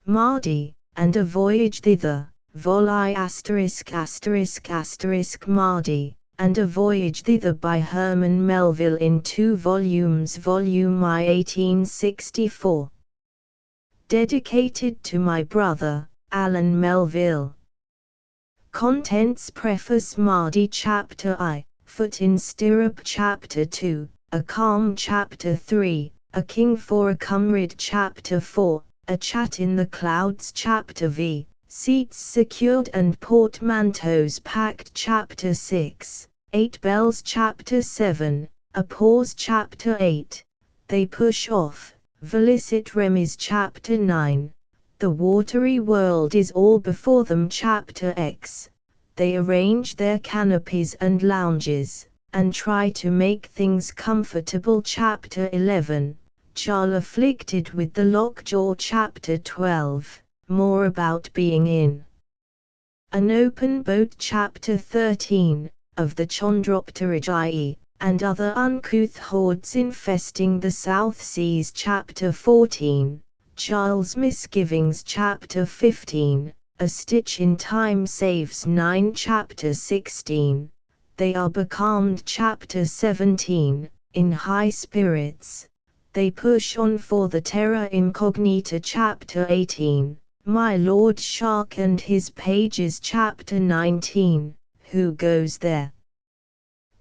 Mardi, and A Voyage Thither, Vol. **** Mardi, and A Voyage Thither by Herman Melville in 2 volumes, Volume I 1864. Dedicated to my brother, Alan Melville. Contents: Preface, Mardi Chapter I, Foot in Stirrup Chapter 2, A Calm Chapter 3, A King for a Comrade Chapter 4, A Chat in the Clouds Chapter V, Seats Secured and Portmanteaus Packed Chapter 6, 8 Bells Chapter 7, A Pause Chapter 8, They Push Off, Velicit Remis Chapter 9, The Watery World is All Before Them Chapter X, They Arrange Their Canopies and Lounges, and Try to Make Things Comfortable Chapter 11, Charles Afflicted with the Lockjaw Chapter 12, More About Being in an Open Boat Chapter 13, Of the Chondropterygi, and Other Uncouth Hordes Infesting the South Seas Chapter 14, Charles' Misgivings Chapter 15, A Stitch in Time Saves 9 Chapter 16, They Are Becalmed Chapter 17, In High Spirits, They Push On for the Terra Incognita Chapter 18, My Lord Shark and His Pages Chapter 19, Who Goes There?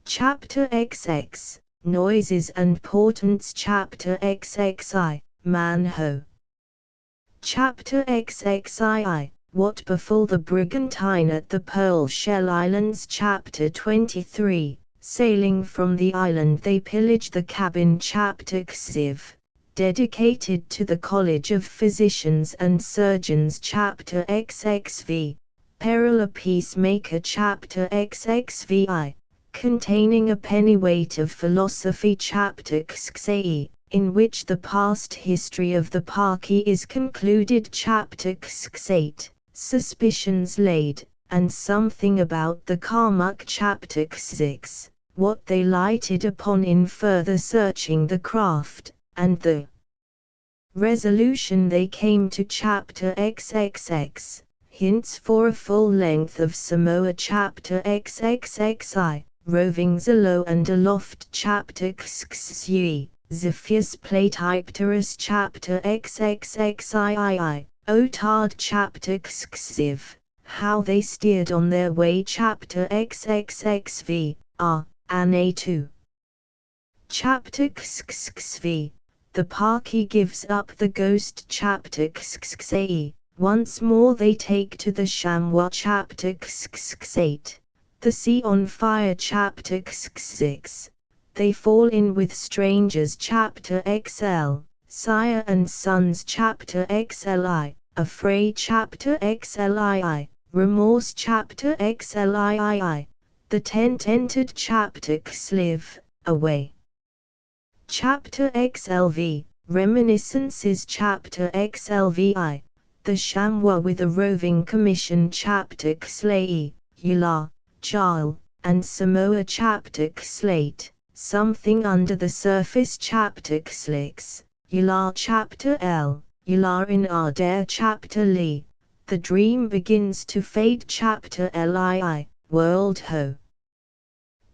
Chapter XX, Noises and Portents Chapter XXI, Man-Ho. Chapter XXII, What Befall the Brigantine at the Pearl Shell Islands Chapter 23, Sailing from the Island They Pillage the Cabin Chapter XIV, Dedicated to the College of Physicians and Surgeons Chapter XXV, Peril a Peacemaker Chapter XXVI, Containing a Pennyweight of Philosophy Chapter XXVIII, in which the past history of the Parky is concluded Chapter XXVIII, Suspicions Laid, and Something About the Karmuk Chapter XXVI, What They Lighted Upon in Further Searching the Craft, and the Resolution They Came to Chapter XXX, Hints for a Full Length of Samoa Chapter XXXI, Rovings Alow and Aloft Chapter XXVII, Zephyrs Platypterus Chapter XXXII, Otard Chapter XXV, How They Steered on Their Way Chapter XXXV, Anne 2. Chapter XXXV, The Parky Gives Up the Ghost Chapter XXXVIII, Once More They Take to the Chamois Chapter XXXVIII, The Sea on Fire Chapter XXXVI, They Fall In With Strangers Chapter XL, Sire and Sons Chapter XLI, Affray Chapter XLII, Remorse Chapter XLII, The Tent Entered Chapter XLiv, Away Chapter XLV, Reminiscences Chapter XLVI, The Chamois with a Roving Commission Chapter XLAE, Yula, Jarl, and Samoa Chapter XLate, Something Under the Surface Chapter XLix, Yula Chapter L, Yula in Ardare Chapter Li, The Dream Begins to Fade Chapter LII, World Ho.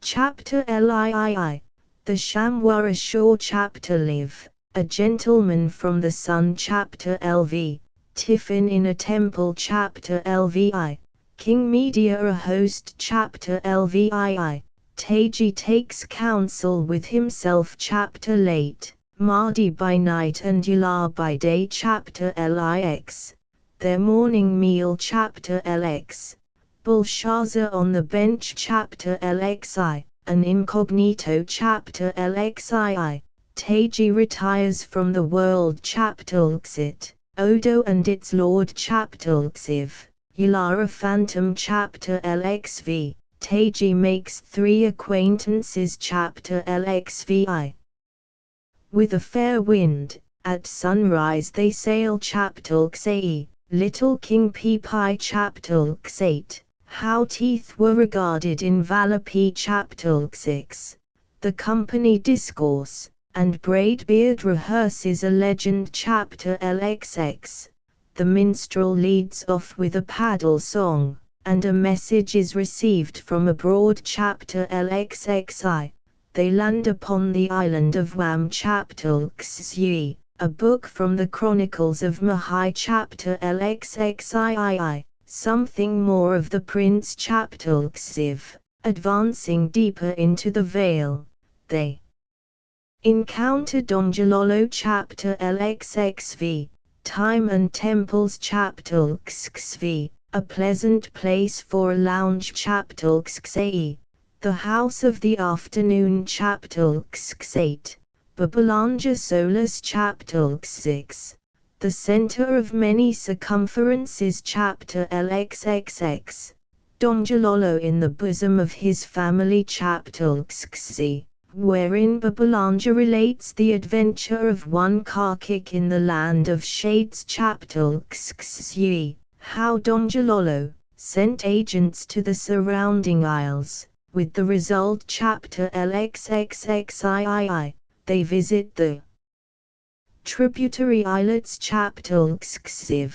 Chapter LII, The Chamois Ashore Chapter Live, A Gentleman from the Sun Chapter LV, Tiffin in a Temple Chapter LVI, King Media a Host Chapter LVII, Taiji Takes Counsel with Himself Chapter Late, Mardi by Night and Yula by Day Chapter LIX, Their Morning Meal Chapter LX, Belshazzar on the Bench Chapter LXI, An Incognito Chapter LXII, Taiji Retires from the World Chapter LXIT, Odo and Its Lord Chapter LXIV, Ylara Phantom Chapter LXV, Taiji Makes 3 Acquaintances Chapter LXVI. With a Fair Wind, at Sunrise They Sail Chapter LXAE, Little King Peepie Chapter LX8, How Teeth Were Regarded in Valapi Chapter LX6, The Company Discourse, and Braidbeard Rehearses a Legend Chapter LXX, the minstrel leads off with a paddle song, and a message is received from abroad. Chapter LXXI. They land upon the island of Wam. Chapter XXI. A book from the Chronicles of Mahai. Chapter LXXII. Something more of the prince. Chapter XXIV. Advancing deeper into the vale, they encounter Donjalolo. Chapter LXXV. Time and Temples. Chapter XXV. A pleasant place for a lounge. Chapter XXVIII. The House of the Afternoon. Chapter XXVIII. Babylanja Solus. Chapter XXVI. The Center of Many Circumferences. Chapter LXXX. Donjalolo in the bosom of his family. Chapter XXI. Wherein Babylanja relates the adventure of one Karkik in the land of shades. Chapter XXI. How Donjalolo sent agents to the surrounding isles, with the result. Chapter LXXXII. They visit the tributary islets. Chapter XXIV.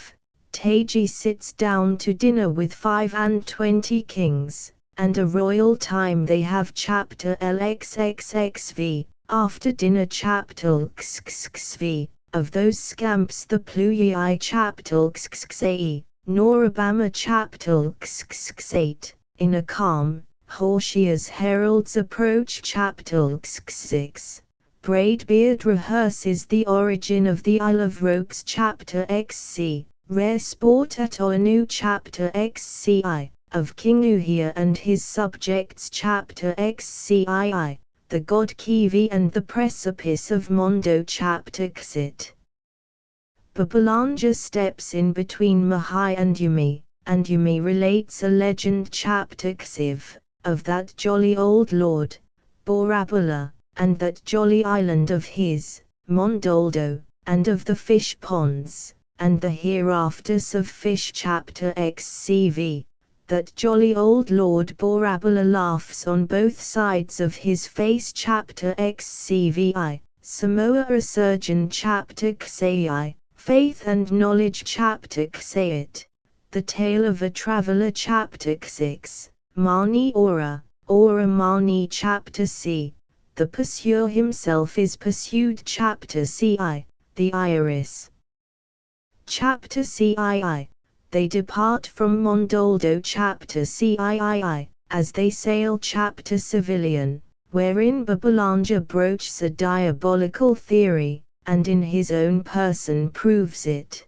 Taji sits down to dinner with 25 kings, and a royal time they have. Chapter LXXXV. After dinner. Chapter XXV. Of those scamps the Pluyai. Chapter XXVIII. Norabama. Chapter XXVIII. In a calm, Horsea's heralds approach. Chapter XXVI. Braidbeard rehearses the origin of the Isle of Ropes. Chapter XC. Rare sport at Oanu. Chapter XCI. Of King Uhia and his subjects. Chapter XCII. The god Kivi and the precipice of Mondo. Chapter XIT. Babylanja steps in between Mahai and Yumi relates a legend. Chapter XIV. Of that jolly old lord, Borabala, and that jolly island of his, Mondoldo, and of the fish ponds, and the hereafters of fish. Chapter XCV. That jolly old lord Borabala laughs on both sides of his face. Chapter XCVI. Samoa Resurgent. Chapter XAI. Faith and Knowledge. Chapter XAIT. The Tale of a Traveler. Chapter XVI. Mani Ora Mani. Chapter C. The pursuer himself is pursued. Chapter CI. The Iris. Chapter CII. They depart from Mondoldo. Chapter CIII. As they sail. Chapter Civilian, wherein Babylanja broaches a diabolical theory, and in his own person proves it.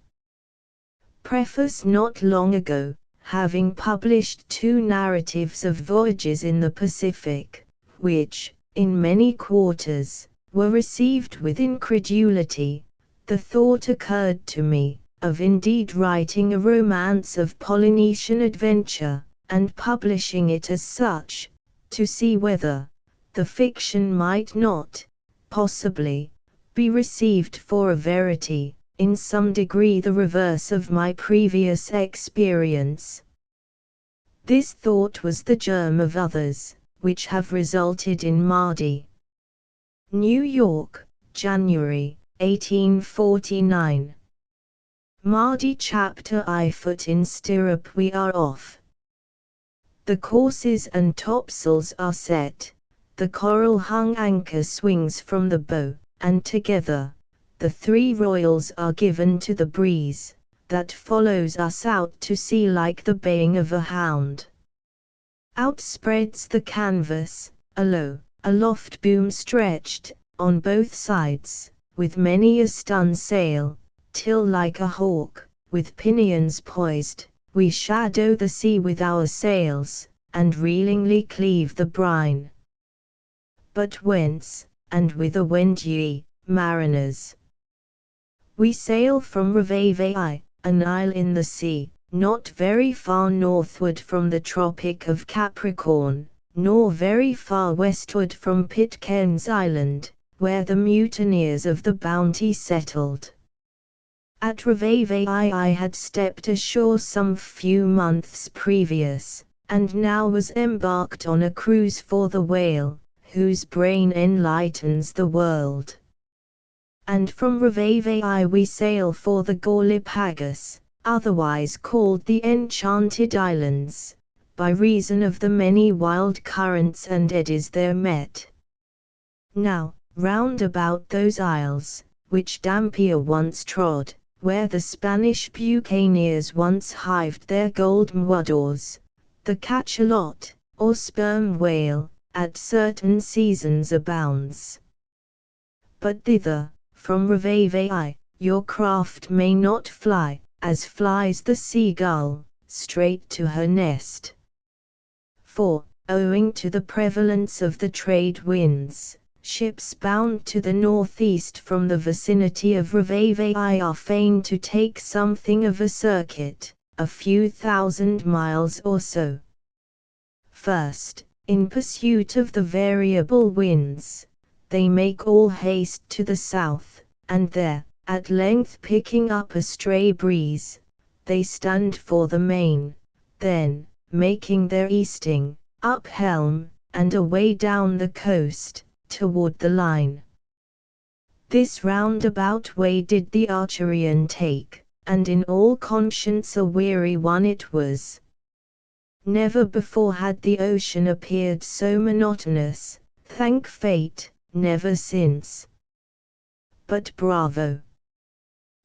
Preface. Not long ago, having published 2 narratives of voyages in the Pacific, which, in many quarters, were received with incredulity, the thought occurred to me, of indeed writing a romance of Polynesian adventure, and publishing it as such, to see whether the fiction might not, possibly, be received for a verity, in some degree the reverse of my previous experience. This thought was the germ of others, which have resulted in Mardi. New York, January, 1849. Mardi. Chapter I. Foot in stirrup. We are off. The courses and topsails are set, the coral-hung anchor swings from the bow, and together, the 3 royals are given to the breeze, that follows us out to sea like the baying of a hound. Out spreads the canvas, aloft boom stretched, on both sides, with many a stun sail, till like a hawk, with pinions poised, we shadow the sea with our sails, and reelingly cleave the brine. But whence, and whither wend ye, mariners? We sail from Ravavai, an isle in the sea, not very far northward from the Tropic of Capricorn, nor very far westward from Pitcairn's Island, where the mutineers of the Bounty settled. At Ravavai I had stepped ashore some few months previous, and now was embarked on a cruise for the whale, whose brain enlightens the world. and from Reveillai we sail for the Galapagos, otherwise called the Enchanted Islands, by reason of the many wild currents and eddies there met. Now, round about those isles, which Dampier once trod, where the Spanish buccaneers once hived their gold mwoddors, the cachalot, or sperm whale, at certain seasons abounds. But thither, from Reveillai, your craft may not fly, as flies the seagull, straight to her nest. For, owing to the prevalence of the trade winds, ships bound to the northeast from the vicinity of Reveillai are fain to take something of a circuit, a few thousand miles or so. First, in pursuit of the variable winds, they make all haste to the south, and there, at length picking up a stray breeze, they stand for the main, then, making their easting, up helm, and away down the coast, toward the line. This roundabout way did the Archerian take, and in all conscience a weary one it was. Never before had the ocean appeared so monotonous, thank fate, never since. But bravo!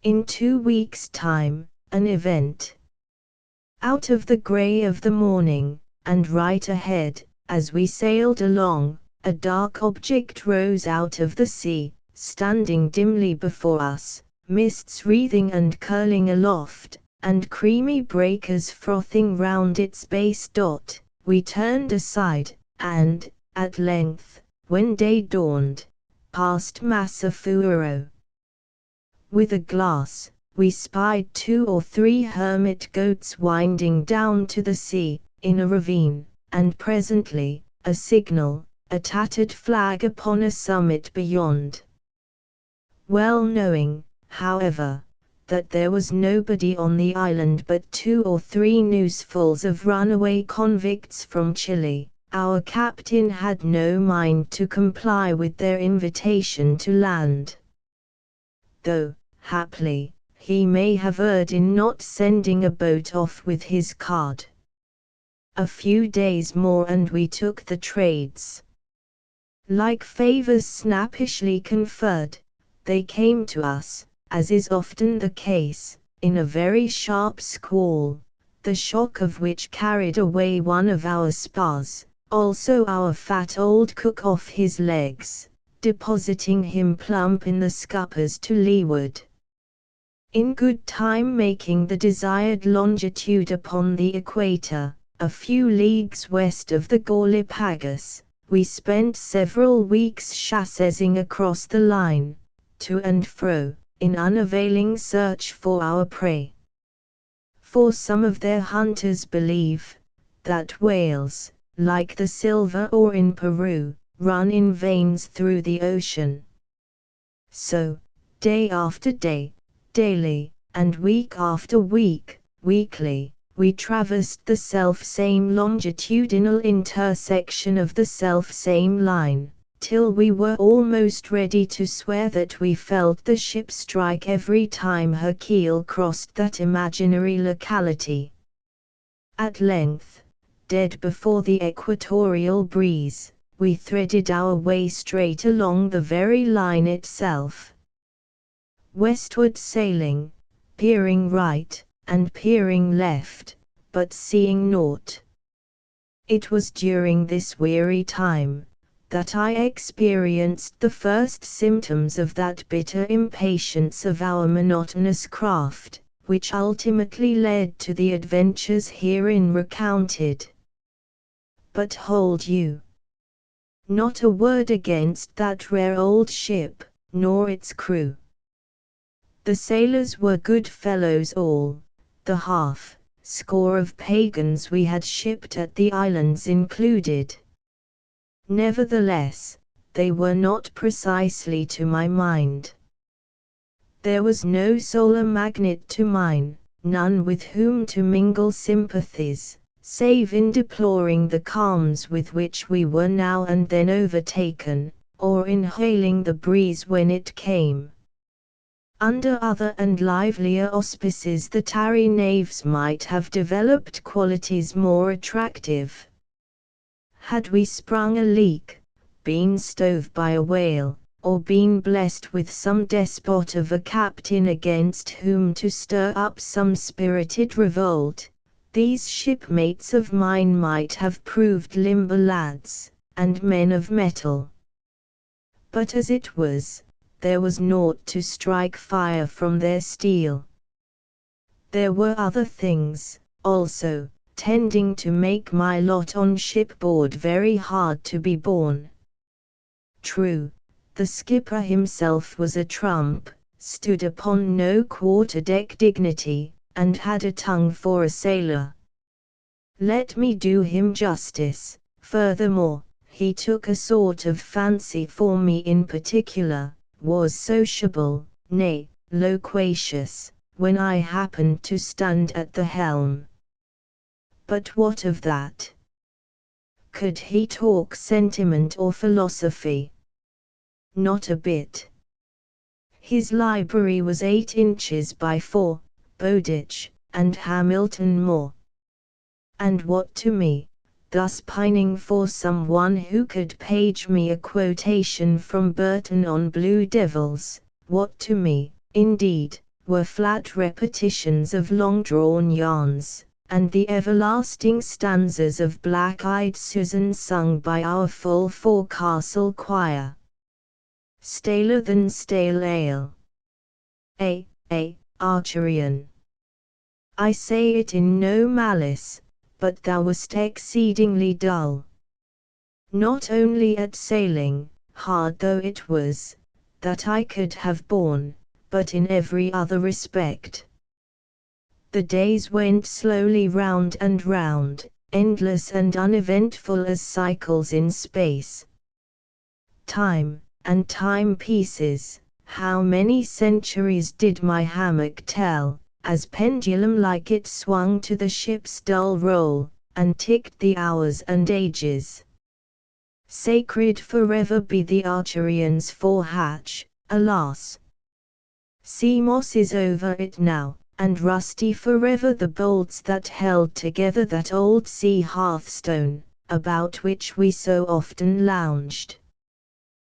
In 2 weeks' time, an event. Out of the grey of the morning, and right ahead, as we sailed along, a dark object rose out of the sea, standing dimly before us, mists wreathing and curling aloft, and creamy breakers frothing round its base. We turned aside, and, at length, when day dawned, passed Massa Fuero. With a glass, we spied 2 or 3 hermit goats winding down to the sea, in a ravine, and presently, a signal, a tattered flag upon a summit beyond. Well knowing, however, that there was nobody on the island but 2 or 3 noosefuls of runaway convicts from Chile, our captain had no mind to comply with their invitation to land. Though, haply, he may have erred in not sending a boat off with his card. A few days more and we took the trades. Like favours snappishly conferred, they came to us, as is often the case, in a very sharp squall, the shock of which carried away one of our spars, also our fat old cook off his legs, depositing him plump in the scuppers to leeward. In good time making the desired longitude upon the equator, a few leagues west of the Galapagos, we spent several weeks chassezing across the line, to and fro, in unavailing search for our prey. For some of their hunters believe that whales, like the silver ore in Peru, run in veins through the ocean. So, day after day, daily, and week after week, weekly, we traversed the self-same longitudinal intersection of the self-same line, till we were almost ready to swear that we felt the ship strike every time her keel crossed that imaginary locality. At length, dead before the equatorial breeze, we threaded our way straight along the very line itself. Westward sailing, peering right, and peering left, but seeing naught. It was during this weary time, that I experienced the first symptoms of that bitter impatience of our monotonous craft, which ultimately led to the adventures herein recounted. But hold you! Not a word against that rare old ship, nor its crew. The sailors were good fellows all, the half-score of pagans we had shipped at the islands included. Nevertheless, they were not precisely to my mind. There was no solar magnet to mine, none with whom to mingle sympathies, save in deploring the calms with which we were now and then overtaken, or in hailing the breeze when it came. Under other and livelier auspices the tarry knaves might have developed qualities more attractive. Had we sprung a leak, been stove by a whale, or been blessed with some despot of a captain against whom to stir up some spirited revolt, these shipmates of mine might have proved limber lads, and men of metal. But as it was, there was naught to strike fire from their steel. There were other things, also, tending to make my lot on shipboard very hard to be borne. True, the skipper himself was a trump, stood upon no quarter-deck dignity, and had a tongue for a sailor. Let me do him justice, furthermore, he took a sort of fancy for me in particular, was sociable, nay, loquacious, when I happened to stand at the helm. But what of that? Could he talk sentiment or philosophy? Not a bit. His library was 8 inches by 4, Bowditch, and Hamilton Moore. And what to me, thus pining for someone who could page me a quotation from Burton on Blue Devils, what to me, indeed, were flat repetitions of long-drawn yarns, and the everlasting stanzas of Black-Eyed Susan sung by our full forecastle choir. Staler than stale ale. Archerian. I say it in no malice, but thou wast exceedingly dull. Not only at sailing, hard though it was, that I could have borne, but in every other respect. The days went slowly round and round, endless and uneventful as cycles in space. Time, and timepieces, how many centuries did my hammock tell, as pendulum-like it swung to the ship's dull roll, and ticked the hours and ages. Sacred forever be the Archerian's forehatch, alas! Sea moss is over it now, and rusty forever the bolts that held together that old sea hearthstone, about which we so often lounged.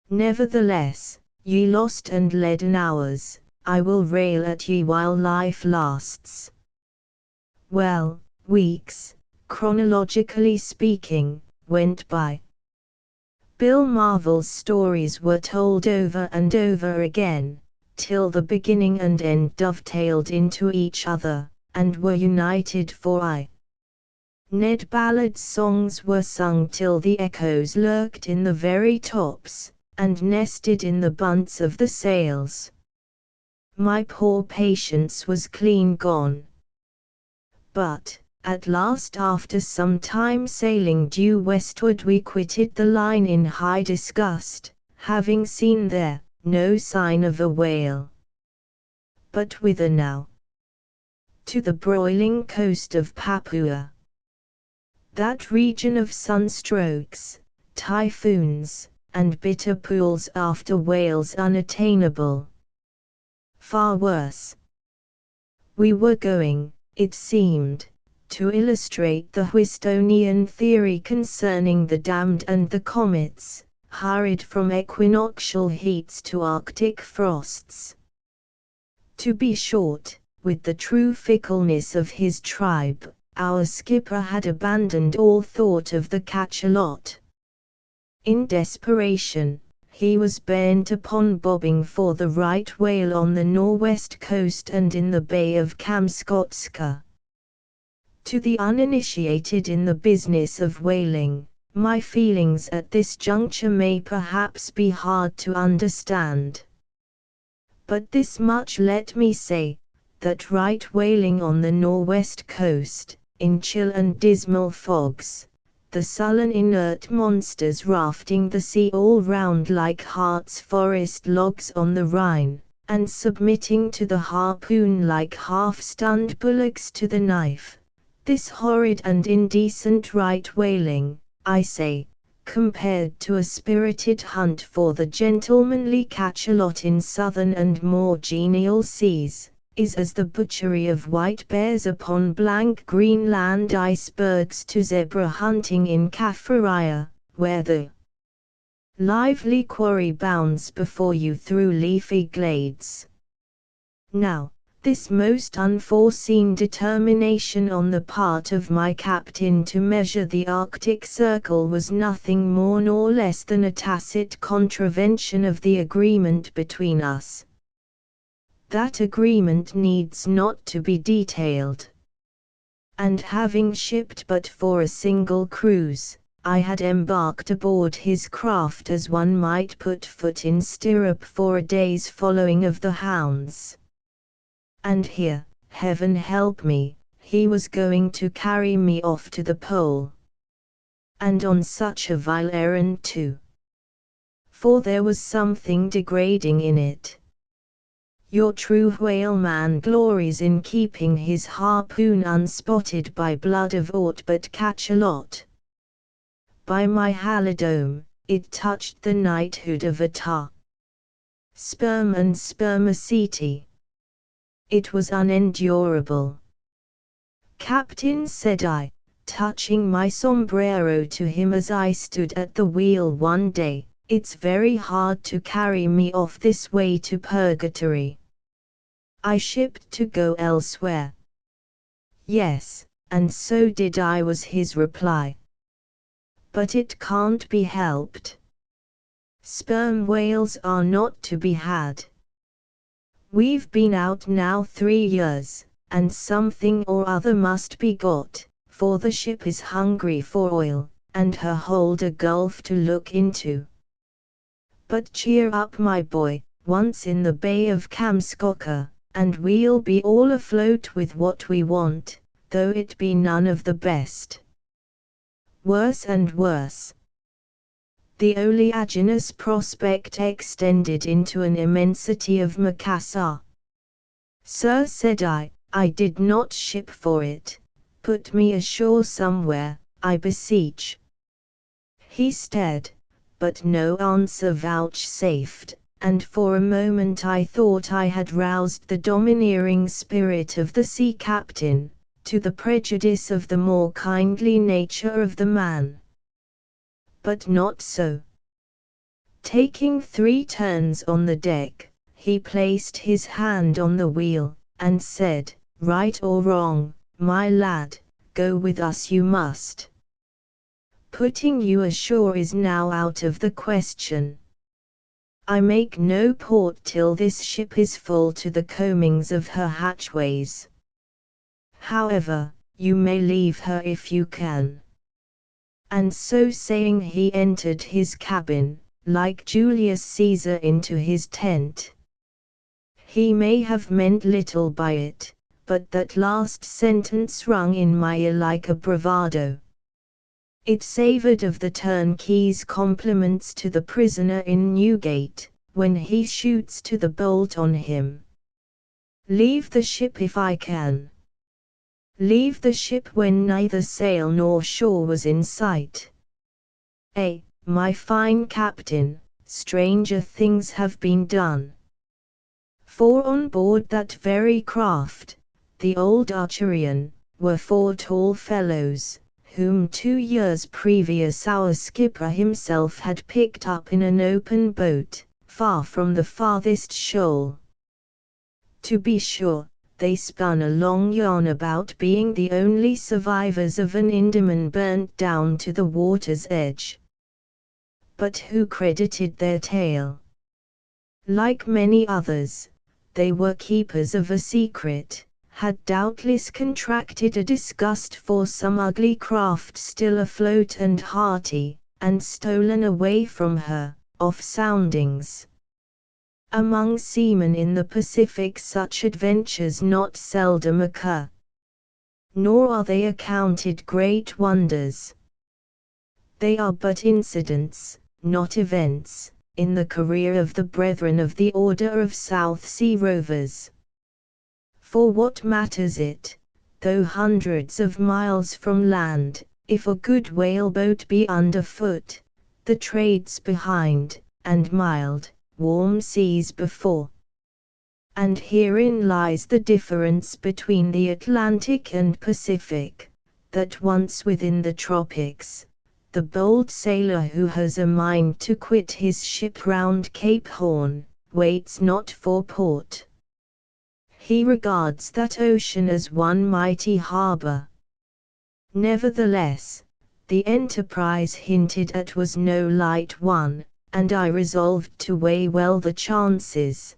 Nevertheless, ye lost and leaden hours, I will rail at ye while life lasts. Well, weeks, chronologically speaking, went by. Bill Marvel's stories were told over and over again, till the beginning and end dovetailed into each other, and were united for aye. Ned Ballard's songs were sung till the echoes lurked in the very tops, and nested in the bunts of the sails. My poor patience was clean gone. But, at last after some time sailing due westward we quitted the line in high disgust, having seen there no sign of a whale. But whither now? To the broiling coast of Papua. That region of sunstrokes, typhoons, and bitter pools after whales unattainable. Far worse. We were going, it seemed, to illustrate the Whistonian theory concerning the damned and the comets, hurried from equinoctial heats to Arctic frosts. To be short, with the true fickleness of his tribe, our skipper had abandoned all thought of the cachalot. In desperation, he was bent upon bobbing for the right whale on the northwest coast and in the Bay of Kamskotska. To the uninitiated in the business of whaling, my feelings at this juncture may perhaps be hard to understand. But this much let me say, that right whaling on the northwest coast, in chill and dismal fogs, the sullen inert monsters rafting the sea all round like Hart's forest logs on the Rhine, and submitting to the harpoon like half-stunned bullocks to the knife, this horrid and indecent right whaling, I say, compared to a spirited hunt for the gentlemanly cachalot in southern and more genial seas, is as the butchery of white bears upon blank Greenland icebergs to zebra hunting in Kaffraria, where the lively quarry bounds before you through leafy glades. Now, this most unforeseen determination on the part of my captain to measure the Arctic Circle was nothing more nor less than a tacit contravention of the agreement between us. That agreement needs not to be detailed. And having shipped but for a single cruise, I had embarked aboard his craft as one might put foot in stirrup for a day's following of the hounds. And here, heaven help me, he was going to carry me off to the pole. And on such a vile errand too. For there was something degrading in it. Your true whaleman glories in keeping his harpoon unspotted by blood of aught but cachalot. By my halidome, it touched the knighthood of a sperm and spermaceti. It was unendurable. Captain, said I, touching my sombrero to him as I stood at the wheel one day, it's very hard to carry me off this way to purgatory. I shipped to go elsewhere. Yes, and so did I, was his reply. But it can't be helped. Sperm whales are not to be had. We've been out now 3 years, and something or other must be got, for the ship is hungry for oil, and her hold a gulf to look into. But cheer up, my boy, once in the Bay of Kamskoka, and we'll be all afloat with what we want, though it be none of the best. Worse and worse. The oleaginous prospect extended into an immensity of Macassar. Sir, said I did not ship for it. Put me ashore somewhere, I beseech. He stared, but no answer vouchsafed, and for a moment I thought I had roused the domineering spirit of the sea captain, to the prejudice of the more kindly nature of the man. But not so. Taking 3 turns on the deck, he placed his hand on the wheel, and said, right or wrong, my lad, go with us you must. Putting you ashore is now out of the question. I make no port till this ship is full to the coamings of her hatchways. However, you may leave her if you can. And so saying he entered his cabin, like Julius Caesar into his tent. He may have meant little by it, but that last sentence rung in my ear like a bravado. It savoured of the turnkey's compliments to the prisoner in Newgate, when he shoots to the bolt on him. Leave the ship if I can. Leave the ship when neither sail nor shore was in sight. My fine captain, stranger things have been done. For on board that very craft, the old Archerian, were 4 tall fellows, whom 2 years previous our skipper himself had picked up in an open boat, far from the farthest shoal. To be sure, they spun a long yarn about being the only survivors of an Indiaman burnt down to the water's edge. But who credited their tale? Like many others, they were keepers of a secret, had doubtless contracted a disgust for some ugly craft still afloat and hearty, and stolen away from her, off soundings. Among seamen in the Pacific such adventures not seldom occur. Nor are they accounted great wonders. They are but incidents, not events, in the career of the brethren of the Order of South Sea Rovers. For what matters it, though hundreds of miles from land, if a good whaleboat be underfoot, the trades behind, and mild, warm seas before. And herein lies the difference between the Atlantic and Pacific, that once within the tropics, the bold sailor who has a mind to quit his ship round Cape Horn, waits not for port. He regards that ocean as one mighty harbor. Nevertheless, the enterprise hinted at was no light one, and I resolved to weigh well the chances.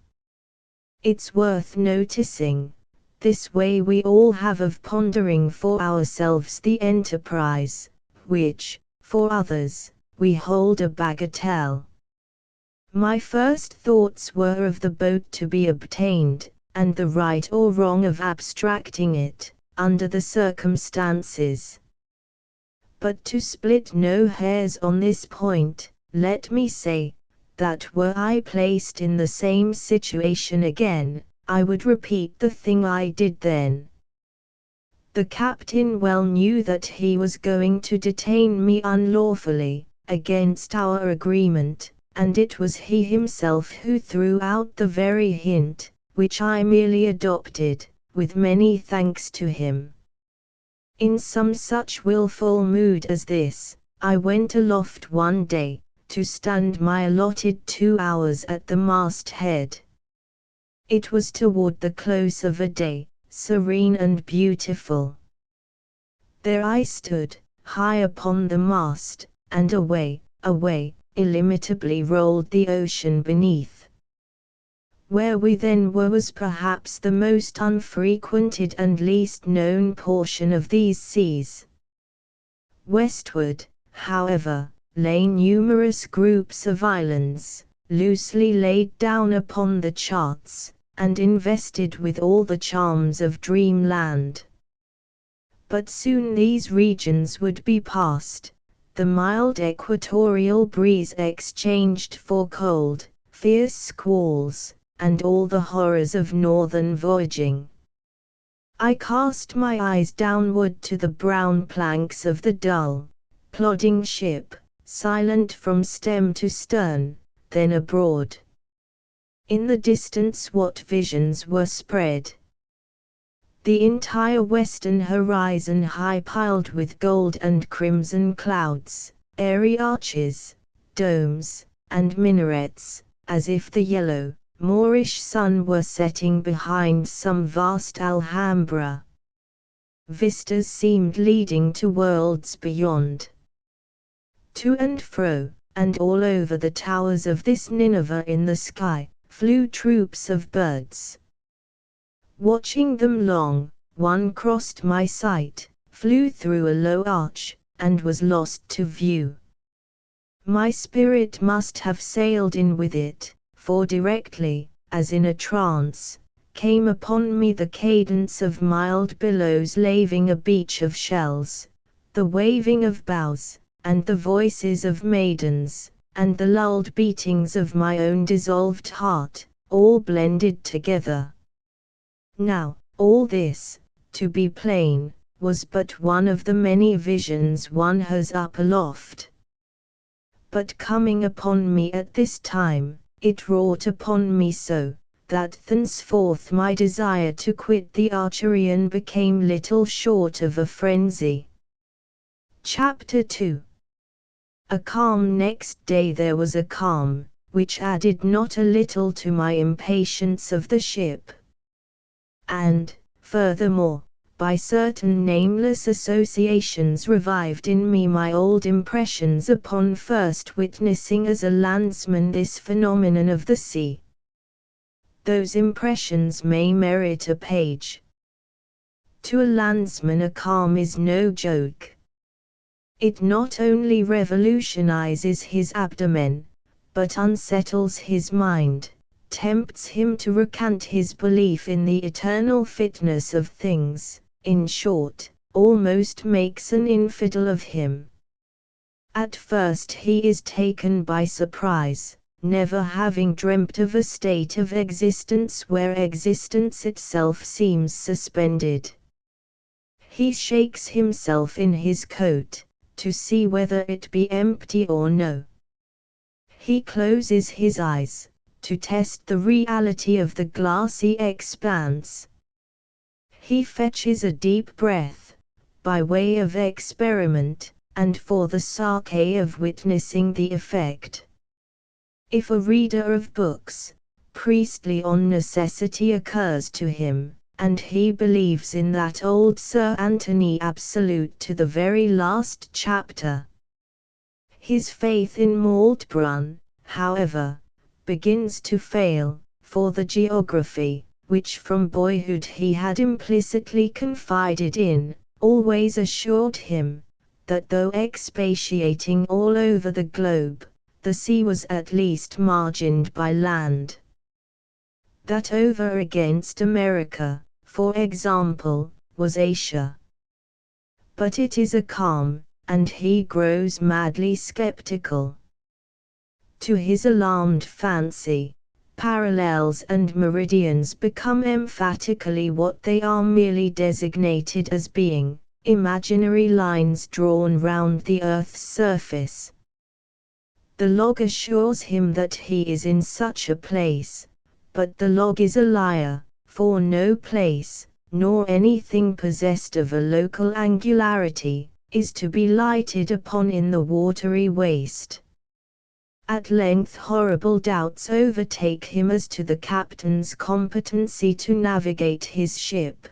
It's worth noticing, this way we all have of pondering for ourselves the enterprise, which, for others, we hold a bagatelle. My first thoughts were of the boat to be obtained, and the right or wrong of abstracting it, under the circumstances. But to split no hairs on this point, let me say, that were I placed in the same situation again, I would repeat the thing I did then. The captain well knew that he was going to detain me unlawfully, against our agreement, and it was he himself who threw out the very hint, which I merely adopted, with many thanks to him. In some such wilful mood as this, I went aloft one day, to stand my allotted 2 hours at the masthead. It was toward the close of a day, serene and beautiful. There I stood, high upon the mast, and away, illimitably rolled the ocean beneath. Where we then were was perhaps the most unfrequented and least known portion of these seas. Westward, however, lay numerous groups of islands, loosely laid down upon the charts, and invested with all the charms of dreamland. But soon these regions would be passed, the mild equatorial breeze exchanged for cold, fierce squalls, and all the horrors of northern voyaging. I cast my eyes downward to the brown planks of the dull, plodding ship, silent from stem to stern, then abroad. In the distance what visions were spread! The entire western horizon high piled with gold and crimson clouds, airy arches, domes, and minarets, as if the yellow, Moorish sun were setting behind some vast Alhambra. Vistas seemed leading to worlds beyond. To and fro, and all over the towers of this Nineveh in the sky, flew troops of birds. Watching them long, one crossed my sight, flew through a low arch, and was lost to view. My spirit must have sailed in with it, for directly, as in a trance, came upon me the cadence of mild billows laving a beach of shells, the waving of boughs, and the voices of maidens, and the lulled beatings of my own dissolved heart, all blended together. Now, all this, to be plain, was but one of the many visions one has up aloft. But coming upon me at this time, it wrought upon me so, that thenceforth my desire to quit the Archerian became little short of a frenzy. Chapter 2. A calm. Next day there was a calm, which added not a little to my impatience of the ship. And, furthermore, by certain nameless associations revived in me my old impressions upon first witnessing as a landsman this phenomenon of the sea. Those impressions may merit a page. To a landsman a calm is no joke. It not only revolutionizes his abdomen, but unsettles his mind, tempts him to recant his belief in the eternal fitness of things, in short, almost makes an infidel of him. At first he is taken by surprise, never having dreamt of a state of existence where existence itself seems suspended. He shakes himself in his coat, to see whether it be empty or no, He closes his eyes, to test the reality of the glassy expanse. He fetches a deep breath, by way of experiment, and for the sake of witnessing the effect. If a reader of books, priestly on necessity occurs to him, and he believes in that old Sir Anthony Absolute to the very last chapter. His faith in Maltbrun, however, begins to fail, for the geography, which from boyhood he had implicitly confided in, always assured him, that though expatiating all over the globe, the sea was at least margined by land. That over against America, for example, was Asia. But it is a calm, and he grows madly skeptical. To his alarmed fancy, parallels and meridians become emphatically what they are merely designated as being, imaginary lines drawn round the Earth's surface. The log assures him that he is in such a place, but the log is a liar, for no place, nor anything possessed of a local angularity, is to be lighted upon in the watery waste. At length horrible doubts overtake him as to the captain's competency to navigate his ship.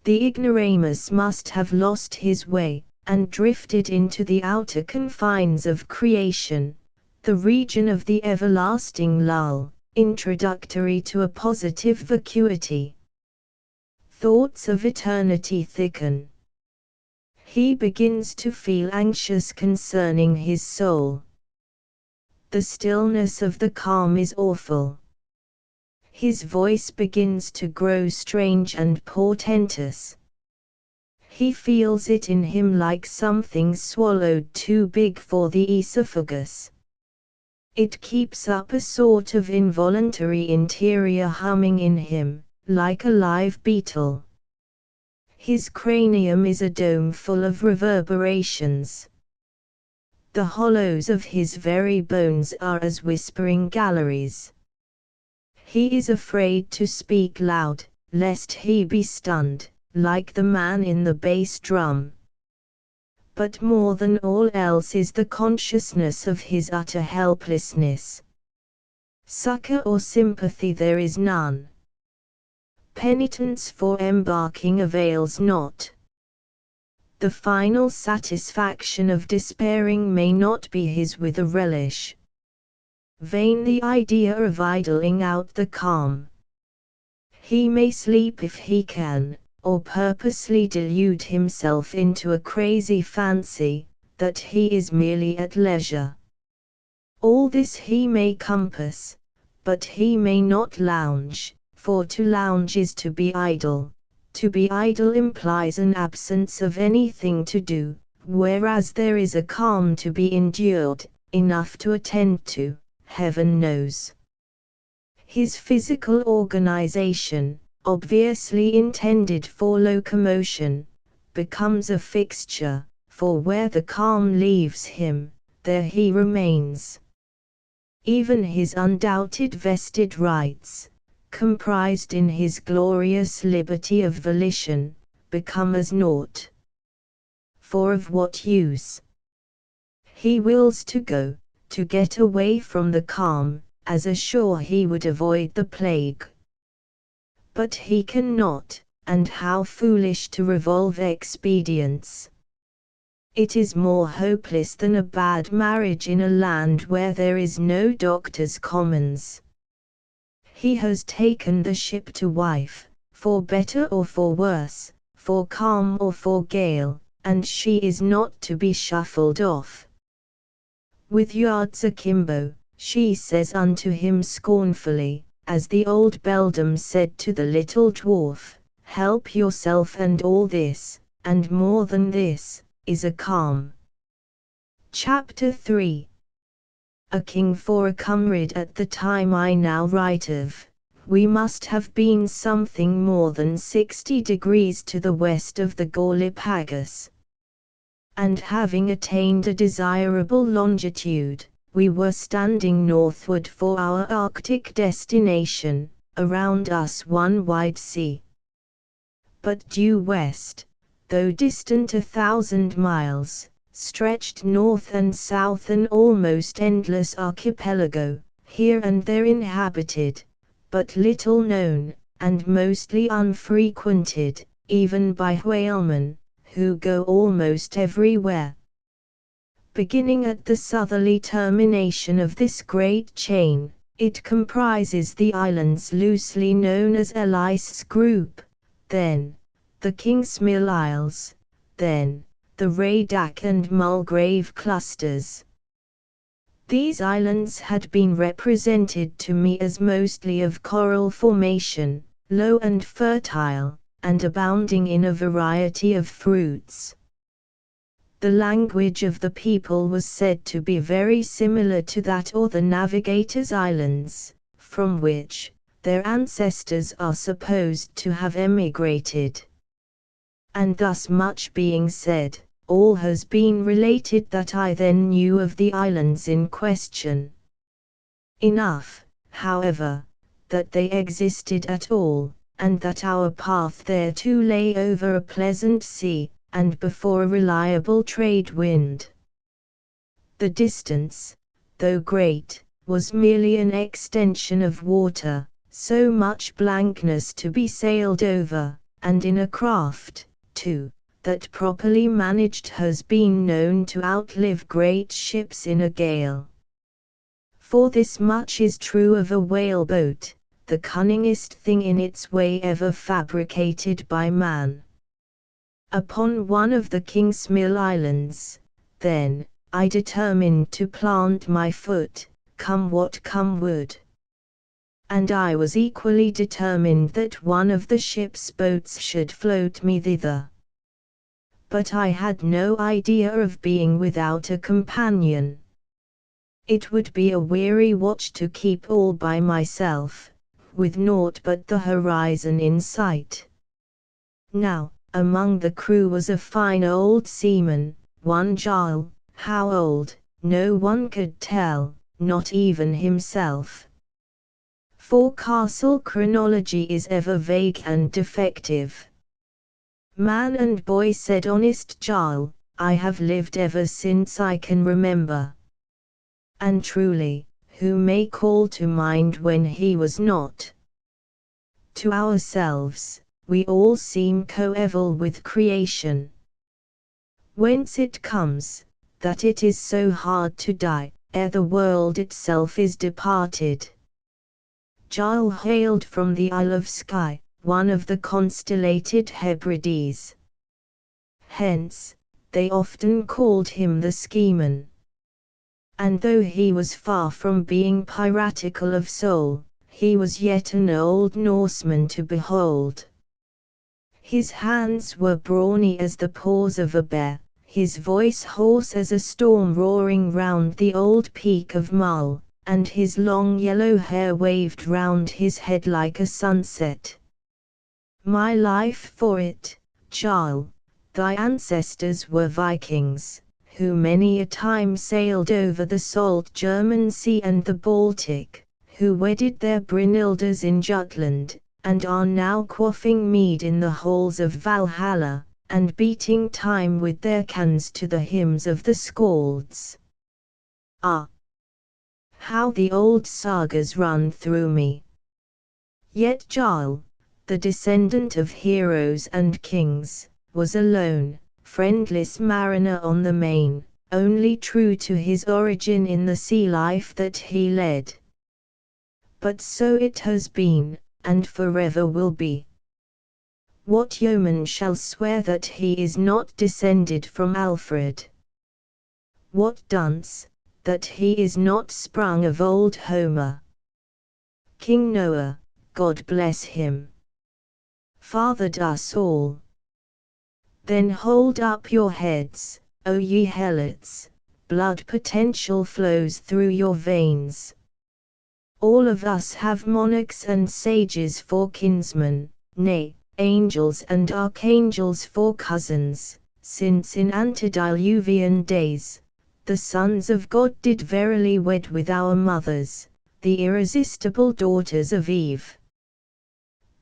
The ignoramus must have lost his way, and drifted into the outer confines of creation, the region of the everlasting lull, introductory to a positive vacuity. Thoughts of eternity thicken. He begins to feel anxious concerning his soul. The stillness of the calm is awful. His voice begins to grow strange and portentous. He feels it in him like something swallowed too big for the esophagus. It keeps up a sort of involuntary interior humming in him, like a live beetle. His cranium is a dome full of reverberations. The hollows of his very bones are as whispering galleries. He is afraid to speak loud, lest he be stunned, like the man in the bass drum. But more than all else is the consciousness of his utter helplessness. Succor or sympathy there is none. Penitence for embarking avails not. The final satisfaction of despairing may not be his with a relish. Vain the idea of idling out the calm. He may sleep if he can, or purposely delude himself into a crazy fancy, that he is merely at leisure. All this he may compass, but he may not lounge, for to lounge is to be idle. To be idle implies an absence of anything to do, whereas there is a calm to be endured, enough to attend to, heaven knows. His physical organization, obviously intended for locomotion, becomes a fixture, for where the calm leaves him, there he remains. Even his undoubted vested rights, comprised in his glorious liberty of volition, become as naught. For of what use? He wills to go, to get away from the calm, as ashore he would avoid the plague. But he cannot, and how foolish to revolve expedients. It is more hopeless than a bad marriage in a land where there is no doctor's commons. He has taken the ship to wife, for better or for worse, for calm or for gale, and she is not to be shuffled off. With yards akimbo, she says unto him scornfully, as the old beldam said to the little dwarf, help yourself, and all this, and more than this, is a calm. Chapter 3. A king for a comrade at the time I now write of, we must have been something more than 60 degrees to the west of the Gallipagus. And having attained a desirable longitude, we were standing northward for our Arctic destination, around us one wide sea. But due west, though distant 1,000 miles, stretched north and south an almost endless archipelago, here and there inhabited, but little known, and mostly unfrequented, even by whalemen, who go almost everywhere. Beginning at the southerly termination of this great chain, it comprises the islands loosely known as Ellice's Group, then the Kingsmill Isles, then the Radak and Mulgrave clusters. These islands had been represented to me as mostly of coral formation, low and fertile, and abounding in a variety of fruits. The language of the people was said to be very similar to that of the Navigator's Islands, from which their ancestors are supposed to have emigrated. And thus much being said, all has been related that I then knew of the islands in question. Enough, however, that they existed at all, and that our path thereto lay over a pleasant sea, and before a reliable trade wind. The distance, though great, was merely an extension of water, so much blankness to be sailed over, and in a craft, too, that properly managed has been known to outlive great ships in a gale. For this much is true of a whaleboat, the cunningest thing in its way ever fabricated by man. Upon one of the Kingsmill Islands, then, I determined to plant my foot, come what come would. And I was equally determined that one of the ship's boats should float me thither. But I had no idea of being without a companion. It would be a weary watch to keep all by myself, with naught but the horizon in sight. Now, among the crew was a fine old seaman, one Giles, how old, no one could tell, not even himself. Forecastle chronology is ever vague and defective. Man and boy, said honest Giles, I have lived ever since I can remember. And truly, who may call to mind when he was not? To ourselves, we all seem coeval with creation. Whence it comes, that it is so hard to die, ere the world itself is departed. Giles hailed from the Isle of Skye, one of the constellated Hebrides. Hence, they often called him the Skiman. And though he was far from being piratical of soul, he was yet an old Norseman to behold. His hands were brawny as the paws of a bear, his voice hoarse as a storm roaring round the old peak of Mull, and his long yellow hair waved round his head like a sunset. My life for it, Giles, thy ancestors were Vikings, who many a time sailed over the salt German Sea and the Baltic, who wedded their Brynhildas in Jutland, and are now quaffing mead in the halls of Valhalla, and beating time with their cans to the hymns of the Scalds. Ah! How the old sagas run through me! Yet Giles, the descendant of heroes and kings, was a lone, friendless mariner on the main, only true to his origin in the sea life that he led. But so it has been, and forever will be. What yeoman shall swear that he is not descended from Alfred? What dunce, that he is not sprung of old Homer? King Noah, God bless him, fathered us all. Then hold up your heads, O ye helots, blood potential flows through your veins. All of us have monarchs and sages for kinsmen, nay, angels and archangels for cousins, since in antediluvian days, the sons of God did verily wed with our mothers, the irresistible daughters of Eve.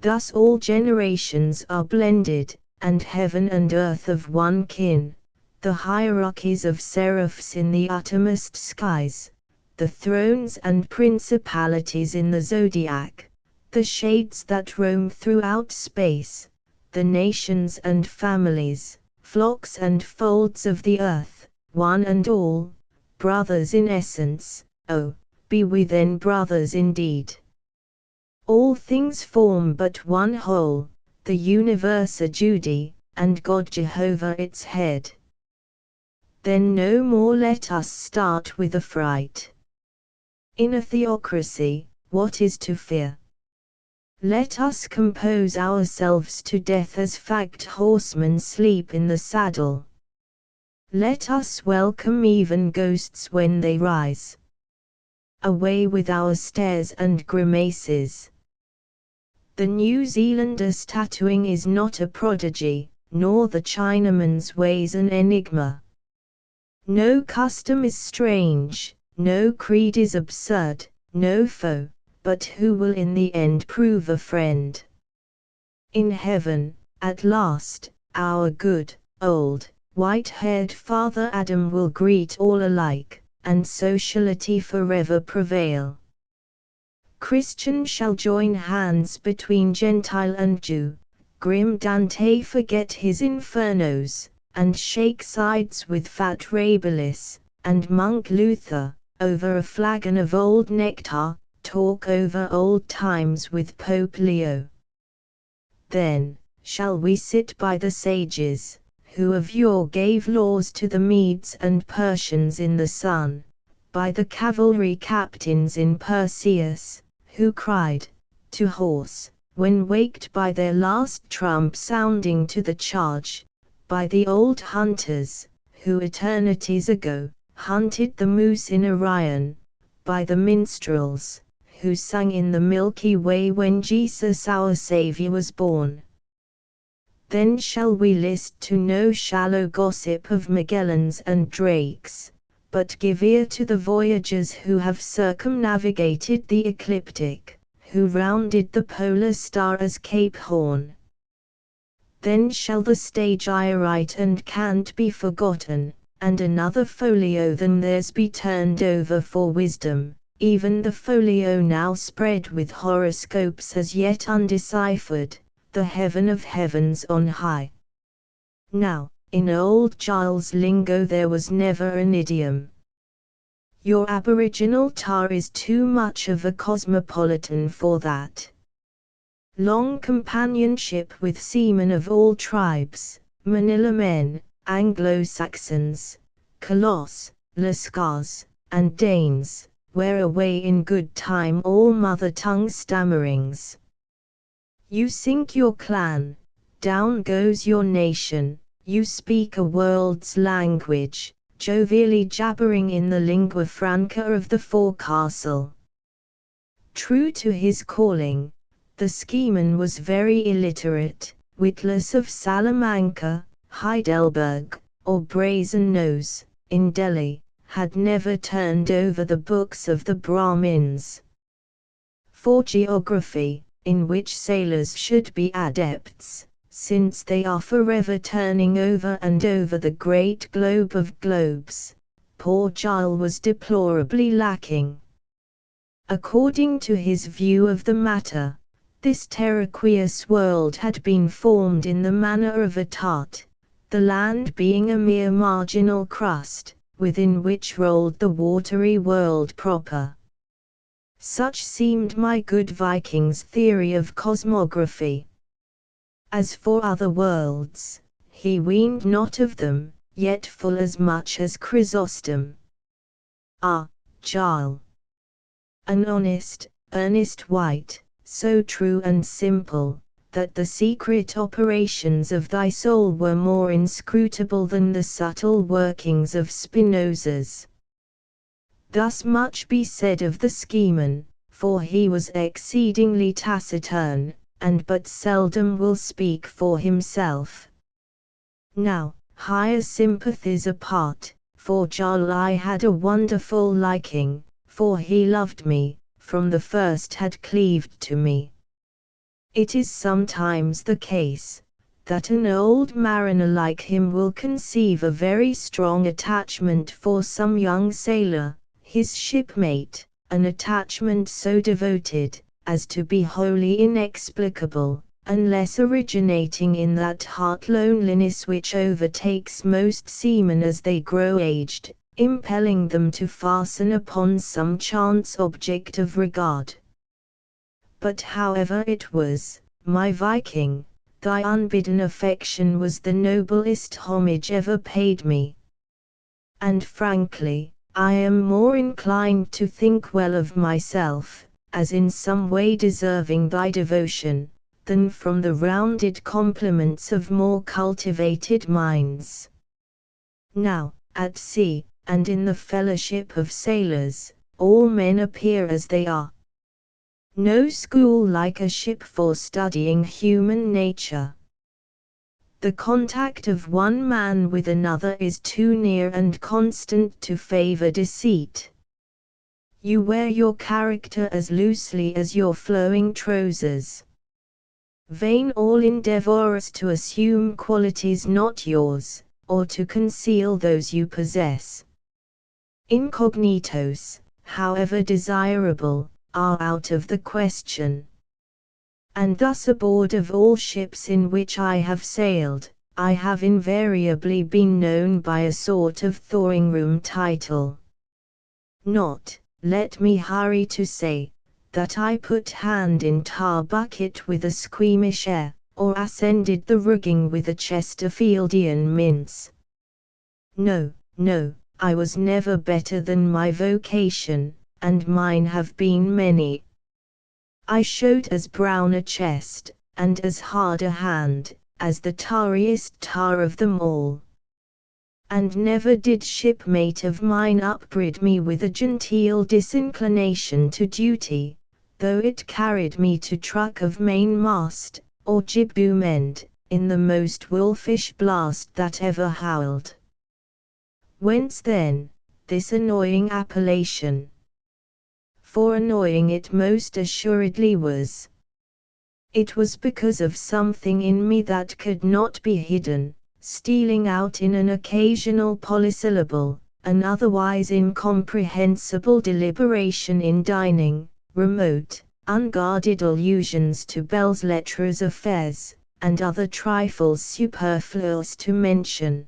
Thus all generations are blended, and heaven and earth of one kin, the hierarchies of seraphs in the uttermost skies, the thrones and principalities in the zodiac, the shades that roam throughout space, the nations and families, flocks and folds of the earth, one and all, brothers in essence, oh, be we then brothers indeed. All things form but one whole, the universe a Judy, and God Jehovah its head. Then no more let us start with affright. In a theocracy, what is to fear? Let us compose ourselves to death as fagged horsemen sleep in the saddle. Let us welcome even ghosts when they rise. Away with our stares and grimaces. The New Zealander's tattooing is not a prodigy, nor the Chinaman's ways an enigma. No custom is strange, no creed is absurd, no foe, but who will in the end prove a friend. In heaven, at last, our good, old, white-haired Father Adam will greet all alike, and sociality forever prevail. Christian shall join hands between Gentile and Jew, grim Dante forget his infernos, and shake sides with fat Rabelais, and monk Luther, over a flagon of old nectar, talk over old times with Pope Leo. Then shall we sit by the sages, who of yore gave laws to the Medes and Persians in the sun, by the cavalry captains in Perseus, who cried, to horse, when waked by their last trump sounding to the charge, by the old hunters, who eternities ago, hunted the moose in Orion, by the minstrels, who sung in the Milky Way when Jesus our Saviour was born. Then shall we list to no shallow gossip of Magellans and Drakes, but give ear to the voyagers who have circumnavigated the ecliptic, who rounded the polar star as Cape Horn. Then shall the stage write and can't be forgotten, and another folio than theirs be turned over for wisdom, even the folio now spread with horoscopes as yet undeciphered, the heaven of heavens on high. Now, in old Giles' lingo there was never an idiom. Your aboriginal tar is too much of a cosmopolitan for that. Long companionship with seamen of all tribes, Manila men, Anglo-Saxons, Colossus, Lascars, and Danes, wear away in good time all mother-tongue stammerings. You sink your clan, down goes your nation, you speak a world's language, jovially jabbering in the lingua franca of the forecastle. True to his calling, the schemer was very illiterate, witless of Salamanca, Heidelberg, or Brazen Nose, in Delhi, had never turned over the books of the Brahmins. For geography, in which sailors should be adepts, since they are forever turning over and over the great globe of globes, poor Giles was deplorably lacking. According to his view of the matter, this terraqueous world had been formed in the manner of a tart, the land being a mere marginal crust, within which rolled the watery world proper. Such seemed my good Viking's theory of cosmography. As for other worlds, he weened not of them, yet full as much as Chrysostom. Ah, Giles! An honest, earnest wight, so true and simple, that the secret operations of thy soul were more inscrutable than the subtle workings of Spinoza's. Thus much be said of the schemer, for he was exceedingly taciturn, and but seldom will speak for himself. Now, higher sympathies apart, for Jarl I had a wonderful liking, for he loved me, from the first had cleaved to me. It is sometimes the case, that an old mariner like him will conceive a very strong attachment for some young sailor, his shipmate, an attachment so devoted, as to be wholly inexplicable, unless originating in that heart-loneliness which overtakes most seamen as they grow aged, impelling them to fasten upon some chance object of regard. But however it was, my Viking, thy unbidden affection was the noblest homage ever paid me. And frankly, I am more inclined to think well of myself, as in some way deserving thy devotion, than from the rounded compliments of more cultivated minds. Now, at sea, and in the fellowship of sailors, all men appear as they are. No school like a ship for studying human nature. The contact of one man with another is too near and constant to favor deceit. You wear your character as loosely as your flowing trousers. Vain all endeavors to assume qualities not yours, or to conceal those you possess. Incognitos, however desirable, are out of the question. And thus aboard of all ships in which I have sailed, I have invariably been known by a sort of Thoringroom title. Not, let me hurry to say, that I put hand in tar bucket with a squeamish air, or ascended the rigging with a Chesterfieldian mince. No, no, I was never better than my vocation, and mine have been many. I showed as brown a chest, and as hard a hand, as the tarriest tar of them all. And never did shipmate of mine upbraid me with a genteel disinclination to duty, though it carried me to truck of mainmast, or jib-boom end, in the most wolfish blast that ever howled. Whence then, this annoying appellation? For annoying it most assuredly was. It was because of something in me that could not be hidden, stealing out in an occasional polysyllable, an otherwise incomprehensible deliberation in dining, remote, unguarded allusions to belles lettres affairs, and other trifles superfluous to mention.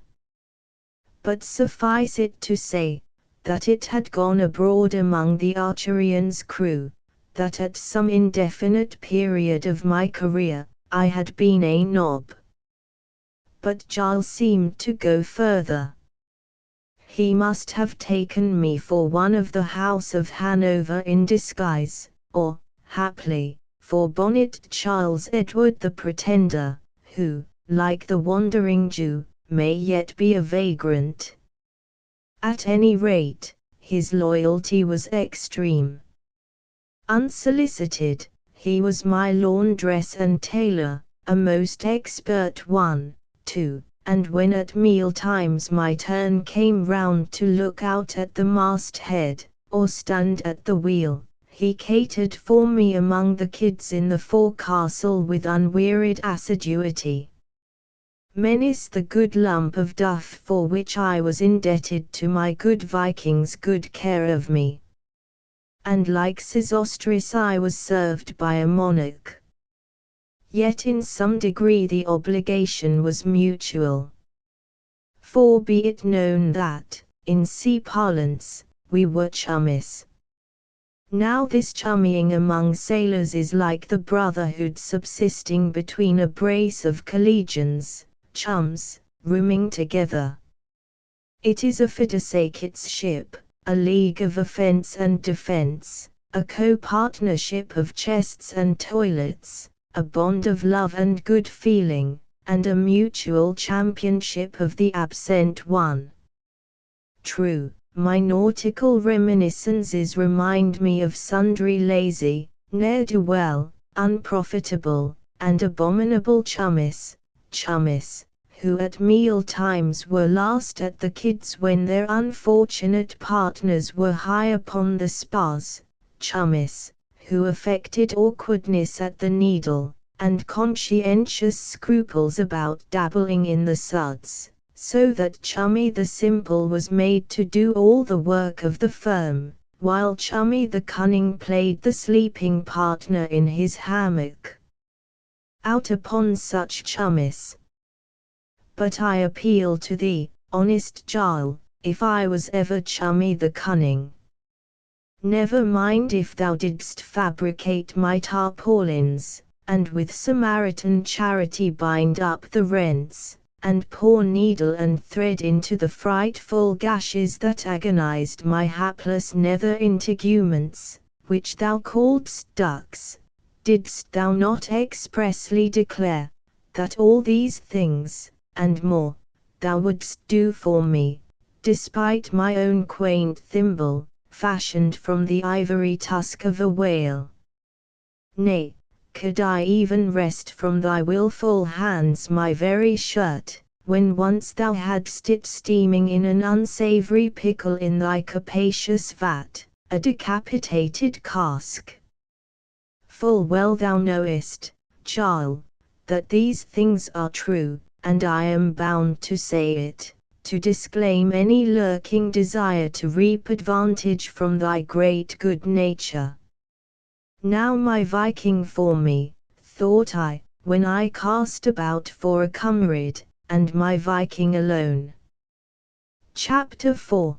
But suffice it to say, that it had gone abroad among the Archerian's crew, that at some indefinite period of my career, I had been a nob. But Giles seemed to go further. He must have taken me for one of the House of Hanover in disguise, or, haply, for Bonnet Charles Edward the Pretender, who, like the Wandering Jew, may yet be a vagrant. At any rate, his loyalty was extreme. Unsolicited, he was my laundress and tailor, a most expert one, too, and when at meal times my turn came round to look out at the masthead, or stand at the wheel, he catered for me among the kids in the forecastle with unwearied assiduity. Many's the good lump of duff for which I was indebted to my good Viking's good care of me. And like Sesostris I was served by a monarch. Yet in some degree the obligation was mutual. For be it known that, in sea parlance, we were chummies. Now this chummying among sailors is like the brotherhood subsisting between a brace of collegians, chums, rooming together. It is a fideicetship, a league of offence and defence, a co-partnership of chests and toilets, a bond of love and good feeling, and a mutual championship of the absent one. True, my nautical reminiscences remind me of sundry lazy, ne'er-do-well, unprofitable, and abominable chummies, who at meal times were last at the kids when their unfortunate partners were high upon the spars, chummies, who affected awkwardness at the needle, and conscientious scruples about dabbling in the suds, so that Chummy the Simple was made to do all the work of the firm, while Chummy the Cunning played the sleeping partner in his hammock. Out upon such chummies. But I appeal to thee, honest Jarl, if I was ever Chummy the Cunning. Never mind if thou didst fabricate my tarpaulins, and with Samaritan charity bind up the rents, and pour needle and thread into the frightful gashes that agonized my hapless nether integuments, which thou calledst ducts. Didst thou not expressly declare, that all these things, and more, thou wouldst do for me, despite my own quaint thimble, fashioned from the ivory tusk of a whale? Nay, could I even wrest from thy wilful hands my very shirt, when once thou hadst it steaming in an unsavory pickle in thy capacious vat, a decapitated cask? Full well thou knowest, Jarl, that these things are true, and I am bound to say it, to disclaim any lurking desire to reap advantage from thy great good nature. Now my Viking for me, thought I, when I cast about for a comrade, and my Viking alone. Chapter 4.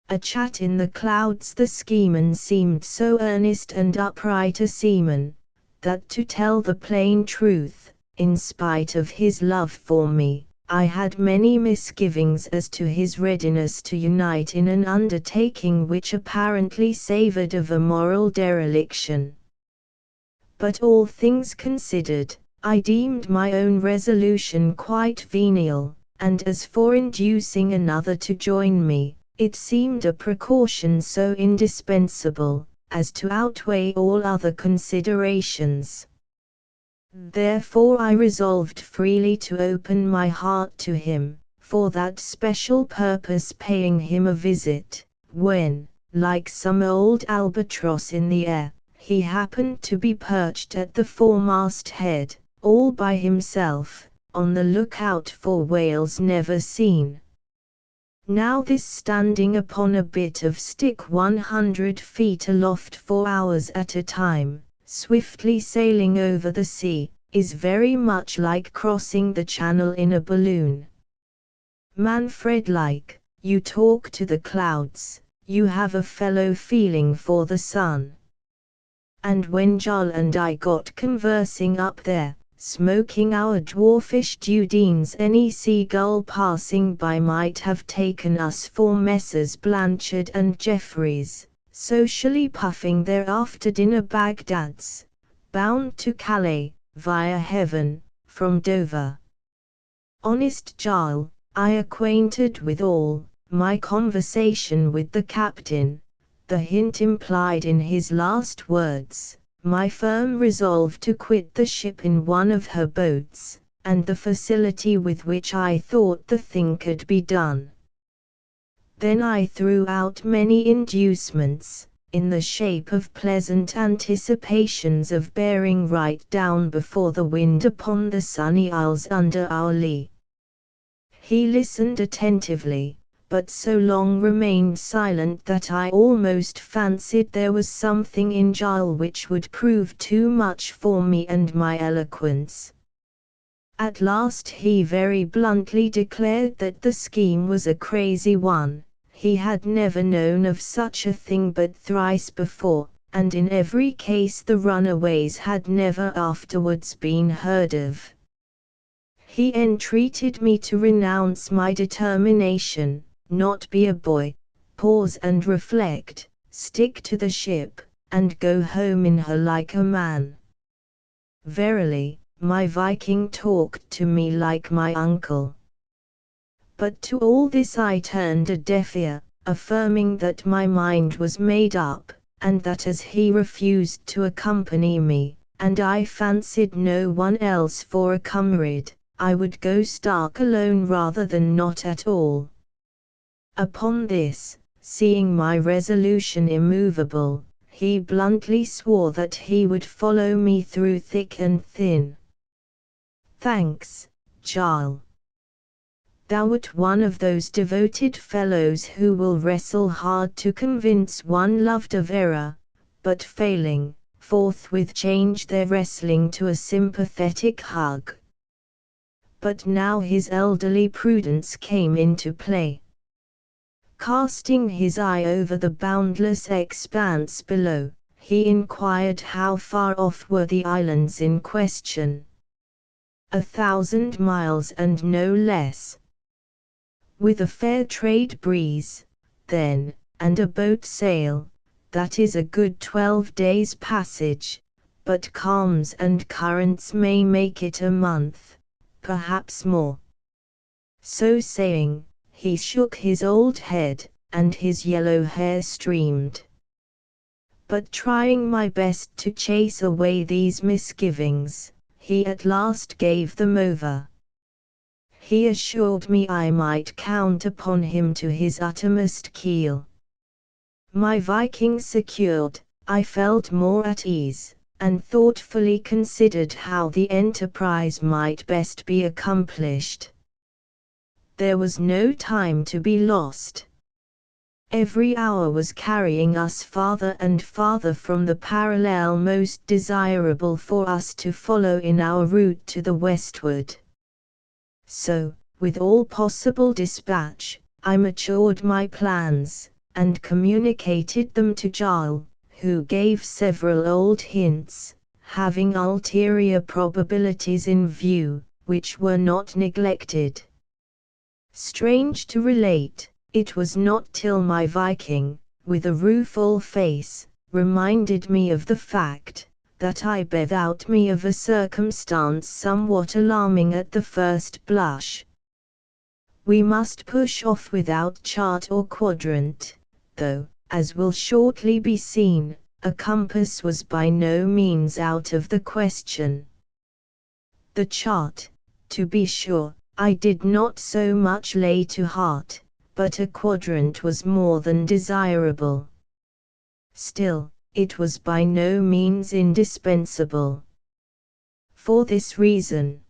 A chat in the clouds. The scheeman seemed so earnest and upright a seaman, that to tell the plain truth, in spite of his love for me, I had many misgivings as to his readiness to unite in an undertaking which apparently savored of a moral dereliction. But all things considered, I deemed my own resolution quite venial, and as for inducing another to join me, it seemed a precaution so indispensable, as to outweigh all other considerations. Therefore I resolved freely to open my heart to him, for that special purpose, paying him a visit, when, like some old albatross in the air, he happened to be perched at the foremast head, all by himself, on the lookout for whales never seen. Now this standing upon a bit of stick 100 feet aloft for hours at a time, swiftly sailing over the sea, is very much like crossing the channel in a balloon. Manfred-like, you talk to the clouds, you have a fellow feeling for the sun. And when Jarl and I got conversing up there, smoking our dwarfish dudines, any seagull passing by might have taken us for Messrs. Blanchard and Jeffreys, socially puffing their after-dinner Bagdads, bound to Calais, via heaven, from Dover. Honest Jarl, I acquainted with all, my conversation with the captain, the hint implied in his last words, my firm resolve to quit the ship in one of her boats, and the facility with which I thought the thing could be done. Then I threw out many inducements, in the shape of pleasant anticipations of bearing right down before the wind upon the sunny isles under our lee. He listened attentively, but so long remained silent that I almost fancied there was something in Jarl which would prove too much for me and my eloquence. At last he very bluntly declared that the scheme was a crazy one. He had never known of such a thing but thrice before, and in every case the runaways had never afterwards been heard of. He entreated me to renounce my determination, not be a boy, pause and reflect, stick to the ship, and go home in her like a man. Verily, my Viking talked to me like my uncle. But to all this I turned a deaf ear, affirming that my mind was made up, and that as he refused to accompany me, and I fancied no one else for a comrade, I would go stark alone rather than not at all. Upon this, seeing my resolution immovable, he bluntly swore that he would follow me through thick and thin. Thanks, Jarl. Thou art one of those devoted fellows who will wrestle hard to convince one loved of error, but failing, forthwith change their wrestling to a sympathetic hug. But now his elderly prudence came into play. Casting his eye over the boundless expanse below, he inquired how far off were the islands in question. 1,000 miles and no less. With a fair trade breeze, then, and a boat sail, that is a good 12 days' passage, but calms and currents may make it a month, perhaps more. So saying, he shook his old head, and his yellow hair streamed. But trying my best to chase away these misgivings, he at last gave them over. He assured me I might count upon him to his uttermost keel. My Viking secured, I felt more at ease, and thoughtfully considered how the enterprise might best be accomplished. There was no time to be lost. Every hour was carrying us farther and farther from the parallel most desirable for us to follow in our route to the westward. So, with all possible dispatch, I matured my plans, and communicated them to Jarl, who gave several old hints, having ulterior probabilities in view, which were not neglected. Strange to relate, it was not till my Viking, with a rueful face, reminded me of the fact, that I bethought me of a circumstance somewhat alarming at the first blush. We must push off without chart or quadrant, though, as will shortly be seen, a compass was by no means out of the question. The chart, to be sure, I did not so much lay to heart, but a quadrant was more than desirable. Still, it was by no means indispensable. For this reason: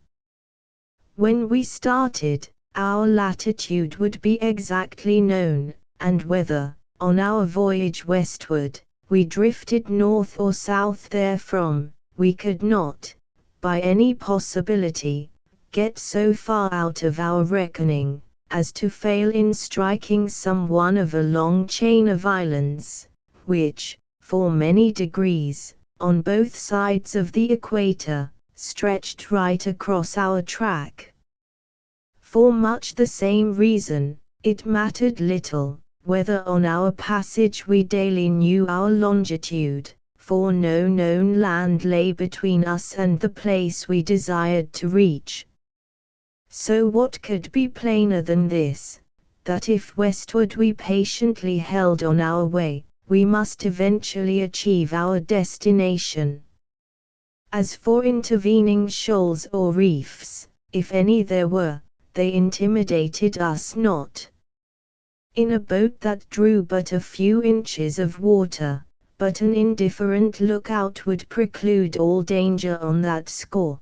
when we started, our latitude would be exactly known, and whether, on our voyage westward, we drifted north or south therefrom, we could not, by any possibility, get so far out of our reckoning, as to fail in striking some one of a long chain of islands, which, for many degrees, on both sides of the equator, stretched right across our track. For much the same reason, it mattered little, whether on our passage we daily knew our longitude, for no known land lay between us and the place we desired to reach. So what could be plainer than this, that if westward we patiently held on our way, we must eventually achieve our destination. As for intervening shoals or reefs, if any there were, they intimidated us not. In a boat that drew but a few inches of water, but an indifferent lookout would preclude all danger on that score.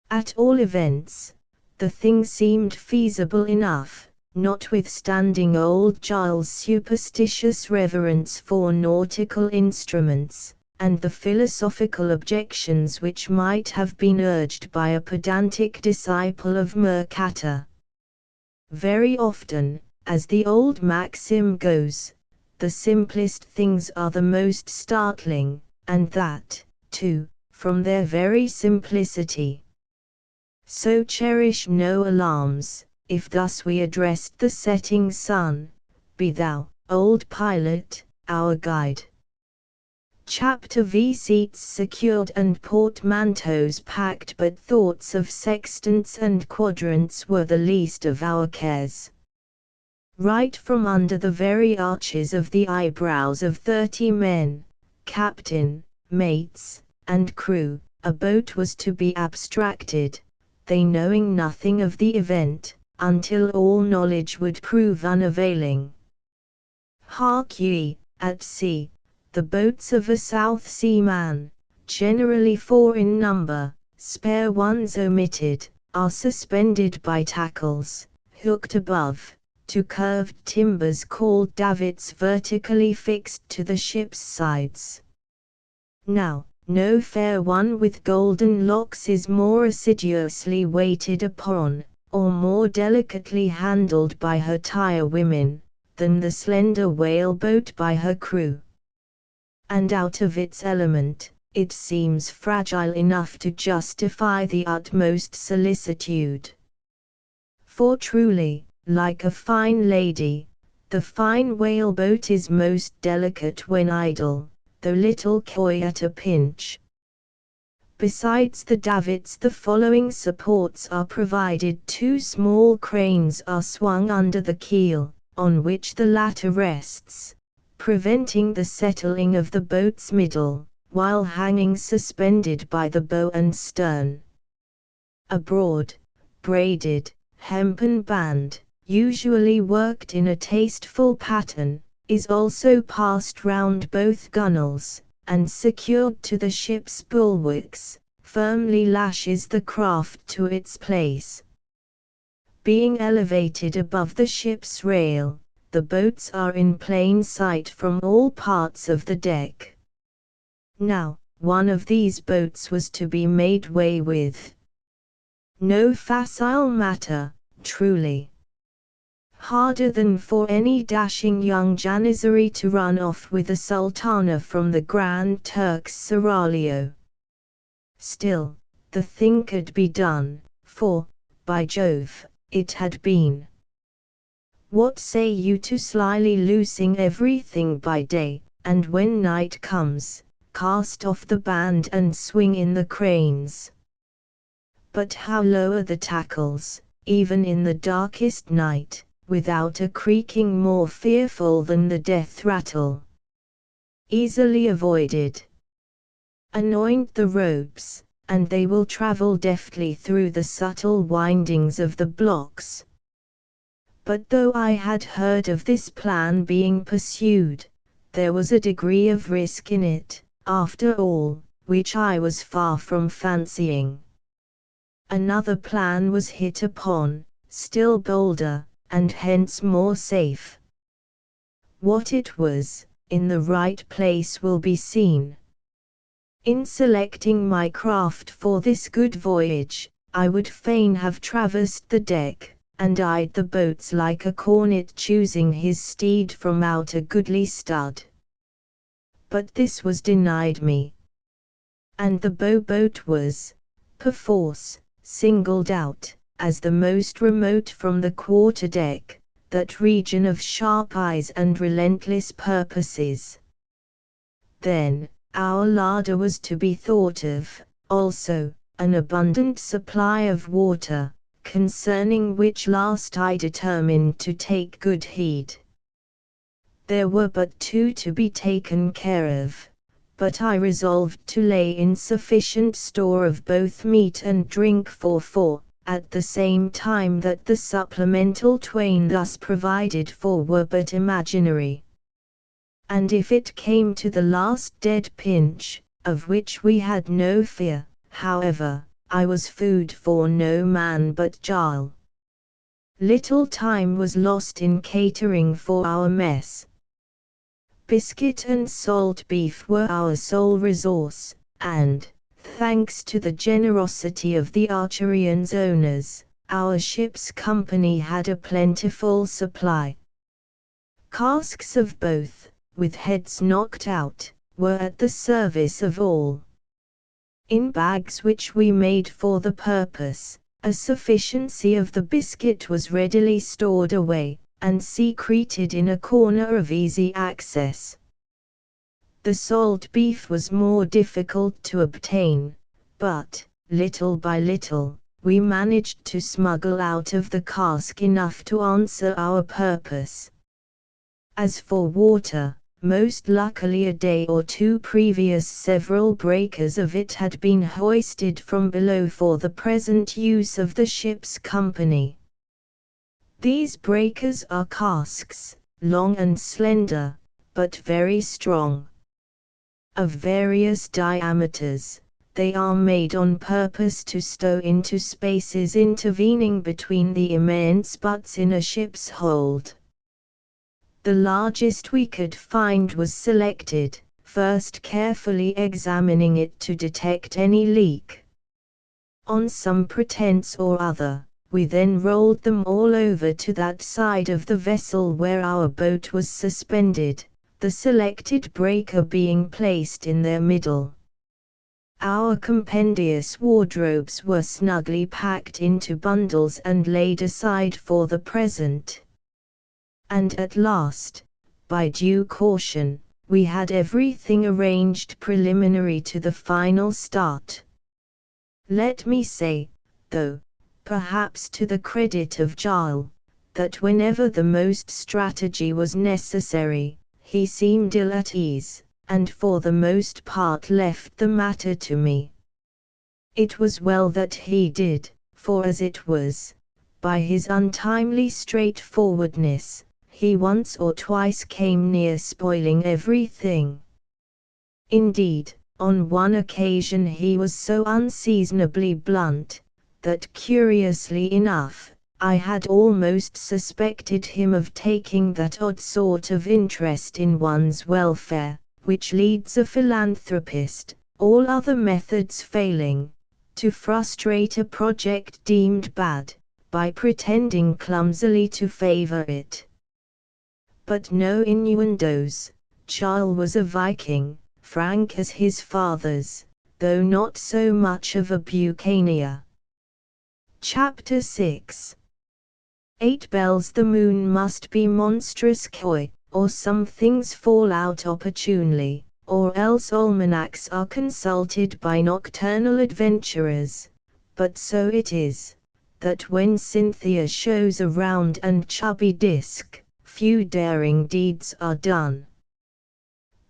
At all events, the thing seemed feasible enough, notwithstanding old Giles' superstitious reverence for nautical instruments, and the philosophical objections which might have been urged by a pedantic disciple of Mercator. Very often, as the old maxim goes, the simplest things are the most startling, and that, too, from their very simplicity. So cherish no alarms, if thus we addressed the setting sun, be thou, old pilot, our guide. Chapter V. Seats secured and portmanteaus packed, but thoughts of sextants and quadrants were the least of our cares. Right from under the very arches of the eyebrows of 30 men, captain, mates, and crew, a boat was to be abstracted, they knowing nothing of the event, until all knowledge would prove unavailing. Hark ye, at sea, the boats of a South Sea man, generally 4 in number, spare ones omitted, are suspended by tackles, hooked above, to curved timbers called davits vertically fixed to the ship's sides. Now, no fair one with golden locks is more assiduously waited upon, or more delicately handled by her tirewomen, than the slender whaleboat by her crew. And out of its element, it seems fragile enough to justify the utmost solicitude. For truly, like a fine lady, the fine whaleboat is most delicate when idle, though little coy at a pinch. Besides the davits, the following supports are provided. 2 small cranes are swung under the keel, on which the latter rests, preventing the settling of the boat's middle, while hanging suspended by the bow and stern. A broad, braided, hempen band, usually worked in a tasteful pattern, is also passed round both gunwales, and secured to the ship's bulwarks, firmly lashes the craft to its place. Being elevated above the ship's rail, the boats are in plain sight from all parts of the deck. Now, one of these boats was to be made way with. No facile matter, truly. Harder than for any dashing young Janizary to run off with a sultana from the Grand Turk's seraglio. Still, the thing could be done, for, by Jove, it had been. What say you to slyly loosing everything by day, and when night comes, cast off the band and swing in the cranes? But how lower the tackles, even in the darkest night, without a creaking more fearful than the death rattle? Easily avoided. Anoint the ropes, and they will travel deftly through the subtle windings of the blocks. But though I had heard of this plan being pursued, there was a degree of risk in it, after all, which I was far from fancying. Another plan was hit upon, still bolder, and hence more safe. What it was, in the right place will be seen. In selecting my craft for this good voyage, I would fain have traversed the deck, and eyed the boats like a cornet choosing his steed from out a goodly stud. But this was denied me. And the boat was, perforce, singled out, as the most remote from the quarter-deck, that region of sharp eyes and relentless purposes. Then, our larder was to be thought of, also, an abundant supply of water, concerning which last I determined to take good heed. There were but 2 to be taken care of, but I resolved to lay in sufficient store of both meat and drink for 4, at the same time that the supplemental 2 thus provided for were but imaginary. And if it came to the last dead pinch, of which we had no fear, however, I was food for no man but Jarl. Little time was lost in catering for our mess. Biscuit and salt beef were our sole resource, and, thanks to the generosity of the Archerian's owners, our ship's company had a plentiful supply. Casks of both, with heads knocked out, were at the service of all. In bags which we made for the purpose, a sufficiency of the biscuit was readily stored away, and secreted in a corner of easy access. The salt beef was more difficult to obtain, but, little by little, we managed to smuggle out of the cask enough to answer our purpose. As for water, most luckily a day or two previous several breakers of it had been hoisted from below for the present use of the ship's company. These breakers are casks, long and slender, but very strong. Of various diameters, they are made on purpose to stow into spaces intervening between the immense butts in a ship's hold. The largest we could find was selected, first carefully examining it to detect any leak. On some pretense or other, we then rolled them all over to that side of the vessel where our boat was suspended, the selected breaker being placed in their middle. Our compendious wardrobes were snugly packed into bundles and laid aside for the present. And at last, by due caution, we had everything arranged preliminary to the final start. Let me say, though, perhaps to the credit of Giles, that whenever the most strategy was necessary, he seemed ill at ease, and for the most part left the matter to me. It was well that he did, for as it was, by his untimely straightforwardness, he once or twice came near spoiling everything. Indeed, on one occasion he was so unseasonably blunt, that curiously enough, I had almost suspected him of taking that odd sort of interest in one's welfare, which leads a philanthropist, all other methods failing, to frustrate a project deemed bad, by pretending clumsily to favor it. But no innuendos. Giles was a Viking, frank as his fathers, though not so much of a buccaneer. Chapter 6. 8 bells. The moon must be monstrous coy, or some things fall out opportunely, or else almanacs are consulted by nocturnal adventurers. But so it is, that when Cynthia shows a round and chubby disk, few daring deeds are done.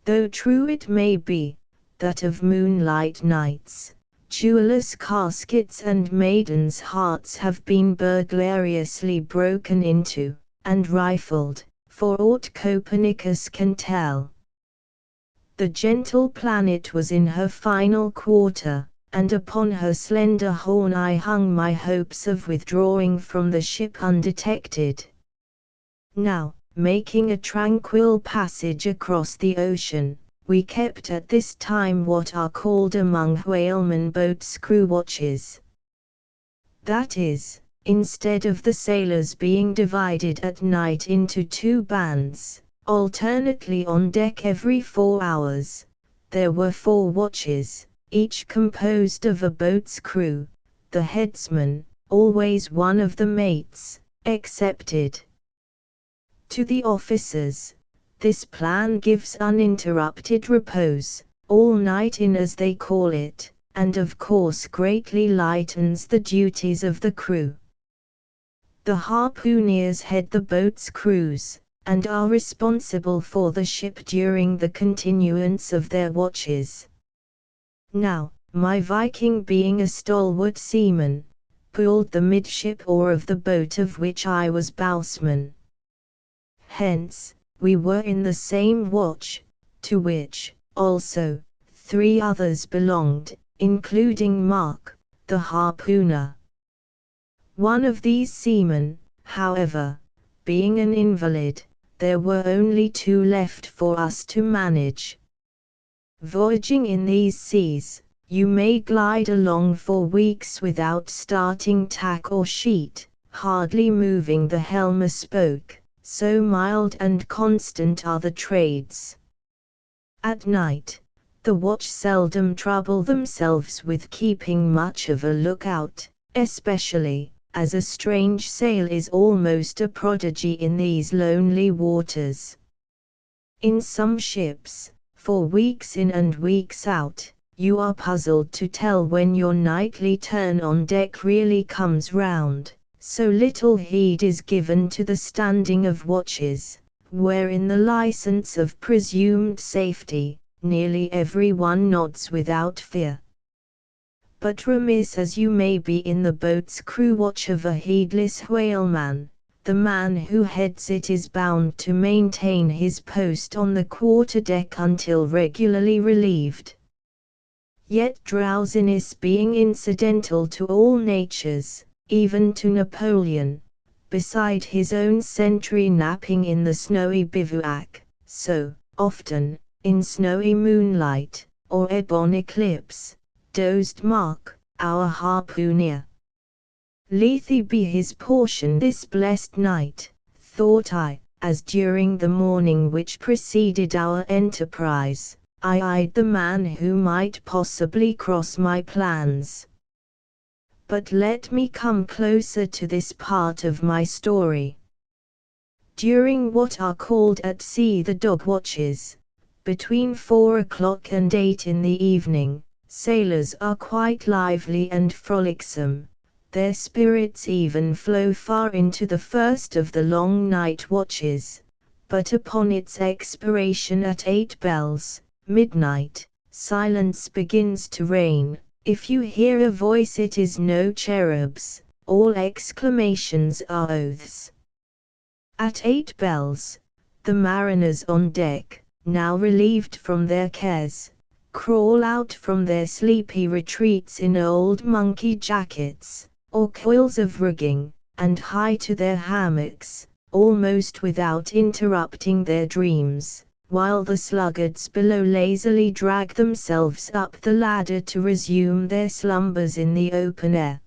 Though true it may be, that of moonlight nights, jewelers' caskets and maidens' hearts have been burglariously broken into, and rifled, for aught Copernicus can tell. The gentle planet was in her final quarter, and upon her slender horn I hung my hopes of withdrawing from the ship undetected. Now, making a tranquil passage across the ocean, we kept at this time what are called among whalemen boats crew watches. That is, instead of the sailors being divided at night into 2 bands, alternately on deck every 4 hours, there were 4 watches, each composed of a boat's crew, the headsman, always one of the mates, excepted. To the officers, this plan gives uninterrupted repose, all night in as they call it, and of course greatly lightens the duties of the crew. The harpooneers head the boat's crews, and are responsible for the ship during the continuance of their watches. Now, my Viking being a stalwart seaman, pulled the midship oar of the boat of which I was bowsman. Hence, we were in the same watch, to which, also, 3 others belonged, including Mark, the harpooner. One of these seamen, however, being an invalid, there were only 2 left for us to manage. Voyaging in these seas, you may glide along for weeks without starting tack or sheet, hardly moving the helm a spoke, so mild and constant are the trades. At night, the watch seldom trouble themselves with keeping much of a lookout, especially, as a strange sail is almost a prodigy in these lonely waters. In some ships, for weeks in and weeks out, you are puzzled to tell when your nightly turn on deck really comes round, so little heed is given to the standing of watches, where in the license of presumed safety, nearly every one nods without fear. But remiss as you may be in the boat's crew watch of a heedless whaleman, the man who heads it is bound to maintain his post on the quarter-deck until regularly relieved. Yet drowsiness being incidental to all natures, even to Napoleon, beside his own sentry napping in the snowy bivouac, so, often, in snowy moonlight, or ebon eclipse, dozed Mark, our harpooner. Lethe be his portion this blessed night, thought I, as during the morning which preceded our enterprise, I eyed the man who might possibly cross my plans. But let me come closer to this part of my story. During what are called at sea the dog watches, between 4 o'clock and 8 in the evening, sailors are quite lively and frolicsome. Their spirits even flow far into the first of the long night watches, but upon its expiration at 8 bells, midnight, silence begins to reign. If you hear a voice it is no cherub's, all exclamations are oaths. At 8 bells, the mariners on deck, now relieved from their cares, crawl out from their sleepy retreats in old monkey jackets, or coils of rigging, and hie to their hammocks, almost without interrupting their dreams, while the sluggards below lazily drag themselves up the ladder to resume their slumbers in the open air.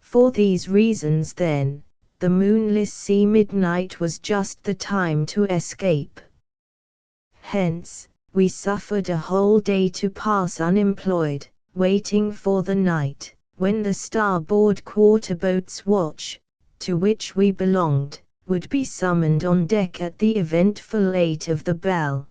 For these reasons then, the moonless sea midnight was just the time to escape. Hence, we suffered a whole day to pass unemployed, waiting for the night, when the starboard quarter-boat's watch, to which we belonged, would be summoned on deck at the eventful 8 of the bell.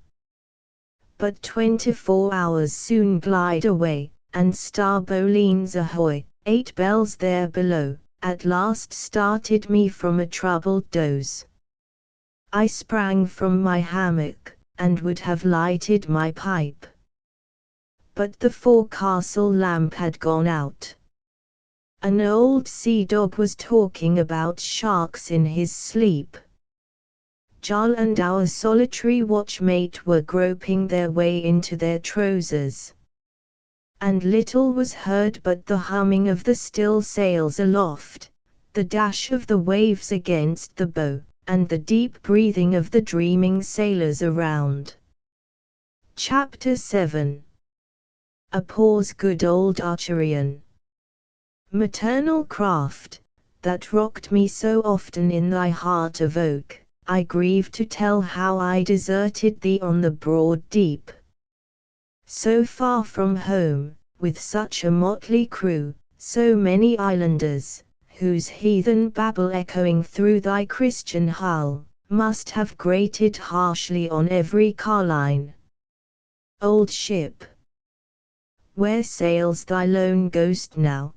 But 24 hours soon glide away, and starbolines ahoy, 8 bells there below, at last started me from a troubled doze. I sprang from my hammock, and would have lighted my pipe. But the forecastle lamp had gone out. An old sea dog was talking about sharks in his sleep. Jarl and our solitary watchmate were groping their way into their trousers. And little was heard but the humming of the still sails aloft, the dash of the waves against the bow, and the deep breathing of the dreaming sailors around. Chapter 7. A pause. Good old Archerian. Maternal craft, that rocked me so often in thy heart of oak, I grieve to tell how I deserted thee on the broad deep. So far from home, with such a motley crew, so many islanders, whose heathen babble echoing through thy Christian hull, must have grated harshly on every carline. Old ship, where sails thy lone ghost now?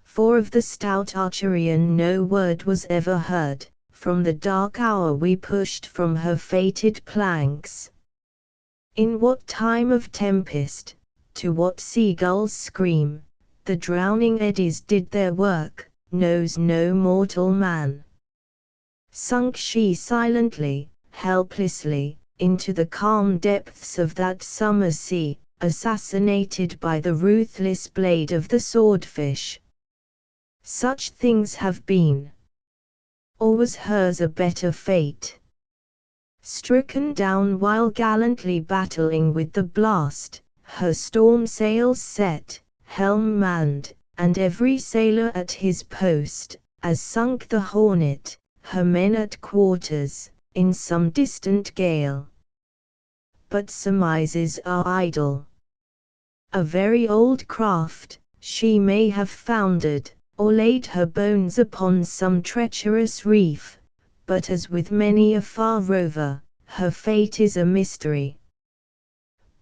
For of the stout Archerian no word was ever heard, from the dark hour we pushed from her fated planks. In what time of tempest, to what seagulls' scream, the drowning eddies did their work, knows no mortal man. Sunk she silently, helplessly, into the calm depths of that summer sea, assassinated by the ruthless blade of the swordfish. Such things have been. Or was hers a better fate? Stricken down while gallantly battling with the blast, her storm sails set, helm manned, and every sailor at his post, as sunk the Hornet, her men at quarters, in some distant gale. But surmises are idle. A very old craft, she may have foundered, or laid her bones upon some treacherous reef, but as with many a far rover, her fate is a mystery.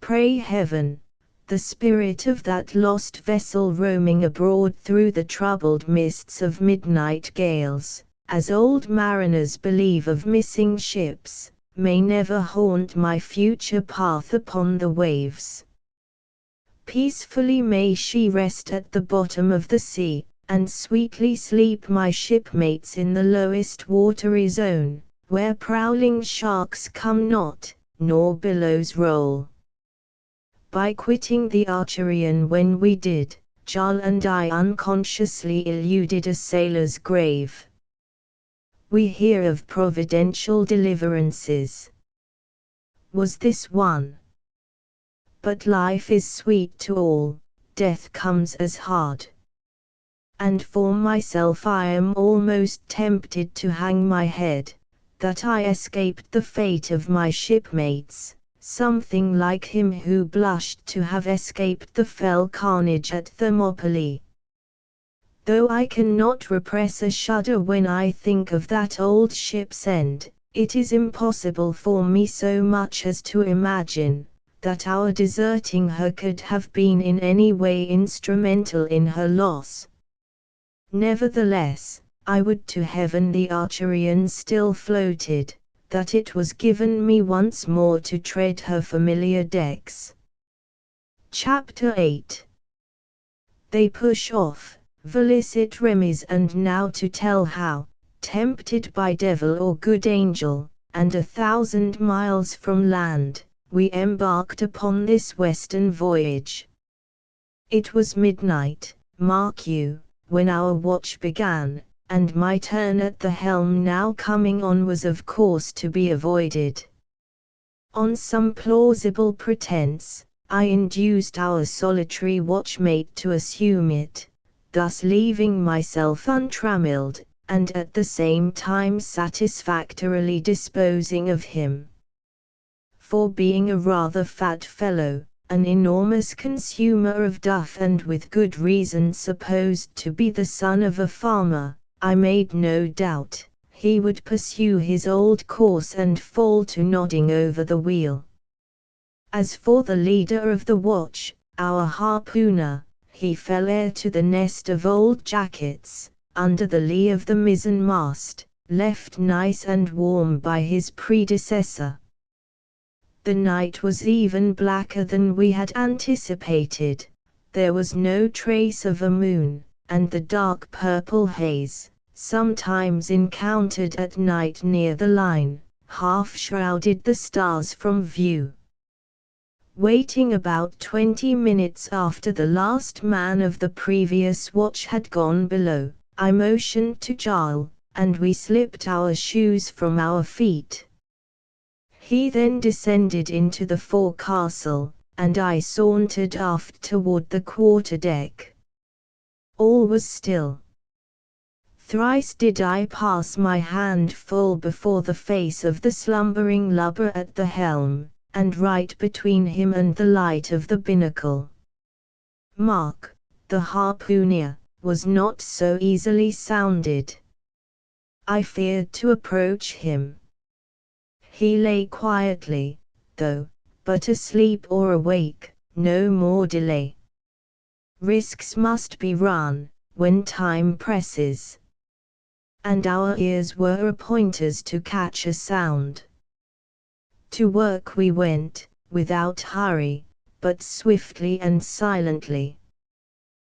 Pray Heaven, the spirit of that lost vessel roaming abroad through the troubled mists of midnight gales, as old mariners believe of missing ships, may never haunt my future path upon the waves. Peacefully may she rest at the bottom of the sea, and sweetly sleep my shipmates in the lowest watery zone, where prowling sharks come not, nor billows roll. By quitting the Archerian when we did, Jarl and I unconsciously eluded a sailor's grave. We hear of providential deliverances. Was this one? But life is sweet to all, death comes as hard. And for myself I am almost tempted to hang my head, that I escaped the fate of my shipmates, something like him who blushed to have escaped the fell carnage at Thermopylae. Though I cannot repress a shudder when I think of that old ship's end, it is impossible for me so much as to imagine that our deserting her could have been in any way instrumental in her loss. Nevertheless, I would to heaven the Archerian still floated, that it was given me once more to tread her familiar decks. Chapter 8. They push off, Velicit Remes, and now to tell how, tempted by devil or good angel, and 1,000 miles from land, we embarked upon this western voyage. It was midnight, mark you, when our watch began, and my turn at the helm now coming on was of course to be avoided. On some plausible pretense, I induced our solitary watchmate to assume it, thus leaving myself untrammelled, and at the same time satisfactorily disposing of him. For being a rather fat fellow, an enormous consumer of duff and with good reason supposed to be the son of a farmer, I made no doubt he would pursue his old course and fall to nodding over the wheel. As for the leader of the watch, our harpooner, he fell heir to the nest of old jackets, under the lee of the mizzen mast, left nice and warm by his predecessor. The night was even blacker than we had anticipated. There was no trace of a moon, and the dark purple haze, sometimes encountered at night near the line, half shrouded the stars from view. Waiting about 20 minutes after the last man of the previous watch had gone below, I motioned to Jarl, and we slipped our shoes from our feet. He then descended into the forecastle, and I sauntered aft toward the quarter-deck. All was still. Thrice did I pass my hand full before the face of the slumbering lubber at the helm, and right between him and the light of the binnacle. Mark, the harpooner, was not so easily sounded. I feared to approach him. He lay quietly, though, but asleep or awake, no more delay. Risks must be run, when time presses. And our ears were appointers to catch a sound. To work we went, without hurry, but swiftly and silently.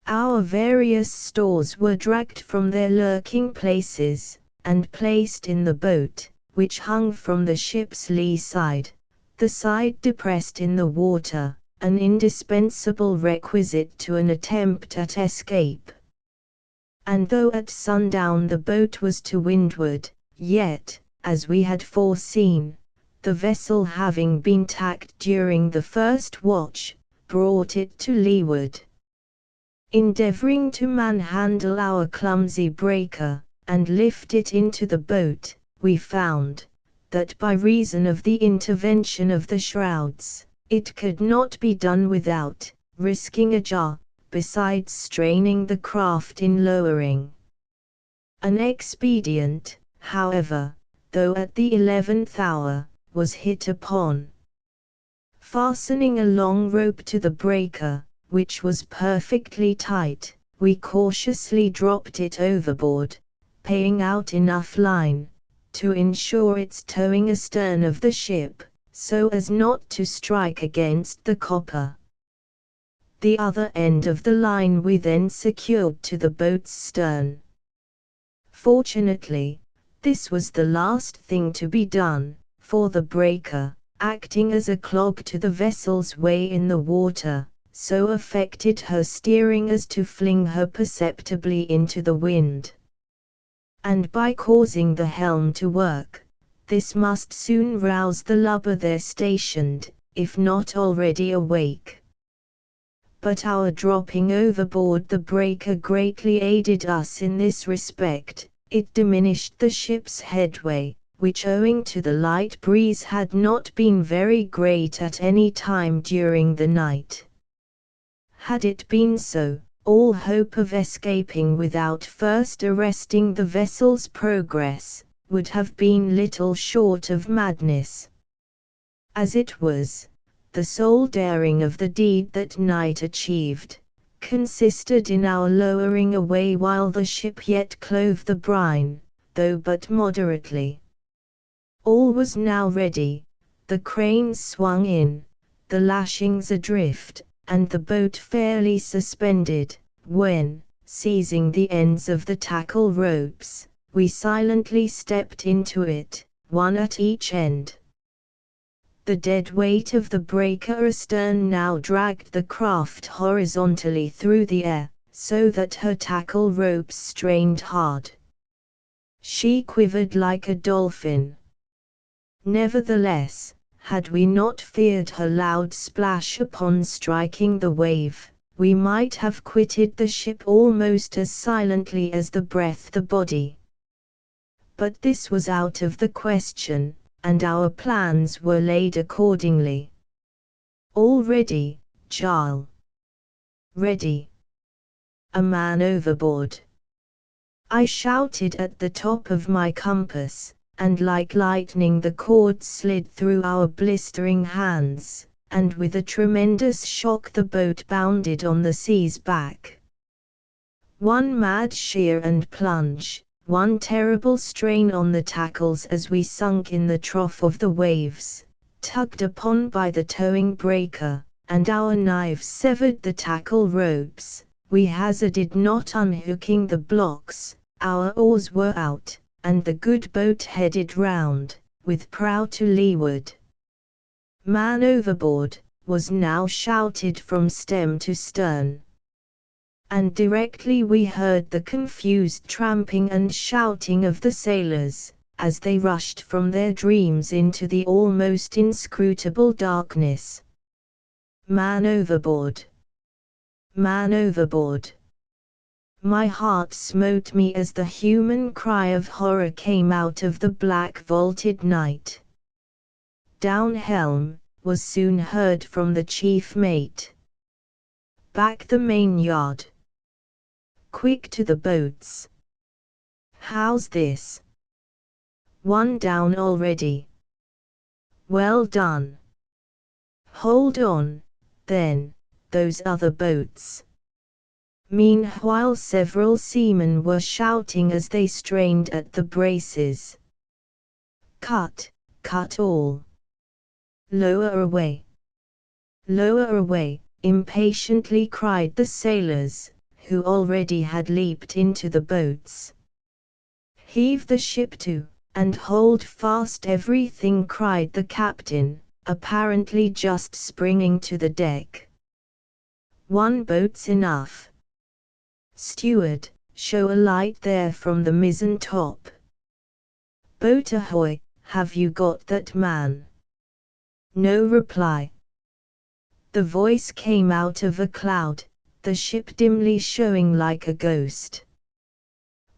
Our various stores were dragged from their lurking places, and placed in the boat, which hung from the ship's lee side, the side depressed in the water, an indispensable requisite to an attempt at escape. And though at sundown the boat was to windward, yet, as we had foreseen, the vessel having been tacked during the first watch, brought it to leeward. Endeavoring to manhandle our clumsy breaker, and lift it into the boat, we found that by reason of the intervention of the shrouds, it could not be done without risking a jar, besides straining the craft in lowering. An expedient, however, though at the 11th hour, was hit upon. Fastening a long rope to the breaker, which was perfectly tight, we cautiously dropped it overboard, paying out enough line to ensure its towing astern of the ship, so as not to strike against the copper. The other end of the line we then secured to the boat's stern. Fortunately, this was the last thing to be done, for the breaker, acting as a clog to the vessel's way in the water, so affected her steering as to fling her perceptibly into the wind. And by causing the helm to work, this must soon rouse the lubber there stationed, if not already awake. But our dropping overboard the breaker greatly aided us in this respect. It diminished the ship's headway, which owing to the light breeze had not been very great at any time during the night. Had it been so, all hope of escaping without first arresting the vessel's progress would have been little short of madness. As it was, the sole daring of the deed that night achieved consisted in our lowering away while the ship yet clove the brine, though but moderately. All was now ready, the cranes swung in, the lashings adrift, and the boat fairly suspended, when, seizing the ends of the tackle ropes, we silently stepped into it, one at each end. The dead weight of the breaker astern now dragged the craft horizontally through the air, so that her tackle ropes strained hard. She quivered like a dolphin. Nevertheless, had we not feared her loud splash upon striking the wave, we might have quitted the ship almost as silently as the breath the body. But this was out of the question, and our plans were laid accordingly. All ready, Jarl. Ready. A man overboard. I shouted at the top of my compass, and like lightning the cord slid through our blistering hands, and with a tremendous shock the boat bounded on the sea's back. One mad sheer and plunge, one terrible strain on the tackles as we sunk in the trough of the waves, tugged upon by the towing breaker, and our knives severed the tackle ropes. We hazarded not unhooking the blocks, our oars were out, and the good boat headed round, with prow to leeward. Man overboard, was now shouted from stem to stern. And directly we heard the confused tramping and shouting of the sailors, as they rushed from their dreams into the almost inscrutable darkness. Man overboard! Man overboard! My heart smote me as the human cry of horror came out of the black vaulted night. Down helm, was soon heard from the chief mate. Back the main yard! Quick to the boats! How's this? One down already. Well done. Hold on, then, those other boats. Meanwhile several seamen were shouting as they strained at the braces. Cut, cut all. Lower away. Lower away, impatiently cried the sailors, who already had leaped into the boats. Heave the ship to, and hold fast everything, cried the captain, apparently just springing to the deck. One boat's enough. Steward, show a light there from the mizzen top. Boat ahoy, have you got that man? No reply. The voice came out of a cloud, the ship dimly showing like a ghost.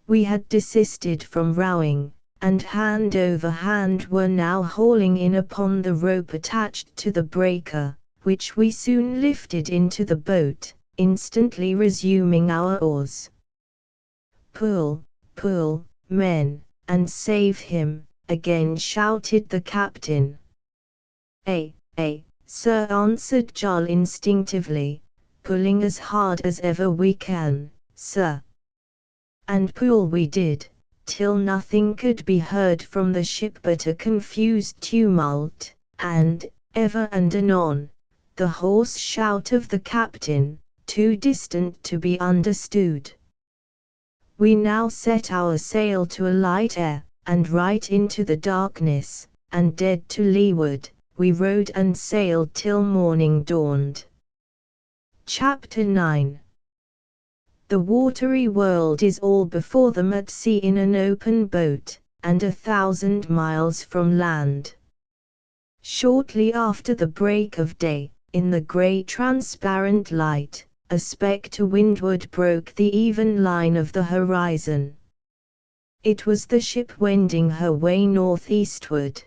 We had desisted from rowing, and hand over hand were now hauling in upon the rope attached to the breaker, which we soon lifted into the boat, instantly resuming our oars. Pull, pull, men, and save him, again shouted the captain. Sir, answered Jarl instinctively, pulling as hard as ever we can, sir. And pull we did, till nothing could be heard from the ship but a confused tumult, and, ever and anon, the hoarse shout of the captain, too distant to be understood. We now set our sail to a light air, and right into the darkness, and dead to leeward, we rode and sailed till morning dawned. Chapter 9. The watery world is all before them at sea in an open boat, and 1,000 miles from land. Shortly after the break of day, in the grey transparent light, a speck to windward broke the even line of the horizon. It was the ship wending her way northeastward.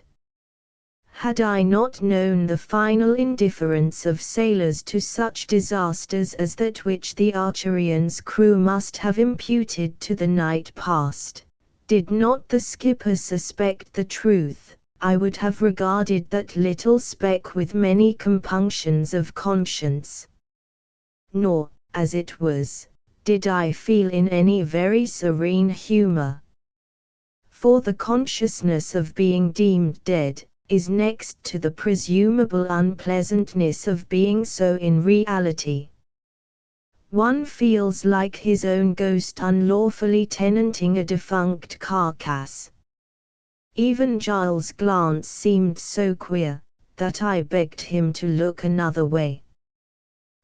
Had I not known the final indifference of sailors to such disasters as that which the Archerian's crew must have imputed to the night past, did not the skipper suspect the truth, I would have regarded that little speck with many compunctions of conscience. Nor, as it was, did I feel in any very serene humor. For the consciousness of being deemed dead is next to the presumable unpleasantness of being so in reality. One feels like his own ghost unlawfully tenanting a defunct carcass. Even Giles' glance seemed so queer, that I begged him to look another way.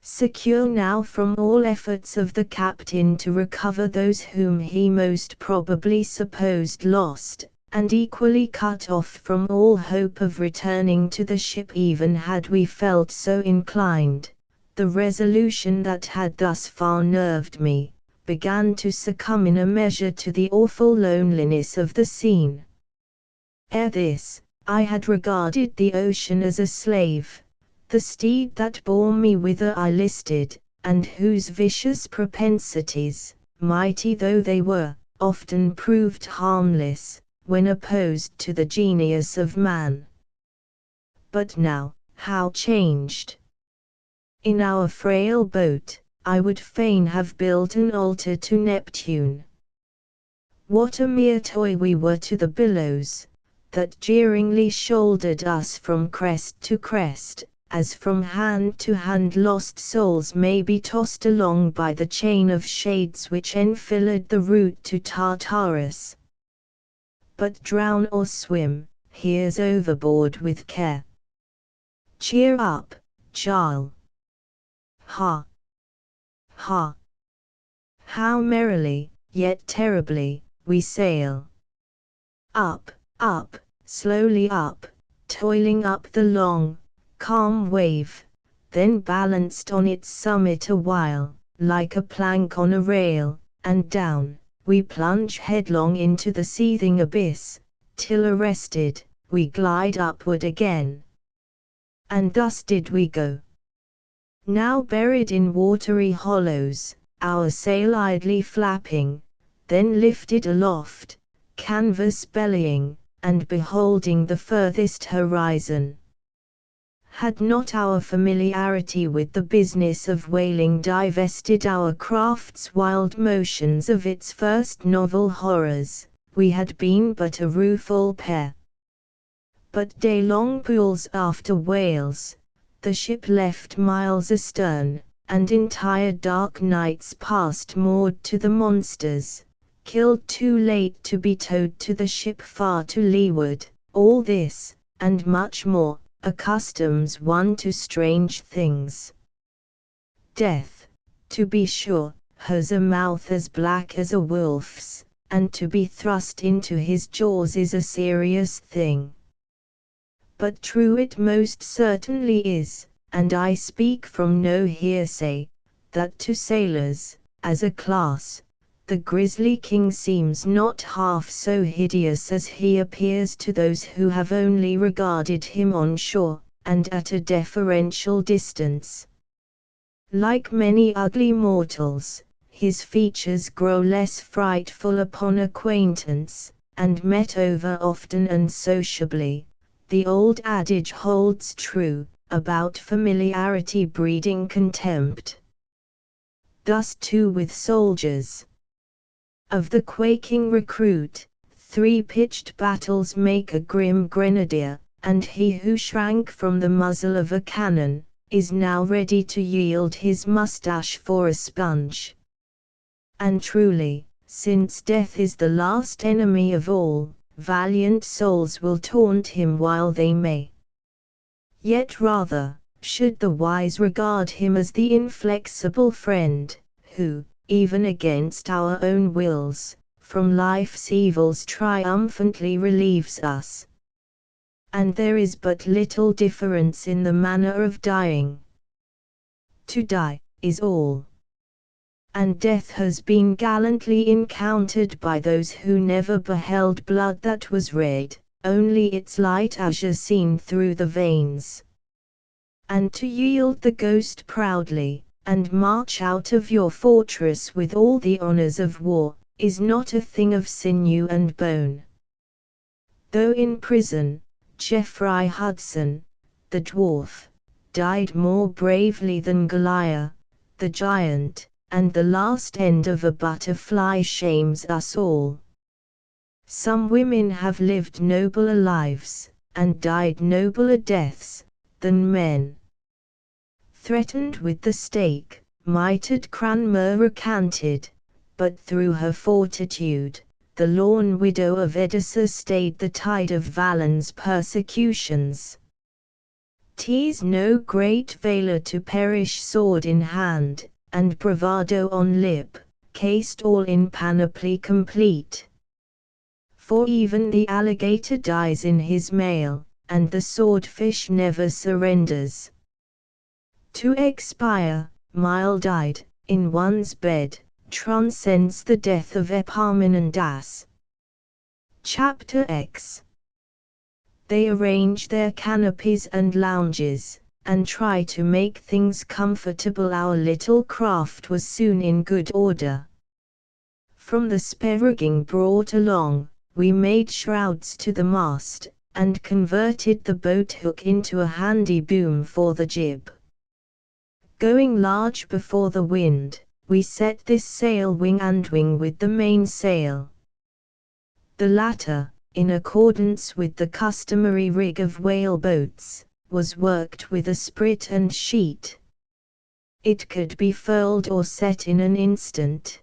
Secure now from all efforts of the captain to recover those whom he most probably supposed lost, and equally cut off from all hope of returning to the ship even had we felt so inclined, the resolution that had thus far nerved me, began to succumb in a measure to the awful loneliness of the scene. Ere this, I had regarded the ocean as a slave, the steed that bore me whither I listed, and whose vicious propensities, mighty though they were, often proved harmless, when opposed to the genius of man. But now, how changed! In our frail boat, I would fain have built an altar to Neptune. What a mere toy we were to the billows, that jeeringly shouldered us from crest to crest, as from hand to hand lost souls may be tossed along by the chain of shades which enfilade the route to Tartarus. But drown or swim, here's overboard with care. Cheer up, Giles. Ha! Ha! How merrily, yet terribly, we sail. Up, up, slowly up, toiling up the long, calm wave, then balanced on its summit a while, like a plank on a rail, and down, we plunge headlong into the seething abyss, till arrested, we glide upward again. And thus did we go. Now buried in watery hollows, our sail idly flapping, then lifted aloft, canvas bellying, and beholding the furthest horizon. Had not our familiarity with the business of whaling divested our craft's wild motions of its first novel horrors, we had been but a rueful pair. But day-long pulls after whales, the ship left miles astern, and entire dark nights passed moored to the monsters, killed too late to be towed to the ship far to leeward. All this, and much more, accustoms one to strange things. Death, to be sure, has a mouth as black as a wolf's, and to be thrust into his jaws is a serious thing. But true it most certainly is, and I speak from no hearsay, that to sailors, as a class, the grizzly king seems not half so hideous as he appears to those who have only regarded him on shore, and at a deferential distance. Like many ugly mortals, his features grow less frightful upon acquaintance, and met over often and sociably. The old adage holds true, about familiarity breeding contempt. Thus too with soldiers. Of the quaking recruit, 3 pitched battles make a grim grenadier, and he who shrank from the muzzle of a cannon, is now ready to yield his mustache for a sponge. And truly, since death is the last enemy of all, valiant souls will taunt him while they may. Yet rather, should the wise regard him as the inflexible friend, who, even against our own wills, from life's evils triumphantly relieves us. And there is but little difference in the manner of dying. To die, is all. And death has been gallantly encountered by those who never beheld blood that was red, only its light azure seen through the veins. And to yield the ghost proudly, and march out of your fortress with all the honors of war, is not a thing of sinew and bone. Though in prison, Geoffrey Hudson, the dwarf, died more bravely than Goliath, the giant, and the last end of a butterfly shames us all. Some women have lived nobler lives, and died nobler deaths, than men. Threatened with the stake, mitred Cranmer recanted, but through her fortitude, the lorn widow of Edessa stayed the tide of Valon's persecutions. 'Tis no great valor to perish sword in hand, and bravado on lip, cased all in panoply complete. For even the alligator dies in his mail, and the swordfish never surrenders. To expire, mild-eyed, in one's bed, transcends the death of Epaminondas. Chapter X. They arrange their canopies and lounges, and try to make things comfortable. Our little craft was soon in good order. From the spare rigging brought along, we made shrouds to the mast, and converted the boat hook into a handy boom for the jib. Going large before the wind, we set this sail wing and wing with the mainsail. The latter, in accordance with the customary rig of whale boats, was worked with a sprit and sheet. It could be furled or set in an instant.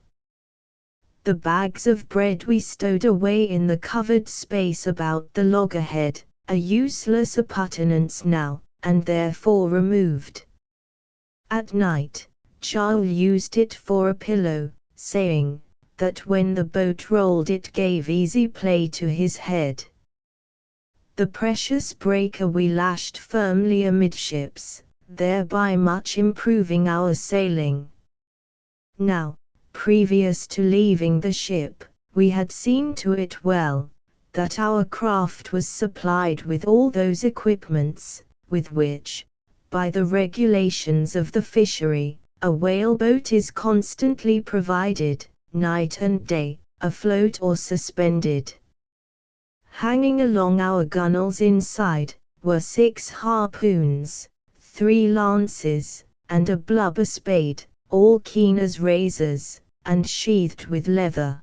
The bags of bread we stowed away in the covered space about the loggerhead, a useless appurtenance now, and therefore removed. At night, Charles used it for a pillow, saying that when the boat rolled it gave easy play to his head. The precious breaker we lashed firmly amidships, thereby much improving our sailing. Now, previous to leaving the ship, we had seen to it well, that our craft was supplied with all those equipments, with which, by the regulations of the fishery, a whaleboat is constantly provided, night and day, afloat or suspended. Hanging along our gunwales inside, were 6 harpoons, 3 lances, and a blubber spade, all keen as razors, and sheathed with leather.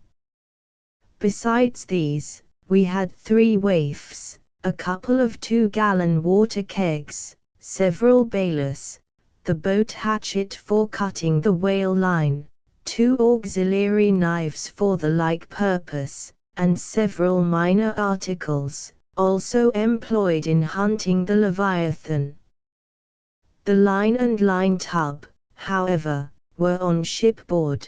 Besides these, we had 3 waifs, a couple of 2-gallon water kegs, several balers, the boat hatchet for cutting the whale line, 2 auxiliary knives for the like purpose, and several minor articles, also employed in hunting the leviathan. The line and line tub, however, were on shipboard.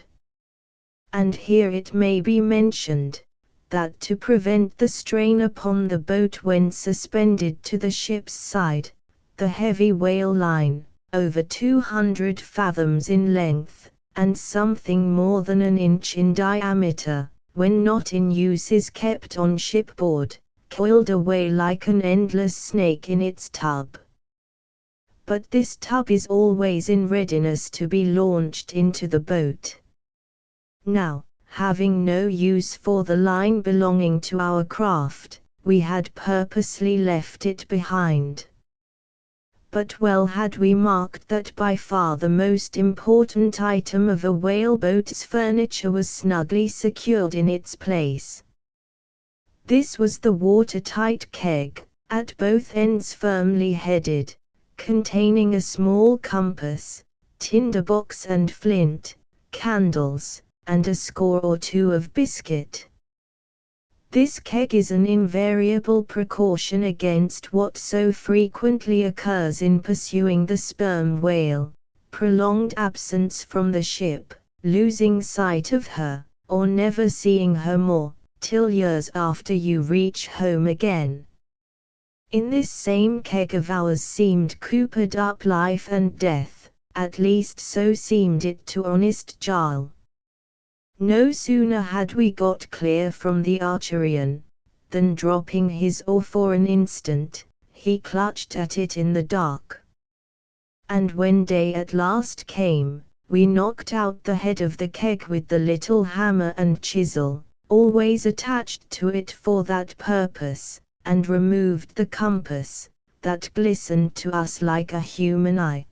And here it may be mentioned, that to prevent the strain upon the boat when suspended to the ship's side, the heavy whale line, over 200 fathoms in length, and something more than an inch in diameter, when not in use is kept on shipboard, coiled away like an endless snake in its tub. But this tub is always in readiness to be launched into the boat. Now, having no use for the line belonging to our craft, we had purposely left it behind. but well had we marked that by far the most important item of a whaleboat's furniture was snugly secured in its place. This was the watertight keg, at both ends firmly headed, containing a small compass, tinderbox and flint, candles, and a score or two of biscuit. This keg is an invariable precaution against what so frequently occurs in pursuing the sperm whale, prolonged absence from the ship, losing sight of her, or never seeing her more, till years after you reach home again. In this same keg of ours seemed coopered up life and death, at least so seemed it to honest Jarl. No sooner had we got clear from the Archerian, than dropping his oar for an instant, he clutched at it in the dark. And when day at last came, we knocked out the head of the keg with the little hammer and chisel, always attached to it for that purpose, and removed the compass, that glistened to us like a human eye.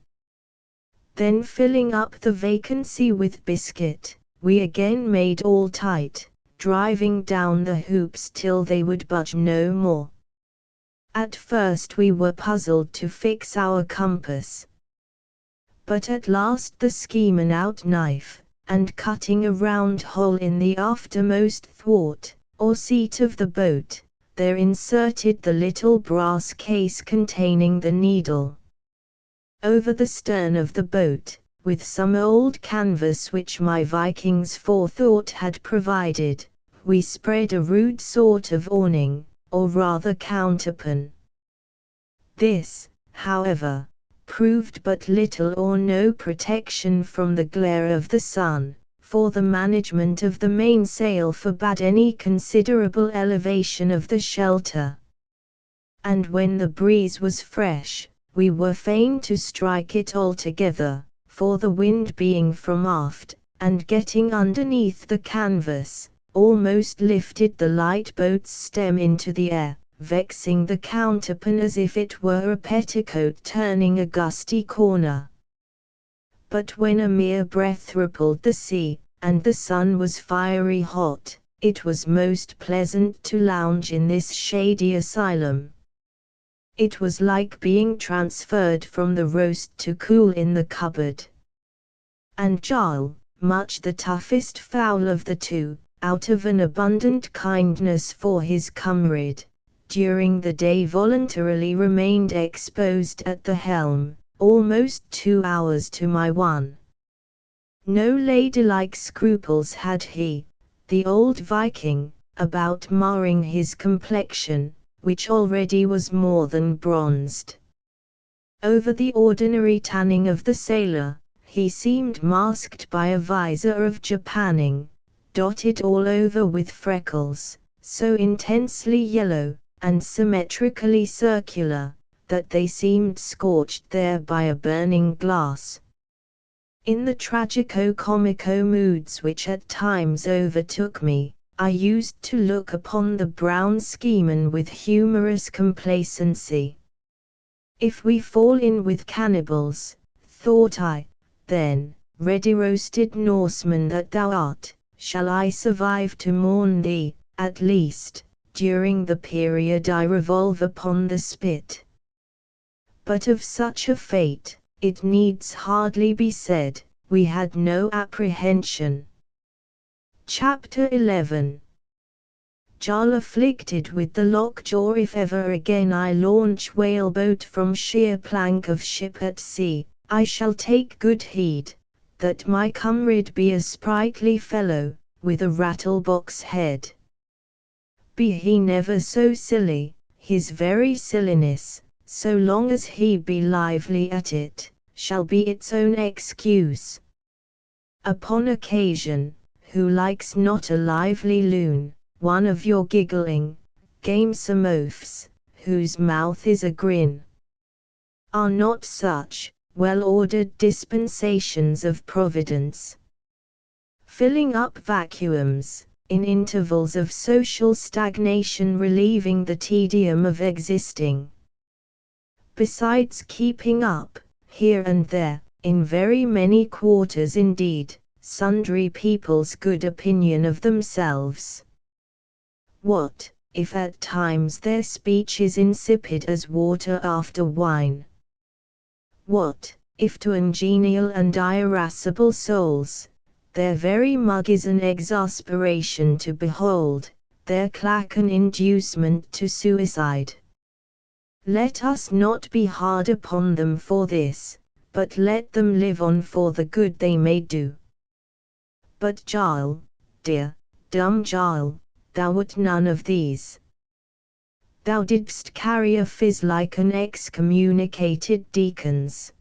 Then filling up the vacancy with biscuit, we again made all tight, driving down the hoops till they would budge no more. At first we were puzzled to fix our compass. But at last the seaman out knife, and cutting a round hole in the aftermost thwart, or seat of the boat, there inserted the little brass case containing the needle. Over the stern of the boat, with some old canvas which my Viking's forethought had provided, we spread a rude sort of awning, or rather counterpane. This, however, proved but little or no protection from the glare of the sun, for the management of the mainsail forbade any considerable elevation of the shelter. And when the breeze was fresh, we were fain to strike it altogether, for the wind being from aft, and getting underneath the canvas, almost lifted the light boat's stem into the air, vexing the counterpane as if it were a petticoat turning a gusty corner. But when a mere breath rippled the sea, and the sun was fiery hot, it was most pleasant to lounge in this shady asylum. It was like being transferred from the roast to cool in the cupboard. And Jarl, much the toughest fowl of the two, out of an abundant kindness for his comrade, during the day voluntarily remained exposed at the helm, almost 2 hours to my 1. No ladylike scruples had he, the old Viking, about marring his complexion, which already was more than bronzed. Over the ordinary tanning of the sailor, he seemed masked by a visor of japanning, dotted all over with freckles, so intensely yellow, and symmetrically circular, that they seemed scorched there by a burning glass. In the tragico-comico moods which at times overtook me, I used to look upon the brown seaman with humorous complacency. If we fall in with cannibals, thought I, then, ready roasted Norseman that thou art, shall I survive to mourn thee, at least, during the period I revolve upon the spit. But of such a fate, it needs hardly be said, we had no apprehension. Chapter 11. Jarl afflicted with the lockjaw. If ever again I launch whaleboat from sheer plank of ship at sea, I shall take good heed, that my comrade be a sprightly fellow, with a rattle-box head. Be he never so silly, his very silliness, so long as he be lively at it, shall be its own excuse. Upon occasion, who likes not a lively loon, one of your giggling, gamesome oafs, whose mouth is a grin? Are not such well-ordered dispensations of Providence, filling up vacuums, in intervals of social stagnation relieving the tedium of existing? besides keeping up, here and there, in very many quarters indeed, sundry people's good opinion of themselves. What, if at times their speech is insipid as water after wine? What, if to ungenial and irascible souls, their very mug is an exasperation to behold, their clack an inducement to suicide? Let us not be hard upon them for this, but let them live on for the good they may do. But Giles, dear, dumb Giles, thou wert none of these. Thou didst carry a phiz like an excommunicated deacon's.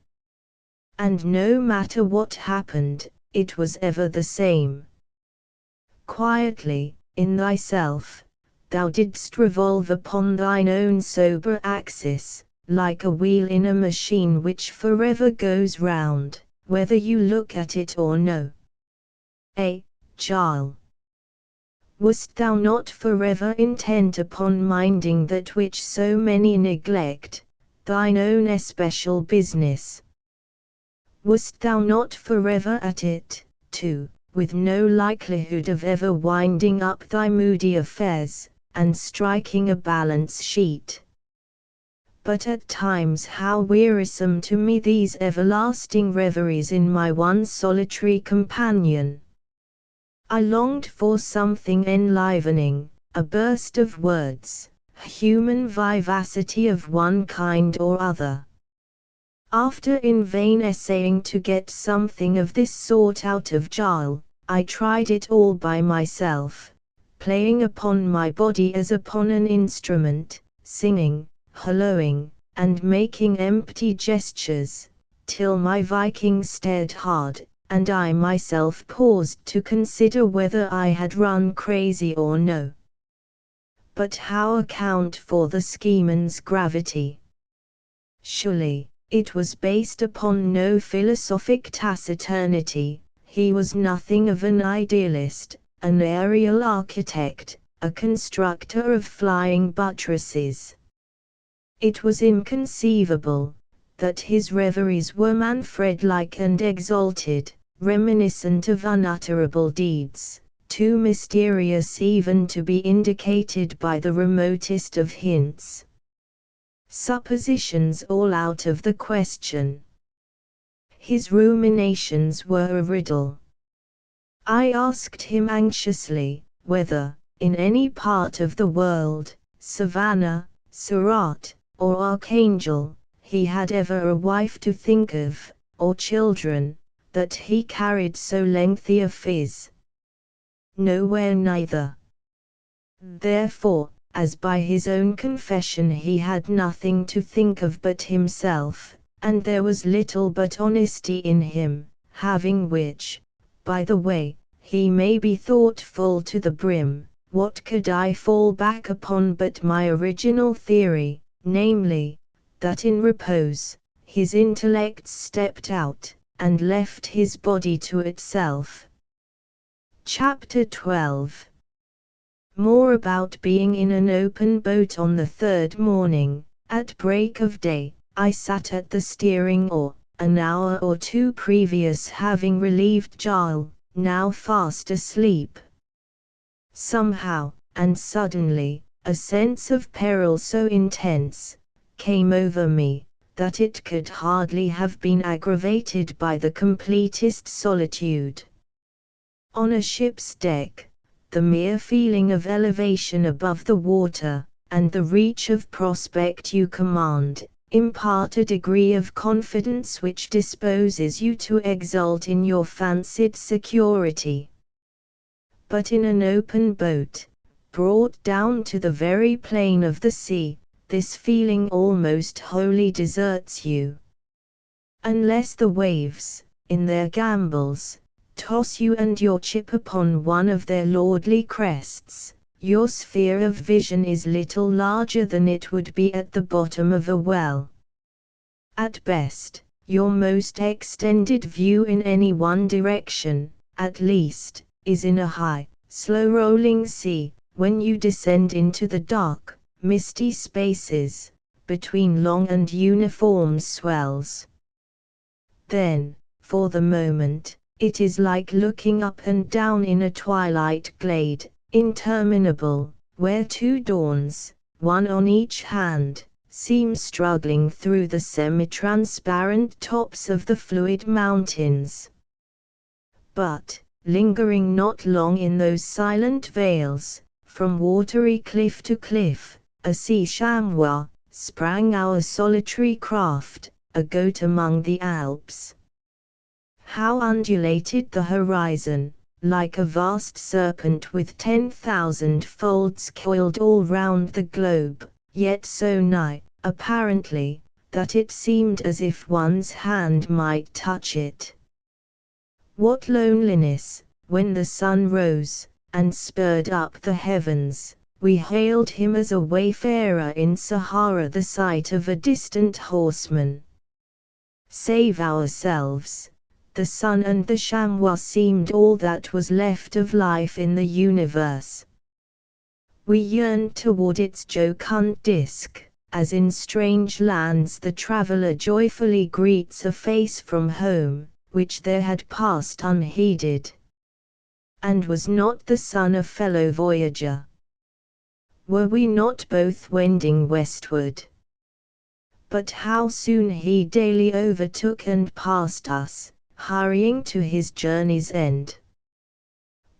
And no matter what happened, it was ever the same. Quietly, in thyself, thou didst revolve upon thine own sober axis, like a wheel in a machine which forever goes round, whether you look at it or no. Giles, wast thou not forever intent upon minding that which so many neglect, thine own especial business? Wast thou not forever at it, too, with no likelihood of ever winding up thy moody affairs, and striking a balance sheet? But at times how wearisome to me these everlasting reveries in my one solitary companion! I longed for something enlivening, a burst of words, human vivacity of one kind or other. After in vain essaying to get something of this sort out of Giles, I tried it all by myself, playing upon my body as upon an instrument, singing, hallooing, and making empty gestures, till my Viking stared hard, and I myself paused to consider whether I had run crazy or no. But how account for the schemer's gravity? Surely, it was based upon no philosophic taciturnity. He was nothing of an idealist, an aerial architect, a constructor of flying buttresses. It was inconceivable that his reveries were Manfred-like and exalted, reminiscent of unutterable deeds, too mysterious even to be indicated by the remotest of hints. Suppositions all out of the question. His ruminations were a riddle. I asked him anxiously, whether, in any part of the world, Savannah, Surat, or Archangel, he had ever a wife to think of, or children, that he carried so lengthy a phiz. Nowhere neither. Therefore, as by his own confession he had nothing to think of but himself, and there was little but honesty in him, having which, by the way, he may be thought full to the brim, what could I fall back upon but my original theory, namely, that in repose, his intellect stepped out, and left his body to itself. Chapter 12. More about being in an open boat on the third morning. At break of day, I sat at the steering oar, an hour or two previous having relieved Giles, now fast asleep. Somehow, and suddenly, a sense of peril so intense came over me, that it could hardly have been aggravated by the completest solitude. On a ship's deck, the mere feeling of elevation above the water, and the reach of prospect you command, impart a degree of confidence which disposes you to exult in your fancied security. But in an open boat, brought down to the very plane of the sea, this feeling almost wholly deserts you. Unless the waves, in their gambols, toss you and your ship upon one of their lordly crests, your sphere of vision is little larger than it would be at the bottom of a well. At best, your most extended view in any one direction, at least, is in a high, slow-rolling sea. When you descend into the dark, misty spaces, between long and uniform swells. Then, for the moment, it is like looking up and down in a twilight glade, interminable, where two dawns, one on each hand, seem struggling through the semi-transparent tops of the fluid mountains. But, lingering not long in those silent vales, from watery cliff to cliff, a sea chamois, sprang our solitary craft, a goat among the Alps. How undulated the horizon, like a vast serpent with 10,000 folds coiled all round the globe, yet so nigh, apparently, that it seemed as if one's hand might touch it. What loneliness, when the sun rose, and spurred up the heavens, we hailed him as a wayfarer in Sahara, the sight of a distant horseman. Save ourselves, the sun and the chamois seemed all that was left of life in the universe. We yearned toward its jocund disk, as in strange lands the traveler joyfully greets a face from home, which there had passed unheeded. And was not the sun a fellow voyager? Were we not both wending westward? But how soon he daily overtook and passed us, hurrying to his journey's end.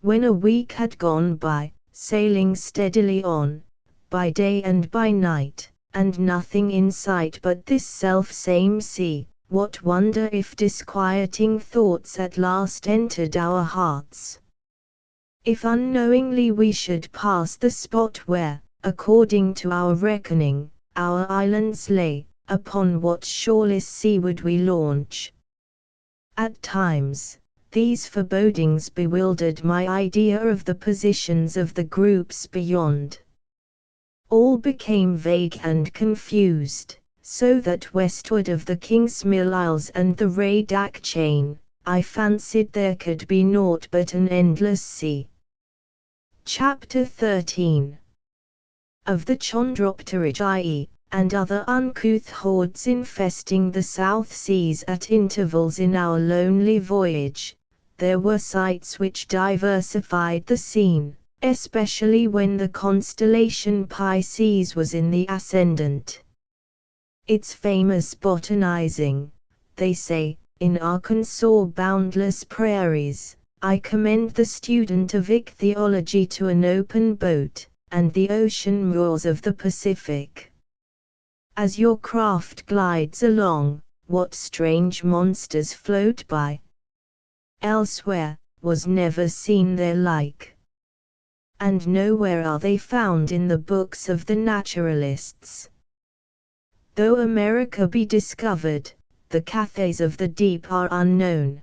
When a week had gone by, sailing steadily on, by day and by night, and nothing in sight but this self-same sea, what wonder if disquieting thoughts at last entered our hearts? If unknowingly we should pass the spot where, according to our reckoning, our islands lay, upon what shoreless sea would we launch? At times, these forebodings bewildered my idea of the positions of the groups beyond. All became vague and confused, so that westward of the Kingsmill Isles and the Radak chain, I fancied there could be naught but an endless sea. Chapter 13. Of the Chondropterygi, and other uncouth hordes infesting the South Seas at intervals in our lonely voyage, there were sights which diversified the scene, especially when the constellation Pisces was in the ascendant. Its famous botanizing, they say, in Arkansas' boundless prairies, I commend the student of ichthyology to an open boat, and the ocean moors of the Pacific. As your craft glides along, what strange monsters float by? Elsewhere, was never seen their like. And nowhere are they found in the books of the naturalists. Though America be discovered, the Cathays of the deep are unknown.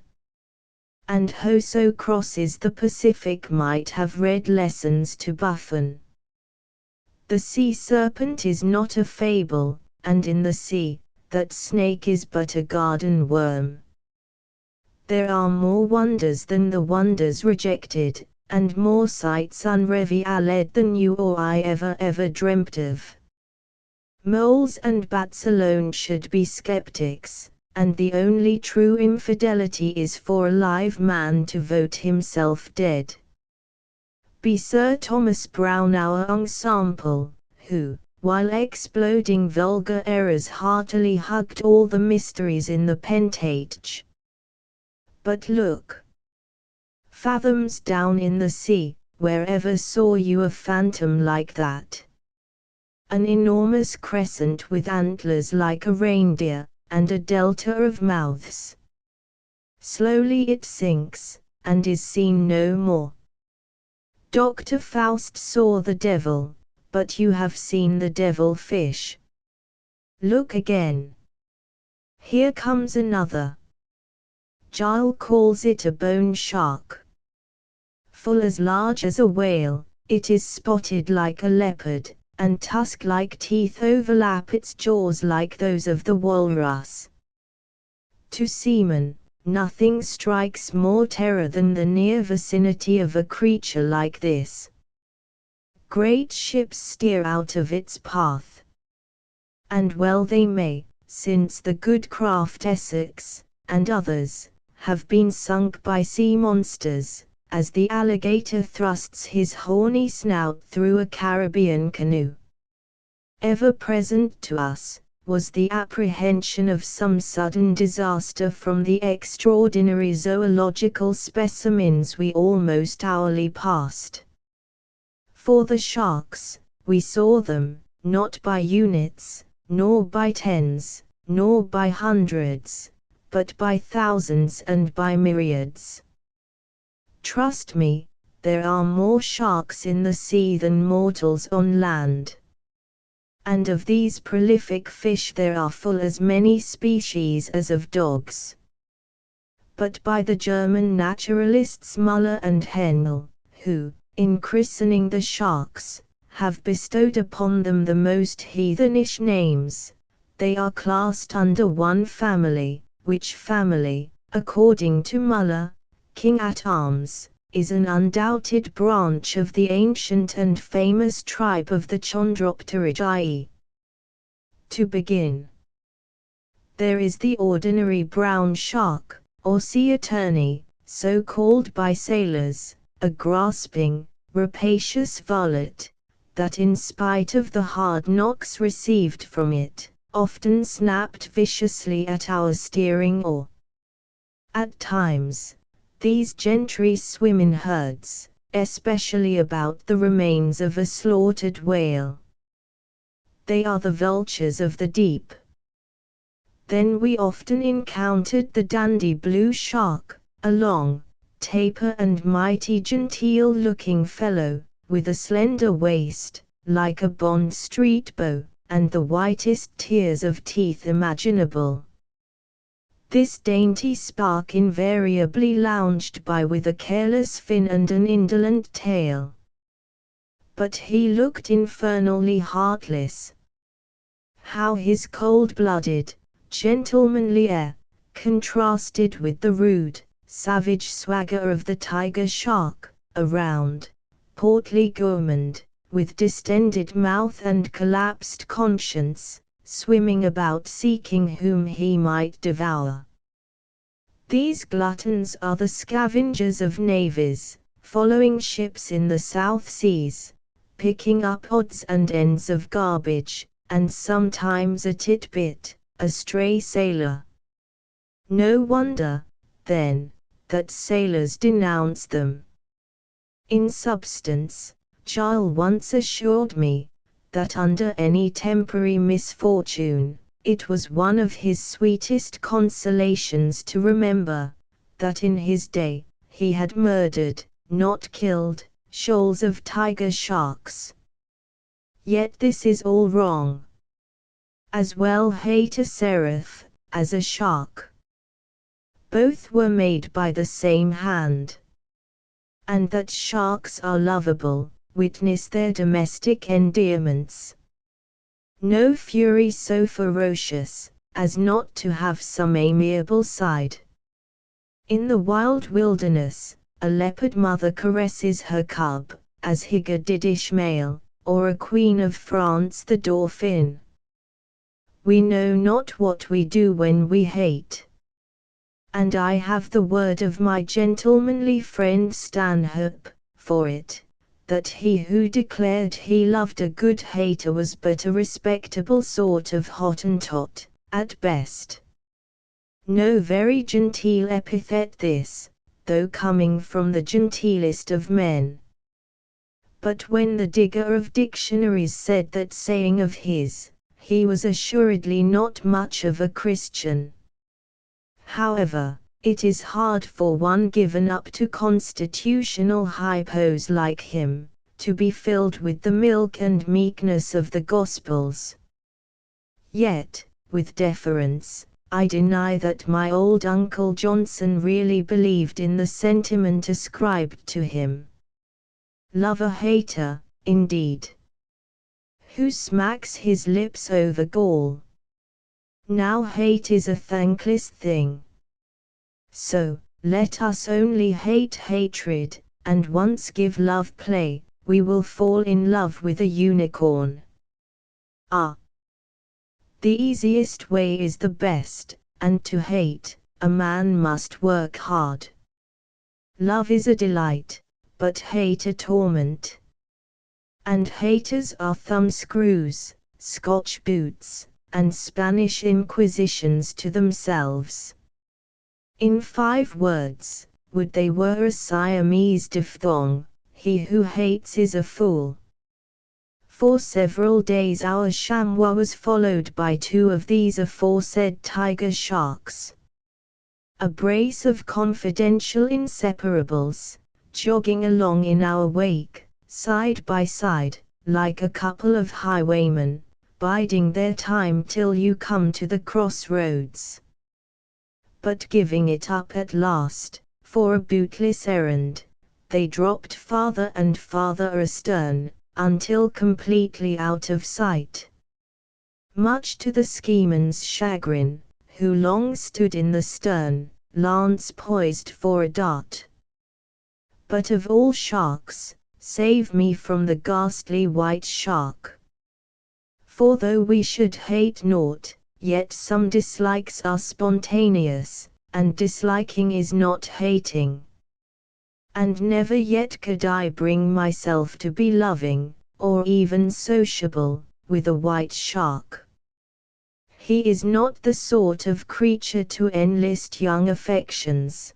And whoso crosses the Pacific might have read lessons to Buffon. The sea serpent is not a fable, and in the sea, that snake is but a garden worm. There are more wonders than the wonders rejected, and more sights unrevealed than you or I ever dreamt of. Moles and bats alone should be skeptics, and the only true infidelity is for a live man to vote himself dead. Be Sir Thomas Browne our ensample, who, while exploding vulgar errors, heartily hugged all the mysteries in the Pentateuch. But look! Fathoms down in the sea, wherever saw you a phantom like that? An enormous crescent with antlers like a reindeer, and a delta of mouths. Slowly it sinks, and is seen no more. Dr. Faust saw the devil, but you have seen the devil fish. Look again. Here comes another. Giles calls it a bone shark. Full as large as a whale, it is spotted like a leopard, and tusk-like teeth overlap its jaws like those of the walrus. To seamen, nothing strikes more terror than the near vicinity of a creature like this. Great ships steer out of its path. And well they may, since the good craft Essex, and others, have been sunk by sea monsters, as the alligator thrusts his horny snout through a Caribbean canoe. Ever present to us, was the apprehension of some sudden disaster from the extraordinary zoological specimens we almost hourly passed. For the sharks, we saw them, not by units, nor by tens, nor by hundreds, but by thousands and by myriads. Trust me, there are more sharks in the sea than mortals on land. And of these prolific fish there are full as many species as of dogs. But by the German naturalists Müller and Henle, who, in christening the sharks, have bestowed upon them the most heathenish names, they are classed under one family, which family, according to Müller, King at Arms, is an undoubted branch of the ancient and famous tribe of the Chondropteridae. To begin, there is the ordinary brown shark, or sea attorney, so called by sailors, a grasping, rapacious varlet, that in spite of the hard knocks received from it, often snapped viciously at our steering oar. At times, these gentry swim in herds, especially about the remains of a slaughtered whale. They are the vultures of the deep. Then we often encountered the dandy blue shark, a long, taper and mighty genteel-looking fellow, with a slender waist, like a Bond Street bow, and the whitest tiers of teeth imaginable. This dainty spark invariably lounged by with a careless fin and an indolent tail. But he looked infernally heartless. How his cold-blooded, gentlemanly air, contrasted with the rude, savage swagger of the tiger shark, a round, portly gourmand, with distended mouth and collapsed conscience, swimming about seeking whom he might devour. These gluttons are the scavengers of navies, following ships in the South Seas, picking up odds and ends of garbage, and sometimes a titbit, a stray sailor. No wonder, then, that sailors denounce them. In substance, Charles once assured me, that under any temporary misfortune, it was one of his sweetest consolations to remember, that in his day, he had murdered, not killed, shoals of tiger sharks. Yet this is all wrong. As well hate a seraph, as a shark. Both were made by the same hand. And that sharks are lovable, witness their domestic endearments. No fury so ferocious, as not to have some amiable side. In the wild wilderness, a leopard mother caresses her cub, as Hagar did Ishmael, or a queen of France the dauphin. We know not what we do when we hate. And I have the word of my gentlemanly friend Stanhope, for it, that he who declared he loved a good hater was but a respectable sort of Hottentot, at best. No very genteel epithet this, though coming from the genteelest of men. But when the digger of dictionaries said that saying of his, he was assuredly not much of a Christian. However, it is hard for one given up to constitutional hypos like him, to be filled with the milk and meekness of the Gospels. Yet, with deference, I deny that my old Uncle Johnson really believed in the sentiment ascribed to him. Love a hater, indeed. Who smacks his lips over gall? Now hate is a thankless thing. So, let us only hate hatred, and once give love play, we will fall in love with a unicorn. Ah! The easiest way is the best, and to hate, a man must work hard. Love is a delight, but hate a torment. And haters are thumbscrews, Scotch boots, and Spanish inquisitions to themselves. In 5 words, would they were a Siamese diphthong, he who hates is a fool. For several days our chamois was followed by 2 of these aforesaid tiger sharks. A brace of confidential inseparables, jogging along in our wake, side by side, like a couple of highwaymen, biding their time till you come to the crossroads. But giving it up at last, for a bootless errand, they dropped farther and farther astern, until completely out of sight. Much to the schemer's chagrin, who long stood in the stern, lance poised for a dart. But of all sharks, save me from the ghastly white shark. For though we should hate naught, yet some dislikes are spontaneous, and disliking is not hating. And never yet could I bring myself to be loving, or even sociable, with a white shark. He is not the sort of creature to enlist young affections.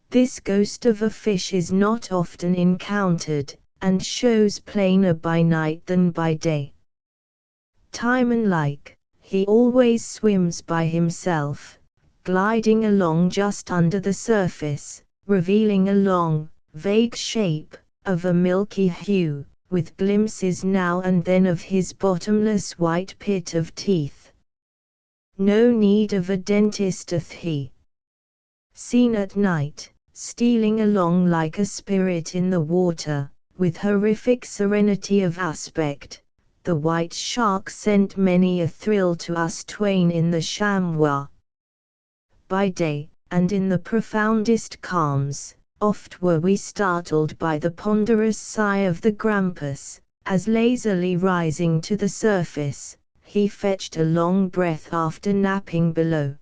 This ghost of a fish is not often encountered, and shows plainer by night than by day. Timon-like, he always swims by himself, gliding along just under the surface, revealing a long, vague shape, of a milky hue, with glimpses now and then of his bottomless white pit of teeth. No need of a dentist doth he. Seen at night, stealing along like a spirit in the water, with horrific serenity of aspect, the white shark sent many a thrill to us twain in the chamois. By day, and in the profoundest calms, oft were we startled by the ponderous sigh of the grampus, as lazily rising to the surface, he fetched a long breath after napping below.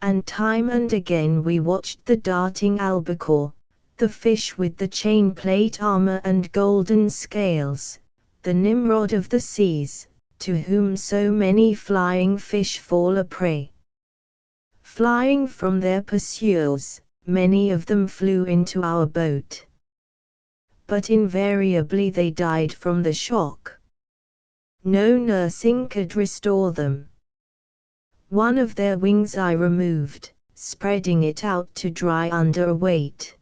And time and again we watched the darting albacore, the fish with the chain-plate armor and golden scales, the Nimrod of the seas, to whom so many flying fish fall a prey. Flying from their pursuers, many of them flew into our boat. But invariably they died from the shock. No nursing could restore them. One of their wings I removed, spreading it out to dry under a weight.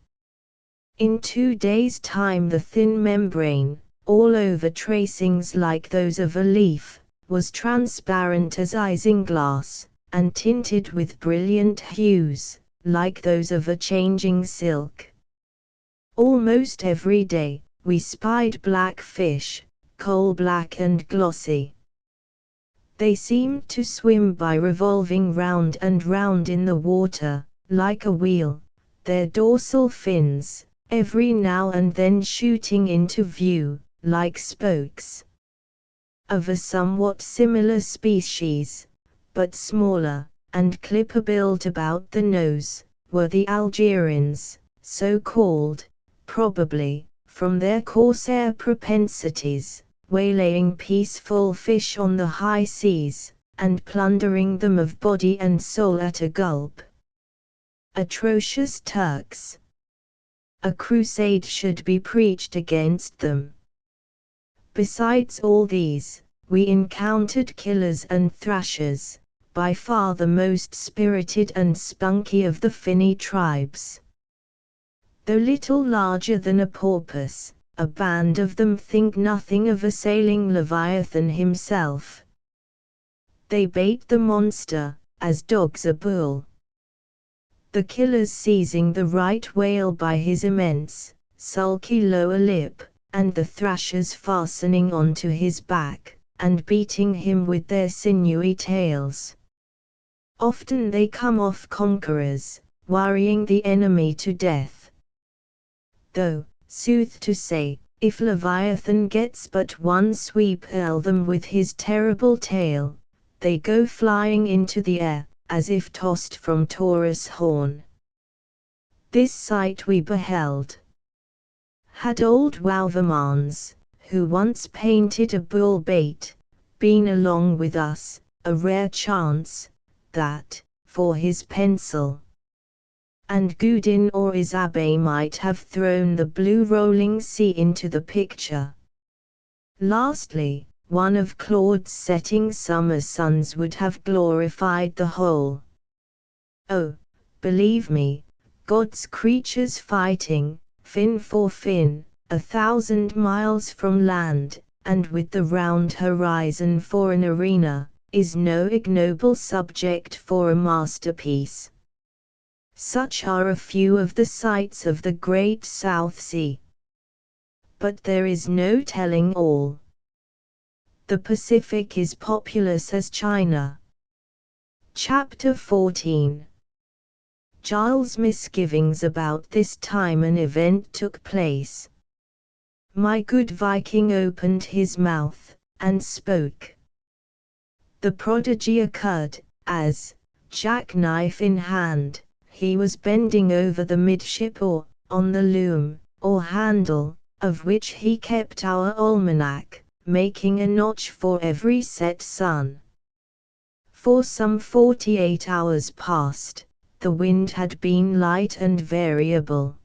In 2 days' time the thin membrane, all over tracings like those of a leaf, was transparent as isinglass, and tinted with brilliant hues, like those of a changing silk. Almost every day, we spied black fish, coal-black and glossy. They seemed to swim by revolving round and round in the water, like a wheel, their dorsal fins, every now and then shooting into view, like spokes. Of a somewhat similar species, but smaller, and clipper-billed about the nose, were the Algerines, so called, probably, from their corsair propensities, waylaying peaceful fish on the high seas, and plundering them of body and soul at a gulp. Atrocious Turks! A crusade should be preached against them. Besides all these, we encountered killers and thrashers, by far the most spirited and spunky of the finny tribes. Though little larger than a porpoise, a band of them think nothing of assailing Leviathan himself. They bait the monster, as dogs a bull. The killers seizing the right whale by his immense, sulky lower lip, and the thrashers fastening onto his back, and beating him with their sinewy tails. Often they come off conquerors, worrying the enemy to death. Though, sooth to say, if Leviathan gets but one sweep at them with his terrible tail, they go flying into the air, as if tossed from Taurus' horn. This sight we beheld. Had old Wouvermans, who once painted a bull bait, been along with us, a rare chance, that, for his pencil, and Goudin or Isabey might have thrown the blue rolling sea into the picture. Lastly, one of Claude's setting summer suns would have glorified the whole. Oh, believe me, God's creatures fighting, fin for fin, 1,000 miles from land, and with the round horizon for an arena, is no ignoble subject for a masterpiece. Such are a few of the sights of the great South Sea. But there is no telling all. The Pacific is populous as China. Chapter 14. Giles' misgivings about this time an event took place. My good Viking opened his mouth, and spoke. The prodigy occurred, as, jackknife in hand, he was bending over the midship oar, on the loom, or handle, of which he kept our almanac, making a notch for every set sun. For some 48 hours past, the wind had been light and variable.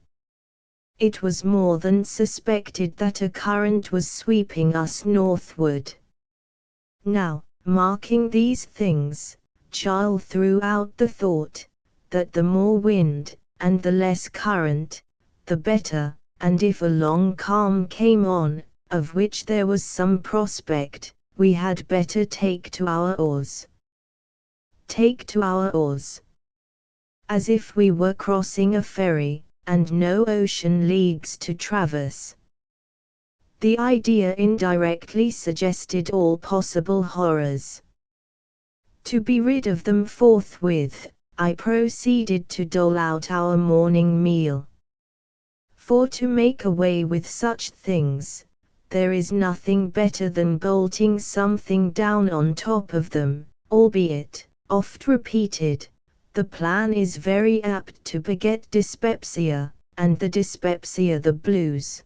It was more than suspected that a current was sweeping us northward. Now, marking these things, Giles threw out the thought, that the more wind, and the less current, the better, and if a long calm came on, of which there was some prospect, we had better take to our oars. Take to our oars. As if we were crossing a ferry, and no ocean leagues to traverse. The idea indirectly suggested all possible horrors. To be rid of them forthwith, I proceeded to dole out our morning meal. For to make away with such things, there is nothing better than bolting something down on top of them, albeit, oft repeated, the plan is very apt to beget dyspepsia, and the dyspepsia the blues.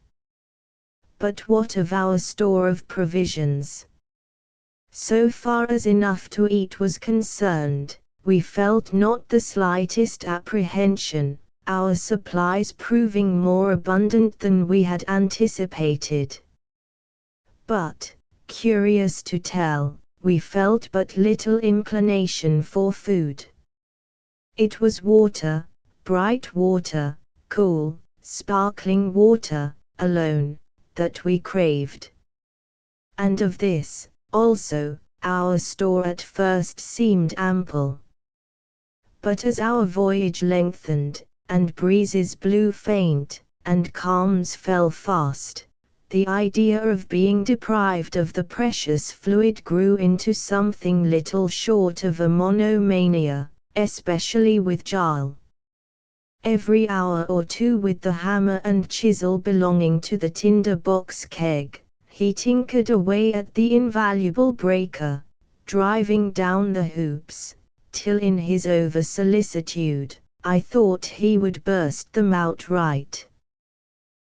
But what of our store of provisions? So far as enough to eat was concerned, we felt not the slightest apprehension, our supplies proving more abundant than we had anticipated. But, curious to tell, we felt but little inclination for food. It was water, bright water, cool, sparkling water, alone, that we craved. And of this, also, our store at first seemed ample. But as our voyage lengthened, and breezes blew faint, and calms fell fast, the idea of being deprived of the precious fluid grew into something little short of a monomania, especially with Giles. Every hour or two with the hammer and chisel belonging to the tinder-box keg, he tinkered away at the invaluable breaker, driving down the hoops, till in his over-solicitude, I thought he would burst them outright.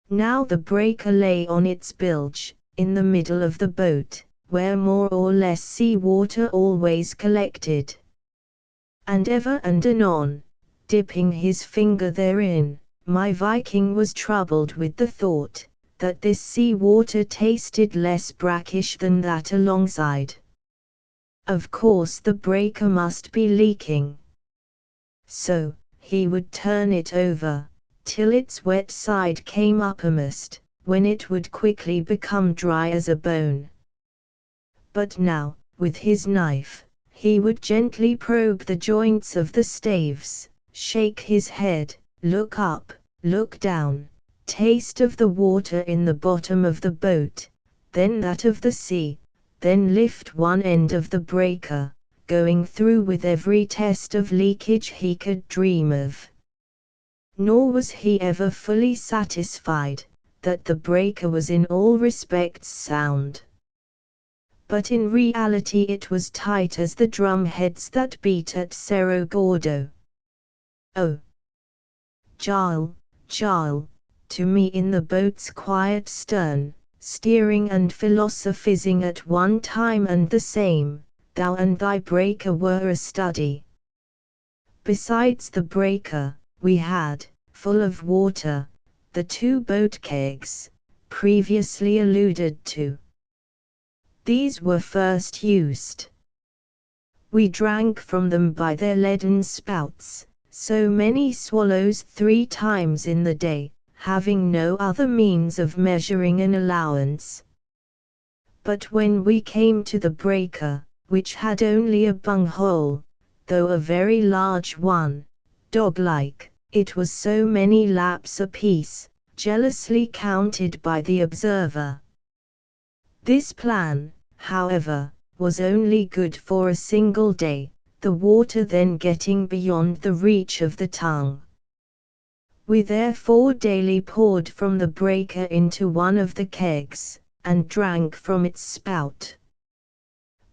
Now the breaker lay on its bilge, in the middle of the boat, where more or less sea water always collected. And ever and anon, dipping his finger therein, my Viking was troubled with the thought, that this sea water tasted less brackish than that alongside. Of course the breaker must be leaking. So, he would turn it over, till its wet side came uppermost, when it would quickly become dry as a bone. But now, with his knife, he would gently probe the joints of the staves, shake his head, look up, look down, taste of the water in the bottom of the boat, then that of the sea, then lift one end of the breaker, going through with every test of leakage he could dream of. Nor was he ever fully satisfied, that the breaker was in all respects sound. but in reality it was tight as the drumheads that beat at Cerro Gordo. "Oh, Jarl, Jarl," to me in the boat's quiet stern, steering and philosophizing at one time and the same, "thou and thy breaker were a study." Besides the breaker, we had, full of water, the 2 boat kegs, previously alluded to. These were first used. We drank from them by their leaden spouts, so many swallows 3 times in the day, having no other means of measuring an allowance. But when we came to the breaker, which had only a bunghole, though a very large one, dog-like, it was so many laps apiece, jealously counted by the observer. This plan, however, was only good for a single day, the water then getting beyond the reach of the tongue. We therefore daily poured from the breaker into one of the kegs, and drank from its spout.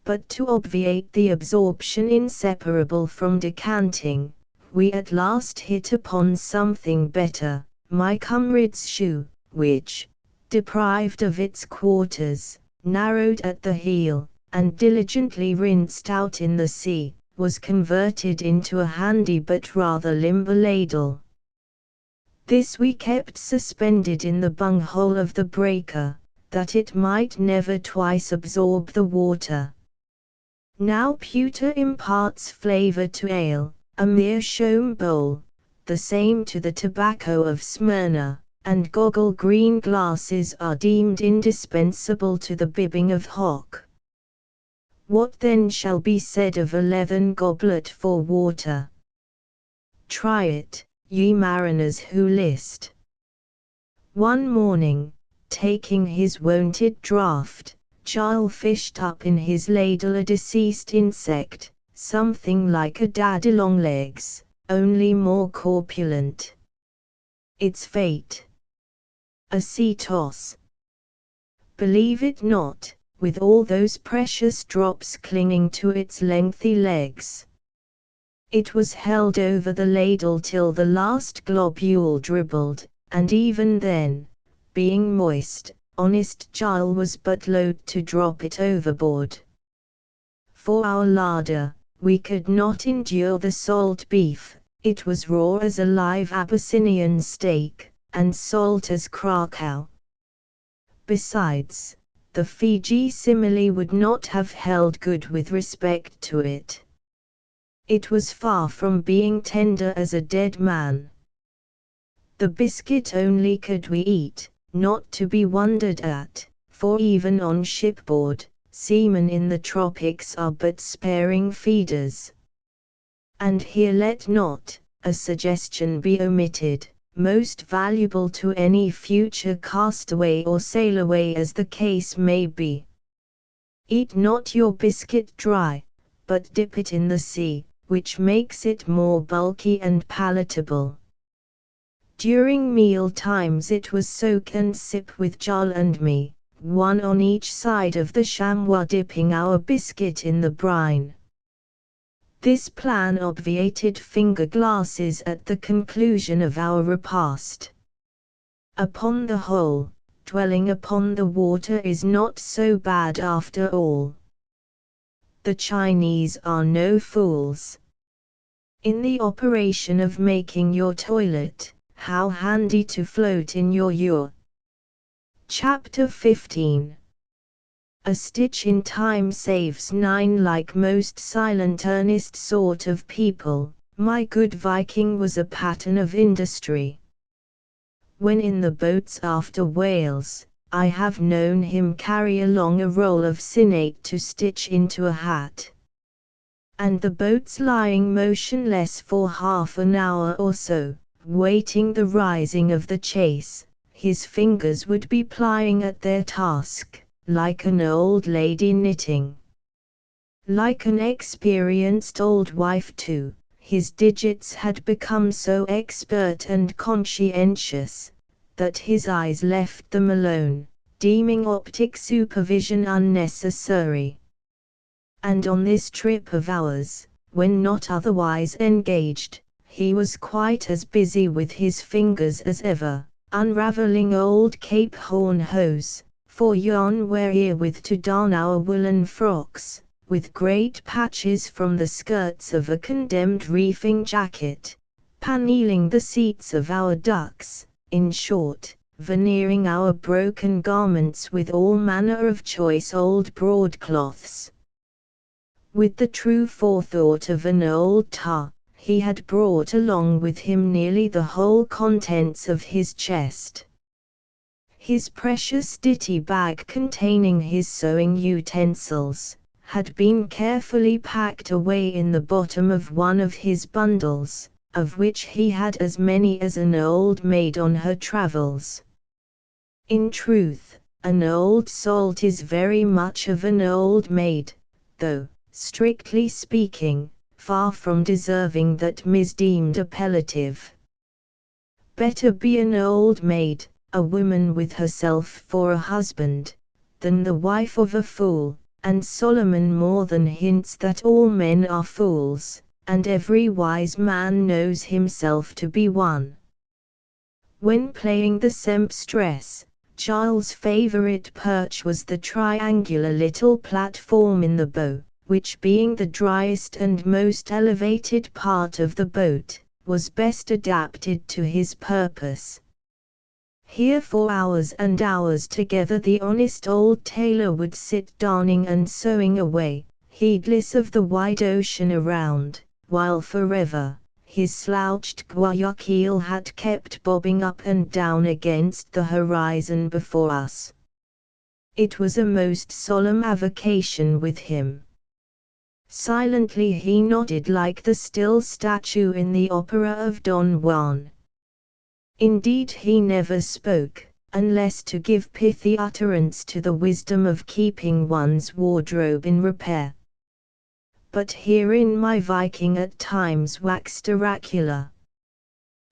But to obviate the absorption inseparable from decanting, we at last hit upon something better, my comrade's shoe, which, deprived of its quarters, narrowed at the heel, and diligently rinsed out in the sea, was converted into a handy but rather limber ladle. This we kept suspended in the bunghole of the breaker, that it might never twice absorb the water. Now pewter imparts flavor to ale, a meerschaum bowl, the same to the tobacco of Smyrna, and goggle green glasses are deemed indispensable to the bibbing of hock. What then shall be said of a leathern goblet for water? Try it, ye mariners who list. One morning, taking his wonted draught, Jarl fished up in his ladle a deceased insect, something like a daddylonglegs, only more corpulent. Its fate? A sea toss. Believe it not, with all those precious drops clinging to its lengthy legs. It was held over the ladle till the last globule dribbled, and even then, being moist, honest Jarl was but loath to drop it overboard. For our larder, we could not endure the salt beef, it was raw as a live Abyssinian steak, and salt as Krakow. Besides, the Fiji simile would not have held good with respect to it. It was far from being tender as a dead man. The biscuit only could we eat, not to be wondered at, for even on shipboard, seamen in the tropics are but sparing feeders. And here let not a suggestion be omitted, most valuable to any future castaway or sailaway as the case may be. Eat not your biscuit dry, but dip it in the sea, which makes it more bulky and palatable. During meal times it was soak and sip with Jarl and me, one on each side of the chamois dipping our biscuit in the brine. This plan obviated finger glasses at the conclusion of our repast. Upon the whole, dwelling upon the water is not so bad after all. The Chinese are no fools. In the operation of making your toilet, how handy to float in your ewer. Chapter 15. A stitch in time saves 9. Like most silent earnest sort of people, my good Viking was a pattern of industry. When in the boats after whales, I have known him carry along a roll of sinnate to stitch into a hat. And the boats lying motionless for half an hour or so, waiting the rising of the chase, his fingers would be plying at their task, like an old lady knitting. Like an experienced old wife too, his digits had become so expert and conscientious, that his eyes left them alone, deeming optic supervision unnecessary. And on this trip of ours, when not otherwise engaged, he was quite as busy with his fingers as ever, unravelling old Cape Horn hose, for yon wherewith to darn our woolen frocks, with great patches from the skirts of a condemned reefing jacket, paneling the seats of our ducks, in short, veneering our broken garments with all manner of choice old broadcloths. With the true forethought of an old tar, he had brought along with him nearly the whole contents of his chest. His precious ditty bag containing his sewing utensils had been carefully packed away in the bottom of one of his bundles, of which he had as many as an old maid on her travels. In truth, an old salt is very much of an old maid, though, strictly speaking, far from deserving that misdeemed appellative. Better be an old maid, a woman with herself for a husband, than the wife of a fool, and Solomon more than hints that all men are fools, and every wise man knows himself to be one. When playing the sempstress, Giles' favourite perch was the triangular little platform in the bow, which being the driest and most elevated part of the boat, was best adapted to his purpose. Here for hours and hours together the honest old tailor would sit darning and sewing away, heedless of the wide ocean around, while forever, his slouched Guayaquil hat kept bobbing up and down against the horizon before us. It was a most solemn avocation with him. Silently he nodded like the still statue in the opera of Don Juan. Indeed he never spoke, unless to give pithy utterance to the wisdom of keeping one's wardrobe in repair. But herein my Viking at times waxed oracular.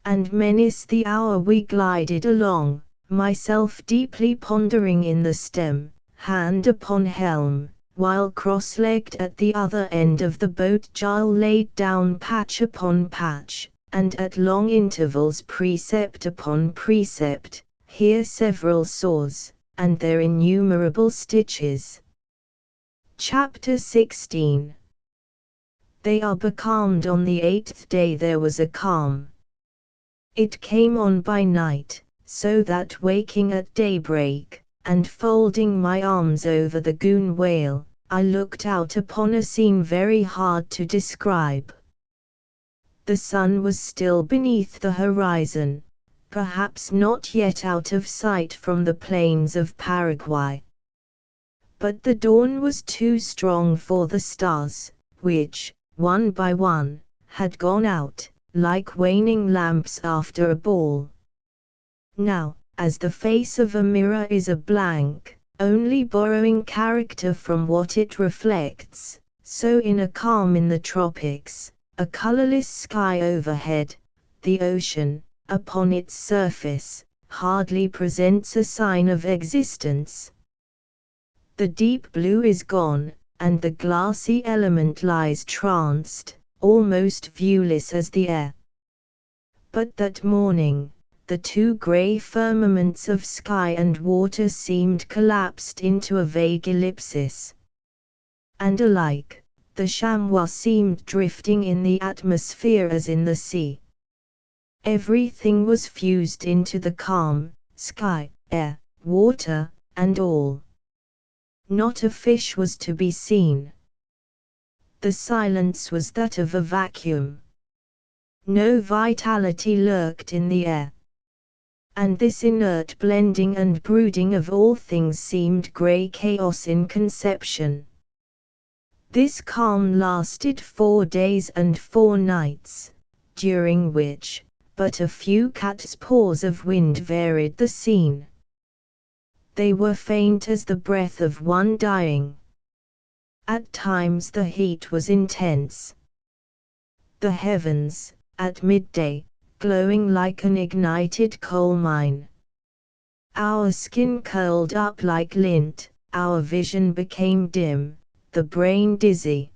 And menace the hour we glided along, myself deeply pondering in the stem, hand upon helm, while cross-legged at the other end of the boat Giles laid down patch upon patch, and at long intervals precept upon precept, here several saws, and there innumerable stitches. Chapter 16. They are becalmed. On the 8th day there was a calm. It came on by night, so that waking at daybreak, and folding my arms over the gunwale, I looked out upon a scene very hard to describe. The sun was still beneath the horizon, perhaps not yet out of sight from the plains of Paraguay. But the dawn was too strong for the stars, which, one by one, had gone out, like waning lamps after a ball. Now, as the face of a mirror is a blank, only borrowing character from what it reflects, so in a calm in the tropics, a colorless sky overhead, the ocean, upon its surface, hardly presents a sign of existence. The deep blue is gone, and the glassy element lies tranced, almost viewless as the air. But that morning, the two grey firmaments of sky and water seemed collapsed into a vague ellipsis. And alike, the chamois seemed drifting in the atmosphere as in the sea. Everything was fused into the calm, sky, air, water, and all. Not a fish was to be seen. The silence was that of a vacuum. No vitality lurked in the air. And this inert blending and brooding of all things seemed grey chaos in conception. This calm lasted 4 days and 4 nights, during which, but a few catspaws of wind varied the scene. They were faint as the breath of one dying. At times the heat was intense. The heavens, at midday, glowing like an ignited coal mine. Our skin curled up like lint, our vision became dim, the brain dizzy.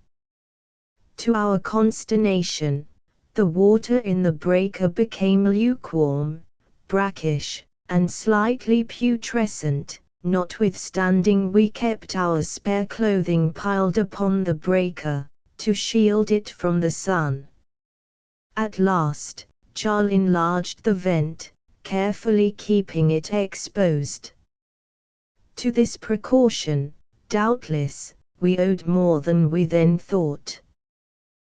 To our consternation, the water in the breaker became lukewarm, brackish, and slightly putrescent, notwithstanding we kept our spare clothing piled upon the breaker, to shield it from the sun. At last, Jarl enlarged the vent, carefully keeping it exposed. To this precaution, doubtless, we owed more than we then thought.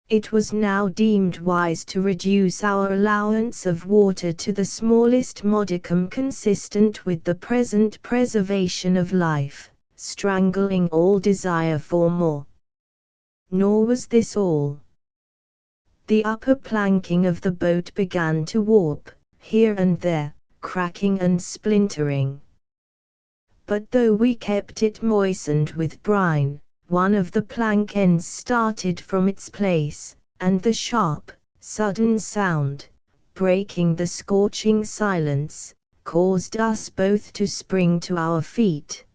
It was now deemed wise to reduce our allowance of water to the smallest modicum consistent with the present preservation of life, strangling all desire for more. Nor was this all. The upper planking of the boat began to warp, here and there, cracking and splintering. But though we kept it moistened with brine, one of the plank ends started from its place, and the sharp, sudden sound, breaking the scorching silence, caused us both to spring to our feet.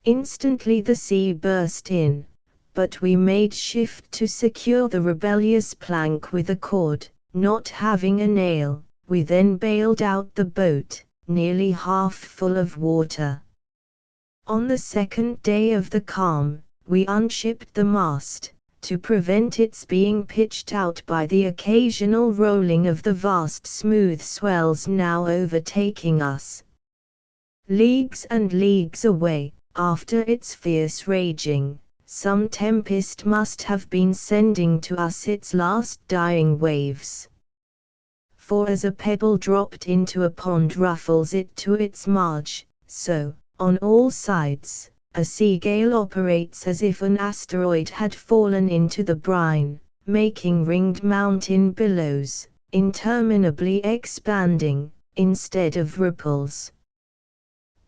Instantly the sea burst in, but we made shift to secure the rebellious plank with a cord. Not having a nail, we then bailed out the boat, nearly half full of water. On the second day of the calm, we unshipped the mast, to prevent its being pitched out by the occasional rolling of the vast smooth swells now overtaking us. Leagues and leagues away, after its fierce raging, some tempest must have been sending to us its last dying waves. For as a pebble dropped into a pond ruffles it to its marge, so, on all sides, a sea gale operates as if an asteroid had fallen into the brine, making ringed mountain billows, interminably expanding, instead of ripples.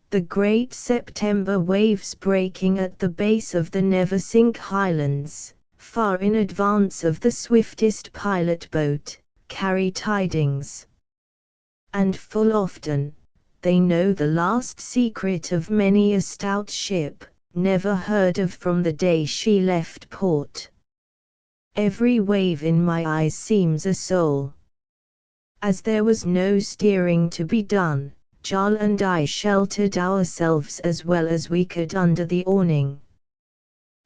The great September waves breaking at the base of the Neversink Highlands, far in advance of the swiftest pilot boat, carry tidings. And full often, they know the last secret of many a stout ship, never heard of from the day she left port. Every wave in my eyes seems a soul. As there was no steering to be done, Jarl and I sheltered ourselves as well as we could under the awning.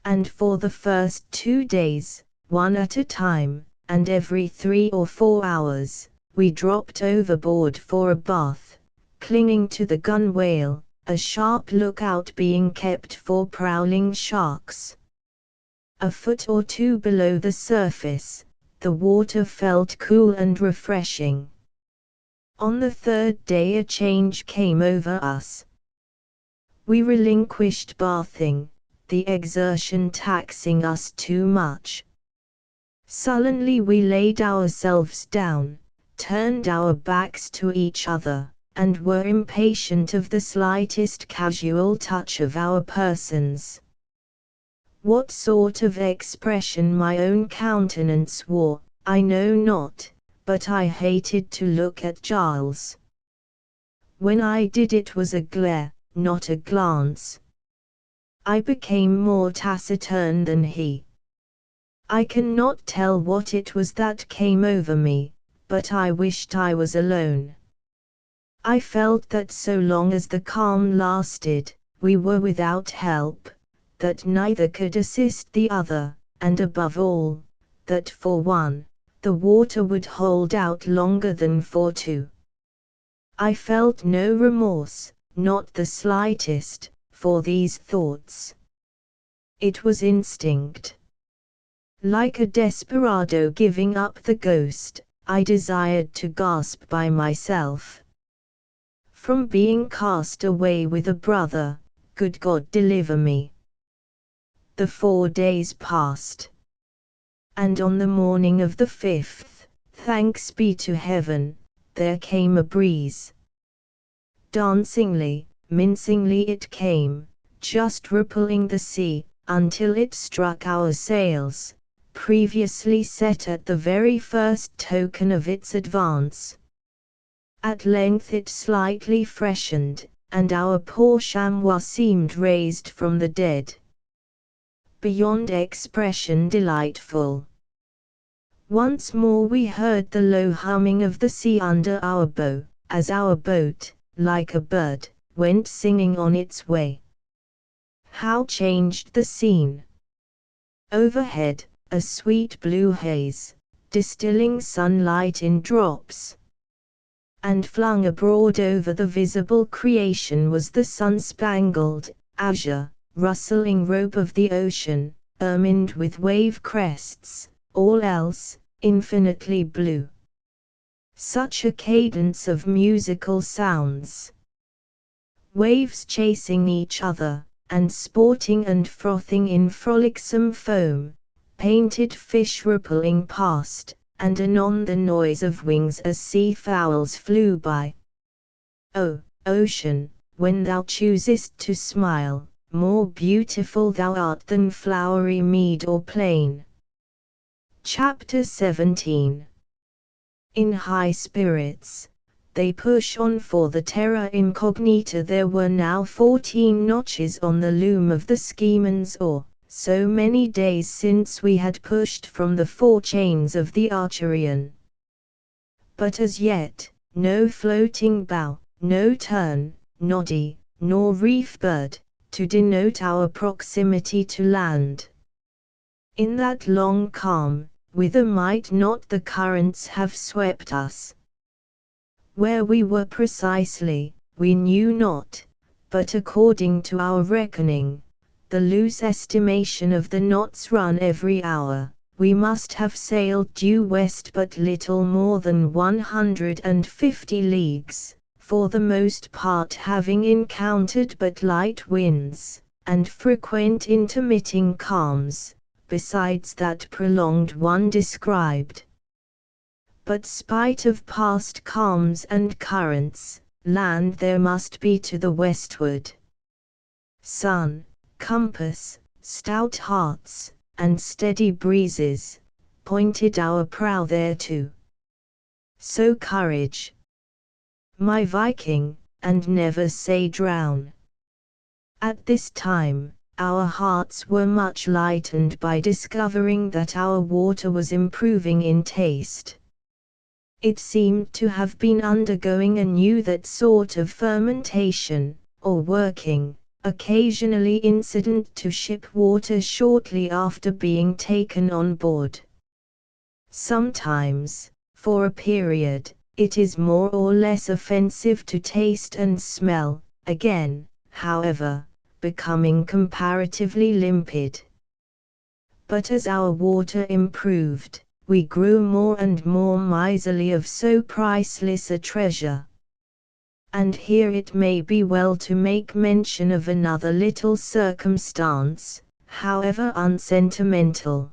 And for the first 2 days, one at a time, and every 3 or 4 hours, we dropped overboard for a bath, clinging to the gunwale, a sharp lookout being kept for prowling sharks. A foot or two below the surface, the water felt cool and refreshing. On the third day a change came over us. We relinquished bathing, the exertion taxing us too much. Sullenly we laid ourselves down, turned our backs to each other, and were impatient of the slightest casual touch of our persons. What sort of expression my own countenance wore, I know not, but I hated to look at Giles. When I did it was a glare, not a glance. I became more taciturn than he. I cannot tell what it was that came over me, but I wished I was alone. I felt that so long as the calm lasted, we were without help, that neither could assist the other, and above all, that for one, the water would hold out longer than for two. I felt no remorse, not the slightest, for these thoughts. It was instinct. Like a desperado giving up the ghost, I desired to gasp by myself. From being cast away with a brother, good God deliver me. The 4 days passed. And on the morning of the 5th, thanks be to heaven, there came a breeze. Dancingly, mincingly it came, just rippling the sea, until it struck our sails, previously set at the very first token of its advance. At length it slightly freshened, and our poor chamois seemed raised from the dead. Beyond expression delightful. Once more we heard the low humming of the sea under our bow, as our boat, like a bird, went singing on its way. How changed the scene! Overhead, a sweet blue haze, distilling sunlight in drops. And flung abroad over the visible creation was the sun-spangled, azure, rustling robe of the ocean, ermined with wave crests, all else, infinitely blue. Such a cadence of musical sounds. Waves chasing each other, and sporting and frothing in frolicsome foam, painted fish rippling past, and anon the noise of wings as sea-fowls flew by. O, ocean, when thou choosest to smile, more beautiful thou art than flowery mead or plain. Chapter 17. In high spirits, they push on for the terra incognita. There were now 14 notches on the loom of the Scheman's oar, so many days since we had pushed from the 4 chains of the Archerian. But as yet, no floating bow, no turn, noddy, nor reef bird, to denote our proximity to land. In that long calm, whither might not the currents have swept us? Where we were precisely, we knew not, but according to our reckoning, the loose estimation of the knots run every hour, we must have sailed due west but little more than 150 leagues, for the most part having encountered but light winds, and frequent intermitting calms, besides that prolonged one described. But spite of past calms and currents, land there must be to the westward. Sun, compass, stout hearts, and steady breezes, pointed our prow thereto. So courage, my Viking, and never say drown. At this time, our hearts were much lightened by discovering that our water was improving in taste. It seemed to have been undergoing anew that sort of fermentation, or working, occasionally incident to ship water shortly after being taken on board. Sometimes, for a period, it is more or less offensive to taste and smell, again, however, becoming comparatively limpid. But as our water improved, we grew more and more miserly of so priceless a treasure. And here it may be well to make mention of another little circumstance, however unsentimental.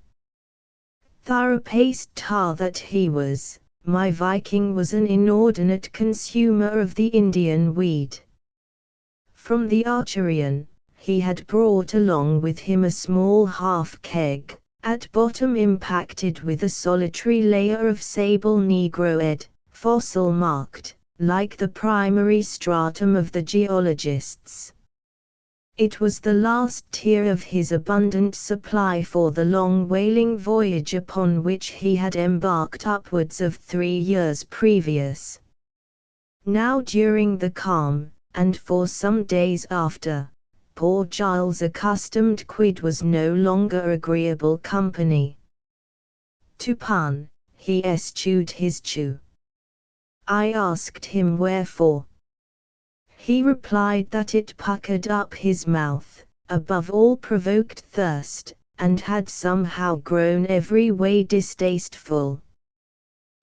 Thorough-paced tar that he was, my Viking was an inordinate consumer of the Indian weed. From the Archerian, he had brought along with him a small half-keg, at bottom impacted with a solitary layer of sable negroid, fossil-marked, like the primary stratum of the geologists. It was the last tier of his abundant supply for the long whaling voyage upon which he had embarked upwards of 3 years previous. Now during the calm, and for some days after, poor Giles' accustomed quid was no longer agreeable company. To pun, he eschewed his chew. I asked him wherefore. He replied that it puckered up his mouth, above all provoked thirst, and had somehow grown every way distasteful.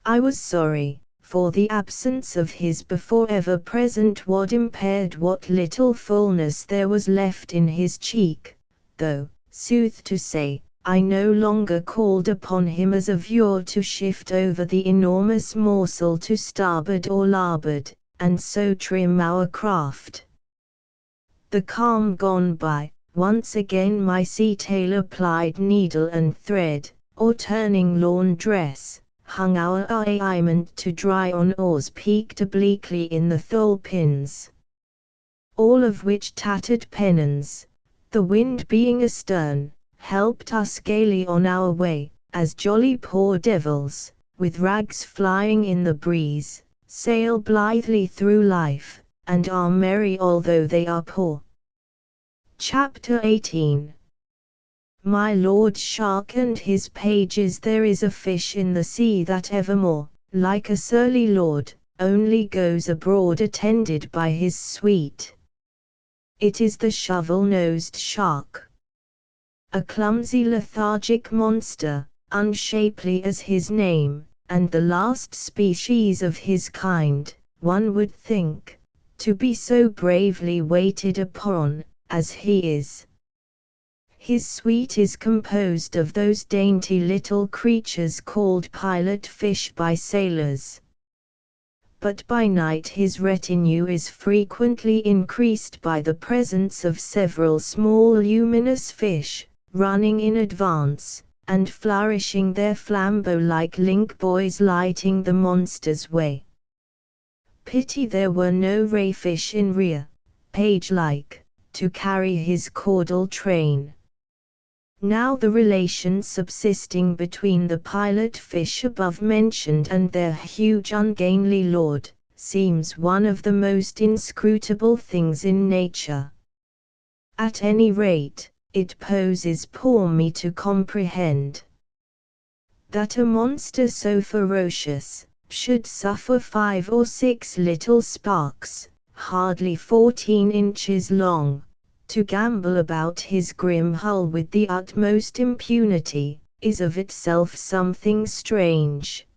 I was sorry, for the absence of his before ever present wad impaired what little fullness there was left in his cheek, though, sooth to say, I no longer called upon him as of yore to shift over the enormous morsel to starboard or larboard, and so trim our craft. The calm gone by, once again my sea-tailor plied needle and thread, or turning laundress, hung our armament to dry on oars peaked obliquely in the thole pins. all of which tattered pennons, the wind being astern, helped us gaily on our way, as jolly poor devils, with rags flying in the breeze, sail blithely through life, and are merry although they are poor. Chapter 18. My Lord Shark and his pages. There is a fish in the sea that evermore, like a surly lord, only goes abroad attended by his suite. It is the shovel-nosed shark. A clumsy lethargic monster, unshapely as his name, and the last species of his kind, one would think, to be so bravely waited upon, as he is. His suite is composed of those dainty little creatures called pilot fish by sailors. But by night his retinue is frequently increased by the presence of several small luminous fish, running in advance, and flourishing their flambeaux like link boys lighting the monster's way. Pity there were no rayfish in rear, page-like, to carry his caudal train. Now the relation subsisting between the pilot fish above mentioned and their huge ungainly lord, seems one of the most inscrutable things in nature. At any rate, it poses poor me to comprehend. That a monster so ferocious, should suffer 5 or 6 little sparks, hardly 14 inches long, to gambol about his grim hull with the utmost impunity, is of itself something strange.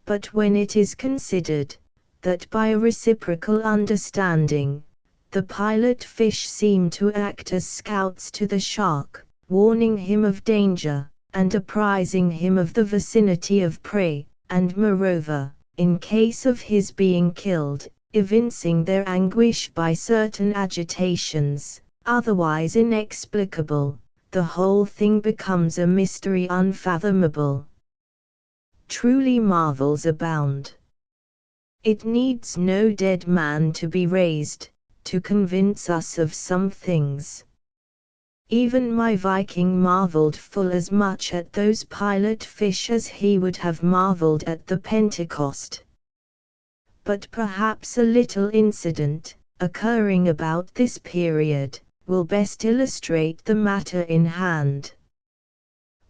But when it is considered, that by a reciprocal understanding, the pilot fish seem to act as scouts to the shark, warning him of danger, and apprising him of the vicinity of prey, and moreover, in case of his being killed, evincing their anguish by certain agitations, otherwise inexplicable, the whole thing becomes a mystery unfathomable. Truly marvels abound. It needs no dead man to be raised, to convince us of some things. Even my Viking marveled full as much at those pilot fish as he would have marveled at the Pentecost. But perhaps a little incident, occurring about this period, will best illustrate the matter in hand.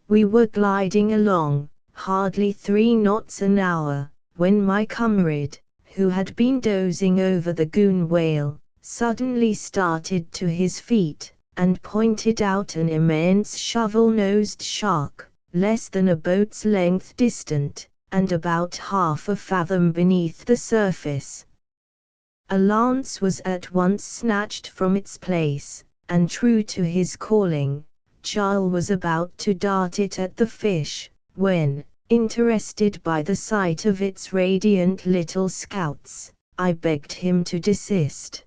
We were gliding along, hardly 3 knots an hour, when my comrade, who had been dozing over the goon whale, suddenly started to his feet, and pointed out an immense shovel-nosed shark, less than a boat's length distant, and about half a fathom beneath the surface. A lance was at once snatched from its place, and true to his calling, Charles was about to dart it at the fish, when, interested by the sight of its radiant little scouts, I begged him to desist.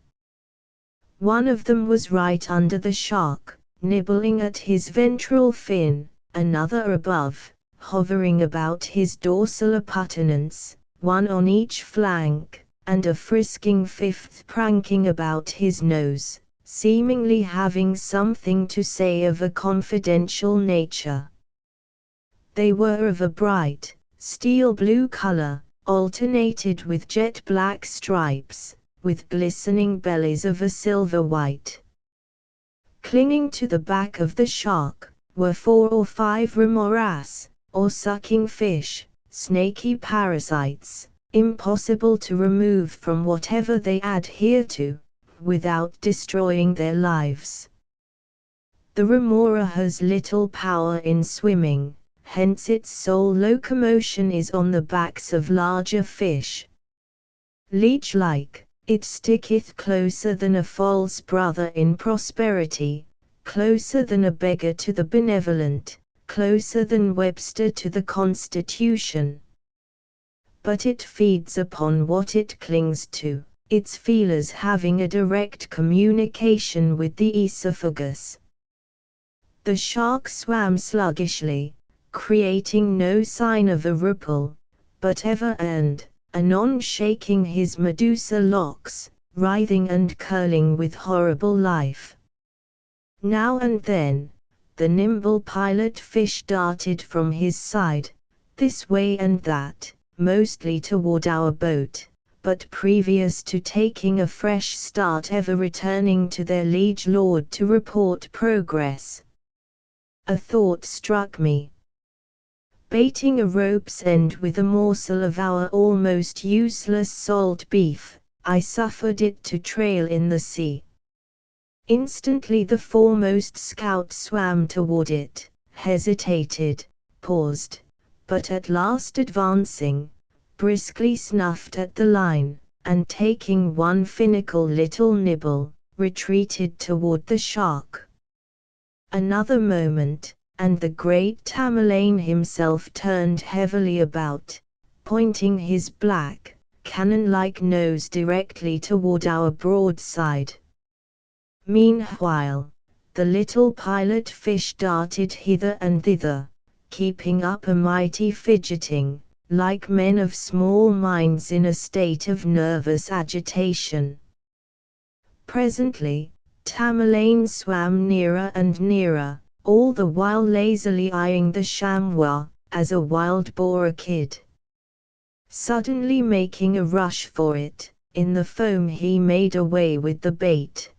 One of them was right under the shark, nibbling at his ventral fin, another above, hovering about his dorsal appurtenance, one on each flank, and a frisking 5th pranking about his nose, seemingly having something to say of a confidential nature. They were of a bright, steel-blue color, alternated with jet-black stripes, with glistening bellies of a silver-white. Clinging to the back of the shark, were 4 or 5 remoras, or sucking fish, snaky parasites, impossible to remove from whatever they adhere to, without destroying their lives. The remora has little power in swimming, hence its sole locomotion is on the backs of larger fish. Leech-like, it sticketh closer than a false brother in prosperity, closer than a beggar to the benevolent, closer than Webster to the Constitution. But it feeds upon what it clings to, its feelers having a direct communication with the esophagus. The shark swam sluggishly, creating no sign of a ripple, but ever and anon shaking his Medusa locks, writhing and curling with horrible life. Now and then, the nimble pilot fish darted from his side, this way and that, mostly toward our boat, but previous to taking a fresh start ever returning to their liege lord to report progress. A thought struck me. Baiting a rope's end with a morsel of our almost useless salt beef, I suffered it to trail in the sea. Instantly the foremost scout swam toward it, hesitated, paused, but at last advancing, briskly snuffed at the line, and taking one finical little nibble, retreated toward the shark. Another moment, and the great Tamerlane himself turned heavily about, pointing his black, cannon-like nose directly toward our broadside. Meanwhile, the little pilot fish darted hither and thither, keeping up a mighty fidgeting, like men of small minds in a state of nervous agitation. Presently, Tamerlane swam nearer and nearer, all the while lazily eyeing the chamois, as a wild boar a kid. Suddenly making a rush for it, in the foam he made away with the bait.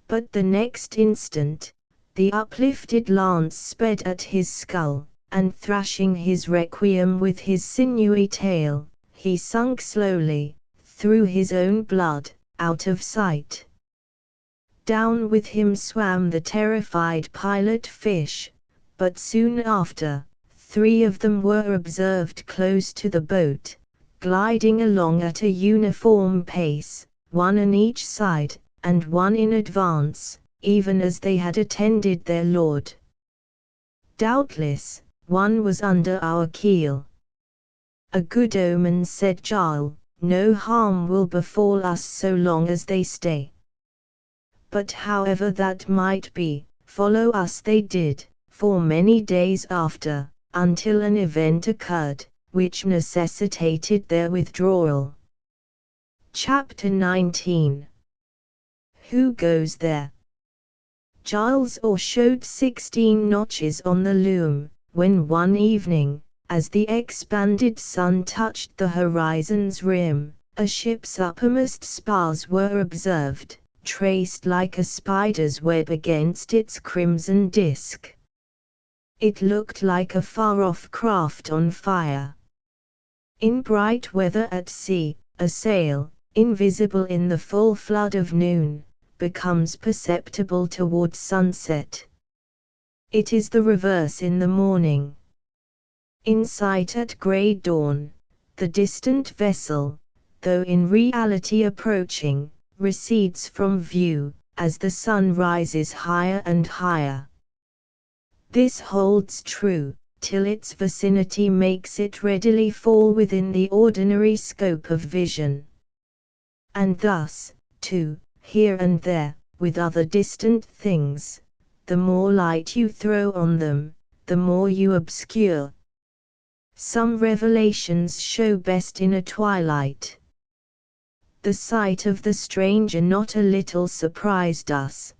But the next instant, the uplifted lance sped at his skull, and thrashing his requiem with his sinewy tail, he sunk slowly, through his own blood, out of sight. Down with him swam the terrified pilot fish, but soon after, 3 of them were observed close to the boat, gliding along at a uniform pace, one on each side, and one in advance, even as they had attended their lord. Doubtless, one was under our keel. A good omen, said Jarl, no harm will befall us so long as they stay. But however that might be, follow us they did, for many days after, until an event occurred, which necessitated their withdrawal. Chapter 19. Who goes there? Giles Orr showed 16 notches on the loom, when one evening, as the expanded sun touched the horizon's rim, a ship's uppermost spars were observed, traced like a spider's web against its crimson disk. It looked like a far-off craft on fire. In bright weather at sea, a sail, invisible in the full flood of noon, becomes perceptible toward sunset. It is the reverse in the morning. In sight at grey dawn, the distant vessel, though in reality approaching, recedes from view, as the sun rises higher and higher. This holds true, till its vicinity makes it readily fall within the ordinary scope of vision. And thus, too, here and there, with other distant things, the more light you throw on them, the more you obscure. Some revelations show best in a twilight. The sight of the stranger not a little surprised us.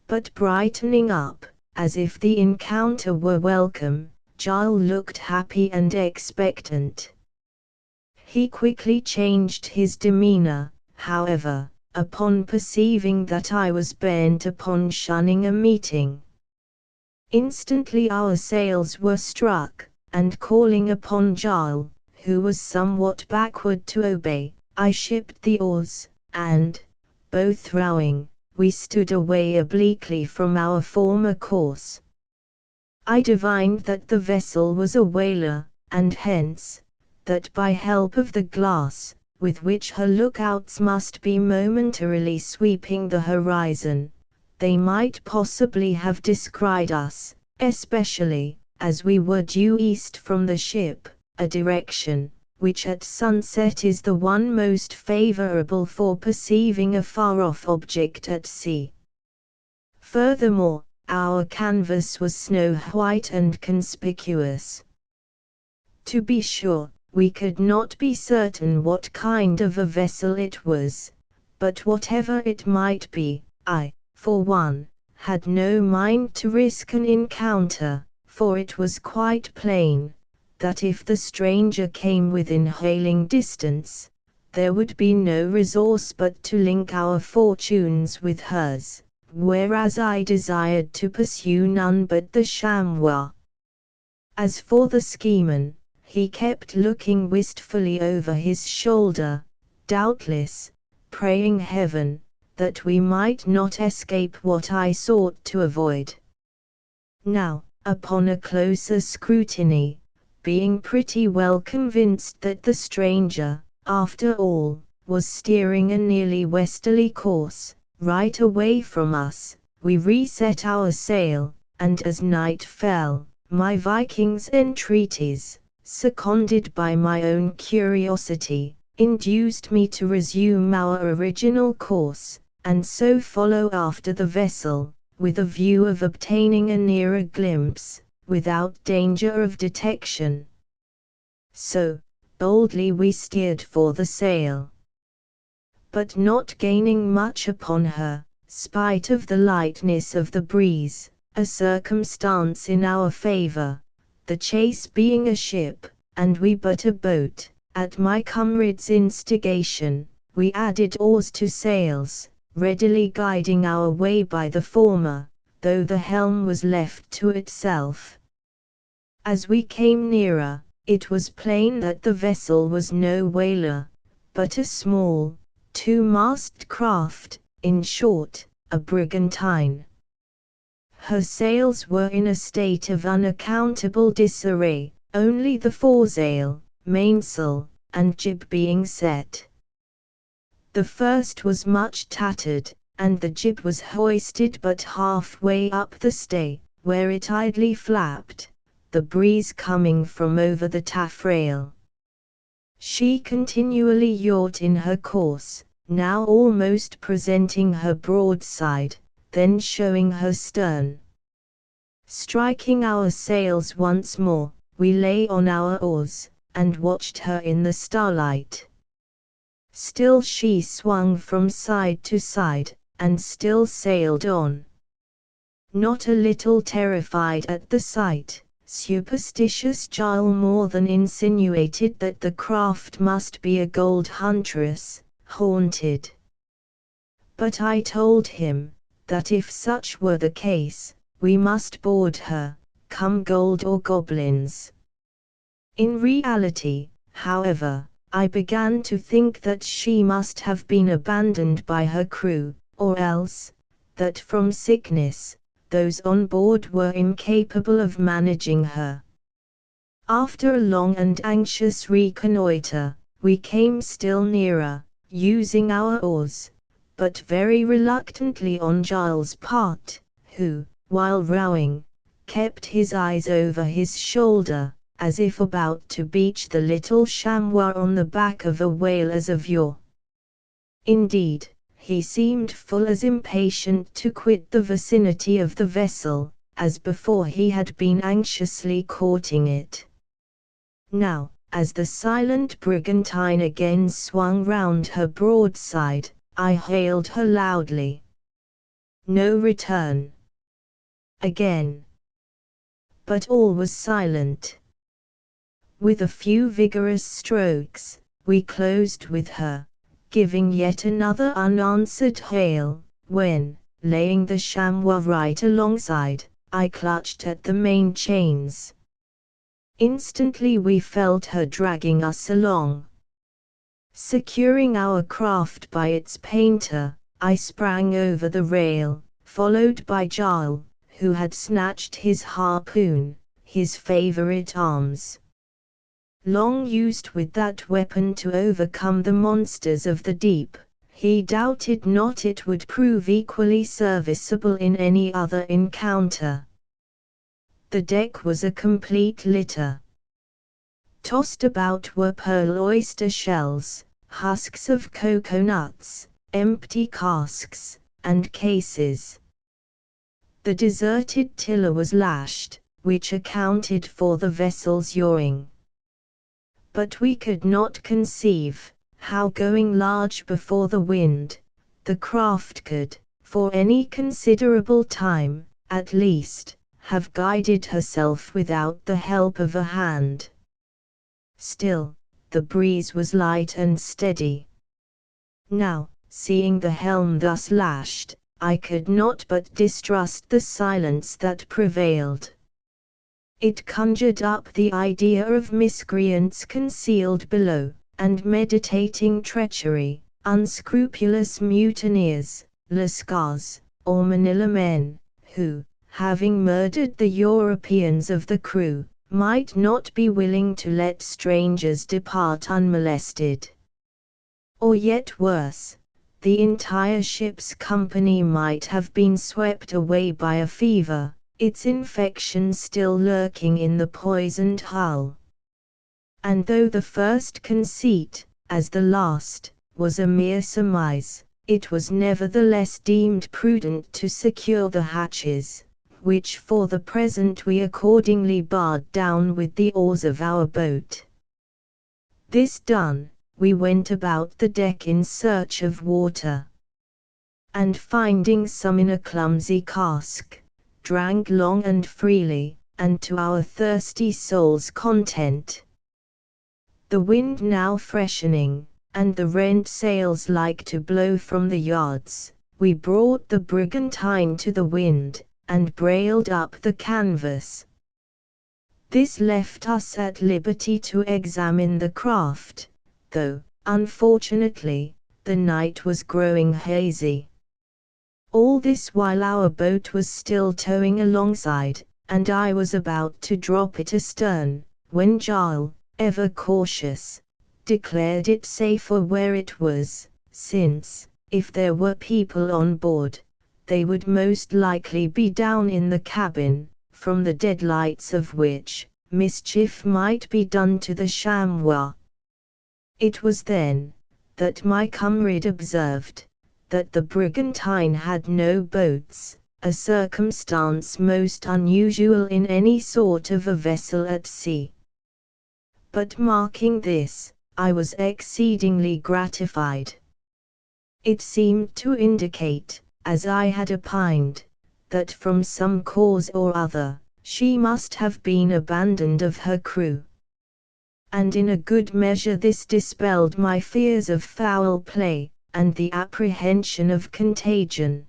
But brightening up, as if the encounter were welcome, Giles looked happy and expectant. He quickly changed his demeanor, however, upon perceiving that I was bent upon shunning a meeting. Instantly our sails were struck, and calling upon Giles, who was somewhat backward to obey, I shipped the oars, and, both rowing, we stood away obliquely from our former course. I divined that the vessel was a whaler, and hence, that by help of the glass, with which her lookouts must be momentarily sweeping the horizon, they might possibly have descried us, especially, as we were due east from the ship, a direction, which at sunset is the one most favorable for perceiving a far-off object at sea. Furthermore, our canvas was snow-white and conspicuous. To be sure, We could not be certain what kind of a vessel it was, but whatever it might be, I, for one, had no mind to risk an encounter, for it was quite plain that if the stranger came within hailing distance, there would be no resource but to link our fortunes with hers, whereas I desired to pursue none but the chamois. As for the schemer, he kept looking wistfully over his shoulder, doubtless praying heaven that we might not escape what I sought to avoid. Now, upon a closer scrutiny, being pretty well convinced that the stranger, after all, was steering a nearly westerly course, right away from us, we reset our sail, and as night fell, my Viking's entreaties, seconded by my own curiosity, induced me to resume our original course, and so follow after the vessel, with a view of obtaining a nearer glimpse, without danger of detection. So, boldly we steered for the sail. But not gaining much upon her, spite of the lightness of the breeze, a circumstance in our favor, the chase being a ship, and we but a boat, at my comrade's instigation, we added oars to sails, readily guiding our way by the former, though the helm was left to itself. As we came nearer, it was plain that the vessel was no whaler, but a small, two-masted craft, in short, a brigantine. Her sails were in a state of unaccountable disarray, only the foresail, mainsail, and jib being set. The first was much tattered, and the jib was hoisted but half-way up the stay, where it idly flapped, the breeze coming from over the taffrail. She continually yawed in her course, now almost presenting her broadside, then showing her stern. Striking our sails once more, we lay on our oars, and watched her in the starlight. Still she swung from side to side, and still sailed on. Not a little terrified at the sight, superstitious Giles more than insinuated that the craft must be a gold huntress, haunted. But I told him, that if such were the case, we must board her, come gold or goblins. In reality, however, I began to think that she must have been abandoned by her crew, or else, that from sickness, those on board were incapable of managing her. After a long and anxious reconnoitre, we came still nearer, using our oars, but very reluctantly on Giles' part, who, while rowing, kept his eyes over his shoulder, as if about to beach the little chamois on the back of a whale as of yore. Indeed, he seemed full as impatient to quit the vicinity of the vessel, as before he had been anxiously courting it. Now, as the silent brigantine again swung round her broadside, I hailed her loudly. No return. Again. But all was silent. With a few vigorous strokes, we closed with her, giving yet another unanswered hail, when, laying the chamois right alongside, I clutched at the main chains. Instantly we felt her dragging us along. Securing our craft by its painter, I sprang over the rail, followed by Giles, who had snatched his harpoon, his favorite arms. Long used with that weapon to overcome the monsters of the deep, he doubted not it would prove equally serviceable in any other encounter. The deck was a complete litter. Tossed about were pearl oyster shells, husks of coconuts, empty casks, and cases. The deserted tiller was lashed, which accounted for the vessel's yawing. but we could not conceive how going large before the wind, the craft could, for any considerable time, at least, have guided herself without the help of a hand. Still, the breeze was light and steady. Now, seeing the helm thus lashed, I could not but distrust the silence that prevailed. It conjured up the idea of miscreants concealed below, and meditating treachery, unscrupulous mutineers, lascars, or Manila men, who, having murdered the Europeans of the crew, might not be willing to let strangers depart unmolested. Or yet worse, the entire ship's company might have been swept away by a fever, its infection still lurking in the poisoned hull. And though the first conceit, as the last, was a mere surmise, it was nevertheless deemed prudent to secure the hatches, which for the present we accordingly barred down with the oars of our boat. This done, we went about the deck in search of water, and finding some in a clumsy cask, drank long and freely, and to our thirsty souls' content. The wind now freshening, and the rent sails like to blow from the yards, we brought the brigantine to the wind, and brailed up the canvas. This left us at liberty to examine the craft, though, unfortunately, the night was growing hazy. All this while our boat was still towing alongside, and I was about to drop it astern, when Giles, ever cautious, declared it safer where it was, since, if there were people on board, they would most likely be down in the cabin, from the deadlights of which, mischief might be done to the chamois. It was then that my comrade observed that the brigantine had no boats, a circumstance most unusual in any sort of a vessel at sea. But marking this, I was exceedingly gratified. It seemed to indicate, as I had opined, that from some cause or other, she must have been abandoned of her crew. And in a good measure this dispelled my fears of foul play, and the apprehension of contagion.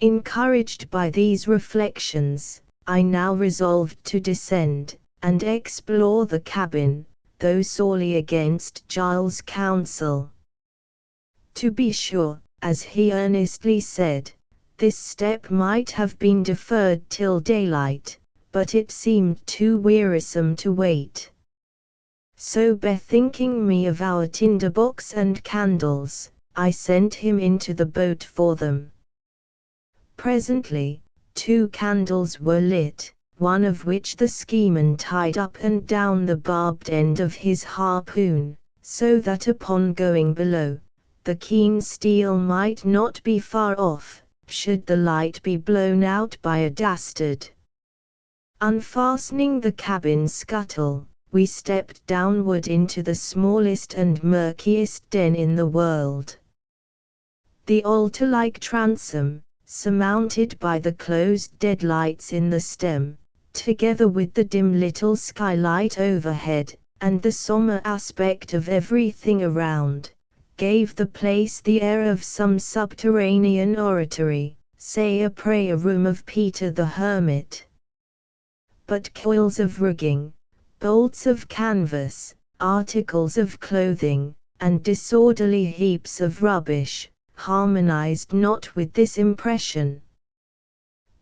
Encouraged by these reflections, I now resolved to descend, and explore the cabin, though sorely against Giles' counsel. To be sure, as he earnestly said, this step might have been deferred till daylight, but it seemed too wearisome to wait. So bethinking me of our tinderbox and candles, I sent him into the boat for them. Presently, 2 candles were lit, one of which the seaman tied up and down the barbed end of his harpoon, so that upon going below, the keen steel might not be far off, should the light be blown out by a dastard. Unfastening the cabin scuttle, we stepped downward into the smallest and murkiest den in the world. The altar-like transom, surmounted by the closed deadlights in the stem, together with the dim little skylight overhead, and the sombre aspect of everything around, gave the place the air of some subterranean oratory, say a prayer room of Peter the Hermit. But coils of rigging, bolts of canvas, articles of clothing, and disorderly heaps of rubbish, harmonized not with this impression.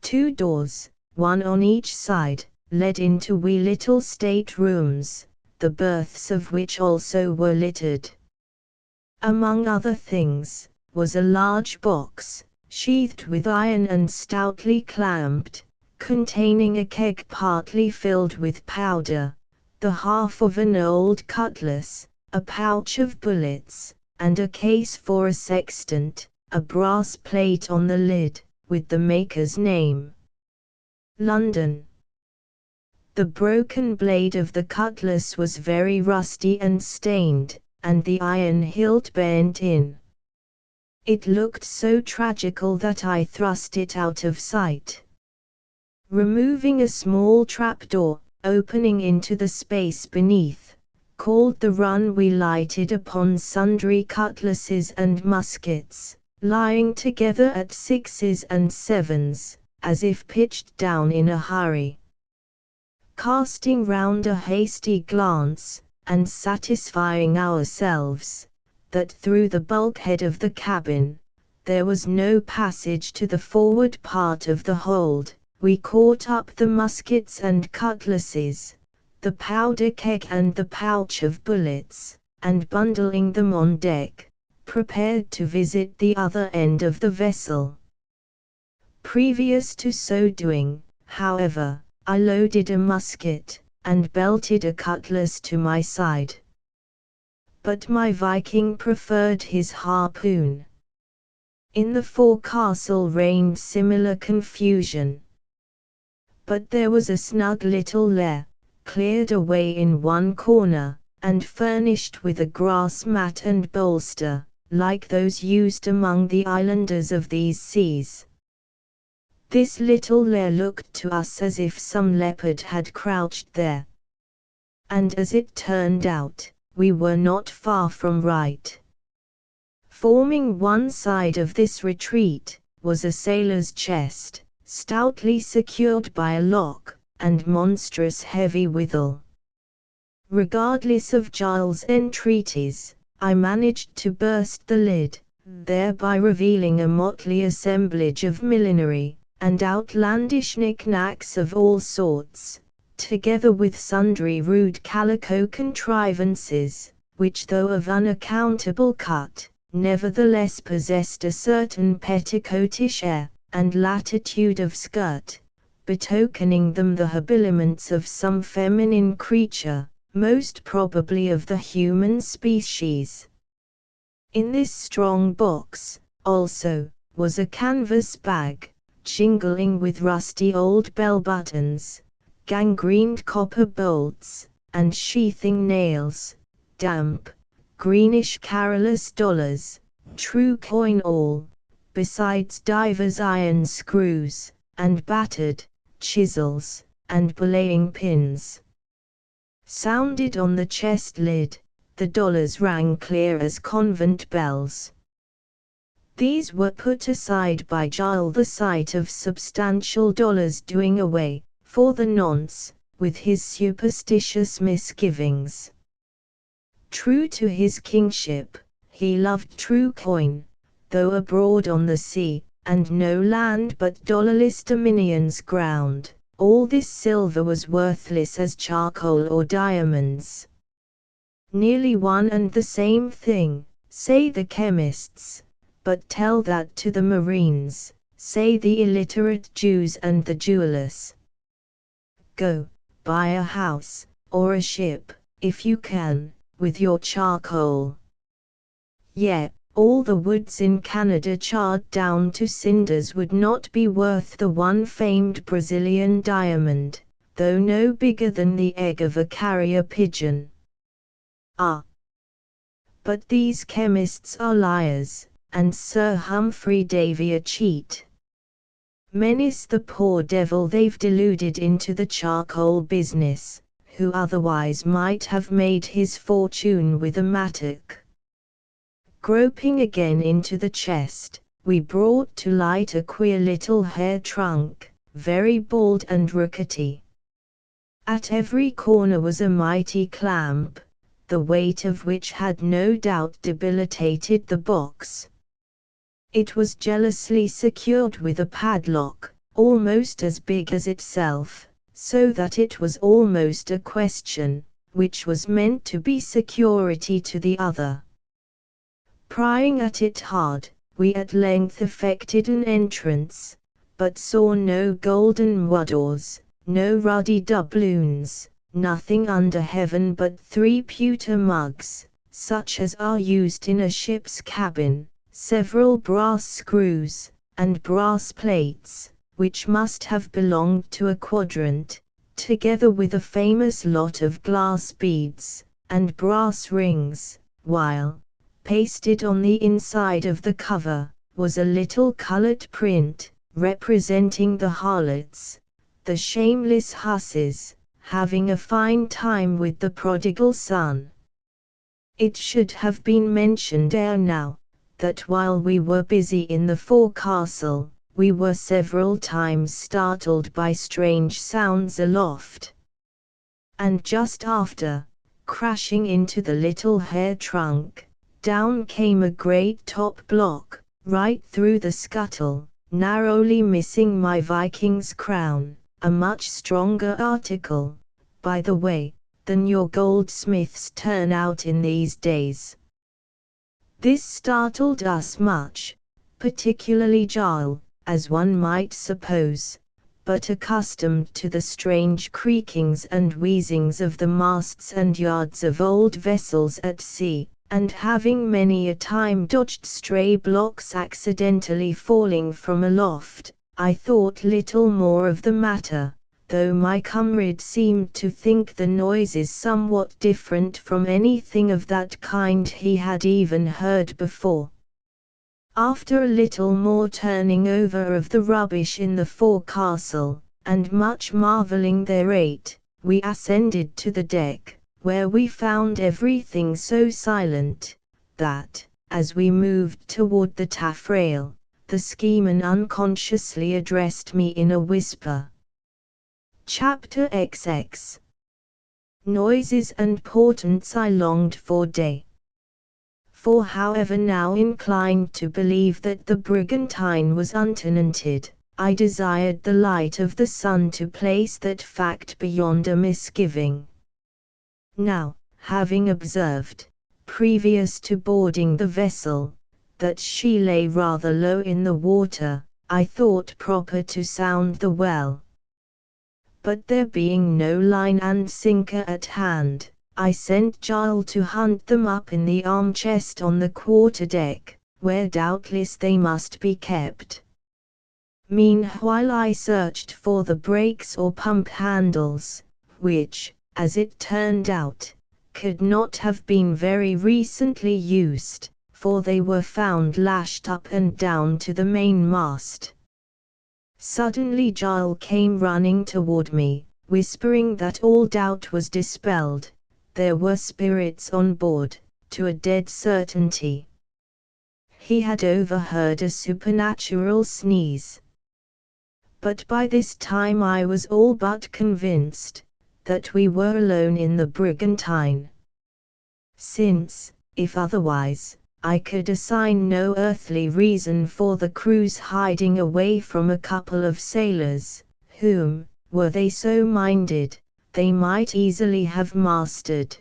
2 doors, one on each side, led into wee little state-rooms, the berths of which also were littered. Among other things, was a large box, sheathed with iron and stoutly clamped, containing a keg partly filled with powder, the half of an old cutlass, a pouch of bullets, and a case for a sextant, a brass plate on the lid, with the maker's name. London. The broken blade of the cutlass was very rusty and stained, and the iron hilt bent in. It looked so tragical that I thrust it out of sight. Removing a small trapdoor, opening into the space beneath, called the run, we lighted upon sundry cutlasses and muskets, lying together at 6s and 7s, as if pitched down in a hurry. Casting round a hasty glance, and satisfying ourselves that through the bulkhead of the cabin there was no passage to the forward part of the hold, we caught up the muskets and cutlasses, the powder keg and the pouch of bullets, and bundling them on deck, prepared to visit the other end of the vessel. Previous to so doing, however, I loaded a musket, and belted a cutlass to my side. But my Viking preferred his harpoon. In the forecastle reigned similar confusion. But there was a snug little lair, cleared away in one corner, and furnished with a grass mat and bolster, like those used among the islanders of these seas. This little lair looked to us as if some leopard had crouched there. And as it turned out, we were not far from right. Forming one side of this retreat, was a sailor's chest, stoutly secured by a lock, and monstrous heavy withal. Regardless of Giles' entreaties, I managed to burst the lid, thereby revealing a motley assemblage of millinery and outlandish knick-knacks of all sorts, together with sundry rude calico contrivances, which though of unaccountable cut, nevertheless possessed a certain petticoatish air, and latitude of skirt, betokening them the habiliments of some feminine creature, most probably of the human species. In this strong box, also, was a canvas bag, jingling with rusty old bell-buttons, gangrened copper bolts, and sheathing nails, damp, greenish carolus dollars, true coin all, besides divers iron screws, and battered chisels, and belaying pins. Sounded on the chest lid, the dollars rang clear as convent bells. These were put aside by Giles, the sight of substantial dollars doing away, for the nonce, with his superstitious misgivings. True to his kingship, he loved true coin, though abroad on the sea, and no land but dollarless dominions ground, all this silver was worthless as charcoal or diamonds. Nearly one and the same thing, say the chemists, but tell that to the marines, say the illiterate Jews and the jewelers. Go, buy a house, or a ship, if you can, with your charcoal. Yet, all the woods in Canada charred down to cinders would not be worth the one famed Brazilian diamond, though no bigger than the egg of a carrier pigeon. Ah! But these chemists are liars, and Sir Humphrey Davy a cheat. Many's the poor devil they've deluded into the charcoal business, who otherwise might have made his fortune with a mattock. Groping again into the chest, we brought to light a queer little hair trunk, very bald and rickety. At every corner was a mighty clamp, the weight of which had no doubt debilitated the box. It was jealously secured with a padlock, almost as big as itself, so that it was almost a question, which was meant to be security to the other. Prying at it hard, we at length effected an entrance, but saw no golden moidores, no ruddy doubloons, nothing under heaven but 3 pewter mugs, such as are used in a ship's cabin, several brass screws, and brass plates, which must have belonged to a quadrant, together with a famous lot of glass beads and brass rings, while, pasted on the inside of the cover, was a little colored print, representing the harlots, the shameless hussies, having a fine time with the prodigal son. It should have been mentioned ere now, that while we were busy in the forecastle, we were several times startled by strange sounds aloft. And just after, crashing into the little hair trunk, down came a great top block, right through the scuttle, narrowly missing my Viking's crown, a much stronger article, by the way, than your goldsmiths turn out in these days. This startled us much, particularly Jarl, as one might suppose, but accustomed to the strange creakings and wheezings of the masts and yards of old vessels at sea, and having many a time dodged stray blocks accidentally falling from aloft, I thought little more of the matter, though my comrade seemed to think the noises somewhat different from anything of that kind he had even heard before. After a little more turning over of the rubbish in the forecastle, and much marvelling thereat, we ascended to the deck, where we found everything so silent, that, as we moved toward the taffrail, the seaman unconsciously addressed me in a whisper. Chapter XX. Noises and portents I longed for day. For however now inclined to believe that the brigantine was untenanted, I desired the light of the sun to place that fact beyond a misgiving. Now, having observed, previous to boarding the vessel, that she lay rather low in the water, I thought proper to sound the well. But there being no line and sinker at hand, I sent Jarl to hunt them up in the arm chest on the quarter-deck, where doubtless they must be kept. Meanwhile I searched for the brakes or pump handles, which, as it turned out, could not have been very recently used, for they were found lashed up and down to the mainmast. Suddenly Jarl came running toward me, whispering that all doubt was dispelled. There were spirits on board, to a dead certainty. He had overheard a supernatural sneeze. But by this time I was all but convinced that we were alone in the brigantine. Since, if otherwise, I could assign no earthly reason for the crew's hiding away from a couple of sailors, whom, were they so minded, they might easily have mastered.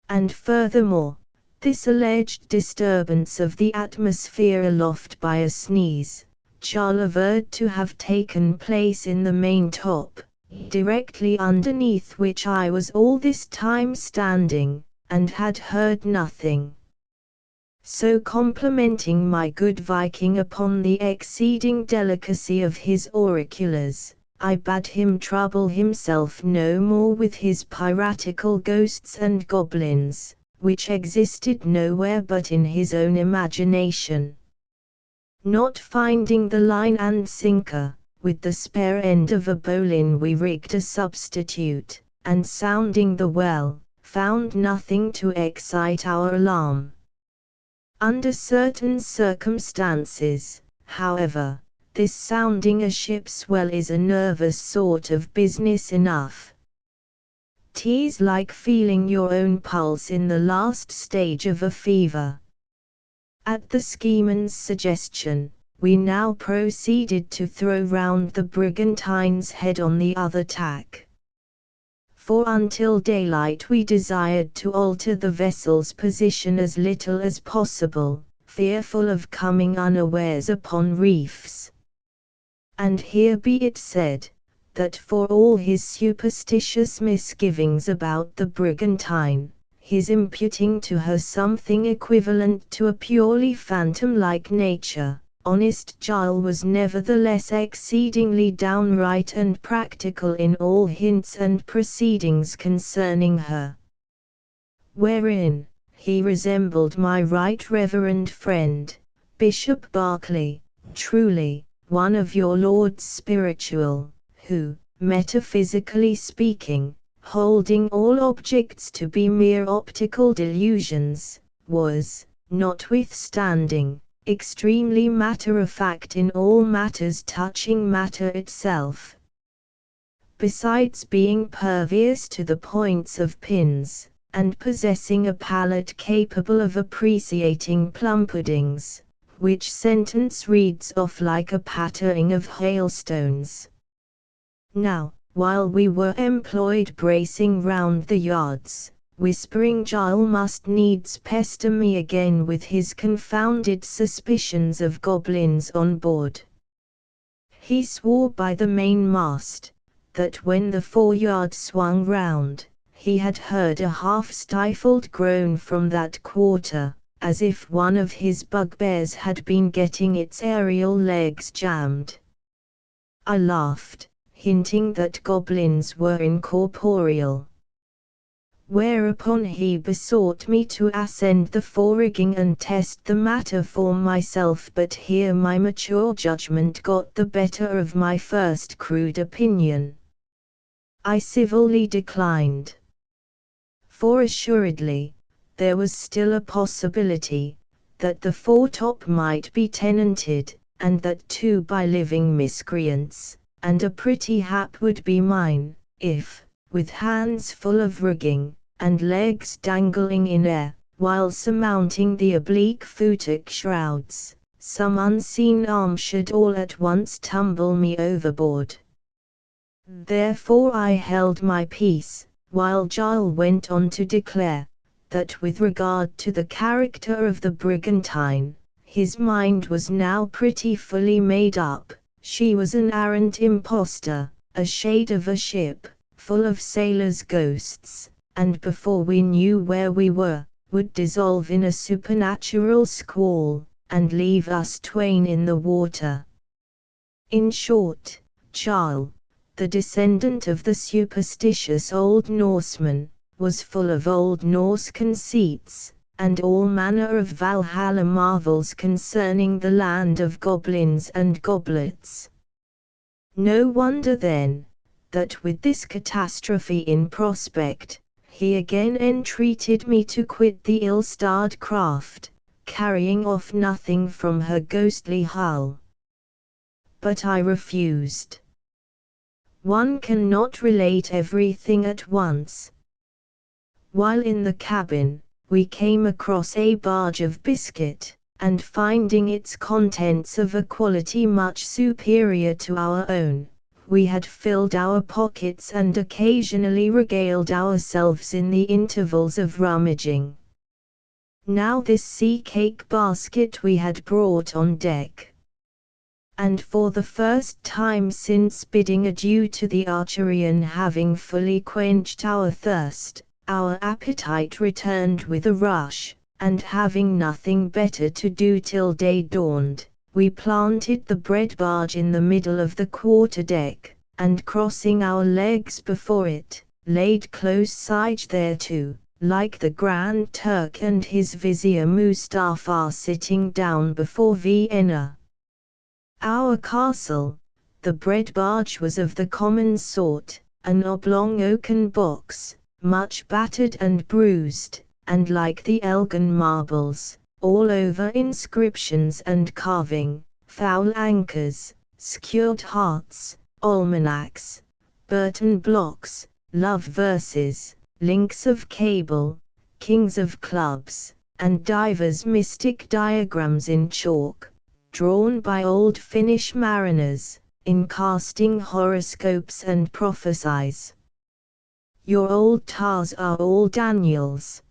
And furthermore, this alleged disturbance of the atmosphere aloft by a sneeze, Jarl averred to have taken place in the maintop, directly underneath which I was all this time standing, and had heard nothing. So complimenting my good Viking upon the exceeding delicacy of his auriculars, I bade him trouble himself no more with his piratical ghosts and goblins, which existed nowhere but in his own imagination. Not finding the line and sinker, with the spare end of a bowline we rigged a substitute, and sounding the well, found nothing to excite our alarm. Under certain circumstances, however, this sounding a ship's well is a nervous sort of business enough. 'Tis like feeling your own pulse in the last stage of a fever. At the seaman's suggestion, we now proceeded to throw round the brigantine's head on the other tack. For until daylight we desired to alter the vessel's position as little as possible, fearful of coming unawares upon reefs. And here be it said, that for all his superstitious misgivings about the brigantine, his imputing to her something equivalent to a purely phantom-like nature, honest Giles was nevertheless exceedingly downright and practical in all hints and proceedings concerning her, wherein he resembled my right reverend friend, Bishop Berkeley, truly, one of your lords spiritual, who, metaphysically speaking, holding all objects to be mere optical delusions, was, notwithstanding, extremely matter-of-fact in all matters touching matter itself, besides being pervious to the points of pins, and possessing a palate capable of appreciating plum puddings, which sentence reads off like a pattering of hailstones. Now, while we were employed bracing round the yards, whispering Giles must needs pester me again with his confounded suspicions of goblins on board. He swore by the mainmast, that when the foreyard swung round, he had heard a half-stifled groan from that quarter, as if one of his bugbears had been getting its aerial legs jammed. I laughed, hinting that goblins were incorporeal. Whereupon he besought me to ascend the forerigging and test the matter for myself, but here my mature judgment got the better of my first crude opinion. I civilly declined. For assuredly, there was still a possibility that the foretop might be tenanted, and that too by living miscreants, and a pretty hap would be mine, if, with hands full of rigging, and legs dangling in air, while surmounting the oblique futtock shrouds, some unseen arm should all at once tumble me overboard. Therefore I held my peace, while Giles went on to declare, that with regard to the character of the brigantine, his mind was now pretty fully made up. She was an arrant impostor, a shade of a ship, full of sailors' ghosts, and before we knew where we were, would dissolve in a supernatural squall, and leave us twain in the water. In short, Giles, the descendant of the superstitious old Norseman, was full of old Norse conceits, and all manner of Valhalla marvels concerning the land of goblins and goblets. No wonder then, that with this catastrophe in prospect, he again entreated me to quit the ill-starred craft, carrying off nothing from her ghostly hull. But I refused. One cannot relate everything at once. While in the cabin, we came across a barge of biscuit, and finding its contents of a quality much superior to our own, we had filled our pockets and occasionally regaled ourselves in the intervals of rummaging. Now this sea-cake basket we had brought on deck, and for the first time since bidding adieu to the archery and having fully quenched our thirst, our appetite returned with a rush, and having nothing better to do till day dawned, we planted the bread barge in the middle of the quarter-deck, and crossing our legs before it, laid close side thereto, like the Grand Turk and his vizier Mustafa sitting down before Vienna. Our castle, the bread barge, was of the common sort, an oblong oaken box, much battered and bruised, and like the Elgin marbles, all over inscriptions and carving, foul anchors, skewered hearts, almanacs, Burton blocks, love verses, links of cable, kings of clubs, and divers mystic diagrams in chalk, drawn by old Finnish mariners, in casting horoscopes and prophecies. Your old tars are all Daniels.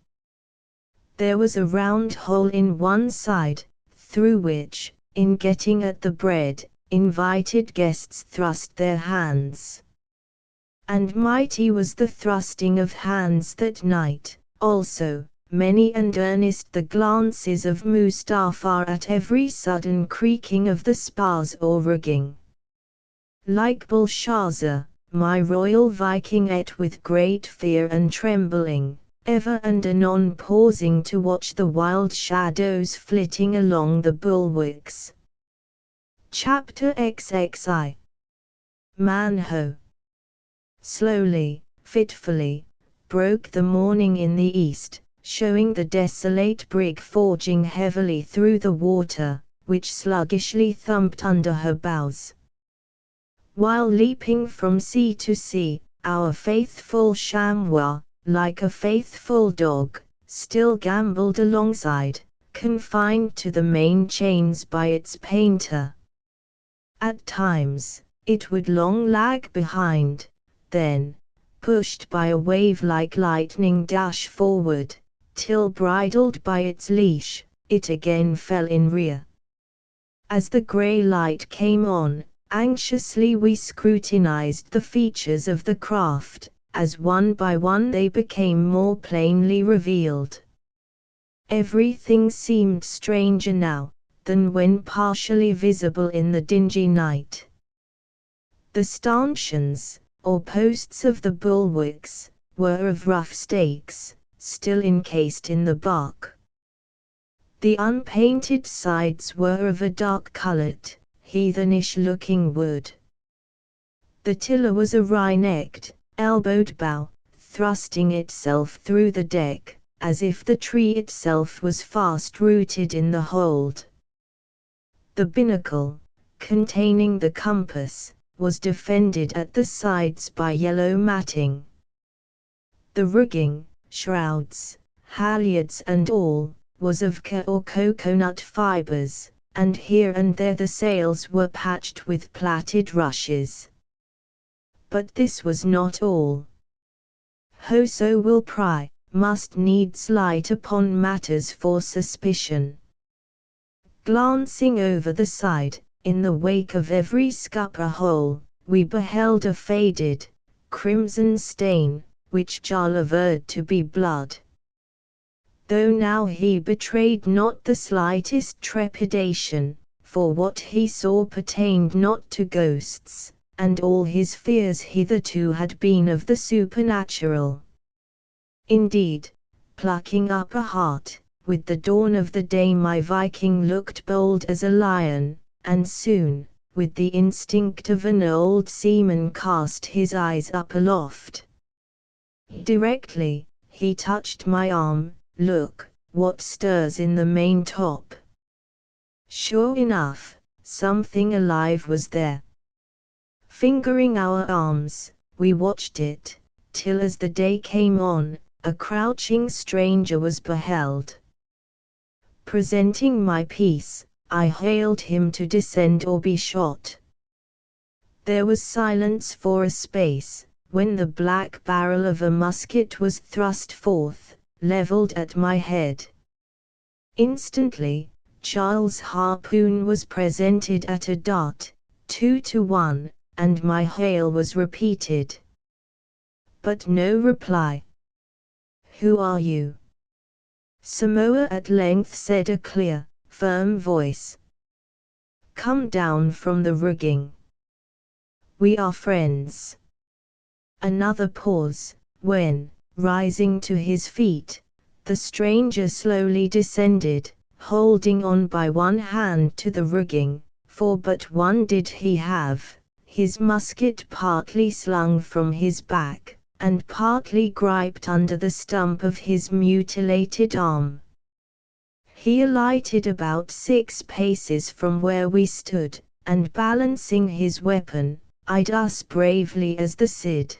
There was a round hole in one side, through which, in getting at the bread, invited guests thrust their hands. And mighty was the thrusting of hands that night, also, many and earnest the glances of Mustafa at every sudden creaking of the spars or rigging. Like Belshazzar, my royal Viking ate with great fear and trembling, ever and anon pausing to watch the wild shadows flitting along the bulwarks. Chapter XXI. Manho. Slowly, fitfully, broke the morning in the east, showing the desolate brig forging heavily through the water, which sluggishly thumped under her bows. While leaping from sea to sea, our faithful chamois, like a faithful dog, still gamboled alongside, confined to the main chains by its painter. At times, it would long lag behind, then, pushed by a wave like lightning, dash forward, till bridled by its leash, it again fell in rear. As the grey light came on, anxiously we scrutinized the features of the craft, as one by one they became more plainly revealed. Everything seemed stranger now, than when partially visible in the dingy night. The stanchions, or posts of the bulwarks, were of rough stakes, still encased in the bark. The unpainted sides were of a dark-coloured, heathenish-looking wood. The tiller was a wry-necked, elbowed bow, thrusting itself through the deck, as if the tree itself was fast rooted in the hold. The binnacle, containing the compass, was defended at the sides by yellow matting. The rigging, shrouds, halyards and all, was of ca or coconut fibres, and here and there the sails were patched with plaited rushes. But this was not all. Whoso will pry, must needs light upon matters for suspicion. Glancing over the side, in the wake of every scupper hole, we beheld a faded, crimson stain, which Jarl averred to be blood. Though now he betrayed not the slightest trepidation, for what he saw pertained not to ghosts, and all his fears hitherto had been of the supernatural. Indeed, plucking up a heart, with the dawn of the day my Viking looked bold as a lion, and soon, with the instinct of an old seaman, cast his eyes up aloft. Directly, he touched my arm. "Look, what stirs in the maintop." Sure enough, something alive was there. Fingering our arms, we watched it, till as the day came on, a crouching stranger was beheld. Presenting my piece, I hailed him to descend or be shot. There was silence for a space, when the black barrel of a musket was thrust forth, levelled at my head. Instantly, Charles' harpoon was presented at a dart, 2-1, and my hail was repeated. But no reply. "Who are you?" Samoa at length said, a clear, firm voice. "Come down from the rigging. We are friends." Another pause, when, rising to his feet, the stranger slowly descended, holding on by one hand to the rigging, for but one did he have, his musket partly slung from his back, and partly griped under the stump of his mutilated arm. He alighted about 6 paces from where we stood, and balancing his weapon, eyed us bravely as the Cid.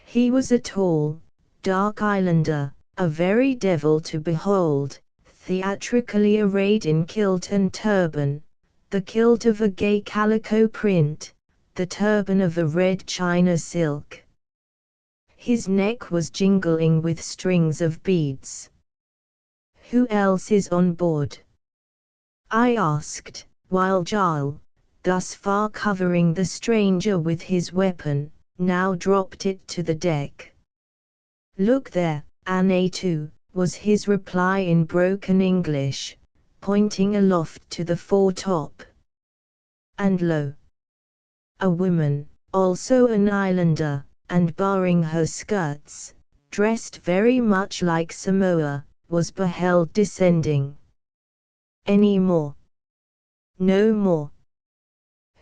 He was a tall, dark islander, a very devil to behold, theatrically arrayed in kilt and turban, the kilt of a gay calico print, the turban of a red China silk. His neck was jingling with strings of beads. "Who else is on board?" I asked, while Jarl, thus far covering the stranger with his weapon, now dropped it to the deck. "Look there, Anatu," was his reply in broken English, pointing aloft to the foretop. And lo! a woman, also an islander, and barring her skirts, dressed very much like Samoa, was beheld descending. Any more? No more.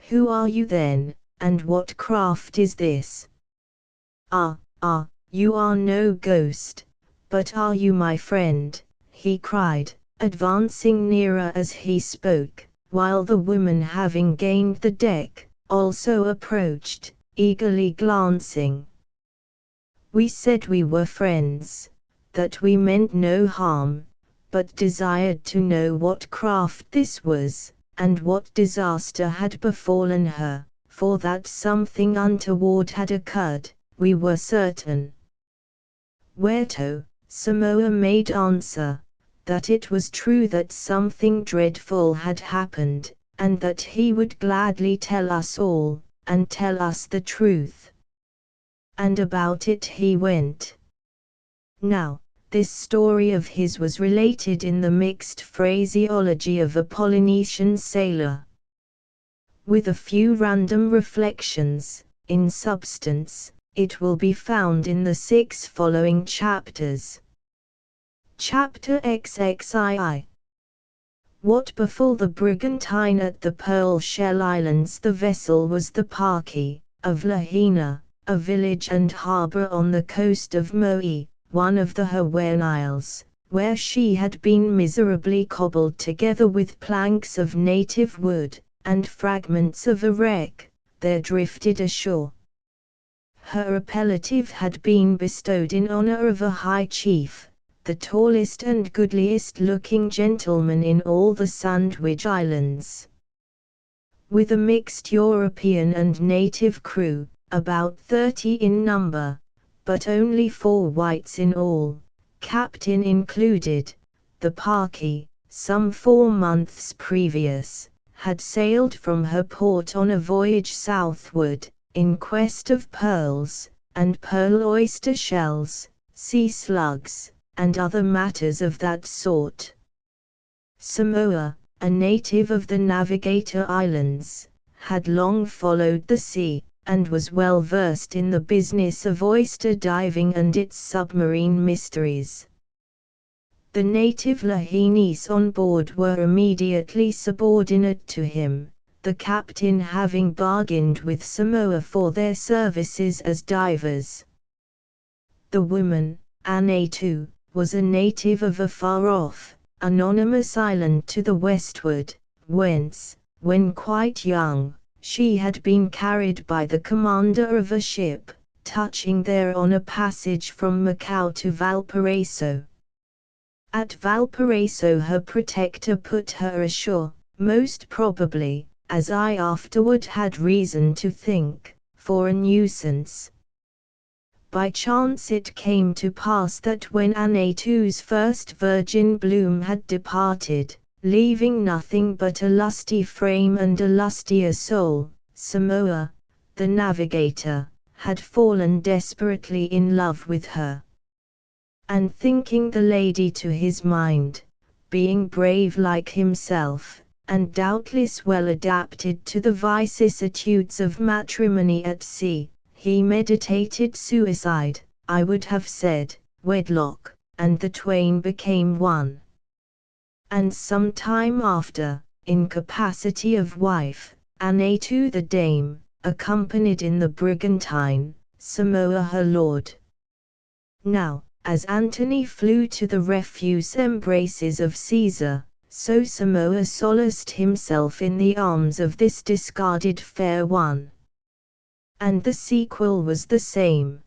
Who are you then, and what craft is this? Ah, you are no ghost, but are you my friend? He cried, advancing nearer as he spoke, while the woman, having gained the deck, also approached, eagerly glancing. We said we were friends, that we meant no harm, but desired to know what craft this was, and what disaster had befallen her, for that something untoward had occurred, we were certain. Whereto, Samoa made answer, that it was true that something dreadful had happened, and that he would gladly tell us all, and tell us the truth. And about it he went. Now, this story of his was related in the mixed phraseology of a Polynesian sailor. With a few random reflections, in substance, it will be found in the 6 following chapters. Chapter XXII. What befell the brigantine at the Pearl Shell Islands? The vessel was the Parky, of Lahaina, a village and harbour on the coast of Maui, one of the Hawaiian Isles, where she had been miserably cobbled together with planks of native wood, and fragments of a wreck, there drifted ashore. Her appellative had been bestowed in honor of a high chief, the tallest and goodliest looking gentleman in all the Sandwich Islands. With a mixed European and native crew, about 30 in number, but only 4 whites in all, captain included, the Parky, some 4 months previous, had sailed from her port on a voyage southward, in quest of pearls, and pearl oyster shells, sea slugs, and other matters of that sort. Samoa, a native of the Navigator Islands, had long followed the sea, and was well versed in the business of oyster diving and its submarine mysteries. The native Lahainese on board were immediately subordinate to him, the captain having bargained with Samoa for their services as divers. The woman, Anatu, was a native of a far-off, anonymous island to the westward, whence, when quite young, she had been carried by the commander of a ship, touching there on a passage from Macau to Valparaiso. At Valparaiso her protector put her ashore, most probably, as I afterward had reason to think, for a nuisance. By chance it came to pass that when Anatu's first virgin bloom had departed, leaving nothing but a lusty frame and a lustier soul, Samoa, the navigator, had fallen desperately in love with her. And thinking the lady to his mind, being brave like himself, and doubtless well adapted to the vicissitudes of matrimony at sea, he meditated suicide, I would have said, wedlock, and the twain became one. And some time after, in capacity of wife, Anatu the dame, accompanied in the brigantine, Samoa her lord. Now, as Antony flew to the refuse embraces of Caesar, so Samoa solaced himself in the arms of this discarded fair one. And the sequel was the same.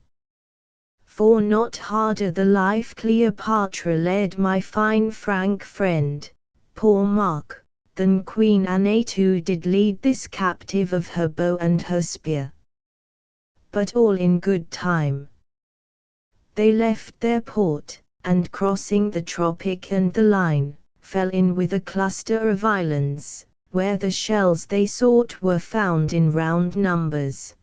For not harder the life Cleopatra led my fine frank friend, poor Mark, than Queen Anatu did lead this captive of her bow and her spear. But all in good time. They left their port, and crossing the tropic and the line, fell in with a cluster of islands, where the shells they sought were found in round numbers.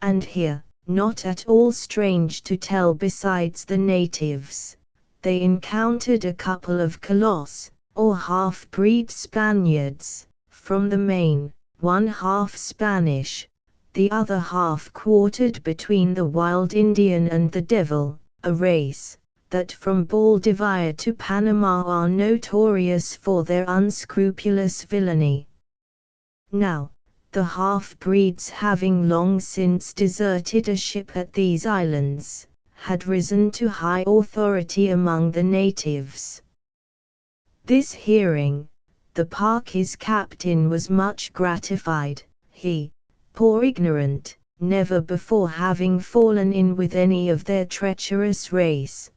And here, not at all strange to tell besides the natives, they encountered a couple of Colossi, or half-breed Spaniards, from the main, one half Spanish, the other half quartered between the wild Indian and the devil, a race that from Valdivia to Panama are notorious for their unscrupulous villainy. Now, the half-breeds, having long since deserted a ship at these islands, had risen to high authority among the natives. This hearing, the Parky's captain was much gratified, he, poor ignorant, never before having fallen in with any of their treacherous race.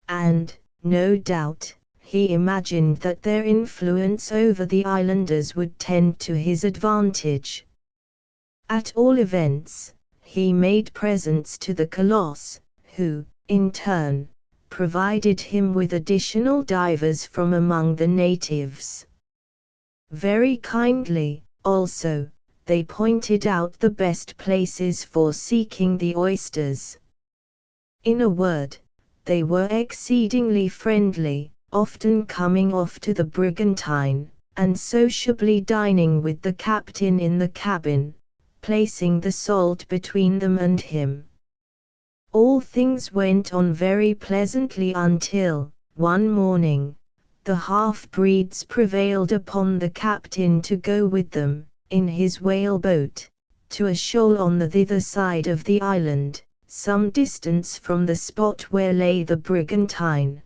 And, no doubt, he imagined that their influence over the islanders would tend to his advantage. At all events, he made presents to the Colossi, who, in turn, provided him with additional divers from among the natives. Very kindly, also, they pointed out the best places for seeking the oysters. In a word, they were exceedingly friendly, often coming off to the brigantine, and sociably dining with the captain in the cabin, placing the salt between them and him. All things went on very pleasantly until, one morning, the half-breeds prevailed upon the captain to go with them, in his whale-boat, to a shoal on the thither side of the island, some distance from the spot where lay the brigantine.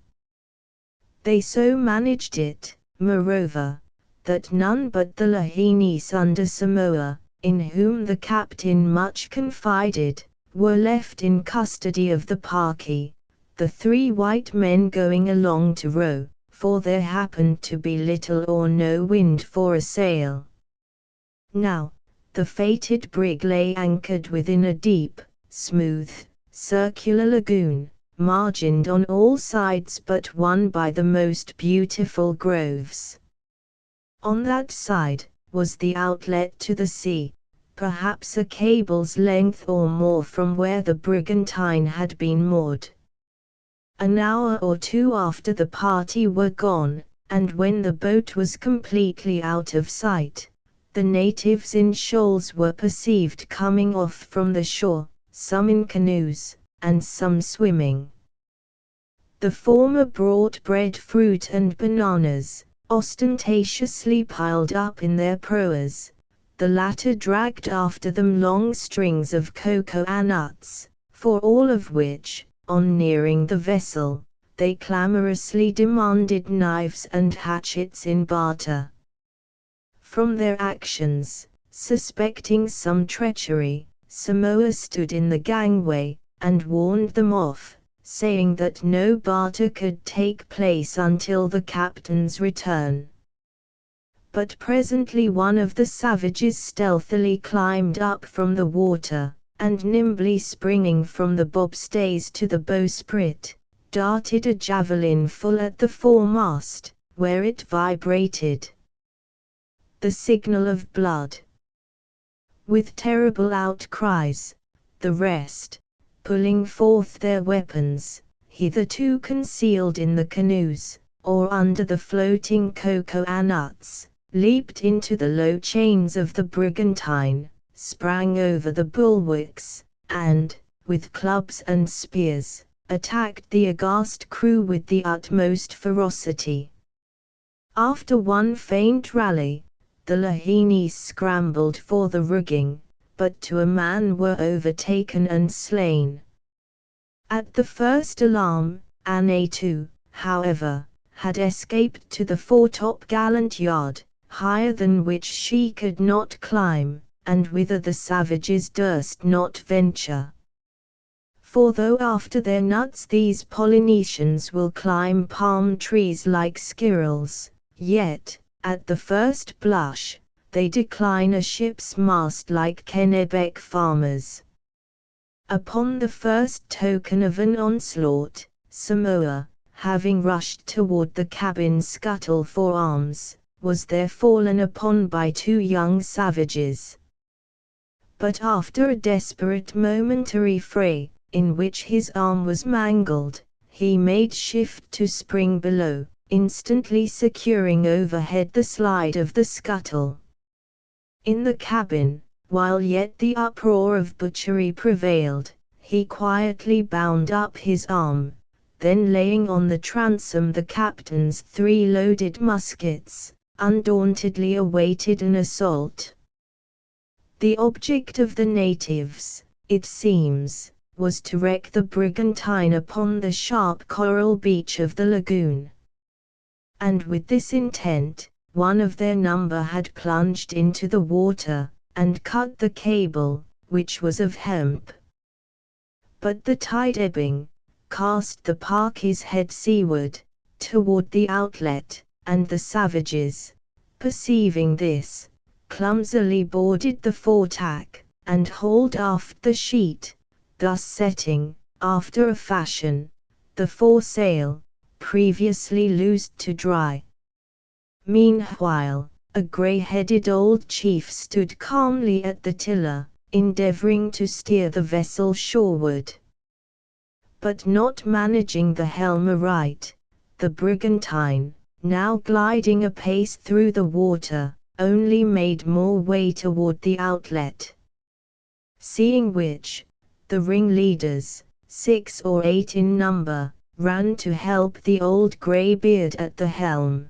They so managed it, moreover, that none but the Lahinis under Samoa, in whom the captain much confided, were left in custody of the Parky, the 3 white men going along to row, for there happened to be little or no wind for a sail. Now, the fated brig lay anchored within a deep, smooth, circular lagoon, margined on all sides but one by the most beautiful groves. On that side, was the outlet to the sea, perhaps a cable's length or more from where the brigantine had been moored. An hour or two after the party were gone, and when the boat was completely out of sight, the natives in shoals were perceived coming off from the shore, some in canoes, and some swimming. The former brought breadfruit and bananas, ostentatiously piled up in their proas. The latter dragged after them long strings of cocoa nuts, for all of which, on nearing the vessel, they clamorously demanded knives and hatchets in barter. From their actions, suspecting some treachery, Samoa stood in the gangway, and warned them off, saying that no barter could take place until the captain's return. But presently one of the savages stealthily climbed up from the water, and nimbly springing from the bobstays to the bowsprit, darted a javelin full at the foremast, where it vibrated. The signal of blood. With terrible outcries, the rest, pulling forth their weapons, hitherto concealed in the canoes, or under the floating cocoa nuts, leaped into the low chains of the brigantine, sprang over the bulwarks, and, with clubs and spears, attacked the aghast crew with the utmost ferocity. After one faint rally, the Lahinis scrambled for the rigging, but to a man were overtaken and slain. At the first alarm, Anatu, however, had escaped to the foretop-gallant yard, higher than which she could not climb, and whither the savages durst not venture. For though after their nuts these Polynesians will climb palm trees like squirrels, yet, at the first blush, they decline a ship's mast like Kennebec farmers. Upon the first token of an onslaught, Samoa, having rushed toward the cabin scuttle for arms, was there fallen upon by 2 young savages. But after a desperate momentary fray, in which his arm was mangled, he made shift to spring below, instantly securing overhead the slide of the scuttle. In the cabin, while yet the uproar of butchery prevailed, he quietly bound up his arm, then laying on the transom the captain's 3 loaded muskets, undauntedly awaited an assault. The object of the natives, it seems, was to wreck the brigantine upon the sharp coral beach of the lagoon. And with this intent, one of their number had plunged into the water, and cut the cable, which was of hemp. But the tide ebbing, cast the Parky's head seaward, toward the outlet, and the savages, perceiving this, clumsily boarded the foretack, and hauled aft the sheet, thus setting, after a fashion, the foresail, previously loosed to dry. Meanwhile, a grey-headed old chief stood calmly at the tiller, endeavoring to steer the vessel shoreward. But not managing the helm aright, the brigantine, now gliding apace through the water, only made more way toward the outlet. Seeing which, the ringleaders, 6 or 8 in number, ran to help the old greybeard at the helm.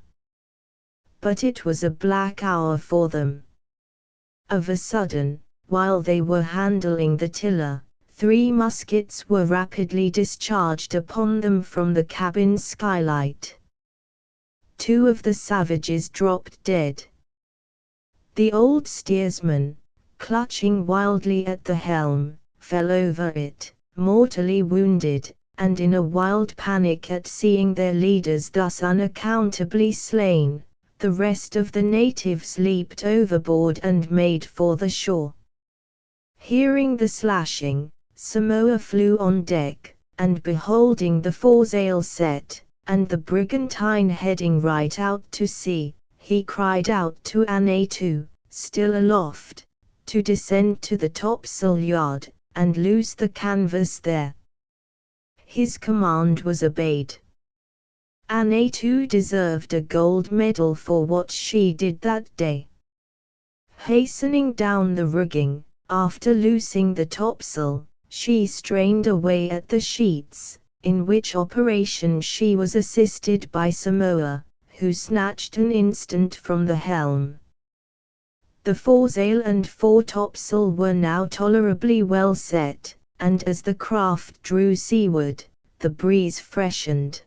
But it was a black hour for them. Of a sudden, while they were handling the tiller, 3 muskets were rapidly discharged upon them from the cabin skylight. 2 of the savages dropped dead. The old steersman, clutching wildly at the helm, fell over it, mortally wounded, and in a wild panic at seeing their leaders thus unaccountably slain, the rest of the natives leaped overboard and made for the shore. Hearing the slashing, Samoa flew on deck, and beholding the foresail set, and the brigantine heading right out to sea, he cried out to Anatu, still aloft, to descend to the topsail yard, and loose the canvas there. His command was obeyed. Anatu deserved a gold medal for what she did that day. Hastening down the rigging, after loosing the topsail, she strained away at the sheets, in which operation she was assisted by Samoa, who snatched an instant from the helm. The foresail and foretopsail were now tolerably well set, and as the craft drew seaward, the breeze freshened.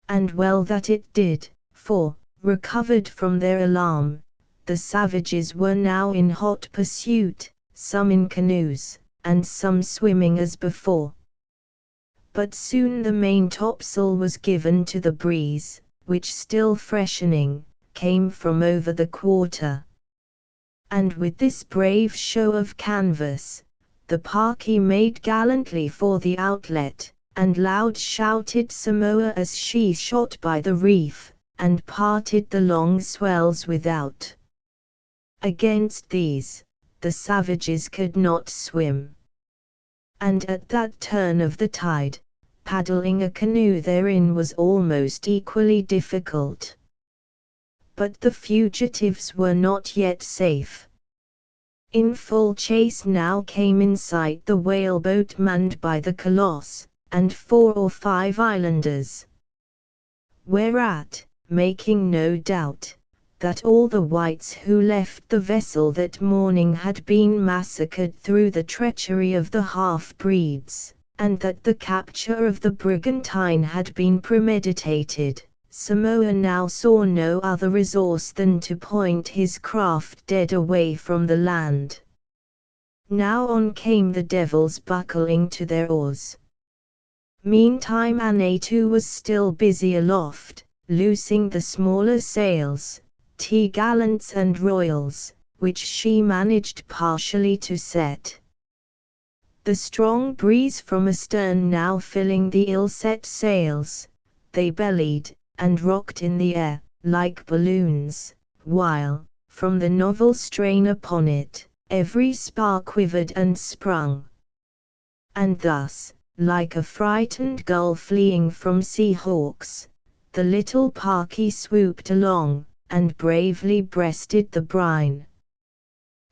And well that it did, for, recovered from their alarm, the savages were now in hot pursuit, some in canoes, and some swimming as before. But soon the main topsail was given to the breeze, which still freshening, came from over the quarter. And with this brave show of canvas, the Parky made gallantly for the outlet, and loud shouted Samoa as she shot by the reef, and parted the long swells without. Against these, the savages could not swim. And at that turn of the tide, paddling a canoe therein was almost equally difficult. But the fugitives were not yet safe. In full chase now came in sight the whaleboat manned by the Colossus, and 4 or 5 islanders. Whereat, making no doubt, that all the whites who left the vessel that morning had been massacred through the treachery of the half-breeds, and that the capture of the brigantine had been premeditated, Samoa now saw no other resource than to point his craft dead away from the land. Now on came the devils buckling to their oars. Meantime Anatu was still busy aloft, loosing the smaller sails, T-gallants and royals, which she managed partially to set. The strong breeze from astern now filling the ill-set sails, they bellied, and rocked in the air, like balloons, while, from the novel strain upon it, every spar quivered and sprung. And thus, like a frightened gull fleeing from sea hawks, the little parky swooped along, and bravely breasted the brine.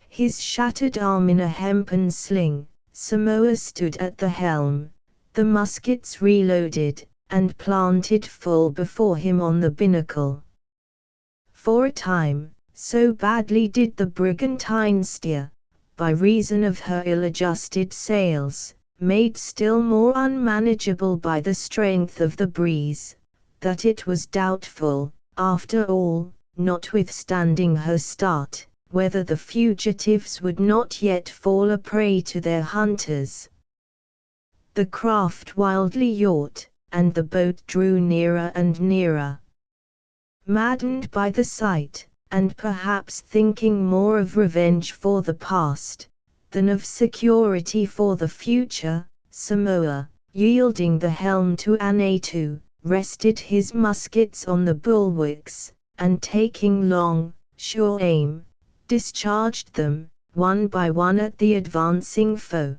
His shattered arm in a hempen sling, Samoa stood at the helm, the muskets reloaded, and planted full before him on the binnacle. For a time, so badly did the brigantine steer, by reason of her ill-adjusted sails, made still more unmanageable by the strength of the breeze, that it was doubtful, after all, notwithstanding her start, whether the fugitives would not yet fall a prey to their hunters. The craft wildly yawed, and the boat drew nearer and nearer. Maddened by the sight, and perhaps thinking more of revenge for the past, than of security for the future, Samoa, yielding the helm to Anatu, rested his muskets on the bulwarks, and taking long, sure aim, discharged them, one by one at the advancing foe.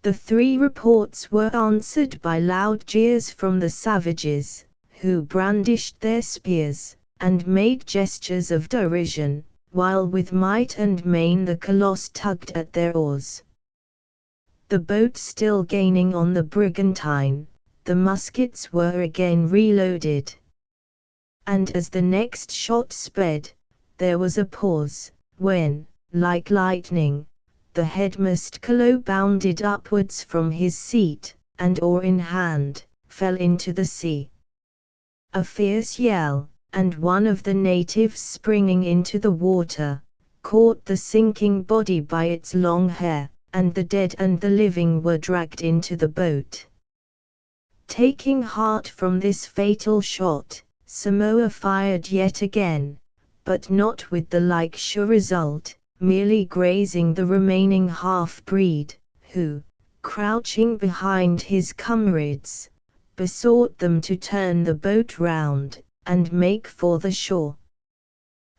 The 3 reports were answered by loud jeers from the savages, who brandished their spears, and made gestures of derision, while with might and main the Colossus tugged at their oars. The boat still gaining on the brigantine, the muskets were again reloaded. And as the next shot sped, there was a pause, when, like lightning, the headmast Colo bounded upwards from his seat, and oar in hand, fell into the sea. A fierce yell, and one of the natives springing into the water, caught the sinking body by its long hair, and the dead and the living were dragged into the boat. Taking heart from this fatal shot, Samoa fired yet again, but not with the like sure result, merely grazing the remaining half-breed, who, crouching behind his comrades, besought them to turn the boat round, and make for the shore.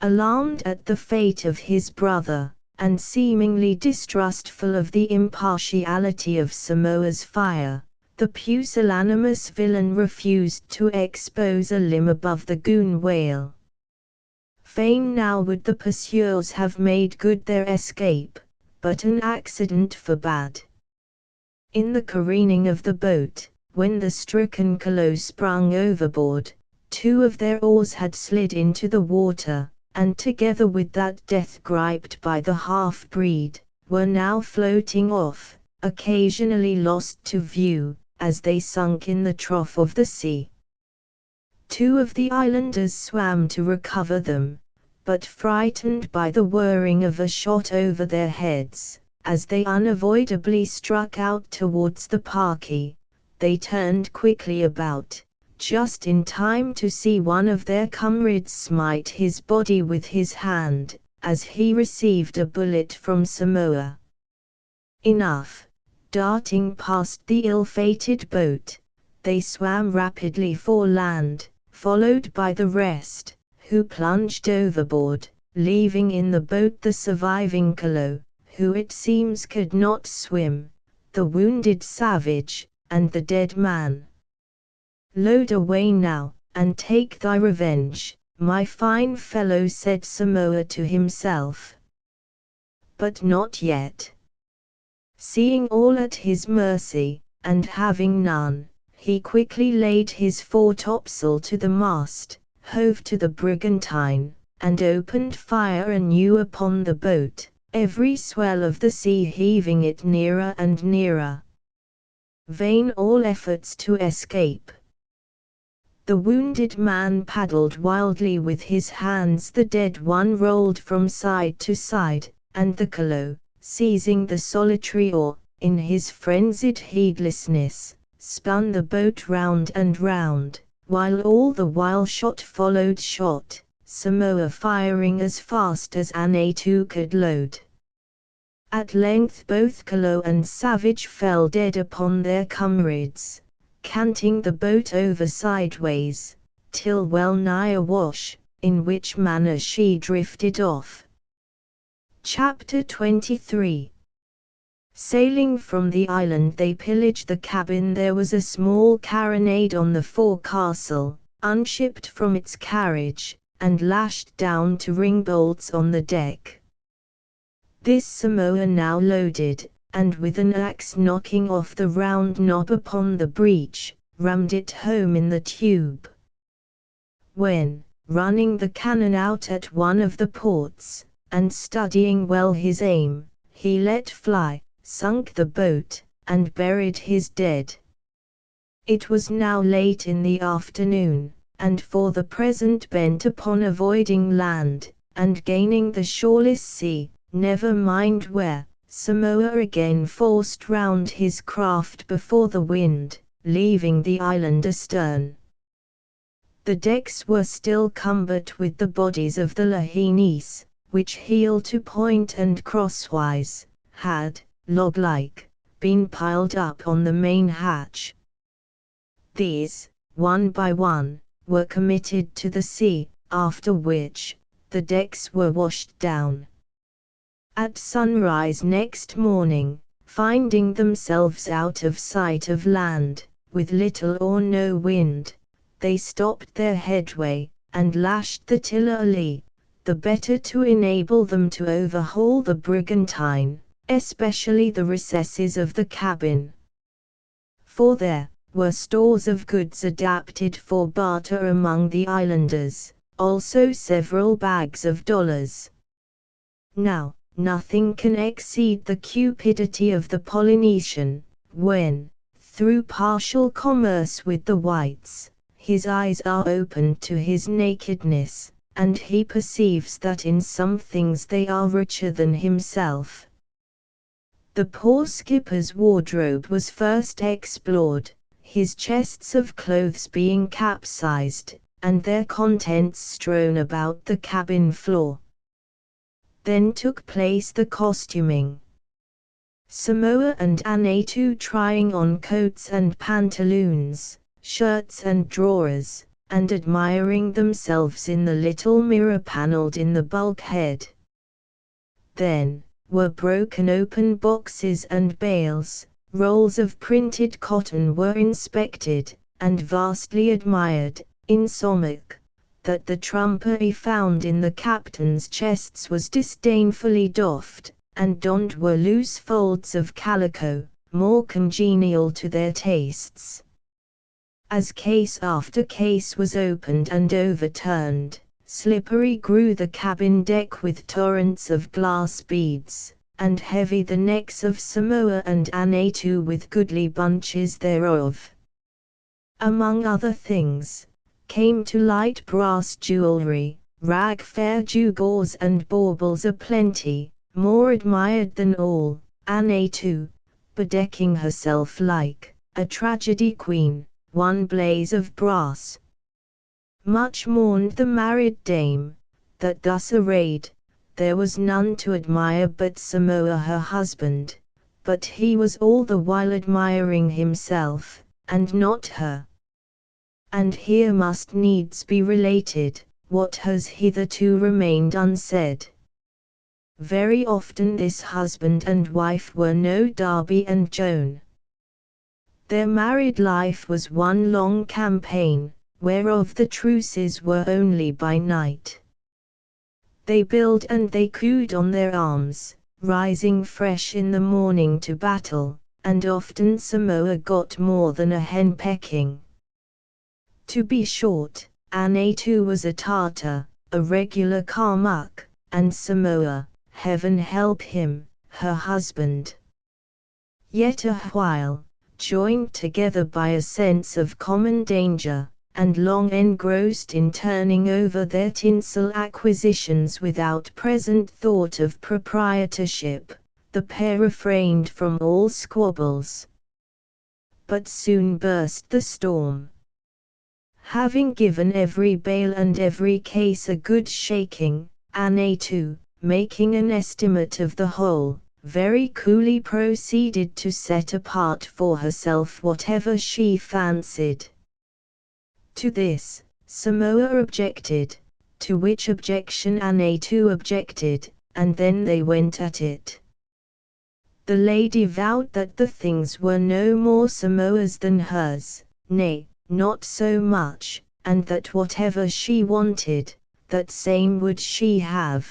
Alarmed at the fate of his brother, and seemingly distrustful of the impartiality of Samoa's fire, the pusillanimous villain refused to expose a limb above the gunwale. Fain now would the pursuers have made good their escape, but an accident forbade. In the careening of the boat, when the stricken Colo sprung overboard, 2 of their oars had slid into the water, and together with that death griped by the half-breed, were now floating off, occasionally lost to view, as they sunk in the trough of the sea. 2 of the islanders swam to recover them, but frightened by the whirring of a shot over their heads, as they unavoidably struck out towards the parky, they turned quickly about, just in time to see one of their comrades smite his body with his hand, as he received a bullet from Samoa. Enough, darting past the ill-fated boat, they swam rapidly for land, followed by the rest, who plunged overboard, leaving in the boat the surviving Colo, who it seems could not swim, the wounded savage, and the dead man. "Load away now, and take thy revenge, my fine fellow," said Samoa to himself. But not yet. Seeing all at his mercy, and having none, he quickly laid his foretopsail to the mast, hove to the brigantine, and opened fire anew upon the boat, every swell of the sea heaving it nearer and nearer. Vain all efforts to escape. The wounded man paddled wildly with his hands, the dead one rolled from side to side, and the Colo, seizing the solitary oar, in his frenzied heedlessness, spun the boat round and round, while all the while shot followed shot, Samoa firing as fast as Anatu could load. At length both Colo and savage fell dead upon their comrades, canting the boat over sideways, till well nigh awash, in which manner she drifted off. Chapter 23. Sailing from the island, they pillaged the cabin. There was a small carronade on the forecastle, unshipped from its carriage, and lashed down to ring bolts on the deck. This Samoa now loaded, and with an axe knocking off the round knob upon the breech, rammed it home in the tube. When, running the cannon out at one of the ports, and studying well his aim, he let fly, sunk the boat, and buried his dead. It was now late in the afternoon, and for the present bent upon avoiding land, and gaining the shoreless sea, never mind where, Samoa again forced round his craft before the wind, leaving the island astern. The decks were still cumbered with the bodies of the lahinis, which heel to point and crosswise, had, log-like, been piled up on the main hatch. These, one by one, were committed to the sea, after which, the decks were washed down. At sunrise next morning, finding themselves out of sight of land, with little or no wind, they stopped their headway, and lashed the tiller lee, the better to enable them to overhaul the brigantine, especially the recesses of the cabin. For there were stores of goods adapted for barter among the islanders, also several bags of dollars. Now, nothing can exceed the cupidity of the Polynesian, when, through partial commerce with the whites, his eyes are opened to his nakedness, and he perceives that in some things they are richer than himself. The poor skipper's wardrobe was first explored, his chests of clothes being capsized, and their contents strewn about the cabin floor. Then took place the costuming. Samoa and Anatu trying on coats and pantaloons, shirts and drawers, and admiring themselves in the little mirror panelled in the bulkhead. Then were broken open boxes and bales, rolls of printed cotton were inspected, and vastly admired, insomuch that the trumpery found in the captain's chests was disdainfully doffed, and donned were loose folds of calico, more congenial to their tastes. As case after case was opened and overturned, slippery grew the cabin deck with torrents of glass beads, and heavy the necks of Samoa and Anatu with goodly bunches thereof. Among other things, came to light brass jewelry, rag fair gewgaws and baubles aplenty, more admired than all, Anatu, bedecking herself like a tragedy queen, one blaze of brass. Much mourned the married dame, that thus arrayed, there was none to admire but Samoa her husband, but he was all the while admiring himself, and not her. And here must needs be related, what has hitherto remained unsaid. Very often this husband and wife were no Darby and Joan. Their married life was one long campaign, whereof the truces were only by night. They billed and they cooed on their arms, rising fresh in the morning to battle, and often Samoa got more than a hen pecking. To be short, Anatu was a Tartar, a regular Kalmuck, and Samoa, heaven help him, her husband. Yet a while, joined together by a sense of common danger, and long engrossed in turning over their tinsel acquisitions without present thought of proprietorship, the pair refrained from all squabbles. But soon burst the storm. Having given every bale and every case a good shaking, Anatu, making an estimate of the whole, very coolly proceeded to set apart for herself whatever she fancied. To this, Samoa objected, to which objection Anatu objected, and then they went at it. The lady vowed that the things were no more Samoa's than hers, nay, not so much, and that whatever she wanted, that same would she have.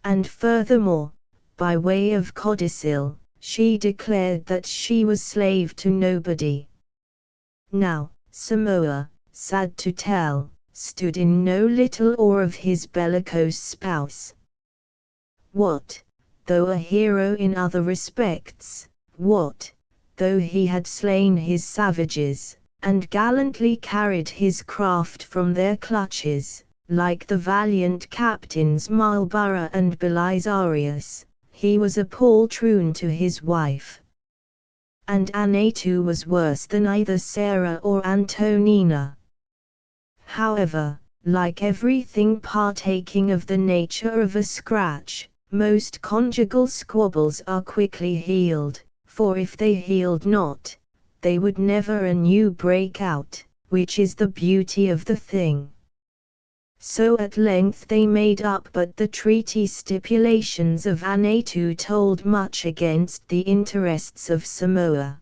And furthermore, by way of codicil, she declared that she was slave to nobody. Now, Samoa, sad to tell, stood in no little awe of his bellicose spouse. What, though a hero in other respects, what, though he had slain his savages, and gallantly carried his craft from their clutches, like the valiant captains Marlborough and Belisarius, he was a poltroon to his wife. And Anatu was worse than either Sarah or Antonina. However, like everything partaking of the nature of a scratch, most conjugal squabbles are quickly healed, for if they healed not, they would never anew break out, which is the beauty of the thing. So at length they made up, but the treaty stipulations of Anatu told much against the interests of Samoa.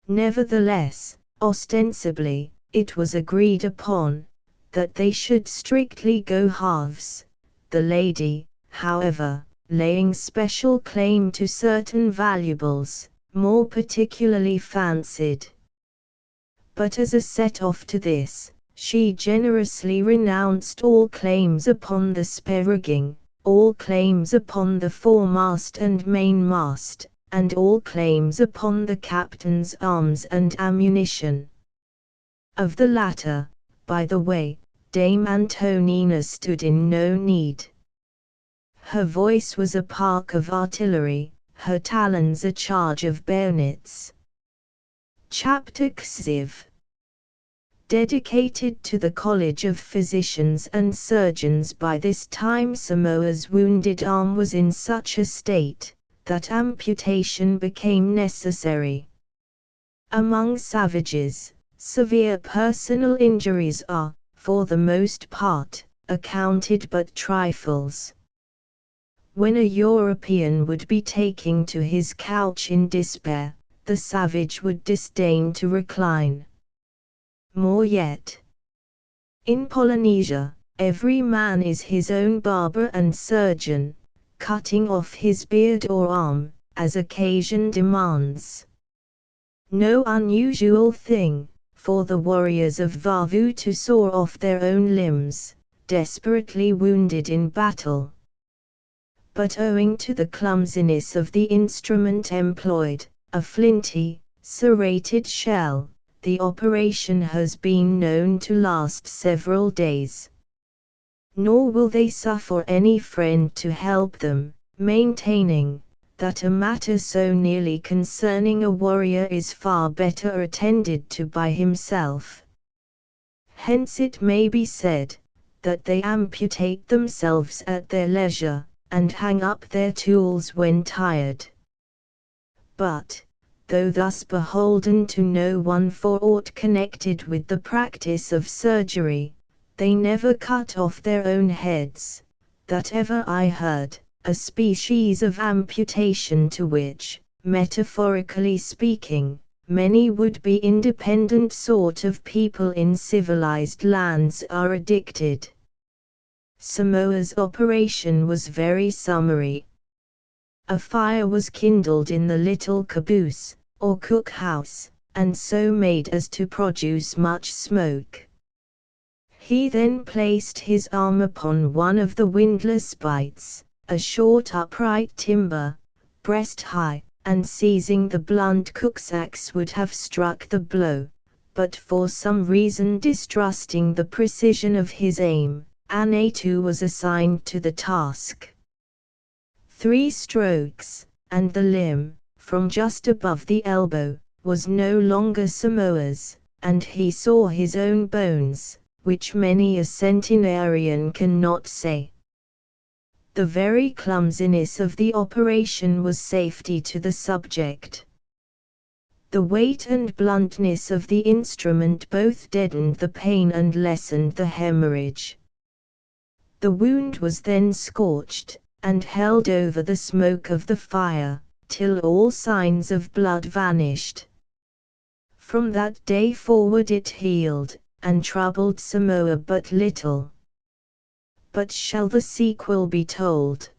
Nevertheless, ostensibly, it was agreed upon, that they should strictly go halves, the lady, however, laying special claim to certain valuables, more particularly fancied. But as a set-off to this, she generously renounced all claims upon the spare rigging, all claims upon the foremast and mainmast, and all claims upon the captain's arms and ammunition. Of the latter, by the way, Dame Antonina stood in no need. Her voice was a park of artillery, her talons a charge of bayonets. Chapter XIV. Dedicated to the College of Physicians and Surgeons. By this time Samoa's wounded arm was in such a state, that amputation became necessary. Among savages, severe personal injuries are, for the most part, accounted but trifles. When a European would be taking to his couch in despair, the savage would disdain to recline. More yet, in Polynesia, every man is his own barber and surgeon, cutting off his beard or arm, as occasion demands. No unusual thing, for the warriors of Vavu to saw off their own limbs, desperately wounded in battle. But owing to the clumsiness of the instrument employed, a flinty, serrated shell, the operation has been known to last several days. Nor will they suffer any friend to help them, maintaining that a matter so nearly concerning a warrior is far better attended to by himself. Hence it may be said, that they amputate themselves at their leisure, and hang up their tools when tired. But, though thus beholden to no one for aught connected with the practice of surgery, they never cut off their own heads, that ever I heard, a species of amputation to which, metaphorically speaking, many would-be independent sort of people in civilized lands are addicted. Samoa's operation was very summary. A fire was kindled in the little caboose, or cook-house, and so made as to produce much smoke. He then placed his arm upon one of the windlass bights, a short upright timber, breast high, and seizing the blunt cooksaxe would have struck the blow, but for some reason distrusting the precision of his aim, Anatu was assigned to the task. 3 strokes, and the limb, from just above the elbow, was no longer Samoa's, and he saw his own bones, which many a centenarian cannot say. The very clumsiness of the operation was safety to the subject. The weight and bluntness of the instrument both deadened the pain and lessened the hemorrhage. The wound was then scorched, and held over the smoke of the fire, till all signs of blood vanished. From that day forward it healed, and troubled Samoa but little. But shall the sequel be told?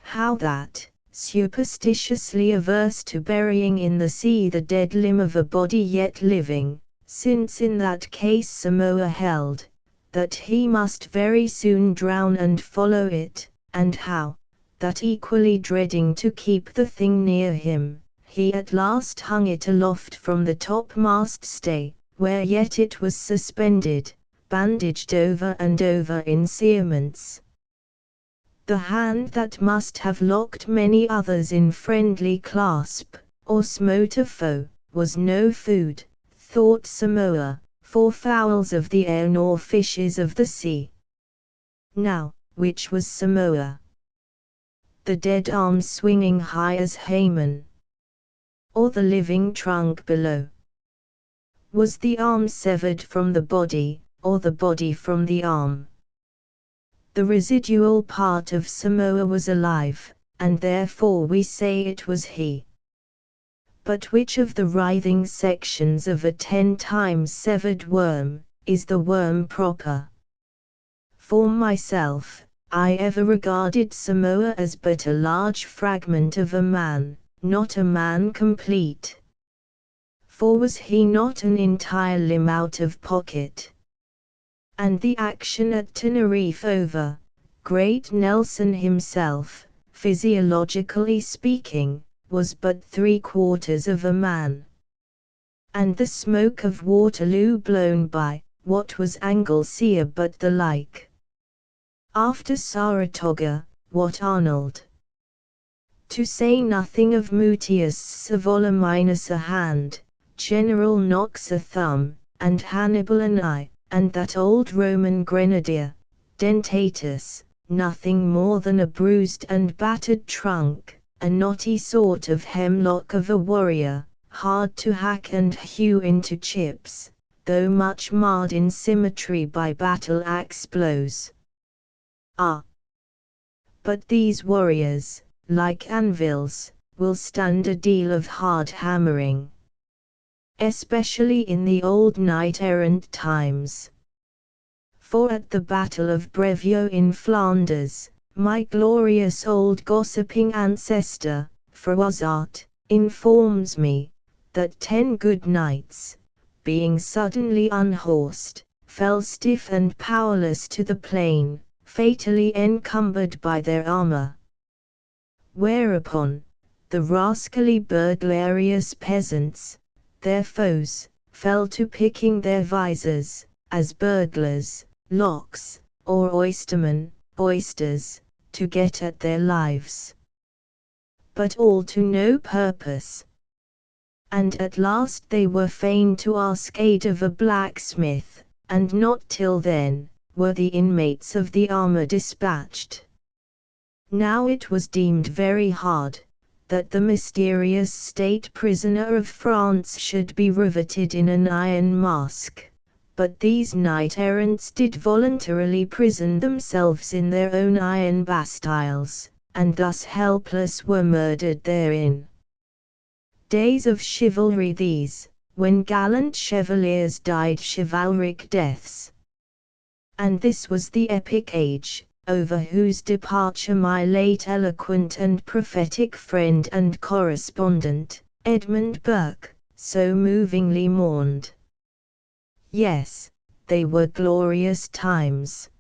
How that, superstitiously averse to burying in the sea the dead limb of a body yet living, since in that case Samoa held, that he must very soon drown and follow it, and how, that equally dreading to keep the thing near him, he at last hung it aloft from the topmast stay, where yet it was suspended, bandaged over and over in cerements. The hand that must have locked many others in friendly clasp, or smote a foe, was no food, thought Samoa, for fowls of the air nor fishes of the sea. Now, which was Samoa? The dead arm swinging high as Haman, or the living trunk below? Was the arm severed from the body, or the body from the arm? The residual part of Samoa was alive, and therefore we say it was he. But which of the writhing sections of a 10 times severed worm, is the worm proper? For myself, I ever regarded Samoa as but a large fragment of a man, not a man complete. For was he not an entire limb out of pocket? And the action at Tenerife over, great Nelson himself, physiologically speaking, was but 3/4 of a man. And the smoke of Waterloo blown by, what was Anglesea but the like? After Saratoga, what Arnold? To say nothing of Mutius Savola minus a hand, General Knox a thumb, and Hannibal an eye, and that old Roman grenadier, Dentatus, nothing more than a bruised and battered trunk, a knotty sort of hemlock of a warrior, hard to hack and hew into chips, though much marred in symmetry by battle-axe blows. Ah! But these warriors, like anvils, will stand a deal of hard hammering. Especially in the old knight-errant times. For at the Battle of Brevio in Flanders, my glorious old gossiping ancestor, Froissart, informs me, that 10 good knights, being suddenly unhorsed, fell stiff and powerless to the plain, fatally encumbered by their armor. Whereupon, the rascally burglarious peasants, their foes, fell to picking their visors, as burglars, locks, or oystermen, oysters, to get at their lives. But all to no purpose. And at last they were fain to ask aid of a blacksmith, and not till then, were the inmates of the armor dispatched. Now it was deemed very hard, that the mysterious state prisoner of France should be riveted in an iron mask, but these knight-errants did voluntarily prison themselves in their own iron bastiles, and thus helpless were murdered therein. Days of chivalry these, when gallant chevaliers died chivalric deaths. And this was the epic age, over whose departure my late eloquent and prophetic friend and correspondent, Edmund Burke, so movingly mourned. Yes, they were glorious times.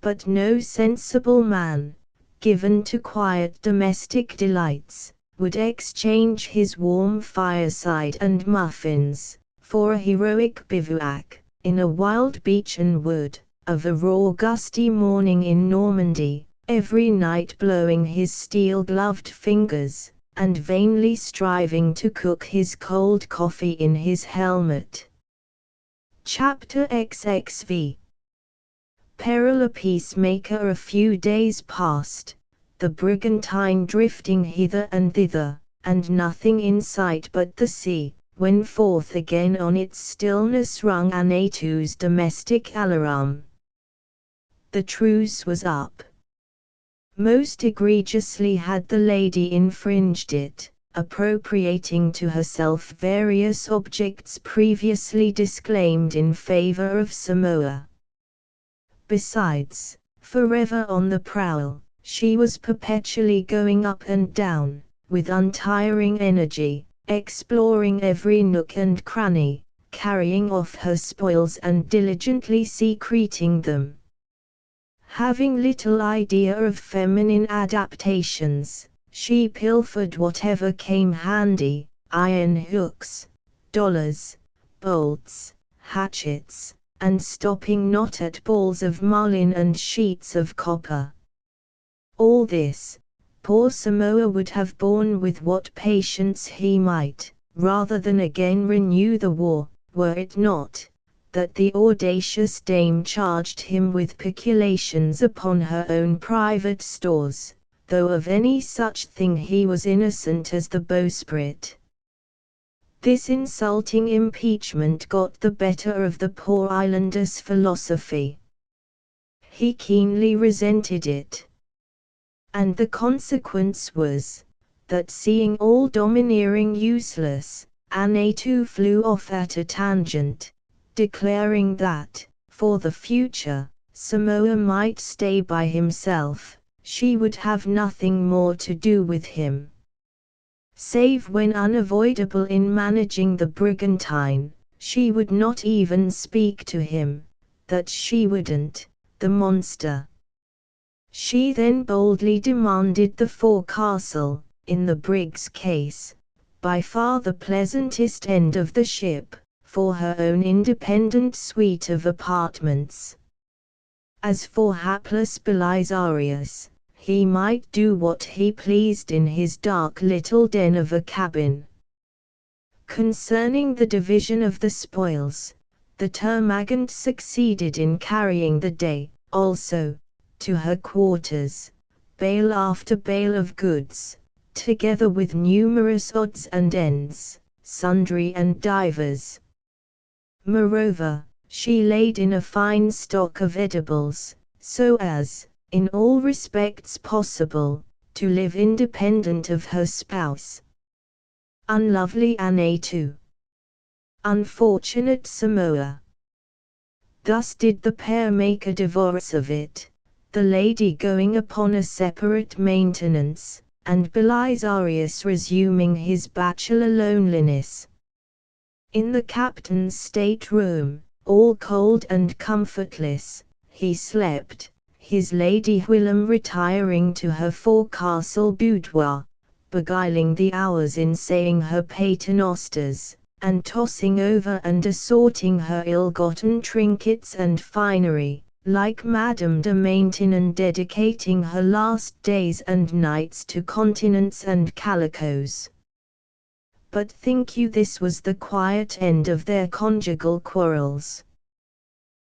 But no sensible man, given to quiet domestic delights, would exchange his warm fireside and muffins, for a heroic bivouac, in a wild beechen wood, of a raw gusty morning in Normandy, every night blowing his steel-gloved fingers, and vainly striving to cook his cold coffee in his helmet. Chapter XXV. Peril. A peacemaker. A few days past, the brigantine drifting hither and thither, and nothing in sight but the sea, when forth again on its stillness rung Anatu's domestic alarum. The truce was up. Most egregiously had the lady infringed it, appropriating to herself various objects previously disclaimed in favor of Samoa. Besides, forever on the prowl, she was perpetually going up and down, with untiring energy, exploring every nook and cranny, carrying off her spoils and diligently secreting them. Having little idea of feminine adaptations, she pilfered whatever came handy: iron hooks, dollars, bolts, hatchets, and stopping not at balls of marline and sheets of copper. All this, poor Samoa would have borne with what patience he might, rather than again renew the war, were it not that the audacious dame charged him with peculations upon her own private stores, though of any such thing he was innocent as the bowsprit. This insulting impeachment got the better of the poor islander's philosophy. He keenly resented it. And the consequence was, that seeing all domineering useless, Anne too flew off at a tangent, declaring that, for the future, Samoa might stay by himself, she would have nothing more to do with him. Save when unavoidable in managing the brigantine, she would not even speak to him, that she wouldn't, the monster. She then boldly demanded the forecastle, in the brig's case, by far the pleasantest end of the ship, for her own independent suite of apartments. As for hapless Belisarius, he might do what he pleased in his dark little den of a cabin. Concerning the division of the spoils, the Termagant succeeded in carrying the day, also, to her quarters, bale after bale of goods, together with numerous odds and ends, sundry and divers. Moreover, she laid in a fine stock of edibles, so as, in all respects possible, to live independent of her spouse. Unlovely Anne too. Unfortunate Samoa. Thus did the pair make a divorce of it, the lady going upon a separate maintenance, and Belisarius resuming his bachelor loneliness. In the captain's state-room, all cold and comfortless, he slept, his Lady Whilom retiring to her forecastle boudoir, beguiling the hours in saying her paternosters, and tossing over and assorting her ill-gotten trinkets and finery, like Madame de Maintenon dedicating her last days and nights to continents and calicoes. But think you this was the quiet end of their conjugal quarrels?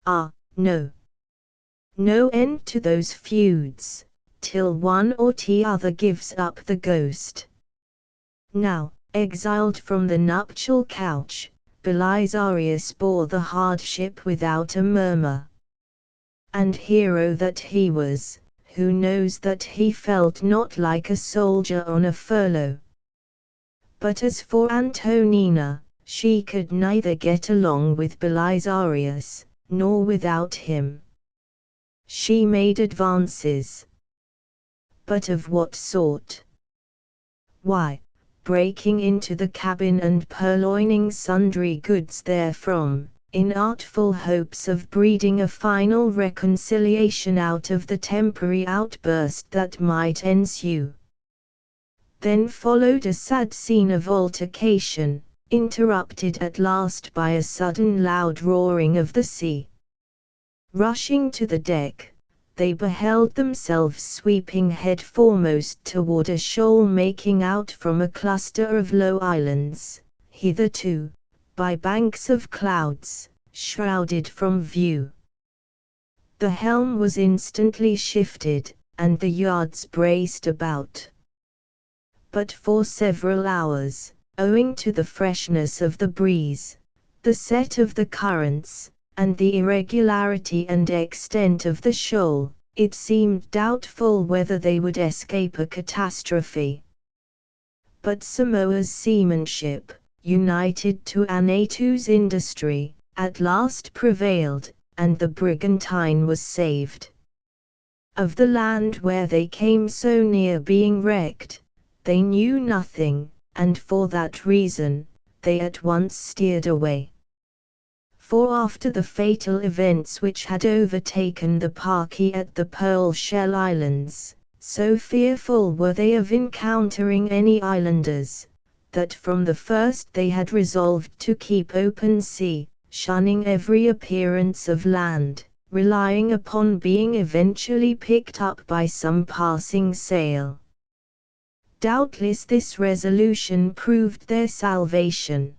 Ah, no. No end to those feuds, till one or t'other gives up the ghost. Now, exiled from the nuptial couch, Belisarius bore the hardship without a murmur. And hero that he was, who knows that he felt not like a soldier on a furlough? But as for Antonina, she could neither get along with Belisarius, nor without him. She made advances. But of what sort? Why, breaking into the cabin and purloining sundry goods therefrom, in artful hopes of breeding a final reconciliation out of the temporary outburst that might ensue. Then followed a sad scene of altercation, interrupted at last by a sudden loud roaring of the sea. Rushing to the deck, they beheld themselves sweeping head foremost toward a shoal making out from a cluster of low islands, hitherto, by banks of clouds, shrouded from view. The helm was instantly shifted, and the yards braced about. But for several hours, owing to the freshness of the breeze, the set of the currents, and the irregularity and extent of the shoal, it seemed doubtful whether they would escape a catastrophe. But Samoa's seamanship, united to Anatu's industry, at last prevailed, and the brigantine was saved. Of the land where they came so near being wrecked, they knew nothing, and for that reason, they at once steered away. For after the fatal events which had overtaken the Parki at the Pearl Shell Islands, so fearful were they of encountering any islanders, that from the first they had resolved to keep open sea, shunning every appearance of land, relying upon being eventually picked up by some passing sail. Doubtless this resolution proved their salvation.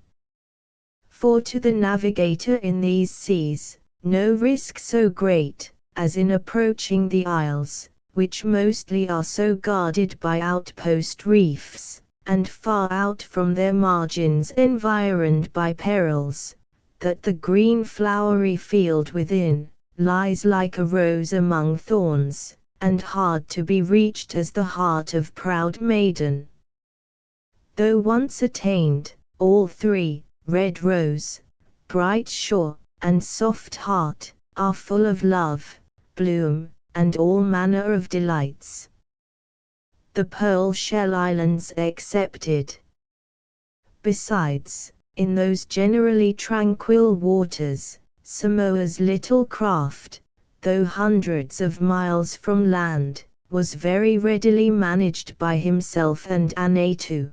For to the navigator in these seas, no risk so great, as in approaching the isles, which mostly are so guarded by outpost reefs, and far out from their margins environed by perils, that the green flowery field within, lies like a rose among thorns, and hard to be reached as the heart of proud maiden. Though once attained, all three, red rose, bright shore, and soft heart, are full of love, bloom, and all manner of delights. The Pearl Shell Islands excepted. Besides, in those generally tranquil waters, Samoa's little craft, though hundreds of miles from land, was very readily managed by himself and Anatu.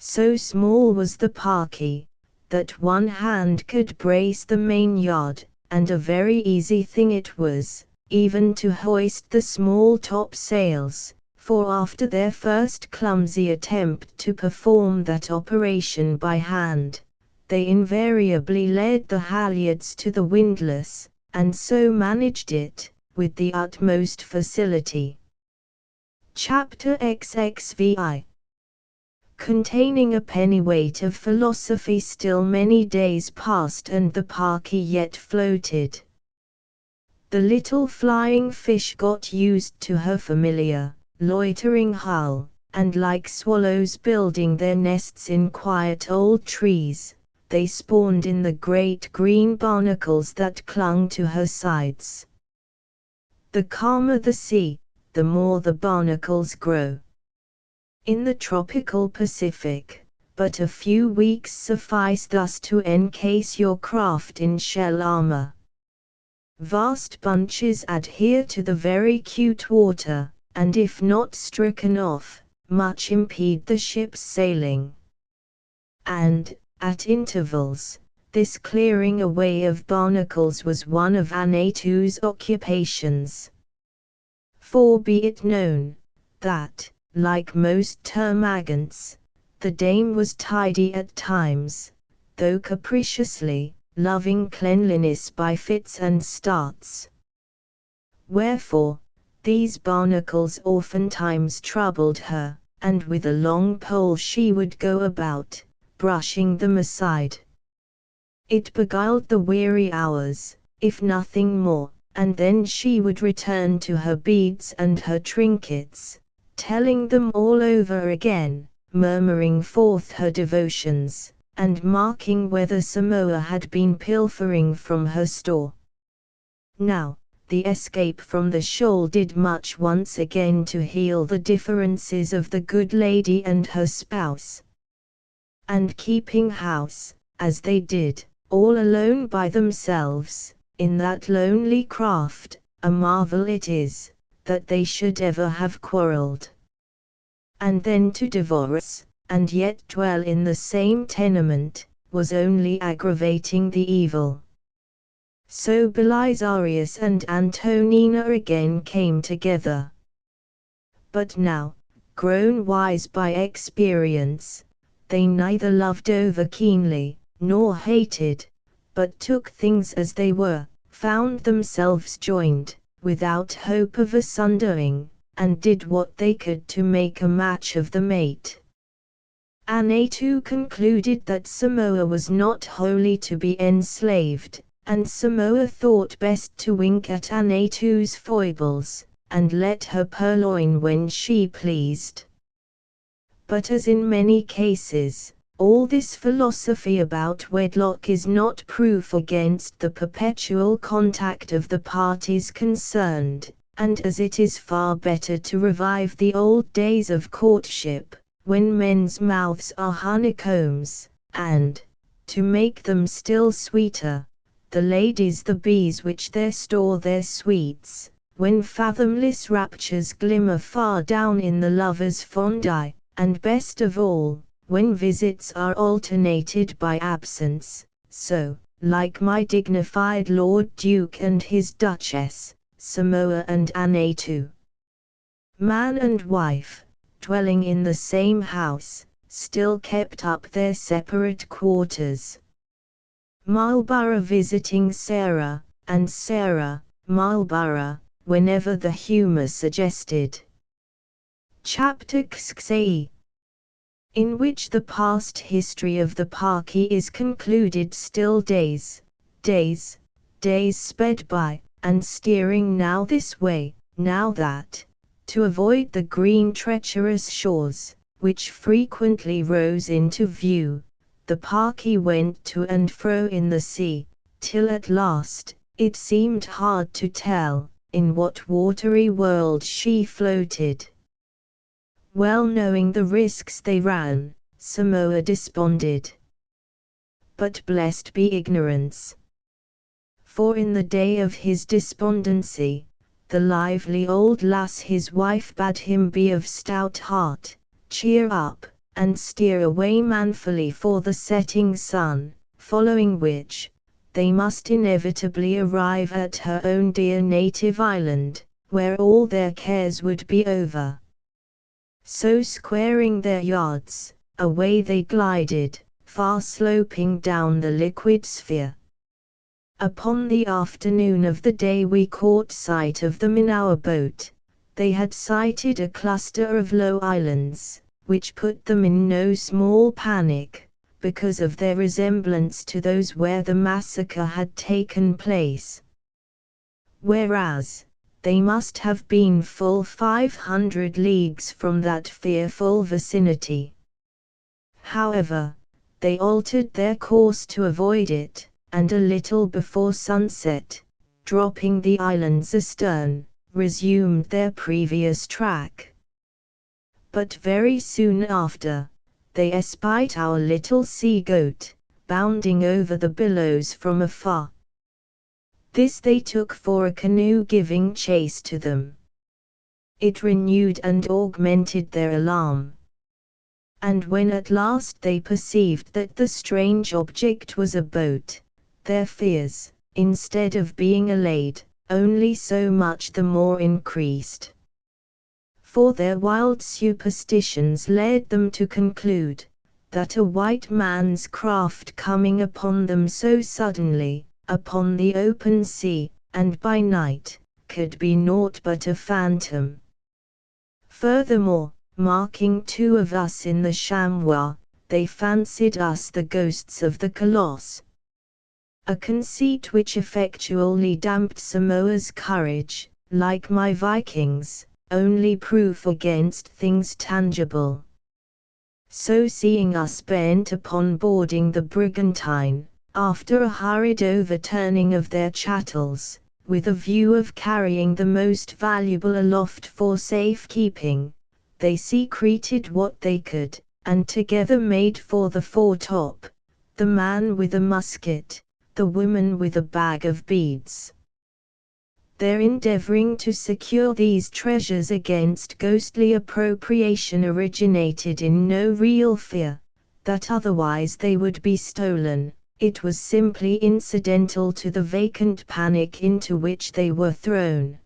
So small was the Parki, that one hand could brace the main-yard, and a very easy thing it was, even to hoist the small top-sails, for after their first clumsy attempt to perform that operation by hand, they invariably led the halyards to the windlass, and so managed it, with the utmost facility. Chapter XXVI, containing a pennyweight of philosophy. Still many days passed and the Parki yet floated. The little flying fish got used to her familiar, loitering hull, and like swallows building their nests in quiet old trees, they spawned in the great green barnacles that clung to her sides. The calmer the sea, the more the barnacles grow. In the tropical Pacific, but a few weeks suffice thus to encase your craft in shell armor. Vast bunches adhere to the very cute water, and if not stricken off, much impede the ship's sailing. And, at intervals, this clearing away of barnacles was one of Anatu's occupations. For be it known, that, like most termagants, the dame was tidy at times, though capriciously, loving cleanliness by fits and starts. Wherefore, these barnacles oftentimes troubled her, and with a long pole she would go about, brushing them aside. It beguiled the weary hours, if nothing more, and then she would return to her beads and her trinkets, telling them all over again, murmuring forth her devotions, and marking whether Samoa had been pilfering from her store. Now, the escape from the shoal did much once again to heal the differences of the good lady and her spouse. And keeping house, as they did, all alone by themselves, in that lonely craft, a marvel it is, that they should ever have quarrelled. And then to divorce, and yet dwell in the same tenement, was only aggravating the evil. So Belisarius and Antonina again came together. But now, grown wise by experience, they neither loved over keenly, nor hated, but took things as they were, found themselves joined, without hope of a sundering, and did what they could to make a match of the mate. Anatu concluded that Samoa was not wholly to be enslaved, and Samoa thought best to wink at Anatu's foibles, and let her purloin when she pleased. But as in many cases, all this philosophy about wedlock is not proof against the perpetual contact of the parties concerned, and as it is far better to revive the old days of courtship, when men's mouths are honeycombs, and, to make them still sweeter, the ladies the bees which there store their sweets, when fathomless raptures glimmer far down in the lover's fond eye, and best of all, when visits are alternated by absence, so, like my dignified Lord Duke and his Duchess, Samoa and Anatu, man and wife, dwelling in the same house, still kept up their separate quarters. Marlborough visiting Sarah, and Sarah, Marlborough, whenever the humour suggested. Chapter XXI, in which the past history of the parky is concluded. Still days sped by, and steering now this way, now that, to avoid the green treacherous shores, which frequently rose into view, the parky went to and fro in the sea, till at last, it seemed hard to tell, in what watery world she floated. Well knowing the risks they ran, Samoa desponded. But blessed be ignorance. For in the day of his despondency, the lively old lass his wife bade him be of stout heart, cheer up, and steer away manfully for the setting sun, following which, they must inevitably arrive at her own dear native island, where all their cares would be over. So squaring their yards, away they glided, far sloping down the liquid sphere. Upon the afternoon of the day we caught sight of them in our boat, they had sighted a cluster of low islands, which put them in no small panic, because of their resemblance to those where the massacre had taken place. Whereas, they must have been full 500 leagues from that fearful vicinity. However, they altered their course to avoid it, and a little before sunset, dropping the islands astern, resumed their previous track. But very soon after, they espied our little sea-goat, bounding over the billows from afar. This they took for a canoe giving chase to them. It renewed and augmented their alarm. And when at last they perceived that the strange object was a boat, their fears, instead of being allayed, only so much the more increased. For their wild superstitions led them to conclude, that a white man's craft coming upon them so suddenly, upon the open sea, and by night, could be naught but a phantom. Furthermore, marking two of us in the chamois, they fancied us the ghosts of the Colossus. A conceit which effectually damped Samoa's courage, like my Vikings, only proof against things tangible. So seeing us bent upon boarding the brigantine, after a hurried overturning of their chattels, with a view of carrying the most valuable aloft for safe-keeping, they secreted what they could, and together made for the foretop, the man with a musket, the woman with a bag of beads. Their endeavoring to secure these treasures against ghostly appropriation originated in no real fear, that otherwise they would be stolen. It was simply incidental to the vacant panic into which they were thrown.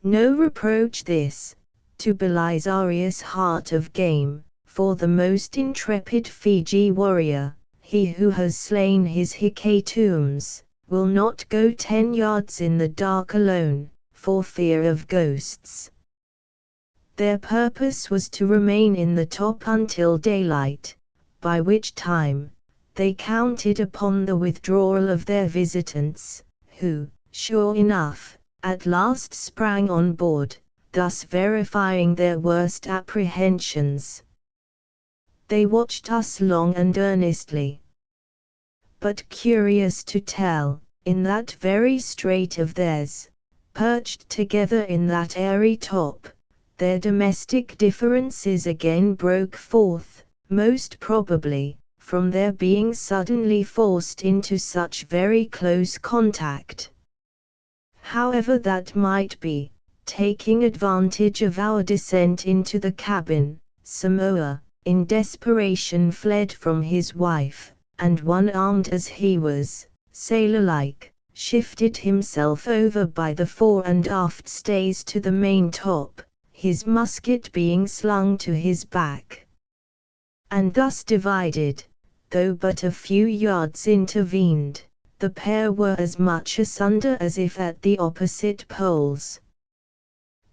No reproach this, to Belisarius' heart of game, for the most intrepid Fiji warrior, he who has slain his Hecatombs, will not go 10 yards in the dark alone, for fear of ghosts. Their purpose was to remain in the top until daylight, by which time, they counted upon the withdrawal of their visitants, who, sure enough, at last sprang on board, thus verifying their worst apprehensions. They watched us long and earnestly. But curious to tell, in that very strait of theirs, perched together in that airy top, their domestic differences again broke forth, most probably, from their being suddenly forced into such very close contact. However that might be, taking advantage of our descent into the cabin, Samoa, in desperation fled from his wife, and one-armed as he was, sailor-like, shifted himself over by the fore and aft stays to the main-top, his musket being slung to his back. And thus divided, though but a few yards intervened, the pair were as much asunder as if at the opposite poles.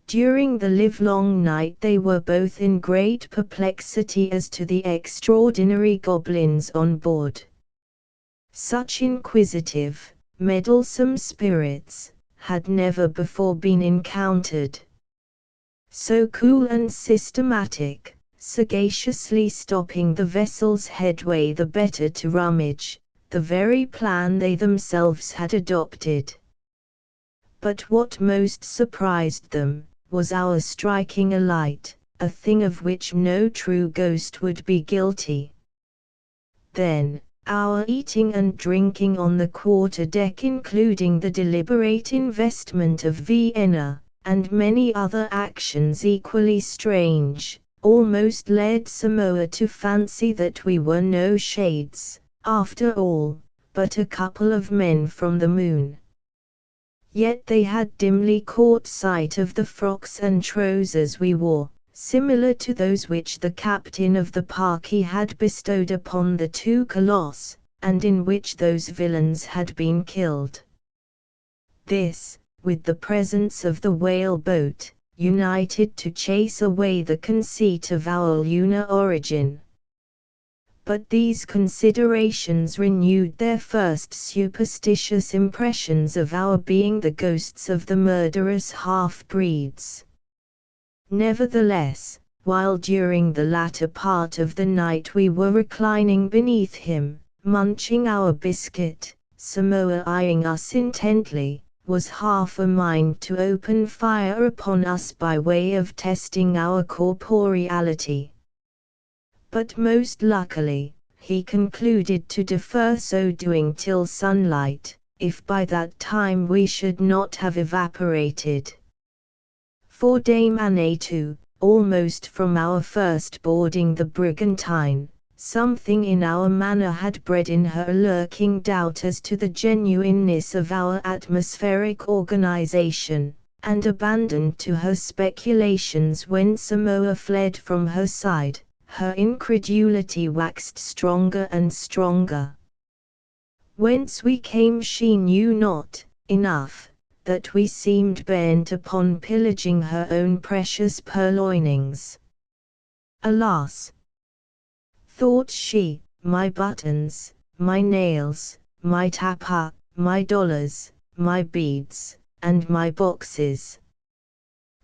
During the livelong night they were both in great perplexity as to the extraordinary goblins on board. Such inquisitive, meddlesome spirits had never before been encountered. So cool and systematic, sagaciously stopping the vessel's headway the better to rummage, the very plan they themselves had adopted. But what most surprised them, was our striking a light, a thing of which no true ghost would be guilty. Then, our eating and drinking on the quarter-deck, including the deliberate investment of Vienna, and many other actions equally strange, almost led Samoa to fancy that we were no shades, after all, but a couple of men from the moon. Yet they had dimly caught sight of the frocks and trousers we wore, similar to those which the captain of the Parky had bestowed upon the two colossi, and in which those villains had been killed. This, with the presence of the whale-boat, united to chase away the conceit of our lunar origin. But these considerations renewed their first superstitious impressions of our being the ghosts of the murderous half-breeds. Nevertheless, while during the latter part of the night we were reclining beneath him, munching our biscuit, Samoa eyeing us intently, was half a mind to open fire upon us by way of testing our corporeality. But most luckily, he concluded to defer so doing till sunlight, if by that time we should not have evaporated. For Dame Anne too, almost from our first boarding the brigantine, something in our manner had bred in her a lurking doubt as to the genuineness of our atmospheric organization, and abandoned to her speculations when Samoa fled from her side, her incredulity waxed stronger and stronger. Whence we came she knew not, enough, that we seemed bent upon pillaging her own precious purloinings. Alas! Thought she, my buttons, my nails, my tapa, my dollars, my beads, and my boxes.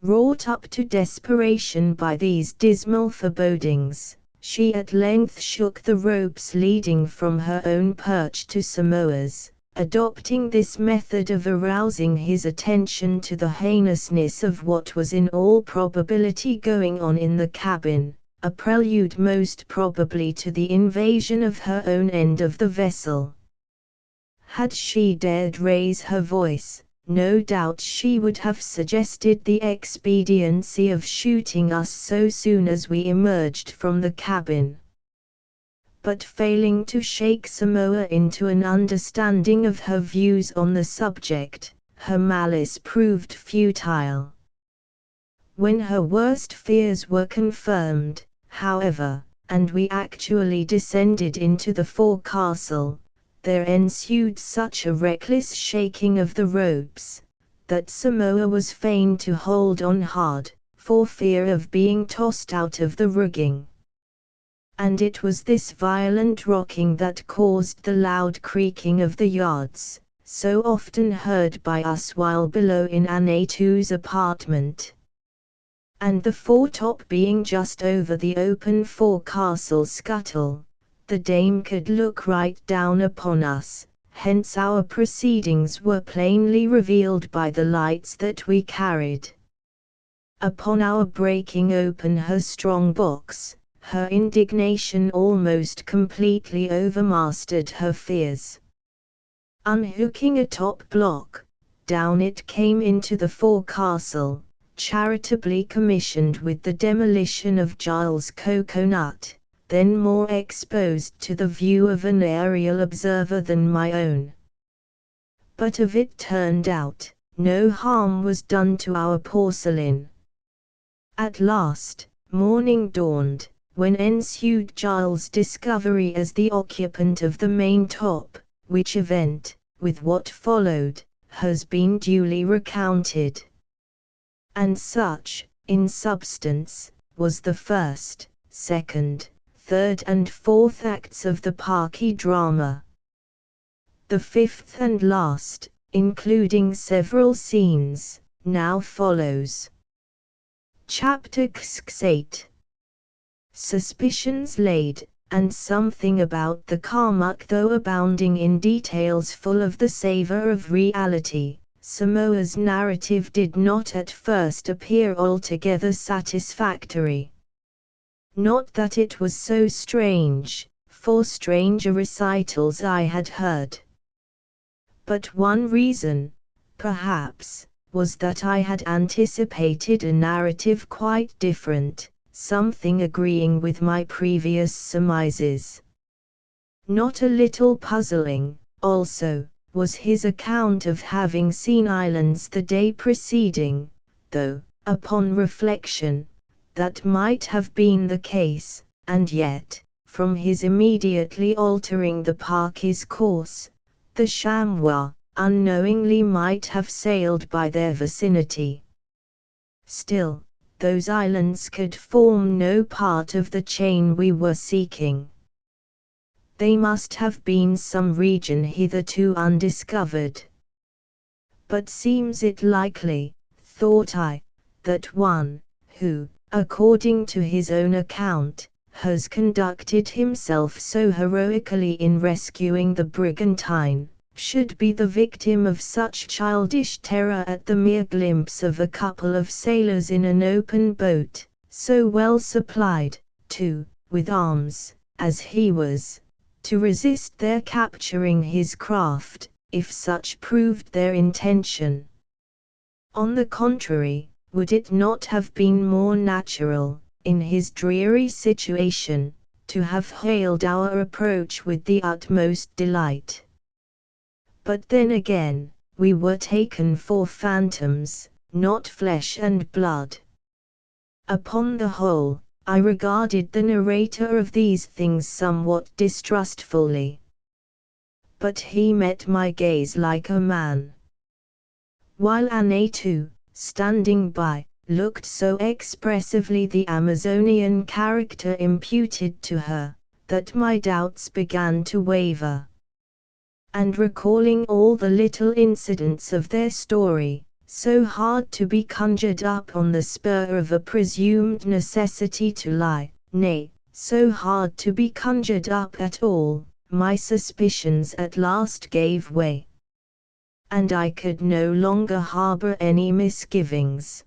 Wrought up to desperation by these dismal forebodings, she at length shook the ropes leading from her own perch to Samoa's, adopting this method of arousing his attention to the heinousness of what was in all probability going on in the cabin, a prelude most probably to the invasion of her own end of the vessel. Had she dared raise her voice, no doubt she would have suggested the expediency of shooting us so soon as we emerged from the cabin. But failing to shake Samoa into an understanding of her views on the subject, her malice proved futile. When her worst fears were confirmed, however, and we actually descended into the forecastle, there ensued such a reckless shaking of the ropes, that Samoa was fain to hold on hard, for fear of being tossed out of the rigging. and it was this violent rocking that caused the loud creaking of the yards, so often heard by us while below in Anatu's apartment. And the foretop being just over the open forecastle scuttle, the dame could look right down upon us, hence our proceedings were plainly revealed by the lights that we carried. Upon our breaking open her strong box, her indignation almost completely overmastered her fears. Unhooking a top block, down it came into the forecastle, charitably commissioned with the demolition of Giles' cocoanut, then more exposed to the view of an aerial observer than my own. But of it turned out, no harm was done to our porcelain. At last, morning dawned, when ensued Giles' discovery as the occupant of the main top, which event, with what followed, has been duly recounted. And such, in substance, was the first, second, third and fourth acts of the Parky drama. The fifth and last, including several scenes, now follows. Chapter 8. Suspicions laid, and something about the Karmuk, though abounding in details full of the savour of reality, Samoa's narrative did not at first appear altogether satisfactory. Not that it was so strange, for stranger recitals I had heard. But one reason, perhaps, was that I had anticipated a narrative quite different, something agreeing with my previous surmises. Not a little puzzling, also, was his account of having seen islands the day preceding, though, upon reflection, that might have been the case, and yet, from his immediately altering the Parky's course, the chamois, unknowingly might have sailed by their vicinity. Still, those islands could form no part of the chain we were seeking. They must have been some region hitherto undiscovered. But seems it likely, thought I, that one, who, according to his own account, has conducted himself so heroically in rescuing the brigantine, should be the victim of such childish terror at the mere glimpse of a couple of sailors in an open boat, so well supplied, too, with arms, as he was, to resist their capturing his craft, if such proved their intention. On the contrary, would it not have been more natural, in his dreary situation, to have hailed our approach with the utmost delight? But then again, we were taken for phantoms, not flesh and blood. Upon the whole, I regarded the narrator of these things somewhat distrustfully. But he met my gaze like a man. While Anatu, standing by, looked so expressively the Amazonian character imputed to her, that my doubts began to waver. And recalling all the little incidents of their story, so hard to be conjured up on the spur of a presumed necessity to lie, nay, so hard to be conjured up at all, my suspicions at last gave way. And I could no longer harbour any misgivings.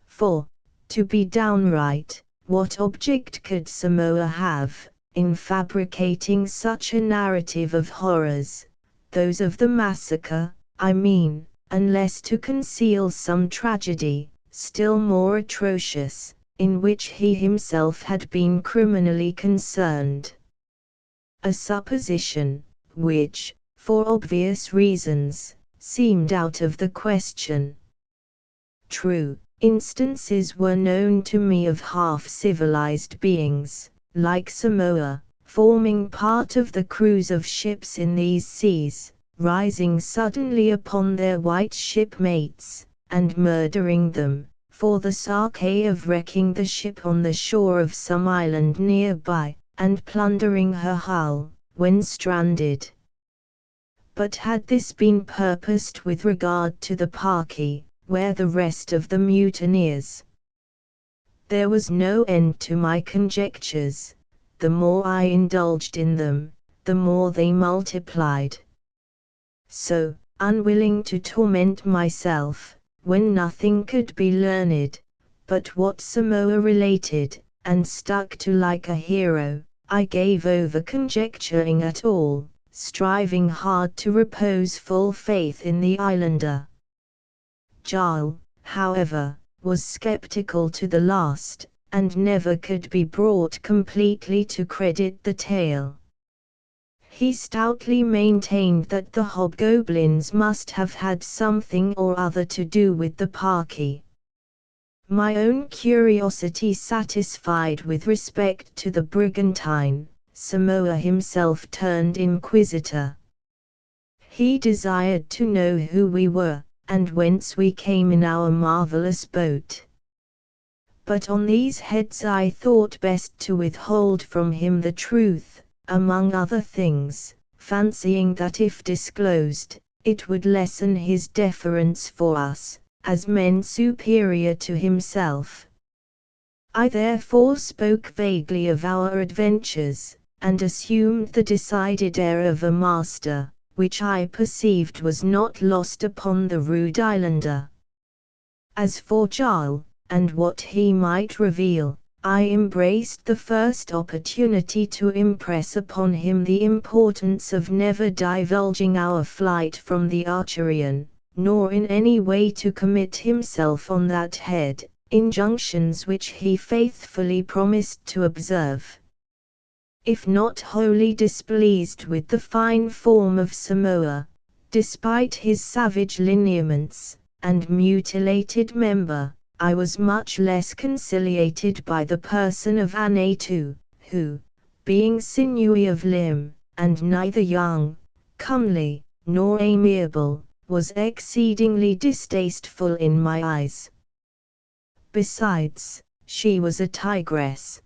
For, to be downright, what object could Samoa have, in fabricating such a narrative of horrors, those of the massacre, I mean, unless to conceal some tragedy, still more atrocious, in which he himself had been criminally concerned? A supposition, which, for obvious reasons, seemed out of the question. True, instances were known to me of half-civilized beings, like Samoa, forming part of the crews of ships in these seas, rising suddenly upon their white shipmates, and murdering them, for the sake of wrecking the ship on the shore of some island nearby, and plundering her hull, when stranded. But had this been purposed with regard to the Parky, where the rest of the mutineers? There was no end to my conjectures. The more I indulged in them, the more they multiplied. So, unwilling to torment myself, when nothing could be learned, but what Samoa related, and stuck to like a hero, I gave over conjecturing at all, striving hard to repose full faith in the islander. Jarl, however, was skeptical to the last, and never could be brought completely to credit the tale. He stoutly maintained that the hobgoblins must have had something or other to do with the Parky. My own curiosity satisfied with respect to the brigantine, Samoa himself turned inquisitor. He desired to know who we were, and whence we came in our marvelous boat. But on these heads I thought best to withhold from him the truth, among other things, fancying that if disclosed, it would lessen his deference for us, as men superior to himself. I therefore spoke vaguely of our adventures, and assumed the decided air of a master, which I perceived was not lost upon the rude islander. As for Jarl, and what he might reveal, I embraced the first opportunity to impress upon him the importance of never divulging our flight from the Archerian, nor in any way to commit himself on that head, injunctions which he faithfully promised to observe. If not wholly displeased with the fine form of Samoa, despite his savage lineaments, and mutilated member, I was much less conciliated by the person of Anatu, who, being sinewy of limb, and neither young, comely, nor amiable, was exceedingly distasteful in my eyes. Besides, she was a tigress.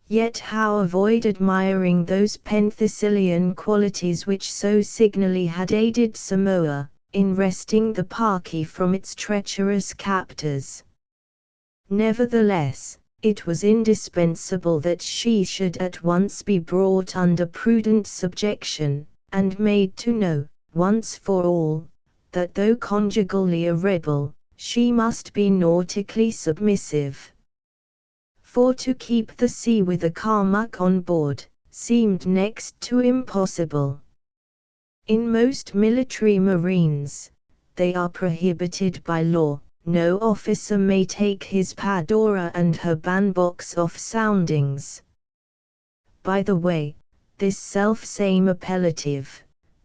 Yet how avoid admiring those Penthesillian qualities which so signally had aided Samoa in wresting the Parky from its treacherous captors? Nevertheless, it was indispensable that she should at once be brought under prudent subjection, and made to know, once for all, that though conjugally a rebel, she must be nautically submissive. For to keep the sea with a Kalmuck on board, seemed next to impossible. In most military marines, they are prohibited by law. No officer may take his Padora and her bandbox off soundings. By the way, this self-same appellative,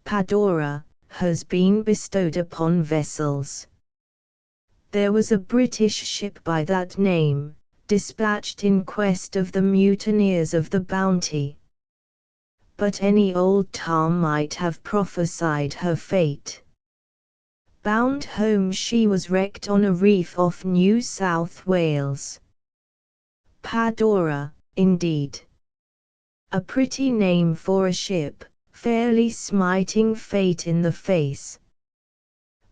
Padora, has been bestowed upon vessels. There was a British ship by that name, dispatched in quest of the mutineers of the Bounty. But any old tar might have prophesied her fate. Bound home she was wrecked on a reef off New South Wales. Padora, indeed. A pretty name for a ship, fairly smiting fate in the face.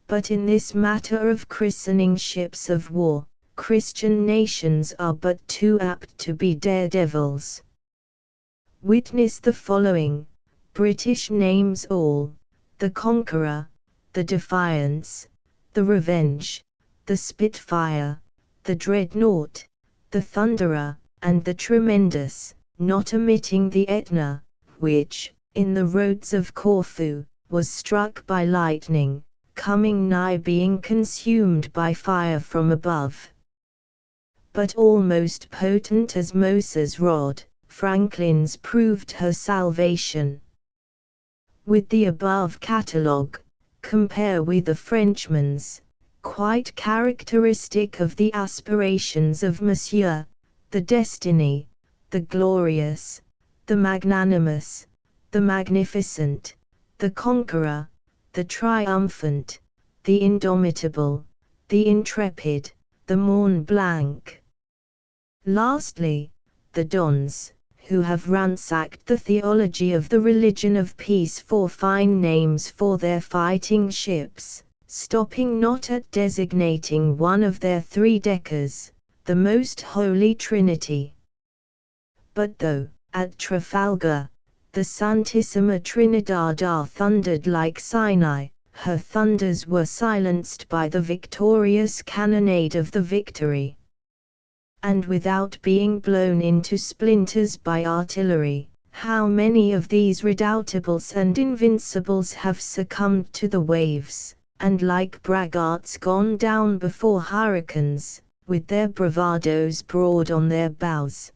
But in this matter of christening ships of war, Christian nations are but too apt to be daredevils. Witness the following, British names all: the Conqueror, the Defiance, the Revenge, the Spitfire, the Dreadnought, the Thunderer, and the Tremendous, not omitting the Etna, which, in the roads of Corfu, was struck by lightning, coming nigh being consumed by fire from above. But almost potent as Moses' rod, Franklin's proved her salvation. With the above catalogue, compare with the Frenchman's, quite characteristic of the aspirations of Monsieur, the Destiny, the Glorious, the Magnanimous, the Magnificent, the Conqueror, the Triumphant, the Indomitable, the Intrepid, the Mont Blanc. Lastly, the Dons, who have ransacked the theology of the religion of peace for fine names for their fighting ships, stopping not at designating one of their three-deckers, the Most Holy Trinity. But though, at Trafalgar, the Santissima Trinidad thundered like Sinai, her thunders were silenced by the victorious cannonade of the Victory. And without being blown into splinters by artillery, how many of these redoubtables and invincibles have succumbed to the waves, and like braggarts gone down before hurricanes, with their bravadoes broad on their bows.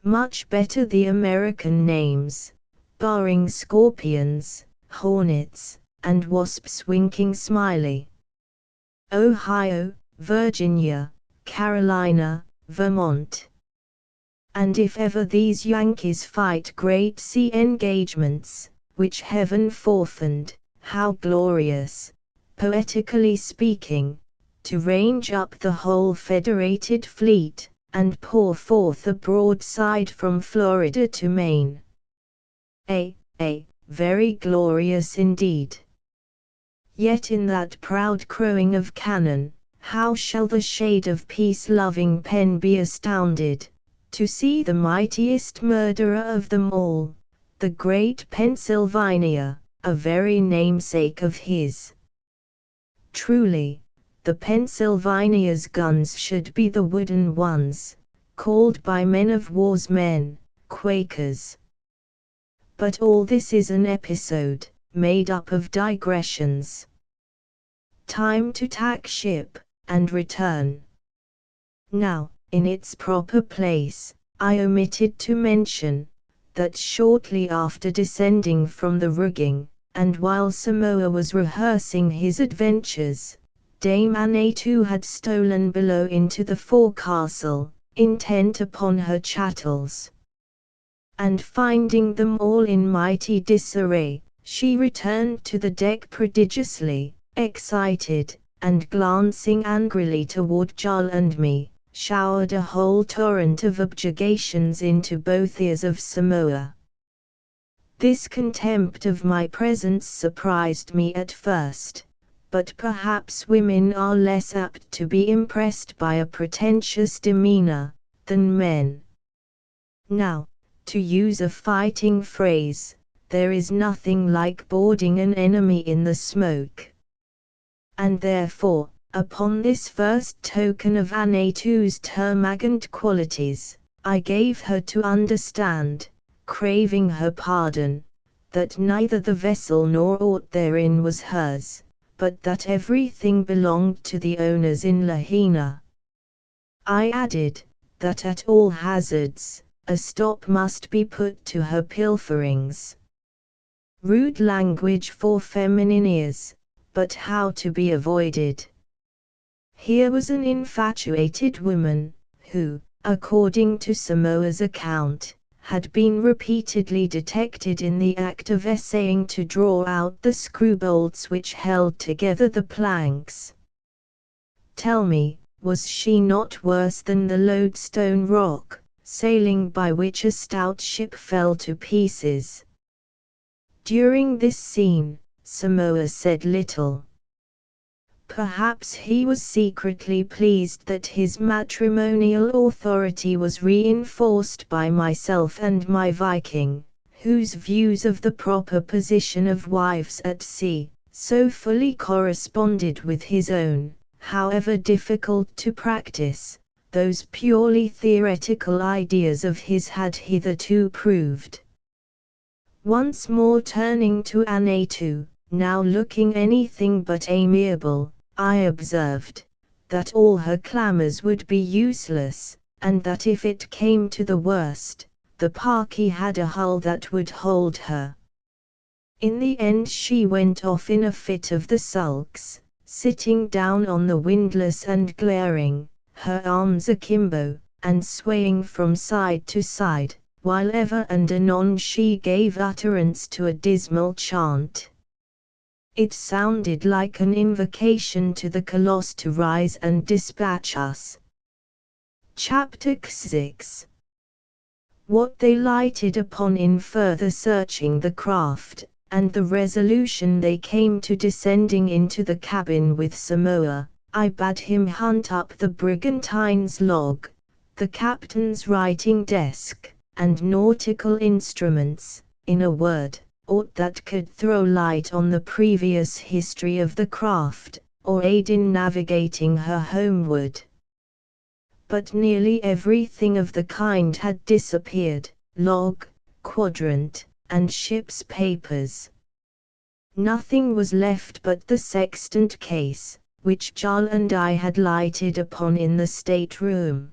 Much better the American names, barring scorpions, hornets, and wasps winking smiley. Ohio, Virginia, Carolina, Vermont. And if ever these Yankees fight great sea engagements, which heaven forefend, how glorious, poetically speaking, to range up the whole federated fleet, and pour forth a broadside from Florida to Maine. Very glorious indeed. Yet in that proud crowing of cannon, how shall the shade of peace-loving pen be astounded, to see the mightiest murderer of them all, the great Pennsylvania, a very namesake of his. Truly, the Pennsylvania's guns should be the wooden ones, called by men of war's men, Quakers. But all this is an episode, made up of digressions. Time to tack ship, and return. Now, in its proper place, I omitted to mention, that shortly after descending from the rigging, and while Samoa was rehearsing his adventures, Dame Annatoo had stolen below into the forecastle, intent upon her chattels. And finding them all in mighty disarray, she returned to the deck prodigiously excited, and glancing angrily toward Jarl and me, showered a whole torrent of objurgations into both ears of Samoa. This contempt of my presence surprised me at first, but perhaps women are less apt to be impressed by a pretentious demeanor, than men. Now, to use a fighting phrase, there is nothing like boarding an enemy in the smoke. And therefore, upon this first token of Annatoo's termagant qualities, I gave her to understand, craving her pardon, that neither the vessel nor aught therein was hers, but that everything belonged to the owners in Lahaina. I added, that at all hazards, a stop must be put to her pilferings. Rude language for feminine ears, but how to be avoided? Here was an infatuated woman, who, according to Samoa's account, had been repeatedly detected in the act of essaying to draw out the screw bolts which held together the planks. Tell me, was she not worse than the Lodestone Rock, sailing by which a stout ship fell to pieces? During this scene, Samoa said little. Perhaps he was secretly pleased that his matrimonial authority was reinforced by myself and my Viking, whose views of the proper position of wives at sea, so fully corresponded with his own, however difficult to practice, those purely theoretical ideas of his had hitherto proved. Once more turning to Annatoo, now looking anything but amiable, I observed, that all her clamours would be useless, and that if it came to the worst, the Parky had a hull that would hold her. In the end she went off in a fit of the sulks, sitting down on the windlass and glaring, her arms akimbo, and swaying from side to side, while ever and anon she gave utterance to a dismal chant. It sounded like an invocation to the Colossus to rise and dispatch us. Chapter 6. What they lighted upon in further searching the craft, and the resolution they came to descending into the cabin with Samoa, I bade him hunt up the brigantine's log, the captain's writing desk, and nautical instruments, in a word, aught that could throw light on the previous history of the craft, or aid in navigating her homeward. But nearly everything of the kind had disappeared, log, quadrant, and ship's papers. Nothing was left but the sextant case, which Jarl and I had lighted upon in the stateroom.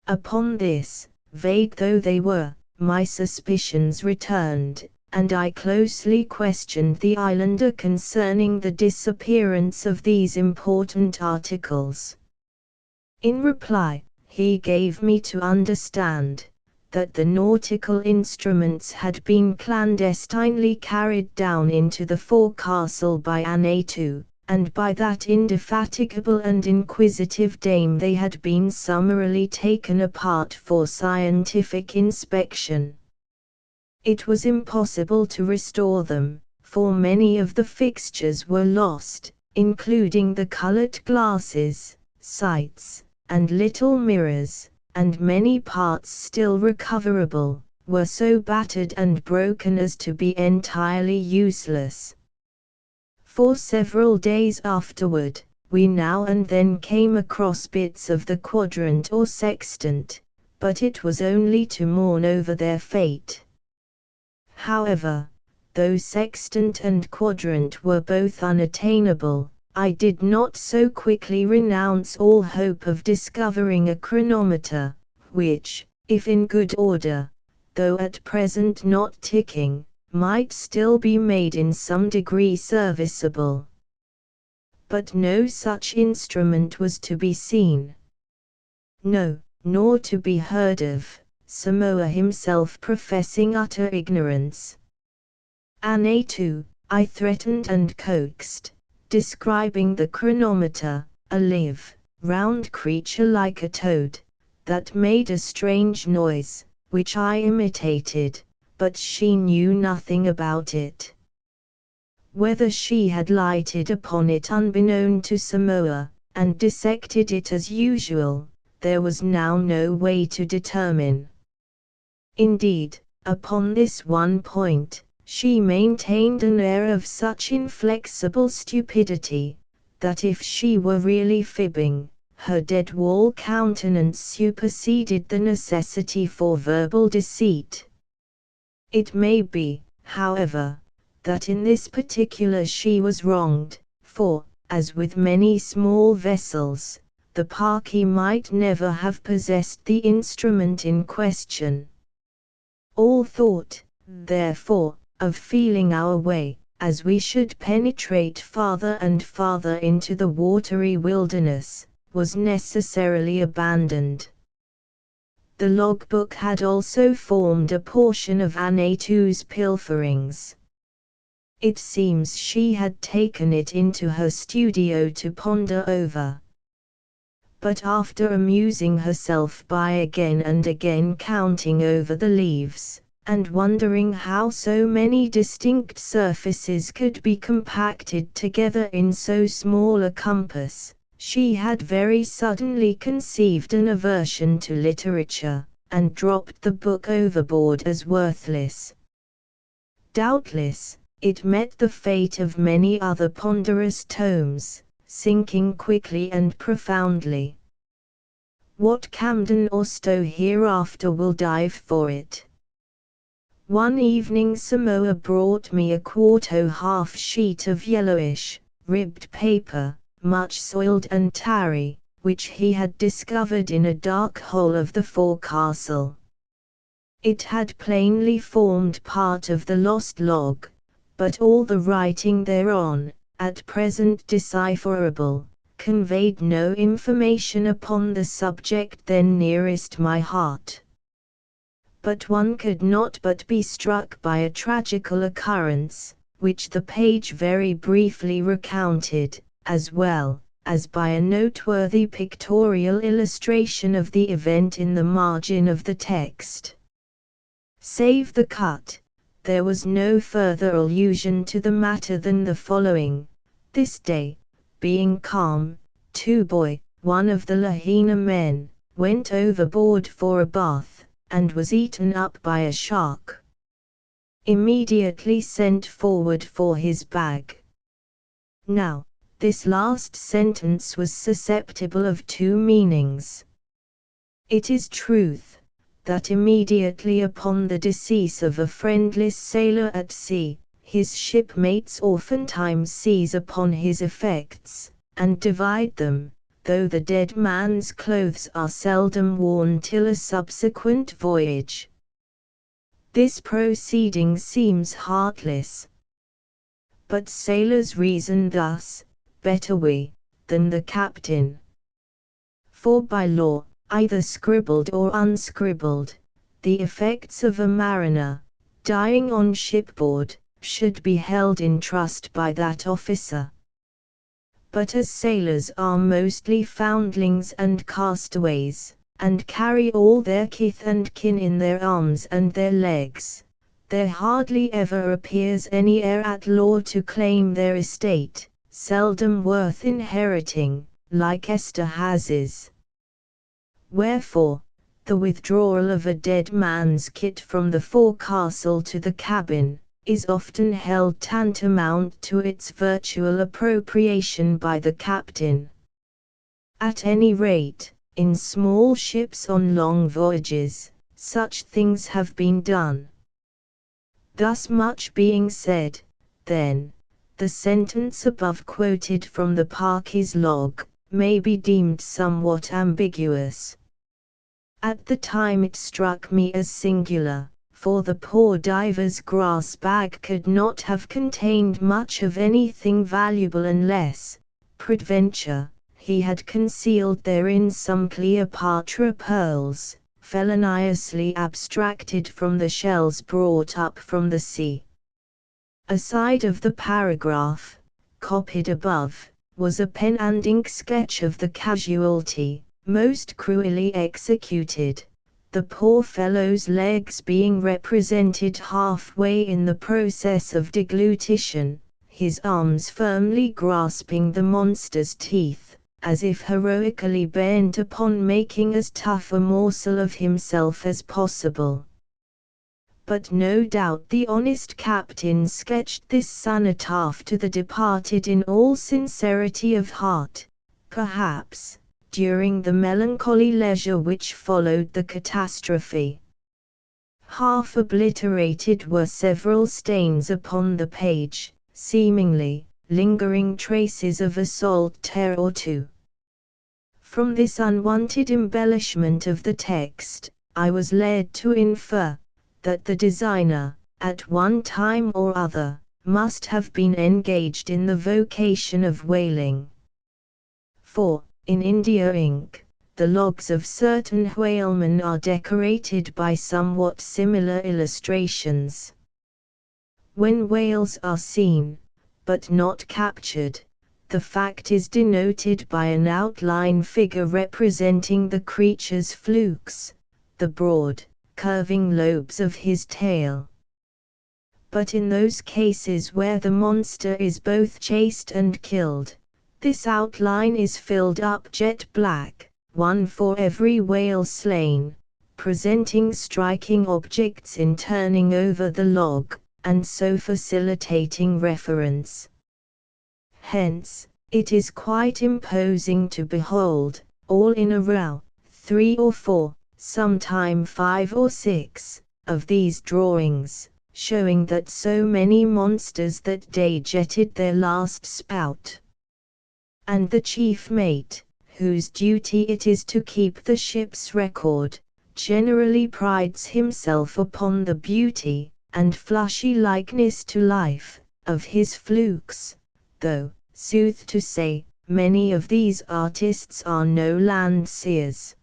Upon this, vague though they were, my suspicions returned, and I closely questioned the islander concerning the disappearance of these important articles. In reply, he gave me to understand that the nautical instruments had been clandestinely carried down into the forecastle by Anatu, and by that indefatigable and inquisitive dame they had been summarily taken apart for scientific inspection. It was impossible to restore them, for many of the fixtures were lost, including the colored glasses, sights, and little mirrors, and many parts still recoverable, were so battered and broken as to be entirely useless. For several days afterward, we now and then came across bits of the quadrant or sextant, but it was only to mourn over their fate. However, though sextant and quadrant were both unattainable, I did not so quickly renounce all hope of discovering a chronometer, which, if in good order, though at present not ticking, might still be made in some degree serviceable. But no such instrument was to be seen. No, nor to be heard of, Samoa himself professing utter ignorance. Anatu, I threatened and coaxed, describing the chronometer, a live, round creature like a toad, that made a strange noise, which I imitated, but she knew nothing about it. Whether she had lighted upon it unbeknown to Samoa, and dissected it as usual, there was now no way to determine. Indeed, upon this one point, she maintained an air of such inflexible stupidity, that if she were really fibbing, her dead-wall countenance superseded the necessity for verbal deceit. It may be, however, that in this particular she was wronged, for, as with many small vessels, the Parky might never have possessed the instrument in question. All thought, therefore, of feeling our way, as we should penetrate farther and farther into the watery wilderness, was necessarily abandoned. The logbook had also formed a portion of Anatu's pilferings. It seems she had taken it into her studio to ponder over. But after amusing herself by again and again counting over the leaves, and wondering how so many distinct surfaces could be compacted together in so small a compass, she had very suddenly conceived an aversion to literature, and dropped the book overboard as worthless. Doubtless, it met the fate of many other ponderous tomes, sinking quickly and profoundly. What Camden or Stowe hereafter will dive for it? One evening Samoa brought me a quarto half sheet of yellowish, ribbed paper, much soiled and tarry, which he had discovered in a dark hole of the forecastle. It had plainly formed part of the lost log, but all the writing thereon, at present decipherable, conveyed no information upon the subject then nearest my heart. But one could not but be struck by a tragical occurrence, which the page very briefly recounted, as well as by a noteworthy pictorial illustration of the event in the margin of the text. Save the cut, there was no further allusion to the matter than the following: "This day, being calm, Tuboy, one of the Lahaina men, went overboard for a bath, and was eaten up by a shark. Immediately sent forward for his bag." Now, this last sentence was susceptible of two meanings. It is truth that immediately upon the decease of a friendless sailor at sea, his shipmates oftentimes seize upon his effects, and divide them, though the dead man's clothes are seldom worn till a subsequent voyage. This proceeding seems heartless. But sailors reason thus: better we, than the captain. For by law, either scribbled or unscribbled, the effects of a mariner, dying on shipboard, should be held in trust by that officer. But as sailors are mostly foundlings and castaways, and carry all their kith and kin in their arms and their legs, there hardly ever appears any heir at law to claim their estate, seldom worth inheriting, like Esterhazes. Wherefore, the withdrawal of a dead man's kit from the forecastle to the cabin, is often held tantamount to its virtual appropriation by the captain. At any rate, in small ships on long voyages, such things have been done. Thus much being said, then, the sentence above quoted from the Parkes log, may be deemed somewhat ambiguous. At the time it struck me as singular, for the poor diver's grass bag could not have contained much of anything valuable unless, peradventure, he had concealed therein some Cleopatra pearls, feloniously abstracted from the shells brought up from the sea. Aside of the paragraph, copied above, was a pen and ink sketch of the casualty, most cruelly executed, the poor fellow's legs being represented halfway in the process of deglutition, his arms firmly grasping the monster's teeth, as if heroically bent upon making as tough a morsel of himself as possible. But no doubt the honest captain sketched this cenotaph to the departed in all sincerity of heart, perhaps, during the melancholy leisure which followed the catastrophe. Half obliterated were several stains upon the page, seemingly, lingering traces of a saltire or two. From this unwanted embellishment of the text, I was led to infer that the designer, at one time or other, must have been engaged in the vocation of whaling. For, in India ink, the logs of certain whalemen are decorated by somewhat similar illustrations. When whales are seen, but not captured, the fact is denoted by an outline figure representing the creature's flukes, the broad, curving lobes of his tail. But in those cases where the monster is both chased and killed, this outline is filled up jet black, one for every whale slain, presenting striking objects in turning over the log, and so facilitating reference. Hence, it is quite imposing to behold, all in a row, 3 or 4, sometime 5 or 6, of these drawings, showing that so many monsters that day jetted their last spout. And the chief mate, whose duty it is to keep the ship's record, generally prides himself upon the beauty, and flushy likeness to life, of his flukes, though, sooth to say, many of these artists are no land-seers.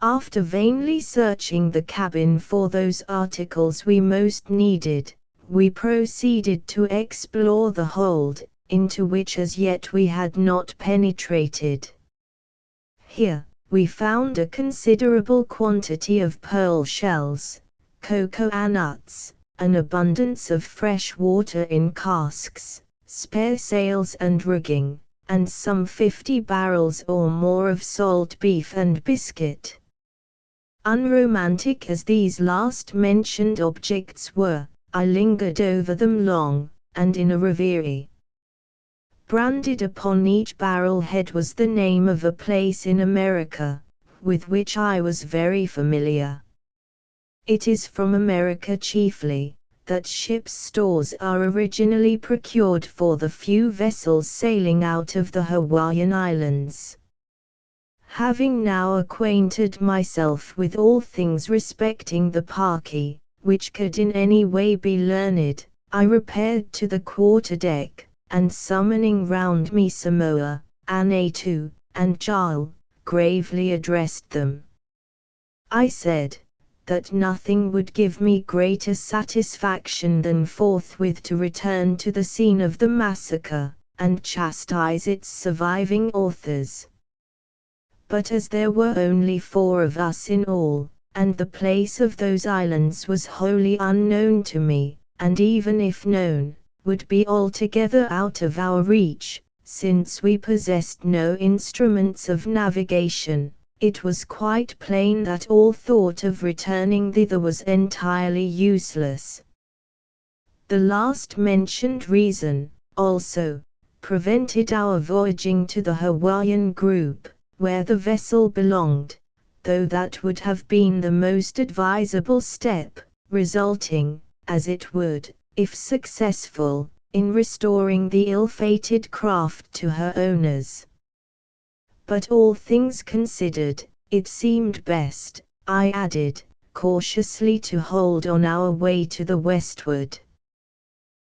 After vainly searching the cabin for those articles we most needed, we proceeded to explore the hold, into which as yet we had not penetrated. Here, we found a considerable quantity of pearl shells, cocoa nuts, an abundance of fresh water in casks, spare sails and rigging, and some 50 barrels or more of salt beef and biscuit. Unromantic as these last-mentioned objects were, I lingered over them long, and in a reverie. Branded upon each barrel head was the name of a place in America, with which I was very familiar. It is from America chiefly, that ships' stores are originally procured for the few vessels sailing out of the Hawaiian Islands. Having now acquainted myself with all things respecting the Parki, which could in any way be learned, I repaired to the quarter-deck, and summoning round me Samoa, Anatu, and Jarl, gravely addressed them. I said, that nothing would give me greater satisfaction than forthwith to return to the scene of the massacre, and chastise its surviving authors. But as there were only 4 of us in all, and the place of those islands was wholly unknown to me, and even if known, would be altogether out of our reach, since we possessed no instruments of navigation, it was quite plain that all thought of returning thither was entirely useless. The last-mentioned reason, also, prevented our voyaging to the Hawaiian group, where the vessel belonged, though that would have been the most advisable step, resulting, as it would, if successful, in restoring the ill-fated craft to her owners. But all things considered, it seemed best, I added, cautiously to hold on our way to the westward.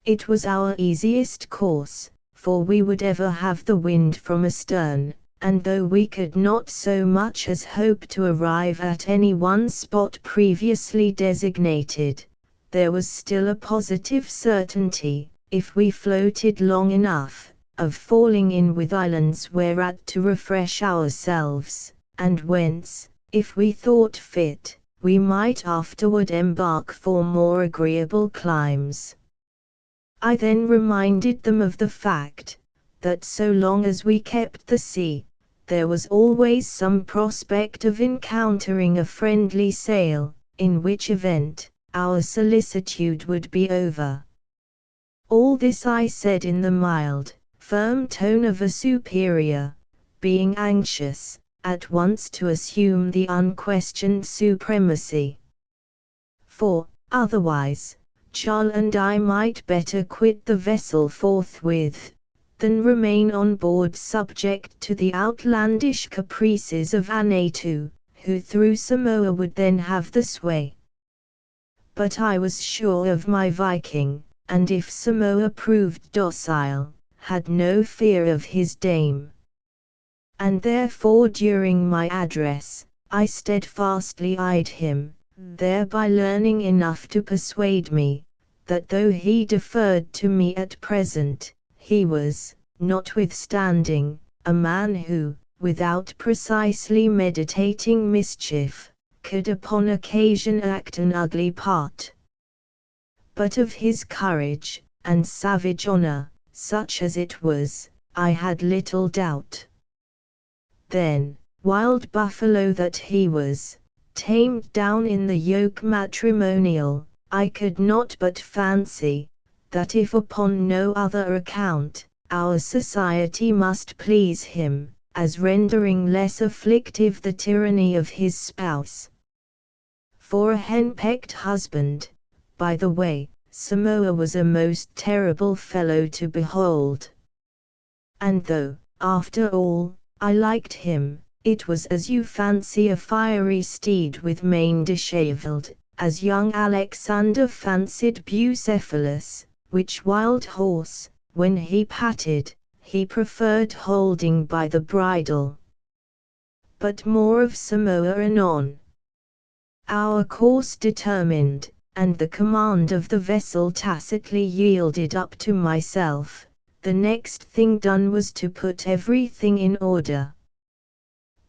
It was our easiest course, for we would ever have the wind from astern, and though we could not so much as hope to arrive at any one spot previously designated, there was still a positive certainty, if we floated long enough, of falling in with islands whereat to refresh ourselves, and whence, if we thought fit, we might afterward embark for more agreeable climes. I then reminded them of the fact, that so long as we kept the sea, there was always some prospect of encountering a friendly sail, in which event, our solicitude would be over. All this I said in the mild, firm tone of a superior, being anxious, at once to assume the unquestioned supremacy. For, otherwise, Jarl and I might better quit the vessel forthwith, than remain on board subject to the outlandish caprices of Anatu, who through Samoa would then have the sway. But I was sure of my Viking, and if Samoa proved docile, had no fear of his dame. And therefore during my address, I steadfastly eyed him, thereby learning enough to persuade me, that though he deferred to me at present, he was, notwithstanding, a man who, without precisely meditating mischief, could upon occasion act an ugly part. But of his courage, and savage honor, such as it was, I had little doubt. Then, wild buffalo that he was, tamed down in the yoke matrimonial, I could not but fancy, that if upon no other account, our society must please him, as rendering less afflictive the tyranny of his spouse. For a henpecked husband, by the way, Samoa was a most terrible fellow to behold. And though, after all, I liked him, it was as you fancy a fiery steed with mane dishevelled, as young Alexander fancied Bucephalus, which wild horse, when he patted, he preferred holding by the bridle. But more of Samoa anon. Our course determined, and the command of the vessel tacitly yielded up to myself. The next thing done was to put everything in order.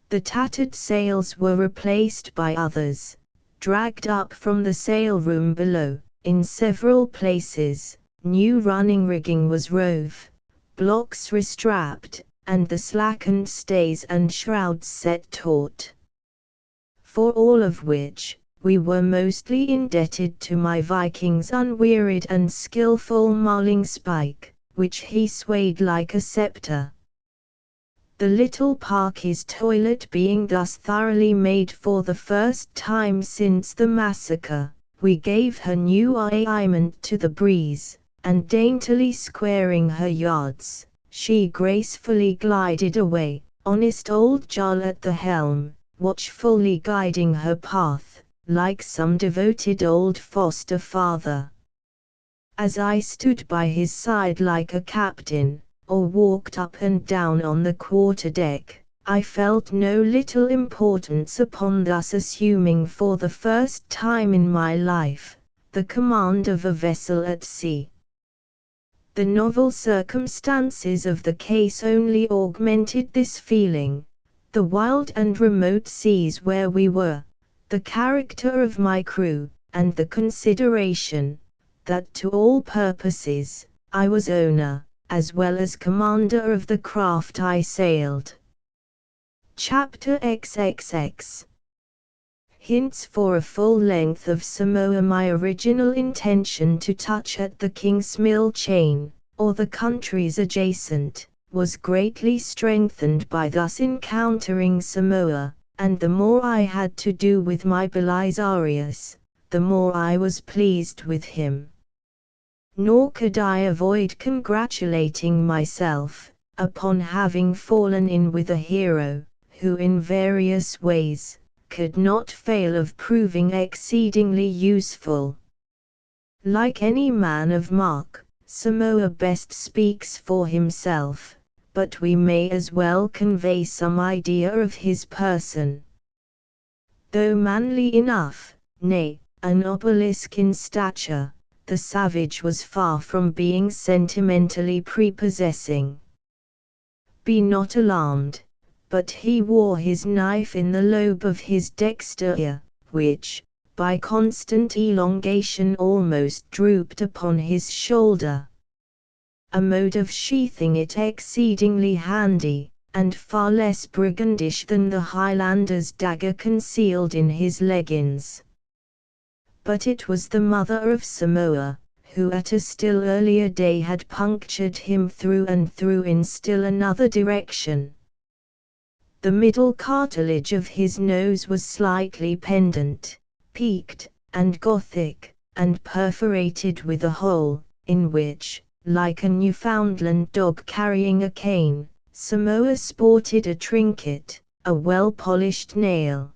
The tattered sails were replaced by others, dragged up from the sail room below. In several places, new running rigging was rove, blocks restrapped, and the slackened stays and shrouds set taut. For all of which, we were mostly indebted to my Viking's unwearied and skillful marlingspike, which he swayed like a scepter. The little Parky's toilet being thus thoroughly made for the first time since the massacre, we gave her new alignment to the breeze, and daintily squaring her yards, she gracefully glided away, honest old Jarl at the helm, watchfully guiding her path, like some devoted old foster father. As I stood by his side like a captain, or walked up and down on the quarter-deck, I felt no little importance upon thus assuming for the first time in my life, the command of a vessel at sea. The novel circumstances of the case only augmented this feeling, the wild and remote seas where we were, the character of my crew, and the consideration, that to all purposes, I was owner, as well as commander of the craft I sailed. Chapter XXX. Hints for a full length of Samoa. My original intention to touch at the Kingsmill chain, or the countries adjacent, was greatly strengthened by thus encountering Samoa, and the more I had to do with my Belisarius, the more I was pleased with him. Nor could I avoid congratulating myself upon having fallen in with a hero, who in various ways could not fail of proving exceedingly useful. Like any man of mark, Samoa best speaks for himself, but we may as well convey some idea of his person. Though manly enough, nay, an obelisk in stature, the savage was far from being sentimentally prepossessing. Be not alarmed, but he wore his knife in the lobe of his dexter ear, which, by constant elongation almost drooped upon his shoulder. A mode of sheathing it exceedingly handy, and far less brigandish than the Highlander's dagger concealed in his leggings. But it was the mother of Samoa, who at a still earlier day had punctured him through and through in still another direction. The middle cartilage of his nose was slightly pendant, peaked, and Gothic, and perforated with a hole, in which, like a Newfoundland dog carrying a cane, Samoa sported a trinket, a well-polished nail.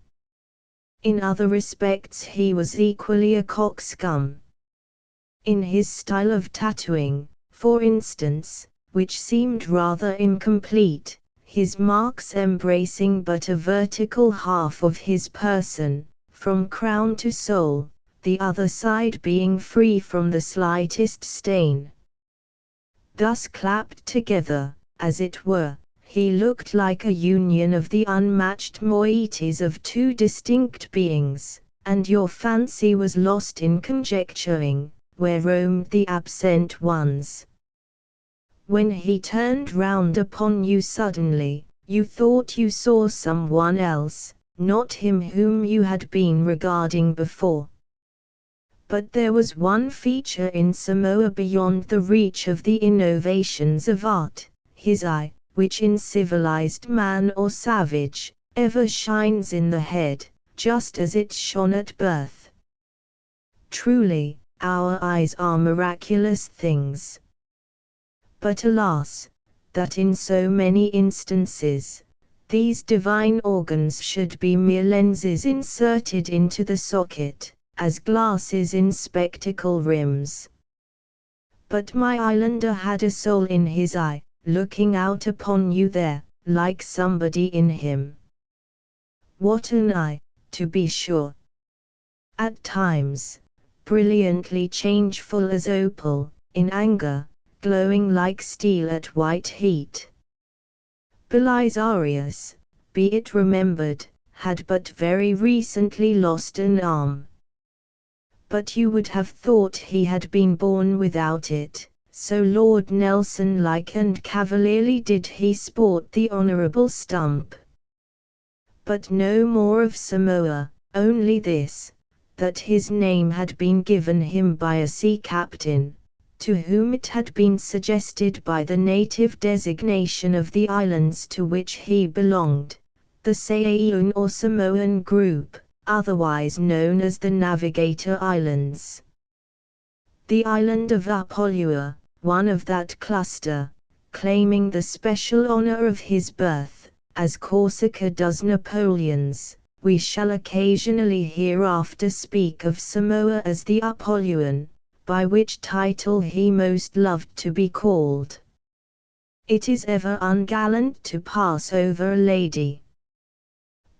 In other respects he was equally a coxcomb. In his style of tattooing, for instance, which seemed rather incomplete, his marks embracing but a vertical half of his person, from crown to sole, the other side being free from the slightest stain. Thus clapped together, as it were, he looked like a union of the unmatched moieties of two distinct beings, and your fancy was lost in conjecturing where roamed the absent ones. When he turned round upon you suddenly, you thought you saw someone else, not him whom you had been regarding before. But there was one feature in Samoa beyond the reach of the innovations of art, his eye, which in civilized man or savage, ever shines in the head, just as it shone at birth. Truly, our eyes are miraculous things. But alas, that in so many instances, these divine organs should be mere lenses inserted into the socket, as glasses in spectacle rims. But my islander had a soul in his eye, looking out upon you there, like somebody in him. What an eye, to be sure! At times, brilliantly changeful as opal, in anger, glowing like steel at white heat. Belisarius, be it remembered, had but very recently lost an arm. But you would have thought he had been born without it, so Lord Nelson-like and cavalierly did he sport the honourable stump. But no more of Samoa, only this, that his name had been given him by a sea captain, to whom it had been suggested by the native designation of the islands to which he belonged, the Sai'un or Samoan group, otherwise known as the Navigator Islands. The island of Apolua, one of that cluster, claiming the special honor of his birth, as Corsica does Napoleon's. We shall occasionally hereafter speak of Samoa as the Apolluan, by which title he most loved to be called. It is ever ungallant to pass over a lady.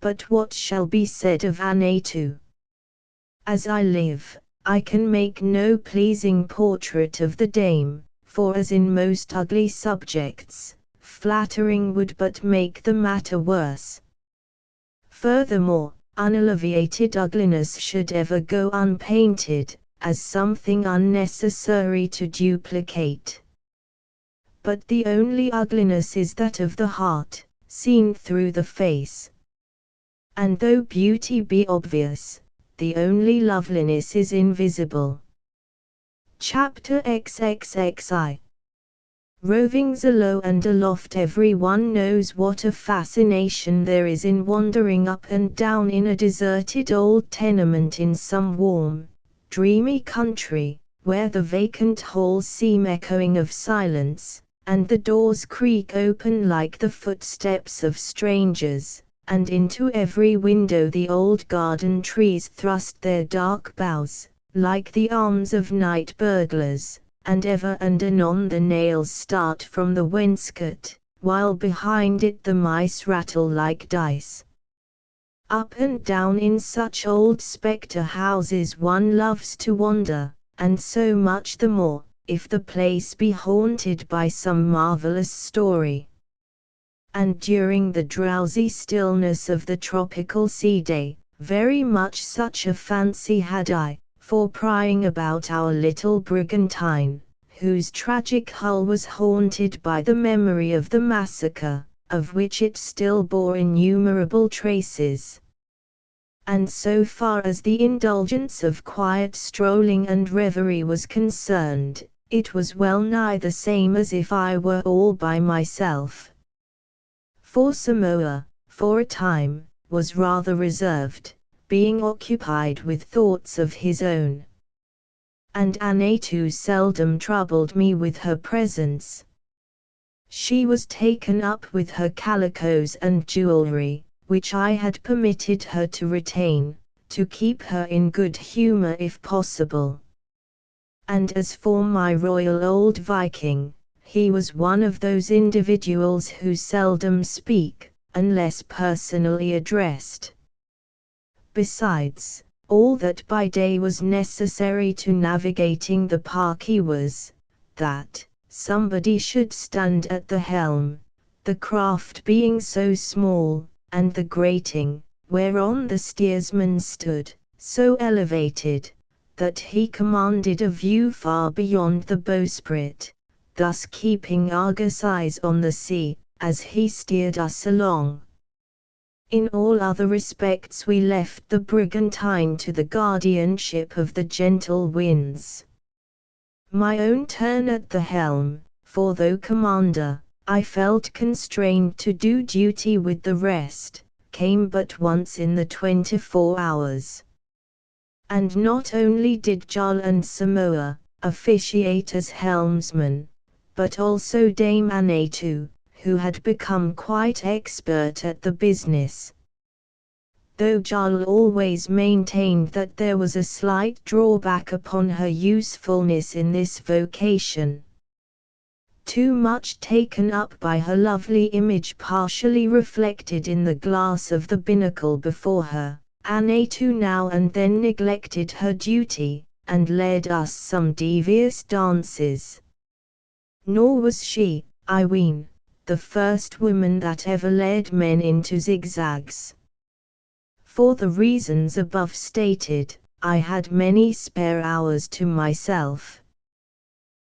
But what shall be said of Anatu? As I live, I can make no pleasing portrait of the dame, for as in most ugly subjects, flattering would but make the matter worse. Furthermore, unalleviated ugliness should ever go unpainted, as something unnecessary to duplicate. But the only ugliness is that of the heart, seen through the face. And though beauty be obvious, the only loveliness is invisible. Chapter XXXI. Rovings alow and aloft, everyone knows what a fascination there is in wandering up and down in a deserted old tenement in some warm, dreamy country, where the vacant halls seem echoing of silence, and the doors creak open like the footsteps of strangers, and into every window the old garden trees thrust their dark boughs, like the arms of night burglars, and ever and anon the nails start from the wainscot, while behind it the mice rattle like dice. Up and down in such old spectre houses one loves to wander, and so much the more, if the place be haunted by some marvelous story. And during the drowsy stillness of the tropical sea day, very much such a fancy had I, for prying about our little brigantine, whose tragic hull was haunted by the memory of the massacre, of which it still bore innumerable traces. And so far as the indulgence of quiet strolling and reverie was concerned, it was well nigh the same as if I were all by myself. For Samoa, for a time, was rather reserved, being occupied with thoughts of his own. And Anatu seldom troubled me with her presence. She was taken up with her calicoes and jewelry, which I had permitted her to retain, to keep her in good humor if possible. And as for my royal old Viking, he was one of those individuals who seldom speak, unless personally addressed. Besides, all that by day was necessary to navigating the Parky was, that somebody should stand at the helm, the craft being so small, and the grating, whereon the steersman stood, so elevated, that he commanded a view far beyond the bowsprit, thus keeping Argus eyes on the sea, as he steered us along. In all other respects we left the brigantine to the guardianship of the gentle winds. My own turn at the helm, for though commander, I felt constrained to do duty with the rest, came but once in the 24 hours. And not only did Jarl and Samoa officiate as helmsmen, but also Dame Anatu, who had become quite expert at the business. Though Jarl always maintained that there was a slight drawback upon her usefulness in this vocation. Too much taken up by her lovely image partially reflected in the glass of the binnacle before her, Anatu now and then neglected her duty, and led us some devious dances. Nor was she, I ween, the first woman that ever led men into zigzags. For the reasons above stated, I had many spare hours to myself.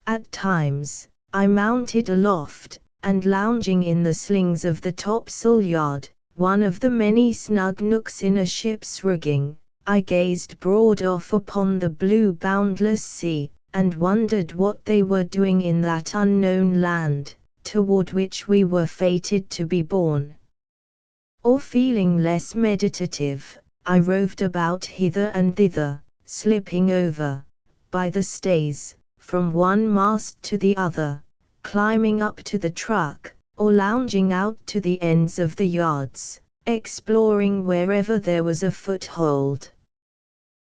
At times, I mounted aloft, and lounging in the slings of the topsail yard, one of the many snug nooks in a ship's rigging, I gazed broad off upon the blue boundless sea, and wondered what they were doing in that unknown land, toward which we were fated to be borne. Or feeling less meditative, I roved about hither and thither, slipping over, by the stays, from one mast to the other, climbing up to the truck, or lounging out to the ends of the yards, exploring wherever there was a foothold.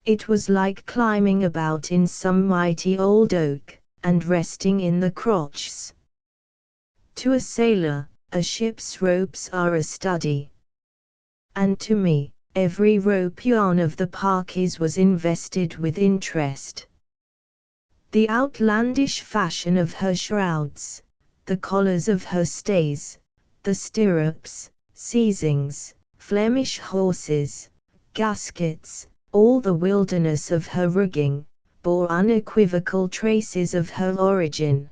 It was like climbing about in some mighty old oak, and resting in the crotches. To a sailor, a ship's ropes are a study. And to me, every rope yarn of the Parkies was invested with interest. The outlandish fashion of her shrouds, the collars of her stays, the stirrups, seizings, Flemish horses, gaskets, all the wilderness of her rigging, bore unequivocal traces of her origin.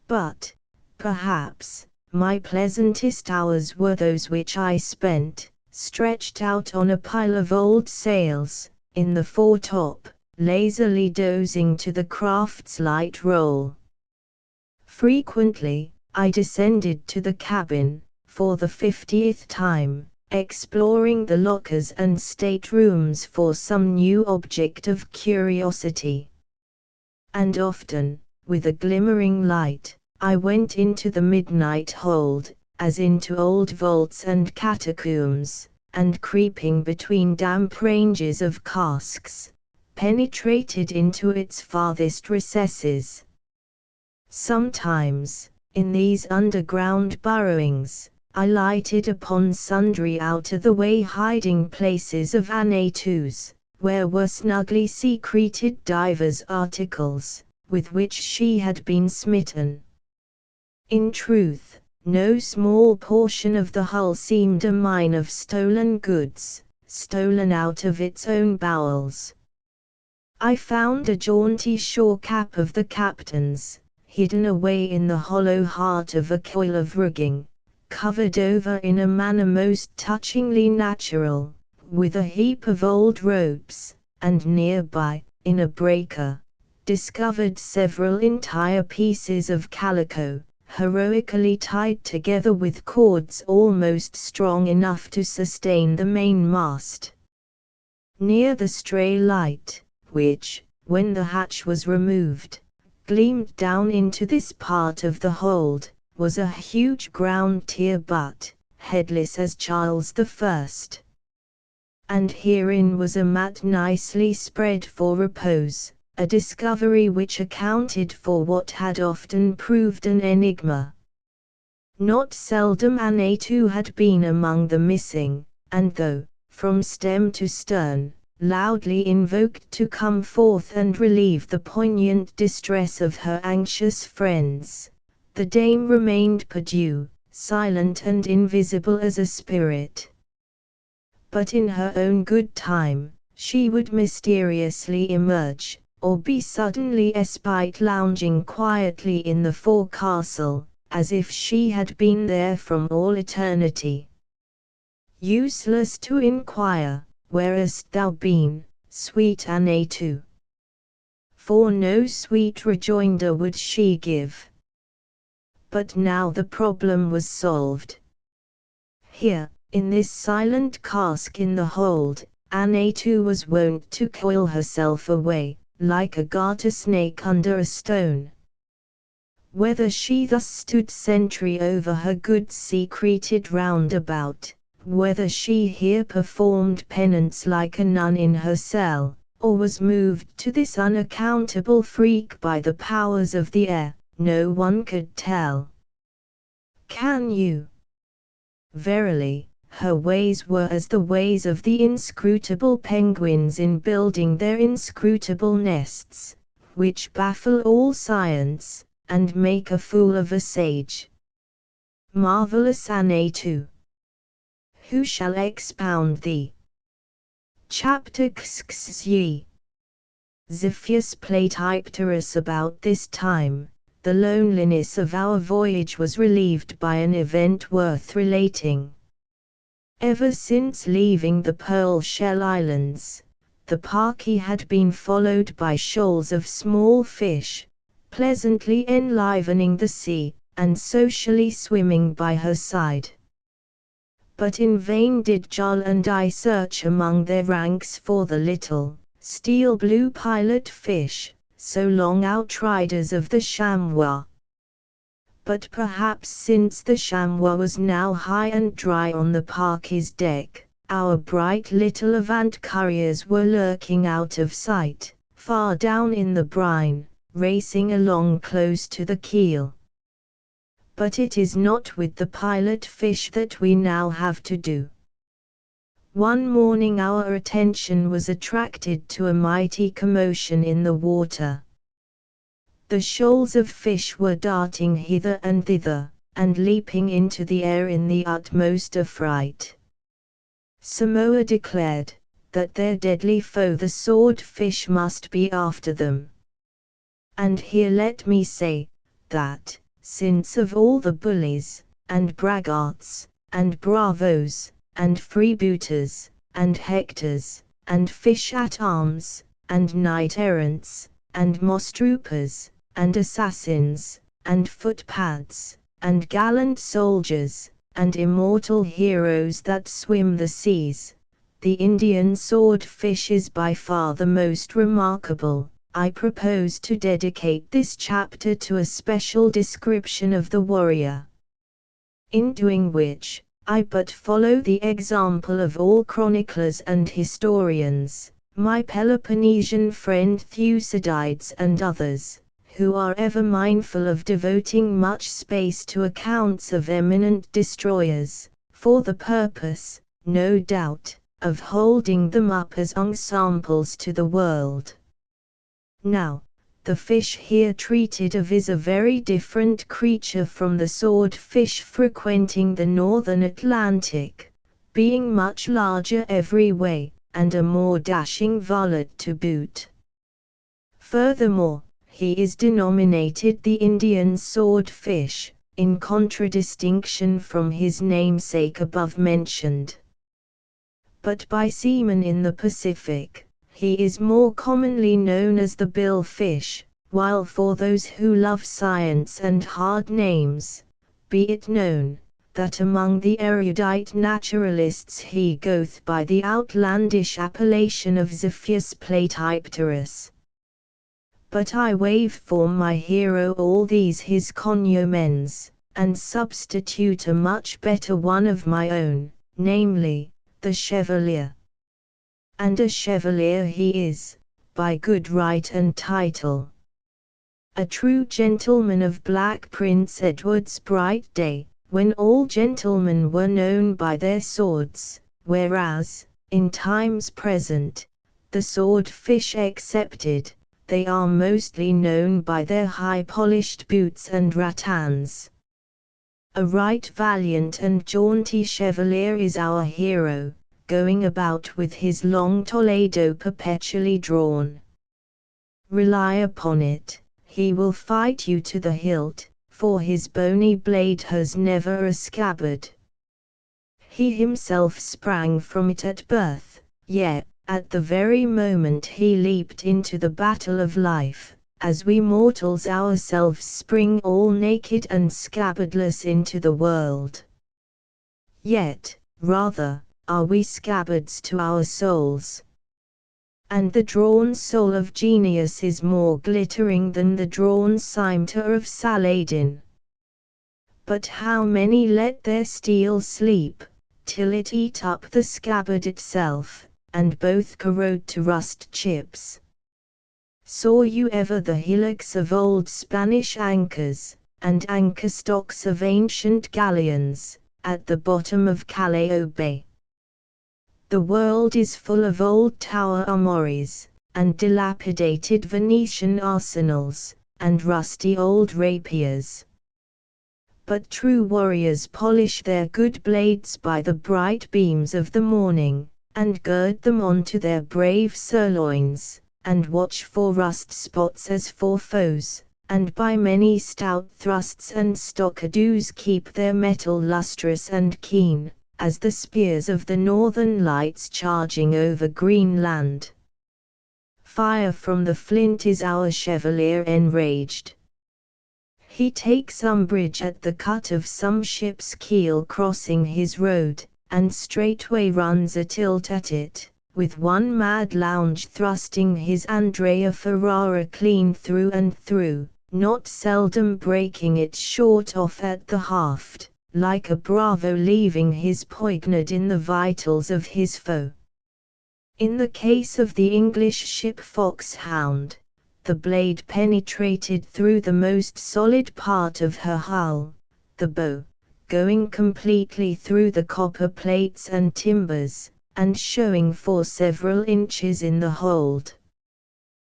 But, perhaps, my pleasantest hours were those which I spent, stretched out on a pile of old sails, in the foretop, lazily dozing to the craft's light roll. Frequently, I descended to the cabin, for the 50th time, exploring the lockers and staterooms for some new object of curiosity. And often, with a glimmering light, I went into the midnight hold, as into old vaults and catacombs, and creeping between damp ranges of casks, penetrated into its farthest recesses. Sometimes, in these underground burrowings, I lighted upon sundry out-of-the-way hiding places of Anato's, where were snugly secreted divers articles, with which she had been smitten. In truth, no small portion of the hull seemed a mine of stolen goods, stolen out of its own bowels. I found a jaunty shore cap of the captain's, hidden away in the hollow heart of a coil of rigging, covered over in a manner most touchingly natural, with a heap of old ropes, and nearby, in a breaker, discovered several entire pieces of calico, heroically tied together with cords almost strong enough to sustain the mainmast. Near the stray light, which, when the hatch was removed, gleamed down into this part of the hold, was a huge ground tier butt, headless as Charles I. And herein was a mat nicely spread for repose, a discovery which accounted for what had often proved an enigma. Not seldom Anatu had been among the missing, and though, from stem to stern, loudly invoked to come forth and relieve the poignant distress of her anxious friends, the dame remained perdue, silent and invisible as a spirit. But in her own good time, she would mysteriously emerge, or be suddenly espied lounging quietly in the forecastle, as if she had been there from all eternity. Useless to inquire, "Where hast thou been, sweet Anatu?" For no sweet rejoinder would she give. But now the problem was solved. Here, in this silent cask in the hold, Anatu was wont to coil herself away, like a garter snake under a stone. Whether she thus stood sentry over her goods secreted round about, whether she here performed penance like a nun in her cell, or was moved to this unaccountable freak by the powers of the air, no one could tell. Can you? Verily, her ways were as the ways of the inscrutable penguins in building their inscrutable nests, which baffle all science, and make a fool of a sage. Marvelous Anne 2. Who shall expound thee? Chapter XXXI. Ziphius played Hypterus. About this time, the loneliness of our voyage was relieved by an event worth relating. Ever since leaving the Pearl Shell Islands, the Parky had been followed by shoals of small fish, pleasantly enlivening the sea, and socially swimming by her side. But in vain did Joel and I search among their ranks for the little, steel-blue pilot fish, so long outriders of the chamois. But perhaps since the chamois was now high and dry on the Parky's deck, our bright little avant couriers were lurking out of sight, far down in the brine, racing along close to the keel. But it is not with the pilot fish that we now have to do. One morning our attention was attracted to a mighty commotion in the water. The shoals of fish were darting hither and thither, and leaping into the air in the utmost affright. Samoa declared that their deadly foe the swordfish must be after them. And here let me say, that, since of all the bullies, and braggarts, and bravos, and freebooters, and hectors, and fish-at-arms, and knight-errants, and moss-troopers, and assassins, and footpads, and gallant soldiers, and immortal heroes that swim the seas, the Indian swordfish is by far the most remarkable. I propose to dedicate this chapter to a special description of the warrior. In doing which, I but follow the example of all chroniclers and historians, my Peloponnesian friend Thucydides and others, who are ever mindful of devoting much space to accounts of eminent destroyers, for the purpose, no doubt, of holding them up as ensamples to the world. Now, the fish here treated of is a very different creature from the swordfish frequenting the northern Atlantic, being much larger every way, and a more dashing varlet to boot. Furthermore, he is denominated the Indian swordfish, in contradistinction from his namesake above mentioned. But by seamen in the Pacific, he is more commonly known as the billfish, while for those who love science and hard names, be it known, that among the erudite naturalists he goeth by the outlandish appellation of Ziphius Platypterus. But I waive for my hero all these his cognomens, and substitute a much better one of my own, namely, the Chevalier. And a chevalier he is, by good right and title. A true gentleman of Black Prince Edward's bright day, when all gentlemen were known by their swords, whereas, in times present, the swordfish excepted, they are mostly known by their high-polished boots and rattans. A right valiant and jaunty chevalier is our hero, going about with his long Toledo perpetually drawn. Rely upon it, he will fight you to the hilt, for his bony blade has never a scabbard. He himself sprang from it at birth, yet, at the very moment he leaped into the battle of life, as we mortals ourselves spring all naked and scabbardless into the world. Yet, rather, are we scabbards to our souls. And the drawn soul of genius is more glittering than the drawn cimeter of Saladin. But how many let their steel sleep, till it eat up the scabbard itself, and both corrode to rust chips. Saw you ever the hillocks of old Spanish anchors, and anchor stocks of ancient galleons, at the bottom of Callao Bay. The world is full of old tower armories, and dilapidated Venetian arsenals, and rusty old rapiers. But true warriors polish their good blades by the bright beams of the morning, and gird them onto their brave sirloins, and watch for rust spots as for foes, and by many stout thrusts and stockadoos keep their metal lustrous and keen, as the spears of the northern lights charging over Greenland. Fire from the flint is our chevalier enraged. He takes umbrage at the cut of some ship's keel crossing his road, and straightway runs a tilt at it, with one mad lounge thrusting his Andrea Ferrara clean through and through, not seldom breaking it short off at the haft, like a bravo leaving his poignard in the vitals of his foe. In the case of the English ship Foxhound, the blade penetrated through the most solid part of her hull, the bow, going completely through the copper plates and timbers, and showing for several inches in the hold.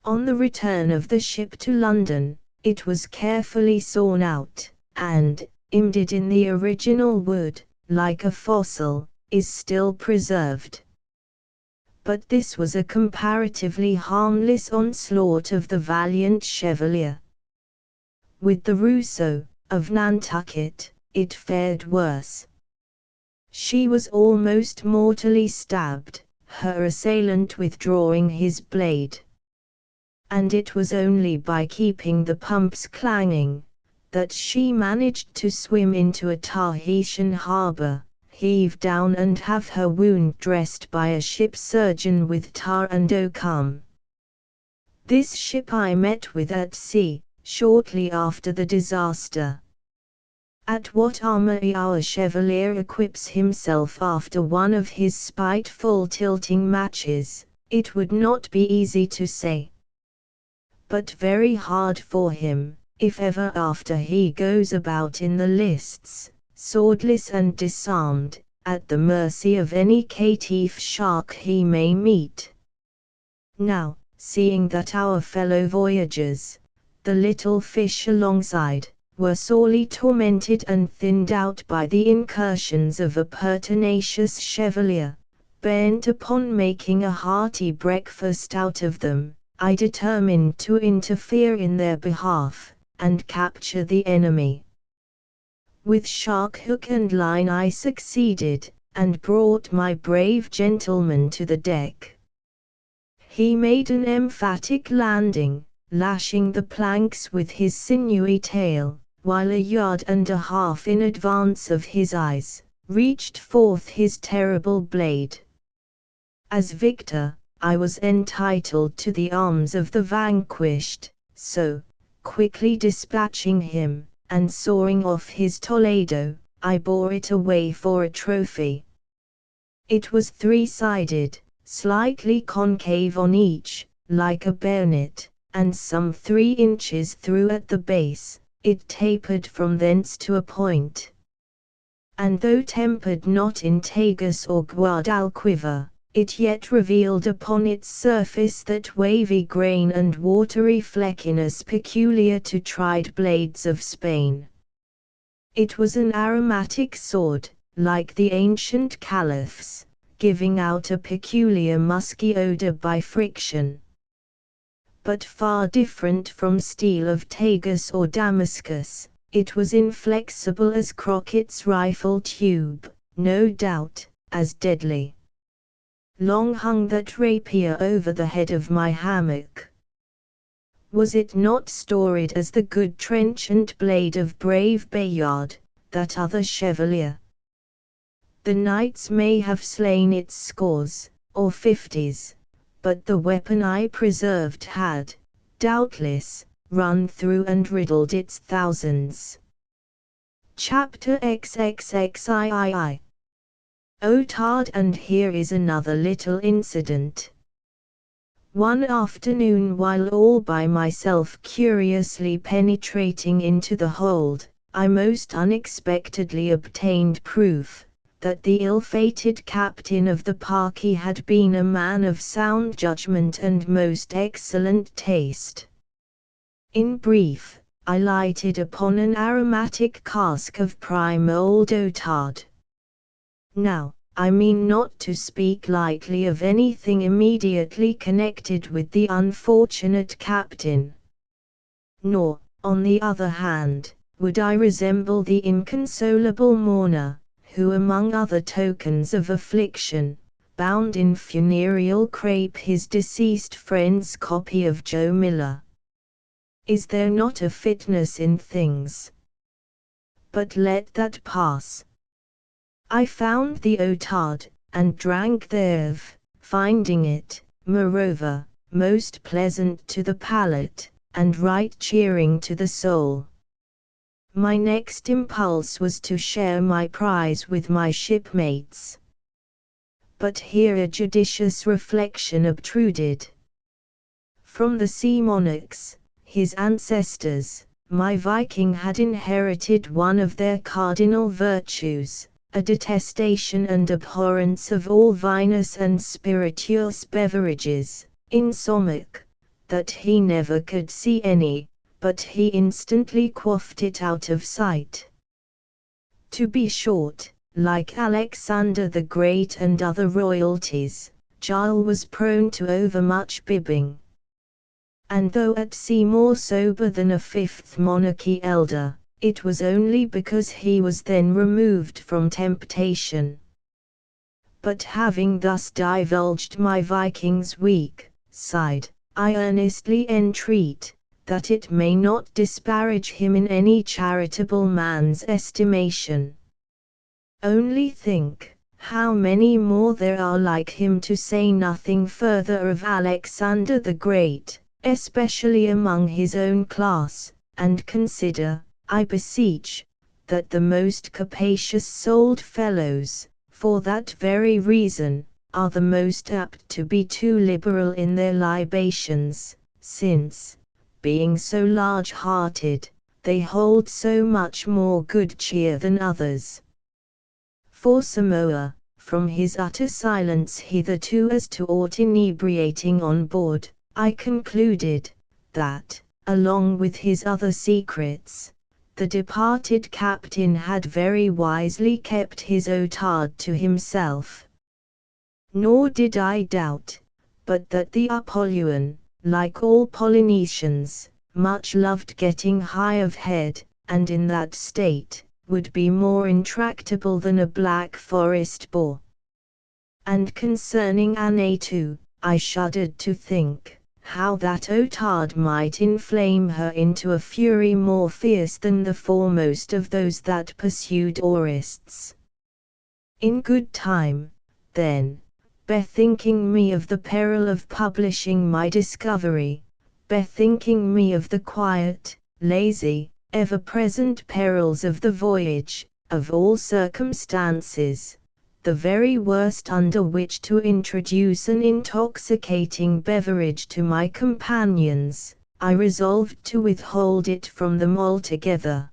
On the return of the ship to London, it was carefully sawn out, and, imbedded in the original wood, like a fossil, is still preserved. But this was a comparatively harmless onslaught of the valiant Chevalier. With the Rousseau, of Nantucket, it fared worse. She was almost mortally stabbed, her assailant withdrawing his blade. And it was only by keeping the pumps clanging, that she managed to swim into a Tahitian harbor, heave down and have her wound dressed by a ship surgeon with tar and oakum. This ship I met with at sea, shortly after the disaster. At what armory our Chevalier equips himself after one of his spiteful tilting matches, it would not be easy to say. But very hard for him, if ever after he goes about in the lists, swordless and disarmed, at the mercy of any caitiff shark he may meet. Now, seeing that our fellow voyagers, the little fish alongside, were sorely tormented and thinned out by the incursions of a pertinacious Chevalier, bent upon making a hearty breakfast out of them, I determined to interfere in their behalf, and capture the enemy. With shark hook and line I succeeded, and brought my brave gentleman to the deck. He made an emphatic landing, lashing the planks with his sinewy tail, while 1.5 yards in advance of his eyes, reached forth his terrible blade. As victor, I was entitled to the arms of the vanquished, so, quickly dispatching him, and sawing off his Toledo, I bore it away for a trophy. It was 3-sided, slightly concave on each, like a bayonet, and some 3 inches through at the base. It tapered from thence to a point. And though tempered not in Tagus or Guadalquivir, it yet revealed upon its surface that wavy grain and watery fleckiness peculiar to tried blades of Spain. It was an aromatic sword, like the ancient caliphs, giving out a peculiar musky odor by friction. But far different from steel of Tagus or Damascus, it was inflexible as Crockett's rifle tube, no doubt, as deadly. Long hung that rapier over the head of my hammock. Was it not storied as the good trenchant blade of brave Bayard, that other Chevalier? The knights may have slain its scores, or 50s, but the weapon I preserved had, doubtless, run through and riddled its thousands. Chapter XXXIII. Otard, and here is another little incident. One afternoon, while all by myself curiously penetrating into the hold, I most unexpectedly obtained proof that the ill-fated captain of the Parky had been a man of sound judgment and most excellent taste. In brief, I lighted upon an aromatic cask of prime old otard. Now, I mean not to speak lightly of anything immediately connected with the unfortunate captain. Nor, on the other hand, would I resemble the inconsolable mourner, who among other tokens of affliction, bound in funereal crape his deceased friend's copy of Joe Miller. Is there not a fitness in things? But let that pass. I found the otard, and drank thereof, finding it, moreover, most pleasant to the palate, and right cheering to the soul. My next impulse was to share my prize with my shipmates. But here a judicious reflection obtruded. From the sea monarchs, his ancestors, my Viking had inherited one of their cardinal virtues, a detestation and abhorrence of all vinous and spirituous beverages, insomuch that he never could see any, but he instantly quaffed it out of sight. To be short, like Alexander the Great and other royalties, Giles was prone to overmuch bibbing. And though at sea more sober than a fifth monarchy elder, it was only because he was then removed from temptation. But having thus divulged my Viking's weak side, I earnestly entreat that it may not disparage him in any charitable man's estimation. Only think, how many more there are like him, to say nothing further of Alexander the Great, especially among his own class, and consider, I beseech, that the most capacious-souled fellows, for that very reason, are the most apt to be too liberal in their libations, since, being so large-hearted, they hold so much more good cheer than others. For Samoa, from his utter silence hitherto as to aught inebriating on board, I concluded that, along with his other secrets, the departed captain had very wisely kept his otard to himself. Nor did I doubt, but that the Apollyon, like all Polynesians, much loved getting high of head, and in that state, would be more intractable than a Black Forest boar. And concerning Anne too, I shuddered to think how that otard might inflame her into a fury more fierce than the foremost of those that pursued oarists. In good time, then, bethinking me of the peril of publishing my discovery, bethinking me of the quiet, lazy, ever-present perils of the voyage, of all circumstances, the very worst under which to introduce an intoxicating beverage to my companions, I resolved to withhold it from them altogether.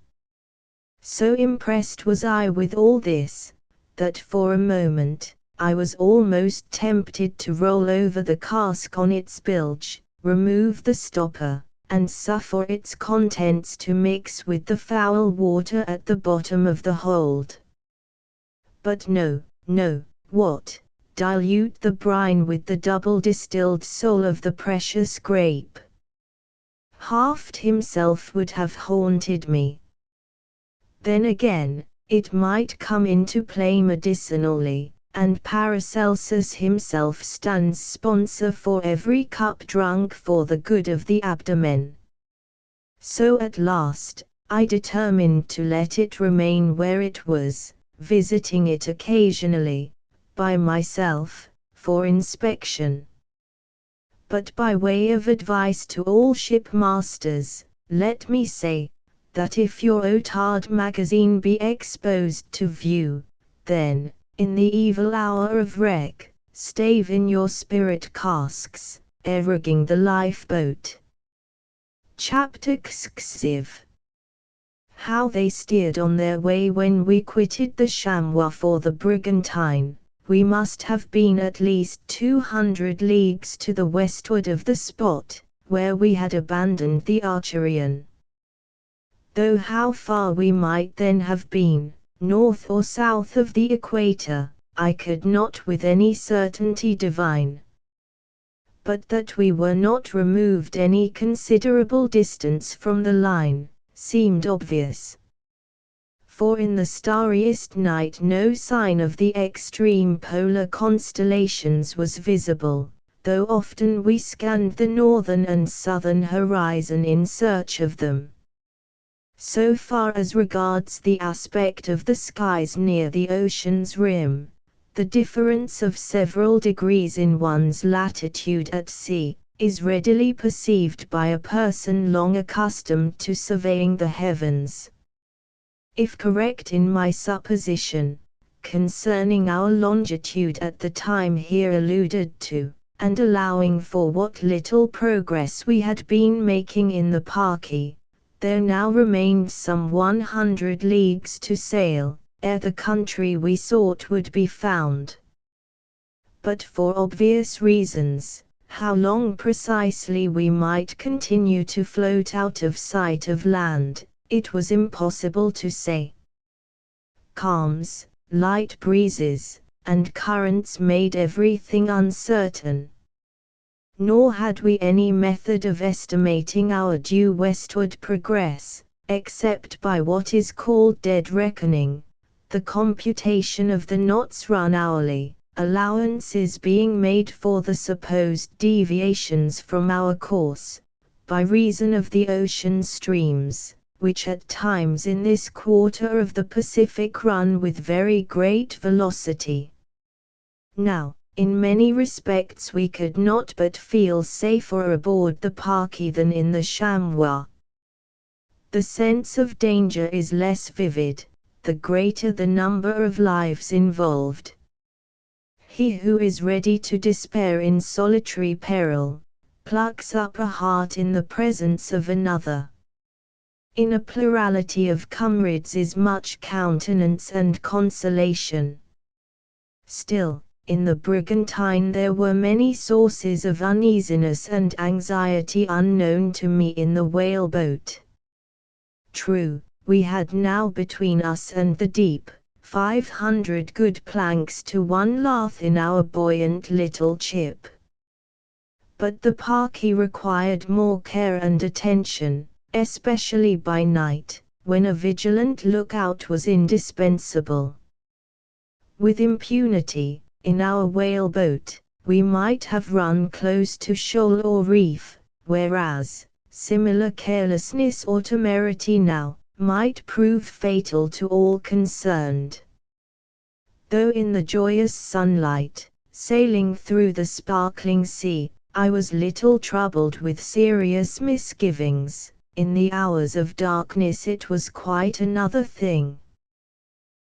So impressed was I with all this, that for a moment, I was almost tempted to roll over the cask on its bilge, remove the stopper, and suffer its contents to mix with the foul water at the bottom of the hold. But no, what? Dilute the brine with the double distilled soul of the precious grape. Haft himself would have haunted me. Then again, it might come into play medicinally, and Paracelsus himself stands sponsor for every cup drunk for the good of the abdomen. So at last, I determined to let it remain where it was, visiting it occasionally, by myself, for inspection. But by way of advice to all shipmasters, let me say, that if your otard magazine be exposed to view, then, in the evil hour of wreck, stave in your spirit casks, erugging the lifeboat. Chapter XXV. How they steered on their way when we quitted the chamois for the Brigantine. We must have been at least 200 leagues to the westward of the spot where we had abandoned the Archerian. Though how far we might then have been, north or south of the equator, I could not with any certainty divine. But that we were not removed any considerable distance from the line, seemed obvious. For in the starriest night no sign of the extreme polar constellations was visible, though often we scanned the northern and southern horizon in search of them. So far as regards the aspect of the skies near the ocean's rim, the difference of several degrees in one's latitude at sea is readily perceived by a person long accustomed to surveying the heavens. If correct in my supposition, concerning our longitude at the time here alluded to, and allowing for what little progress we had been making in the Parky, there now remained some 100 leagues to sail, ere the country we sought would be found. But for obvious reasons, how long precisely we might continue to float out of sight of land, it was impossible to say. Calms, light breezes, and currents made everything uncertain. Nor had we any method of estimating our due westward progress, except by what is called dead reckoning, the computation of the knots run hourly, allowances being made for the supposed deviations from our course, by reason of the ocean streams, which at times in this quarter of the Pacific run with very great velocity. Now, in many respects we could not but feel safer aboard the Parky than in the chamois. The sense of danger is less vivid, the greater the number of lives involved. He who is ready to despair in solitary peril, plucks up a heart in the presence of another. In a plurality of comrades is much countenance and consolation. Still, in the Brigantine there were many sources of uneasiness and anxiety unknown to me in the whaleboat. True, we had now between us and the deep, 500 good planks to one lath in our buoyant little chip. But the Parky required more care and attention, especially by night, when a vigilant lookout was indispensable. With impunity, in our whaleboat, we might have run close to shoal or reef, whereas, similar carelessness or temerity now, might prove fatal to all concerned. Though in the joyous sunlight, sailing through the sparkling sea, I was little troubled with serious misgivings, in the hours of darkness it was quite another thing.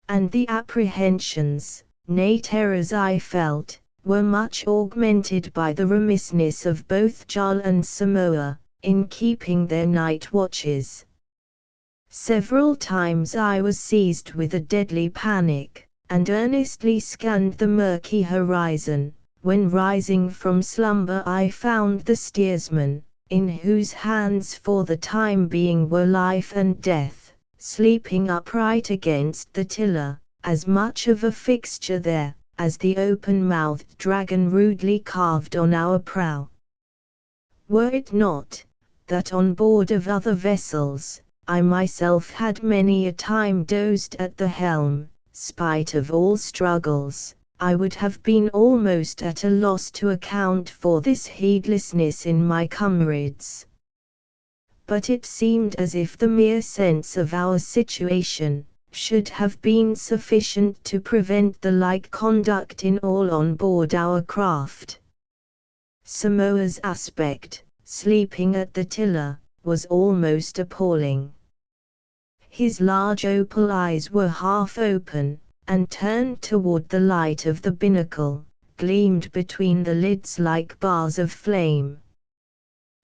And the apprehensions, nay terrors I felt, were much augmented by the remissness of both Jarl and Samoa, in keeping their night watches. Several times I was seized with a deadly panic, and earnestly scanned the murky horizon, when rising from slumber I found the steersman, in whose hands for the time being were life and death, sleeping upright against the tiller, as much of a fixture there, as the open-mouthed dragon rudely carved on our prow. Were it not, that on board of other vessels, I myself had many a time dozed at the helm, spite of all struggles, I would have been almost at a loss to account for this heedlessness in my comrades. But it seemed as if the mere sense of our situation should have been sufficient to prevent the like conduct in all on board our craft. Samoa's aspect, sleeping at the tiller, was almost appalling. His large opal eyes were half open, and turned toward the light of the binnacle, gleamed between the lids like bars of flame.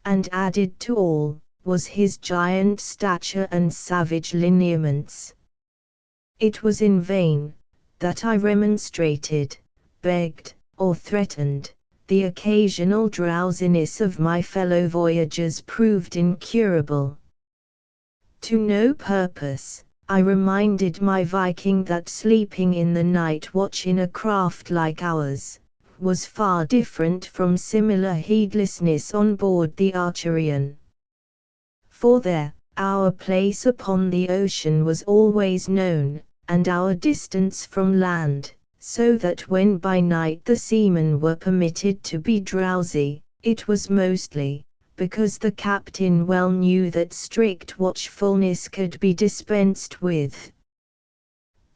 And added to all, was his giant stature and savage lineaments. It was in vain that I remonstrated, begged, or threatened. The occasional drowsiness of my fellow voyagers proved incurable. To no purpose. I reminded my Viking that sleeping in the night watch in a craft like ours was far different from similar heedlessness on board the Archerian. For there, our place upon the ocean was always known, and our distance from land, so that when by night the seamen were permitted to be drowsy, it was mostly because the captain well knew that strict watchfulness could be dispensed with.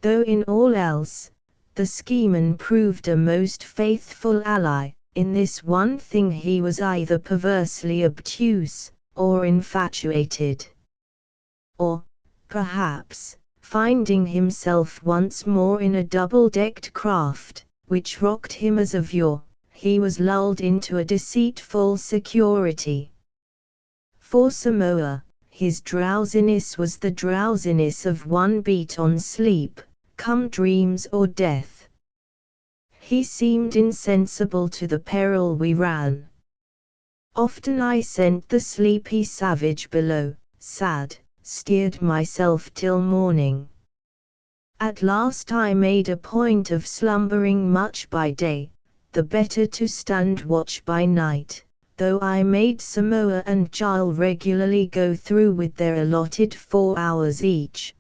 Though in all else, the seaman proved a most faithful ally, in this one thing he was either perversely obtuse, or infatuated. Or, perhaps, finding himself once more in a double-decked craft, which rocked him as of yore, he was lulled into a deceitful security. For Samoa, his drowsiness was the drowsiness of one beat on sleep, come dreams or death. He seemed insensible to the peril we ran. Often I sent the sleepy savage below, sad, steered myself till morning. At last I made a point of slumbering much by day, the better to stand watch by night, though I made Samoa and Giles regularly go through with their allotted 4 hours each.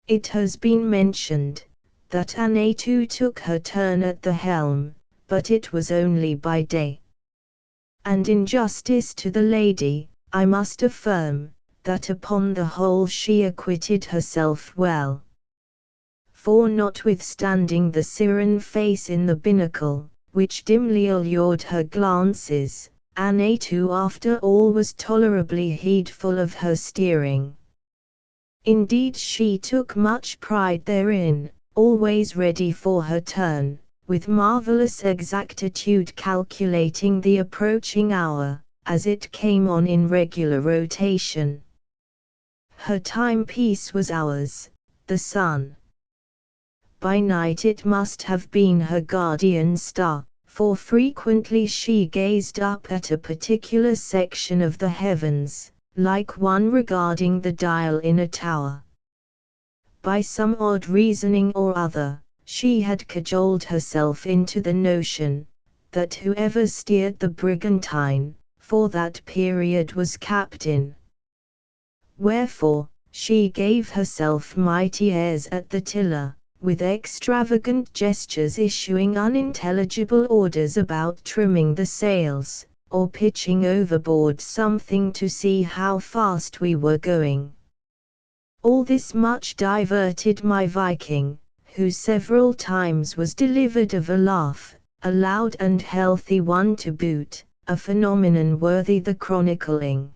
It has been mentioned that Anatu took her turn at the helm, but it was only by day. And in justice to the lady, I must affirm that upon the whole she acquitted herself well. For notwithstanding the siren face in the binnacle, which dimly allured her glances, Anatu after all was tolerably heedful of her steering. Indeed she took much pride therein, always ready for her turn, with marvelous exactitude calculating the approaching hour, as it came on in regular rotation. Her timepiece was ours, the sun. By night it must have been her guardian star, for frequently she gazed up at a particular section of the heavens, like one regarding the dial in a tower. By some odd reasoning or other, she had cajoled herself into the notion that whoever steered the brigantine, for that period was captain. Wherefore, she gave herself mighty airs at the tiller, with extravagant gestures issuing unintelligible orders about trimming the sails, or pitching overboard something to see how fast we were going. All this much diverted my Viking, who several times was delivered of a laugh, a loud and healthy one to boot, a phenomenon worthy the chronicling.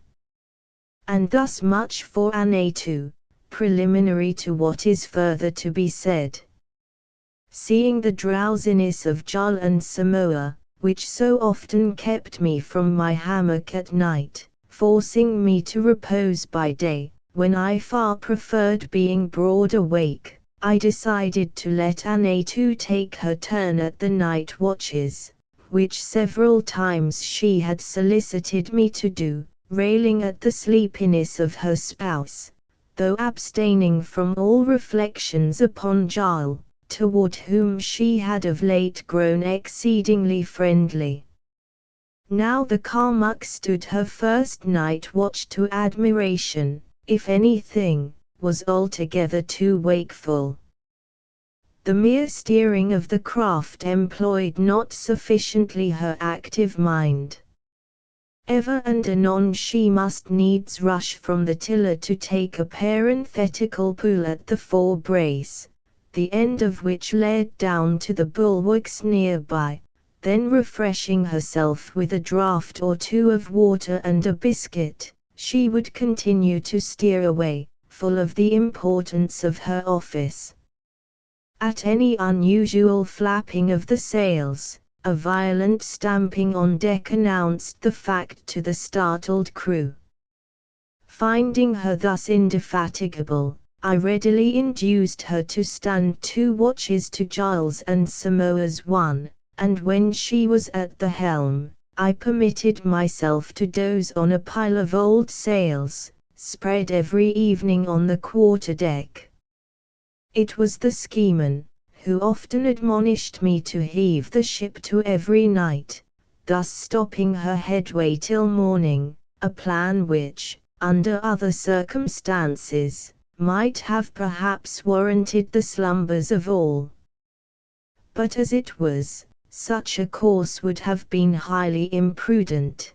And thus much for Anatu, preliminary to what is further to be said. Seeing the drowsiness of Giles and Samoa, which so often kept me from my hammock at night, forcing me to repose by day, when I far preferred being broad awake, I decided to let Anatu take her turn at the night watches, which several times she had solicited me to do, railing at the sleepiness of her spouse, though abstaining from all reflections upon Giles, toward whom she had of late grown exceedingly friendly. Now the Kalmuck stood her first night watch to admiration, if anything, was altogether too wakeful. The mere steering of the craft employed not sufficiently her active mind. Ever and anon she must needs rush from the tiller to take a parenthetical pull at the fore brace, the end of which led down to the bulwarks nearby, then refreshing herself with a draught or two of water and a biscuit, she would continue to steer away, full of the importance of her office. At any unusual flapping of the sails, a violent stamping on deck announced the fact to the startled crew. Finding her thus indefatigable, I readily induced her to stand 2 watches to Giles and Samoa's 1, and when she was at the helm, I permitted myself to doze on a pile of old sails, spread every evening on the quarter-deck. It was the seaman, who often admonished me to heave the ship to every night, thus stopping her headway till morning, a plan which, under other circumstances, might have perhaps warranted the slumbers of all. But as it was, such a course would have been highly imprudent.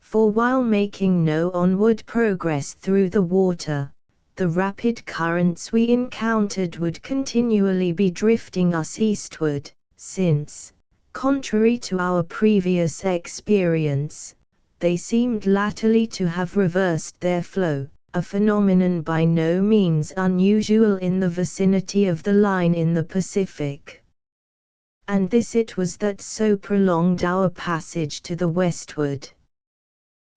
For while making no onward progress through the water, the rapid currents we encountered would continually be drifting us eastward, since, contrary to our previous experience, they seemed latterly to have reversed their flow, a phenomenon by no means unusual in the vicinity of the line in the Pacific. And this it was that so prolonged our passage to the westward.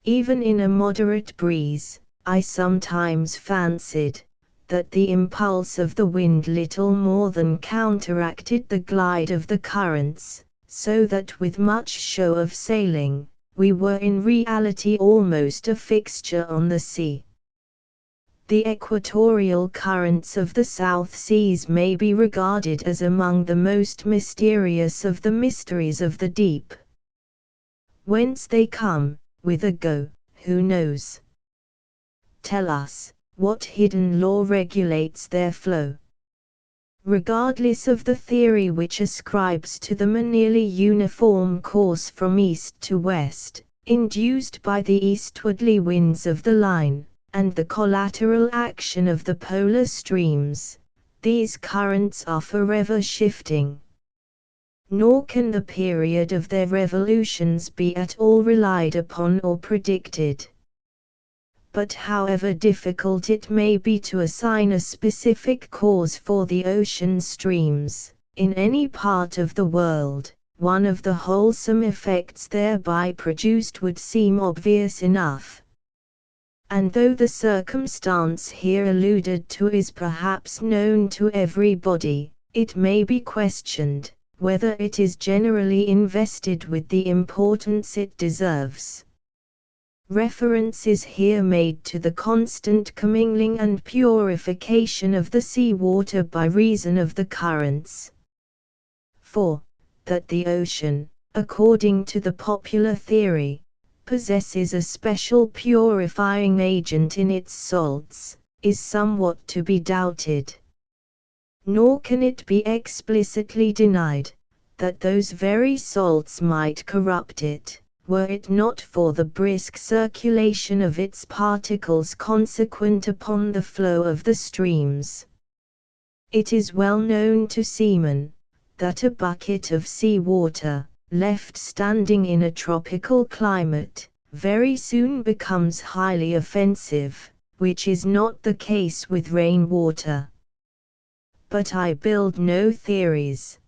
Even in a moderate breeze, I sometimes fancied that the impulse of the wind little more than counteracted the glide of the currents, so that with much show of sailing, we were in reality almost a fixture on the sea. The equatorial currents of the South Seas may be regarded as among the most mysterious of the mysteries of the deep. Whence they come, whither go, who knows? Tell us, what hidden law regulates their flow? Regardless of the theory which ascribes to them a nearly uniform course from east to west, induced by the eastwardly winds of the line, and the collateral action of the polar streams, these currents are forever shifting. Nor can the period of their revolutions be at all relied upon or predicted. But however difficult it may be to assign a specific cause for the ocean streams, in any part of the world, one of the wholesome effects thereby produced would seem obvious enough. And though the circumstance here alluded to is perhaps known to everybody, it may be questioned whether it is generally invested with the importance it deserves. Reference is here made to the constant commingling and purification of the sea water by reason of the currents. For, that the ocean, according to the popular theory, possesses a special purifying agent in its salts, is somewhat to be doubted. Nor can it be explicitly denied that those very salts might corrupt it, were it not for the brisk circulation of its particles consequent upon the flow of the streams. It is well known to seamen that a bucket of sea water, left standing in a tropical climate, very soon becomes highly offensive, which is not the case with rain water. But I build no theories.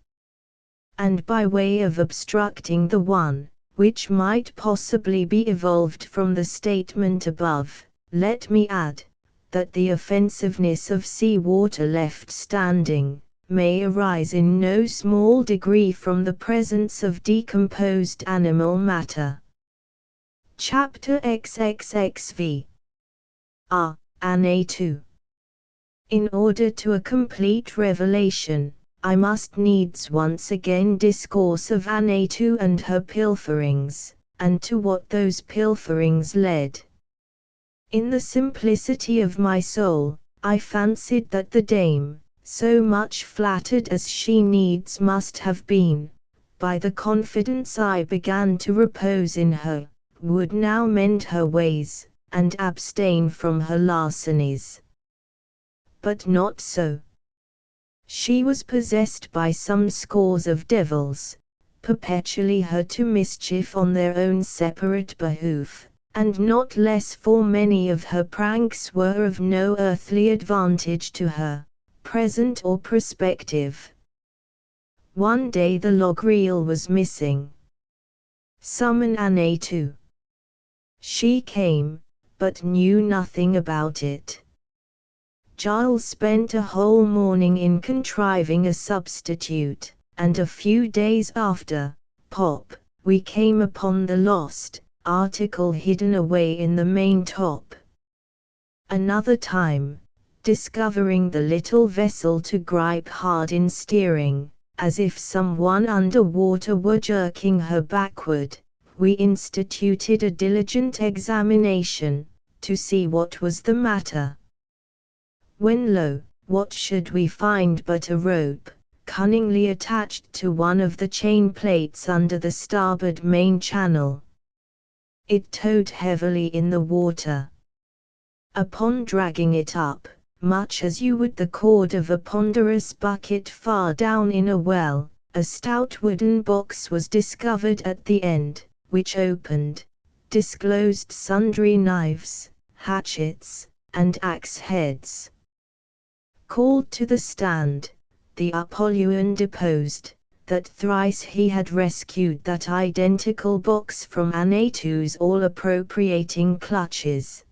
And by way of obstructing the one, which might possibly be evolved from the statement above, let me add, that the offensiveness of sea water left standing, may arise in no small degree from the presence of decomposed animal matter. Chapter XXXV. Anne 2. In order to a complete revelation, I must needs once again discourse of Anne 2 and her pilferings, and to what those pilferings led. In the simplicity of my soul, I fancied that the dame, so much flattered as she needs must have been, by the confidence I began to repose in her, would now mend her ways, and abstain from her larcenies. But not so. She was possessed by some scores of devils, perpetually her to mischief on their own separate behoof, and not less for many of her pranks were of no earthly advantage to her, present or prospective. One day the log-reel was missing. Summon Anne 2. She came, but knew nothing about it. Giles spent a whole morning in contriving a substitute, and a few days after, we came upon the lost article hidden away in the main top. Another time, discovering the little vessel to gripe hard in steering, as if someone under water were jerking her backward, we instituted a diligent examination, to see what was the matter. When lo, what should we find but a rope, cunningly attached to one of the chain plates under the starboard main channel. It towed heavily in the water. Upon dragging it up, much as you would the cord of a ponderous bucket far down in a well, a stout wooden box was discovered at the end, which opened, disclosed sundry knives, hatchets, and axe heads. Called to the stand, the Apollyon deposed, that thrice he had rescued that identical box from Anatu's all-appropriating clutches.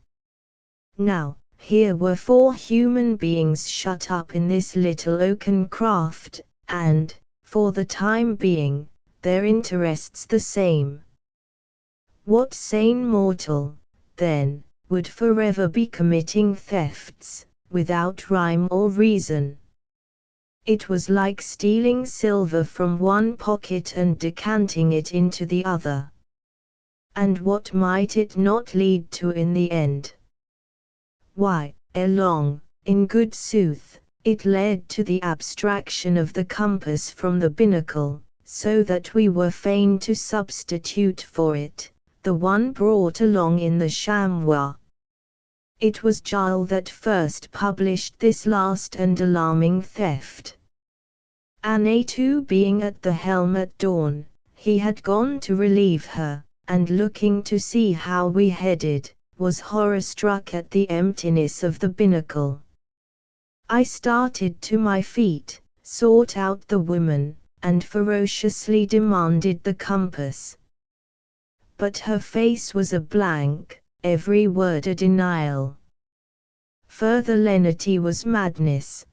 Now, here were 4 human beings shut up in this little oaken craft, and, for the time being, their interests the same. What sane mortal, then, would forever be committing thefts, without rhyme or reason? It was like stealing silver from one pocket and decanting it into the other. And what might it not lead to in the end? Why, ere long, in good sooth, it led to the abstraction of the compass from the binnacle, so that we were fain to substitute for it the one brought along in the chamois. It was Giles that first published this last and alarming theft. Anatu being at the helm at dawn, he had gone to relieve her, and looking to see how we headed, was horror-struck at the emptiness of the binnacle. I started to my feet, sought out the woman, and ferociously demanded the compass. But her face was a blank, every word a denial. Further lenity was madness.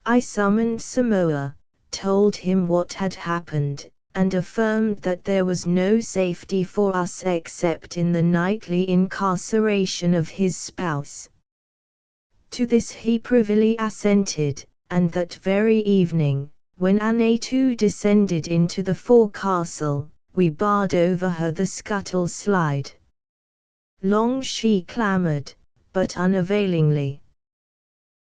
I summoned Samoa, told him what had happened, and affirmed that there was no safety for us except in the nightly incarceration of his spouse. To this he privily assented, and that very evening, when Anatu descended into the forecastle, we barred over her the scuttle slide. Long she clamoured, but unavailingly.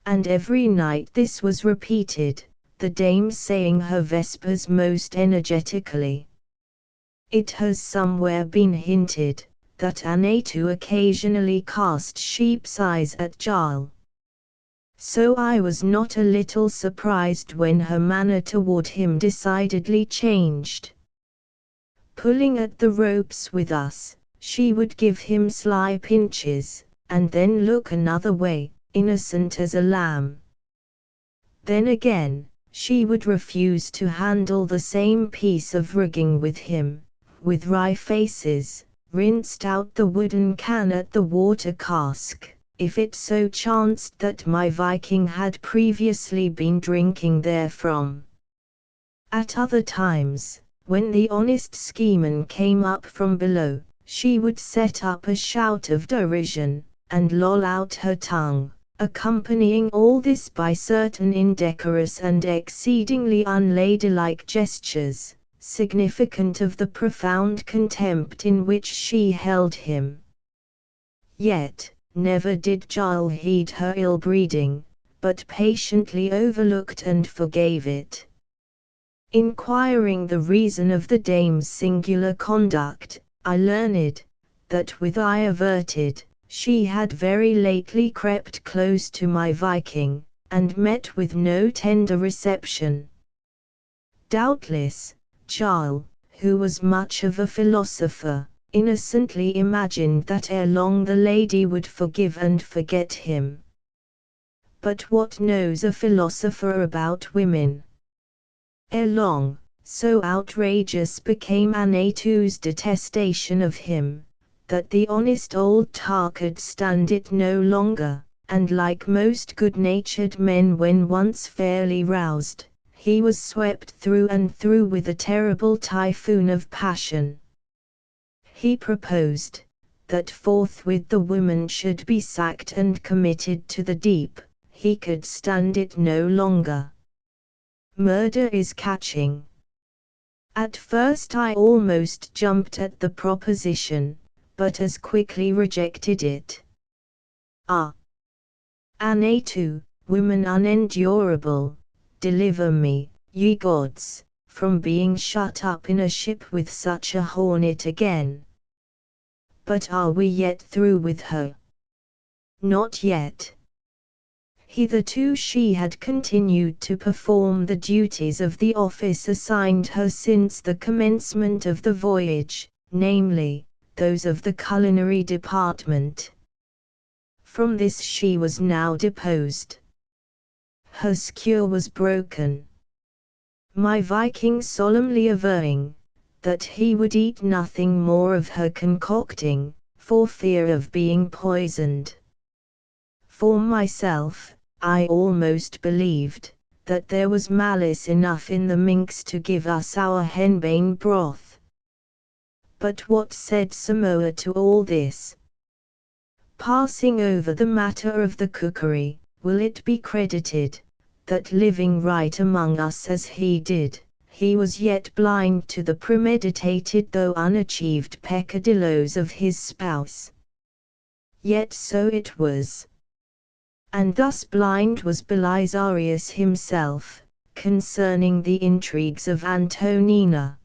And every night this was repeated, the dame saying her vespers most energetically. It has somewhere been hinted, that Anatu occasionally cast sheep's eyes at Giles. So I was not a little surprised when her manner toward him decidedly changed. Pulling at the ropes with us, she would give him sly pinches, and then look another way, innocent as a lamb. Then again, she would refuse to handle the same piece of rigging with him, with wry faces, rinsed out the wooden can at the water cask, if it so chanced that my Viking had previously been drinking therefrom. At other times, when the honest scheeman came up from below, she would set up a shout of derision, and loll out her tongue, accompanying all this by certain indecorous and exceedingly unladylike gestures, significant of the profound contempt in which she held him. Yet, never did Giles heed her ill-breeding, but patiently overlooked and forgave it. Inquiring the reason of the dame's singular conduct, I learned, that with eye averted, she had very lately crept close to my Viking, and met with no tender reception. Doubtless, Giles, who was much of a philosopher, innocently imagined that ere long the lady would forgive and forget him. But what knows a philosopher about women? Ere long, so outrageous became Anatu's detestation of him, that the honest old tar could stand it no longer, and like most good-natured men when once fairly roused, he was swept through and through with a terrible typhoon of passion. He proposed that forthwith the woman should be sacked and committed to the deep. He could stand it no longer. Murder is catching. At first I almost jumped at the proposition, but as quickly rejected it. Anatu, woman unendurable, deliver me, ye gods, from being shut up in a ship with such a hornet again. But are we yet through with her? Not yet. Hitherto she had continued to perform the duties of the office assigned her since the commencement of the voyage, namely, those of the culinary department. From this she was now deposed. Her skewer was broken. My Viking solemnly averring that he would eat nothing more of her concocting, for fear of being poisoned. For myself, I almost believed that there was malice enough in the minx to give us our henbane broth. But what said Samoa to all this? Passing over the matter of the cookery, will it be credited that living right among us as he did, he was yet blind to the premeditated though unachieved peccadilloes of his spouse? Yet so it was. And thus blind was Belisarius himself, concerning the intrigues of Antonina.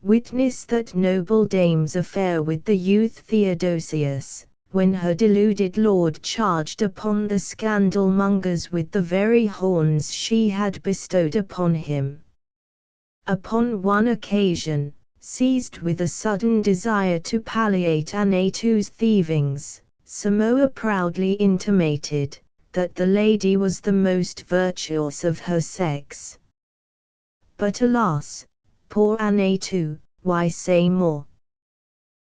Witness that noble dame's affair with the youth Theodosius, when her deluded lord charged upon the scandal-mongers with the very horns she had bestowed upon him. Upon one occasion, seized with a sudden desire to palliate Anatu's thievings, Samoa proudly intimated that the lady was the most virtuous of her sex. But alas, poor Anatu, why say more?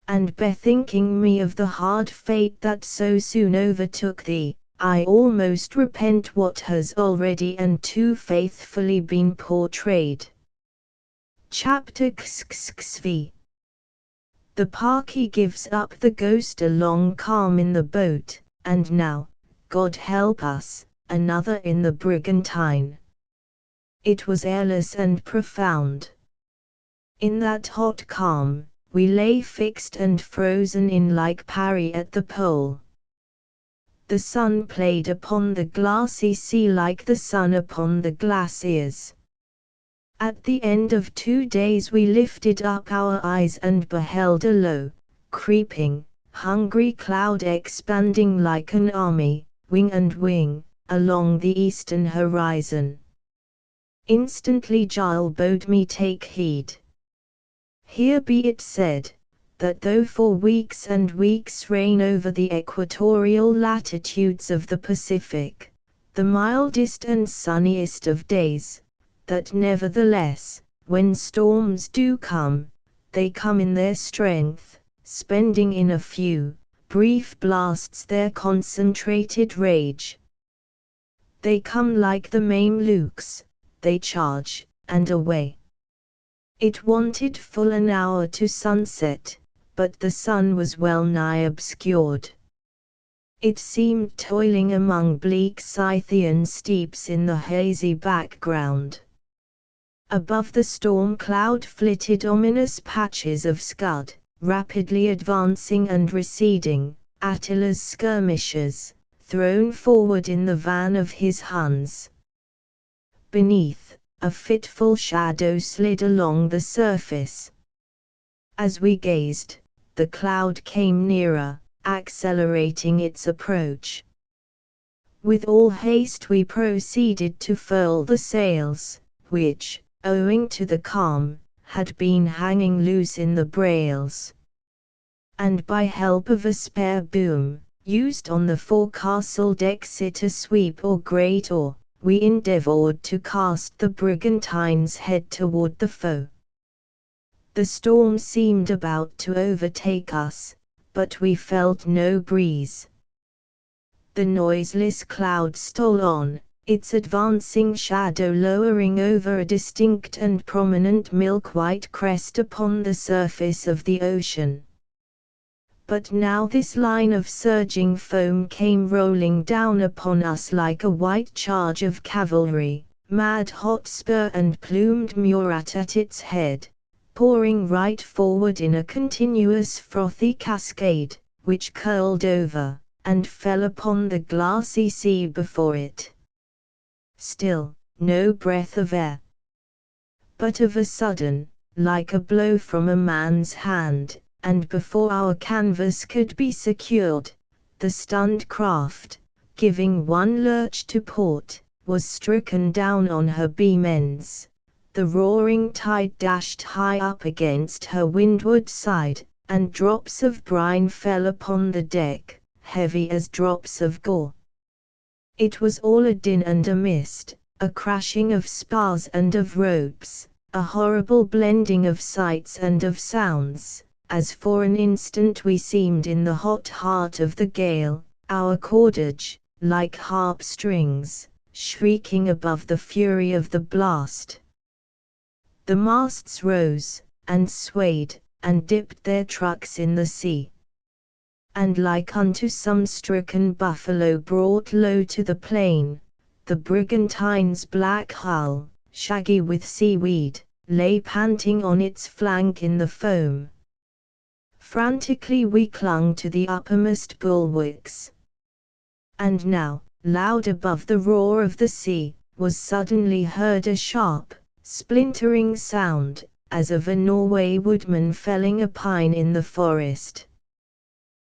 And bethinking me of the hard fate that so soon overtook thee, I almost repent what has already and too faithfully been portrayed. Chapter XXV. The Parky gives up the ghost a long calm in the boat, and now, God help us, another in the brigantine. It was airless and profound. In that hot calm, we lay fixed and frozen in like Parry at the pole. The sun played upon the glassy sea like the sun upon the glaciers. At the end of 2 days we lifted up our eyes and beheld a low, creeping, hungry cloud expanding like an army, wing and wing, along the eastern horizon. Instantly Giles bade me take heed. Here be it said, that though for weeks and weeks rain over the equatorial latitudes of the Pacific, the mildest and sunniest of days, that nevertheless, when storms do come, they come in their strength, spending in a few brief blasts their concentrated rage. They come like the Mamelukes, they charge, and away. It wanted full an hour to sunset, but the sun was well nigh obscured. It seemed toiling among bleak Scythian steeps in the hazy background. Above the storm cloud flitted ominous patches of scud, rapidly advancing and receding, Attila's skirmishers, thrown forward in the van of his Huns. Beneath, a fitful shadow slid along the surface. As we gazed, the cloud came nearer, accelerating its approach. With all haste we proceeded to furl the sails, which, owing to the calm, had been hanging loose in the brails. And by help of a spare boom, used on the forecastle deck sitter sweep or great oar, we endeavored to cast the brigantine's head toward the foe. The storm seemed about to overtake us, but we felt no breeze. The noiseless cloud stole on, its advancing shadow lowering over a distinct and prominent milk-white crest upon the surface of the ocean. But now this line of surging foam came rolling down upon us like a white charge of cavalry, mad hot spur and plumed murat at its head, pouring right forward in a continuous frothy cascade, which curled over, and fell upon the glassy sea before it. Still, no breath of air. But of a sudden, like a blow from a man's hand, and before our canvas could be secured, the stunned craft, giving one lurch to port, was stricken down on her beam ends. The roaring tide dashed high up against her windward side, and drops of brine fell upon the deck, heavy as drops of gore. It was all a din and a mist, a crashing of spars and of ropes, a horrible blending of sights and of sounds, as for an instant we seemed in the hot heart of the gale, our cordage, like harp strings, shrieking above the fury of the blast. The masts rose, and swayed, and dipped their trucks in the sea. And like unto some stricken buffalo brought low to the plain, the brigantine's black hull, shaggy with seaweed, lay panting on its flank in the foam. Frantically we clung to the uppermost bulwarks. And now, loud above the roar of the sea, was suddenly heard a sharp, splintering sound, as of a Norway woodman felling a pine in the forest.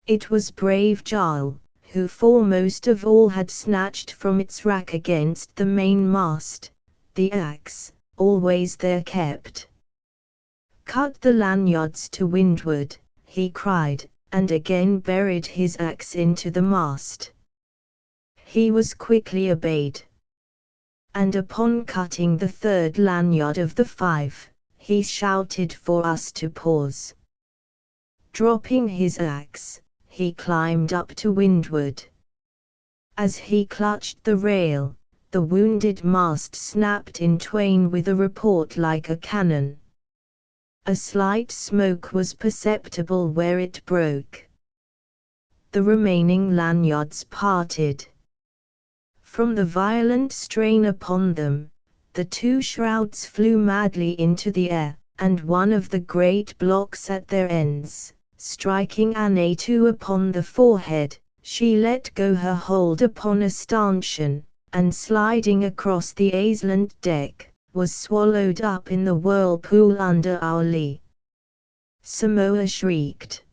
It was brave Jarl, who foremost of all had snatched from its rack against the mainmast, the axe, always there kept. "Cut the lanyards to windward," he cried, and again buried his axe into the mast. He was quickly obeyed. And upon cutting the third lanyard of the 5, he shouted for us to pause. Dropping his axe, he climbed up to windward. As he clutched the rail, the wounded mast snapped in twain with a report like a cannon. A slight smoke was perceptible where it broke. The remaining lanyards parted. From the violent strain upon them, the 2 shrouds flew madly into the air, and one of the great blocks at their ends, striking Anne too upon the forehead, she let go her hold upon a stanchion, and sliding across the island deck, was swallowed up in the whirlpool under our lee. Samoa shrieked.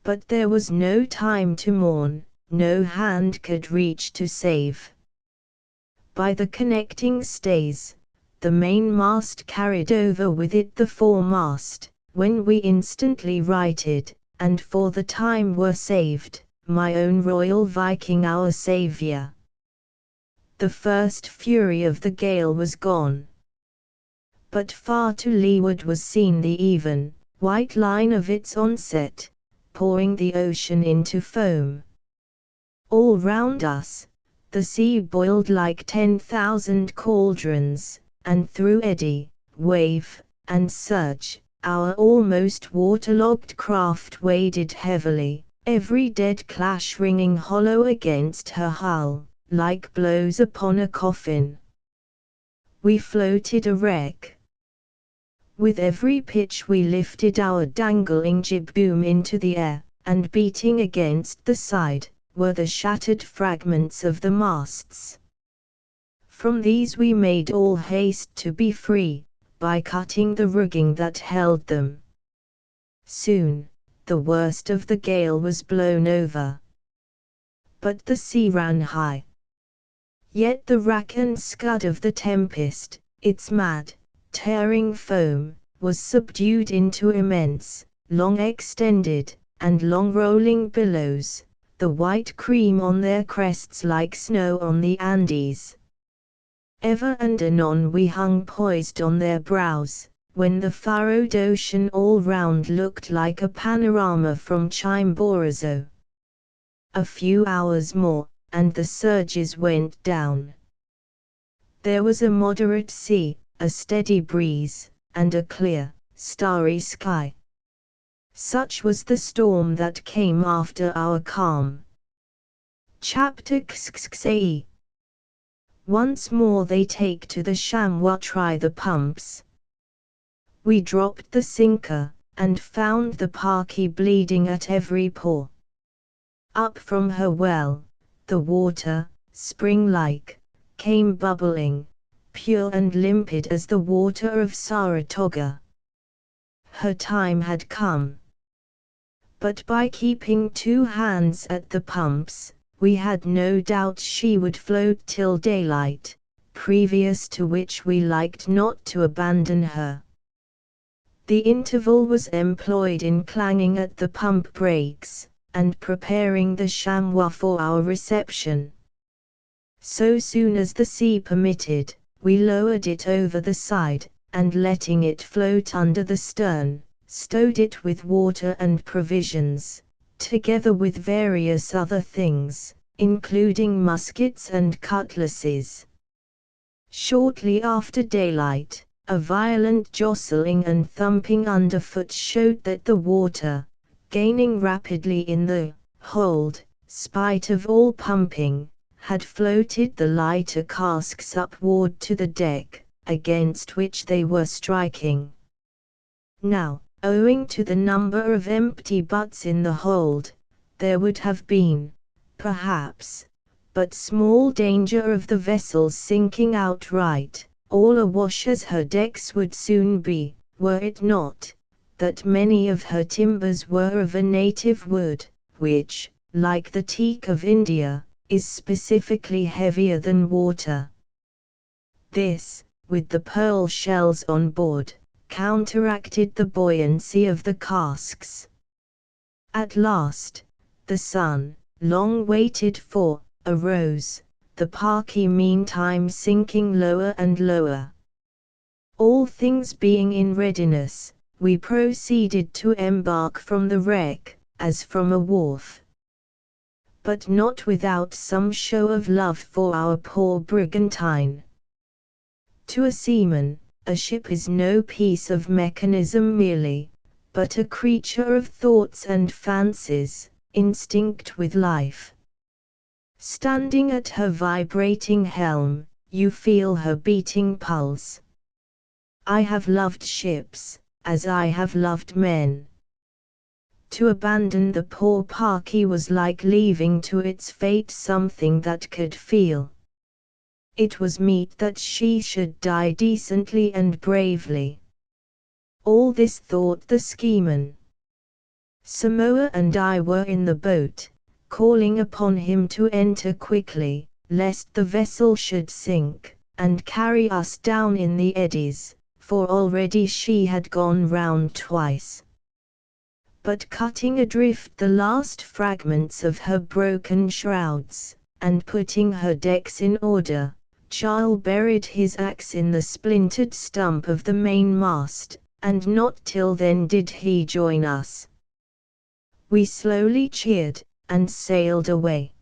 But there was no time to mourn, no hand could reach to save. By the connecting stays, the mainmast carried over with it the foremast, when we instantly righted, and for the time were saved, my own royal Viking our saviour. The first fury of the gale was gone. But far to leeward was seen the even, white line of its onset, pouring the ocean into foam. All round us, the sea boiled like 10,000 cauldrons, and through eddy, wave, and surge, our almost waterlogged craft waded heavily, every dead clash ringing hollow against her hull, like blows upon a coffin. We floated a wreck. With every pitch we lifted our dangling jib-boom into the air, and beating against the side, were the shattered fragments of the masts. From these we made all haste to be free, by cutting the rigging that held them. Soon, the worst of the gale was blown over. But the sea ran high. Yet the rack and scud of the tempest, its mad, tearing foam, was subdued into immense, long extended, and long rolling billows, the white cream on their crests like snow on the Andes. Ever and anon we hung poised on their brows, when the furrowed ocean all round looked like a panorama from Chimborazo. A few hours more, and the surges went down. There was a moderate sea, a steady breeze, and a clear, starry sky. Such was the storm that came after our calm. Chapter XXXAE. Once more they take to the chamois, try the pumps. We dropped the sinker, and found the Parky bleeding at every pore. Up from her well, the water, spring-like, came bubbling, pure and limpid as the water of Saratoga. Her time had come. But by keeping 2 hands at the pumps, we had no doubt she would float till daylight, previous to which we liked not to abandon her. The interval was employed in clanging at the pump brakes, and preparing the chamois for our reception. So soon as the sea permitted, we lowered it over the side, and letting it float under the stern, stowed it with water and provisions, together with various other things, including muskets and cutlasses. Shortly after daylight, a violent jostling and thumping underfoot showed that the water, gaining rapidly in the hold, spite of all pumping, had floated the lighter casks upward to the deck, against which they were striking. Now, owing to the number of empty butts in the hold, there would have been, perhaps, but small danger of the vessel's sinking outright, all awash as her decks would soon be, were it not that many of her timbers were of a native wood, which, like the teak of India, is specifically heavier than water. This, with the pearl shells on board, counteracted the buoyancy of the casks. At last, the sun, long waited for, arose, the Parky meantime sinking lower and lower. All things being in readiness, we proceeded to embark from the wreck, as from a wharf. But not without some show of love for our poor brigantine. To a seaman, a ship is no piece of mechanism merely, but a creature of thoughts and fancies, instinct with life. Standing at her vibrating helm, you feel her beating pulse. I have loved ships, as I have loved men. To abandon the poor Parky was like leaving to its fate something that could feel. It was meet that she should die decently and bravely. All this thought the seaman. Samoa and I were in the boat, calling upon him to enter quickly, lest the vessel should sink, and carry us down in the eddies, for already she had gone round twice. But cutting adrift the last fragments of her broken shrouds, and putting her decks in order, Charles buried his axe in the splintered stump of the mainmast, and not till then did he join us. We slowly cheered, and sailed away.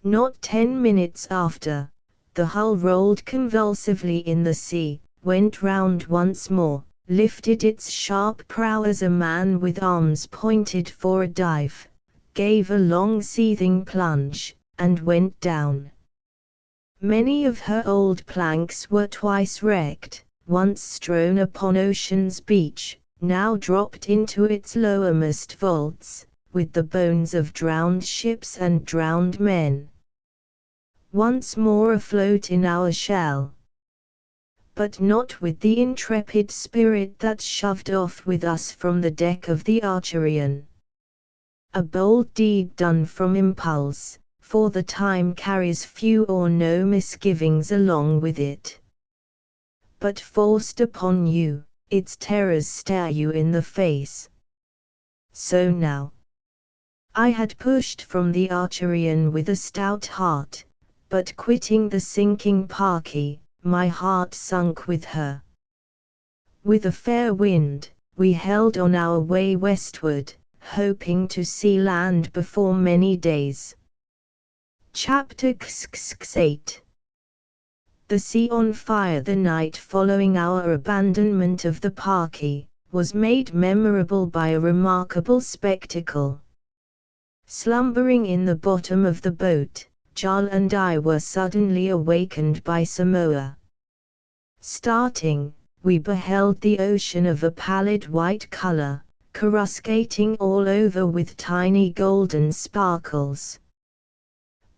Not 10 minutes after, the hull rolled convulsively in the sea, went round once more, lifted its sharp prow as a man with arms pointed for a dive, gave a long seething plunge, and went down. Many of her old planks were twice wrecked, once strewn upon ocean's beach, now dropped into its lowermost vaults, with the bones of drowned ships and drowned men. Once more afloat in our shell. But not with the intrepid spirit that shoved off with us from the deck of the Archerian. A bold deed done from impulse, for the time carries few or no misgivings along with it. But forced upon you, its terrors stare you in the face. So now. I had pushed from the Archerian with a stout heart, but quitting the sinking Parky, my heart sunk with her. With a fair wind, we held on our way westward, hoping to see land before many days. Chapter 8. The sea on fire. The night following our abandonment of the Parky was made memorable by a remarkable spectacle. Slumbering in the bottom of the boat, Jarl and I were suddenly awakened by Samoa. Starting, we beheld the ocean of a pallid white color, coruscating all over with tiny golden sparkles.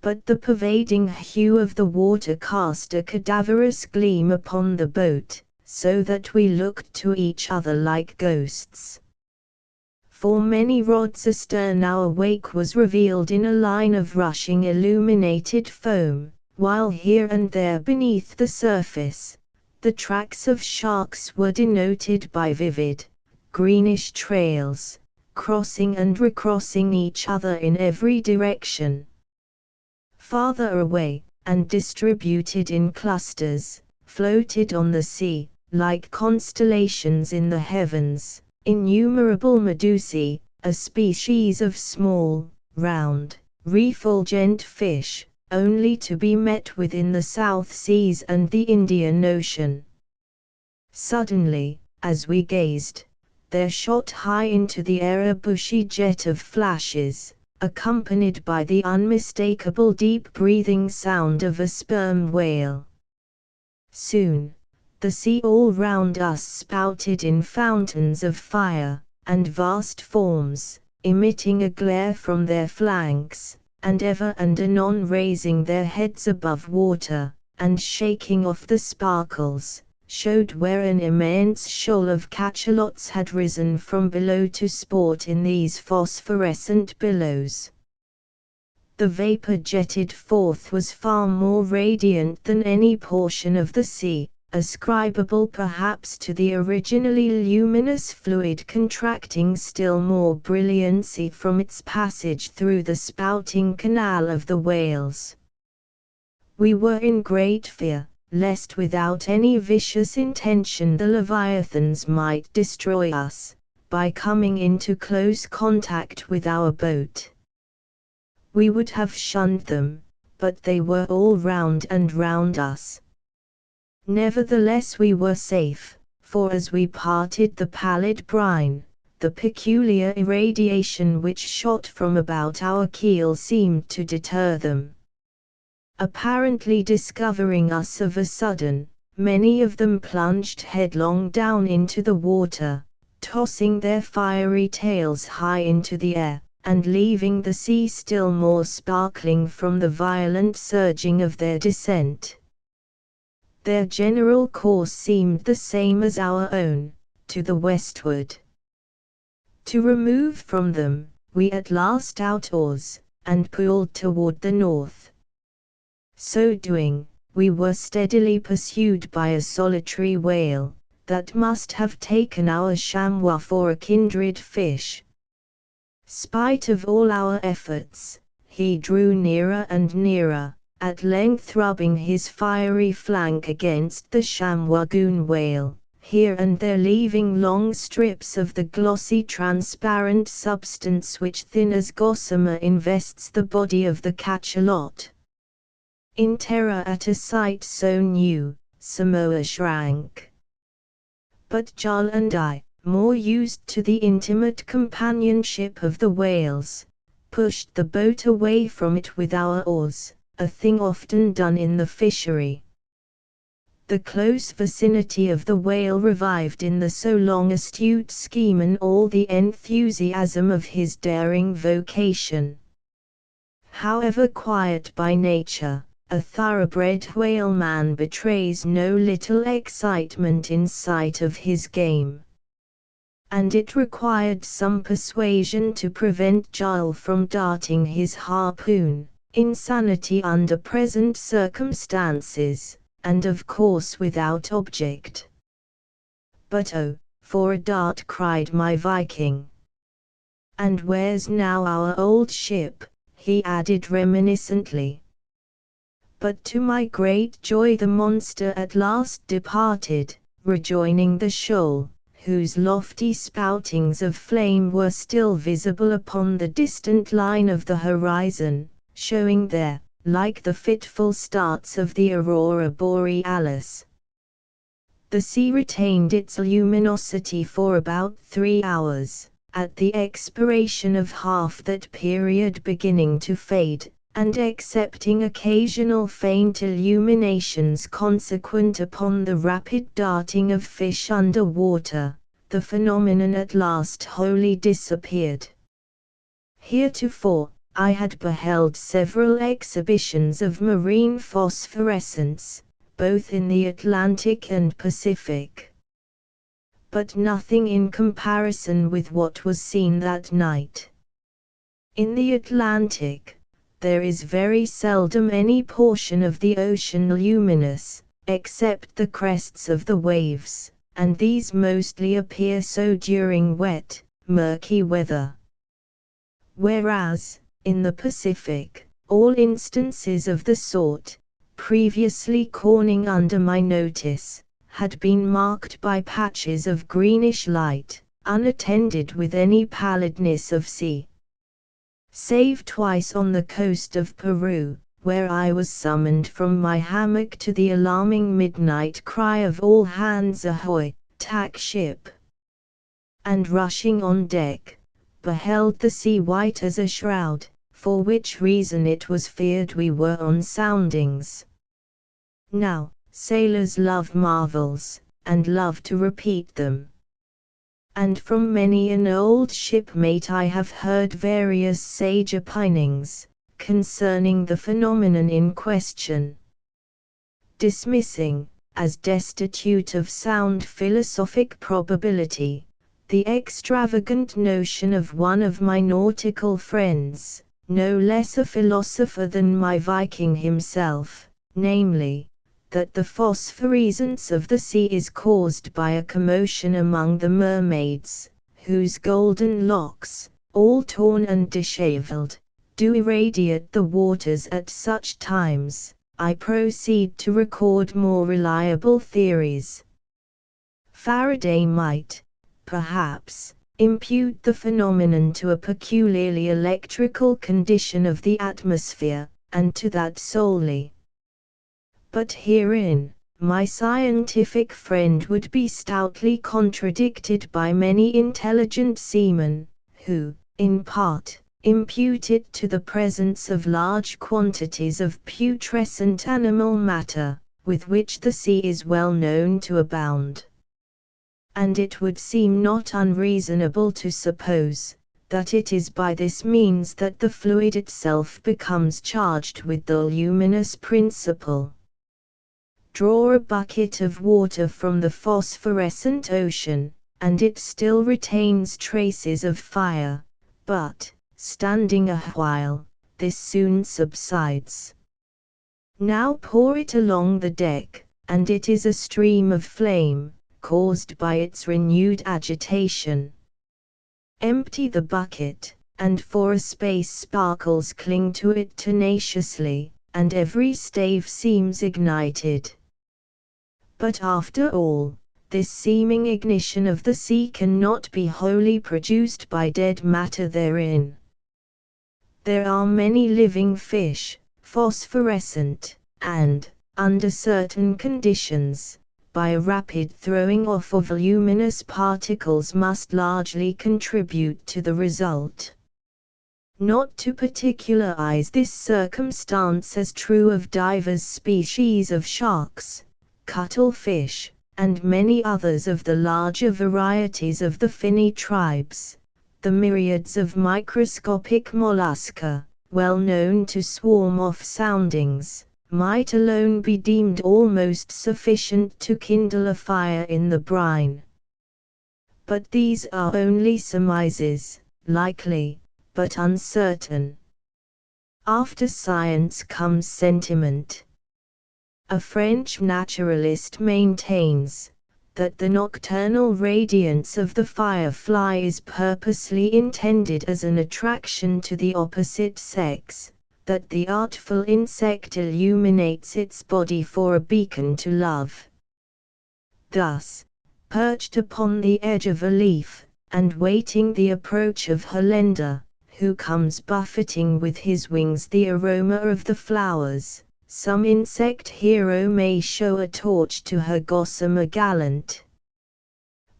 But the pervading hue of the water cast a cadaverous gleam upon the boat, so that we looked to each other like ghosts. For many rods astern our wake was revealed in a line of rushing illuminated foam, while here and there beneath the surface, the tracks of sharks were denoted by vivid, greenish trails, crossing and recrossing each other in every direction. Farther away, and distributed in clusters, floated on the sea, like constellations in the heavens, innumerable medusae, a species of small, round, refulgent fish, only to be met with in the South Seas and the Indian Ocean. Suddenly, as we gazed, there shot high into the air a bushy jet of flashes, accompanied by the unmistakable deep-breathing sound of a sperm whale. Soon, the sea all round us spouted in fountains of fire, and vast forms, emitting a glare from their flanks, and ever and anon raising their heads above water, and shaking off the sparkles, showed where an immense shoal of cachalots had risen from below to sport in these phosphorescent billows. The vapor jetted forth was far more radiant than any portion of the sea, ascribable perhaps to the originally luminous fluid contracting still more brilliancy from its passage through the spouting canal of the whales. We were in great fear, lest without any vicious intention the leviathans might destroy us, by coming into close contact with our boat. We would have shunned them, but they were all round and round us. Nevertheless we were safe, for as we parted the pallid brine, the peculiar irradiation which shot from about our keel seemed to deter them. Apparently discovering us of a sudden, many of them plunged headlong down into the water, tossing their fiery tails high into the air, and leaving the sea still more sparkling from the violent surging of their descent. Their general course seemed the same as our own, to the westward. To remove from them, we at last out oars, and pulled toward the north. So doing, we were steadily pursued by a solitary whale, that must have taken our chamois for a kindred fish. Spite of all our efforts, he drew nearer and nearer, at length rubbing his fiery flank against the chamois-goon whale, here and there leaving long strips of the glossy transparent substance which thin as gossamer invests the body of the cachalot. In terror at a sight so new, Samoa shrank. But Jarl and I, more used to the intimate companionship of the whales, pushed the boat away from it with our oars, a thing often done in the fishery. The close vicinity of the whale revived in the so long astute schemer all the enthusiasm of his daring vocation. However quiet by nature, a thoroughbred whaleman betrays no little excitement in sight of his game. And it required some persuasion to prevent Jarl from darting his harpoon. Insanity under present circumstances, and of course without object. But oh, for a dart, cried my Viking. And where's now our old ship, he added reminiscently. But to my great joy the monster at last departed, rejoining the shoal, whose lofty spoutings of flame were still visible upon the distant line of the horizon, showing there, like the fitful starts of the aurora borealis. The sea retained its luminosity for about 3 hours, at the expiration of half that period beginning to fade, and excepting occasional faint illuminations consequent upon the rapid darting of fish under water, the phenomenon at last wholly disappeared. Heretofore, I had beheld several exhibitions of marine phosphorescence, both in the Atlantic and Pacific, but nothing in comparison with what was seen that night. In the Atlantic, there is very seldom any portion of the ocean luminous, except the crests of the waves, and these mostly appear so during wet, murky weather. Whereas, in the Pacific, all instances of the sort, previously coming under my notice, had been marked by patches of greenish light, unattended with any pallidness of sea. Save twice on the coast of Peru, where I was summoned from my hammock to the alarming midnight cry of all hands ahoy, tack ship, and rushing on deck, beheld the sea white as a shroud, for which reason it was feared we were on soundings. Now, sailors love marvels, and love to repeat them. And from many an old shipmate I have heard various sage opinings, concerning the phenomenon in question. Dismissing, as destitute of sound philosophic probability, the extravagant notion of one of my nautical friends, no less a philosopher than my Viking himself, namely, that the phosphorescence of the sea is caused by a commotion among the mermaids, whose golden locks, all torn and dishevelled, do irradiate the waters at such times, I proceed to record more reliable theories. Faraday might, perhaps, impute the phenomenon to a peculiarly electrical condition of the atmosphere, and to that solely. But herein, my scientific friend would be stoutly contradicted by many intelligent seamen, who, in part, impute it to the presence of large quantities of putrescent animal matter, with which the sea is well known to abound. And it would seem not unreasonable to suppose, that it is by this means that the fluid itself becomes charged with the luminous principle. Draw a bucket of water from the phosphorescent ocean, and it still retains traces of fire, but, standing a while, this soon subsides. Now pour it along the deck, and it is a stream of flame, caused by its renewed agitation. Empty the bucket, and for a space sparkles cling to it tenaciously, and every stave seems ignited. But after all, this seeming ignition of the sea cannot be wholly produced by dead matter therein. There are many living fish, phosphorescent, and, under certain conditions, by a rapid throwing off of luminous particles must largely contribute to the result. Not to particularize this circumstance as true of divers species of sharks, cuttlefish, and many others of the larger varieties of the finny tribes, the myriads of microscopic mollusca, well known to swarm off soundings, might alone be deemed almost sufficient to kindle a fire in the brine. But these are only surmises, likely, but uncertain. After science comes sentiment. A French naturalist maintains that the nocturnal radiance of the firefly is purposely intended as an attraction to the opposite sex, that the artful insect illuminates its body for a beacon to love. Thus, perched upon the edge of a leaf, and waiting the approach of her lender, who comes buffeting with his wings the aroma of the flowers, some insect hero may show a torch to her gossamer gallant.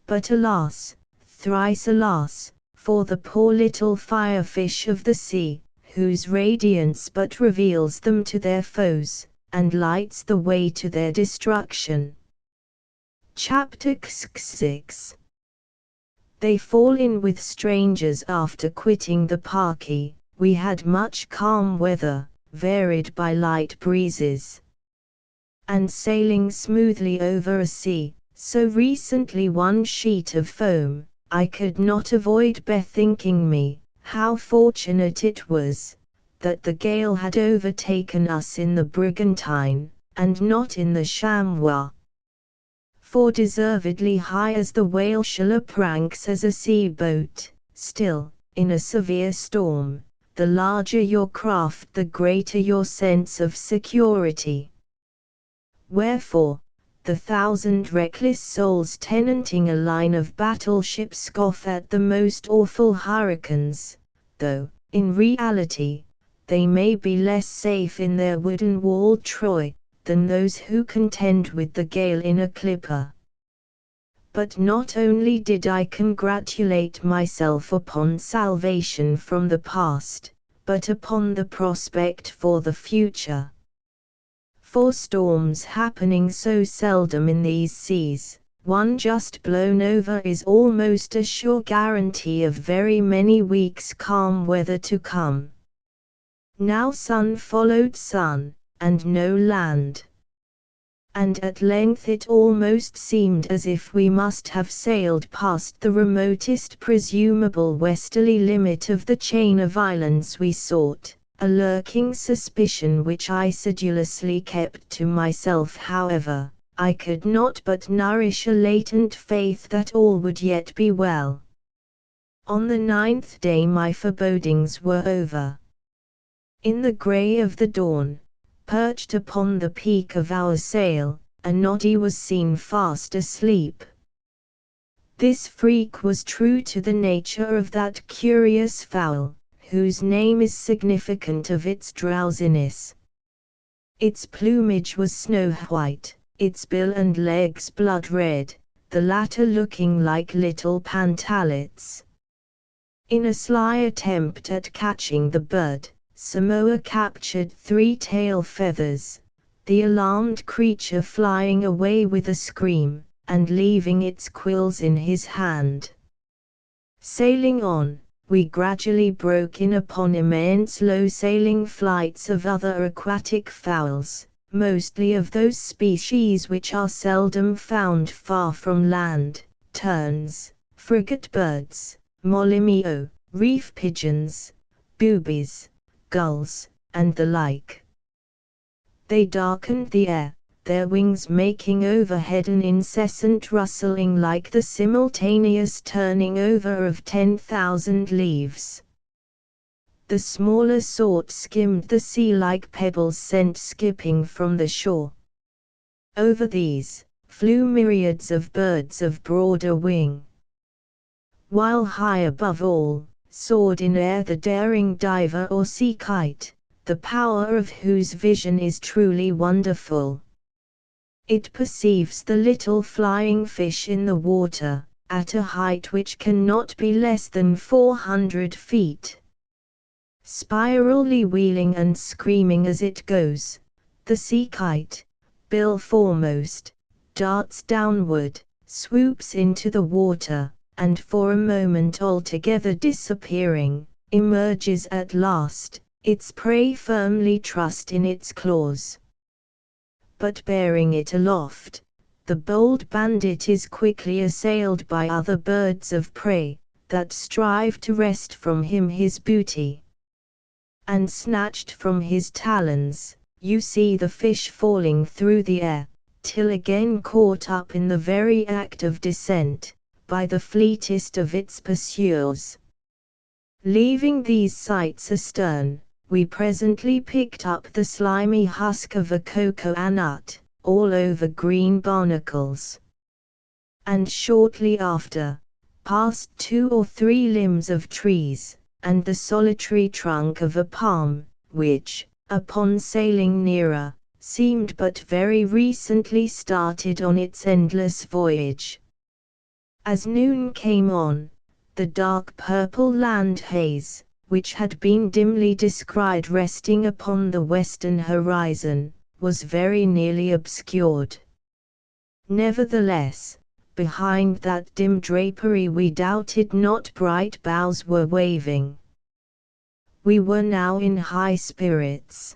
But alas, thrice alas, for the poor little firefish of the sea, whose radiance but reveals them to their foes, and lights the way to their destruction. Chapter 6. They fall in with strangers after quitting the parky. We had much calm weather, varied by light breezes, and sailing smoothly over a sea, so recently one sheet of foam, I could not avoid bethinking me, how fortunate it was, that the gale had overtaken us in the Brigantine, and not in the Chamois. For deservedly high as the whale shallop ranks as a sea-boat, still, in a severe storm, the larger your craft the greater your sense of security. Wherefore, the 1,000 reckless souls tenanting a line of battleships scoff at the most awful hurricanes, though, in reality, they may be less safe in their wooden-walled Troy, than those who contend with the gale in a clipper. But not only did I congratulate myself upon salvation from the past, but upon the prospect for the future. For storms happening so seldom in these seas, one just blown over is almost a sure guarantee of very many weeks' calm weather to come. Now sun followed sun, and no land. And at length it almost seemed as if we must have sailed past the remotest presumable westerly limit of the chain of islands we sought, a lurking suspicion which I sedulously kept to myself. However, I could not but nourish a latent faith that all would yet be well. On the 9th day my forebodings were over. In the grey of the dawn, perched upon the peak of our sail, a noddy was seen fast asleep. This freak was true to the nature of that curious fowl, whose name is significant of its drowsiness. Its plumage was snow-white, its bill and legs blood-red, the latter looking like little pantalettes. In a sly attempt at catching the bird, Samoa captured 3 tail feathers, the alarmed creature flying away with a scream, and leaving its quills in his hand. Sailing on, we gradually broke in upon immense low-sailing flights of other aquatic fowls, mostly of those species which are seldom found far from land, terns, frigate birds, mollimeo, reef pigeons, boobies, gulls, and the like. They darkened the air, their wings making overhead an incessant rustling like the simultaneous turning over of 10,000 leaves. The smaller sort skimmed the sea like pebbles sent skipping from the shore. Over these, flew myriads of birds of broader wing. While high above all, soared in air the daring diver or sea kite, the power of whose vision is truly wonderful. It perceives the little flying fish in the water, at a height which cannot be less than 400 feet. Spirally wheeling and screaming as it goes, the sea kite, bill foremost, darts downward, swoops into the water, and for a moment altogether disappearing, emerges at last, its prey firmly trussed in its claws. But bearing it aloft, the bold bandit is quickly assailed by other birds of prey, that strive to wrest from him his booty. And snatched from his talons, you see the fish falling through the air, till again caught up in the very act of descent, by the fleetest of its pursuers. Leaving these sights astern, we presently picked up the slimy husk of a cocoa nut, all over green barnacles. and shortly after, past 2 or 3 limbs of trees, and the solitary trunk of a palm, which, upon sailing nearer, seemed but very recently started on its endless voyage. As noon came on, the dark purple land haze, which had been dimly descried resting upon the western horizon, was very nearly obscured. Nevertheless, behind that dim drapery we doubted not bright boughs were waving. We were now in high spirits.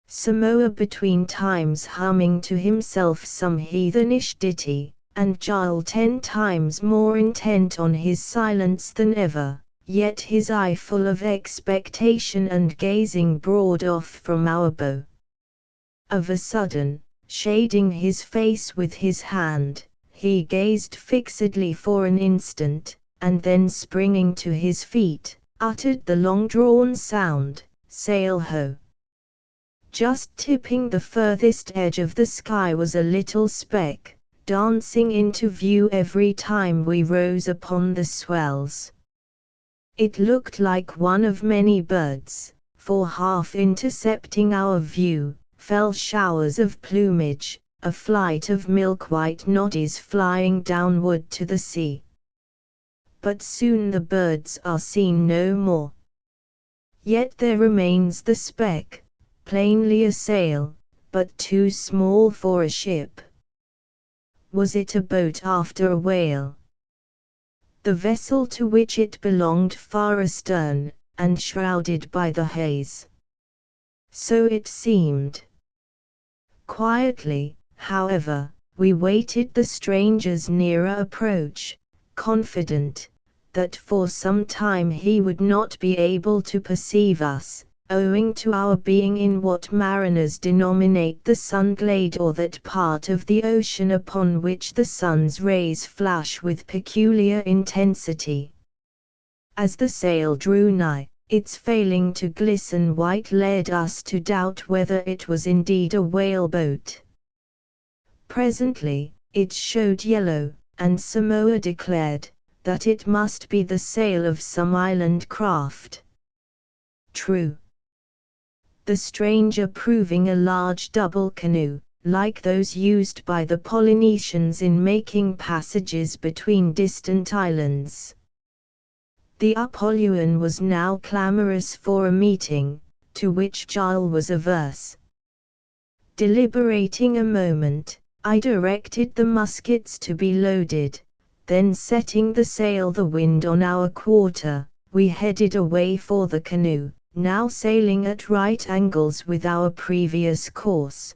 Samoa between times humming to himself some heathenish ditty, and Giles 10 times more intent on his silence than ever, yet his eye full of expectation and gazing broad off from our bow. Of a sudden, shading his face with his hand, he gazed fixedly for an instant, and then springing to his feet, uttered the long-drawn sound, "Sail ho!" Just tipping the furthest edge of the sky was a little speck, dancing into view every time we rose upon the swells. It looked like one of many birds, for half intercepting our view, fell showers of plumage, a flight of milk-white noddies flying downward to the sea. But soon the birds are seen no more. Yet there remains the speck, plainly a sail, but too small for a ship. Was it a boat after a whale? The vessel to which it belonged far astern, and shrouded by the haze. So it seemed. Quietly, however, we waited the stranger's nearer approach, confident that for some time he would not be able to perceive us, owing to our being in what mariners denominate the sun-glade, or that part of the ocean upon which the sun's rays flash with peculiar intensity. As the sail drew nigh, its failing to glisten white led us to doubt whether it was indeed a whaleboat. Presently, it showed yellow, and Samoa declared that it must be the sail of some island craft. True. The stranger proving a large double canoe, like those used by the Polynesians in making passages between distant islands. The Apollyon was now clamorous for a meeting, to which Giles was averse. Deliberating a moment, I directed the muskets to be loaded, then setting the sail the wind on our quarter, we headed away for the canoe, now sailing at right angles with our previous course.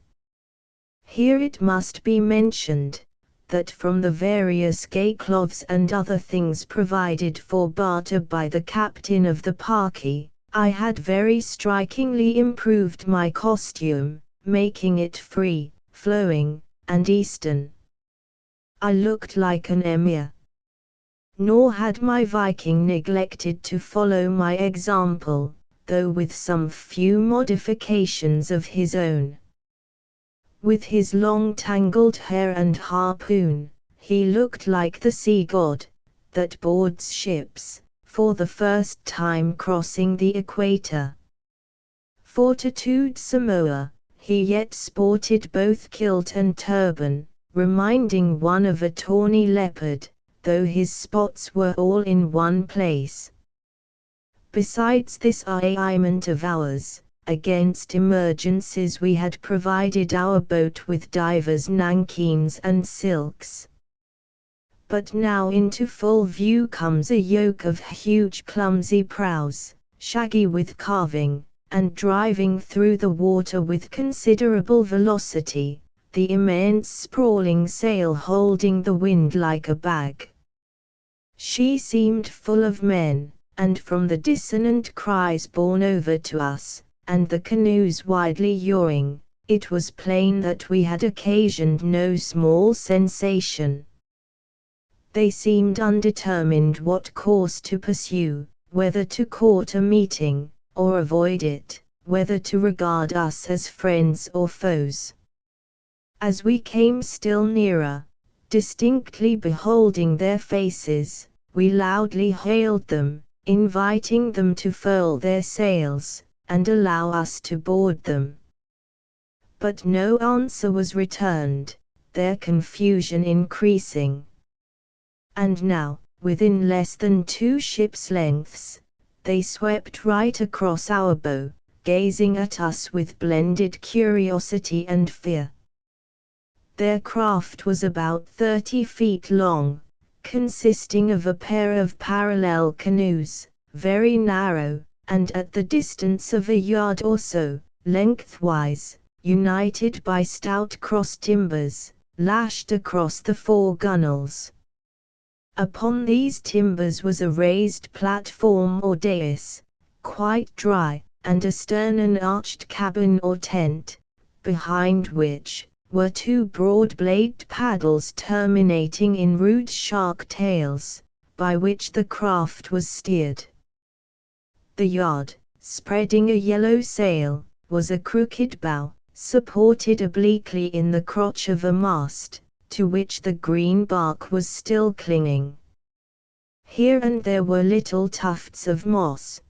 Here it must be mentioned that from the various gay cloths and other things provided for barter by the captain of the Parky, I had very strikingly improved my costume, making it free, flowing, and Eastern. I looked like an emir. Nor had my Viking neglected to follow my example, though with some few modifications of his own. With his long tangled hair and harpoon, he looked like the sea god, that boards ships, for the first time crossing the equator. Fortitude Samoa, he yet sported both kilt and turban, reminding one of a tawny leopard, though his spots were all in one place. Besides this armament of ours, against emergencies we had provided our boat with divers nankeens and silks. But now into full view comes a yoke of huge clumsy prows, shaggy with carving, and driving through the water with considerable velocity, the immense sprawling sail holding the wind like a bag. She seemed full of men, and from the dissonant cries borne over to us, and the canoes widely yawing, it was plain that we had occasioned no small sensation. They seemed undetermined what course to pursue, whether to court a meeting, or avoid it, whether to regard us as friends or foes. As we came still nearer, Distinctly beholding their faces, we loudly hailed them, inviting them to furl their sails, and allow us to board them. But no answer was returned, their confusion increasing. And now, within less than 2 ships' lengths, they swept right across our bow, gazing at us with blended curiosity and fear. Their craft was about 30 feet long, consisting of a pair of parallel canoes, very narrow, and at the distance of a yard or so, lengthwise, united by stout cross timbers, lashed across the 4 gunwales. Upon these timbers was a raised platform or dais, quite dry, and astern an arched cabin or tent, behind which were 2 broad-bladed paddles terminating in rude shark tails, by which the craft was steered. The yard, spreading a yellow sail, was a crooked bow, supported obliquely in the crotch of a mast, to which the green bark was still clinging. Here and there were little tufts of moss.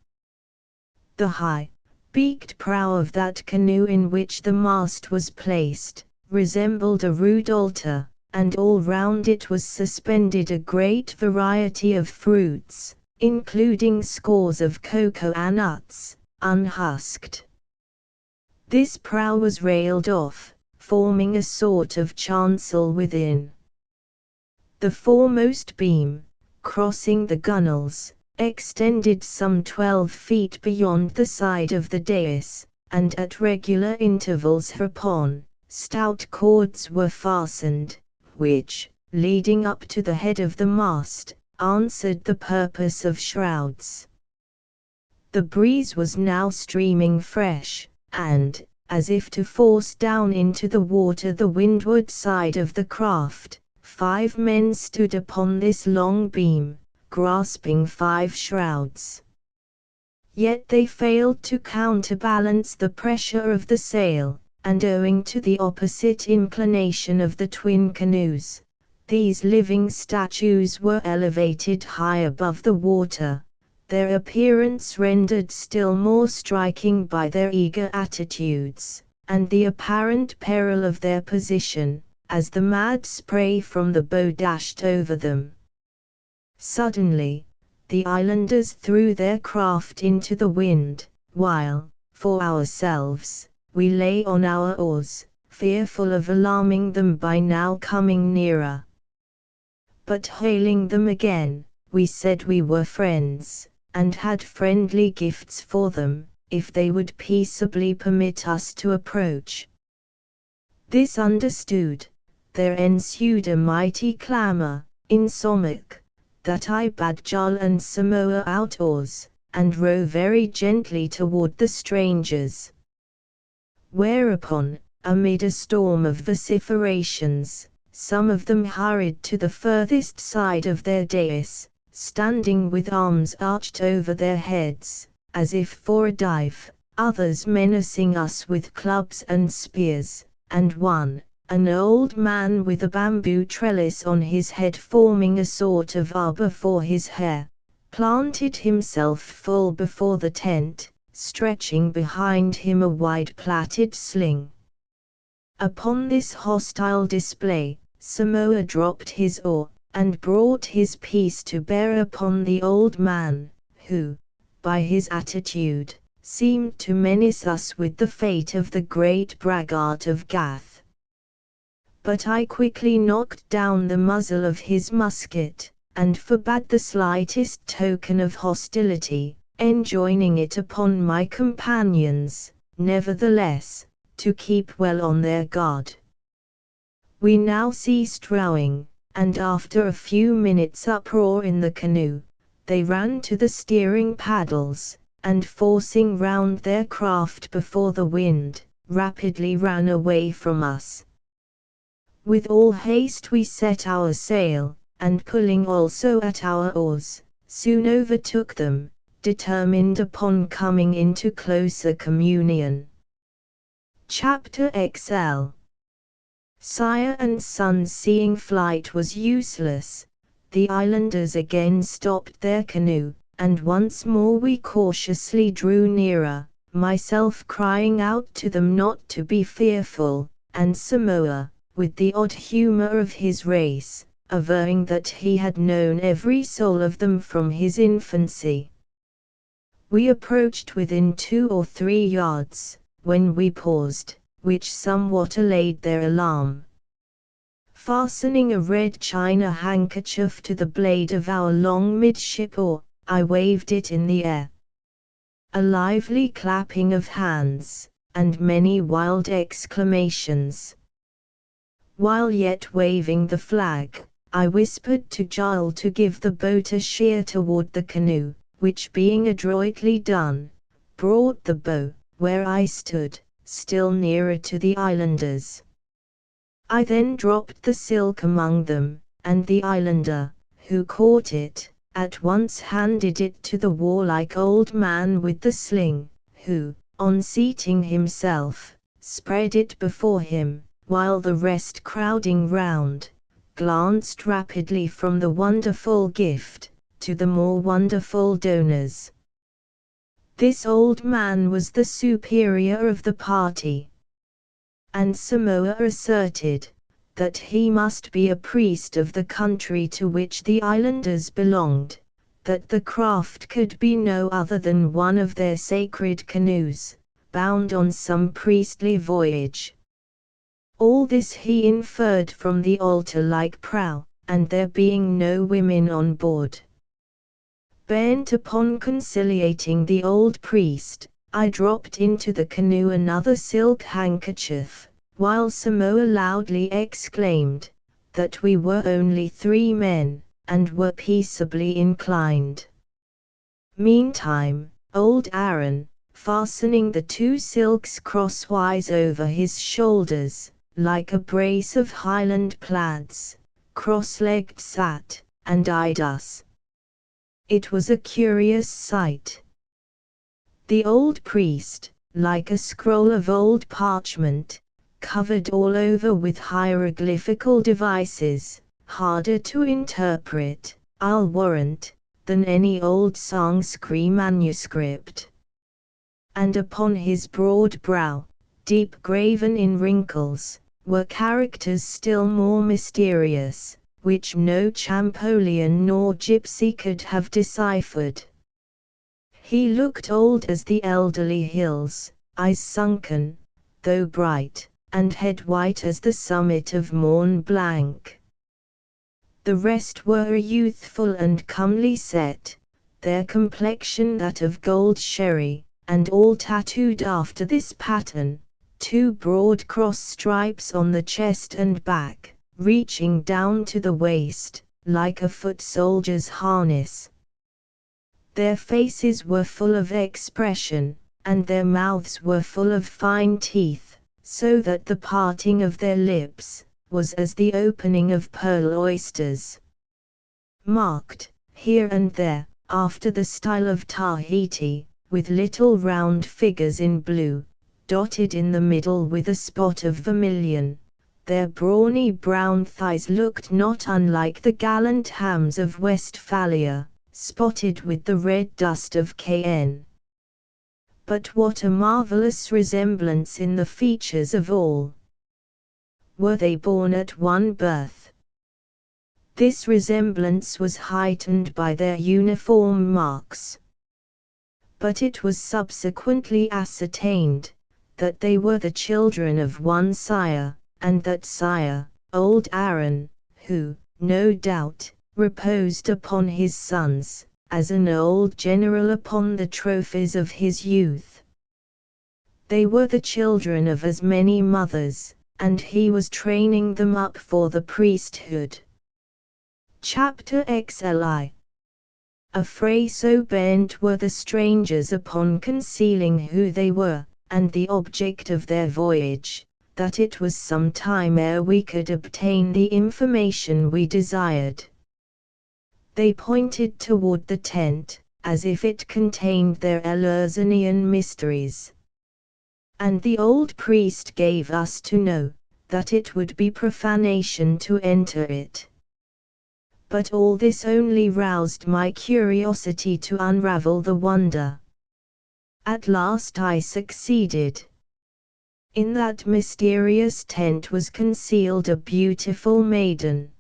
The high, beaked prow of that canoe in which the mast was placed resembled a rude altar, and all round it was suspended a great variety of fruits, including scores of cocoa nuts, unhusked. This prow was railed off, forming a sort of chancel within. The foremost beam, crossing the gunwales, extended some 12 feet beyond the side of the dais, and at regular intervals hereupon, stout cords were fastened, which, leading up to the head of the mast, answered the purpose of shrouds. The breeze was now streaming fresh, and, as if to force down into the water the windward side of the craft, 5 men stood upon this long beam, grasping 5 shrouds. Yet they failed to counterbalance the pressure of the sail, and owing to the opposite inclination of the twin canoes, these living statues were elevated high above the water, their appearance rendered still more striking by their eager attitudes, and the apparent peril of their position, as the mad spray from the bow dashed over them. Suddenly, the islanders threw their craft into the wind, while, for ourselves, we lay on our oars, fearful of alarming them by now coming nearer. But hailing them again, we said we were friends, and had friendly gifts for them, if they would peaceably permit us to approach. This understood, there ensued a mighty clamour, insomuch, that I bade Jarl and Samoa out oars, and row very gently toward the strangers. Whereupon, amid a storm of vociferations, some of them hurried to the furthest side of their dais, standing with arms arched over their heads, as if for a dive, others menacing us with clubs and spears, and one, an old man with a bamboo trellis on his head forming a sort of arbor for his hair, planted himself full before the tent, stretching behind him a wide plaited sling. Upon this hostile display, Samoa dropped his oar, and brought his piece to bear upon the old man, who, by his attitude, seemed to menace us with the fate of the great braggart of Gath. But I quickly knocked down the muzzle of his musket, and forbade the slightest token of hostility, enjoining it upon my companions, nevertheless, to keep well on their guard. We now ceased rowing, and after a few minutes' uproar in the canoe, they ran to the steering paddles, and forcing round their craft before the wind, rapidly ran away from us. With all haste we set our sail, and pulling also at our oars, soon overtook them, determined upon coming into closer communion. Chapter XL. Sire and son seeing flight was useless, the islanders again stopped their canoe, and once more we cautiously drew nearer, myself crying out to them not to be fearful, and Samoa, with the odd humor of his race, averring that he had known every soul of them from his infancy. We approached within 2 or 3 yards, when we paused, which somewhat allayed their alarm. Fastening a red china handkerchief to the blade of our long midship oar, I waved it in the air. A lively clapping of hands, and many wild exclamations. While yet waving the flag, I whispered to Giles to give the boat a sheer toward the canoe, which being adroitly done, brought the bow, where I stood, still nearer to the islanders. I then dropped the silk among them, and the islander, who caught it, at once handed it to the warlike old man with the sling, who, on seating himself, spread it before him, while the rest crowding round, glanced rapidly from the wonderful gift, to the more wonderful donors. This old man was the superior of the party, and Samoa asserted that he must be a priest of the country to which the islanders belonged, that the craft could be no other than one of their sacred canoes, bound on some priestly voyage. All this he inferred from the altar-like prow, and there being no women on board. Bent upon conciliating the old priest, I dropped into the canoe another silk handkerchief, while Samoa loudly exclaimed that we were only 3 men, and were peaceably inclined. Meantime, old Aaron, fastening the 2 silks crosswise over his shoulders, like a brace of Highland plaids, cross-legged sat, and eyed us. It was a curious sight. The old priest, like a scroll of old parchment, covered all over with hieroglyphical devices, harder to interpret, I'll warrant, than any old Sanskrit manuscript. And upon his broad brow, deep graven in wrinkles, were characters still more mysterious, which no Champollion nor gypsy could have deciphered. He looked old as the elderly hills, eyes sunken, though bright, and head white as the summit of Mont Blanc. The rest were a youthful and comely set, their complexion that of gold sherry, and all tattooed after this pattern, 2 broad cross stripes on the chest and back, reaching down to the waist, like a foot soldier's harness. Their faces were full of expression, and their mouths were full of fine teeth, so that the parting of their lips was as the opening of pearl oysters. Marked, here and there, after the style of Tahiti, with little round figures in blue, dotted in the middle with a spot of vermilion. Their brawny brown thighs looked not unlike the gallant hams of Westphalia, spotted with the red dust of Cayenne. But what a marvelous resemblance in the features of all! Were they born at one birth? This resemblance was heightened by their uniform marks. But it was subsequently ascertained that they were the children of one sire, and that sire, old Aaron, who, no doubt, reposed upon his sons, as an old general upon the trophies of his youth. They were the children of as many mothers, and he was training them up for the priesthood. Chapter XLI. Affray so bent were the strangers upon concealing who they were, and the object of their voyage, that it was some time ere we could obtain the information we desired. They pointed toward the tent, as if it contained their Eleusinian mysteries. And the old priest gave us to know that it would be profanation to enter it. But all this only roused my curiosity to unravel the wonder. At last I succeeded. In that mysterious tent was concealed a beautiful maiden.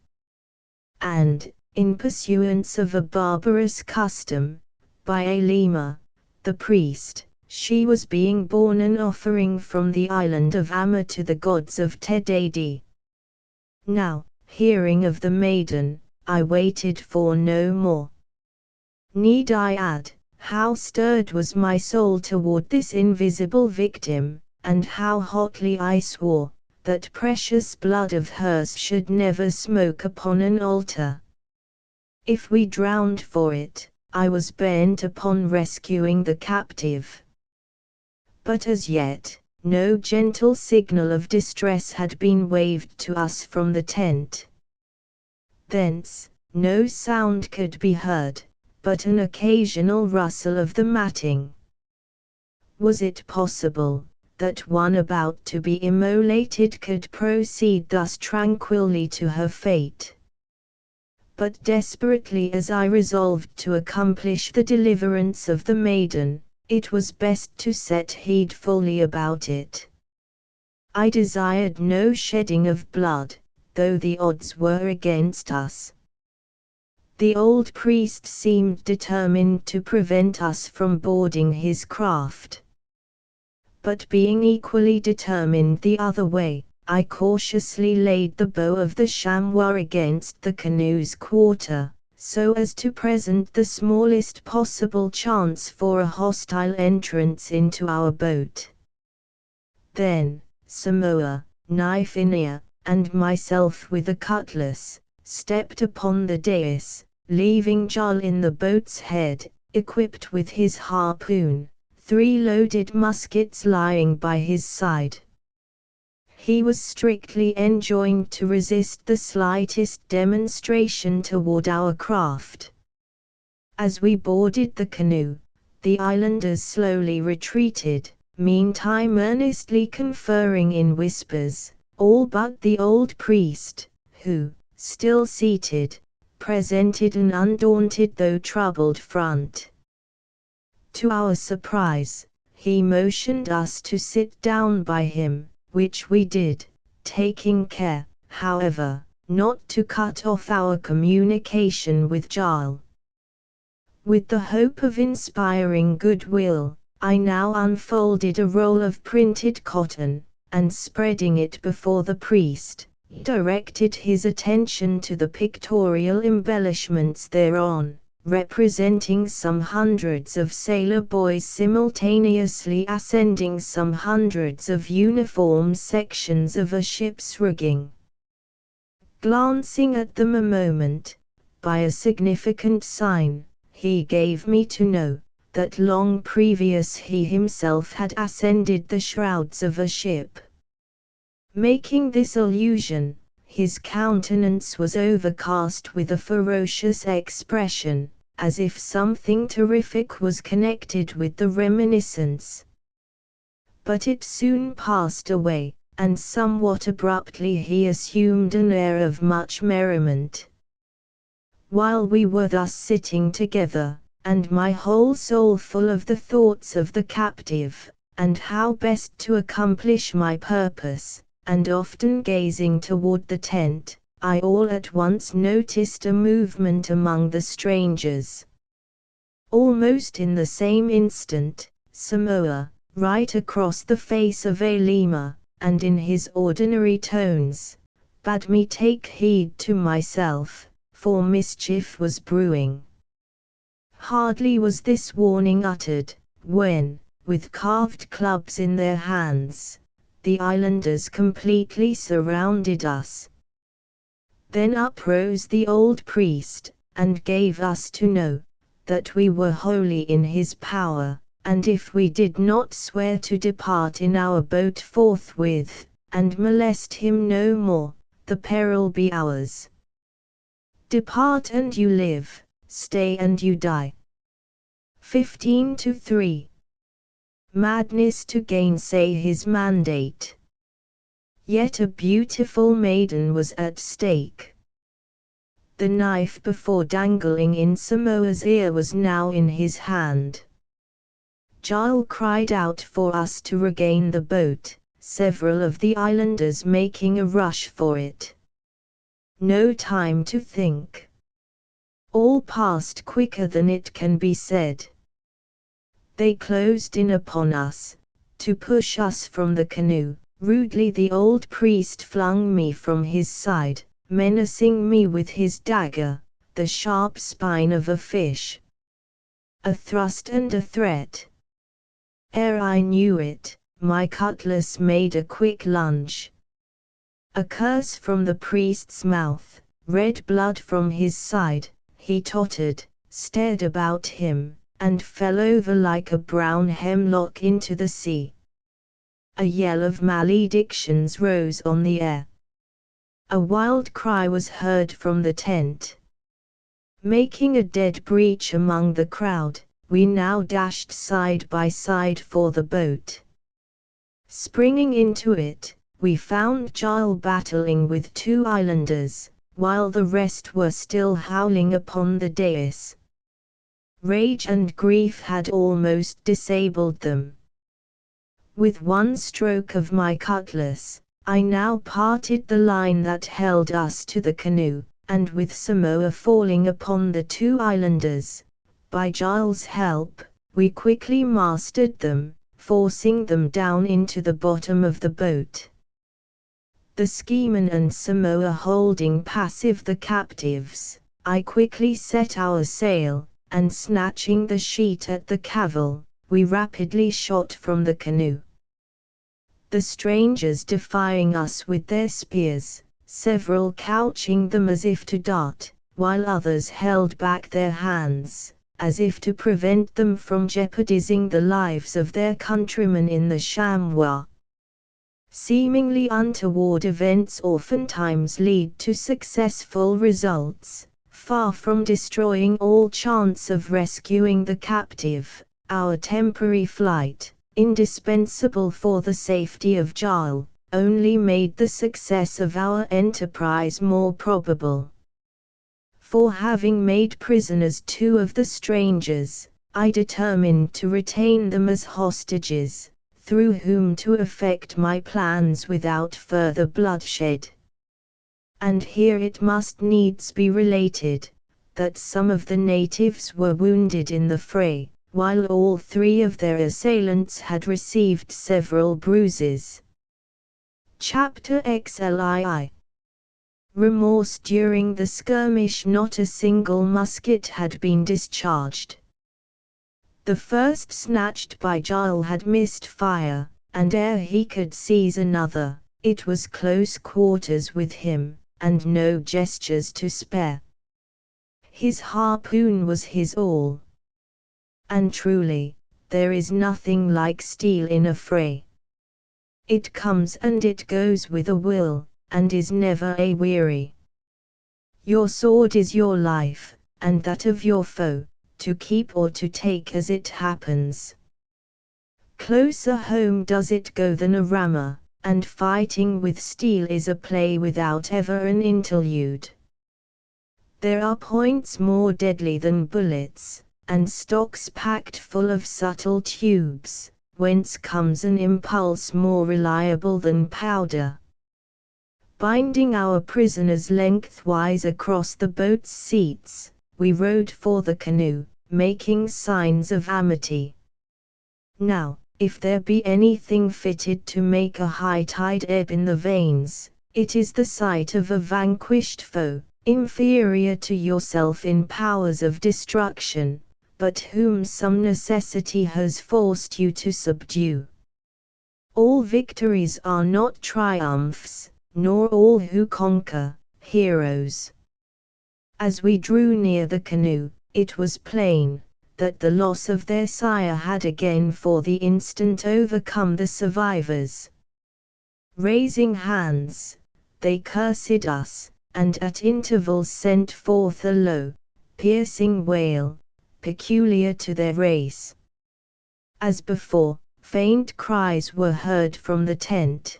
And, in pursuance of a barbarous custom, by Alima, the priest, she was being borne an offering from the island of Amma to the gods of Tedadi. Now, hearing of the maiden, I waited for no more. Need I add, how stirred was my soul toward this invisible victim, and how hotly I swore, that precious blood of hers should never smoke upon an altar. If we drowned for it, I was bent upon rescuing the captive. But as yet, no gentle signal of distress had been waved to us from the tent. Thence, no sound could be heard, but an occasional rustle of the matting. Was it possible that one about to be immolated could proceed thus tranquilly to her fate? But desperately as I resolved to accomplish the deliverance of the maiden, it was best to set heed fully about it. I desired no shedding of blood, though the odds were against us. The old priest seemed determined to prevent us from boarding his craft. But being equally determined the other way, I cautiously laid the bow of the chamois against the canoe's quarter, so as to present the smallest possible chance for a hostile entrance into our boat. Then, Samoa, knife in ear, and myself with a cutlass, stepped upon the dais, leaving Jarl in the boat's head, equipped with his harpoon, 3 loaded muskets lying by his side. He was strictly enjoined to resist the slightest demonstration toward our craft. As we boarded the canoe, the islanders slowly retreated, meantime earnestly conferring in whispers, all but the old priest, who, still seated, presented an undaunted though troubled front. To our surprise, he motioned us to sit down by him, which we did, taking care, however, not to cut off our communication with Jarl. With the hope of inspiring goodwill, I now unfolded a roll of printed cotton, and spreading it before the priest, directed his attention to the pictorial embellishments thereon, representing some hundreds of sailor boys simultaneously ascending some hundreds of uniform sections of a ship's rigging. Glancing at them a moment, by a significant sign, he gave me to know that long previous he himself had ascended the shrouds of a ship. Making this allusion, his countenance was overcast with a ferocious expression, as if something terrific was connected with the reminiscence. But it soon passed away, and somewhat abruptly he assumed an air of much merriment. While we were thus sitting together, and my whole soul full of the thoughts of the captive, and how best to accomplish my purpose, and often gazing toward the tent, I all at once noticed a movement among the strangers. Almost in the same instant, Samoa, right across the face of Alima, and in his ordinary tones, bade me take heed to myself, for mischief was brewing. Hardly was this warning uttered, when, with carved clubs in their hands, the islanders completely surrounded us. Then uprose the old priest, and gave us to know that we were wholly in his power, and if we did not swear to depart in our boat forthwith, and molest him no more, the peril be ours. Depart and you live, stay and you die. 15-3. Madness to gainsay his mandate. Yet a beautiful maiden was at stake. The knife before dangling in Samoa's ear was now in his hand. Giles cried out for us to regain the boat, several of the islanders making a rush for it. No time to think. All passed quicker than it can be said. They closed in upon us, to push us from the canoe. Rudely the old priest flung me from his side, menacing me with his dagger, the sharp spine of a fish. A thrust and a threat. Ere I knew it, my cutlass made a quick lunge. A curse from the priest's mouth, red blood from his side, he tottered, stared about him, and fell over like a brown hemlock into the sea. A yell of maledictions rose on the air. A wild cry was heard from the tent. Making a dead breach among the crowd, we now dashed side by side for the boat. Springing into it, we found Giles battling with 2 islanders, while the rest were still howling upon the dais. Rage and grief had almost disabled them. With one stroke of my cutlass, I now parted the line that held us to the canoe, and with Samoa falling upon the 2 islanders, by Giles' help, we quickly mastered them, forcing them down into the bottom of the boat. The Skiman and Samoa holding passive the captives, I quickly set our sail, and snatching the sheet at the cavil, we rapidly shot from the canoe. The strangers defying us with their spears, several couching them as if to dart, while others held back their hands, as if to prevent them from jeopardizing the lives of their countrymen in the chamois. Seemingly untoward events oftentimes lead to successful results, far from destroying all chance of rescuing the captive. Our temporary flight, indispensable for the safety of Giles, only made the success of our enterprise more probable. For having made prisoners 2 of the strangers, I determined to retain them as hostages, through whom to effect my plans without further bloodshed. And here it must needs be related, that some of the natives were wounded in the fray, while all 3 of their assailants had received several bruises. Chapter XLII. Remorse. During the skirmish not a single musket had been discharged. The first snatched by Giles had missed fire, and ere he could seize another, it was close quarters with him, and no gestures to spare. His harpoon was his all. And truly, there is nothing like steel in a fray. It comes and it goes with a will, and is never a weary. Your sword is your life, and that of your foe, to keep or to take as it happens. Closer home does it go than a rammer, and fighting with steel is a play without ever an interlude. There are points more deadly than bullets, and stocks packed full of subtle tubes, whence comes an impulse more reliable than powder. Binding our prisoners lengthwise across the boat's seats, we rowed for the canoe, making signs of amity. Now, if there be anything fitted to make a high tide ebb in the veins, it is the sight of a vanquished foe, inferior to yourself in powers of destruction, but whom some necessity has forced you to subdue. All victories are not triumphs, nor all who conquer, heroes. As we drew near the canoe, it was plain that the loss of their sire had again for the instant overcome the survivors. Raising hands, they cursed us, and at intervals sent forth a low, piercing wail, peculiar to their race. As before, faint cries were heard from the tent.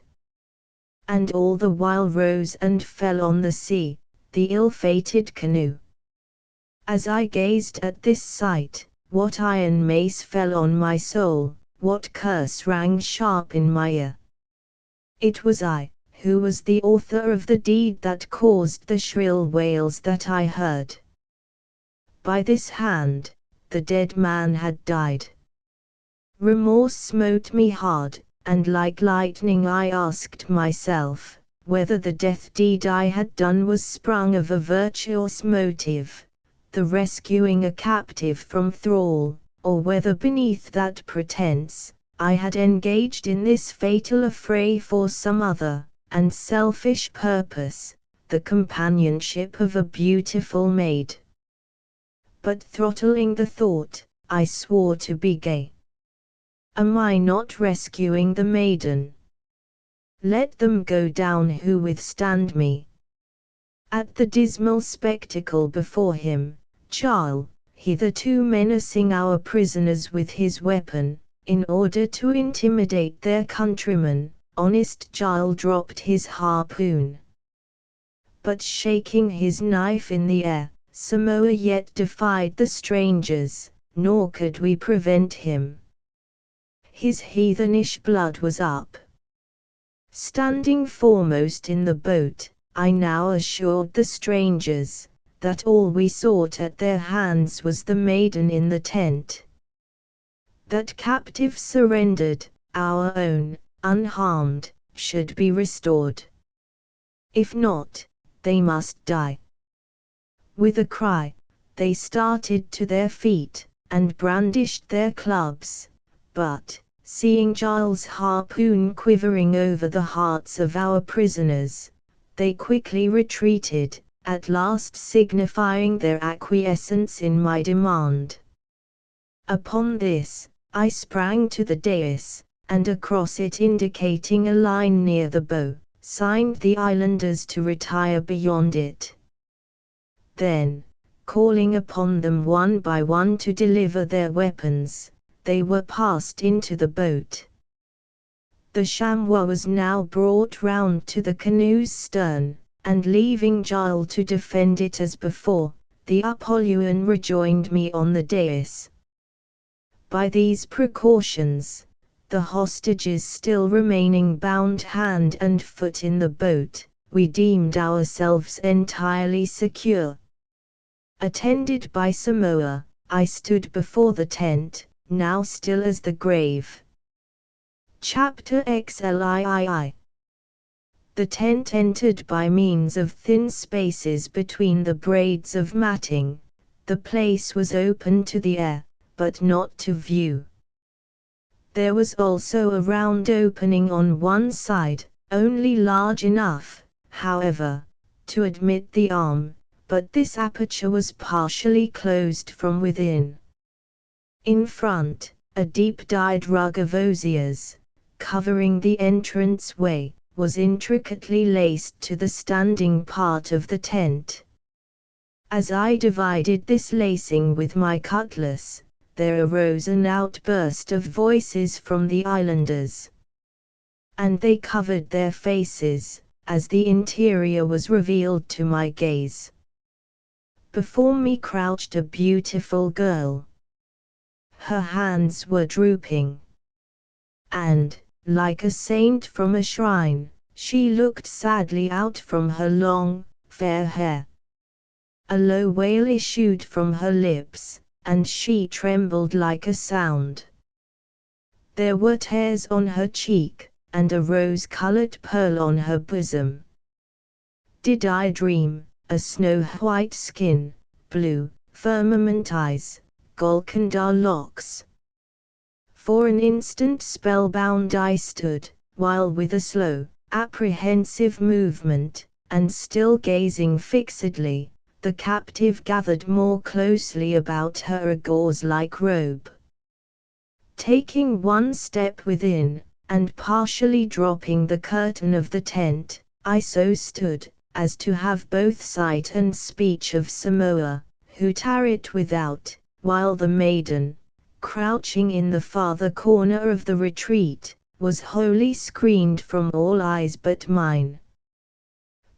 and all the while rose and fell on the sea, the ill-fated canoe. As I gazed at this sight, what iron mace fell on my soul, what curse rang sharp in my ear. It was I, who was the author of the deed that caused the shrill wails that I heard. By this hand, the dead man had died. Remorse smote me hard, and like lightning I asked myself, whether the death deed I had done was sprung of a virtuous motive, the rescuing a captive from thrall, or whether beneath that pretense, I had engaged in this fatal affray for some other, and selfish purpose, the companionship of a beautiful maid. But throttling the thought, I swore to be gay. Am I not rescuing the maiden? Let them go down who withstand me. At the dismal spectacle before him, Charles, hitherto menacing our prisoners with his weapon, in order to intimidate their countrymen, honest Charles dropped his harpoon. But shaking his knife in the air, Samoa yet defied the strangers, nor could we prevent him. His heathenish blood was up. Standing foremost in the boat, I now assured the strangers, that all we sought at their hands was the maiden in the tent. That captive surrendered, our own, unharmed, should be restored. If not, they must die. With a cry, they started to their feet, and brandished their clubs, but, seeing Giles' harpoon quivering over the hearts of our prisoners, they quickly retreated, at last signifying their acquiescence in my demand. Upon this, I sprang to the dais, and across it indicating a line near the bow, signed the islanders to retire beyond it. Then, calling upon them one by one to deliver their weapons, they were passed into the boat. The chamois was now brought round to the canoe's stern, and leaving Giles to defend it as before, the Apollyon rejoined me on the dais. By these precautions, the hostages still remaining bound hand and foot in the boat, we deemed ourselves entirely secure. Attended by Samoa, I stood before the tent, now still as the grave. Chapter XLII. The tent entered by means of thin spaces between the braids of matting. The place was open to the air, but not to view. There was also a round opening on one side, only large enough, however, to admit the arm, but this aperture was partially closed from within. In front, a deep-dyed rug of osiers, covering the entrance-way, was intricately laced to the standing part of the tent. As I divided this lacing with my cutlass, there arose an outburst of voices from the islanders. And they covered their faces, as the interior was revealed to my gaze. Before me crouched a beautiful girl. Her hands were drooping. And, like a saint from a shrine, she looked sadly out from her long, fair hair. A low wail issued from her lips, and she trembled like a sound. There were tears on her cheek, and a rose-colored pearl on her bosom. Did I dream, a snow-white skin, blue, firmament eyes, golconda locks? For an instant spellbound I stood, while with a slow, apprehensive movement, and still gazing fixedly, the captive gathered more closely about her a gauze-like robe. Taking one step within, and partially dropping the curtain of the tent, I so stood, as to have both sight and speech of Samoa, who tarried without, while the maiden, crouching in the farther corner of the retreat, was wholly screened from all eyes but mine.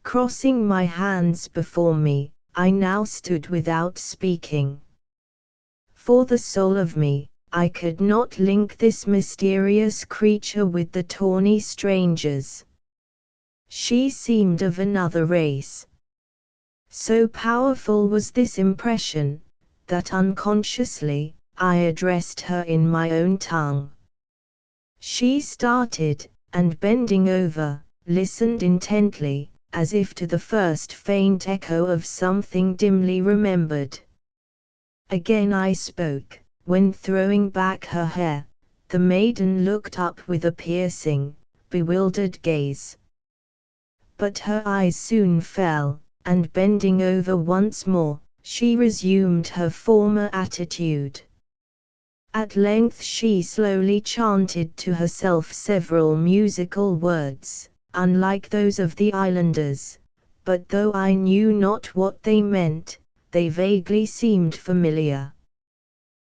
Crossing my hands before me, I now stood without speaking. For the soul of me, I could not link this mysterious creature with the tawny strangers. She seemed of another race. So powerful was this impression, that unconsciously, I addressed her in my own tongue. She started, and bending over, listened intently, as if to the first faint echo of something dimly remembered. Again I spoke, when throwing back her hair, the maiden looked up with a piercing, bewildered gaze. But her eyes soon fell, and bending over once more, she resumed her former attitude. At length she slowly chanted to herself several musical words, unlike those of the islanders, but though I knew not what they meant, they vaguely seemed familiar.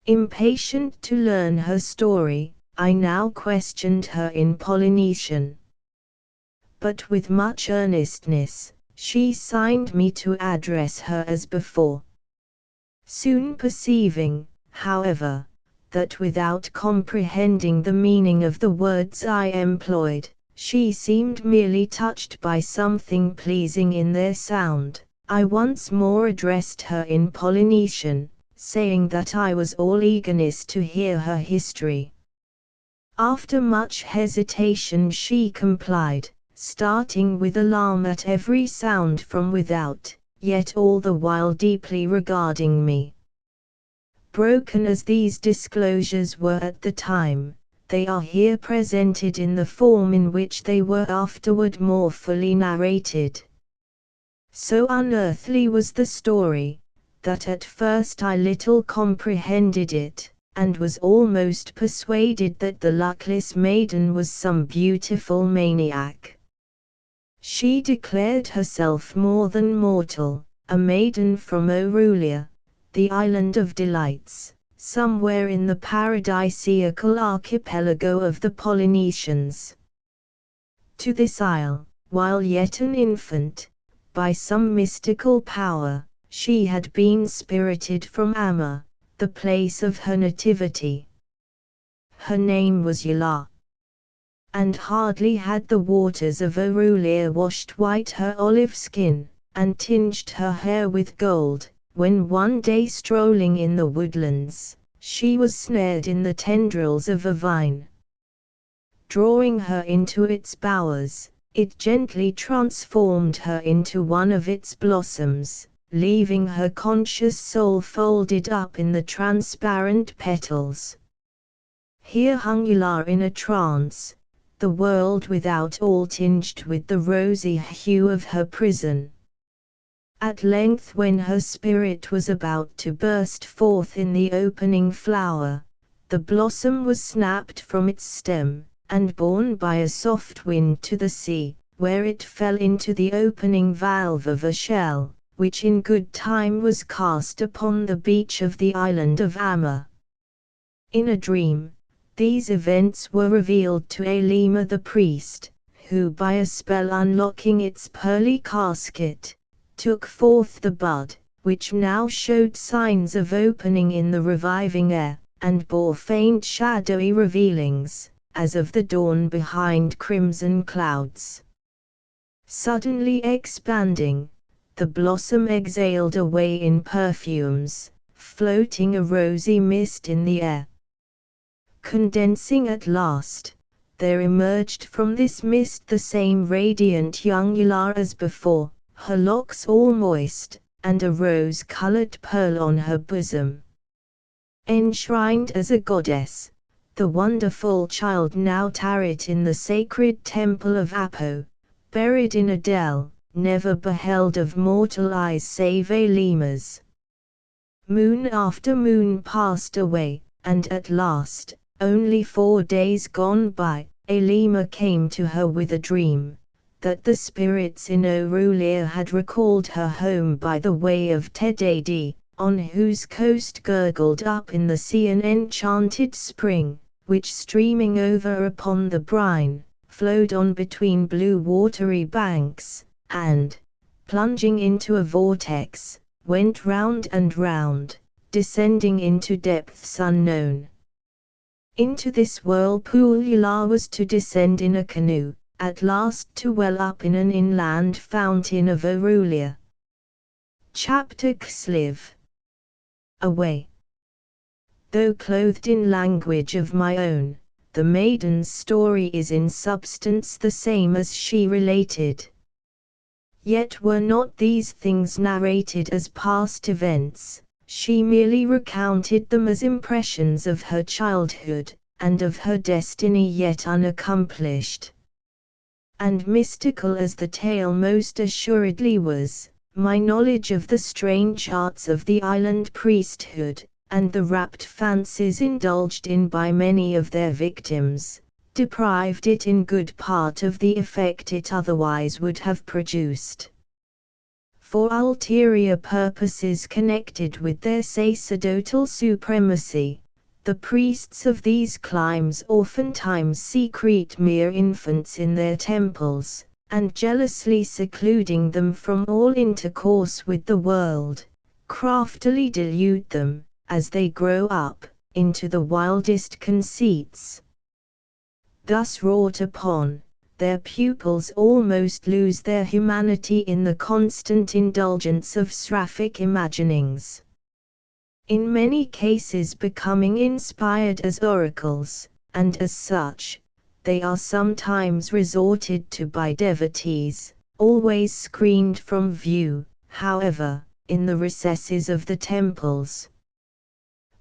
Impatient to learn her story, I now questioned her in Polynesian. But with much earnestness, she signed me to address her as before. Soon perceiving, however, that without comprehending the meaning of the words I employed, she seemed merely touched by something pleasing in their sound, I once more addressed her in Polynesian, saying that I was all eagerness to hear her history. After much hesitation she complied, starting with alarm at every sound from without, yet all the while deeply regarding me. Broken as these disclosures were at the time, they are here presented in the form in which they were afterward more fully narrated. So unearthly was the story, that at first I little comprehended it, and was almost persuaded that the luckless maiden was some beautiful maniac. She declared herself more than mortal, a maiden from Orulia, the island of delights, somewhere in the paradisiacal archipelago of the Polynesians. To this isle, while yet an infant, by some mystical power, she had been spirited from Amma, the place of her nativity. Her name was Yala. And hardly had the waters of Orulia washed white her olive skin, and tinged her hair with gold, when one day strolling in the woodlands, she was snared in the tendrils of a vine. Drawing her into its bowers, it gently transformed her into one of its blossoms, leaving her conscious soul folded up in the transparent petals. Here hung Yala in a trance, the world without all tinged with the rosy hue of her prison. At length, when her spirit was about to burst forth in the opening flower, the blossom was snapped from its stem, and borne by a soft wind to the sea, where it fell into the opening valve of a shell, which in good time was cast upon the beach of the island of Amma. In a dream, these events were revealed to Alima the priest, who by a spell unlocking its pearly casket, took forth the bud, which now showed signs of opening in the reviving air, and bore faint shadowy revealings, as of the dawn behind crimson clouds. Suddenly expanding, the blossom exhaled away in perfumes, floating a rosy mist in the air. Condensing at last, there emerged from this mist the same radiant young Yala as before, her locks all moist, and a rose-colored pearl on her bosom. Enshrined as a goddess, the wonderful child now tarried in the sacred temple of Apo, buried in a dell, never beheld of mortal eyes save Alima's. Moon after moon passed away, and at last, only 4 days gone by, Alima came to her with a dream, that the spirits in Orulia had recalled her home by the way of Tedadi, on whose coast gurgled up in the sea an enchanted spring, which streaming over upon the brine, flowed on between blue watery banks, and, plunging into a vortex, went round and round, descending into depths unknown. Into this whirlpool Yla was to descend in a canoe, at last to well up in an inland fountain of Aurelia. Chapter Xliv. Away. Though clothed in language of my own, the maiden's story is in substance the same as she related. Yet were not these things narrated as past events, she merely recounted them as impressions of her childhood, and of her destiny yet unaccomplished. And mystical as the tale most assuredly was, my knowledge of the strange arts of the island priesthood, and the rapt fancies indulged in by many of their victims, deprived it in good part of the effect it otherwise would have produced. For ulterior purposes connected with their sacerdotal supremacy, the priests of these climes oftentimes secrete mere infants in their temples, and jealously secluding them from all intercourse with the world, craftily delude them, as they grow up, into the wildest conceits. Thus wrought upon, their pupils almost lose their humanity in the constant indulgence of seraphic imaginings. In many cases becoming inspired as oracles, and as such, they are sometimes resorted to by devotees, always screened from view, however, in the recesses of the temples.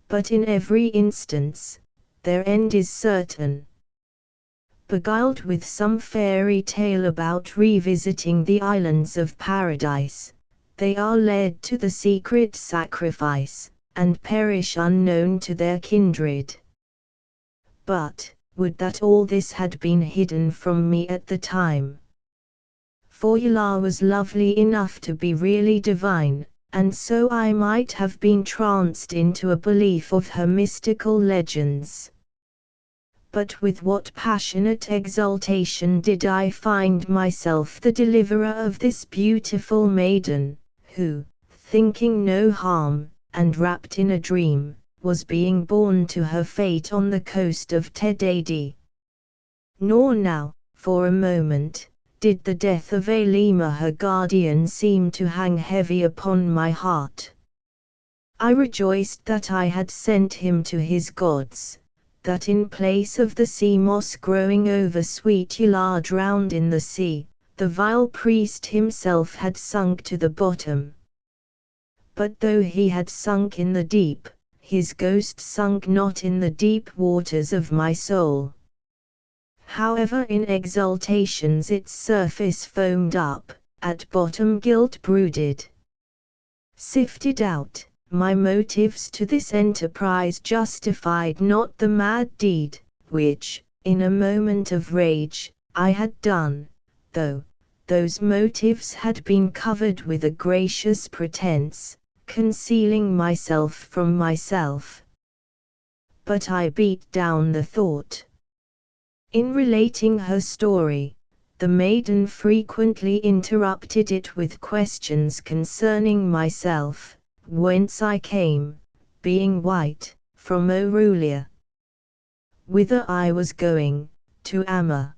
But in every instance, their end is certain. Beguiled with some fairy tale about revisiting the islands of paradise, they are led to the secret sacrifice, and perish unknown to their kindred. But, would that all this had been hidden from me at the time. For Yla was lovely enough to be really divine, and so I might have been tranced into a belief of her mystical legends. But with what passionate exultation did I find myself the deliverer of this beautiful maiden, who, thinking no harm, and wrapped in a dream, was being borne to her fate on the coast of Tedadi. Nor now, for a moment, did the death of Alima her guardian seem to hang heavy upon my heart. I rejoiced that I had sent him to his gods, that in place of the sea moss growing over sweet Yla drowned in the sea, the vile priest himself had sunk to the bottom. But though he had sunk in the deep, his ghost sunk not in the deep waters of my soul. However in exultations its surface foamed up, at bottom guilt brooded. Sifted out, my motives to this enterprise justified not the mad deed, which, in a moment of rage, I had done, though those motives had been covered with a gracious pretense, concealing myself from myself. But I beat down the thought. In relating her story, the maiden frequently interrupted it with questions concerning myself, whence I came, being white, from Aurelia. Whither I was going, to Amma.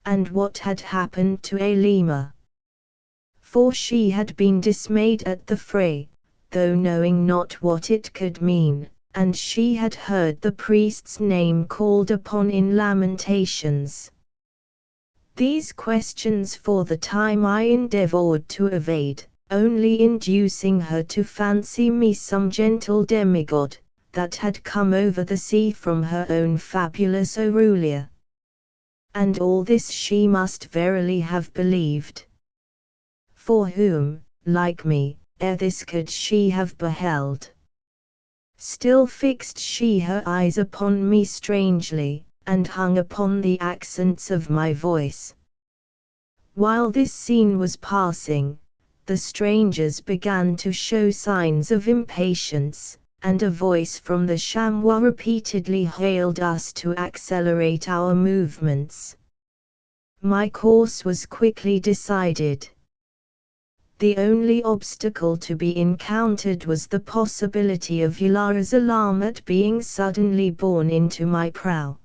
And what had happened to Alima. For she had been dismayed at the fray, though knowing not what it could mean, and she had heard the priest's name called upon in lamentations. These questions for the time I endeavored to evade, only inducing her to fancy me some gentle demigod, that had come over the sea from her own fabulous Aurelia. And all this she must verily have believed. For whom, like me, ere this could she have beheld? Still fixed she her eyes upon me strangely, and hung upon the accents of my voice. While this scene was passing, the strangers began to show signs of impatience, and a voice from the chamois repeatedly hailed us to accelerate our movements. My course was quickly decided. The only obstacle to be encountered was the possibility of Yulara's alarm at being suddenly borne into my prow.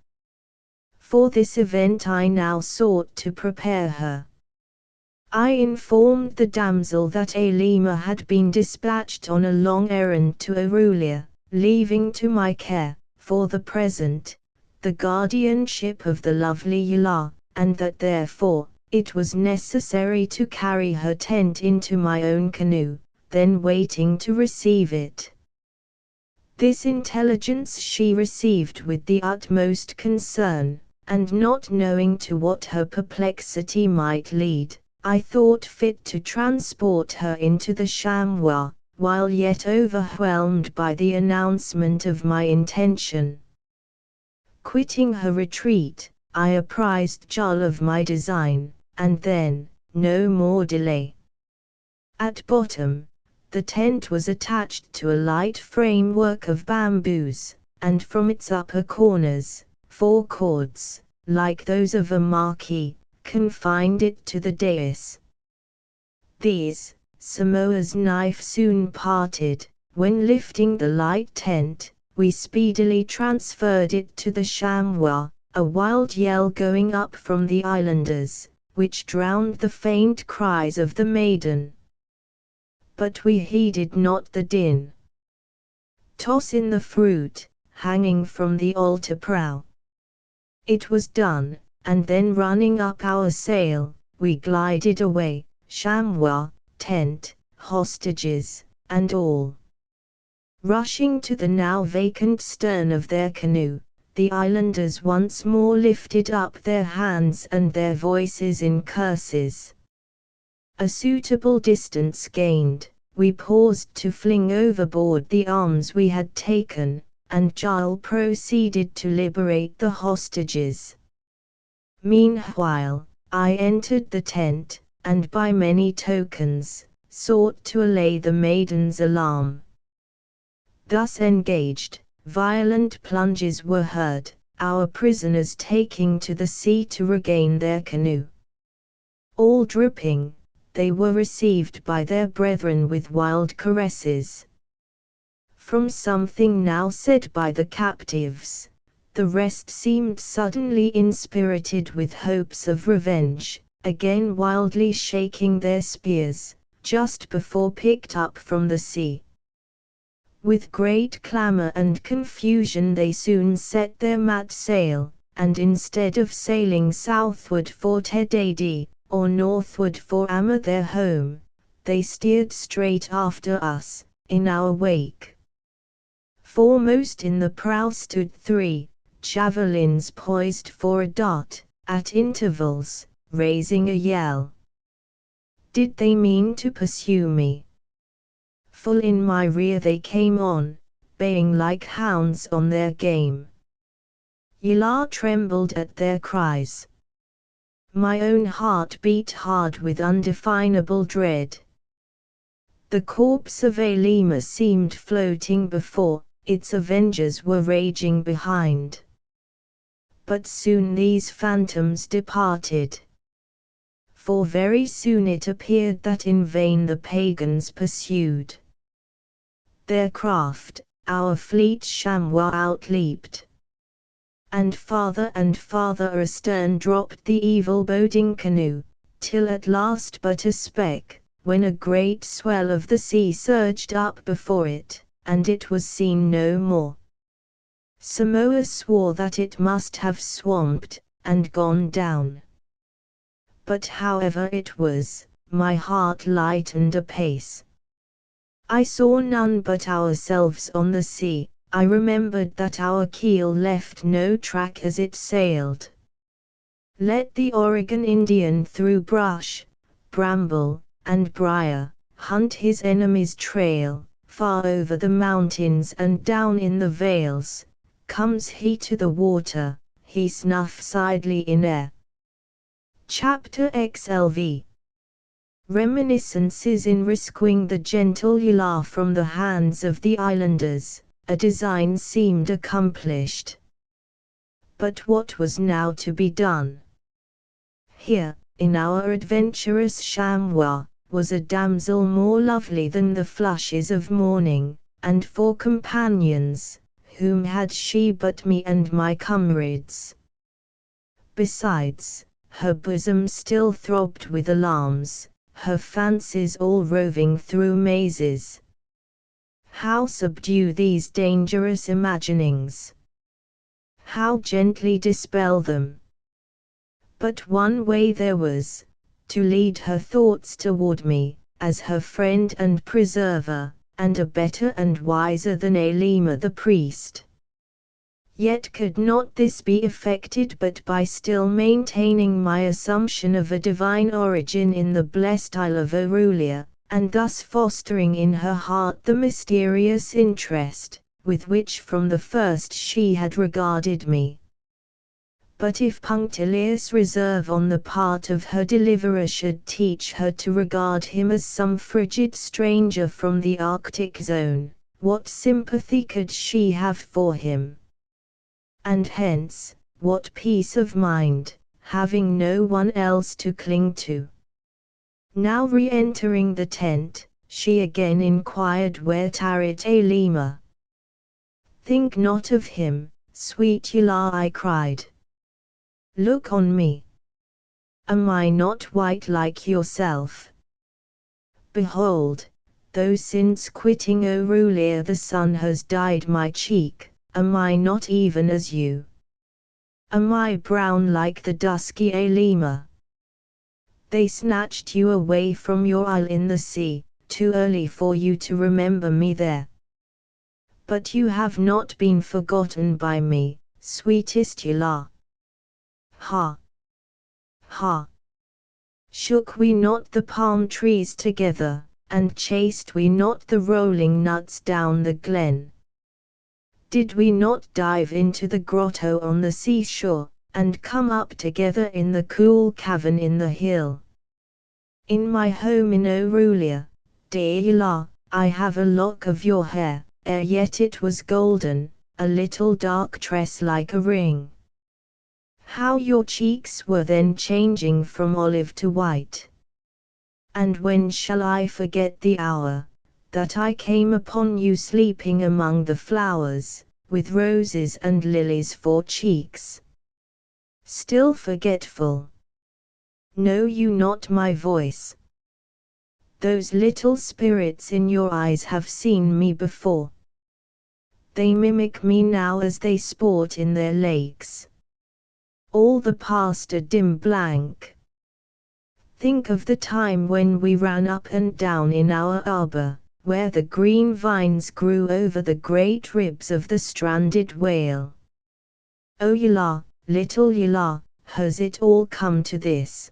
For this event I now sought to prepare her. I informed the damsel that Alima had been dispatched on a long errand to Arulia, leaving to my care, for the present, the guardianship of the lovely Yular, and that therefore, it was necessary to carry her tent into my own canoe, then waiting to receive it. This intelligence she received with the utmost concern, and not knowing to what her perplexity might lead, I thought fit to transport her into the chamois, while yet overwhelmed by the announcement of my intention. Quitting her retreat, I apprised Jull of my design, and then, no more delay. At bottom, the tent was attached to a light framework of bamboos, and from its upper corners, 4 cords, like those of a marquee, confined it to the dais. These, Samoa's knife soon parted, when lifting the light tent, we speedily transferred it to the chamois, a wild yell going up from the islanders, which drowned the faint cries of the maiden. But we heeded not the din. Toss in the fruit, hanging from the altar prow. It was done, and then running up our sail, we glided away, chamois, tent, hostages, and all. Rushing to the now vacant stern of their canoe, the islanders once more lifted up their hands and their voices in curses. A suitable distance gained, we paused to fling overboard the arms we had taken, and Jull proceeded to liberate the hostages. Meanwhile, I entered the tent, and by many tokens, sought to allay the maiden's alarm. Thus engaged, violent plunges were heard, our prisoners taking to the sea to regain their canoe. All dripping, they were received by their brethren with wild caresses. From something now said by the captives, the rest seemed suddenly inspirited with hopes of revenge, again wildly shaking their spears, just before picked up from the sea. With great clamor and confusion they soon set their mat sail, and instead of sailing southward for Tedadi, or northward for Amma their home, they steered straight after us, in our wake. Foremost in the prow stood 3 javelins poised for a dart, at intervals, raising a yell. Did they mean to pursue me? Full in my rear they came on, baying like hounds on their game. Yular trembled at their cries. My own heart beat hard with undefinable dread. The corpse of Alima seemed floating before, its avengers were raging behind. But soon these phantoms departed. For very soon it appeared that in vain the pagans pursued. Their craft, our fleet chamois outleaped. And farther astern dropped the evil-boding canoe, till at last but a speck, when a great swell of the sea surged up before it, and it was seen no more. Samoa swore that it must have swamped, and gone down. But however it was, my heart lightened apace. I saw none but ourselves on the sea. I remembered that our keel left no track as it sailed. Let the Oregon Indian through brush, bramble, and briar, hunt his enemy's trail, far over the mountains and down in the vales, comes he to the water, he snuffs idly in air. Chapter XLV. Reminiscences in rescuing the gentle Yular from the hands of the islanders, a design seemed accomplished. But what was now to be done? Here, in our adventurous chamois, was a damsel more lovely than the flushes of morning, and for companions, whom had she but me and my comrades? Besides, her bosom still throbbed with alarms, her fancies all roving through mazes. How subdue these dangerous imaginings? How gently dispel them? But one way there was, to lead her thoughts toward me, as her friend and preserver, and a better and wiser than Elima the priest. Yet could not this be effected but by still maintaining my assumption of a divine origin in the blessed Isle of Aurelia, and thus fostering in her heart the mysterious interest, with which from the first she had regarded me. But if punctilious reserve on the part of her deliverer should teach her to regard him as some frigid stranger from the Arctic zone, what sympathy could she have for him? And hence, what peace of mind, having no one else to cling to? Now re-entering the tent, she again inquired where tarried Elima. "Think not of him, sweet Yla," I cried. "Look on me. Am I not white like yourself? Behold, though since quitting Aurelia the sun has dyed my cheek, am I not even as you? Am I brown like the dusky Elima? They snatched you away from your isle in the sea, too early for you to remember me there. But you have not been forgotten by me, sweetest Yla. Ha! Ha! Shook we not the palm trees together, and chased we not the rolling nuts down the glen? Did we not dive into the grotto on the seashore, and come up together in the cool cavern in the hill? In my home in Aurelia, dear Yla, I have a lock of your hair, ere yet it was golden, a little dark tress like a ring. How your cheeks were then changing from olive to white! And when shall I forget the hour that I came upon you sleeping among the flowers, with roses and lilies for cheeks? Still forgetful? Know you not my voice? Those little spirits in your eyes have seen me before. They mimic me now as they sport in their lakes. All the past a dim blank. Think of the time when we ran up and down in our arbor, where the green vines grew over the great ribs of the stranded whale. Oh Yla, little Yla, has it all come to this?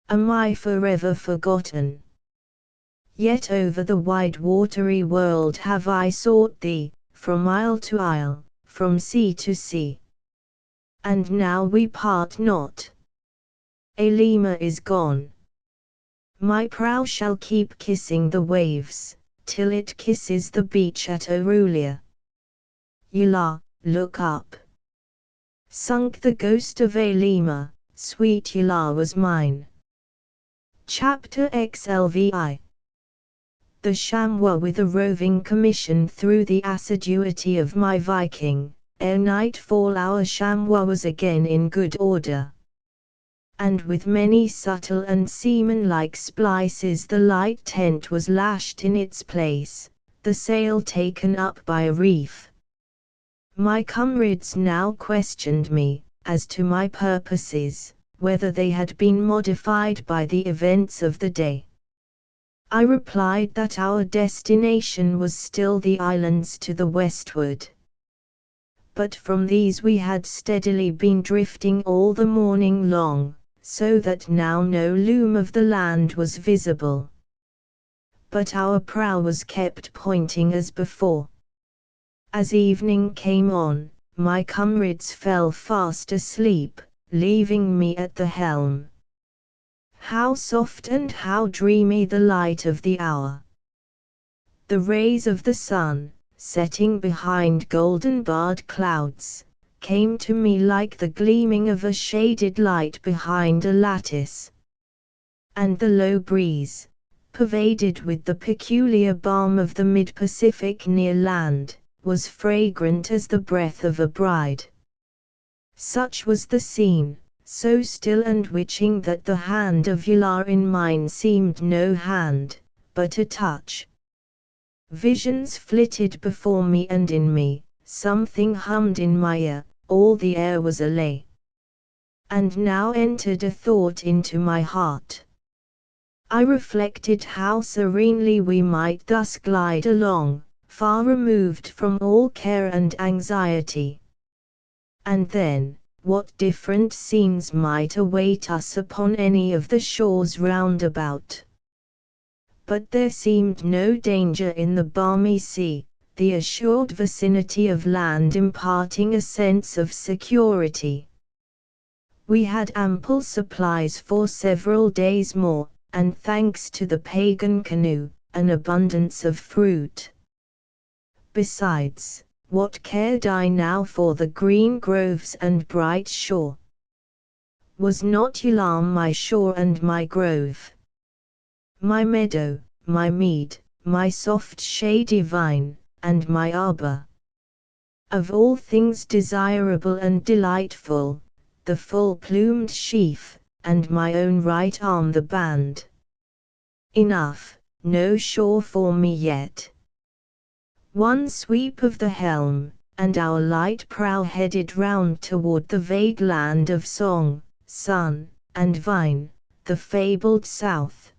Am I forever forgotten? Yet over the wide watery world have I sought thee, from isle to isle, from sea to sea. And now we part not. Elima is gone. My prow shall keep kissing the waves, till it kisses the beach at Aurelia. Yla, look up. Sunk the ghost of Elima, sweet Yla was mine. Chapter XLVI. The chamois with a roving commission through the assiduity of my Viking, ere nightfall our chamois was again in good order. And with many subtle and seaman-like splices the light tent was lashed in its place, the sail taken up by a reef. My comrades now questioned me, as to my purposes, whether they had been modified by the events of the day. I replied that our destination was still the islands to the westward. But from these we had steadily been drifting all the morning long, so that now no loom of the land was visible. But our prow was kept pointing as before. As evening came on, my comrades fell fast asleep, leaving me at the helm. How soft and how dreamy the light of the hour! The rays of the sun, setting behind golden-barred clouds, came to me like the gleaming of a shaded light behind a lattice. And the low breeze, pervaded with the peculiar balm of the mid-Pacific near land, was fragrant as the breath of a bride. Such was the scene, so still and witching that the hand of Yla in mine seemed no hand, but a touch. Visions flitted before me and in me, something hummed in my ear, all the air was alay. And now entered a thought into my heart. I reflected how serenely we might thus glide along, far removed from all care and anxiety. And then, what different scenes might await us upon any of the shores round about. But there seemed no danger in the balmy sea, the assured vicinity of land imparting a sense of security. We had ample supplies for several days more, and thanks to the pagan canoe, an abundance of fruit. Besides, what cared I now for the green groves and bright shore? Was not Yla my shore and my grove? My meadow, my mead, my soft shady vine, and my arbor? Of all things desirable and delightful, the full-plumed sheaf, and my own right arm the band. Enough, no shore for me yet. One sweep of the helm, and our light prow headed round toward the vague land of song, sun, and vine, the fabled south.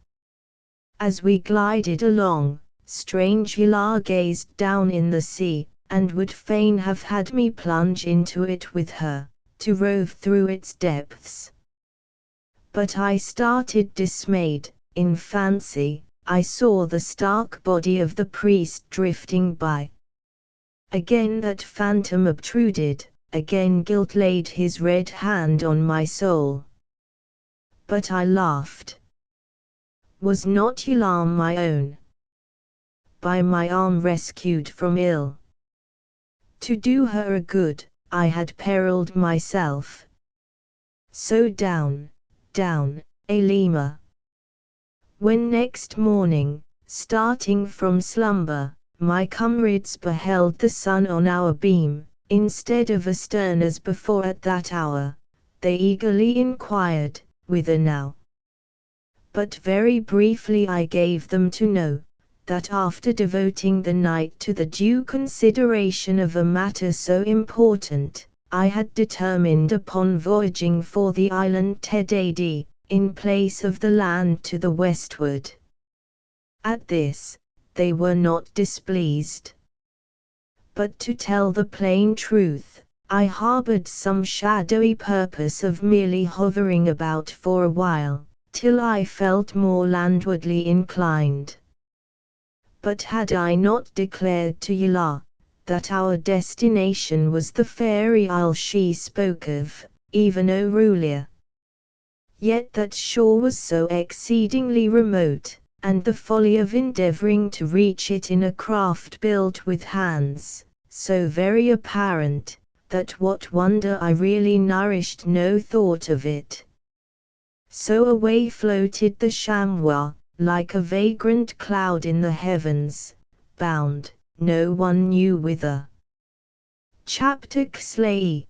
As we glided along, strange Yla gazed down in the sea, and would fain have had me plunge into it with her, to rove through its depths. But I started dismayed. In fancy, I saw the stark body of the priest drifting by. Again that phantom obtruded, again guilt laid his red hand on my soul. But I laughed. Was not Yla my own? By my arm rescued from ill. To do her a good, I had perilled myself. So down, down, Elima. When next morning, starting from slumber, my comrades beheld the sun on our beam, instead of astern as before at that hour, they eagerly inquired, whither now? But very briefly I gave them to know, that after devoting the night to the due consideration of a matter so important, I had determined upon voyaging for the island Tedadi, in place of the land to the westward. At this, they were not displeased. But to tell the plain truth, I harbored some shadowy purpose of merely hovering about for a while, till I felt more landwardly inclined. But had I not declared to Yla, that our destination was the fairy isle she spoke of, even Aurelia? Yet that shore was so exceedingly remote, and the folly of endeavoring to reach it in a craft built with hands, so very apparent, that what wonder I really nourished no thought of it. So away floated the chamois, like a vagrant cloud in the heavens, bound, no one knew whither. Chapter Xlei.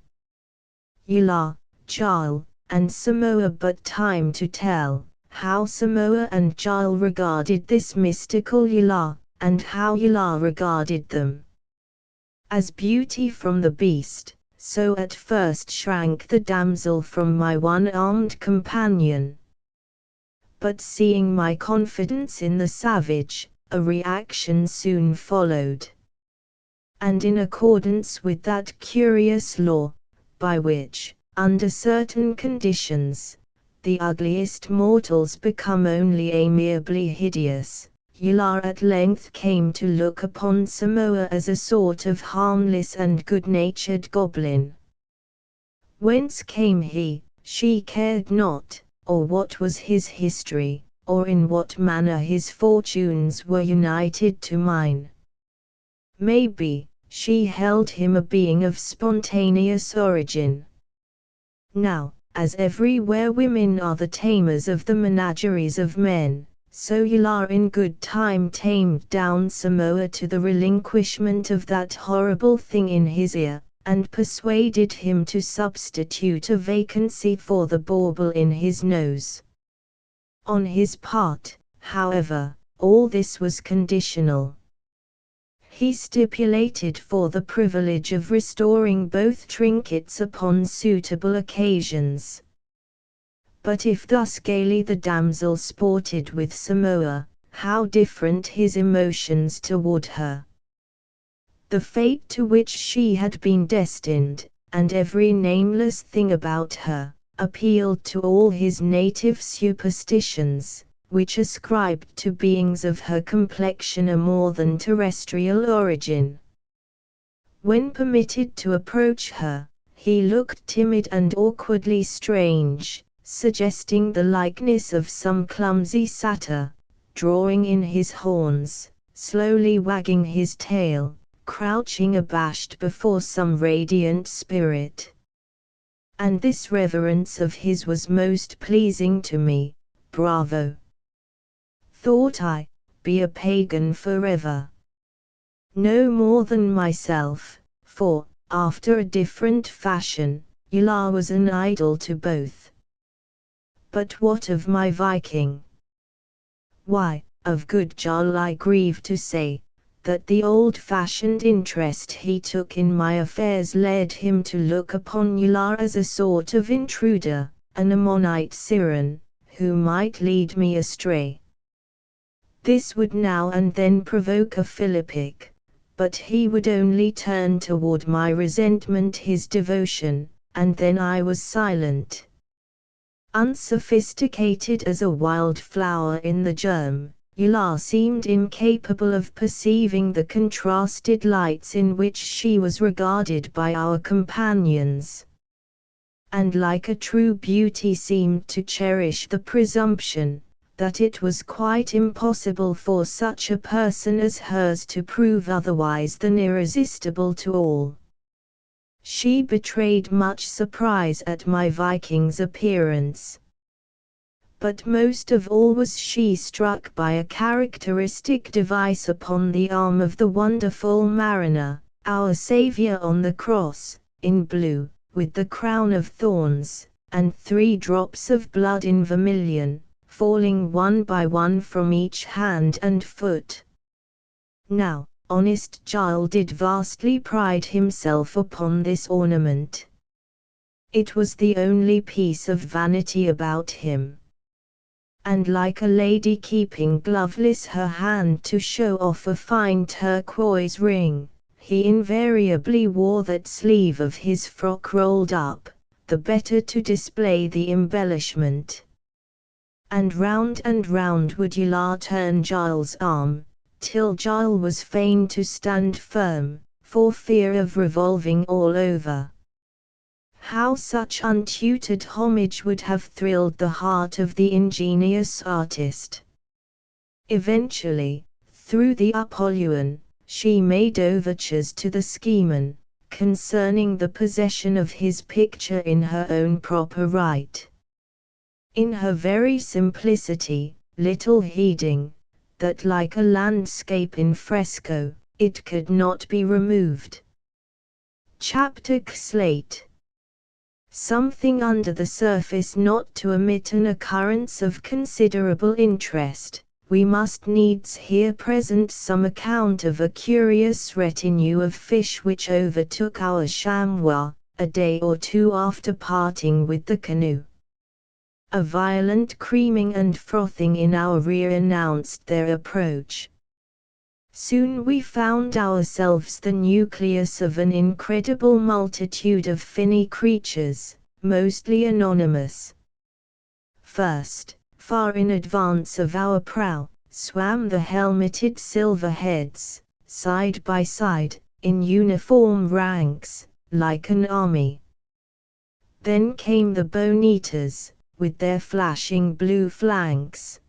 Yla, Giles, and Samoa. But time to tell how Samoa and Giles regarded this mystical Yla, and how Yla regarded them. As beauty from the beast, so at first shrank the damsel from my one-armed companion. But seeing my confidence in the savage, a reaction soon followed. And in accordance with that curious law, by which, under certain conditions, the ugliest mortals become only amiably hideous, Yla at length came to look upon Samoa as a sort of harmless and good-natured goblin. Whence came he, she cared not, or what was his history, or in what manner his fortunes were united to mine. Maybe, she held him a being of spontaneous origin. Now, as everywhere women are the tamers of the menageries of men, so Ylar in good time tamed down Samoa to the relinquishment of that horrible thing in his ear, and persuaded him to substitute a vacancy for the bauble in his nose. On his part, however, all this was conditional. He stipulated for the privilege of restoring both trinkets upon suitable occasions. But if thus gaily the damsel sported with Samoa, how different his emotions toward her! The fate to which she had been destined, and every nameless thing about her, appealed to all his native superstitions, which ascribed to beings of her complexion a more than terrestrial origin. When permitted to approach her, he looked timid and awkwardly strange, suggesting the likeness of some clumsy satyr, drawing in his horns, slowly wagging his tail, crouching abashed before some radiant spirit. And this reverence of his was most pleasing to me. Bravo! Thought I, be a pagan forever. No more than myself, for, after a different fashion, Ylar was an idol to both. But what of my Viking? Why, of good Jarl I grieve to say, that the old-fashioned interest he took in my affairs led him to look upon Ylar as a sort of intruder, an Ammonite siren, who might lead me astray. This would now and then provoke a philippic, but he would only turn toward my resentment his devotion, and then I was silent. Unsophisticated as a wild flower in the germ, Ylar seemed incapable of perceiving the contrasted lights in which she was regarded by our companions, and like a true beauty seemed to cherish the presumption that it was quite impossible for such a person as hers to prove otherwise than irresistible to all. She betrayed much surprise at my Viking's appearance. But most of all was she struck by a characteristic device upon the arm of the wonderful mariner, our Saviour on the cross, in blue, with the crown of thorns, and 3 drops of blood in vermilion, falling one by one from each hand and foot. Now, honest Jarl did vastly pride himself upon this ornament. It was the only piece of vanity about him. And like a lady keeping gloveless her hand to show off a fine turquoise ring, he invariably wore that sleeve of his frock rolled up, the better to display the embellishment. And round would Ylar turn Jarl's arm, till Jarl was fain to stand firm, for fear of revolving all over. How such untutored homage would have thrilled the heart of the ingenious artist. Eventually, through the Apollyon, she made overtures to the schemer, concerning the possession of his picture in her own proper right. In her very simplicity, little heeding, that like a landscape in fresco, it could not be removed. Chapter Slate. Something under the surface. Not to omit an occurrence of considerable interest, we must needs here present some account of a curious retinue of fish which overtook our chamois, a day or 2 after parting with the canoe. A violent creaming and frothing in our rear announced their approach. Soon we found ourselves the nucleus of an incredible multitude of finny creatures, mostly anonymous. First, far in advance of our prow, swam the helmeted silverheads, side by side, in uniform ranks, like an army. Then came the bone-eaters, with their flashing blue flanks.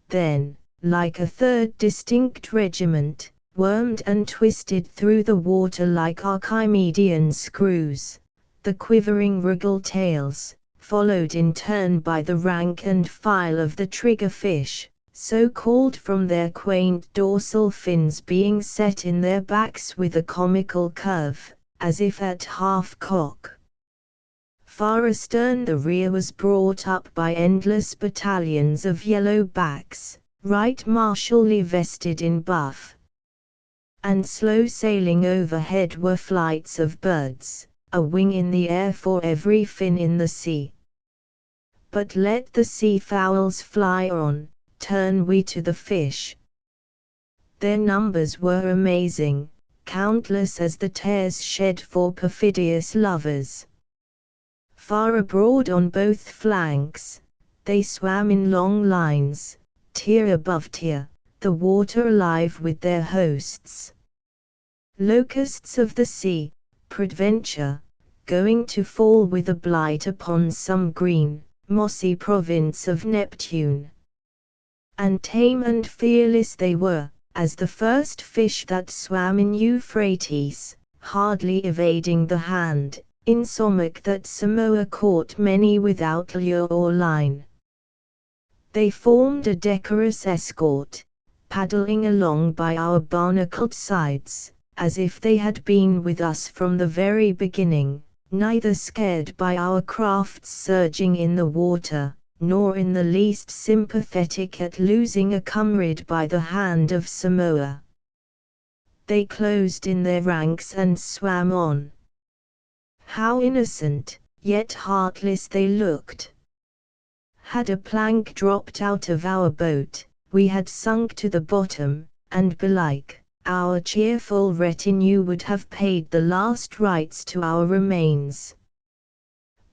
Then, like a third distinct regiment, wormed and twisted through the water like Archimedean screws, the quivering wriggle tails, followed in turn by the rank and file of the triggerfish, so called from their quaint dorsal fins being set in their backs with a comical curve, as if at half-cock. Far astern the rear was brought up by endless battalions of yellow backs, right martially vested in buff. And slow sailing overhead were flights of birds, a wing in the air for every fin in the sea. But let the sea fowls fly on, turn we to the fish. Their numbers were amazing, countless as the tears shed for perfidious lovers. Far abroad on both flanks, they swam in long lines, tier above tier, the water alive with their hosts. Locusts of the sea, peradventure, going to fall with a blight upon some green, mossy province of Neptune. And tame and fearless they were, as the first fish that swam in Euphrates, hardly evading the hand, insomuch that Samoa caught many without lure or line. They formed a decorous escort, paddling along by our barnacled sides, as if they had been with us from the very beginning, neither scared by our craft's surging in the water, nor in the least sympathetic at losing a comrade by the hand of Samoa. They closed in their ranks and swam on. How innocent, yet heartless they looked. Had a plank dropped out of our boat, we had sunk to the bottom, and belike, our cheerful retinue would have paid the last rites to our remains.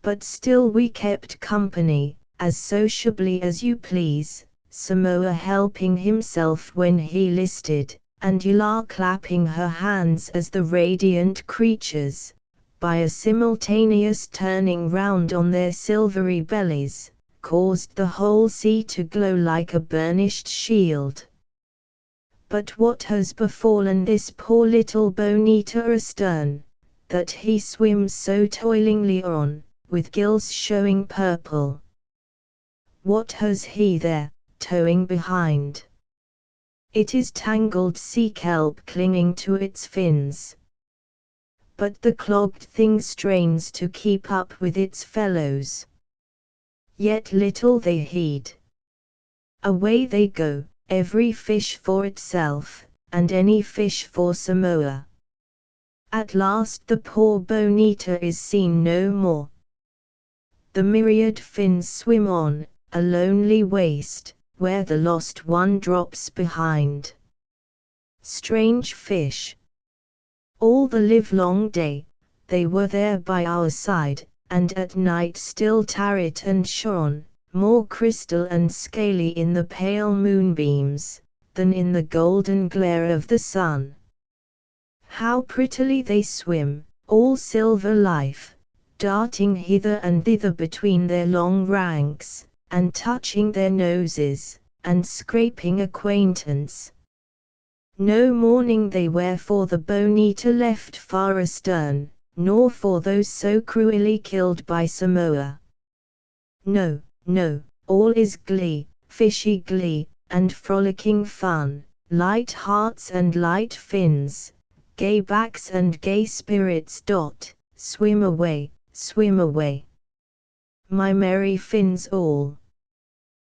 But still we kept company, as sociably as you please, Samoa helping himself when he listed, and Ulla clapping her hands as the radiant creatures, by a simultaneous turning round on their silvery bellies, caused the whole sea to glow like a burnished shield. But what has befallen this poor little bonita astern, that he swims so toilingly on, with gills showing purple? What has he there, towing behind? It is tangled sea kelp clinging to its fins. But the clogged thing strains to keep up with its fellows. Yet little they heed. Away they go, every fish for itself, and any fish for Samoa. At last the poor bonita is seen no more. The myriad fins swim on, a lonely waste, where the lost one drops behind. Strange fish! All the livelong day, they were there by our side, and at night still tarried and shone, more crystal and scaly in the pale moonbeams, than in the golden glare of the sun. How prettily they swim, all silver life, darting hither and thither between their long ranks, and touching their noses, and scraping acquaintance. No mourning they wear for the bonita left far astern, nor for those so cruelly killed by Samoa. No, no, all is glee, fishy glee, and frolicking fun, light hearts and light fins, gay backs and gay spirits. Swim away, swim away, my merry fins all.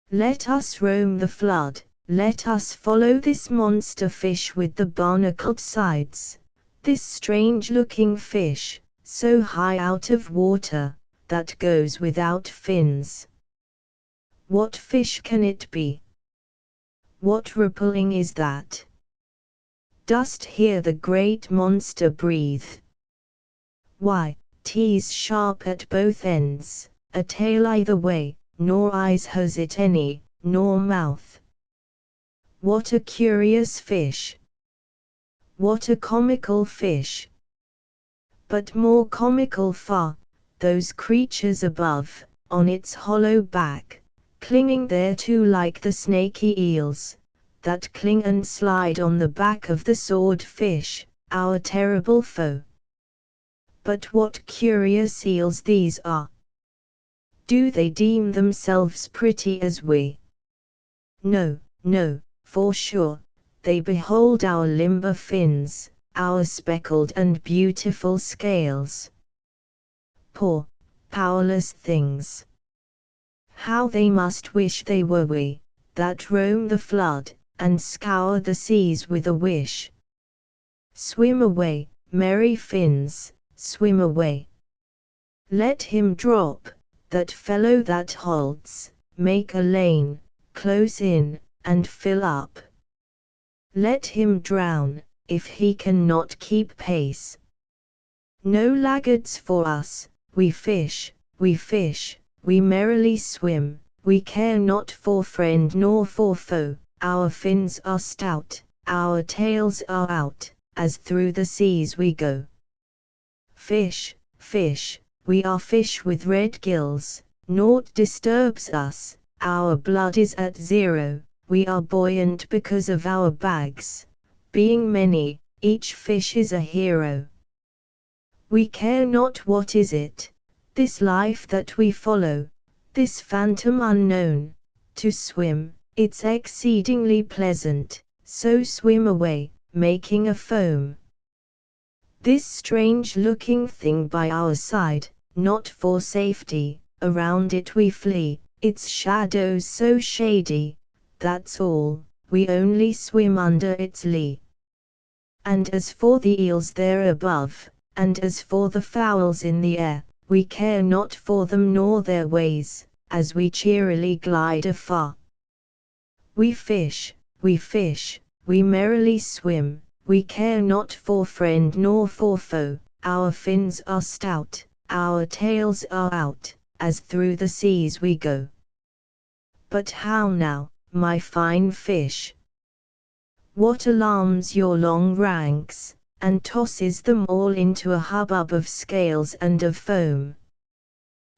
Let us roam the flood, let us follow this monster fish with the barnacled sides, this strange-looking fish, so high out of water, that goes without fins. What fish can it be? What rippling is that? Dost hear the great monster breathe? Why, 'tis sharp at both ends, a tail either way, nor eyes has it any, nor mouth. What a curious fish! What a comical fish! But more comical far, those creatures above, on its hollow back, clinging thereto like the snaky eels, that cling and slide on the back of the swordfish, our terrible foe. But what curious eels these are! Do they deem themselves pretty as we? No, no, for sure, they behold our limber fins, our speckled and beautiful scales. Poor, powerless things! How they must wish they were we, that roam the flood, and scour the seas with a wish. Swim away, merry fins, swim away. Let him drop, that fellow that holds, make a lane, close in, and fill up. Let him drown, if he cannot keep pace. No laggards for us, we fish, we merrily swim, we care not for friend nor for foe, our fins are stout, our tails are out, as through the seas we go. Fish, fish, we are fish with red gills, naught disturbs us, our blood is at zero, we are buoyant because of our bags, being many, each fish is a hero. We care not what is it, this life that we follow, this phantom unknown, to swim, it's exceedingly pleasant, so swim away, making a foam. This strange-looking thing by our side, not for safety, around it we flee, its shadows so shady, that's all, we only swim under its lee. And as for the eels there above, and as for the fowls in the air, we care not for them nor their ways, as we cheerily glide afar. We fish, we merrily swim, we care not for friend nor for foe, our fins are stout, our tails are out, as through the seas we go. But how now, my fine fish? What alarms your long ranks, and tosses them all into a hubbub of scales and of foam?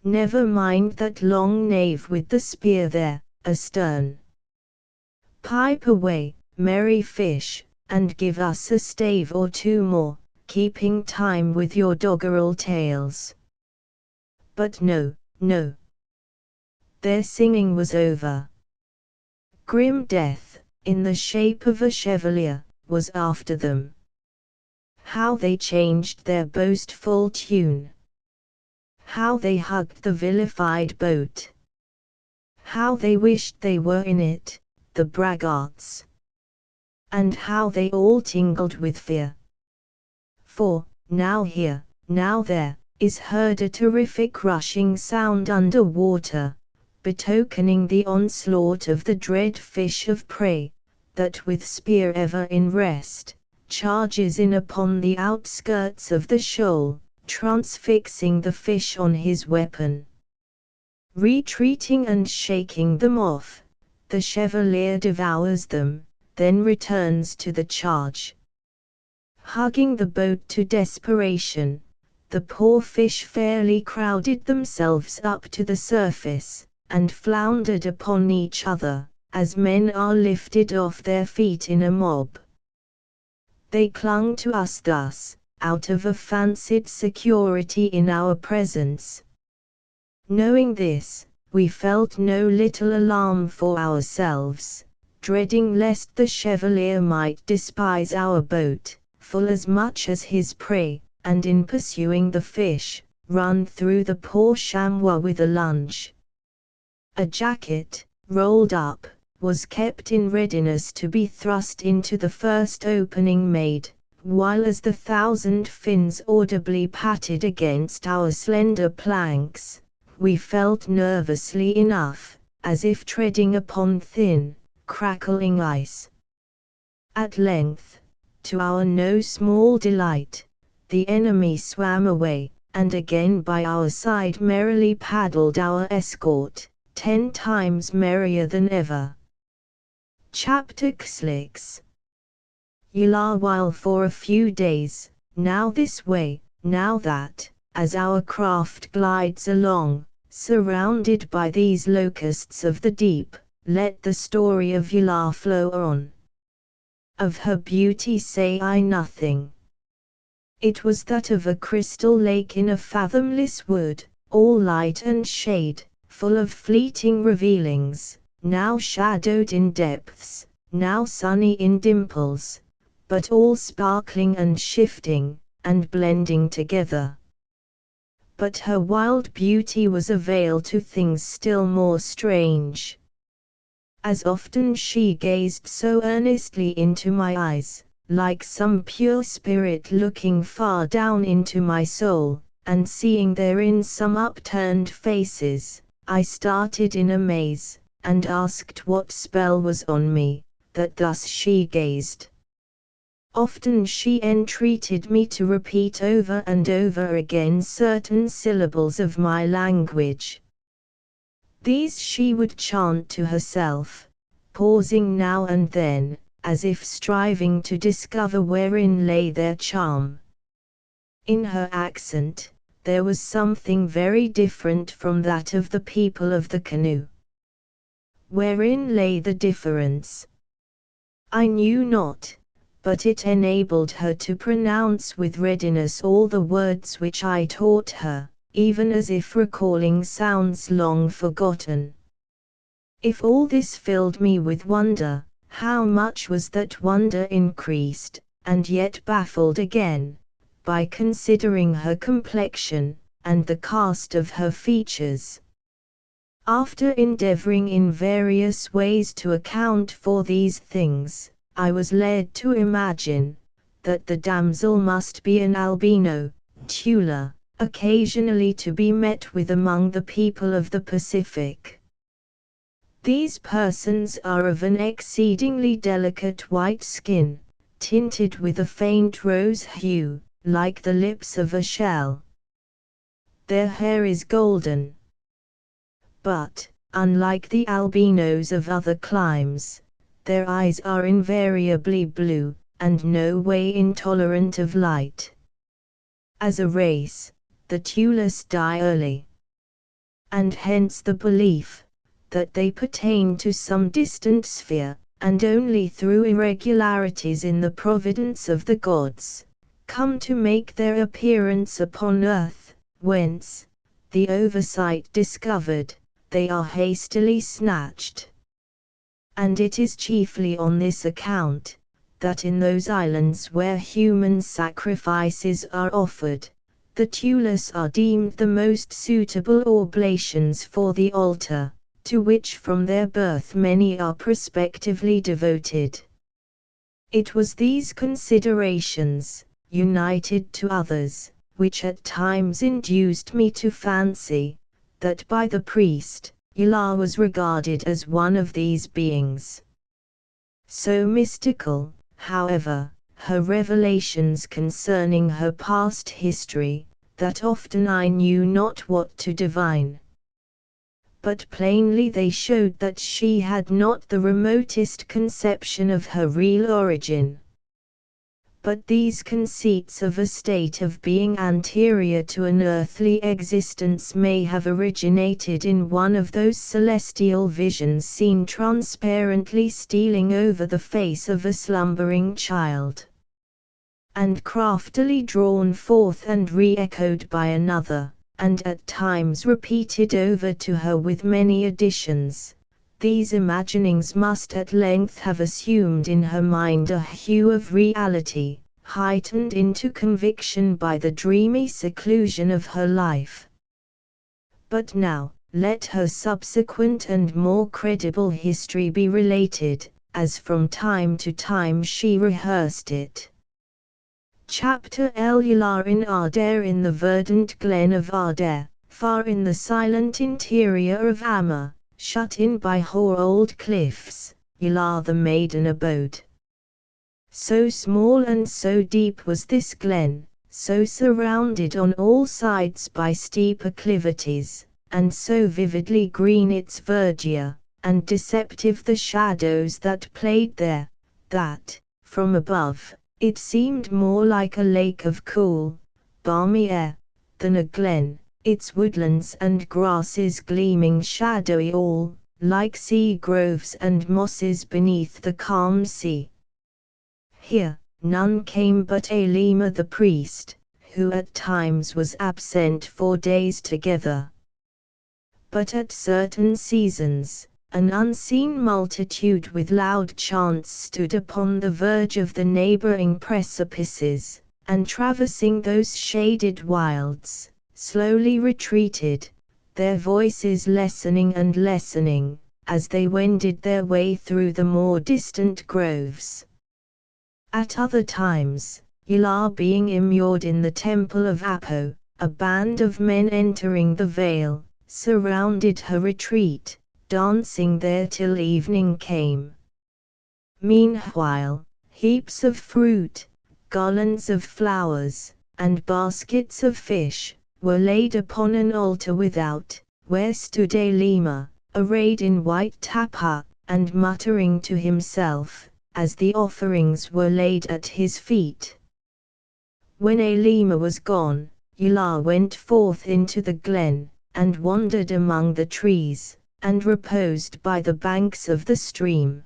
Never mind that long knave with the spear there, astern. Pipe away, merry fish, and give us a stave or two more, keeping time with your doggerel tails. But no, no. Their singing was over. Grim death, in the shape of a chevalier, was after them. How they changed their boastful tune! How they hugged the vilified boat! How they wished they were in it, the braggarts! And how they all tingled with fear! For, now here, now there, is heard a terrific rushing sound under water, betokening the onslaught of the dread fish of prey, that with spear ever in rest, charges in upon the outskirts of the shoal, transfixing the fish on his weapon. Retreating and shaking them off, the chevalier devours them, then returns to the charge. Hugging the boat to desperation, the poor fish fairly crowded themselves up to the surface, and floundered upon each other, as men are lifted off their feet in a mob. They clung to us thus, out of a fancied security in our presence. Knowing this, we felt no little alarm for ourselves, dreading lest the chevalier might despise our boat, full as much as his prey, and in pursuing the fish, run through the poor chamois with a lunge. A jacket, rolled up, was kept in readiness to be thrust into the first opening made, while as the 1,000 fins audibly patted against our slender planks, we felt nervously enough, as if treading upon thin, crackling ice. At length, to our no small delight, the enemy swam away, and again by our side merrily paddled our escort, 10 times merrier than ever. Chapter 6. Ylar while for a few days, now this way, now that, as our craft glides along, surrounded by these locusts of the deep, let the story of Ylar flow on, Of her beauty say I nothing. It was that of a crystal lake in a fathomless wood, all light and shade, full of fleeting revealings, now shadowed in depths, now sunny in dimples, but all sparkling and shifting, and blending together. But her wild beauty was a veil to things still more strange. As often she gazed so earnestly into my eyes, like some pure spirit looking far down into my soul, and seeing therein some upturned faces, I started in amaze, and asked what spell was on me, that thus she gazed. Often she entreated me to repeat over and over again certain syllables of my language. These she would chant to herself, pausing now and then, as if striving to discover wherein lay their charm. In her accent, there was something very different from that of the people of the canoe. Wherein lay the difference? I knew not, but it enabled her to pronounce with readiness all the words which I taught her, even as if recalling sounds long forgotten. If all this filled me with wonder, how much was that wonder increased, and yet baffled again, by considering her complexion, and the cast of her features. After endeavoring in various ways to account for these things, I was led to imagine that the damsel must be an albino, Tula, occasionally to be met with among the people of the Pacific. These persons are of an exceedingly delicate white skin, tinted with a faint rose hue, like the lips of a shell. Their hair is golden. But, unlike the albinos of other climes, their eyes are invariably blue, and no way intolerant of light. As a race, the Tulas die early. And hence the belief that they pertain to some distant sphere, and only through irregularities in the providence of the gods, come to make their appearance upon earth, whence, the oversight discovered, they are hastily snatched. And it is chiefly on this account, that in those islands where human sacrifices are offered, the Tulas are deemed the most suitable oblations for the altar, to which from their birth many are prospectively devoted. It was these considerations, united to others, which at times induced me to fancy that by the priest, Ilah was regarded as one of these beings. So mystical, however, her revelations concerning her past history, that often I knew not what to divine. But plainly they showed that she had not the remotest conception of her real origin. But these conceits of a state of being anterior to an earthly existence may have originated in one of those celestial visions seen transparently stealing over the face of a slumbering child, and craftily drawn forth and re-echoed by another, and at times repeated over to her with many additions. These imaginings must at length have assumed in her mind a hue of reality, heightened into conviction by the dreamy seclusion of her life. But now, let her subsequent and more credible history be related, as from time to time she rehearsed it. Chapter Ilah in Ardare. In the verdant glen of Ardare, far in the silent interior of Amma, shut in by hoar old cliffs, Ilah the maiden abode. So small and so deep was this glen, so surrounded on all sides by steep acclivities, and so vividly green its verdure, and deceptive the shadows that played there, that, from above, it seemed more like a lake of cool, balmy air, than a glen, its woodlands and grasses gleaming shadowy all, like sea groves and mosses beneath the calm sea. Here, none came but Elima the priest, who at times was absent for days together. But at certain seasons, an unseen multitude with loud chants stood upon the verge of the neighboring precipices, and traversing those shaded wilds, slowly retreated, their voices lessening and lessening, as they wended their way through the more distant groves. At other times, Ilar being immured in the temple of Apo, a band of men entering the vale, surrounded her retreat, dancing there till evening came. Meanwhile, heaps of fruit, garlands of flowers, and baskets of fish, were laid upon an altar without, where stood Elima, arrayed in white tapa, and muttering to himself, as the offerings were laid at his feet. When Elima was gone, Ilar went forth into the glen, and wandered among the trees, and reposed by the banks of the stream.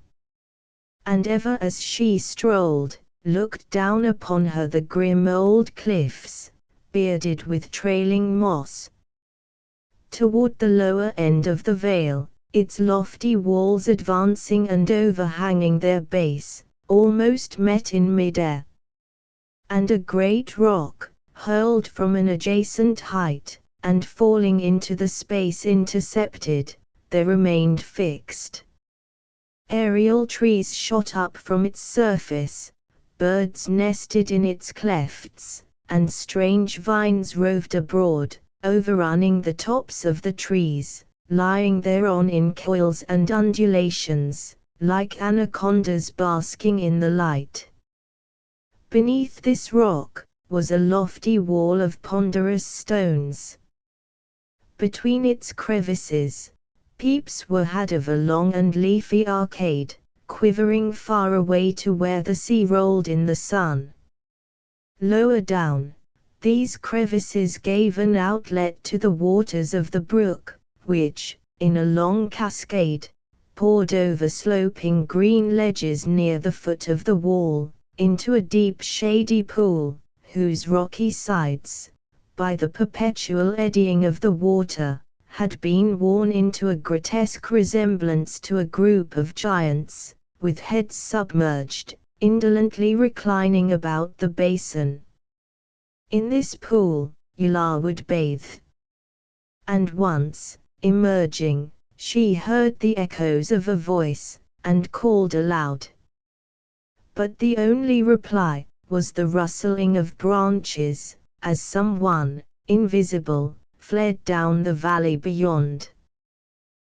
And ever as she strolled, looked down upon her the grim old cliffs, bearded with trailing moss. Toward the lower end of the vale, its lofty walls advancing and overhanging their base, almost met in mid-air. And a great rock, hurled from an adjacent height, and falling into the space intercepted, there remained fixed. Aerial trees shot up from its surface, birds nested in its clefts, and strange vines roved abroad, overrunning the tops of the trees, lying thereon in coils and undulations, like anacondas basking in the light. Beneath this rock was a lofty wall of ponderous stones. Between its crevices, peeps were had of a long and leafy arcade, quivering far away to where the sea rolled in the sun. Lower down, these crevices gave an outlet to the waters of the brook, which, in a long cascade, poured over sloping green ledges near the foot of the wall, into a deep shady pool, whose rocky sides, by the perpetual eddying of the water, had been worn into a grotesque resemblance to a group of giants, with heads submerged, indolently reclining about the basin. In this pool, Ilar would bathe. And once, emerging, she heard the echoes of a voice, and called aloud. But the only reply was the rustling of branches, as someone, invisible, fled down the valley beyond.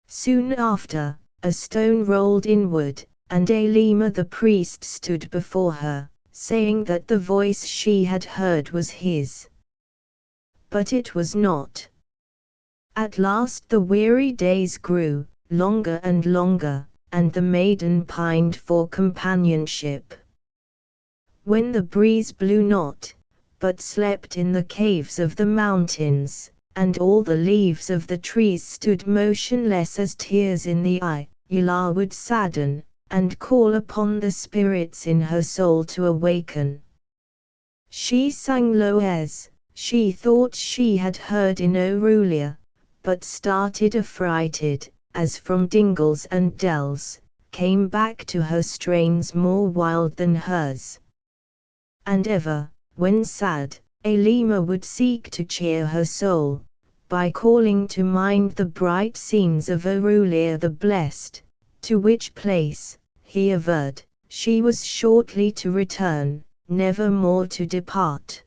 Soon after, a stone rolled inward, and Elima the priest stood before her, saying that the voice she had heard was his. But it was not. At last the weary days grew, longer and longer, and the maiden pined for companionship. When the breeze blew not, but slept in the caves of the mountains, and all the leaves of the trees stood motionless as tears in the eye, Ilar would sadden, and call upon the spirits in her soul to awaken. She sang low as she thought she had heard in Orulia, but started affrighted, as from dingles and dells, came back to her strains more wild than hers. And ever, when sad, Elima would seek to cheer her soul, by calling to mind the bright scenes of Orulia the Blessed, to which place, he averred, she was shortly to return, never more to depart.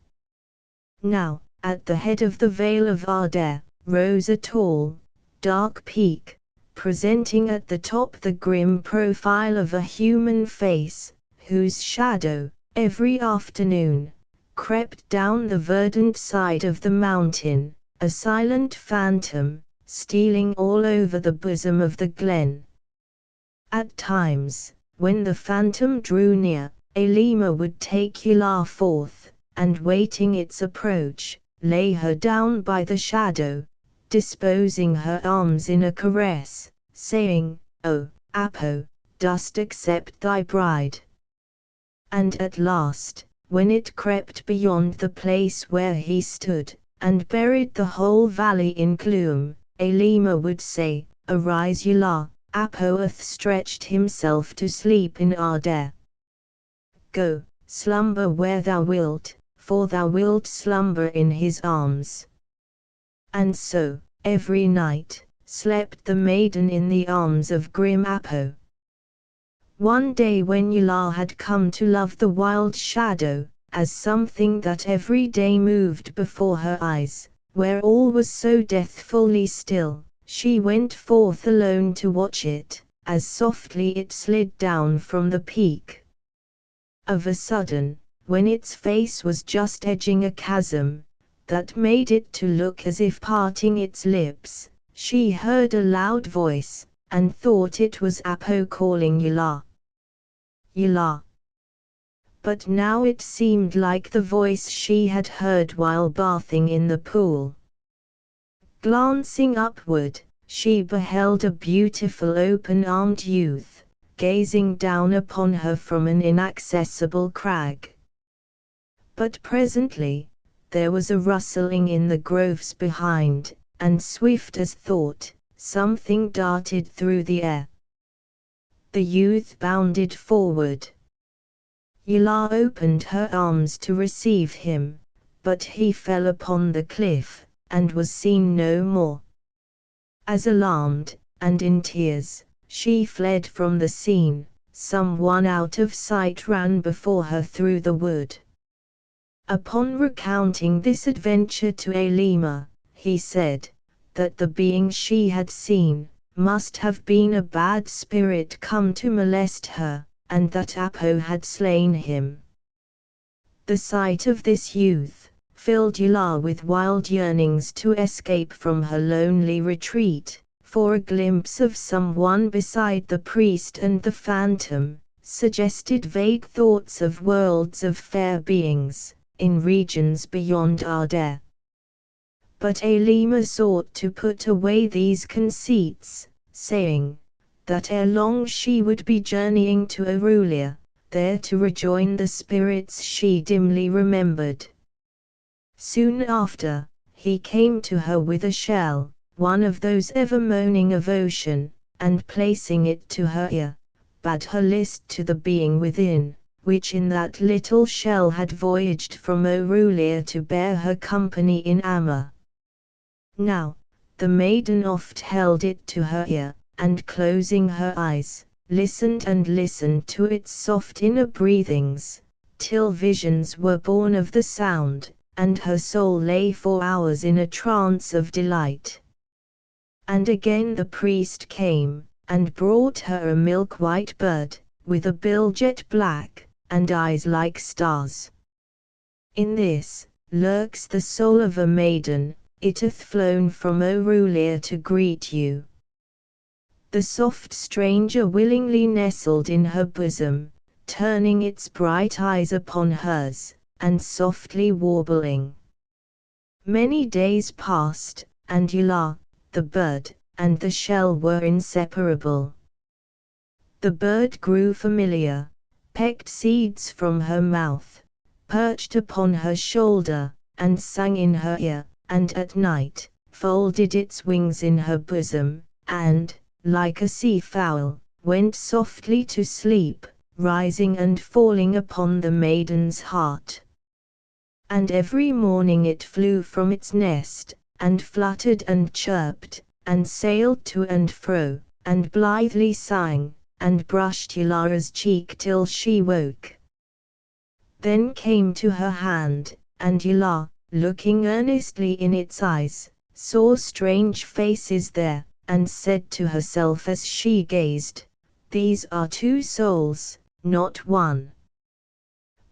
Now, at the head of the Vale of Ardare, rose a tall, dark peak, presenting at the top the grim profile of a human face, whose shadow, every afternoon, crept down the verdant side of the mountain, a silent phantom, stealing all over the bosom of the glen. At times, when the phantom drew near, Elima would take Ilar forth, and waiting its approach, lay her down by the shadow, disposing her arms in a caress, saying, "O, Apo, dost accept thy bride?" And at last, when it crept beyond the place where he stood, and buried the whole valley in gloom, Elima would say, "Arise, Yula." Apo hath stretched himself to sleep in Arde. Go, slumber where thou wilt, for thou wilt slumber in his arms. And so, every night, slept the maiden in the arms of grim Apo. One day when Yula had come to love the wild shadow, as something that every day moved before her eyes, where all was so deathfully still, she went forth alone to watch it, as softly it slid down from the peak. Of a sudden, when its face was just edging a chasm, that made it to look as if parting its lips, she heard a loud voice, and thought it was Apo calling Yula. Yula. But now it seemed like the voice she had heard while bathing in the pool. Glancing upward, she beheld a beautiful open-armed youth, gazing down upon her from an inaccessible crag. But presently, there was a rustling in the groves behind, and swift as thought, something darted through the air. The youth bounded forward. Yula opened her arms to receive him, but he fell upon the cliff, and was seen no more. As alarmed, and in tears, she fled from the scene, someone out of sight ran before her through the wood. Upon recounting this adventure to Elima, he said, that the being she had seen, must have been a bad spirit come to molest her, and that Apo had slain him. The sight of this youth filled Yula with wild yearnings to escape from her lonely retreat, for a glimpse of someone beside the priest and the phantom suggested vague thoughts of worlds of fair beings, in regions beyond Arde. But Elima sought to put away these conceits, saying that ere long she would be journeying to Arulia, there to rejoin the spirits she dimly remembered. Soon after, he came to her with a shell, one of those ever moaning of ocean, and placing it to her ear, bade her list to the being within, which in that little shell had voyaged from Arulia to bear her company in Amma. Now, the maiden oft held it to her ear, and closing her eyes, listened and listened to its soft inner breathings, till visions were born of the sound, and her soul lay for hours in a trance of delight. And again the priest came, and brought her a milk-white bird, with a bill jet black, and eyes like stars. In this lurks the soul of a maiden, it hath flown from Arulia to greet you. The soft stranger willingly nestled in her bosom, turning its bright eyes upon hers, and softly warbling. Many days passed, and Yula, the bird, and the shell were inseparable. The bird grew familiar, pecked seeds from her mouth, perched upon her shoulder, and sang in her ear, and at night, folded its wings in her bosom, and, like a sea-fowl, went softly to sleep, rising and falling upon the maiden's heart. And every morning it flew from its nest, and fluttered and chirped, and sailed to and fro, and blithely sang, and brushed Yula's cheek till she woke. Then came to her hand, and Yula, looking earnestly in its eyes, saw strange faces there, and said to herself as she gazed, "These are two souls, not one."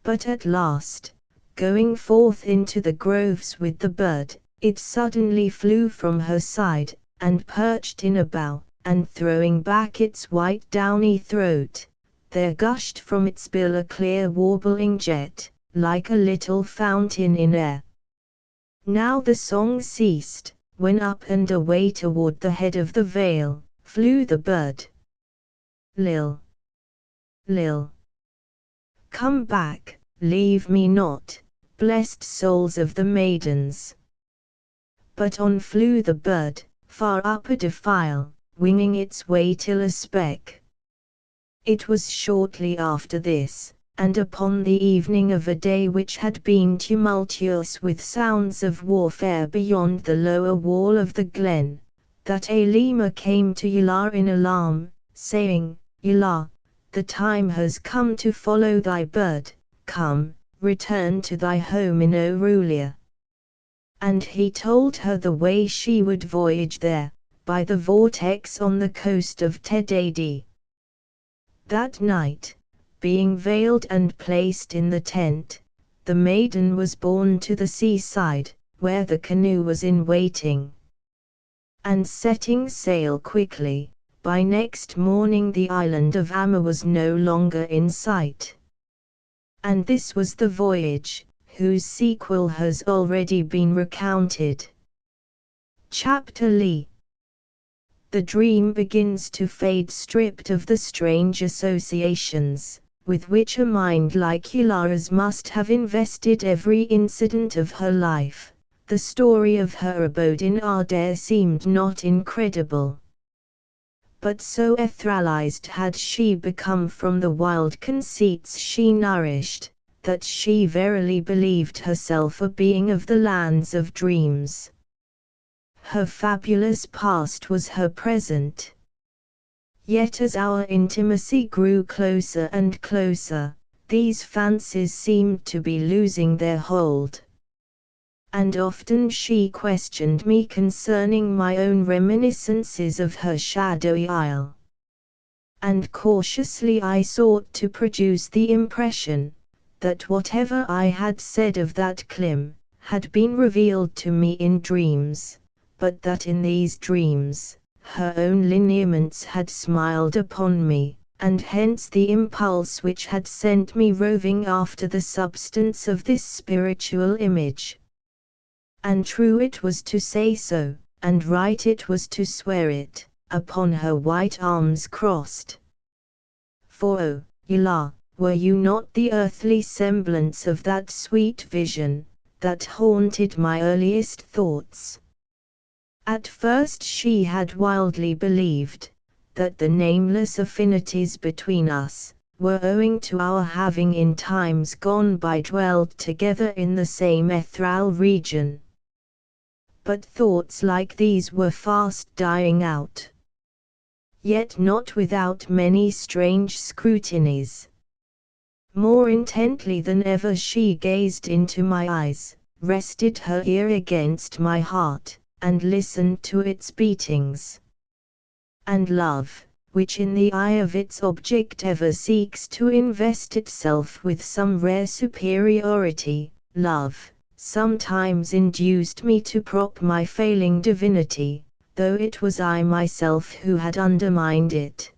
But at last, going forth into the groves with the bird, it suddenly flew from her side, and perched in a bough, and throwing back its white downy throat, there gushed from its bill a clear warbling jet, like a little fountain in air. Now the song ceased, when up and away toward the head of the vale, flew the bird. Lil, Lil. come back, leave me not, blessed souls of the maidens." But on flew the bird, far up a defile, winging its way till a speck. It was shortly after this, and upon the evening of a day which had been tumultuous with sounds of warfare beyond the lower wall of the glen, that a lemur came to Yla in alarm, saying, "Yla, the time has come to follow thy bird, come, return to thy home in Orulia." And he told her the way she would voyage there, by the vortex on the coast of Tedadi. That night, being veiled and placed in the tent, the maiden was borne to the seaside, where the canoe was in waiting. And setting sail quickly, by next morning the island of Amma was no longer in sight. And this was the voyage, whose sequel has already been recounted. Chapter Li. The dream begins to fade, stripped of the strange associations, with which a mind like Hilara's must have invested every incident of her life. The story of her abode in Ardare seemed not incredible. But so etherealized had she become from the wild conceits she nourished, that she verily believed herself a being of the lands of dreams. Her fabulous past was her present. Yet as our intimacy grew closer and closer, these fancies seemed to be losing their hold. And often she questioned me concerning my own reminiscences of her shadowy isle. And cautiously I sought to produce the impression that whatever I had said of that clime had been revealed to me in dreams, but that in these dreams, her own lineaments had smiled upon me, and hence the impulse which had sent me roving after the substance of this spiritual image. And true it was to say so, and right it was to swear it, upon her white arms crossed. For oh, Yla, were you not the earthly semblance of that sweet vision, that haunted my earliest thoughts? At first she had wildly believed that the nameless affinities between us were owing to our having in times gone by dwelled together in the same ethereal region. But thoughts like these were fast dying out. Yet not without many strange scrutinies. More intently than ever she gazed into my eyes, rested her ear against my heart, and listened to its beatings. And love, which in the eye of its object ever seeks to invest itself with some rare superiority, love, sometimes induced me to prop my failing divinity, though it was I myself who had undermined it.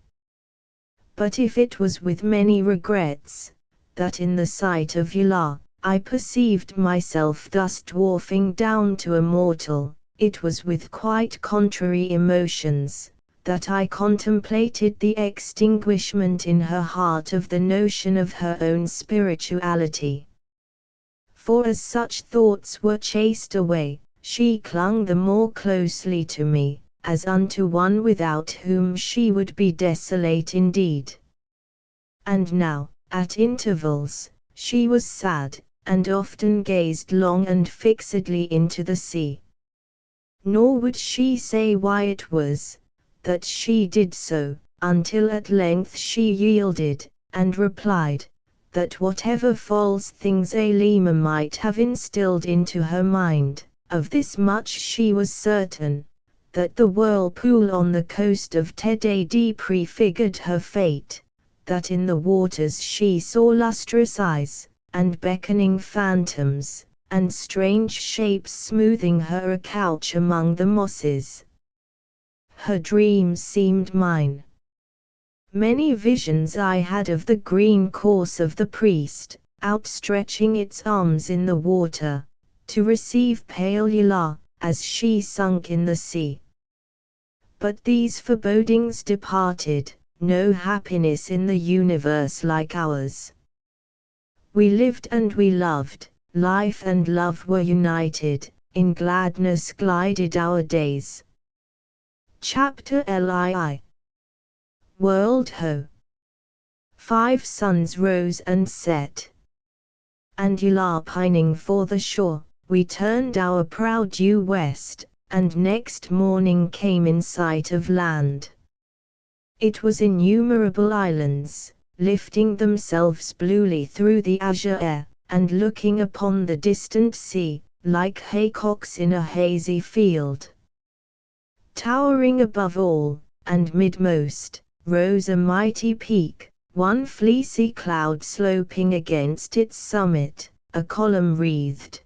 But if it was with many regrets, that in the sight of Yla, I perceived myself thus dwarfing down to a mortal, it was with quite contrary emotions that I contemplated the extinguishment in her heart of the notion of her own spirituality. For as such thoughts were chased away, she clung the more closely to me, as unto one without whom she would be desolate indeed. And now, at intervals, she was sad, and often gazed long and fixedly into the sea. Nor would she say why it was that she did so, until at length she yielded, and replied that whatever false things a lemur might have instilled into her mind, of this much she was certain, that the whirlpool on the coast of Tedadi prefigured her fate, that in the waters she saw lustrous eyes, and beckoning phantoms, and strange shapes smoothing her a couch among the mosses. Her dreams seemed mine. Many visions I had of the green corse of the priest, outstretching its arms in the water, to receive pale Yla, as she sunk in the sea. But these forebodings departed, no happiness in the universe like ours. We lived and we loved, life and love were united, in gladness glided our days. Chapter LII. World Ho. 5 suns rose and set, and Yla pining for the shore, we turned our prow due west, and next morning came in sight of land. It was innumerable islands, lifting themselves bluely through the azure air, and looking upon the distant sea, like haycocks in a hazy field. Towering above all, and midmost, rose a mighty peak, one fleecy cloud sloping against its summit, a column wreathed.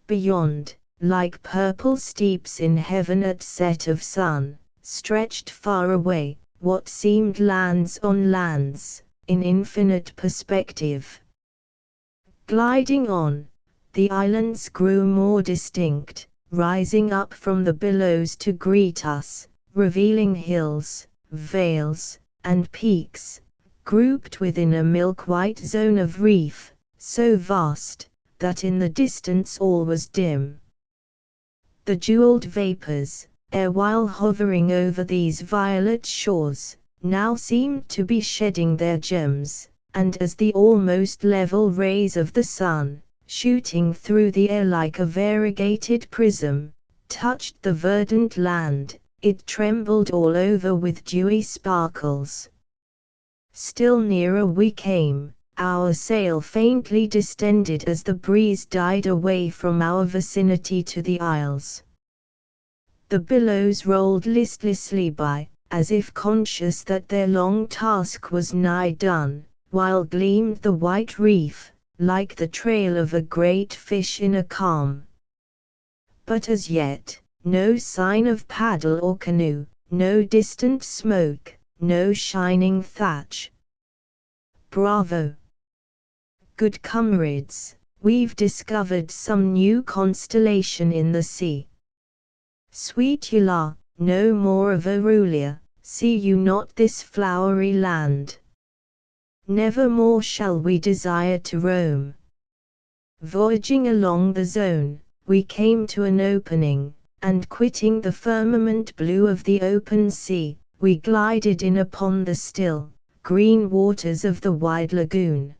Beyond, like purple steeps in heaven at set of sun, stretched far away, what seemed lands on lands, in infinite perspective. Gliding on, the islands grew more distinct, rising up from the billows to greet us, revealing hills, vales, and peaks, grouped within a milk-white zone of reef, so vast, that in the distance all was dim. The jeweled vapors, erewhile hovering over these violet shores, now seemed to be shedding their gems, and as the almost level rays of the sun, shooting through the air like a variegated prism, touched the verdant land, it trembled all over with dewy sparkles. Still nearer we came, our sail faintly distended as the breeze died away from our vicinity to the isles. The billows rolled listlessly by, as if conscious that their long task was nigh done, while gleamed the white reef, like the trail of a great fish in a calm. But as yet, no sign of paddle or canoe, no distant smoke, no shining thatch. Bravo! Good comrades, we've discovered some new constellation in the sea. Sweet Yla, no more of Arulia, see you not this flowery land? Never more shall we desire to roam. Voyaging along the zone, we came to an opening, and quitting the firmament blue of the open sea, we glided in upon the still, green waters of the wide lagoon.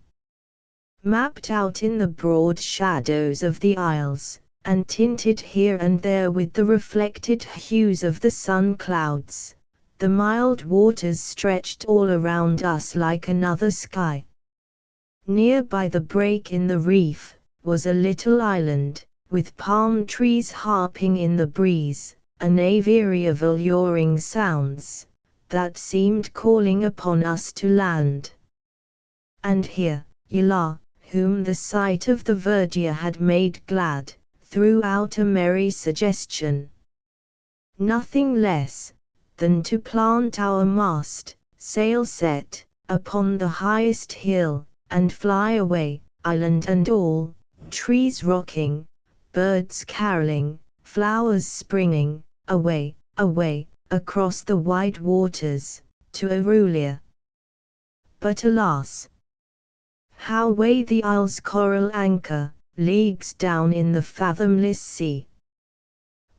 Mapped out in the broad shadows of the isles, and tinted here and there with the reflected hues of the sun clouds, the mild waters stretched all around us like another sky. Near by the break in the reef, was a little island, with palm trees harping in the breeze, an aviary of alluring sounds, that seemed calling upon us to land. And here, Yla, whom the sight of the verdure had made glad, threw out a merry suggestion. Nothing less than to plant our mast, sail set, upon the highest hill, and fly away, island and all, trees rocking, birds caroling, flowers springing, away, away, across the wide waters, to Arulia. But alas! How weigh the isle's coral anchor, leagues down in the fathomless sea?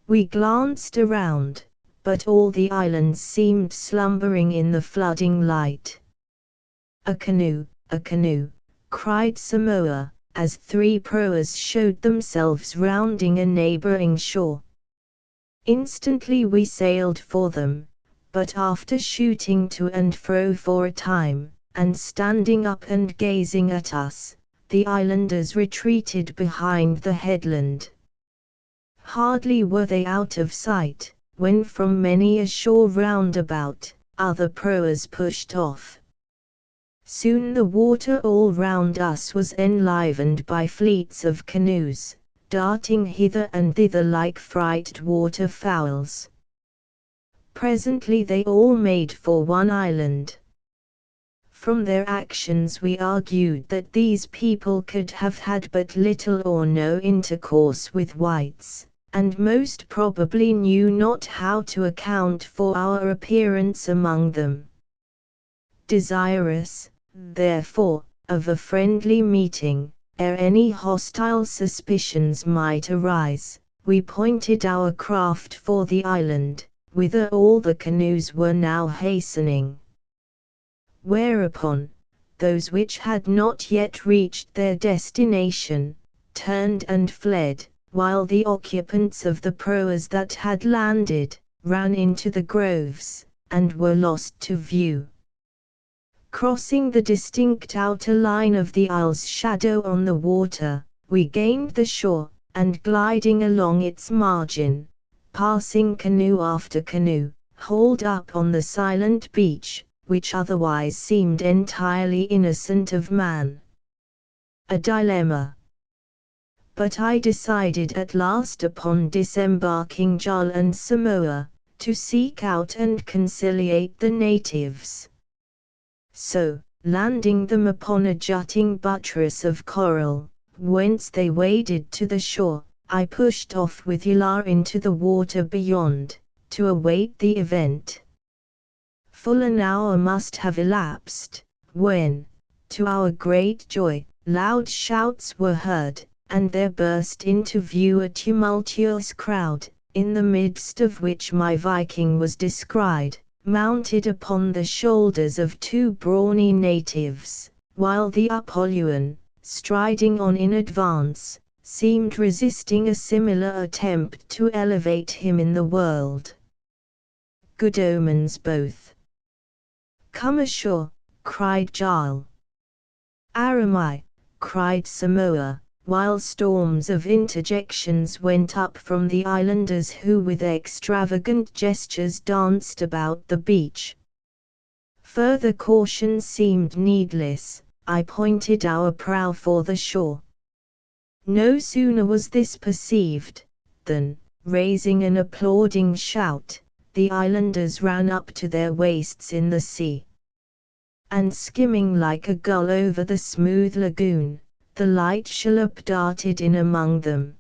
We glanced around, but all the islands seemed slumbering in the flooding light. A canoe, cried Samoa, as 3 proas showed themselves rounding a neighboring shore. Instantly we sailed for them, but after shooting to and fro for a time, and standing up and gazing at us, the islanders retreated behind the headland. Hardly were they out of sight, when from many a shore round about, other proas pushed off. Soon the water all round us was enlivened by fleets of canoes, darting hither and thither like frighted waterfowls. Presently they all made for one island. From their actions we argued that these people could have had but little or no intercourse with whites, and most probably knew not how to account for our appearance among them. Desirous, therefore, of a friendly meeting, ere any hostile suspicions might arise, we pointed our craft for the island, whither all the canoes were now hastening. Whereupon, those which had not yet reached their destination, turned and fled, while the occupants of the proas that had landed, ran into the groves, and were lost to view. Crossing the distinct outer line of the isle's shadow on the water, we gained the shore, and gliding along its margin, passing canoe after canoe, hauled up on the silent beach, which otherwise seemed entirely innocent of man. A dilemma. But I decided at last upon disembarking Jal and Samoa, to seek out and conciliate the natives. So, landing them upon a jutting buttress of coral, whence they waded to the shore, I pushed off with Ilar into the water beyond, to await the event. Full an hour must have elapsed, when, to our great joy, loud shouts were heard, and there burst into view a tumultuous crowd, in the midst of which my Viking was descried, mounted upon the shoulders of two brawny natives, while the Apollyon, striding on in advance, seemed resisting a similar attempt to elevate him in the world. Good omens both. "Come ashore," cried Jarl. "Aramai," cried Samoa, while storms of interjections went up from the islanders who with extravagant gestures danced about the beach. Further caution seemed needless. I pointed our prow for the shore. No sooner was this perceived, than, raising an applauding shout, the islanders ran up to their waists in the sea. And skimming like a gull over the smooth lagoon, the light shallop darted in among them.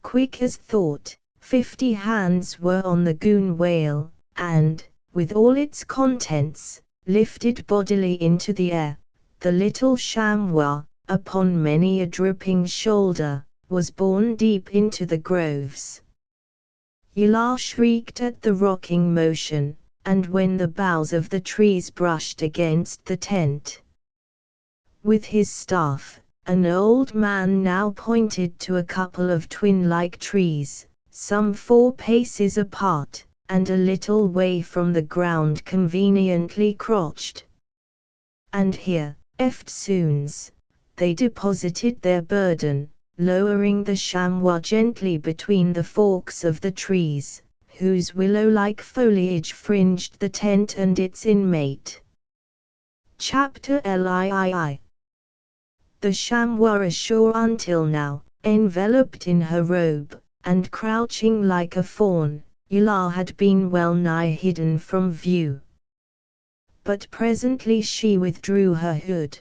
Quick as thought, 50 hands were on the goon whale, and, with all its contents, lifted bodily into the air, the little chamois, upon many a dripping shoulder, was borne deep into the groves. Ilar shrieked at the rocking motion, and when the boughs of the trees brushed against the tent. With his staff, an old man now pointed to a couple of twin-like trees, some 4 paces apart, and a little way from the ground conveniently crotched. And here, eftsoons, they deposited their burden, lowering the chamois gently between the forks of the trees, whose willow-like foliage fringed the tent and its inmate. Chapter LIII. The chamois ashore until now, enveloped in her robe, and crouching like a fawn, Ilar had been well nigh hidden from view. But presently she withdrew her hood.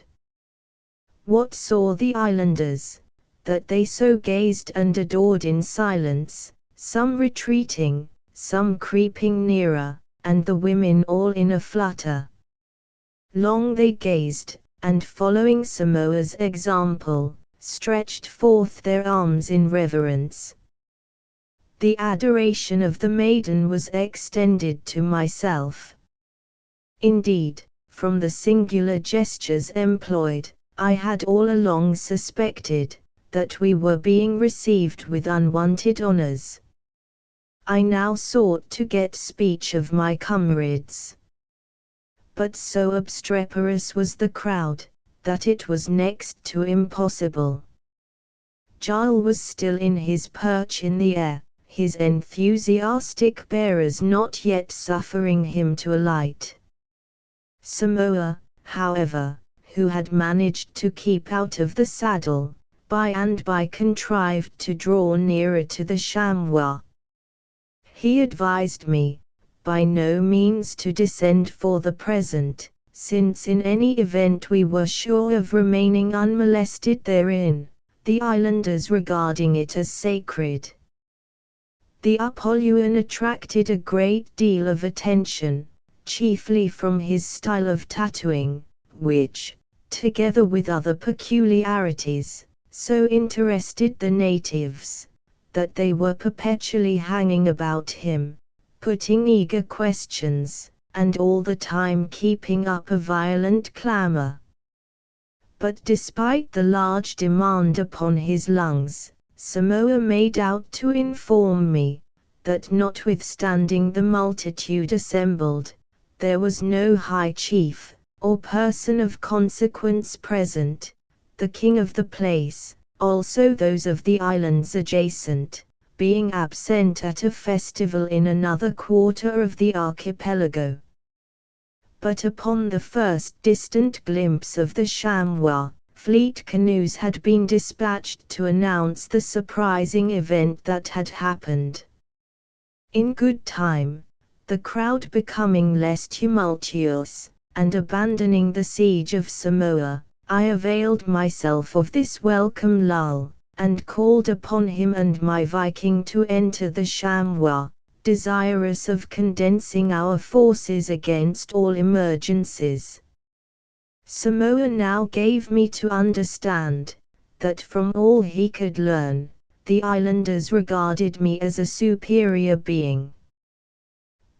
What saw the islanders, that they so gazed and adored in silence, some retreating, some creeping nearer, and the women all in a flutter? Long they gazed, and following Samoa's example, stretched forth their arms in reverence. The adoration of the maiden was extended to myself. Indeed, from the singular gestures employed, I had all along suspected that we were being received with unwonted honors. I now sought to get speech of my comrades. But so obstreperous was the crowd, that it was next to impossible. Jarl was still in his perch in the air, his enthusiastic bearers not yet suffering him to alight. Samoa, however, who had managed to keep out of the saddle, by and by contrived to draw nearer to the chamois. He advised me, by no means to descend for the present, since in any event we were sure of remaining unmolested therein, the islanders regarding it as sacred. The Apollyon attracted a great deal of attention, chiefly from his style of tattooing, which, together with other peculiarities, so interested the natives, that they were perpetually hanging about him, putting eager questions, and all the time keeping up a violent clamor. But despite the large demand upon his lungs, Samoa made out to inform me, that notwithstanding the multitude assembled, there was no high chief, or person of consequence present, the king of the place, also those of the islands adjacent, being absent at a festival in another quarter of the archipelago. But upon the first distant glimpse of the chamois, fleet canoes had been dispatched to announce the surprising event that had happened. In good time, the crowd becoming less tumultuous, and abandoning the siege of Samoa, I availed myself of this welcome lull, and called upon him and my Viking to enter the chamois, desirous of condensing our forces against all emergencies. Samoa now gave me to understand, that from all he could learn, the islanders regarded me as a superior being.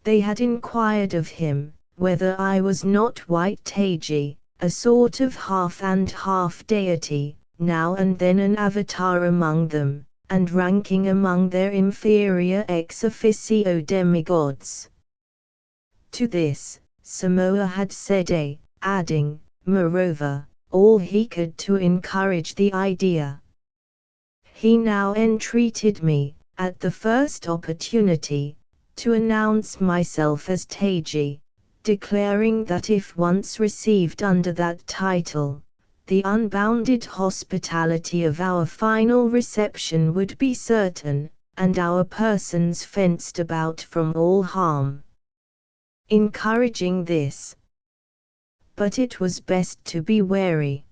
They had inquired of him, whether I was not White Taiji, a sort of half and half deity, now and then an avatar among them, and ranking among their inferior ex officio demigods. To this, Samoa had said adding, moreover, all he could to encourage the idea. He now entreated me, at the first opportunity, to announce myself as Taiji, declaring that if once received under that title, the unbounded hospitality of our final reception would be certain, and our persons fenced about from all harm. Encouraging this. But it was best to be wary.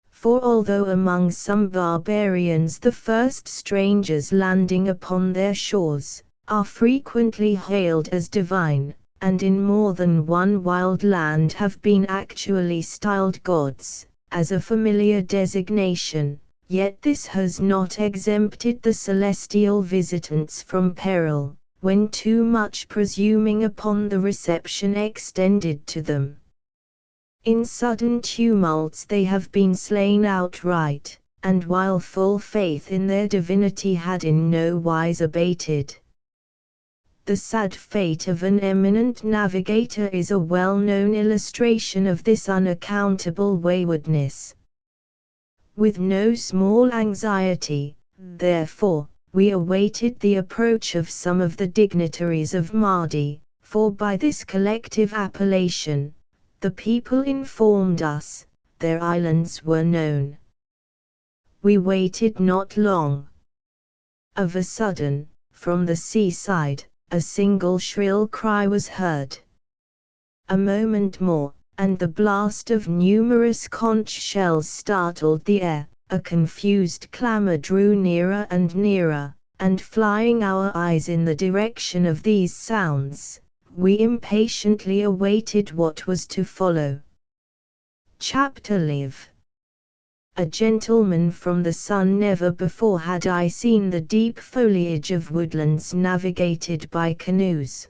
For although among some barbarians the first strangers landing upon their shores, are frequently hailed as divine, and in more than one wild land have been actually styled gods, as a familiar designation, yet this has not exempted the celestial visitants from peril, when too much presuming upon the reception extended to them. In sudden tumults they have been slain outright, and while full faith in their divinity had in no wise abated. The sad fate of an eminent navigator is a well-known illustration of this unaccountable waywardness. With no small anxiety, therefore, we awaited the approach of some of the dignitaries of Mardi, for by this collective appellation, the people informed us, their islands were known. We waited not long. Of a sudden, from the seaside, a single shrill cry was heard. A moment more, and the blast of numerous conch shells startled the air, a confused clamor drew nearer and nearer, and flying our eyes in the direction of these sounds, we impatiently awaited what was to follow. Chapter Live. A gentleman from the sun. Never before had I seen the deep foliage of woodlands navigated by canoes.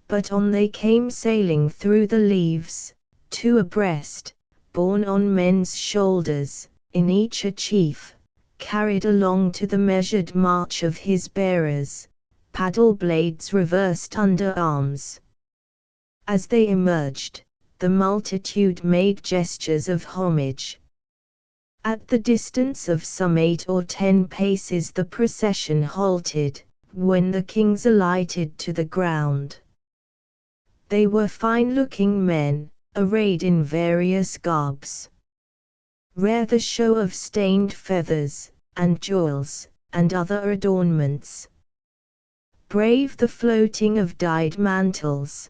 But on they came sailing through the leaves, two abreast, borne on men's shoulders, in each a chief, carried along to the measured march of his bearers, paddle blades reversed under arms. As they emerged, the multitude made gestures of homage. At the distance of some 8 or 10 paces the procession halted, when the kings alighted to the ground. They were fine-looking men, arrayed in various garbs. Rare the show of stained feathers, and jewels, and other adornments. Brave the floating of dyed mantles.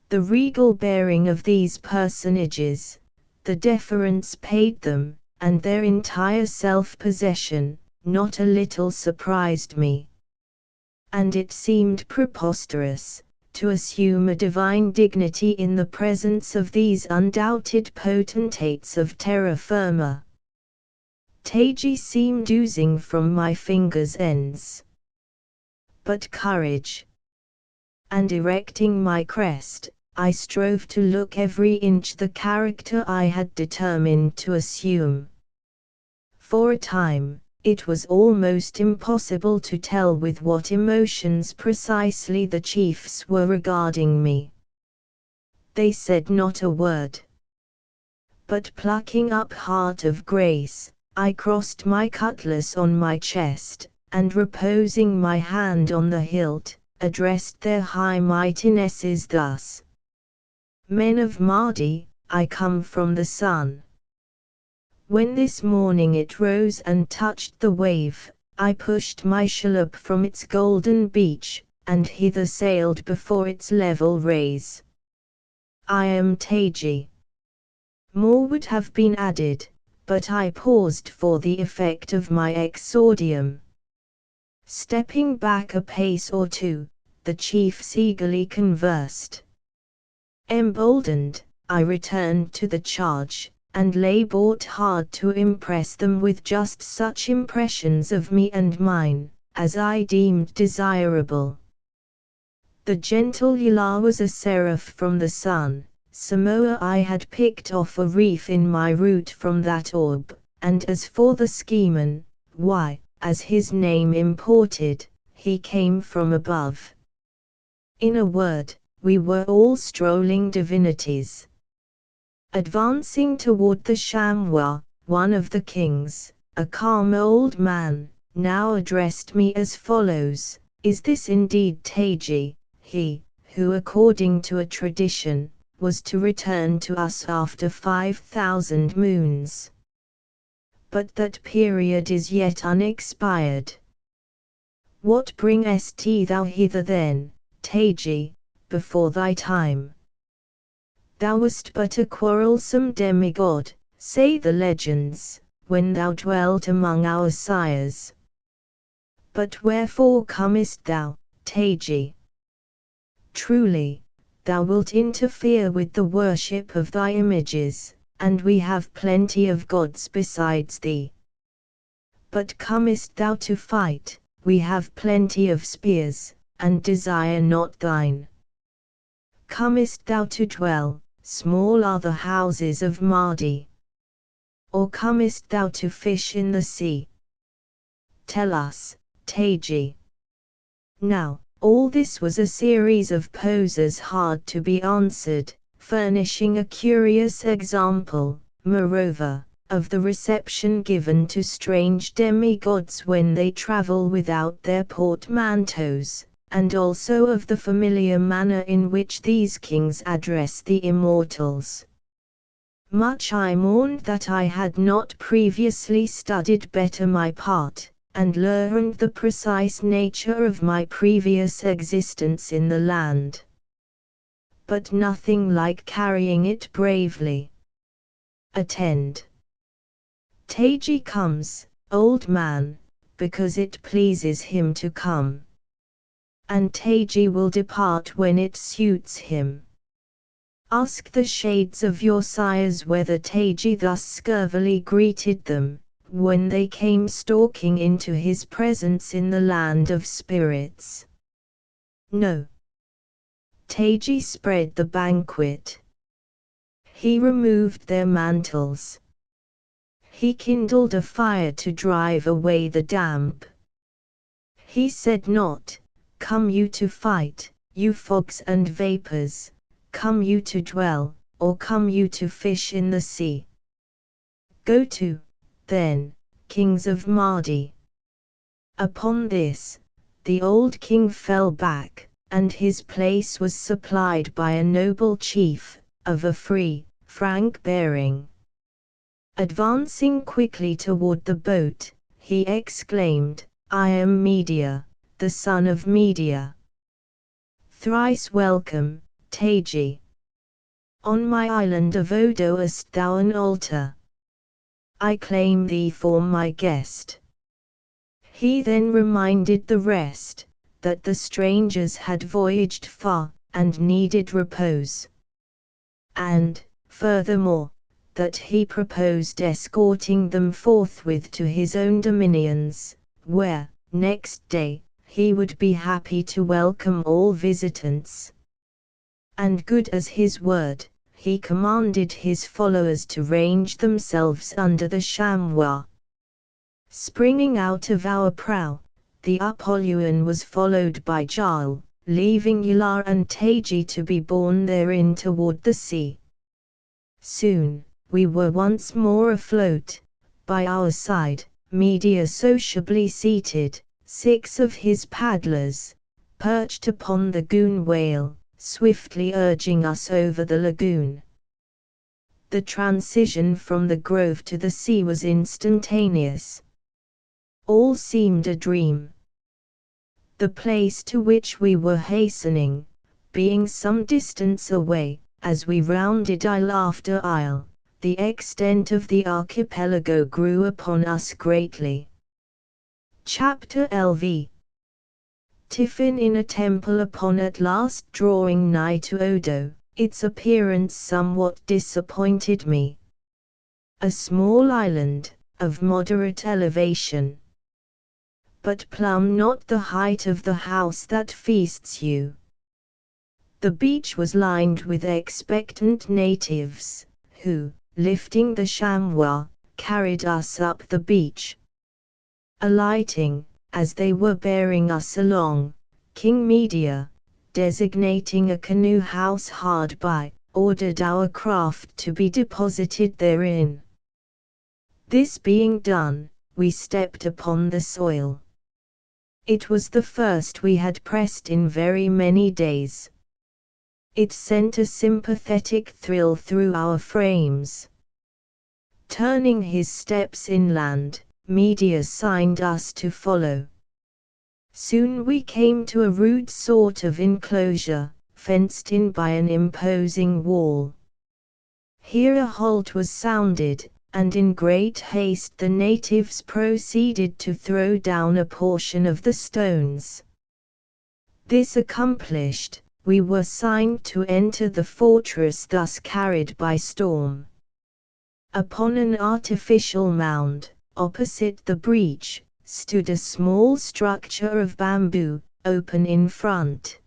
The regal bearing of these personages, the deference paid them, and their entire self-possession, not a little surprised me. And it seemed preposterous, to assume a divine dignity in the presence of these undoubted potentates of terra firma. Taiji seemed oozing from my fingers' ends. But courage. And erecting my crest, I strove to look every inch the character I had determined to assume. For a time, it was almost impossible to tell with what emotions precisely the chiefs were regarding me. They said not a word. But plucking up heart of grace, I crossed my cutlass on my chest, and reposing my hand on the hilt, addressed their high mightinesses thus. Men of Mardi, I come from the sun. When this morning it rose and touched the wave, I pushed my shallop from its golden beach, and hither sailed before its level rays. I am Taiji. More would have been added, but I paused for the effect of my exordium. Stepping back a pace or two, the chiefs eagerly conversed. Emboldened, I returned to the charge, and labored hard to impress them with just such impressions of me and mine, as I deemed desirable. The gentle Yala was a seraph from the sun. Samoa I had picked off a reef in my route from that orb, and as for the scheman, why, as his name imported, he came from above. In a word, we were all strolling divinities. Advancing toward the chamois, one of the kings, a calm old man, now addressed me as follows: "Is this indeed Taiji, he, who according to a tradition, was to return to us after 5,000 moons? But that period is yet unexpired. What bringest thou hither then, Taiji, before thy time? Thou wast but a quarrelsome demigod, say the legends, when thou dwelt among our sires. But wherefore comest thou, Taiji? Truly, thou wilt interfere with the worship of thy images, and we have plenty of gods besides thee. But comest thou to fight, we have plenty of spears, and desire not thine. Comest thou to dwell, small are the houses of Mardi. Or comest thou to fish in the sea? Tell us, Taiji." Now, all this was a series of poses hard to be answered, furnishing a curious example, moreover, of the reception given to strange demigods when they travel without their portmanteaus, and also of the familiar manner in which these kings address the immortals. Much I mourned that I had not previously studied better my part, and learned the precise nature of my previous existence in the land. But nothing like carrying it bravely. Attend. Taiji comes, old man, because it pleases him to come. And Taiji will depart when it suits him. Ask the shades of your sires whether Taiji thus scurvily greeted them, when they came stalking into his presence in the land of spirits. No. Taiji spread the banquet. He removed their mantles. He kindled a fire to drive away the damp. He said not, "Come you to fight, you fogs and vapors, come you to dwell, or come you to fish in the sea. Go to, then, kings of Mardi." Upon this, the old king fell back, and his place was supplied by a noble chief, of a free, frank bearing. Advancing quickly toward the boat, he exclaimed, "I am Media, the son of Media. Thrice welcome, Taiji. On my island of Odo hast thou an altar. I claim thee for my guest." He then reminded the rest, that the strangers had voyaged far, and needed repose. And, furthermore, that he proposed escorting them forthwith to his own dominions, where, next day, he would be happy to welcome all visitants. And good as his word, he commanded his followers to range themselves under the chamois. Springing out of our prow, the Apollyon was followed by Jarl, leaving Ular and Taji to be borne therein toward the sea. Soon, we were once more afloat. By our side, Medea sociably seated, 6 of his paddlers, perched upon the goon whale, swiftly urging us over the lagoon. The transition from the grove to the sea was instantaneous. All seemed a dream. The place to which we were hastening, being some distance away, as we rounded isle after isle, the extent of the archipelago grew upon us greatly. Chapter LV. Tiffin in a temple upon at last drawing nigh to Odo, its appearance somewhat disappointed me. A small island, of moderate elevation. But plumb not the height of the house that feasts you. The beach was lined with expectant natives, who, lifting the chamois, carried us up the beach. Alighting, as they were bearing us along, King Medea, designating a canoe house hard by, ordered our craft to be deposited therein. This being done, we stepped upon the soil. It was the first we had pressed in very many days. It sent a sympathetic thrill through our frames. Turning his steps inland, Medea signed us to follow. Soon we came to a rude sort of enclosure, fenced in by an imposing wall. Here a halt was sounded, and in great haste the natives proceeded to throw down a portion of the stones. This accomplished, we were signed to enter the fortress thus carried by storm. Upon an artificial mound, opposite the breach, stood a small structure of bamboo, open in front.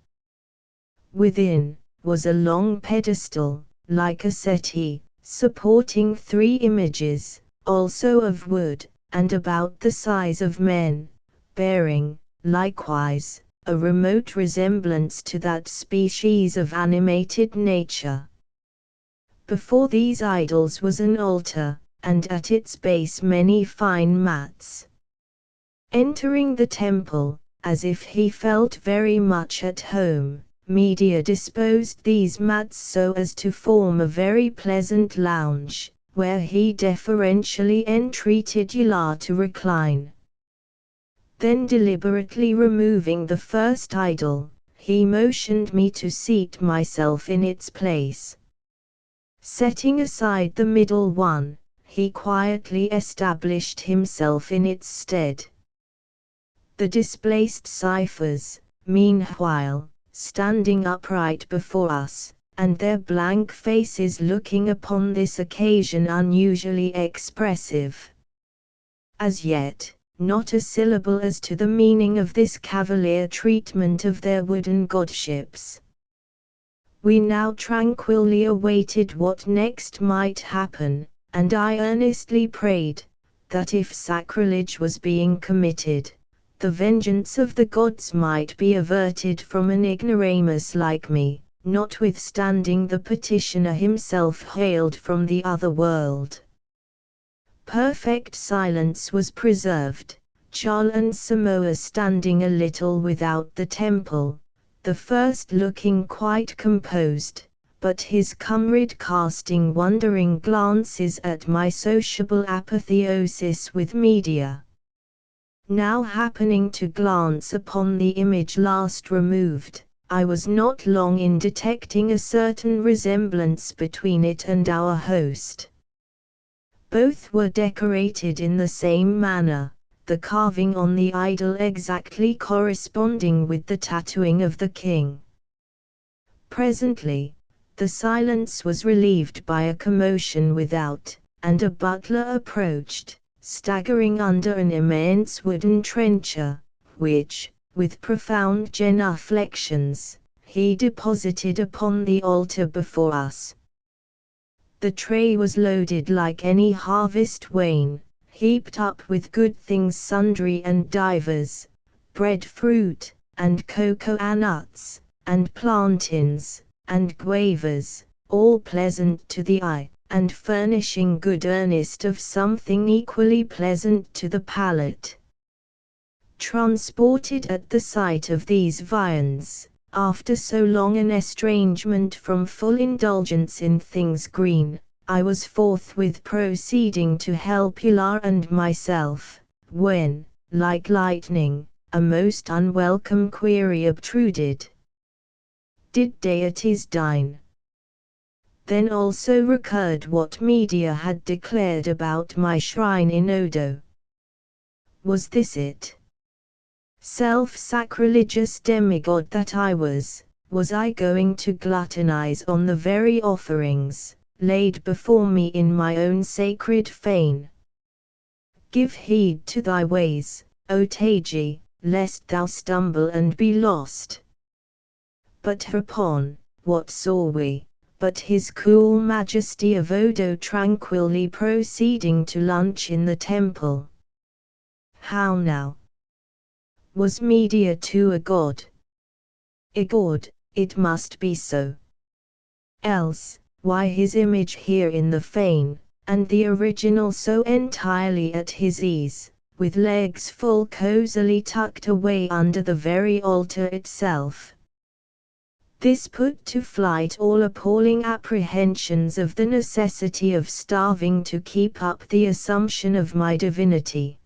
Within, was a long pedestal, like a settee, supporting 3 images, also of wood, and about the size of men, bearing, likewise, a remote resemblance to that species of animated nature. Before these idols was an altar, and at its base many fine mats. Entering the temple, as if he felt very much at home, Medea disposed these mats so as to form a very pleasant lounge, where he deferentially entreated Ular to recline. Then deliberately removing the first idol, he motioned me to seat myself in its place. Setting aside the middle one, he quietly established himself in its stead. The displaced ciphers, meanwhile, standing upright before us, and their blank faces looking upon this occasion unusually expressive. As yet, not a syllable as to the meaning of this cavalier treatment of their wooden godships. We now tranquilly awaited what next might happen, and I earnestly prayed, that if sacrilege was being committed, the vengeance of the gods might be averted from an ignoramus like me, notwithstanding the petitioner himself hailed from the other world. Perfect silence was preserved, Jarl and Samoa standing a little without the temple, the first looking quite composed, but his comrade casting wondering glances at my sociable apotheosis with Medea. Now happening to glance upon the image last removed, I was not long in detecting a certain resemblance between it and our host. Both were decorated in the same manner, the carving on the idol exactly corresponding with the tattooing of the king. Presently, the silence was relieved by a commotion without, and a butler approached, staggering under an immense wooden trencher, which, with profound genuflections, he deposited upon the altar before us. The tray was loaded like any harvest wain, heaped up with good things sundry and divers, bread fruit, and cocoa nuts, and plantains, and guavas, all pleasant to the eye, and furnishing good earnest of something equally pleasant to the palate. Transported at the sight of these viands, after so long an estrangement from full indulgence in things green, I was forthwith proceeding to help Hilar and myself, when, like lightning, a most unwelcome query obtruded. Did deities dine? Then also recurred what Medea had declared about my shrine in Odo. Was this it? Self-sacrilegious demigod that I was I going to gluttonize on the very offerings laid before me in my own sacred fane? Give heed to thy ways, O Taji, lest thou stumble and be lost. But hereupon, what saw we, but his cool majesty of Odo tranquilly proceeding to lunch in the temple? How now? Was Medea too a god? A god, it must be so. Else, why his image here in the fane, and the original so entirely at his ease, with legs full cosily tucked away under the very altar itself? This put to flight all appalling apprehensions of the necessity of starving to keep up the assumption of my divinity.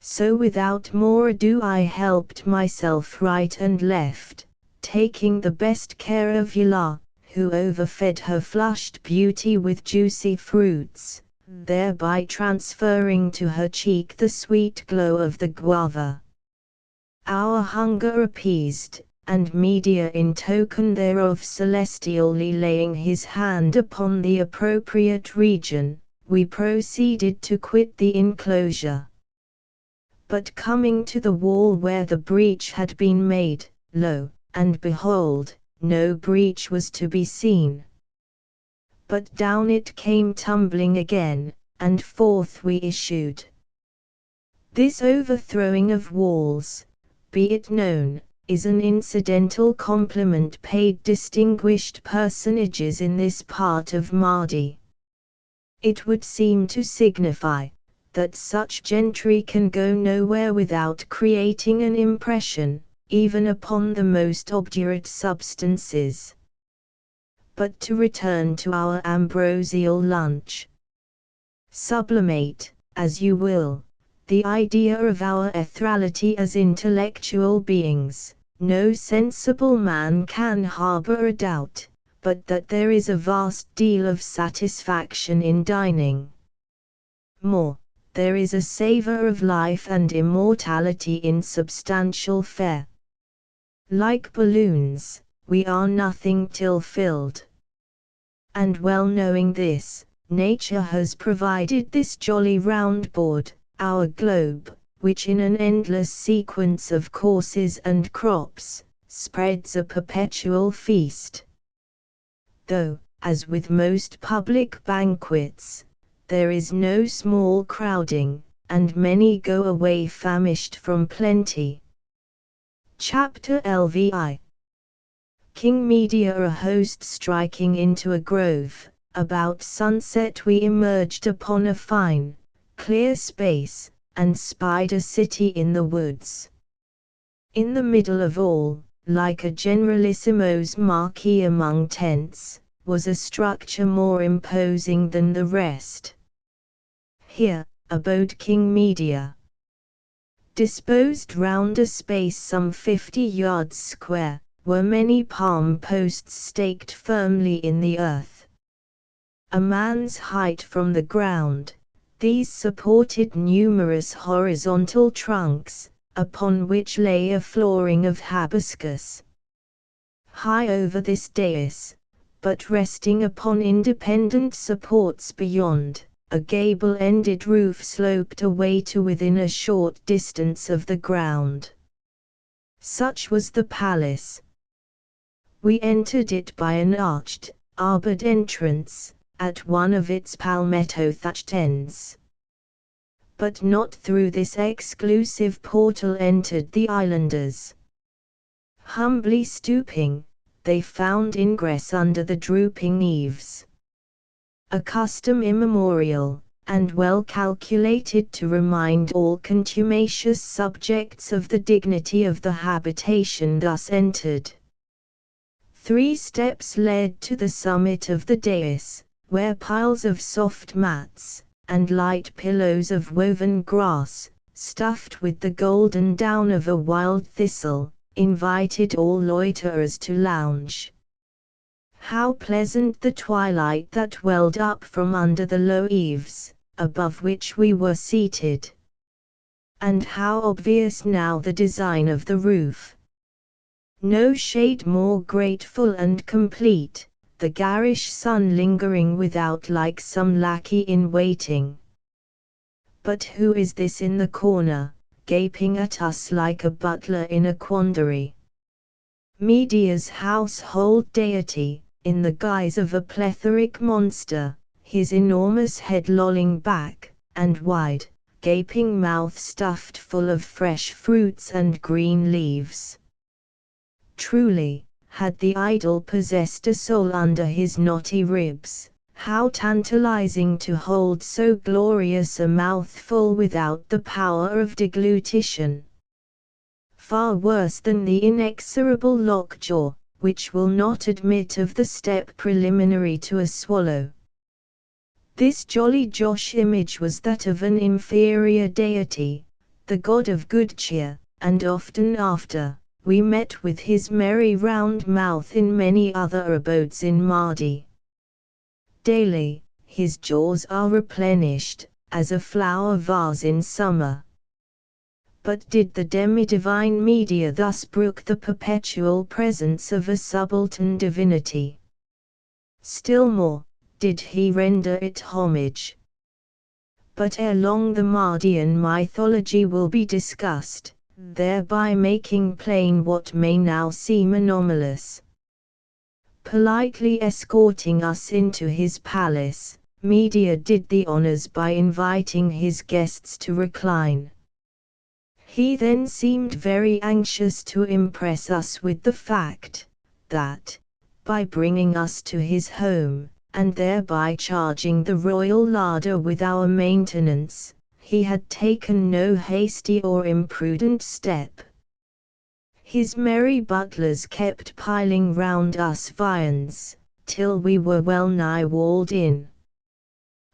So without more ado I helped myself right and left, taking the best care of Hilar, who overfed her flushed beauty with juicy fruits, thereby transferring to her cheek the sweet glow of the guava. Our hunger appeased, and Medea in token thereof celestially laying his hand upon the appropriate region, we proceeded to quit the enclosure. But coming to the wall where the breach had been made, lo, and behold, no breach was to be seen. But down it came tumbling again, and forth we issued. This overthrowing of walls, be it known, is an incidental compliment paid distinguished personages in this part of Mardi. It would seem to signify that such gentry can go nowhere without creating an impression, even upon the most obdurate substances. But to return to our ambrosial lunch. Sublimate, as you will, the idea of our ethereality as intellectual beings. No sensible man can harbor a doubt, but that there is a vast deal of satisfaction in dining. More, there is a savor of life and immortality in substantial fare. Like balloons, we are nothing till filled. And well knowing this, nature has provided this jolly round board, our globe, which in an endless sequence of courses and crops, spreads a perpetual feast. Though, as with most public banquets, there is no small crowding, and many go away famished from plenty. Chapter LVI. King Medea a host striking into a grove, about sunset we emerged upon a fine, clear space, and spied a city in the woods. In the middle of all, like a generalissimo's marquee among tents, was a structure more imposing than the rest. Here abode King Medea. Disposed round a space some 50 yards square, were many palm posts staked firmly in the earth. A man's height from the ground, these supported numerous horizontal trunks, upon which lay a flooring of hibiscus. high over this dais, but resting upon independent supports beyond, a gable-ended roof sloped away to within a short distance of the ground. Such was the palace. We entered it by an arched, arbored entrance, at one of its palmetto-thatched ends. But not through this exclusive portal entered the islanders. Humbly stooping, they found ingress under the drooping eaves. A custom immemorial, and well calculated to remind all contumacious subjects of the dignity of the habitation thus entered. 3 steps led to the summit of the dais, where piles of soft mats, and light pillows of woven grass, stuffed with the golden down of a wild thistle, invited all loiterers to lounge. How pleasant the twilight that welled up from under the low eaves, above which we were seated. And how obvious now the design of the roof. No shade more grateful and complete, the garish sun lingering without like some lackey in waiting. But who is this in the corner, gaping at us like a butler in a quandary? Media's household deity, in the guise of a plethoric monster, his enormous head lolling back, and wide, gaping mouth stuffed full of fresh fruits and green leaves. Truly, had the idol possessed a soul under his knotty ribs, how tantalizing to hold so glorious a mouthful without the power of deglutition! Far worse than the inexorable lockjaw, which will not admit of the step preliminary to a swallow. This jolly Josh image was that of an inferior deity, the god of good cheer, and often after, we met with his merry round mouth in many other abodes in Mardi. Daily, his jaws are replenished, as a flower vase in summer. But did the demi-divine Medea thus brook the perpetual presence of a subaltern divinity? Still more, did he render it homage. But ere long the Mardian mythology will be discussed, thereby making plain what may now seem anomalous. Politely escorting us into his palace, Medea did the honors by inviting his guests to recline. He then seemed very anxious to impress us with the fact, that, by bringing us to his home, and thereby charging the royal larder with our maintenance, he had taken no hasty or imprudent step. His merry butlers kept piling round us viands, till we were well nigh walled in.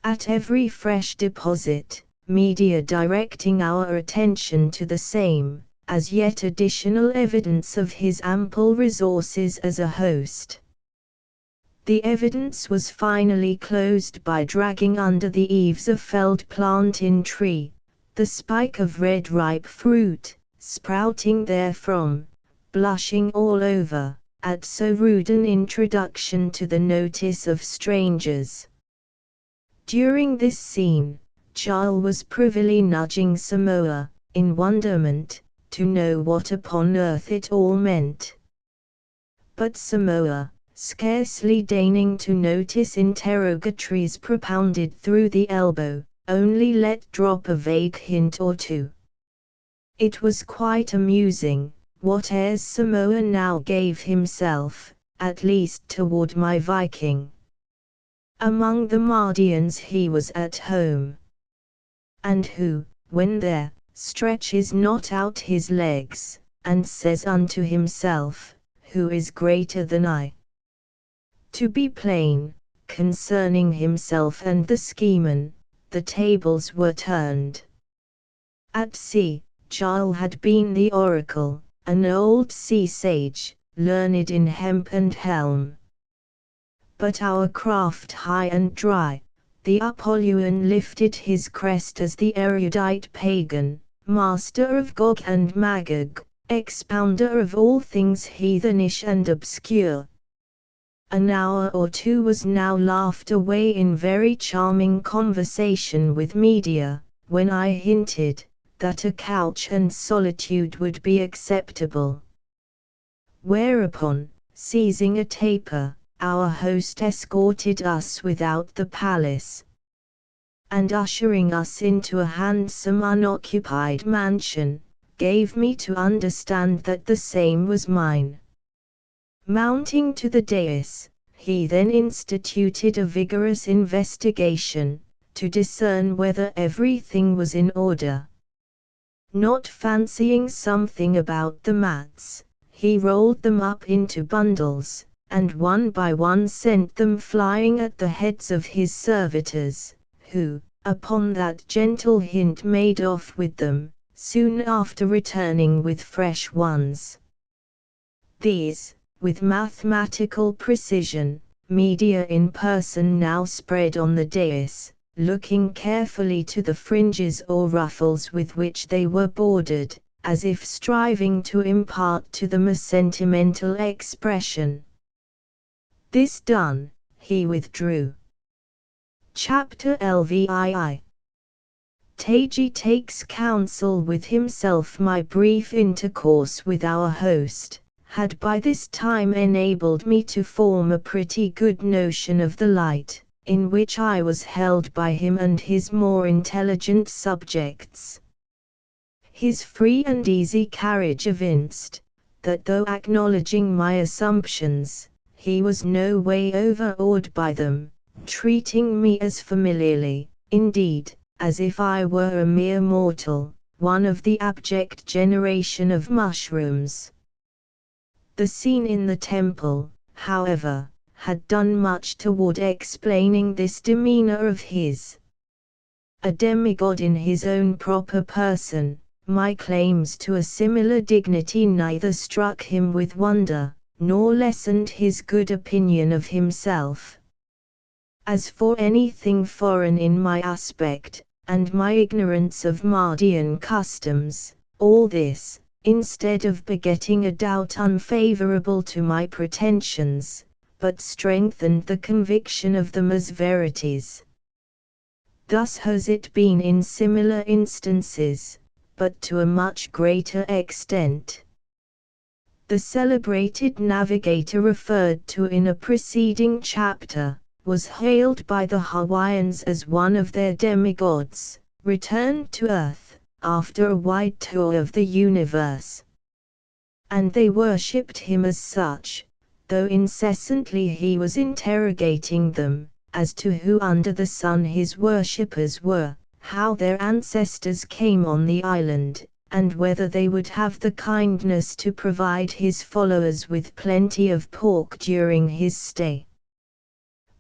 At every fresh deposit, Medea directing our attention to the same, as yet additional evidence of his ample resources as a host. The evidence was finally closed by dragging under the eaves a felled plantain tree, the spike of red ripe fruit, sprouting therefrom, blushing all over, at so rude an introduction to the notice of strangers. During this scene, Charles was privily nudging Samoa, in wonderment, to know what upon earth it all meant. But Samoa, scarcely deigning to notice interrogatories propounded through the elbow, only let drop a vague hint or two. It was quite amusing, what airs Samoa now gave himself, at least toward my Viking. Among the Mardians he was at home. And who, when there, stretches not out his legs, and says unto himself, who is greater than I? To be plain, concerning himself and the schemen, the tables were turned. At sea, Charles had been the oracle, an old sea sage, learned in hemp and helm. But our craft high and dry, the Apollyon lifted his crest as the erudite pagan, master of Gog and Magog, expounder of all things heathenish and obscure. An hour or two was now laughed away in very charming conversation with Media, when I hinted that a couch and solitude would be acceptable. Whereupon, seizing a taper, our host escorted us without the palace, and ushering us into a handsome unoccupied mansion, gave me to understand that the same was mine. Mounting to the dais, he then instituted a vigorous investigation, to discern whether everything was in order. Not fancying something about the mats, he rolled them up into bundles, and one by one sent them flying at the heads of his servitors, who, upon that gentle hint made off with them, soon after returning with fresh ones. These, with mathematical precision, Media in person now spread on the dais, looking carefully to the fringes or ruffles with which they were bordered, as if striving to impart to them a sentimental expression. This done, he withdrew. Chapter LVII. Taji takes counsel with himself. My brief intercourse with our host had by this time enabled me to form a pretty good notion of the light in which I was held by him and his more intelligent subjects. His free and easy carriage evinced that though acknowledging my assumptions, he was no way overawed by them, treating me as familiarly, indeed, as if I were a mere mortal, one of the abject generation of mushrooms. The scene in the temple, however, had done much toward explaining this demeanor of his. A demigod in his own proper person, my claims to a similar dignity neither struck him with wonder, nor lessened his good opinion of himself. As for anything foreign in my aspect, and my ignorance of Mardian customs, all this, instead of begetting a doubt unfavorable to my pretensions, but strengthened the conviction of them as verities. Thus has it been in similar instances, but to a much greater extent. The celebrated navigator referred to in a preceding chapter was hailed by the Hawaiians as one of their demigods, returned to Earth after a wide tour of the universe. And they worshipped him as such, though incessantly he was interrogating them, as to who under the sun his worshippers were, how their ancestors came on the island, and whether they would have the kindness to provide his followers with plenty of pork during his stay.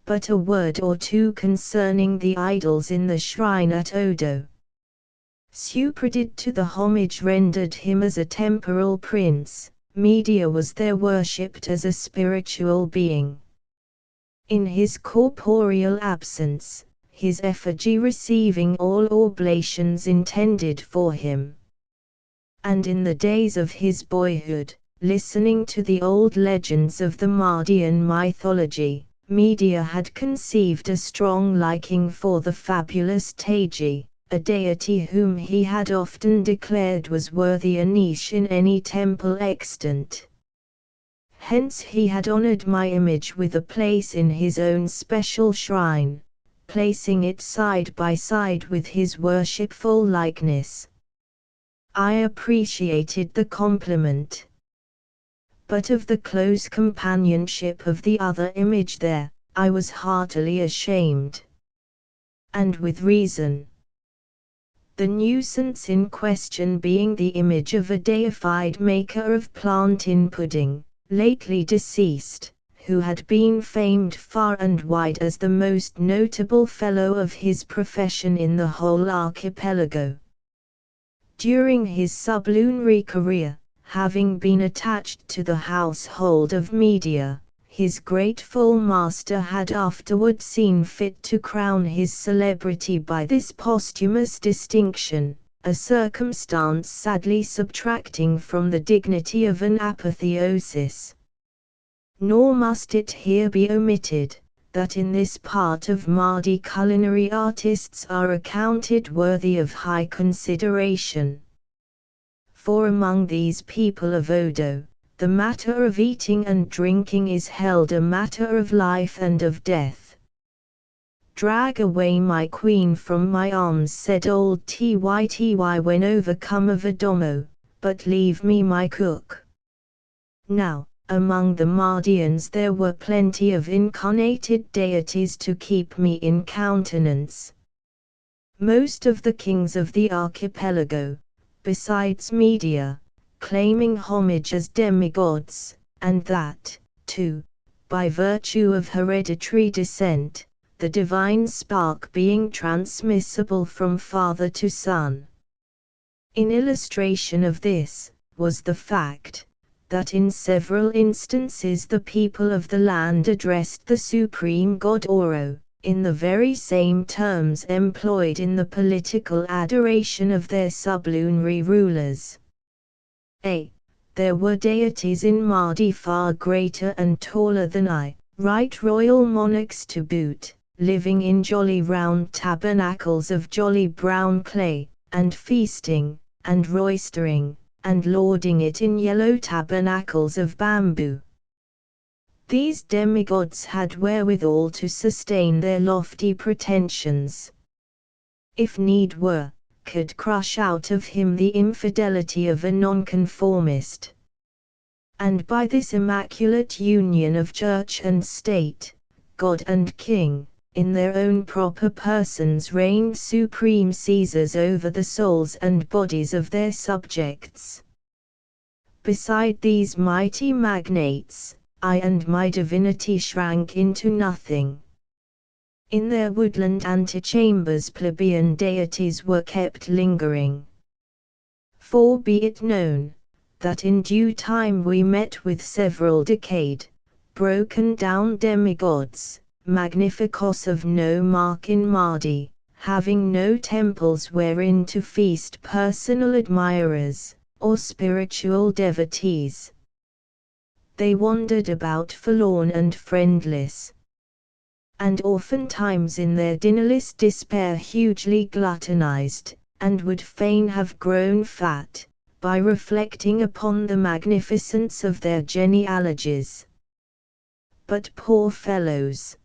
But a word or two concerning the idols in the shrine at Odo. Superadded to the homage rendered him as a temporal prince, Media was there worshipped as a spiritual being. In his corporeal absence, his effigy receiving all oblations intended for him. And in the days of his boyhood, listening to the old legends of the Mardian mythology, Media had conceived a strong liking for the fabulous Taji, a deity whom he had often declared was worthy a niche in any temple extant. Hence he had honored my image with a place in his own special shrine, placing it side by side with his worshipful likeness. I appreciated the compliment. But of the close companionship of the other image there, I was heartily ashamed. And with reason. The nuisance in question being the image of a deified maker of plantain pudding, lately deceased, who had been famed far and wide as the most notable fellow of his profession in the whole archipelago. During his sublunary career, having been attached to the household of Media, his grateful master had afterward seen fit to crown his celebrity by this posthumous distinction, a circumstance sadly subtracting from the dignity of an apotheosis. Nor must it here be omitted, that in this part of Mardi culinary artists are accounted worthy of high consideration. For among these people of Odo, the matter of eating and drinking is held a matter of life and of death. "Drag away my queen from my arms," said old Tyty when overcome of a domo, "but leave me my cook." Now, among the Mardians there were plenty of incarnated deities to keep me in countenance. Most of the kings of the archipelago, besides Media, claiming homage as demigods, and that, too, by virtue of hereditary descent, the divine spark being transmissible from father to son. In illustration of this, was the fact, that in several instances the people of the land addressed the supreme god Oro, in the very same terms employed in the political adoration of their sublunary rulers. There were deities in Mardi far greater and taller than I, right royal monarchs to boot, living in jolly round tabernacles of jolly brown clay, and feasting, and roistering, and lording it in yellow tabernacles of bamboo. These demigods had wherewithal to sustain their lofty pretensions. If need were, could crush out of him the infidelity of a nonconformist. And by this immaculate union of church and state, God and king, in their own proper persons reigned supreme Caesars over the souls and bodies of their subjects. Beside these mighty magnates, I and my divinity shrank into nothing. In their woodland antechambers plebeian deities were kept lingering. For be it known, that in due time we met with several decayed, broken down demigods, magnificos of no mark in Mardi, having no temples wherein to feast personal admirers, or spiritual devotees. They wandered about forlorn and friendless, and oftentimes in their dinnerless despair hugely gluttonized, and would fain have grown fat, by reflecting upon the magnificence of their genealogies. But poor fellows!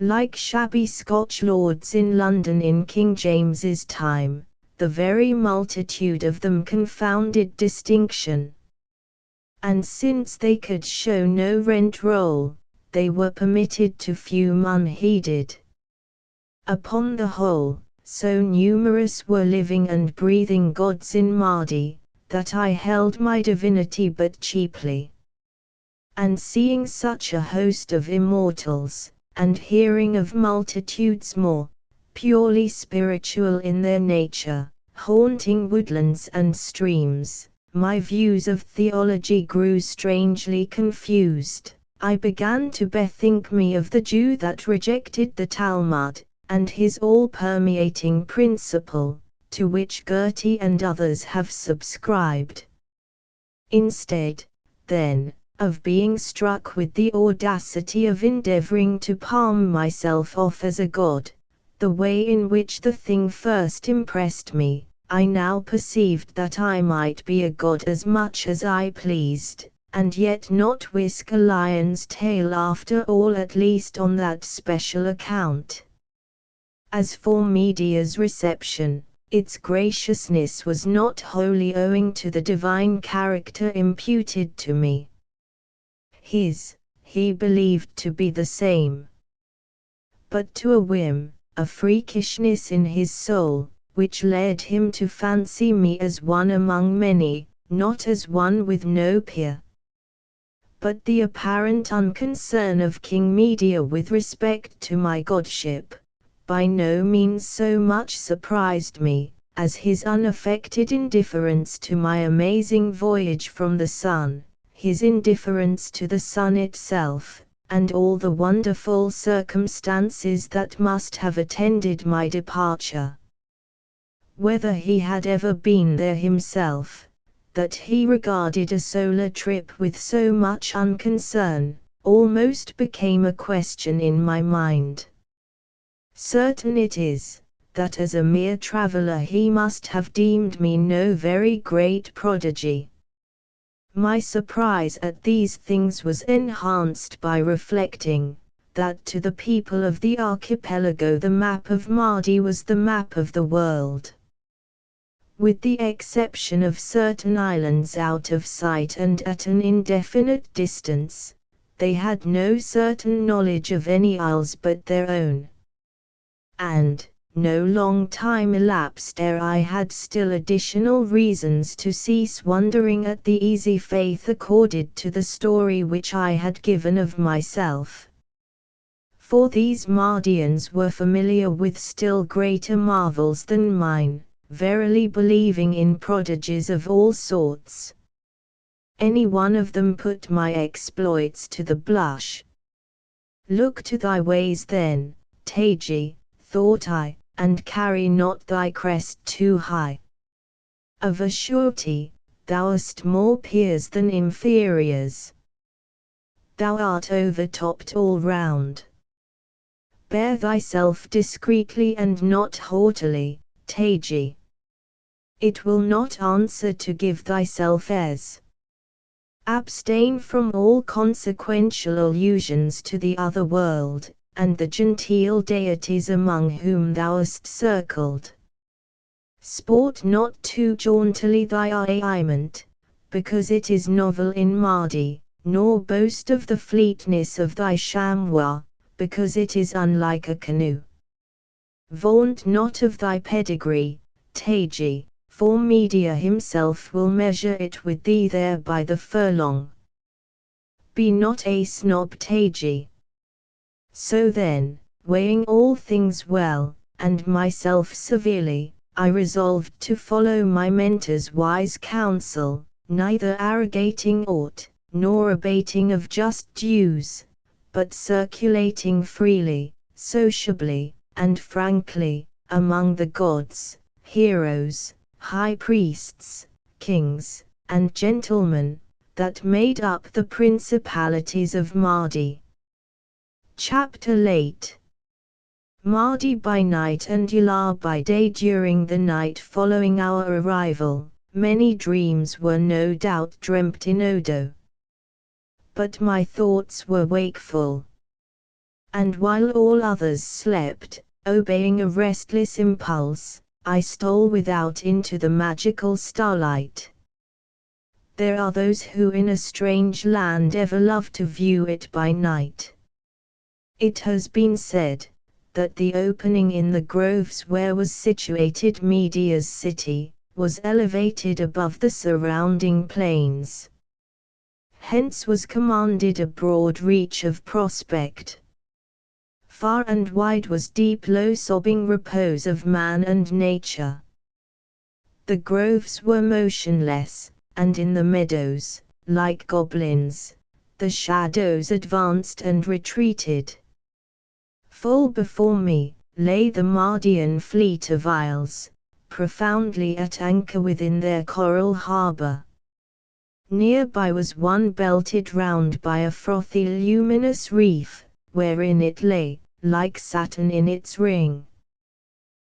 Like shabby Scotch lords in London in King James's time, the very multitude of them confounded distinction. And since they could show no rent roll, they were permitted to fume unheeded. Upon the whole, so numerous were living and breathing gods in Mardi, that I held my divinity but cheaply. And seeing such a host of immortals, and hearing of multitudes more, purely spiritual in their nature, haunting woodlands and streams, my views of theology grew strangely confused. I began to bethink me of the Jew that rejected the Talmud, and his all-permeating principle, to which Goethe and others have subscribed. Instead, then, of being struck with the audacity of endeavoring to palm myself off as a god, the way in which the thing first impressed me, I now perceived that I might be a god as much as I pleased, and yet not whisk a lion's tail after all, at least on that special account. As for Media's reception, its graciousness was not wholly owing to the divine character imputed to me. He believed to be the same, but to a whim, a freakishness in his soul, which led him to fancy me as one among many, not as one with no peer. But the apparent unconcern of King Media with respect to my godship, by no means so much surprised me, as his unaffected indifference to my amazing voyage from the sun, his indifference to the sun itself, and all the wonderful circumstances that must have attended my departure. whether he had ever been there himself, that he regarded a solar trip with so much unconcern, almost became a question in my mind. Certain it is, that as a mere traveller he must have deemed me no very great prodigy. My surprise at these things was enhanced by reflecting, that to the people of the archipelago the map of Mardi was the map of the world. With the exception of certain islands out of sight and at an indefinite distance, they had no certain knowledge of any isles but their own. And, no long time elapsed ere I had still additional reasons to cease wondering at the easy faith accorded to the story which I had given of myself. For these Mardians were familiar with still greater marvels than mine, verily believing in prodigies of all sorts. Any one of them put my exploits to the blush. Look to thy ways then, Taji, thought I, and carry not thy crest too high. Of a surety, thou hast more peers than inferiors. Thou art overtopped all round. Bear thyself discreetly and not haughtily, Taji. It will not answer to give thyself airs. Abstain from all consequential allusions to the other world, and the genteel deities among whom thou hast circled. Sport not too jauntily thy armament, because it is novel in Mardi, nor boast of the fleetness of thy chamois, because it is unlike a canoe. Vaunt not of thy pedigree, Taji, for Media himself will measure it with thee there by the furlong. Be not a snob, Taji. So then, weighing all things well, and myself severely, I resolved to follow my mentor's wise counsel, neither arrogating aught, nor abating of just dues, but circulating freely, sociably, and frankly, among the gods, heroes, high priests, kings, and gentlemen, that made up the principalities of Mardi. Chapter 8. Mardi by night and Ular by day. During the night following our arrival, many dreams were no doubt dreamt in Odo. But my thoughts were wakeful. And while all others slept, obeying a restless impulse, I stole without into the magical starlight. There are those who in a strange land ever love to view it by night. It has been said, that the opening in the groves where was situated Media's city, was elevated above the surrounding plains. Hence was commanded a broad reach of prospect. Far and wide was deep low sobbing repose of man and nature. The groves were motionless, and in the meadows, like goblins, the shadows advanced and retreated. Full before me, lay the Mardian fleet of isles, profoundly at anchor within their coral harbour. Nearby was one belted round by a frothy luminous reef, wherein it lay, like Saturn in its ring.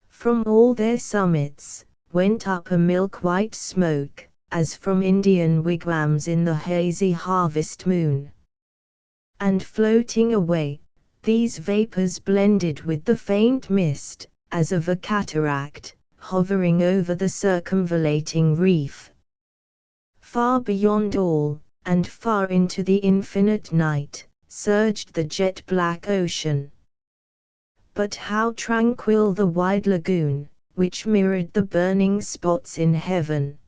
From all their summits, went up a milk-white smoke, as from Indian wigwams in the hazy harvest moon. And floating away, these vapours blended with the faint mist, as of a cataract, hovering over the circumvallating reef. Far beyond all, and far into the infinite night, surged the jet-black ocean. But how tranquil the wide lagoon, which mirrored the burning spots in heaven.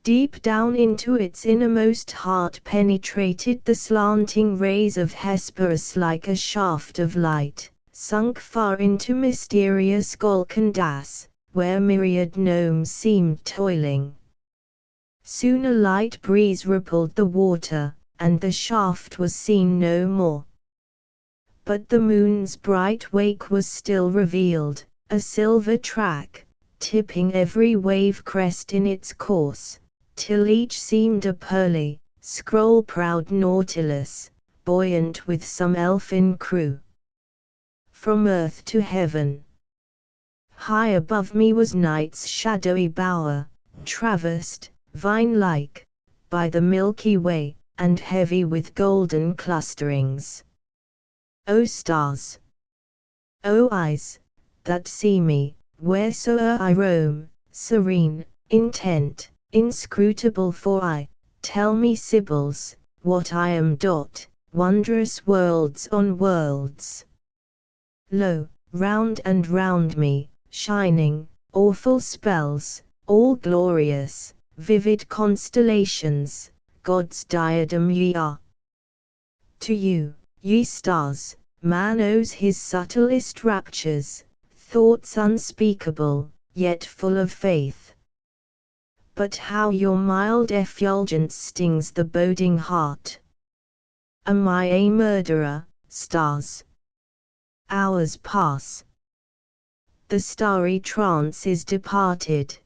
Deep down into its innermost heart penetrated the slanting rays of Hesperus like a shaft of light, sunk far into mysterious Golcondas, where myriad gnomes seemed toiling. Soon a light breeze rippled the water, and the shaft was seen no more. But the moon's bright wake was still revealed, a silver track, tipping every wave crest in its course, till each seemed a pearly, scroll-proud nautilus, buoyant with some elfin crew. From earth to heaven. High above me was night's shadowy bower, traversed, vine-like, by the Milky Way, and heavy with golden clusterings. O stars! O eyes, that see me, wheresoe'er I roam, serene, intent, inscrutable, for I, tell me, Sibyls, what I am. Wondrous worlds on worlds. Lo, round and round me, shining, awful spells, all glorious, vivid constellations, God's diadem ye are. To you, ye stars, man owes his subtlest raptures, thoughts unspeakable, yet full of faith. But how your mild effulgence stings the boding heart! Am I a murderer, stars? Hours pass. The starry trance is departed.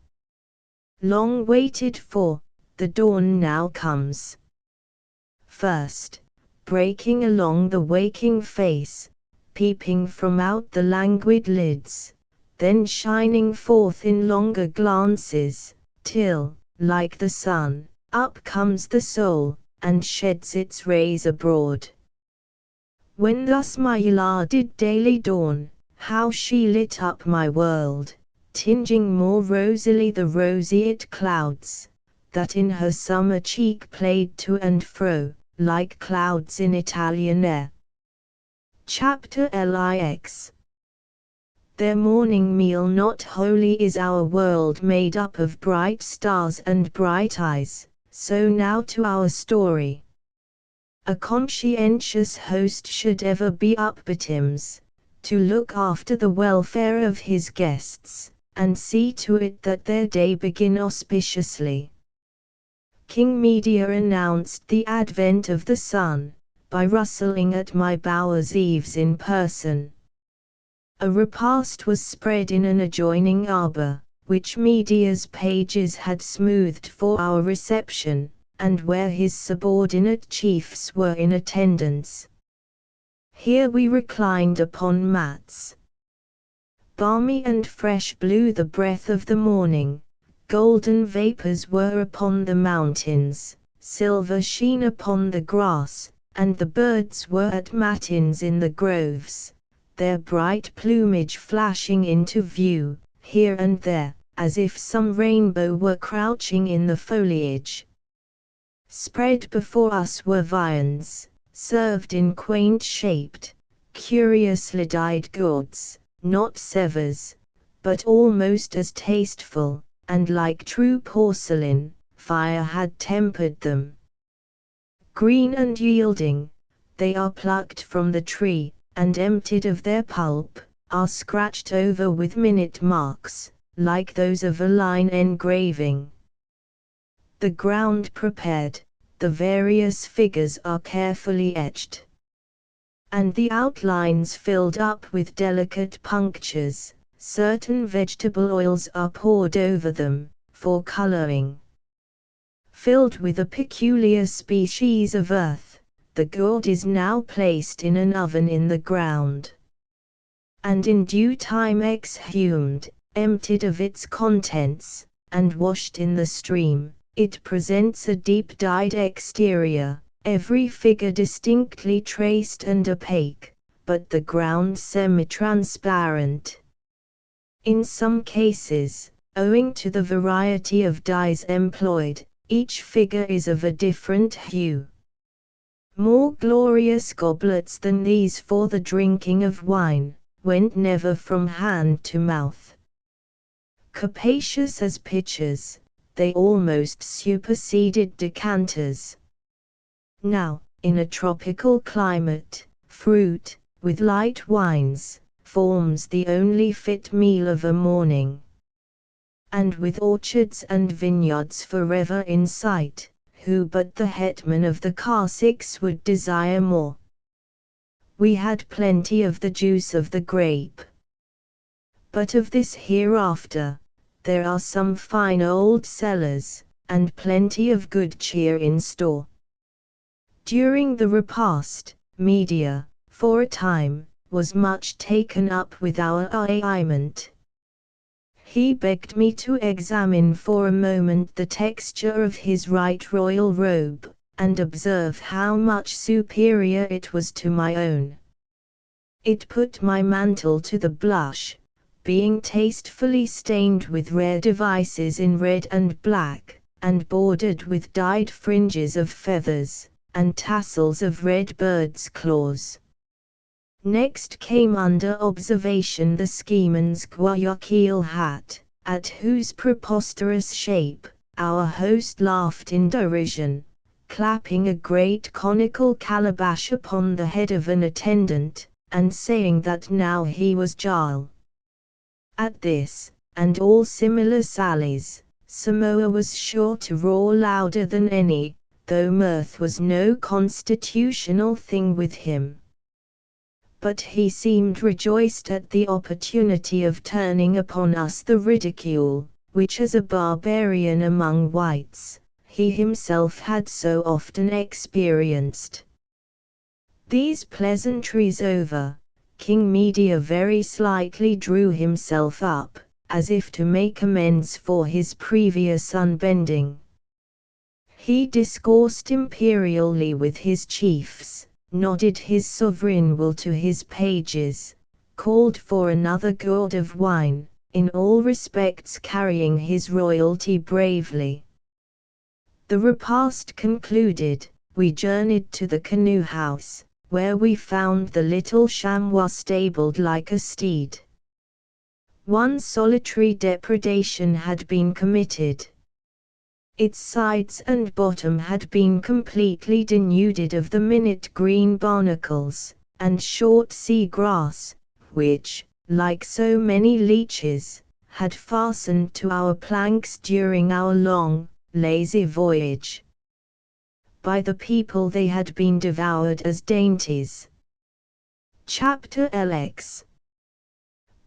Long waited for, the dawn now comes. First, breaking along the waking face, peeping from out the languid lids, then shining forth in longer glances, till, like the sun, up comes the soul, and sheds its rays abroad. When thus my Elar did daily dawn, how she lit up my world, tinging more rosily the roseate clouds, that in her summer cheek played to and fro, like clouds in Italian air. Chapter LIX. Their morning meal not wholly is our world made up of bright stars and bright eyes, so now to our story. A conscientious host should ever be up betimes, to look after the welfare of his guests, and see to it that their day begin auspiciously. King Media announced the advent of the sun, by rustling at my bower's eaves in person. A repast was spread in an adjoining arbor, which Media's pages had smoothed for our reception, and where his subordinate chiefs were in attendance. Here we reclined upon mats. Balmy and fresh blew the breath of the morning, golden vapors were upon the mountains, silver sheen upon the grass, and the birds were at matins in the groves, their bright plumage flashing into view, here and there, as if some rainbow were crouching in the foliage. Spread before us were viands, served in quaint-shaped, curiously dyed gourds, not severs, but almost as tasteful, and like true porcelain, fire had tempered them. Green and yielding, they are plucked from the tree, and emptied of their pulp, are scratched over with minute marks, like those of a line engraving. The ground prepared, the various figures are carefully etched, and the outlines filled up with delicate punctures. Certain vegetable oils are poured over them, for coloring. Filled with a peculiar species of earth, the gourd is now placed in an oven in the ground, and in due time exhumed, emptied of its contents, and washed in the stream. It presents a deep-dyed exterior, every figure distinctly traced and opaque, but the ground semi-transparent. In some cases, owing to the variety of dyes employed, each figure is of a different hue. More glorious goblets than these for the drinking of wine, went never from hand to mouth. Capacious as pitchers, they almost superseded decanters. Now, in a tropical climate, fruit, with light wines, forms the only fit meal of a morning. And with orchards and vineyards forever in sight, who but the hetman of the Cossacks would desire more? We had plenty of the juice of the grape. But of this hereafter, there are some fine old cellars, and plenty of good cheer in store. During the repast, Media, for a time, was much taken up with our arraignment. He begged me to examine for a moment the texture of his right royal robe, and observe how much superior it was to my own. It put my mantle to the blush, being tastefully stained with rare devices in red and black, and bordered with dyed fringes of feathers, and tassels of red birds' claws. Next came under observation the scheeman's Guayaquil hat, at whose preposterous shape our host laughed in derision, clapping a great conical calabash upon the head of an attendant, and saying that now he was Jarl. At this, and all similar sallies, Samoa was sure to roar louder than any, though mirth was no constitutional thing with him. But he seemed rejoiced at the opportunity of turning upon us the ridicule, which as a barbarian among whites, he himself had so often experienced. These pleasantries over, King Media very slightly drew himself up, as if to make amends for his previous unbending. He discoursed imperially with his chiefs, nodded his sovereign will to his pages, called for another gourd of wine, in all respects carrying his royalty bravely. The repast concluded, we journeyed to the canoe house, where we found the little chamois stabled like a steed. One solitary depredation had been committed. Its sides and bottom had been completely denuded of the minute green barnacles, and short sea grass, which, like so many leeches, had fastened to our planks during our long, lazy voyage. By the people they had been devoured as dainties. Chapter LX.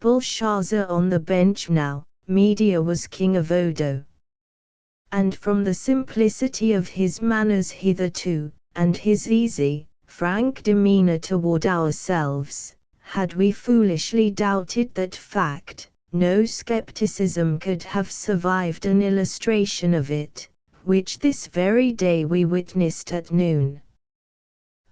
Belshazzar on the bench now, Media was king of Odo. And from the simplicity of his manners hitherto, and his easy, frank demeanor toward ourselves, had we foolishly doubted that fact, no skepticism could have survived an illustration of it, which this very day we witnessed at noon.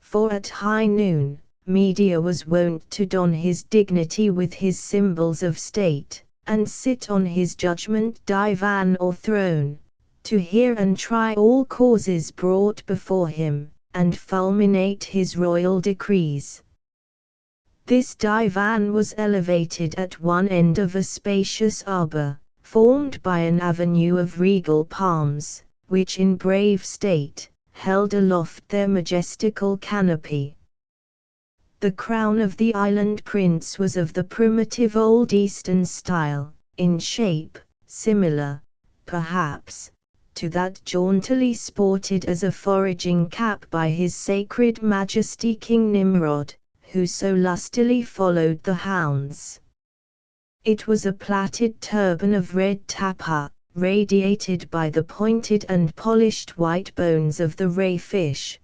For at high noon, Media was wont to don his dignity with his symbols of state, and sit on his judgment divan or throne, to hear and try all causes brought before him, and fulminate his royal decrees. This divan was elevated at one end of a spacious arbor, formed by an avenue of regal palms, which in brave state, held aloft their majestical canopy. The crown of the island prince was of the primitive old Eastern style, in shape, similar, perhaps, to that jauntily sported as a foraging cap by his sacred majesty King Nimrod, who so lustily followed the hounds. It was a plaited turban of red tapa, radiated by the pointed and polished white bones of the ray fish.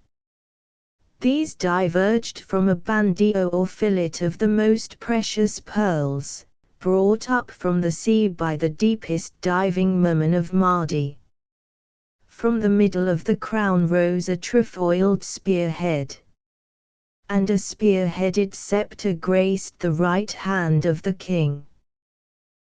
These diverged from a bandeau or fillet of the most precious pearls, brought up from the sea by the deepest diving mermen of Mardi. From the middle of the crown rose a trefoiled spearhead, and a spear-headed scepter graced the right hand of the king.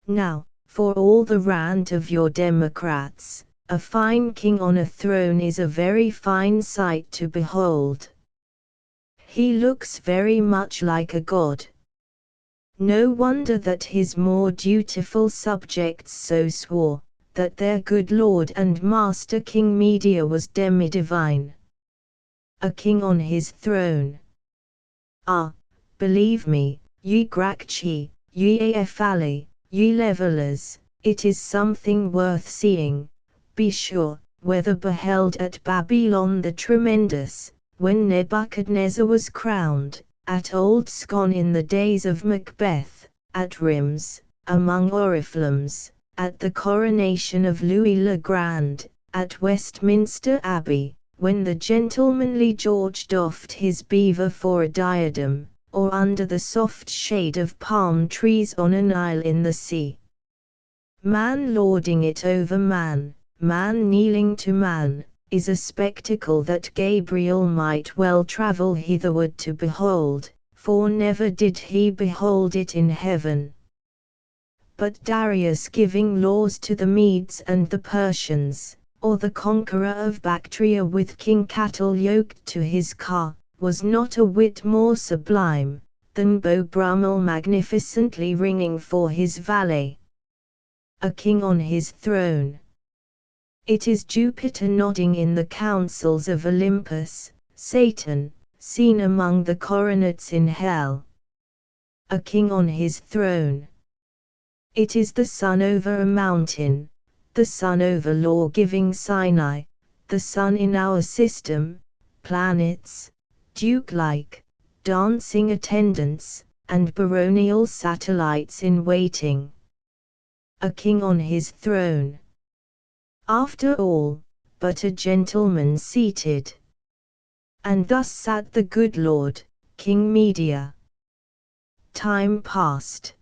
Now, for all the rant of your Democrats, a fine king on a throne is a very fine sight to behold. He looks very much like a god. No wonder that his more dutiful subjects so swore, that their good lord and master King Media was demi-divine. A king on his throne. Ah, believe me, ye Grakchi, ye Aefali, ye levelers, it is something worth seeing, be sure, whether beheld at Babylon the Tremendous, when Nebuchadnezzar was crowned, at Old Scone in the days of Macbeth, at Rheims, among oriflammes, at the coronation of Louis le Grand, at Westminster Abbey, when the gentlemanly George doffed his beaver for a diadem, or under the soft shade of palm trees on an isle in the sea. Man lording it over man, man kneeling to man, is a spectacle that Gabriel might well travel hitherward to behold, for never did he behold it in heaven. But Darius giving laws to the Medes and the Persians, or the conqueror of Bactria with king cattle yoked to his car, was not a whit more sublime, than Beau Brummel magnificently ringing for his valet. A king on his throne. It is Jupiter nodding in the councils of Olympus, Satan, seen among the coronets in hell. A king on his throne. It is the sun over a mountain, the sun over law-giving Sinai, the sun in our system, planets, duke-like, dancing attendants, and baronial satellites in waiting. A king on his throne. After all, but a gentleman seated. And thus sat the good Lord, King Medea. Time passed.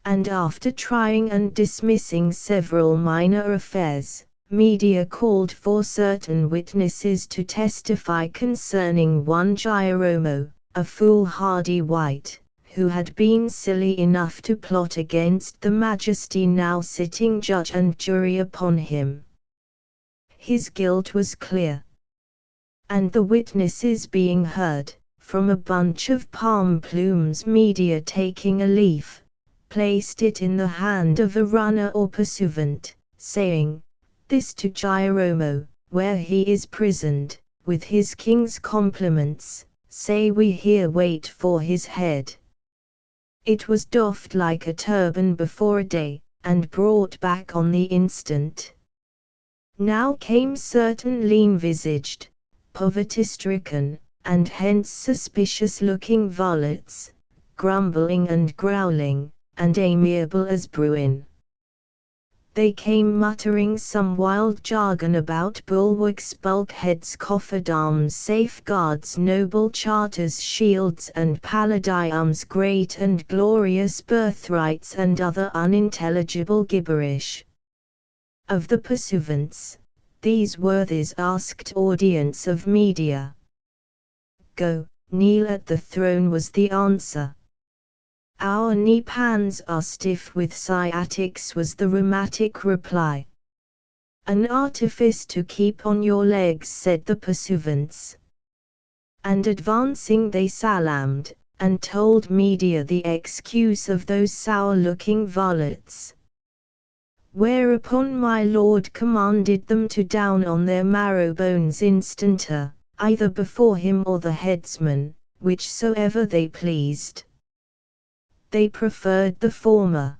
And after trying and dismissing several minor affairs, Medea called for certain witnesses to testify concerning one Gieromo, a foolhardy wight, who had been silly enough to plot against the majesty now sitting judge and jury upon him. His guilt was clear. And the witnesses being heard, from a bunch of palm plumes Medea taking a leaf, placed it in the hand of a runner or pursuivant, saying, "This to Gieromo, where he is prisoned, with his king's compliments, say we here wait for his head." It was doffed like a turban before a day, and brought back on the instant. Now came certain lean-visaged, poverty-stricken, and hence suspicious-looking varlets, grumbling and growling, and amiable as bruin. They came muttering some wild jargon about bulwarks, bulkheads, cofferdams, safeguards, noble charters, shields and palladiums, great and glorious birthrights, and other unintelligible gibberish. Of the pursuivants, these worthies asked audience of Medea. "Go, kneel at the throne," was the answer. "Our knee-pans are stiff with sciatics," was the rheumatic reply. "An artifice to keep on your legs," said the pursuivants. And advancing they salamed, and told Medea the excuse of those sour-looking varlets. Whereupon my lord commanded them to down on their marrow bones instanter, either before him or the headsman, whichsoever they pleased. They preferred the former.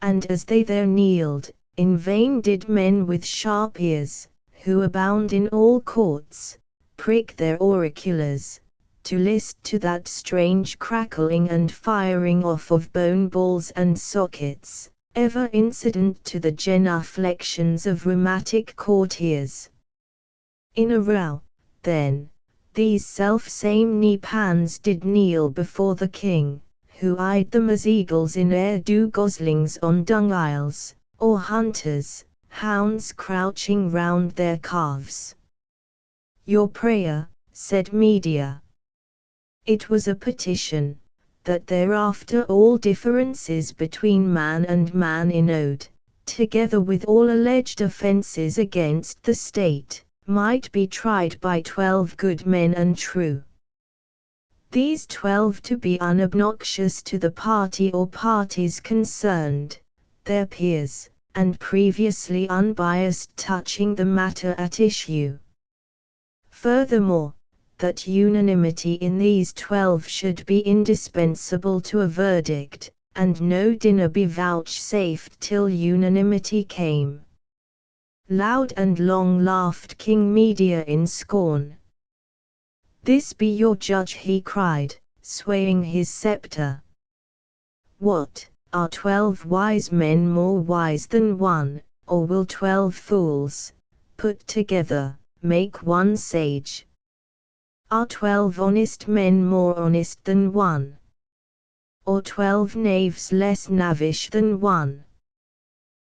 And as they there kneeled, in vain did men with sharp ears, who abound in all courts, prick their auriculars, to list to that strange crackling and firing off of bone balls and sockets, ever incident to the genuflections of rheumatic courtiers. In a row, then, these self-same knee-pans did kneel before the king, who eyed them as eagles in air do goslings on dung isles, or hunters, hounds crouching round their calves. "Your prayer," said Medea. It was a petition, that thereafter all differences between man and man in ode, together with all alleged offences against the state, might be tried by 12 good men and true. These 12 to be unobnoxious to the party or parties concerned, their peers, and previously unbiased touching the matter at issue. Furthermore, that unanimity in these 12 should be indispensable to a verdict, and no dinner be vouchsafed till unanimity came. Loud and long laughed King Medea in scorn. "This be your judge," he cried, swaying his scepter. "What, Are 12 wise men more wise than one, or will 12 fools, put together, make one sage? Are 12 honest men more honest than one? Or 12 knaves less knavish than one?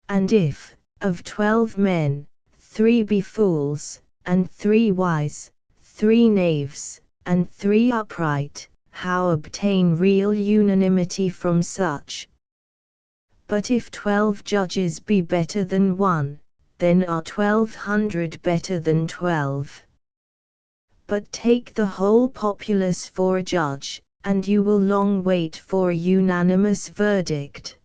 And if, of 12 men, 3 be fools, and 3 wise, 3 knaves, and 3 upright, how obtain real unanimity from such? But if 12 judges be better than one, then are 1200 better than 12. But take the whole populace for a judge, and you will long wait for a unanimous verdict.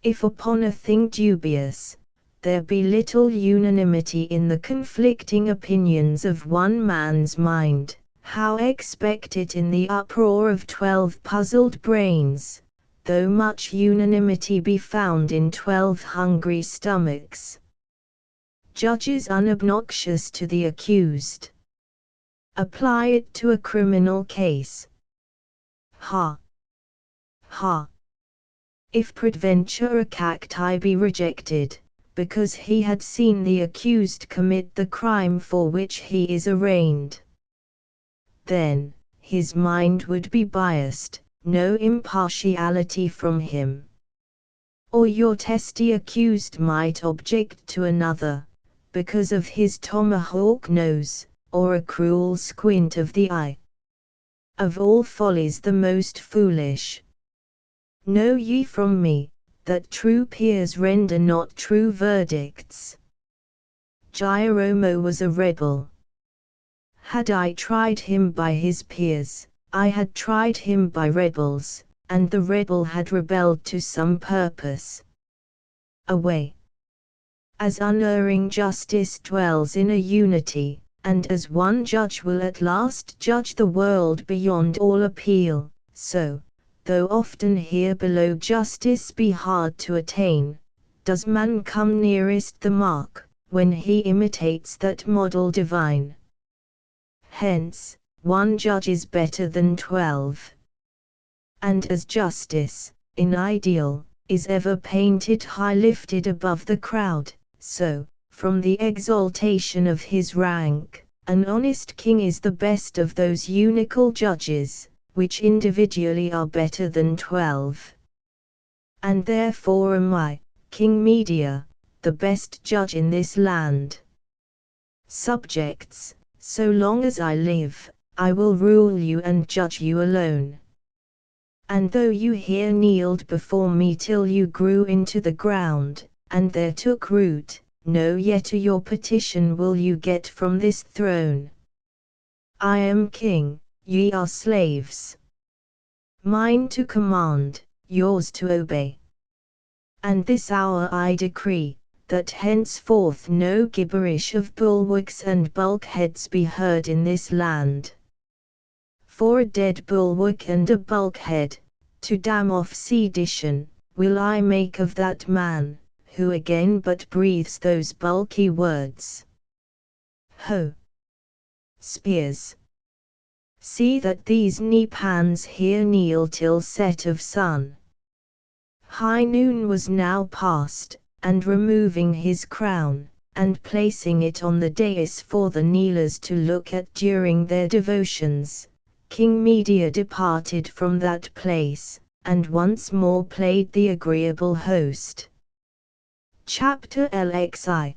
If upon a thing dubious, there be little unanimity in the conflicting opinions of one man's mind, how expect it in the uproar of 12 puzzled brains, though much unanimity be found in 12 hungry stomachs? Judges unobnoxious to the accused. Apply it to a criminal case. Ha! Ha! If peradventure a cacti be rejected, because he had seen the accused commit the crime for which he is arraigned, then his mind would be biased, no impartiality from him. Or your testy accused might object to another, because of his tomahawk nose, or a cruel squint of the eye. Of all follies the most foolish. Know ye from me, that true peers render not true verdicts. Giacomo was a rebel. Had I tried him by his peers, I had tried him by rebels, and the rebel had rebelled to some purpose. Away! As unerring justice dwells in a unity, and as one judge will at last judge the world beyond all appeal, so, though often here below justice be hard to attain, does man come nearest the mark, when he imitates that model divine. Hence, one judge is better than 12. And as justice, in ideal, is ever painted high lifted above the crowd, so, from the exaltation of his rank, an honest king is the best of those unical judges, which individually are better than 12. And therefore am I, King Media, the best judge in this land. Subjects, so long as I live, I will rule you and judge you alone. And though you here kneeled before me till you grew into the ground, and there took root, no yet to your petition will you get from this throne. I am king, ye are slaves. Mine to command, yours to obey. And this hour I decree, that henceforth no gibberish of bulwarks and bulkheads be heard in this land. For a dead bulwark and a bulkhead, to dam off sedition, will I make of that man, who again but breathes those bulky words. Ho! Spears! See that these knee-pans here kneel till set of sun. High noon was now past, and removing his crown, and placing it on the dais for the kneelers to look at during their devotions, King Media departed from that place, and once more played the agreeable host. Chapter LXI.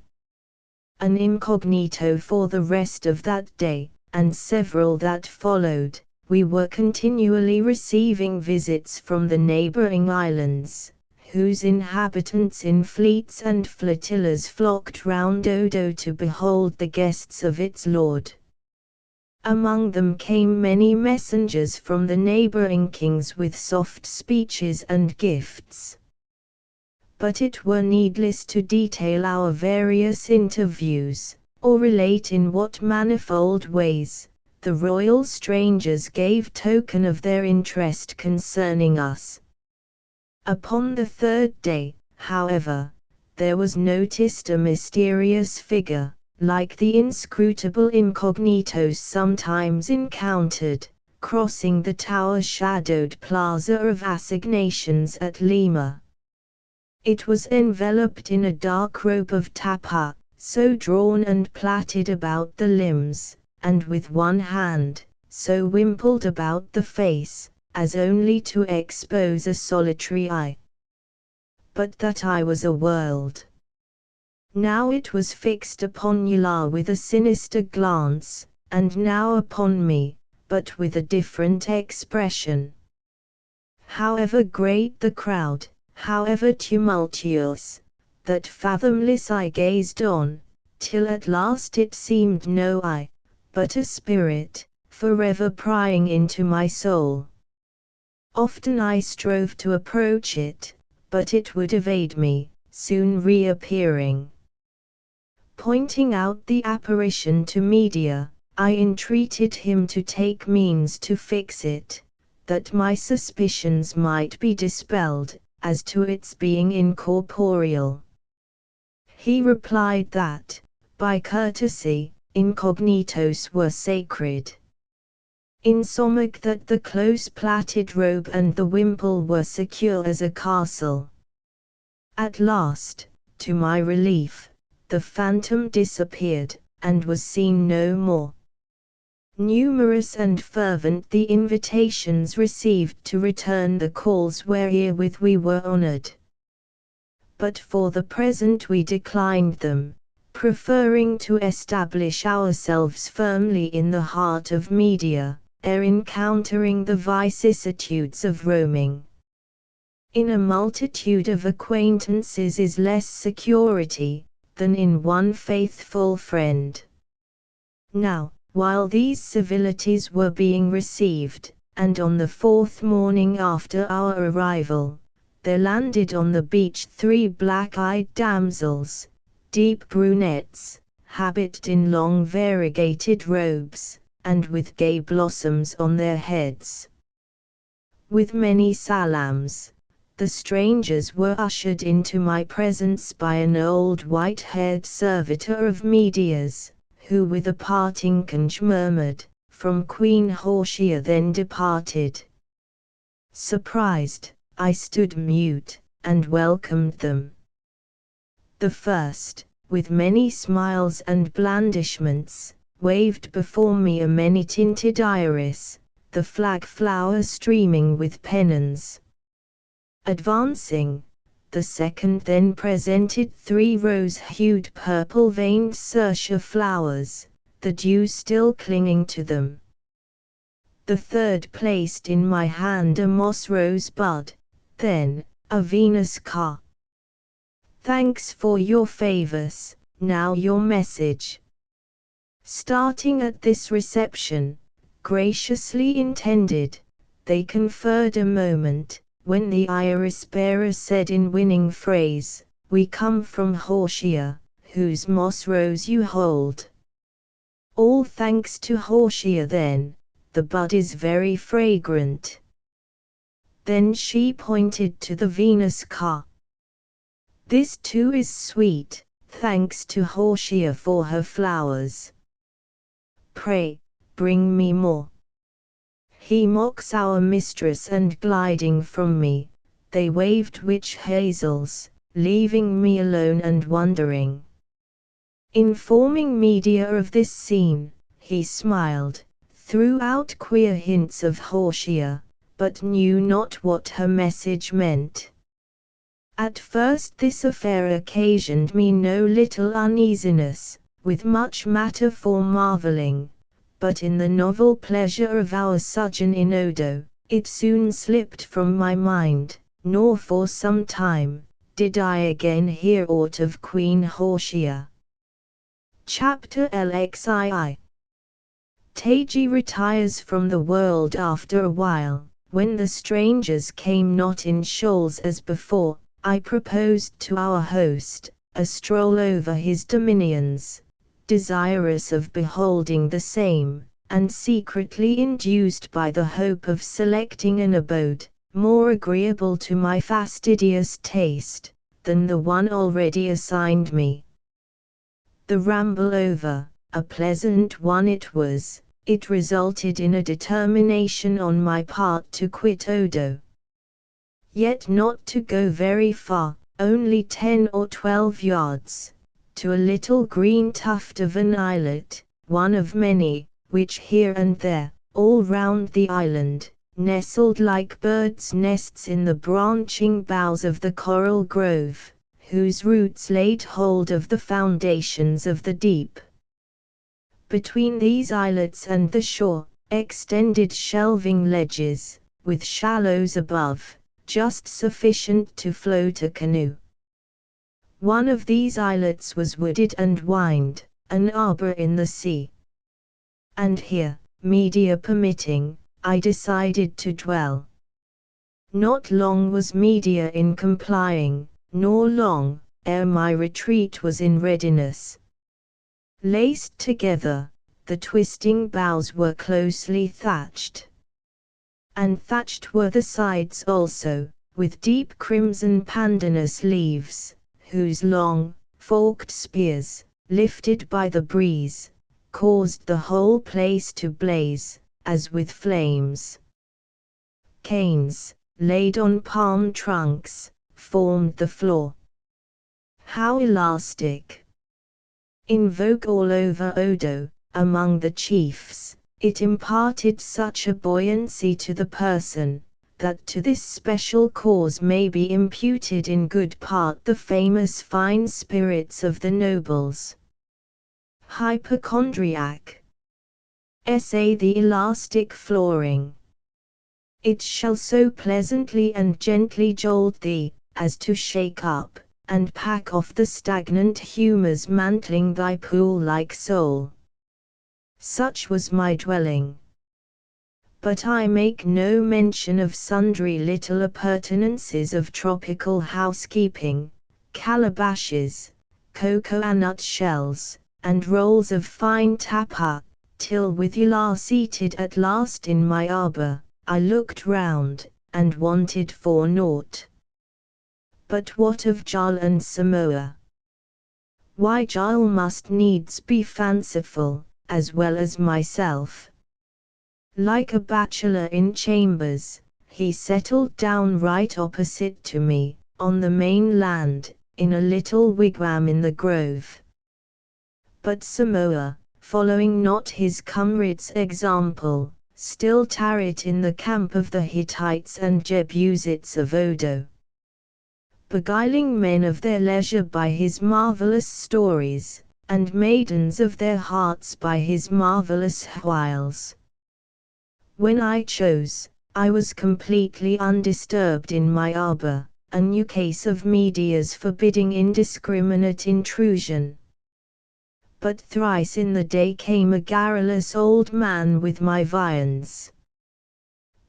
An incognito for the rest of that day, and several that followed, we were continually receiving visits from the neighboring islands, whose inhabitants in fleets and flotillas flocked round Odo to behold the guests of its lord. Among them came many messengers from the neighboring kings with soft speeches and gifts. But it were needless to detail our various interviews, or relate in what manifold ways the royal strangers gave token of their interest concerning us. Upon the third day, however, there was noticed a mysterious figure, like the inscrutable incognitos sometimes encountered, crossing the tower-shadowed plaza of assignations at Lima. It was enveloped in a dark robe of tapa, so drawn and plaited about the limbs, and with one hand, so wimpled about the face, as only to expose a solitary eye. But that eye was a world. Now it was fixed upon Nuala with a sinister glance, and now upon me, but with a different expression. However great the crowd, however tumultuous, that fathomless eye gazed on, till at last it seemed no eye, but a spirit, forever prying into my soul. Often I strove to approach it, but it would evade me, soon reappearing. Pointing out the apparition to Medea, I entreated him to take means to fix it, that my suspicions might be dispelled, as to its being incorporeal. He replied that, by courtesy, incognitos were sacred. Insomuch that the close-plaited robe and the wimple were secure as a castle. At last, to my relief, the phantom disappeared, and was seen no more. Numerous and fervent the invitations received to return the calls wherewith we were honored. But for the present we declined them, preferring to establish ourselves firmly in the heart of Media, ere encountering the vicissitudes of roaming. In a multitude of acquaintances is less security than in one faithful friend. Now, while these civilities were being received, and on the fourth morning after our arrival, there landed on the beach 3 black-eyed damsels, deep brunettes, habited in long variegated robes, and with gay blossoms on their heads. With many salams, the strangers were ushered into my presence by an old white-haired servitor of Media's, who with a parting conch murmured, "From Queen Hortia then departed." Surprised, I stood mute, and welcomed them. The first, with many smiles and blandishments, waved before me a many-tinted iris, the flag flower streaming with pennons. Advancing, the second then presented 3 rose-hued purple-veined cirtia flowers, the dew still clinging to them. The third placed in my hand a moss rose bud, then, a Venus car. "Thanks for your favors, now your message." Starting at this reception, graciously intended, they conferred a moment, when the iris-bearer said in winning phrase, "We come from Hortia, whose moss rose you hold." "All thanks to Hortia then, the bud is very fragrant." Then she pointed to the Venus car. "This too is sweet, thanks to Hortia for her flowers. Pray, bring me more." He mocks our mistress, and gliding from me, they waved witch hazels, leaving me alone and wondering. Informing Medea of this scene, he smiled, threw out queer hints of Hortia, but knew not what her message meant. At first this affair occasioned me no little uneasiness, with much matter for marvelling, but in the novel pleasure of our sojourn in Odo, it soon slipped from my mind, nor for some time did I again hear aught of Queen Hortia. Chapter LXII. Taji retires from the world after a while. When the strangers came not in shoals as before, I proposed to our host a stroll over his dominions, desirous of beholding the same, and secretly induced by the hope of selecting an abode, more agreeable to my fastidious taste, than the one already assigned me. The ramble over, a pleasant one it was, it resulted in a determination on my part to quit Odo. Yet not to go very far, only 10 or 12 yards, to a little green tuft of an islet, one of many, which here and there, all round the island, nestled like birds' nests in the branching boughs of the coral grove, whose roots laid hold of the foundations of the deep. Between these islets and the shore, extended shelving ledges, with shallows above, just sufficient to float a canoe. One of these islets was wooded and wined, an arbor in the sea. And here, media permitting, I decided to dwell. Not long was media in complying, nor long, ere my retreat was in readiness. Laced together, the twisting boughs were closely thatched. And thatched were the sides also, with deep crimson pandanus leaves, whose long, forked spears, lifted by the breeze, caused the whole place to blaze, as with flames. Canes, laid on palm trunks, formed the floor. How elastic! In vogue all over Odo, among the chiefs, it imparted such a buoyancy to the person, that to this special cause may be imputed in good part the famous fine spirits of the nobles. Hypochondriac. Essay the elastic flooring. It shall so pleasantly and gently jolt thee, as to shake up, and pack off the stagnant humours mantling thy pool-like soul. Such was my dwelling. But I make no mention of sundry little appurtenances of tropical housekeeping, calabashes, cocoa-nut shells, and rolls of fine tapa, till with Ilar seated at last in my arbour, I looked round, and wanted for naught. But what of Jal and Samoa? Why, Jal must needs be fanciful, as well as myself. Like a bachelor in chambers, he settled down right opposite to me, on the mainland, in a little wigwam in the grove. But Samoa, following not his comrade's example, still tarried in the camp of the Hittites and Jebusites of Odo, beguiling men of their leisure by his marvelous stories, and maidens of their hearts by his marvelous wiles. When I chose, I was completely undisturbed in my arbour, a new case of media's forbidding indiscriminate intrusion. But thrice in the day came a garrulous old man with my viands.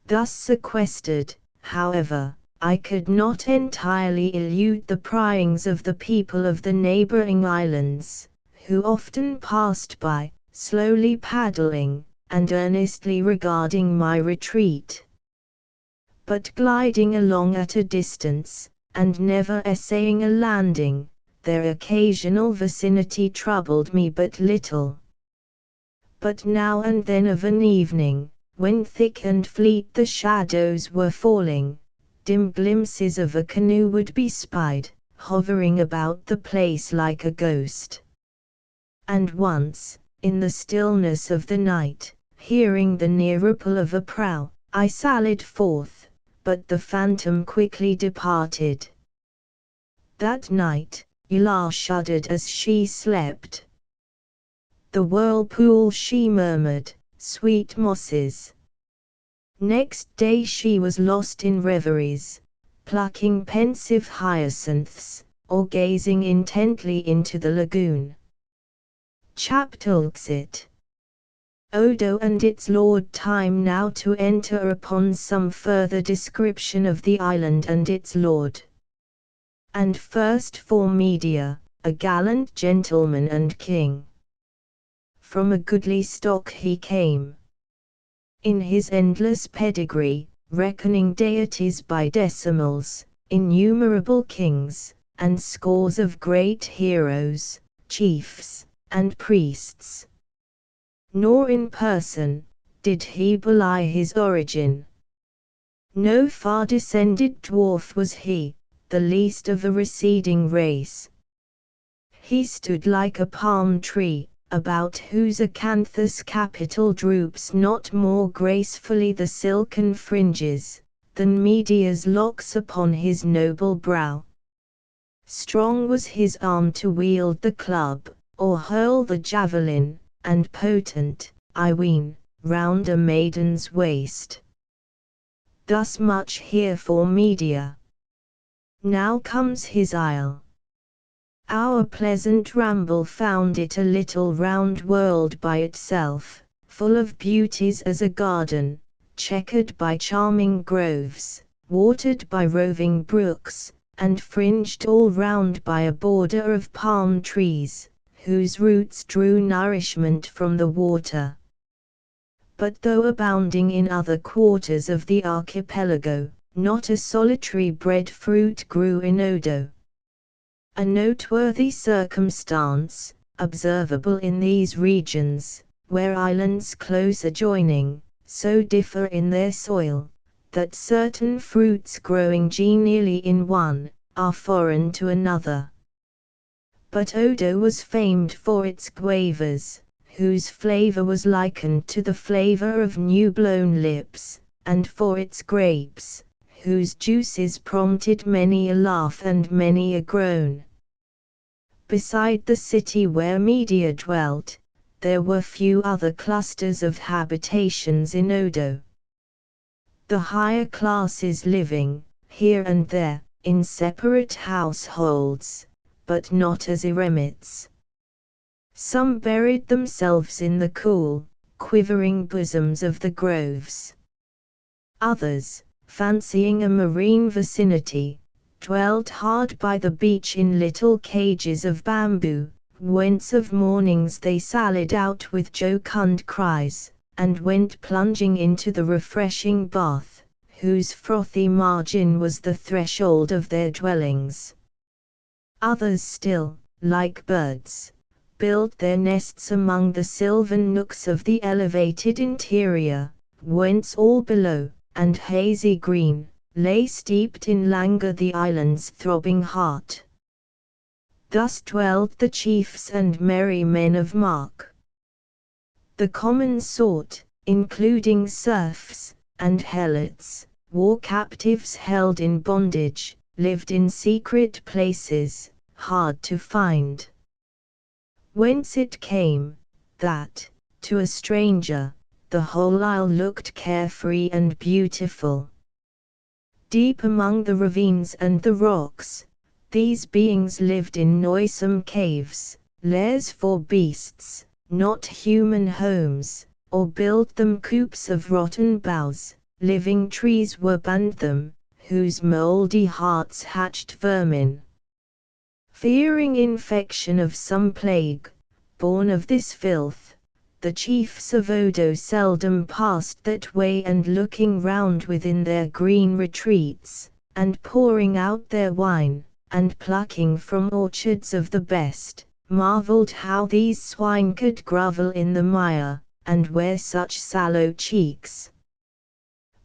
Thus sequestered, however, I could not entirely elude the pryings of the people of the neighbouring islands, who often passed by, slowly paddling, and earnestly regarding my retreat. But gliding along at a distance, and never essaying a landing, their occasional vicinity troubled me but little. But now and then of an evening, when thick and fleet the shadows were falling, dim glimpses of a canoe would be spied, hovering about the place like a ghost. And once, in the stillness of the night, hearing the near ripple of a prow, I sallied forth, but the phantom quickly departed. That night, Ilar shuddered as she slept. The whirlpool, she murmured, sweet mosses. Next day she was lost in reveries, plucking pensive hyacinths, or gazing intently into the lagoon. Chapter Exit. Odo and its lord. Time now to enter upon some further description of the island and its lord. And first for Media, a gallant gentleman and king. From a goodly stock he came. In his endless pedigree, reckoning deities by decimals, innumerable kings, and scores of great heroes, chiefs, and priests. nor in person, did he belie his origin. No far-descended dwarf was he, the least of a receding race. He stood like a palm tree, about whose acanthus capital droops not more gracefully the silken fringes, than Medea's locks upon his noble brow. Strong was his arm to wield the club, or hurl the javelin, and potent, I ween, round a maiden's waist. Thus much here for Medea. Now comes his isle. Our pleasant ramble found it a little round world by itself, full of beauties as a garden, checkered by charming groves, watered by roving brooks, and fringed all round by a border of palm trees, whose roots drew nourishment from the water. But though abounding in other quarters of the archipelago, not a solitary breadfruit grew in Odo. A noteworthy circumstance, observable in these regions, where islands close adjoining, so differ in their soil, that certain fruits growing genially in one, are foreign to another. But Odo was famed for its guavas, whose flavor was likened to the flavor of new-blown lips, and for its grapes, whose juices prompted many a laugh and many a groan. Beside the city where Medea dwelt, there were few other clusters of habitations in Odo. The higher classes living, here and there, in separate households, but not as eremites. Some buried themselves in the cool, quivering bosoms of the groves. Others, fancying a marine vicinity, dwelt hard by the beach in little cages of bamboo, whence of mornings they sallied out with jocund cries, and went plunging into the refreshing bath, whose frothy margin was the threshold of their dwellings. Others still, like birds, built their nests among the sylvan nooks of the elevated interior, whence all below, and hazy green, lay steeped in languor the island's throbbing heart. Thus dwelt the chiefs and merry men of mark. The common sort, including serfs, and helots, war captives held in bondage, lived in secret places, hard to find. Whence it came, that, to a stranger, the whole isle looked carefree and beautiful. Deep among the ravines and the rocks, these beings lived in noisome caves, lairs for beasts, not human homes, or built them coops of rotten boughs. Living trees were banned them, whose mouldy hearts hatched vermin. Fearing infection of some plague, born of this filth, the chiefs of Odo seldom passed that way, and looking round within their green retreats, and pouring out their wine, and plucking from orchards of the best, marveled how these swine could grovel in the mire, and wear such sallow cheeks.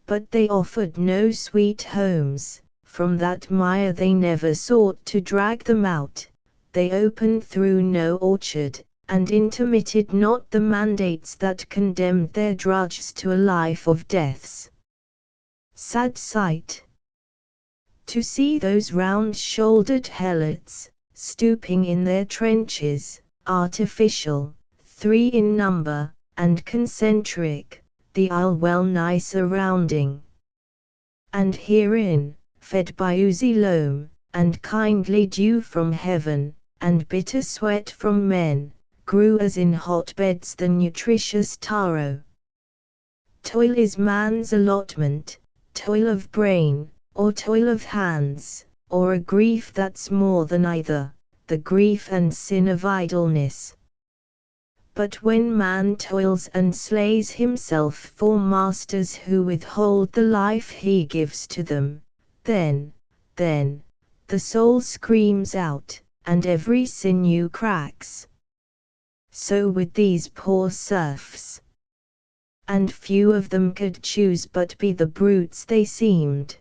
But they offered no sweet homes, from that mire they never sought to drag them out, they opened through no orchard, and intermitted not the mandates that condemned their drudges to a life of deaths. Sad sight! To see those round-shouldered helots, stooping in their trenches, artificial, 3 in number, and concentric, the isle well-nigh surrounding. And herein, fed by oozy loam, and kindly dew from heaven, and bitter sweat from men, grew as in hotbeds the nutritious taro. Toil is man's allotment, toil of brain, or toil of hands, or a grief that's more than either, the grief and sin of idleness. But when man toils and slays himself for masters who withhold the life he gives to them, then, the soul screams out, and every sinew cracks. so with these poor serfs. And few of them could choose but be the brutes they seemed.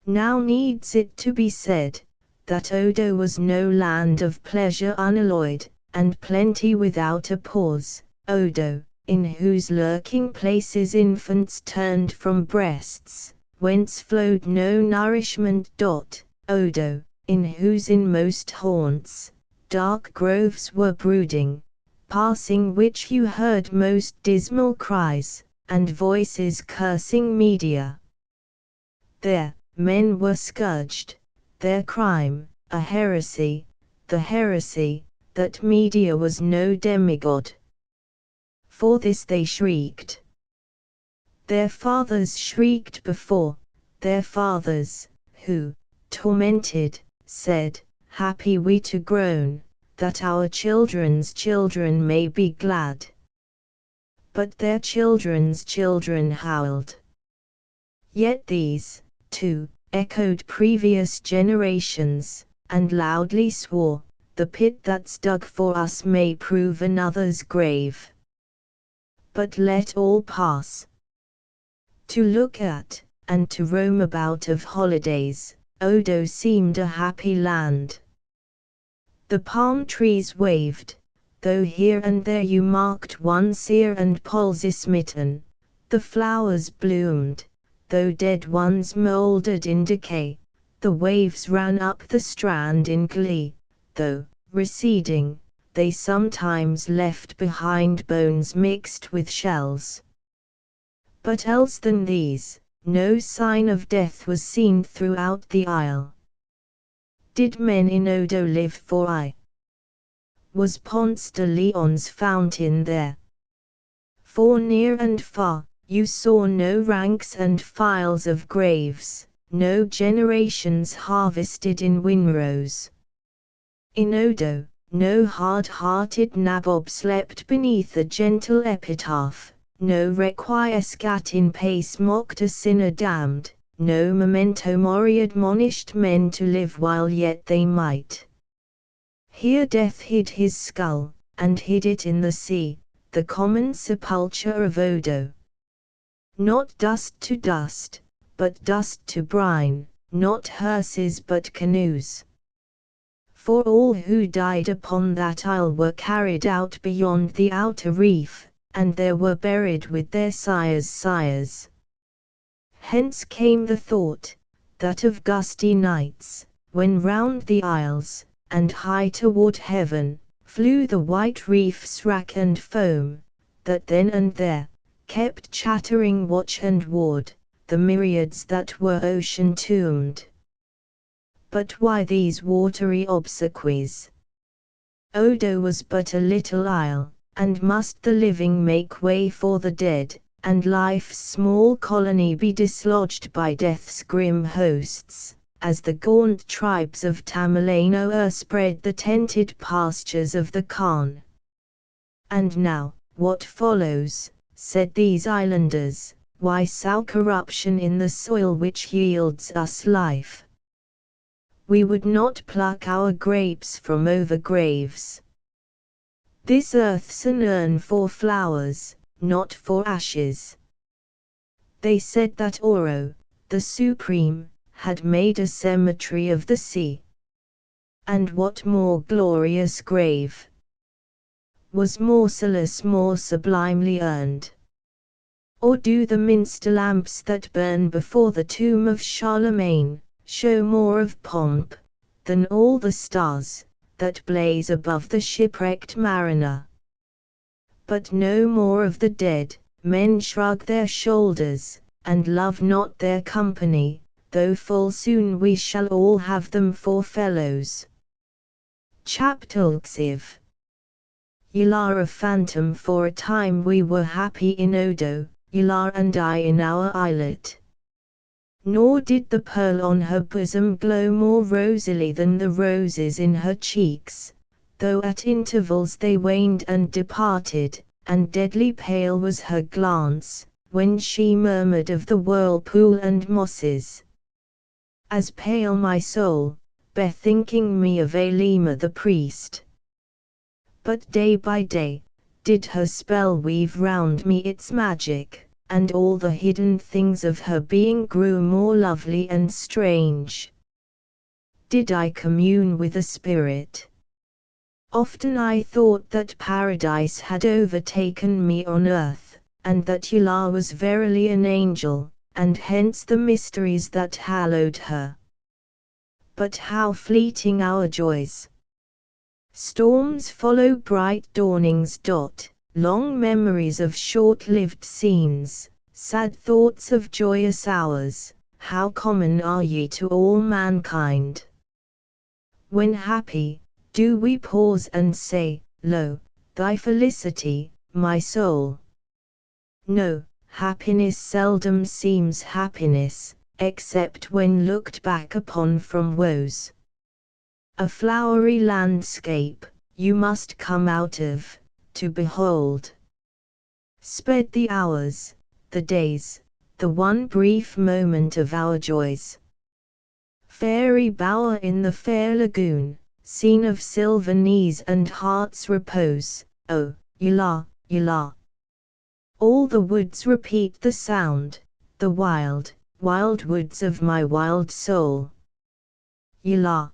Now needs it to be said, that Odo was no land of pleasure unalloyed, and plenty without a pause, Odo, in whose lurking places infants turned from breasts, whence flowed no nourishment. Odo, in whose inmost haunts, dark groves were brooding, passing which you heard most dismal cries, and voices cursing Media. There, men were scourged, their crime, a heresy, the heresy, that Media was no demigod. For this they shrieked. Their fathers shrieked before, their fathers, who, tormented, said, Happy we to groan, that our children's children may be glad. But their children's children howled. Yet these, too, echoed previous generations, and loudly swore, the pit that's dug for us may prove another's grave. But let all pass. To look at, and to roam about of holidays, Odo seemed a happy land. The palm trees waved, though here and there you marked one sere and palsy-smitten, the flowers bloomed, though dead ones mouldered in decay, the waves ran up the strand in glee, though, receding, they sometimes left behind bones mixed with shells. But else than these, no sign of death was seen throughout the isle. Did men in Odo live? For I was Ponce de Leon's fountain there. For near and far, you saw no ranks and files of graves, no generations harvested in winrows. In Odo, no hard-hearted nabob slept beneath a gentle epitaph, no requiescat in pace mocked a sinner damned, no memento mori admonished men to live while yet they might. Here death hid his skull, and hid it in the sea, the common sepulchre of Odo. Not dust to dust, but dust to brine, not hearses but canoes. For all who died upon that isle were carried out beyond the outer reef, and there were buried with their sires' sires. Hence came the thought, that of gusty nights, when round the isles, and high toward heaven, flew the white reef's wrack and foam, that then and there, kept chattering watch and ward, the myriads that were ocean-tombed. But why these watery obsequies? Odo was but a little isle, and must the living make way for the dead, and life's small colony be dislodged by death's grim hosts, as the gaunt tribes of Tamerlane o'erspread the tented pastures of the Khan. And now, what follows, said these islanders, why sow corruption in the soil which yields us life? We would not pluck our grapes from over graves. This earth's an urn for flowers, not for ashes. They said that Oro, the Supreme, had made a cemetery of the sea. And what more glorious grave was Mausolus more sublimely earned? Or do the minster lamps that burn before the tomb of Charlemagne show more of pomp than all the stars that blaze above the shipwrecked mariner? But no more of the dead, men shrug their shoulders, and love not their company, though full soon we shall all have them for fellows. Chaptulxiv. Ylar a phantom. For a time we were happy in Odo, Ylar and I in our islet. Nor did the pearl on her bosom glow more rosily than the roses in her cheeks, though at intervals they waned and departed, and deadly pale was her glance, when she murmured of the whirlpool and mosses. As pale my soul, bethinking me of Elima the priest. But day by day, did her spell weave round me its magic, and all the hidden things of her being grew more lovely and strange. Did I commune with a spirit? Often I thought that paradise had overtaken me on earth, and that Yula was verily an angel, and hence the mysteries that hallowed her. But how fleeting our joys! Storms follow bright dawnings. Long memories of short-lived scenes, sad thoughts of joyous hours, how common are ye to all mankind! When happy, do we pause and say, "Lo, thy felicity, my soul"? No, happiness seldom seems happiness, except when looked back upon from woes. A flowery landscape, you must come out of, to behold. Sped the hours, the days, the one brief moment of our joys. Fairy bower in the fair lagoon, scene of sylvan ease and heart's repose, oh, Yula, Yula. All the woods repeat the sound, the wild, wild woods of my wild soul. Yula,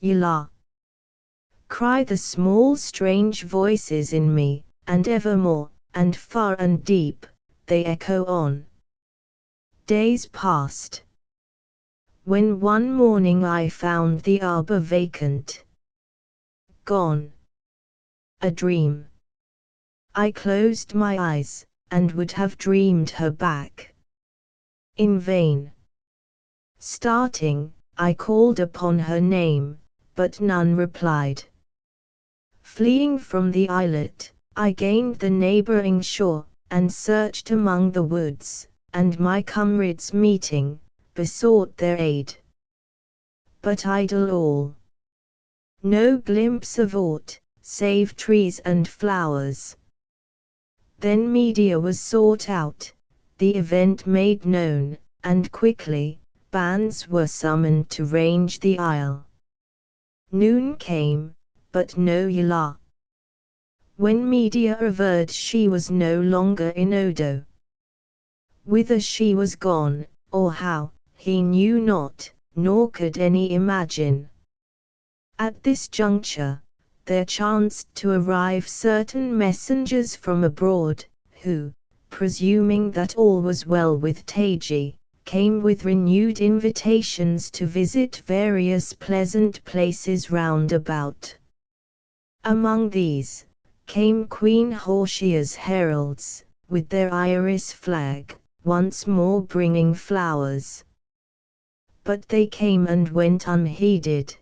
Yula. Cry the small strange voices in me, and evermore, and far and deep, they echo on. Days passed. When one morning I found the arbor vacant. Gone. A dream. I closed my eyes, and would have dreamed her back. In vain. Starting, I called upon her name, but none replied. Fleeing from the islet, I gained the neighboring shore, and searched among the woods, and my comrades meeting, besought their aid. But idle all. No glimpse of aught, save trees and flowers. Then media was sought out, the event made known, and quickly, bands were summoned to range the isle. Noon came, but no Yula. When media averred she was no longer in Odo. Whither she was gone, or how, he knew not, nor could any imagine. At this juncture, there chanced to arrive certain messengers from abroad, who, presuming that all was well with Taiji, came with renewed invitations to visit various pleasant places round about. Among these, came Queen Horshia's heralds, with their iris flag, once more bringing flowers. But they came and went unheeded.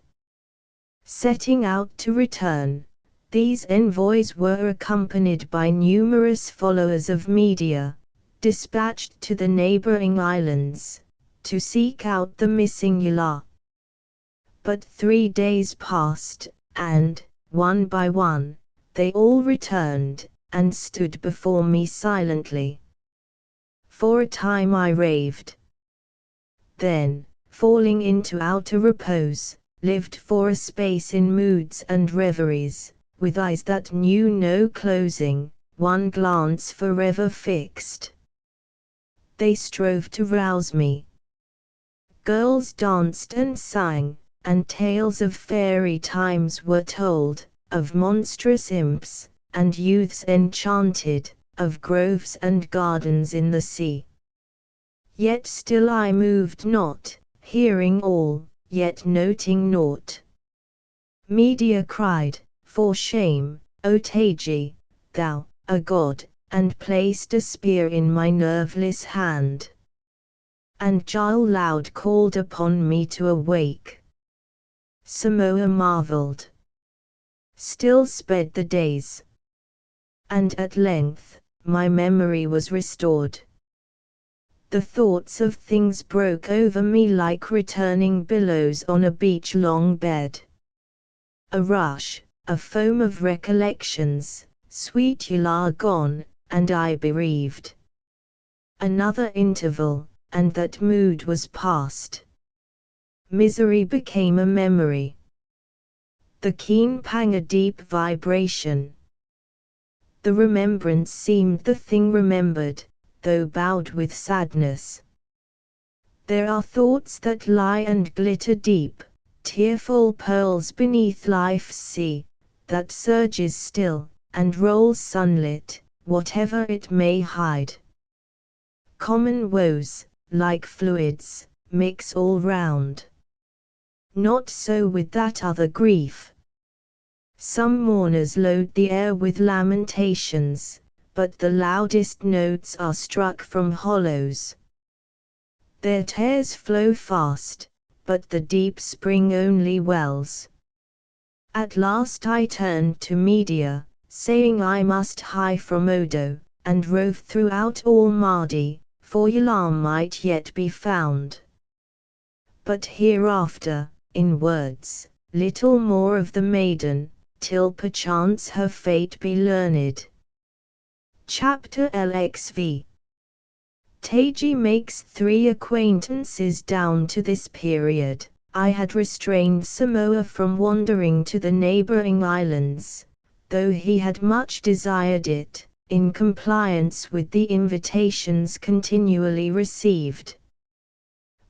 Setting out to return, these envoys were accompanied by numerous followers of media, dispatched to the neighboring islands, to seek out the missing Yula. But 3 days passed, and, one by one, they all returned, and stood before me silently. For a time I raved. Then, falling into outer repose, lived for a space in moods and reveries, with eyes that knew no closing, one glance forever fixed. They strove to rouse me. Girls danced and sang, and tales of fairy times were told, of monstrous imps, and youths enchanted, of groves and gardens in the sea. Yet still I moved not, hearing all, yet noting naught. Media cried, "For shame, O Taiji, thou, a god," and placed a spear in my nerveless hand. And Jal loud called upon me to awake. Samoa marveled. Still sped the days. And at length, my memory was restored. The thoughts of things broke over me like returning billows on a beach-long bed. A rush, a foam of recollections, sweet Yula gone, and I bereaved. Another interval, and that mood was past. Misery became a memory. the keen pang a deep vibration. The remembrance seemed the thing remembered, though bowed with sadness. There are thoughts that lie and glitter deep, tearful pearls beneath life's sea, that surges still, and rolls sunlit, whatever it may hide. Common woes, like fluids, mix all round. Not so with that other grief. Some mourners load the air with lamentations, but the loudest notes are struck from hollows. Their tears flow fast, but the deep spring only wells. At last I turned to Media, saying I must hie from Odo, and rove throughout all Mardi, for Yalam might yet be found. But hereafter, in words, little more of the maiden, till perchance her fate be learned. Chapter LXV. Taiji makes 3 acquaintances down to this period. I had restrained Samoa from wandering to the neighboring islands, though he had much desired it, in compliance with the invitations continually received.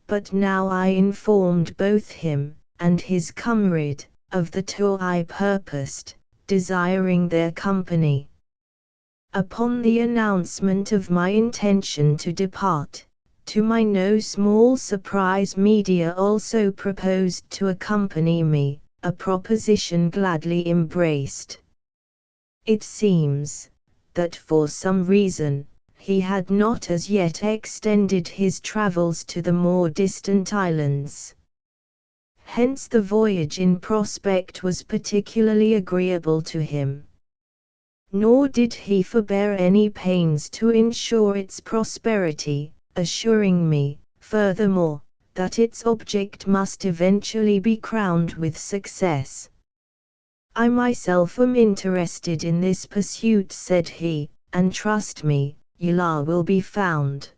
But now I informed both him, and his comrade, of the tour I purposed, desiring their company. Upon the announcement of my intention to depart, to my no small surprise Media also proposed to accompany me, a proposition gladly embraced. It seems, that for some reason, he had not as yet extended his travels to the more distant islands. Hence the voyage in prospect was particularly agreeable to him. Nor did he forbear any pains to ensure its prosperity, assuring me, furthermore, that its object must eventually be crowned with success. I myself am interested in this pursuit, said he, and trust me, Yala will be found.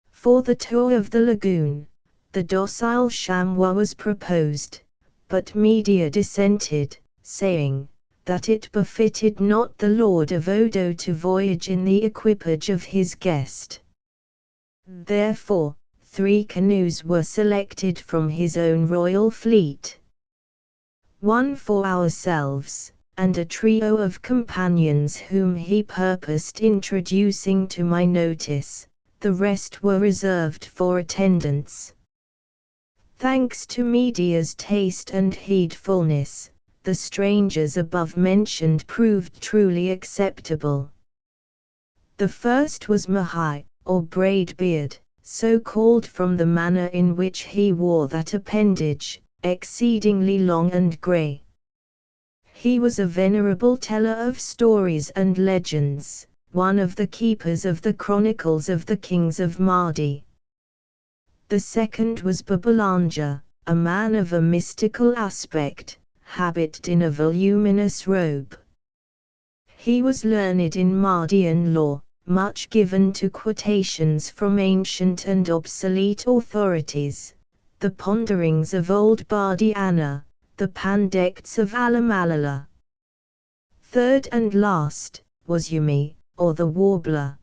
For the tour of the lagoon, the docile chamois was proposed, but Media dissented, saying, that it befitted not the Lord of Odo to voyage in the equipage of his guest. Therefore, 3 canoes were selected from his own royal fleet. 1 for ourselves, and a trio of companions whom he purposed introducing to my notice, the rest were reserved for attendants. Thanks to Media's taste and heedfulness, the strangers above mentioned proved truly acceptable. The first was Mahai, or Braidbeard, so called from the manner in which he wore that appendage, exceedingly long and grey. He was a venerable teller of stories and legends, one of the keepers of the chronicles of the kings of Mardi. The second was Babbalanja, a man of a mystical aspect, habited in a voluminous robe. He was learned in Mardian lore, much given to quotations from ancient and obsolete authorities, the ponderings of old Bardiana, the pandects of Alamalala. Third and last, was Yumi, or the warbler.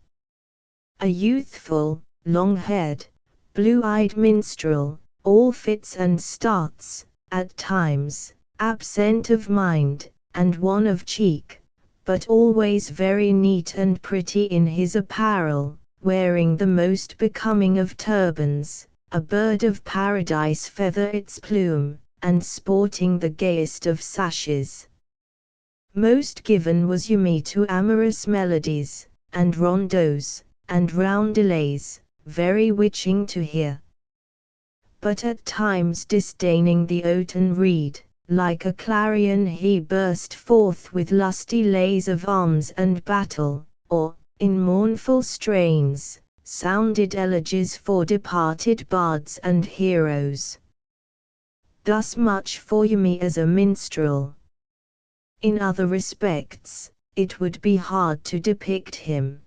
A youthful, long-haired, blue-eyed minstrel, all fits and starts, at times, absent of mind, and wan of cheek, but always very neat and pretty in his apparel, wearing the most becoming of turbans, a bird of paradise feather its plume, and sporting the gayest of sashes. Most given was Yumi to amorous melodies, and rondeaux, and roundelays, very witching to hear. But at times disdaining the oaten reed, like a clarion he burst forth with lusty lays of arms and battle, or, in mournful strains, sounded elegies for departed bards and heroes. Thus much for Yumi as a minstrel. In other respects, it would be hard to depict him.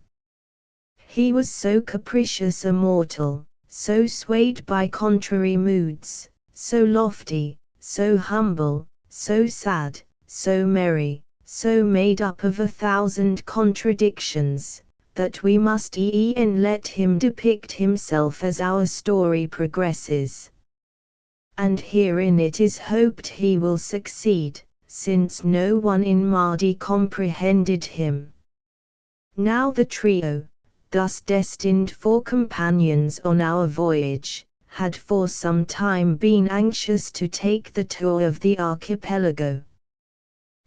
He was so capricious a mortal, so swayed by contrary moods, so lofty, so humble, so sad, so merry, so made up of 1,000 contradictions, that we must e'en let him depict himself as our story progresses. And herein it is hoped he will succeed, since no one in Mardi comprehended him. Now the trio, thus destined for companions on our voyage, had for some time been anxious to take the tour of the archipelago.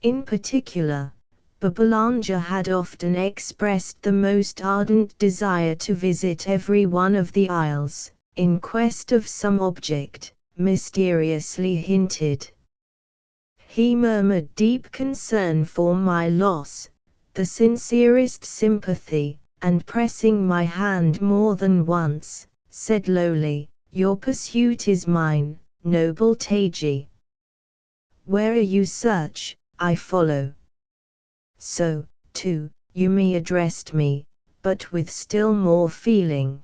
In particular, Babbalanja had often expressed the most ardent desire to visit every one of the isles, in quest of some object, mysteriously hinted. He murmured deep concern for my loss, the sincerest sympathy, and pressing my hand more than once, said lowly, "Your pursuit is mine, noble Taji. Where you search, I follow." So, too, Yumi addressed me, but with still more feeling.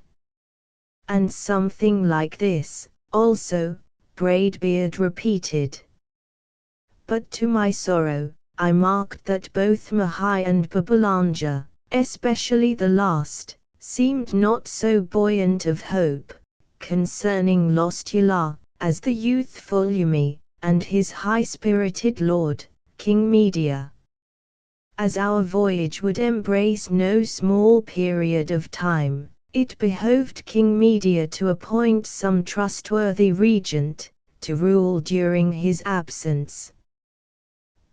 And something like this, also, Braidbeard repeated. But to my sorrow, I marked that both Mahai and Babbalanja, especially the last, seemed not so buoyant of hope concerning Lostula, as the youthful Yumi, and his high-spirited lord, King Media. As our voyage would embrace no small period of time, it behoved King Media to appoint some trustworthy regent, to rule during his absence.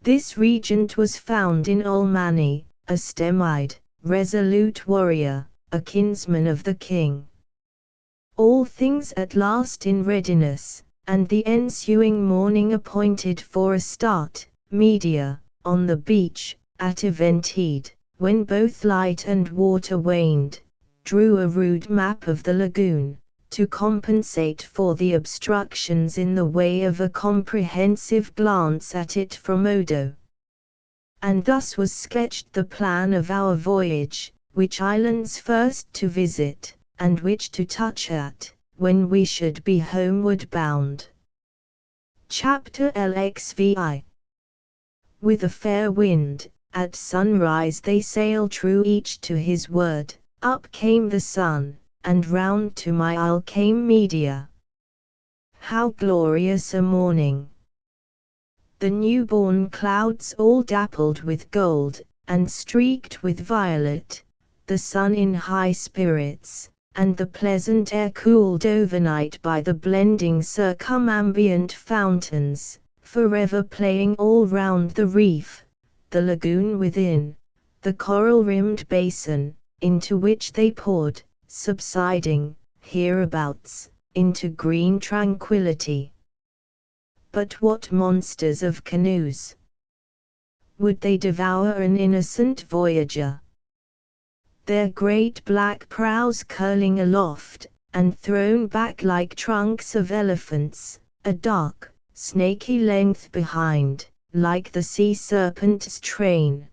This regent was found in Ulmani, a Stemide, resolute warrior, a kinsman of the king. All things at last in readiness, and the ensuing morning appointed for a start, Media, on the beach, at eventide, when both light and water waned, drew a rude map of the lagoon, to compensate for the obstructions in the way of a comprehensive glance at it from Odo. And thus was sketched the plan of our voyage, which islands first to visit, and which to touch at, when we should be homeward bound. Chapter LXVI. With a fair wind, at sunrise they sailed true each to his word, up came the sun, and round to my isle came Media. How glorious a morning! The new-born clouds all dappled with gold, and streaked with violet, the sun in high spirits, and the pleasant air cooled overnight by the blending circumambient fountains, forever playing all round the reef, the lagoon within, the coral-rimmed basin, into which they poured, subsiding, hereabouts, into green tranquillity. But what monsters of canoes! Would they devour an innocent voyager? Their great black prows curling aloft, and thrown back like trunks of elephants, a dark, snaky length behind, like the sea serpent's train.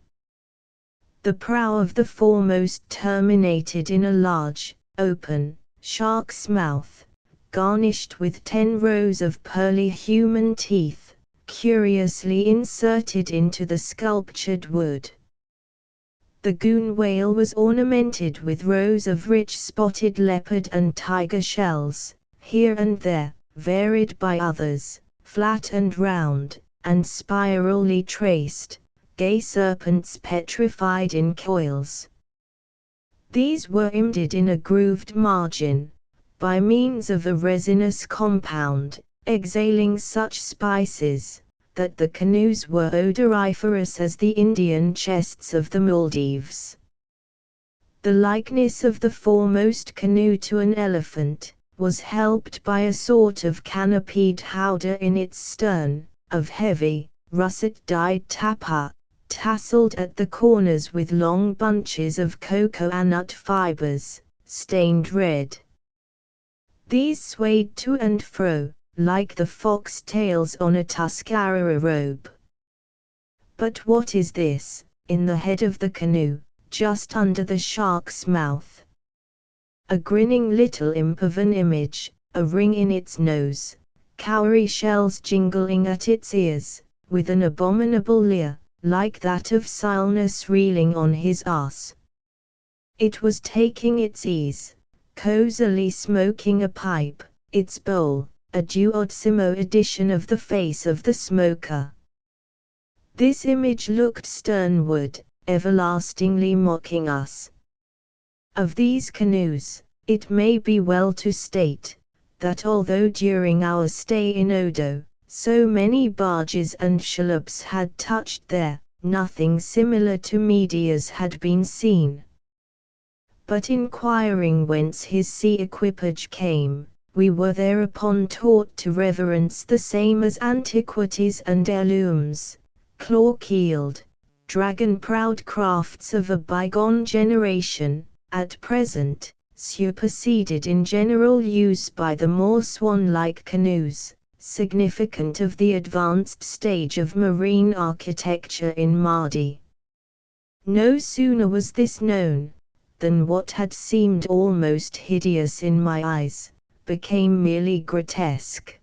The prow of the foremost terminated in a large, open, shark's mouth, garnished with 10 rows of pearly human teeth, curiously inserted into the sculptured wood. The goon whale was ornamented with rows of rich spotted leopard and tiger shells, here and there, varied by others, flat and round, and spirally traced, gay serpents petrified in coils. These were embedded in a grooved margin, by means of a resinous compound, exhaling such spices, that the canoes were odoriferous as the Indian chests of the Maldives. The likeness of the foremost canoe to an elephant, was helped by a sort of canopied howdah in its stern, of heavy, russet-dyed tapa, tasseled at the corners with long bunches of cocoa nut fibers, stained red. These swayed to and fro, like the fox tails on a Tuscarora robe. But what is this, in the head of the canoe, just under the shark's mouth? A grinning little imp of an image, a ring in its nose, cowrie shells jingling at its ears, with an abominable leer, like that of Silenus reeling on his ass. It was taking its ease, cosily smoking a pipe, its bowl, a duodecimo edition of the face of the smoker. This image looked sternward, everlastingly mocking us. Of these canoes, it may be well to state, that although during our stay in Odo, so many barges and shallops had touched there, nothing similar to Media's had been seen. But inquiring whence his sea equipage came, we were thereupon taught to reverence the same as antiquities and heirlooms, claw-keeled, dragon-prowed crafts of a bygone generation, at present, superseded in general use by the more swan-like canoes, significant of the advanced stage of marine architecture in Mardi. No sooner was this known, than what had seemed almost hideous in my eyes, became merely grotesque.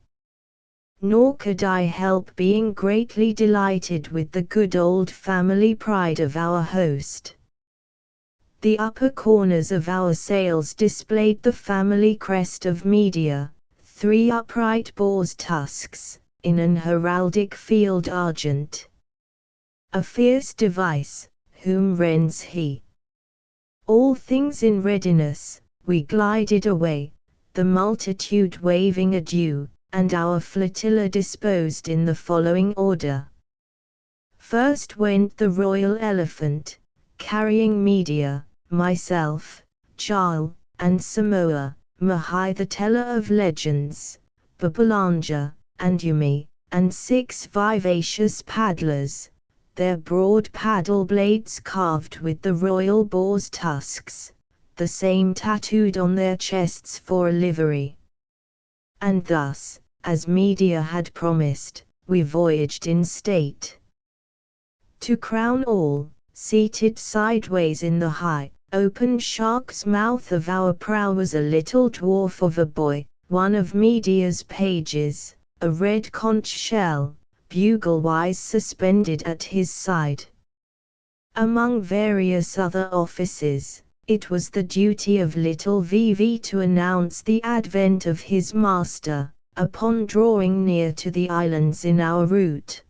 Nor could I help being greatly delighted with the good old family pride of our host. The upper corners of our sails displayed the family crest of Media, 3 upright boar's tusks, in an heraldic field argent. A fierce device, whom rends he. All things in readiness, we glided away, the multitude waving adieu, and our flotilla disposed in the following order. First went the Royal Elephant, carrying Media, myself, Charles, and Samoa, Mahai the teller of legends, Babbalanja, and Yumi, and 6 vivacious paddlers, their broad paddle blades carved with the royal boar's tusks, the same tattooed on their chests for a livery. And thus, as Media had promised, we voyaged in state. To crown all, seated sideways in the high, open shark's mouth of our prow was a little dwarf of a boy, one of Media's pages, a red conch shell, bugle-wise suspended at his side. Among various other offices, it was the duty of little VV to announce the advent of his master, upon drawing near to the islands in our route.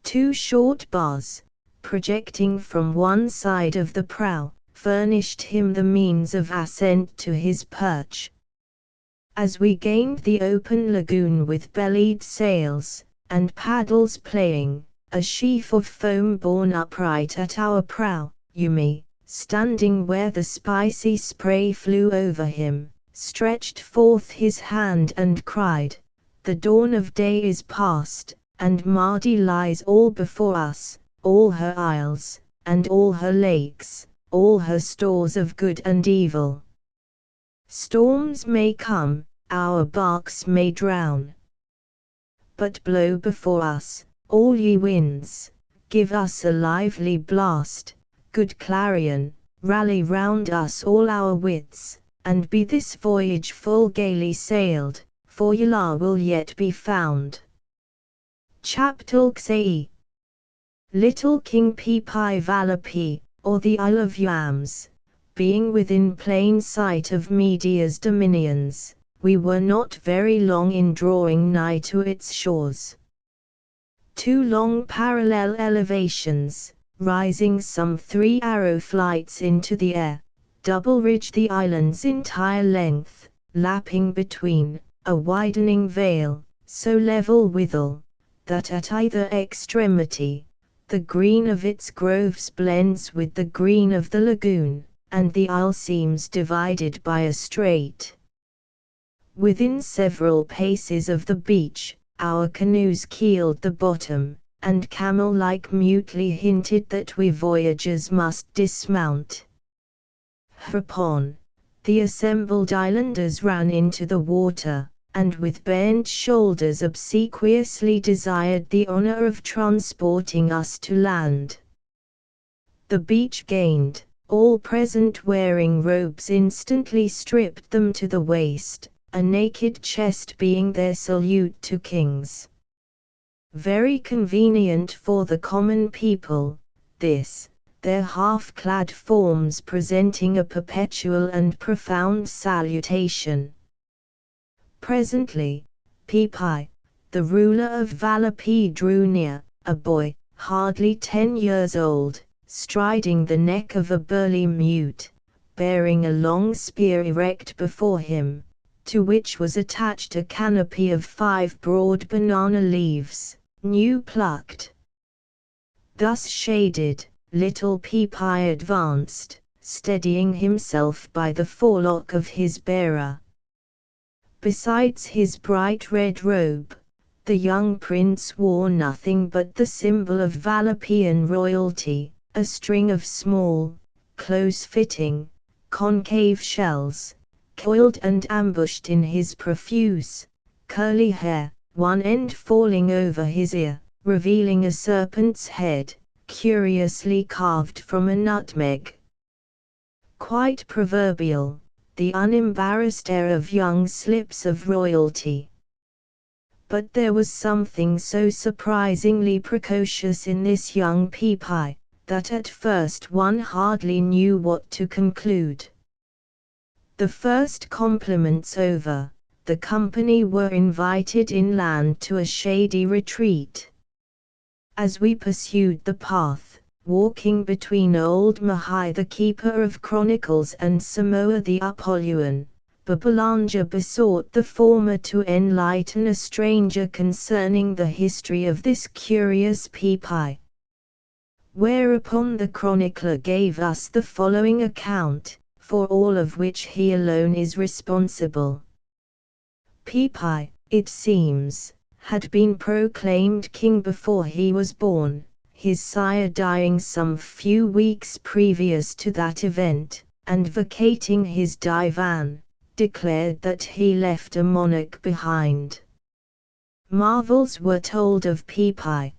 2 short bars, projecting from one side of the prow, furnished him the means of ascent to his perch. As we gained the open lagoon with bellied sails, and paddles playing, a sheaf of foam borne upright at our prow, Yumi, standing where the spicy spray flew over him, stretched forth his hand and cried, "The dawn of day is past, and Mardi lies all before us, all her isles, and all her lakes, all her stores of good and evil. Storms may come, our barks may drown. But blow before us, all ye winds, give us a lively blast, good clarion, rally round us all our wits, and be this voyage full gaily sailed, for Yala will yet be found." Chaptalksai. Little King Pi Valapi, or the Isle of Yams, being within plain sight of Media's dominions, we were not very long in drawing nigh to its shores. 2 long parallel elevations, rising some 3 arrow flights into the air, double-ridge the island's entire length, lapping between, a widening vale, so level withal, that at either extremity, the green of its groves blends with the green of the lagoon, and the isle seems divided by a strait. Within several paces of the beach, our canoes keeled the bottom, and camel-like mutely hinted that we voyagers must dismount. Hereupon, the assembled islanders ran into the water, and with bent shoulders obsequiously desired the honor of transporting us to land. The beach gained, all present wearing robes instantly stripped them to the waist, a naked chest being their salute to kings. Very convenient for the common people, this, their half-clad forms presenting a perpetual and profound salutation. Presently, Pepi, the ruler of Valapi, drew near, a boy, hardly 10 years old, striding the neck of a burly mute, bearing a long spear erect before him, to which was attached a canopy of 5 broad banana leaves, new plucked. Thus shaded, little Pepi advanced, steadying himself by the forelock of his bearer. Besides his bright red robe, the young prince wore nothing but the symbol of Valapian royalty, a string of small, close-fitting, concave shells, coiled and ambushed in his profuse, curly hair, one end falling over his ear, revealing a serpent's head, curiously carved from a nutmeg. Quite proverbial, the unembarrassed air of young slips of royalty. But there was something so surprisingly precocious in this young Pepi, that at first one hardly knew what to conclude. The first compliments over, the company were invited inland to a shady retreat. As we pursued the path, walking between old Mahai the keeper of chronicles and Samoa the Apolluan, Babbalanja besought the former to enlighten a stranger concerning the history of this curious Pepi. Whereupon the chronicler gave us the following account, for all of which he alone is responsible. Pepi, it seems, had been proclaimed king before he was born, his sire dying some few weeks previous to that event, and vacating his divan, declared that he left a monarch behind. Marvels were told of Pepi.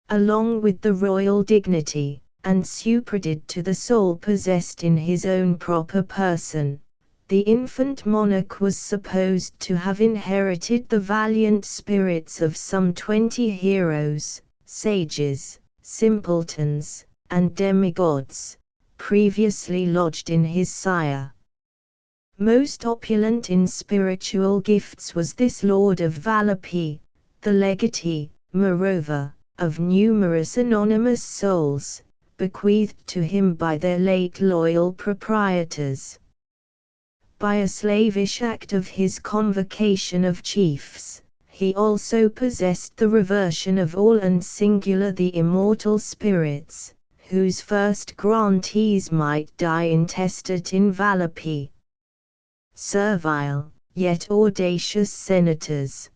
Along with the royal dignity, and superadded to the soul possessed in his own proper person, the infant monarch was supposed to have inherited the valiant spirits of some 20 heroes, sages, simpletons, and demigods, previously lodged in his sire. Most opulent in spiritual gifts was this lord of Valapi, the legatee, moreover, of numerous anonymous souls, bequeathed to him by their late loyal proprietors. By a slavish act of his convocation of chiefs, he also possessed the reversion of all and singular the immortal spirits, whose first grantees might die intestate in Valapi. Servile, yet audacious senators.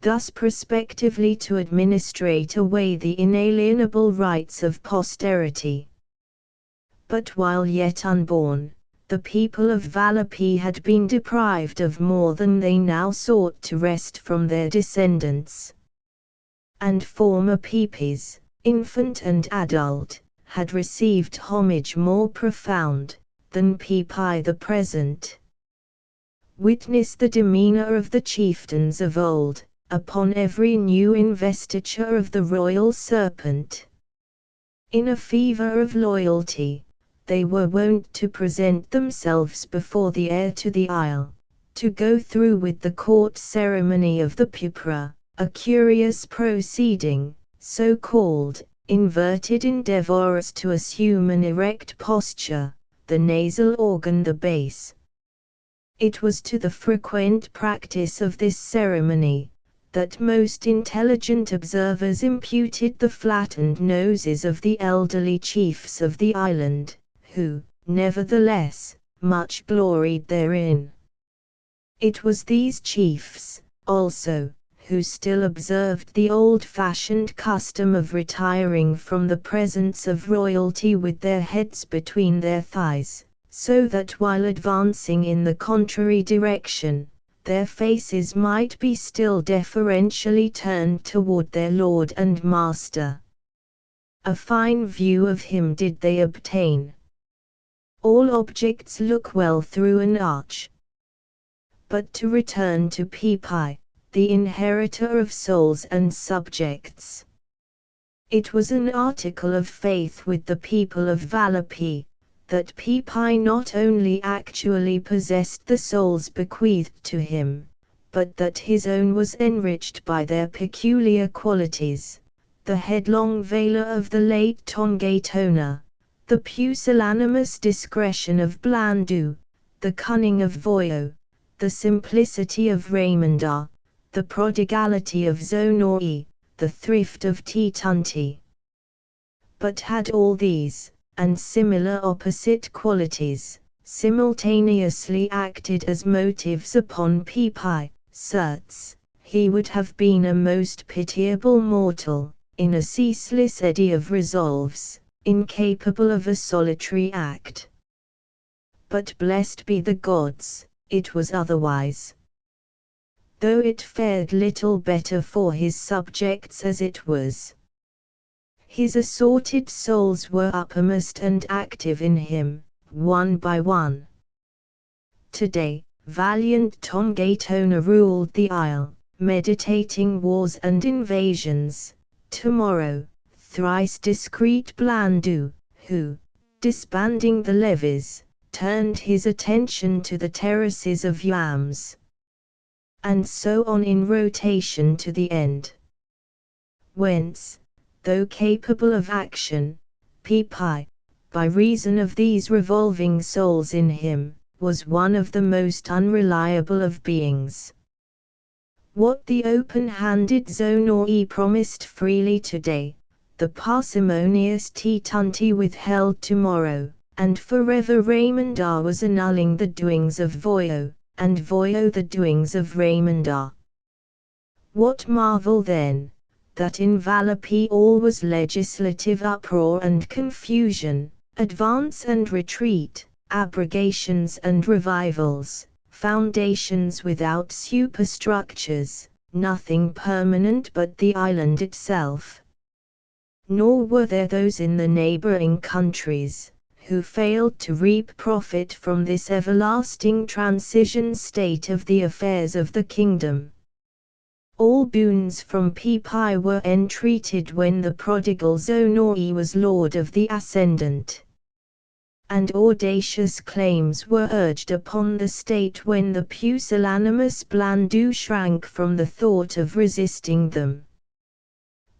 Thus prospectively to administrate away the inalienable rights of posterity. But while yet unborn, the people of Valapi had been deprived of more than they now sought to wrest from their descendants. And former Pepis, infant and adult, had received homage more profound than Pepi the present. Witness the demeanor of the chieftains of old, upon every new investiture of the royal serpent. In a fever of loyalty, they were wont to present themselves before the heir to the isle, to go through with the court ceremony of the pupra, a curious proceeding, so called, inverted endeavors to assume an erect posture, the nasal organ the base. It was to the frequent practice of this ceremony, that most intelligent observers imputed the flattened noses of the elderly chiefs of the island, who, nevertheless, much gloried therein. It was these chiefs, also, who still observed the old-fashioned custom of retiring from the presence of royalty with their heads between their thighs, so that while advancing in the contrary direction, their faces might be still deferentially turned toward their lord and master. A fine view of him did they obtain. All objects look well through an arch. But to return to Pepi, the inheritor of souls and subjects. It was an article of faith with the people of Valapi, that Pipai not only actually possessed the souls bequeathed to him, but that his own was enriched by their peculiar qualities, the headlong valor of the late Tongatona, the pusillanimous discretion of Blandu, the cunning of Voyo, the simplicity of Raymondar, the prodigality of Zonoi, the thrift of Titunti. But had all these, and similar opposite qualities, simultaneously acted as motives upon Pipai, certes, he would have been a most pitiable mortal, in a ceaseless eddy of resolves, incapable of a solitary act. But blessed be the gods, it was otherwise. Though it fared little better for his subjects as it was. His assorted souls were uppermost and active in him, one by one. Today, valiant Tongatona ruled the isle, meditating wars and invasions. Tomorrow, thrice discreet Blandu, who, disbanding the levies, turned his attention to the terraces of yams. And so on in rotation to the end. Whence, though capable of action, Pipai, by reason of these revolving souls in him, was one of the most unreliable of beings. What the open-handed Zonoi promised freely today, the parsimonious Titunti withheld tomorrow, and forever Raymondar was annulling the doings of Voyo, and Voyo the doings of Raymondar. What marvel then, that in Valapi all was legislative uproar and confusion, advance and retreat, abrogations and revivals, foundations without superstructures, nothing permanent but the island itself. Nor were there those in the neighboring countries, who failed to reap profit from this everlasting transition state of the affairs of the kingdom. All boons from Pipai were entreated when the prodigal Zonoi was lord of the ascendant. And audacious claims were urged upon the state when the pusillanimous Blandu shrank from the thought of resisting them.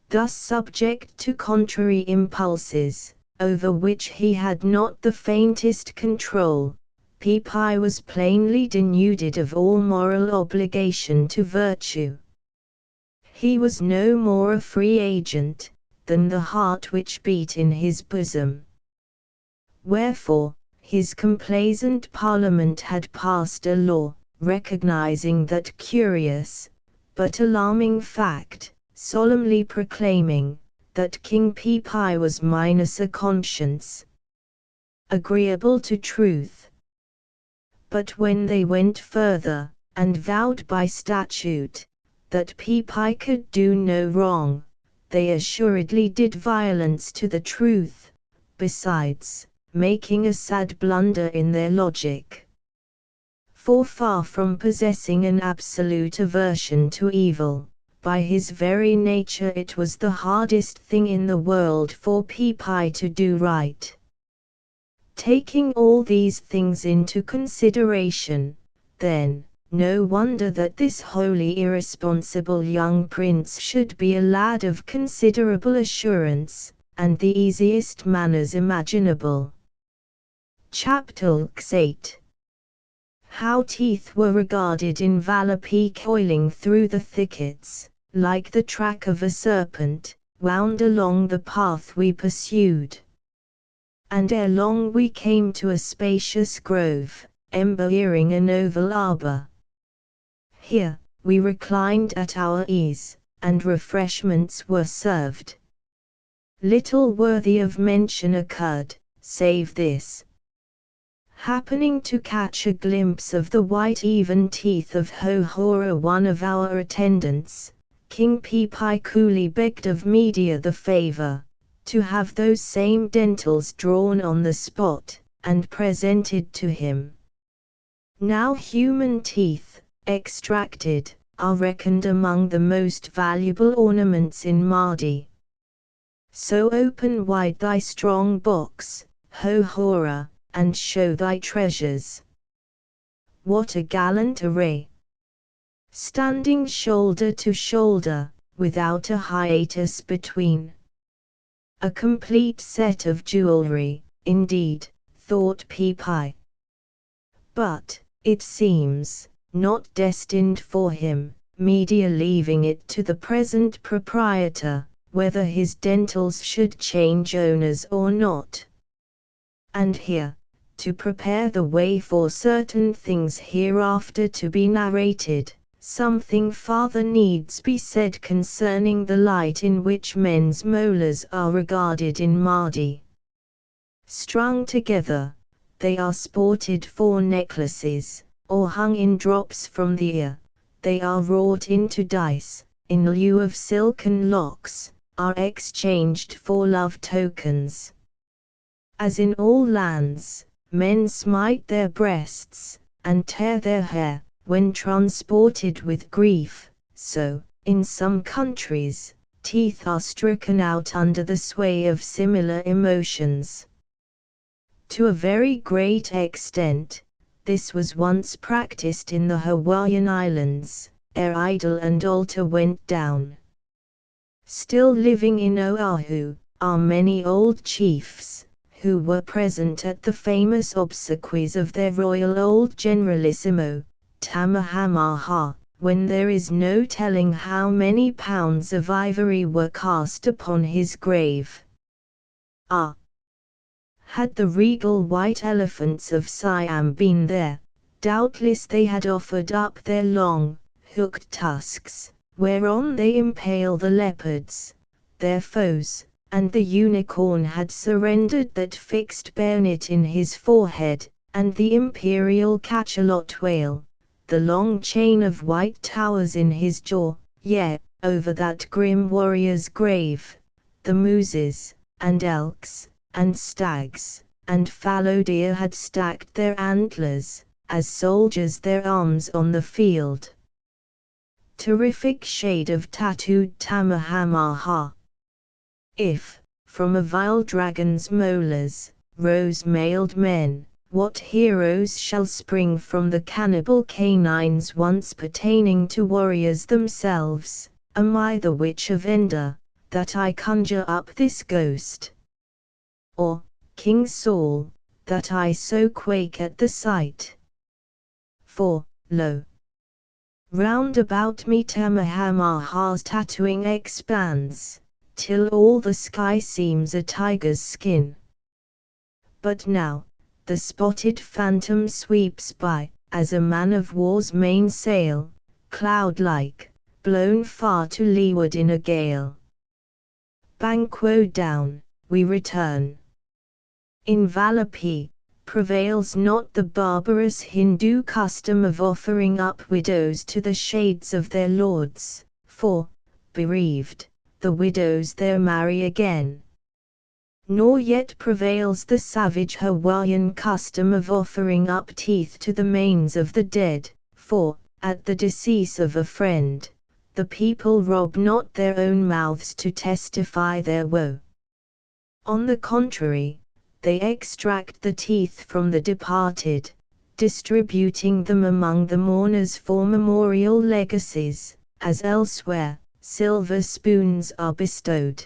Thus subject to contrary impulses, over which he had not the faintest control, Pipai was plainly denuded of all moral obligation to virtue. He was no more a free agent, than the heart which beat in his bosom. Wherefore, his complaisant parliament had passed a law, recognizing that curious, but alarming fact, solemnly proclaiming, that King Pipai was minus a conscience, agreeable to truth. But when they went further, and vowed by statute, that Pipai could do no wrong, they assuredly did violence to the truth, besides, making a sad blunder in their logic. For far from possessing an absolute aversion to evil, by his very nature it was the hardest thing in the world for Pipai to do right. Taking all these things into consideration, then, no wonder that this wholly irresponsible young prince should be a lad of considerable assurance, and the easiest manners imaginable. Chapter 8. How teeth were regarded in Valapi coiling through the thickets, like the track of a serpent, wound along the path we pursued. And ere long we came to a spacious grove, embowering an oval arbor. Here, we reclined at our ease, and refreshments were served. Little worthy of mention occurred, save this. Happening to catch a glimpse of the white even teeth of Ho-Hora, one of our attendants, King Pipai coolly begged of Media the favor, to have those same dentals drawn on the spot, and presented to him. Now human teeth, extracted, are reckoned among the most valuable ornaments in Mardi. So open wide thy strong box, ho Hora, and show thy treasures. What a gallant array! Standing shoulder to shoulder, without a hiatus between. A complete set of jewelry, indeed, thought Peepeye. But, it seems, not destined for him, media leaving it to the present proprietor, whether his dentals should change owners or not. And here, to prepare the way for certain things hereafter to be narrated, something farther needs be said concerning the light in which men's molars are regarded in Mardi. Strung together, they are sported for necklaces, or hung in drops from the ear. They are wrought into dice, in lieu of silken locks, are exchanged for love tokens. As in all lands, men smite their breasts, and tear their hair, when transported with grief, so, in some countries, teeth are stricken out under the sway of similar emotions. To a very great extent, this was once practiced in the Hawaiian Islands, ere idol and altar went down. Still living in Oahu, are many old chiefs, who were present at the famous obsequies of their royal old generalissimo, Tamahamaha, when there is no telling how many pounds of ivory were cast upon his grave. Had the regal white elephants of Siam been there, doubtless they had offered up their long, hooked tusks, whereon they impale the leopards, their foes, and the unicorn had surrendered that fixed bayonet in his forehead, and the imperial cachalot whale, the long chain of white towers in his jaw, yea, over that grim warrior's grave, the mooses, and elks, and stags, and fallow deer had stacked their antlers, as soldiers their arms on the field. Terrific shade of tattooed Tamahamaha! If, from a vile dragon's molars, rose mailed men, what heroes shall spring from the cannibal canines once pertaining to warriors themselves? Am I the witch of Endor, that I conjure up this ghost? Or, King Saul, that I so quake at the sight? For, lo! round about me Tamahamaha's tattooing expands, till all the sky seems a tiger's skin. But now, the spotted phantom sweeps by, as a man-of-war's mainsail, cloud-like, blown far to leeward in a gale. Banquo down, we return. In Valapi, prevails not the barbarous Hindu custom of offering up widows to the shades of their lords, for, bereaved, the widows there marry again. Nor yet prevails the savage Hawaiian custom of offering up teeth to the manes of the dead, for, at the decease of a friend, the people rob not their own mouths to testify their woe. On the contrary, they extract the teeth from the departed, distributing them among the mourners for memorial legacies, as elsewhere, silver spoons are bestowed.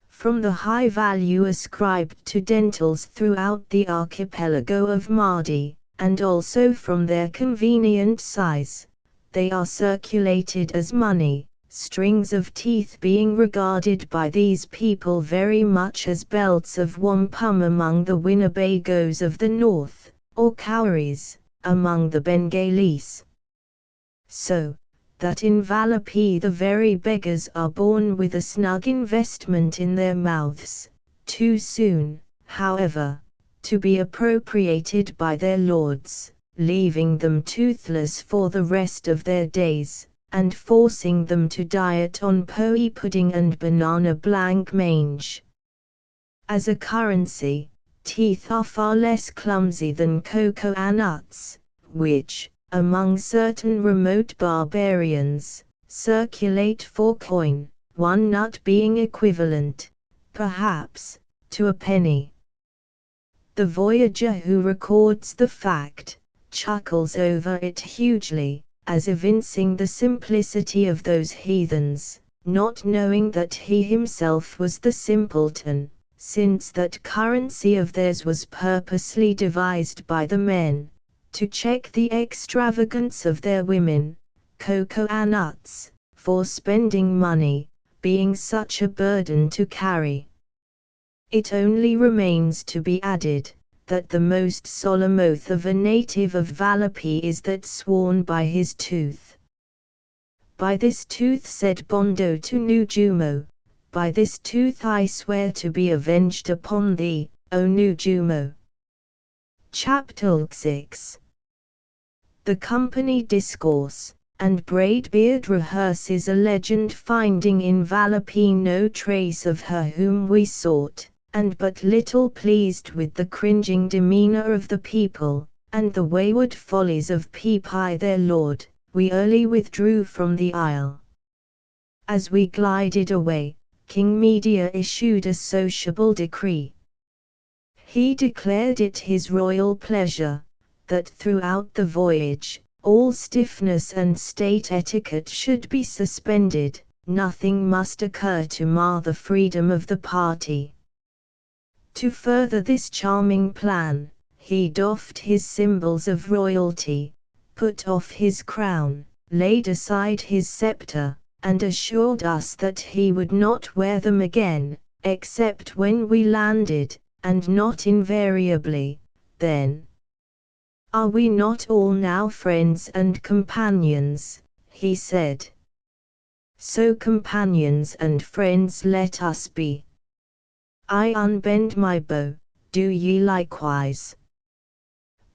From the high value ascribed to dentals throughout the archipelago of Mardi, and also from their convenient size, they are circulated as money, strings of teeth being regarded by these people very much as belts of wampum among the Winnebagos of the north, or cowries, among the Bengalis. So, that in Valapi the very beggars are born with a snug investment in their mouths, too soon, however, to be appropriated by their lords, leaving them toothless for the rest of their days, and forcing them to diet on poee pudding and banana blanc mange. As a currency, teeth are far less clumsy than cocoa nuts, which, among certain remote barbarians, circulate for coin, one nut being equivalent, perhaps, to a penny. The voyager who records the fact chuckles over it hugely, as evincing the simplicity of those heathens, not knowing that he himself was the simpleton, since that currency of theirs was purposely devised by the men, to check the extravagance of their women, cocoa nuts, for spending money, being such a burden to carry. It only remains to be added, that the most solemn oath of a native of Valapi is that sworn by his tooth. By this tooth, said Bondo to Nujumo, by this tooth I swear to be avenged upon thee, O Nujumo. Chapter 6. The company discourse, and Braidbeard rehearses a legend finding in Valapi no trace of her whom we sought, and but little pleased with the cringing demeanor of the people, and the wayward follies of Peepi their lord, we early withdrew from the isle. As we glided away, King Media issued a sociable decree. He declared it his royal pleasure, that throughout the voyage, all stiffness and state etiquette should be suspended, nothing must occur to mar the freedom of the party. To further this charming plan, he doffed his symbols of royalty, put off his crown, laid aside his scepter, and assured us that he would not wear them again, except when we landed, and not invariably, then. Are we not all now friends and companions? He said. So companions and friends let us be. I unbend my bow, do ye likewise.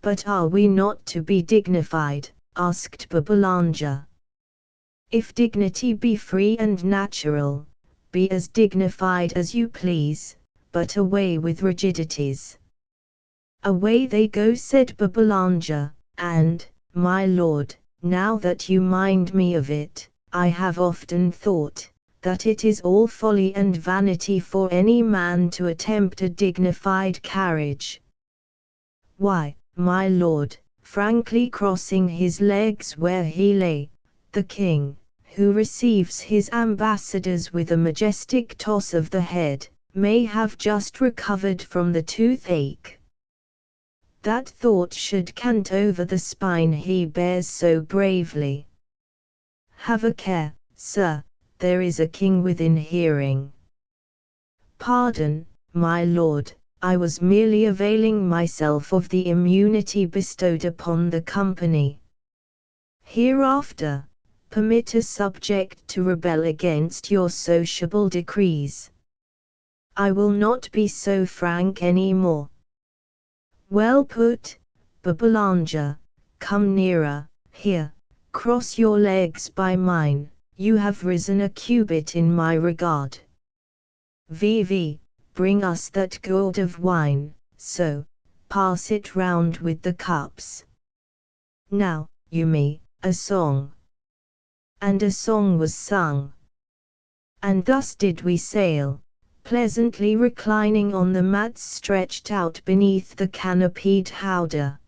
But are we not to be dignified? Asked Babbalanja. If dignity be free and natural, be as dignified as you please, but away with rigidities. Away they go, said Babbalanja, and, my lord, now that you mind me of it, I have often thought that it is all folly and vanity for any man to attempt a dignified carriage. Why, my lord, frankly crossing his legs where he lay, the king, who receives his ambassadors with a majestic toss of the head, may have just recovered from the toothache. That thought should cant over the spine he bears so bravely. Have a care, sir, there is a king within hearing. Pardon, my lord, I was merely availing myself of the immunity bestowed upon the company. Hereafter, permit a subject to rebel against your sociable decrees. I will not be so frank any more. Well put, Babbalanja, come nearer, here, cross your legs by mine, you have risen a cubit in my regard. Vivi, bring us that gourd of wine, so, pass it round with the cups. Now, Yumi, a song. And a song was sung. And thus did we sail, pleasantly reclining on the mats stretched out beneath the canopied howdah.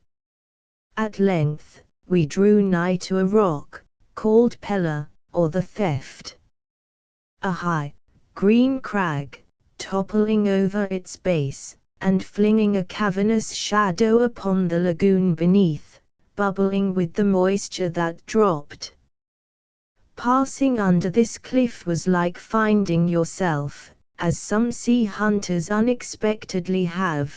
At length, we drew nigh to a rock, called Pella, or the Theft. A high, green crag, toppling over its base, and flinging a cavernous shadow upon the lagoon beneath, bubbling with the moisture that dropped. Passing under this cliff was like finding yourself, as some sea hunters unexpectedly have,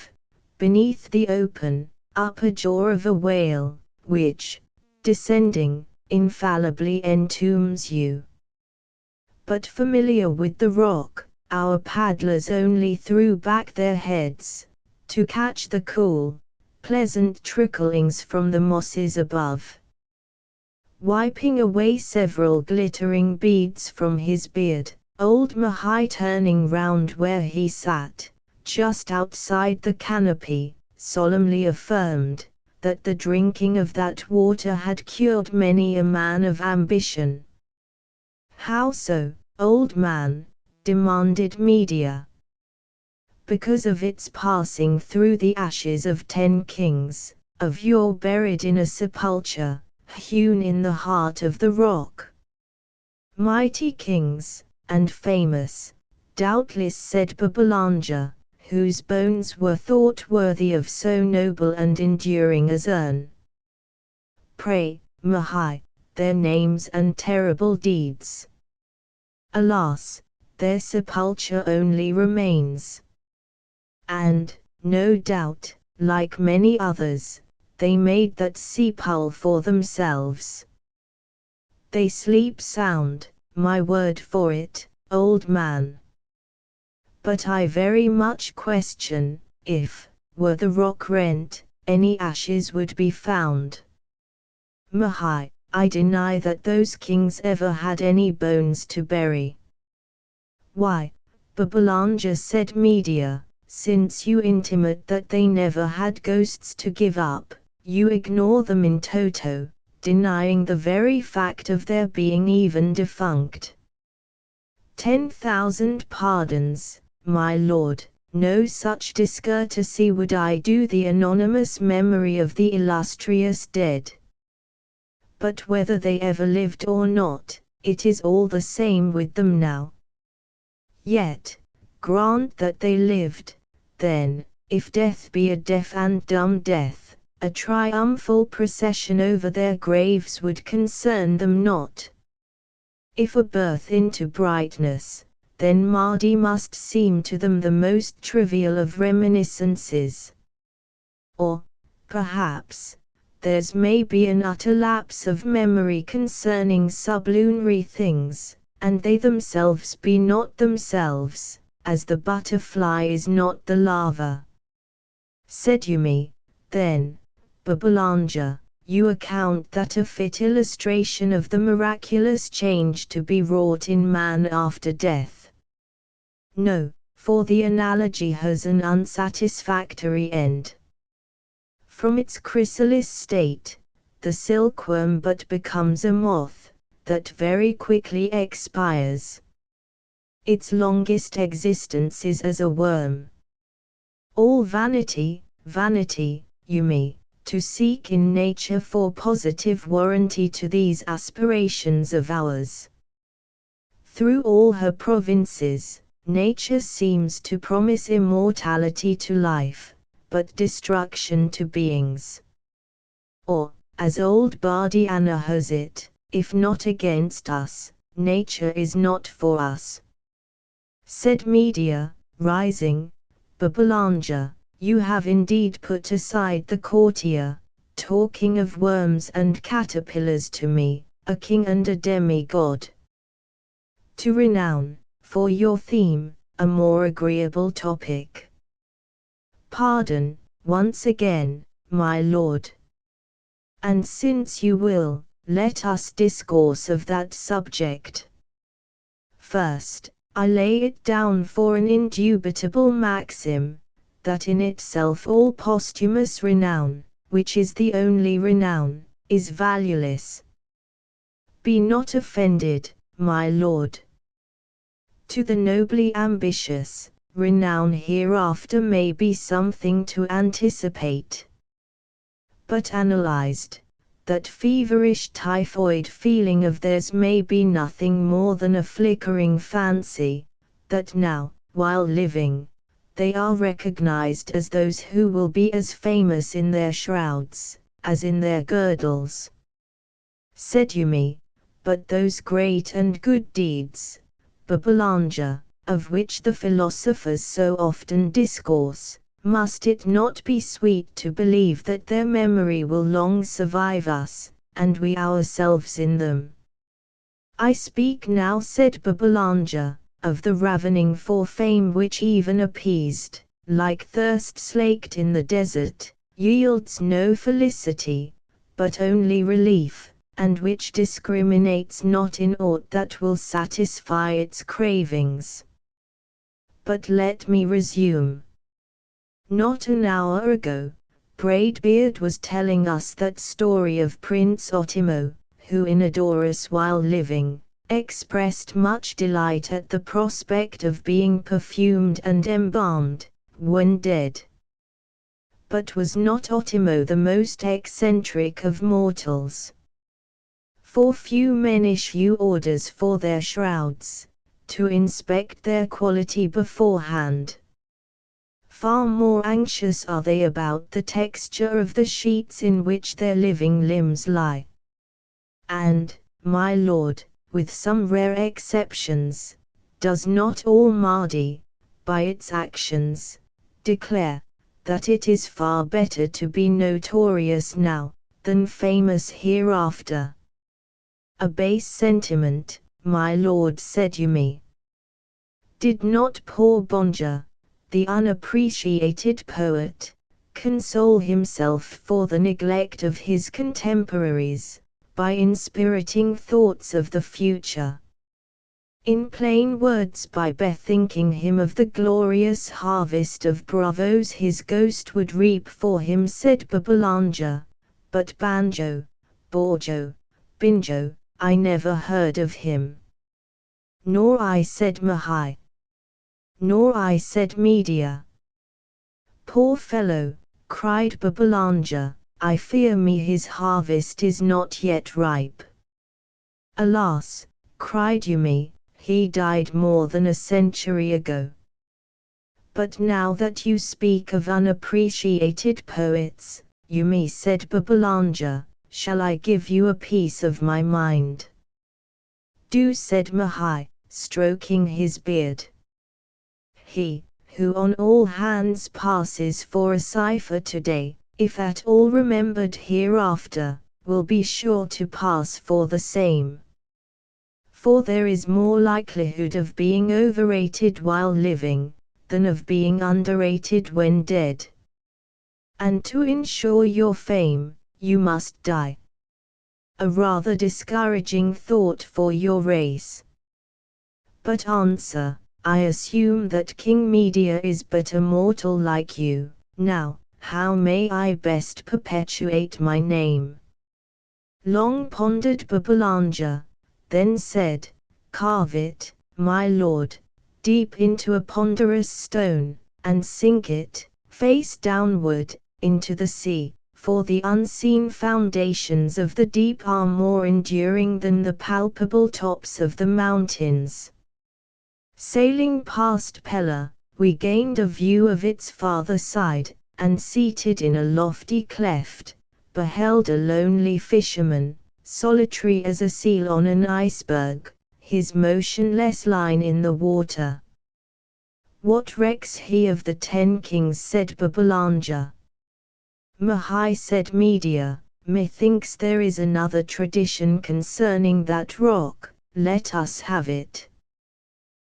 beneath the open, upper jaw of a whale, which, descending, infallibly entombs you. But familiar with the rock, our paddlers only threw back their heads, to catch the cool, pleasant tricklings from the mosses above. Wiping away several glittering beads from his beard, old Mahai turning round where he sat, just outside the canopy, solemnly affirmed, that the drinking of that water had cured many a man of ambition. How so, old man? Demanded Medea. Because of its passing through the ashes of 10 kings, of yore buried in a sepulchre, hewn in the heart of the rock. Mighty kings, and famous, doubtless, said Babylanja, whose bones were thought worthy of so noble and enduring as urn. Pray, Mahai, their names and terrible deeds. Alas, their sepulchre only remains. And, no doubt, like many others, they made that sepulchre for themselves. They sleep sound, my word for it, old man. But I very much question, if, were the rock rent, any ashes would be found. Mahai, I deny that those kings ever had any bones to bury. Why, Babylanja, said Medea, since you intimate that they never had ghosts to give up, you ignore them in toto, denying the very fact of their being even defunct. 10,000 pardons, my lord, no such discourtesy would I do the anonymous memory of the illustrious dead. But whether they ever lived or not, it is all the same with them now. Yet, grant that they lived, then, if death be a deaf and dumb death, a triumphal procession over their graves would concern them not. If a birth into brightness, then Mardi must seem to them the most trivial of reminiscences. Or, perhaps, theirs may be an utter lapse of memory concerning sublunary things, and they themselves be not themselves, as the butterfly is not the larva. Said you me, then, Babylanja, you account that a fit illustration of the miraculous change to be wrought in man after death? No, for the analogy has an unsatisfactory end. From its chrysalis state, the silkworm but becomes a moth, that very quickly expires. Its longest existence is as a worm. All vanity, vanity, you me, to seek in nature for positive warranty to these aspirations of ours. Through all her provinces, nature seems to promise immortality to life, but destruction to beings. Or, as old Bardiana has it, if not against us, nature is not for us. Said Medea, rising, Babylanja, you have indeed put aside the courtier, talking of worms and caterpillars to me, a king and a demigod. To renown, for your theme, a more agreeable topic. Pardon, once again, my lord. And since you will, let us discourse of that subject. First, I lay it down for an indubitable maxim, that in itself all posthumous renown, which is the only renown, is valueless. Be not offended, my lord. To the nobly ambitious, renown hereafter may be something to anticipate. But analyzed, that feverish typhoid feeling of theirs may be nothing more than a flickering fancy, that now, while living, they are recognized as those who will be as famous in their shrouds, as in their girdles. Said you me, but those great and good deeds, Babylanja, of which the philosophers so often discourse, must it not be sweet to believe that their memory will long survive us, and we ourselves in them? I speak now, said Babylanja, of the ravening for fame which even appeased, like thirst slaked in the desert, yields no felicity, but only relief, and which discriminates not in aught that will satisfy its cravings. But let me resume. Not an hour ago, Braidbeard was telling us that story of Prince Ottimo, who in Odorus while living, expressed much delight at the prospect of being perfumed and embalmed, when dead. But was not Ottimo the most eccentric of mortals? For few men issue orders for their shrouds, to inspect their quality beforehand. Far more anxious are they about the texture of the sheets in which their living limbs lie. And, my lord, with some rare exceptions, does not all Mardi, by its actions, declare that it is far better to be notorious now, than famous hereafter? A base sentiment, my lord, said you me. Did not poor Bonja, the unappreciated poet, console himself for the neglect of his contemporaries, by inspiriting thoughts of the future? In plain words, by bethinking him of the glorious harvest of bravos his ghost would reap for him, said Babbalanja. But Banjo, Borjo, Binjo, I never heard of him. Nor I, said Mahai. Nor I, said Media. Poor fellow, cried Babbalanja, I fear me his harvest is not yet ripe. Alas, cried Yumi, he died more than a century ago. But now that you speak of unappreciated poets, Yumi, said Babbalanja, shall I give you a piece of my mind? Do, said Mahai, stroking his beard. He, who on all hands passes for a cipher today, if at all remembered hereafter, will be sure to pass for the same. For there is more likelihood of being overrated while living, than of being underrated when dead. And to ensure your fame, you must die. A rather discouraging thought for your race. But answer, I assume that King Media is but a mortal like you. Now, how may I best perpetuate my name? Long pondered Babbalanja, then said, carve it, my lord, deep into a ponderous stone, and sink it, face downward, into the sea, for the unseen foundations of the deep are more enduring than the palpable tops of the mountains. Sailing past Pella, we gained a view of its farther side, and seated in a lofty cleft, beheld a lonely fisherman, solitary as a seal on an iceberg, his motionless line in the water. What recks he of the 10 kings, said Babbalanja. Mahai, said Media, methinks there is another tradition concerning that rock, let us have it.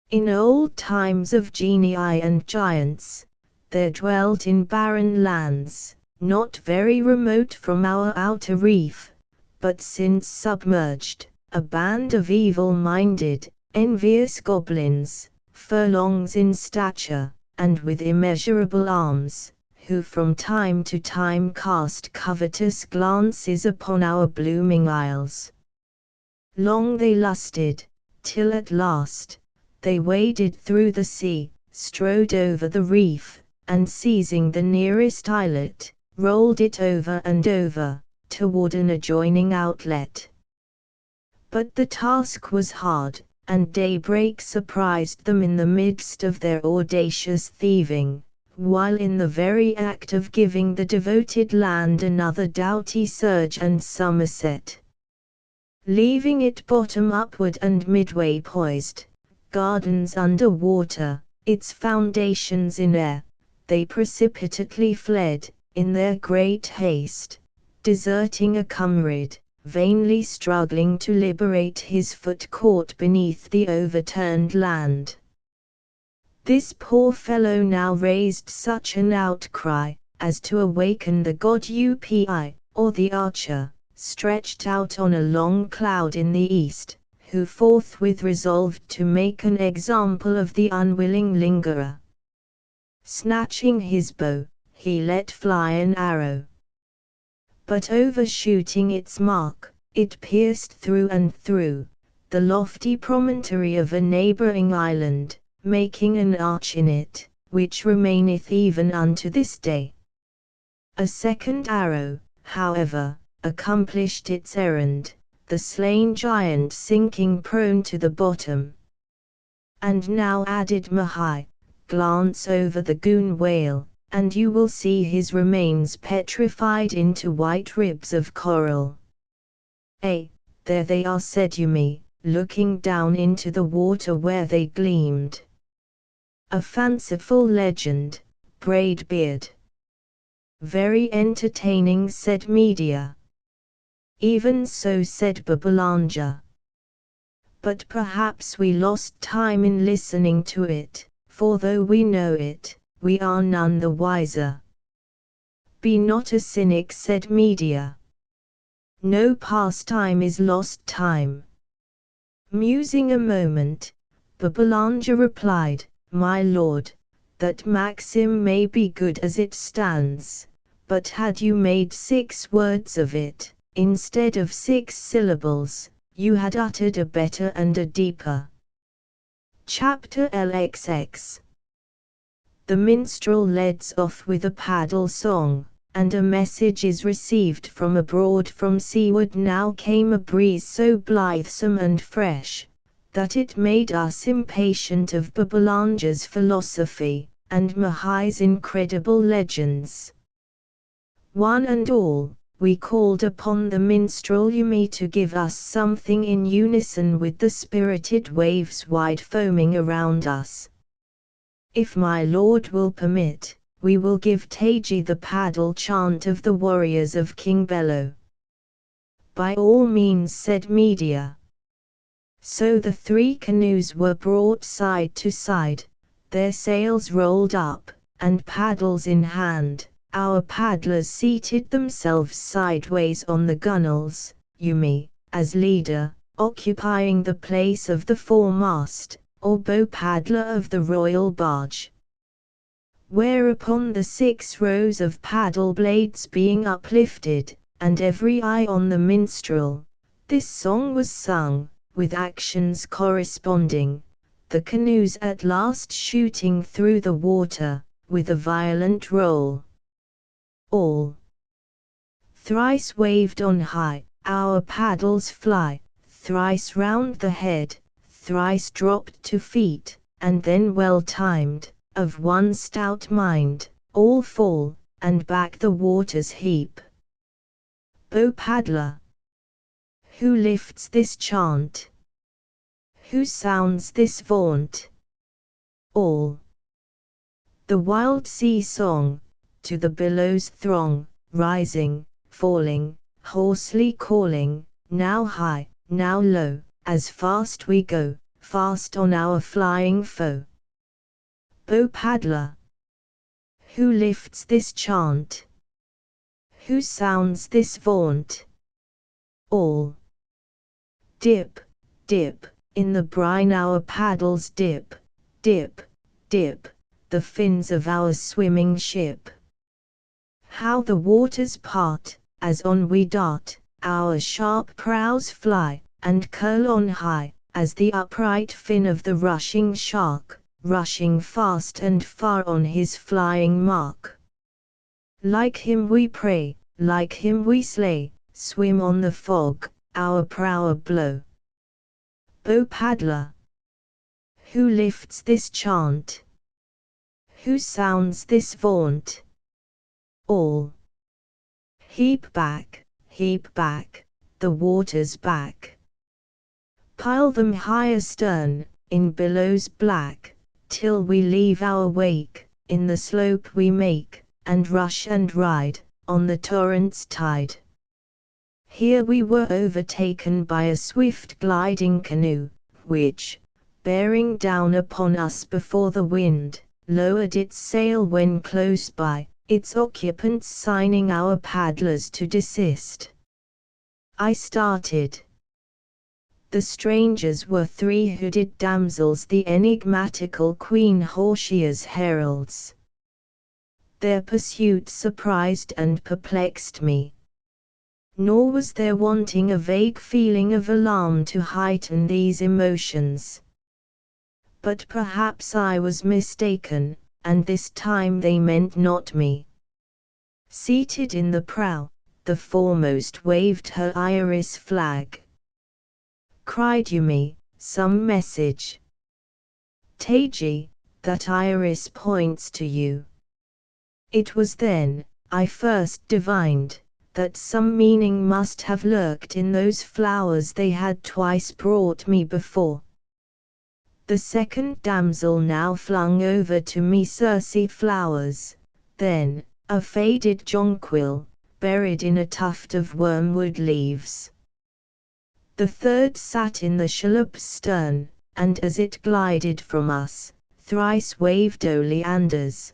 In old times of genii and giants, there dwelt in barren lands, not very remote from our outer reef, but since submerged, a band of evil-minded, envious goblins, furlongs in stature, and with immeasurable arms, who from time to time cast covetous glances upon our blooming isles. Long they lusted, till at last, they waded through the sea, strode over the reef, and seizing the nearest islet, rolled it over and over, toward an adjoining outlet. But the task was hard, and daybreak surprised them in the midst of their audacious thieving, while in the very act of giving the devoted land another doughty surge and somerset. Leaving it bottom upward and midway poised, gardens under water, its foundations in air, they precipitately fled, in their great haste, deserting a comrade, vainly struggling to liberate his foot caught beneath the overturned land. This poor fellow now raised such an outcry, as to awaken the god Upi, or the archer, stretched out on a long cloud in the east, who forthwith resolved to make an example of the unwilling lingerer. Snatching his bow, he let fly an arrow. But overshooting its mark, it pierced through and through the lofty promontory of a neighboring island, making an arch in it, which remaineth even unto this day. A second arrow, however, accomplished its errand, the slain giant sinking prone to the bottom. And now, added Mahai, glance over the goon whale, and you will see his remains petrified into white ribs of coral. There they are, said Yumi, looking down into the water where they gleamed. A fanciful legend, Braidbeard. Very entertaining, said Media. Even so, said Babbalanja. But perhaps we lost time in listening to it, for though we know it, we are none the wiser. Be not a cynic, said Media. No pastime is lost time. Musing a moment, Babbalanja replied, My lord, that maxim may be good as it stands, but had you made 6 words of it, instead of 6 syllables, you had uttered a better and a deeper. Chapter LXX. The minstrel leads off with a paddle song, and a message is received from abroad. From seaward now came a breeze so blithesome and fresh, that it made us impatient of Babbalanja's philosophy, and Mahai's incredible legends. One and all, we called upon the minstrel Yumi to give us something in unison with the spirited waves wide foaming around us. If my lord will permit, we will give Taiji the paddle chant of the warriors of King Bello. By all means, said Media. So the 3 canoes were brought side to side, their sails rolled up, and paddles in hand, our paddlers seated themselves sideways on the gunwales, Yumi, as leader, occupying the place of the foremast, or bow paddler of the royal barge. Whereupon the 6 rows of paddle blades being uplifted, and every eye on the minstrel, this song was sung, with actions corresponding, the canoes at last shooting through the water, with a violent roll. All thrice waved on high, our paddles fly, thrice round the head, thrice dropped to feet, and then well timed, of one stout mind, all fall, and back the waters heap. Bow paddler. Who lifts this chant? Who sounds this vaunt? All. The wild sea song, to the billows throng, rising, falling, hoarsely calling, now high, now low, as fast we go, fast on our flying foe. Bow paddler. Who lifts this chant? Who sounds this vaunt? All. Dip, dip, in the brine our paddles dip, dip, dip, the fins of our swimming ship. How the waters part, as on we dart, our sharp prows fly, and curl on high, as the upright fin of the rushing shark, rushing fast and far on his flying mark. Like him we pray, like him we slay, swim on the fog, our prow blow. Bow paddler. Who lifts this chant? Who sounds this vaunt? All. Heap back, the waters back. Pile them high astern, in billows black, till we leave our wake, in the slope we make, and rush and ride, on the torrent's tide. Here we were overtaken by a swift gliding canoe, which, bearing down upon us before the wind, lowered its sail when close by, its occupants signing our paddlers to desist. I started. The strangers were 3 hooded damsels, the enigmatical Queen Horshia's heralds. Their pursuit surprised and perplexed me. Nor was there wanting a vague feeling of alarm to heighten these emotions. But perhaps I was mistaken, and this time they meant not me. Seated in the prow, the foremost waved her iris flag. Cried Yumi, some message. Teiji, that iris points to you. It was then I first divined that some meaning must have lurked in those flowers they had twice brought me before. The second damsel now flung over to me Circe flowers, then a faded jonquil, buried in a tuft of wormwood leaves. The third sat in the shallop's stern, and as it glided from us, thrice waved oleanders.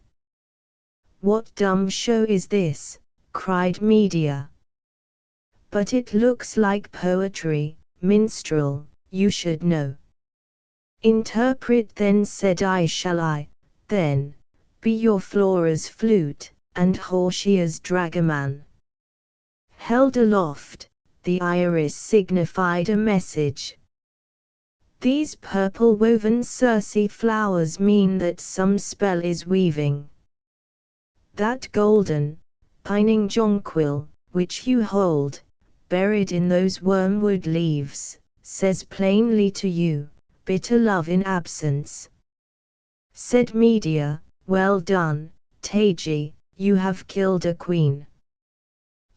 What dumb show is this? Cried Medea. But it looks like poetry, minstrel, you should know. Interpret then, said I. Shall I, then, be your Flora's flute, and Hortia's dragoman? Held aloft, the iris signified a message. These purple woven Circe flowers mean that some spell is weaving. That golden, pining jonquil, which you hold, buried in those wormwood leaves, says plainly to you, bitter love in absence. Said Medea, well done, Teiji, you have killed a queen.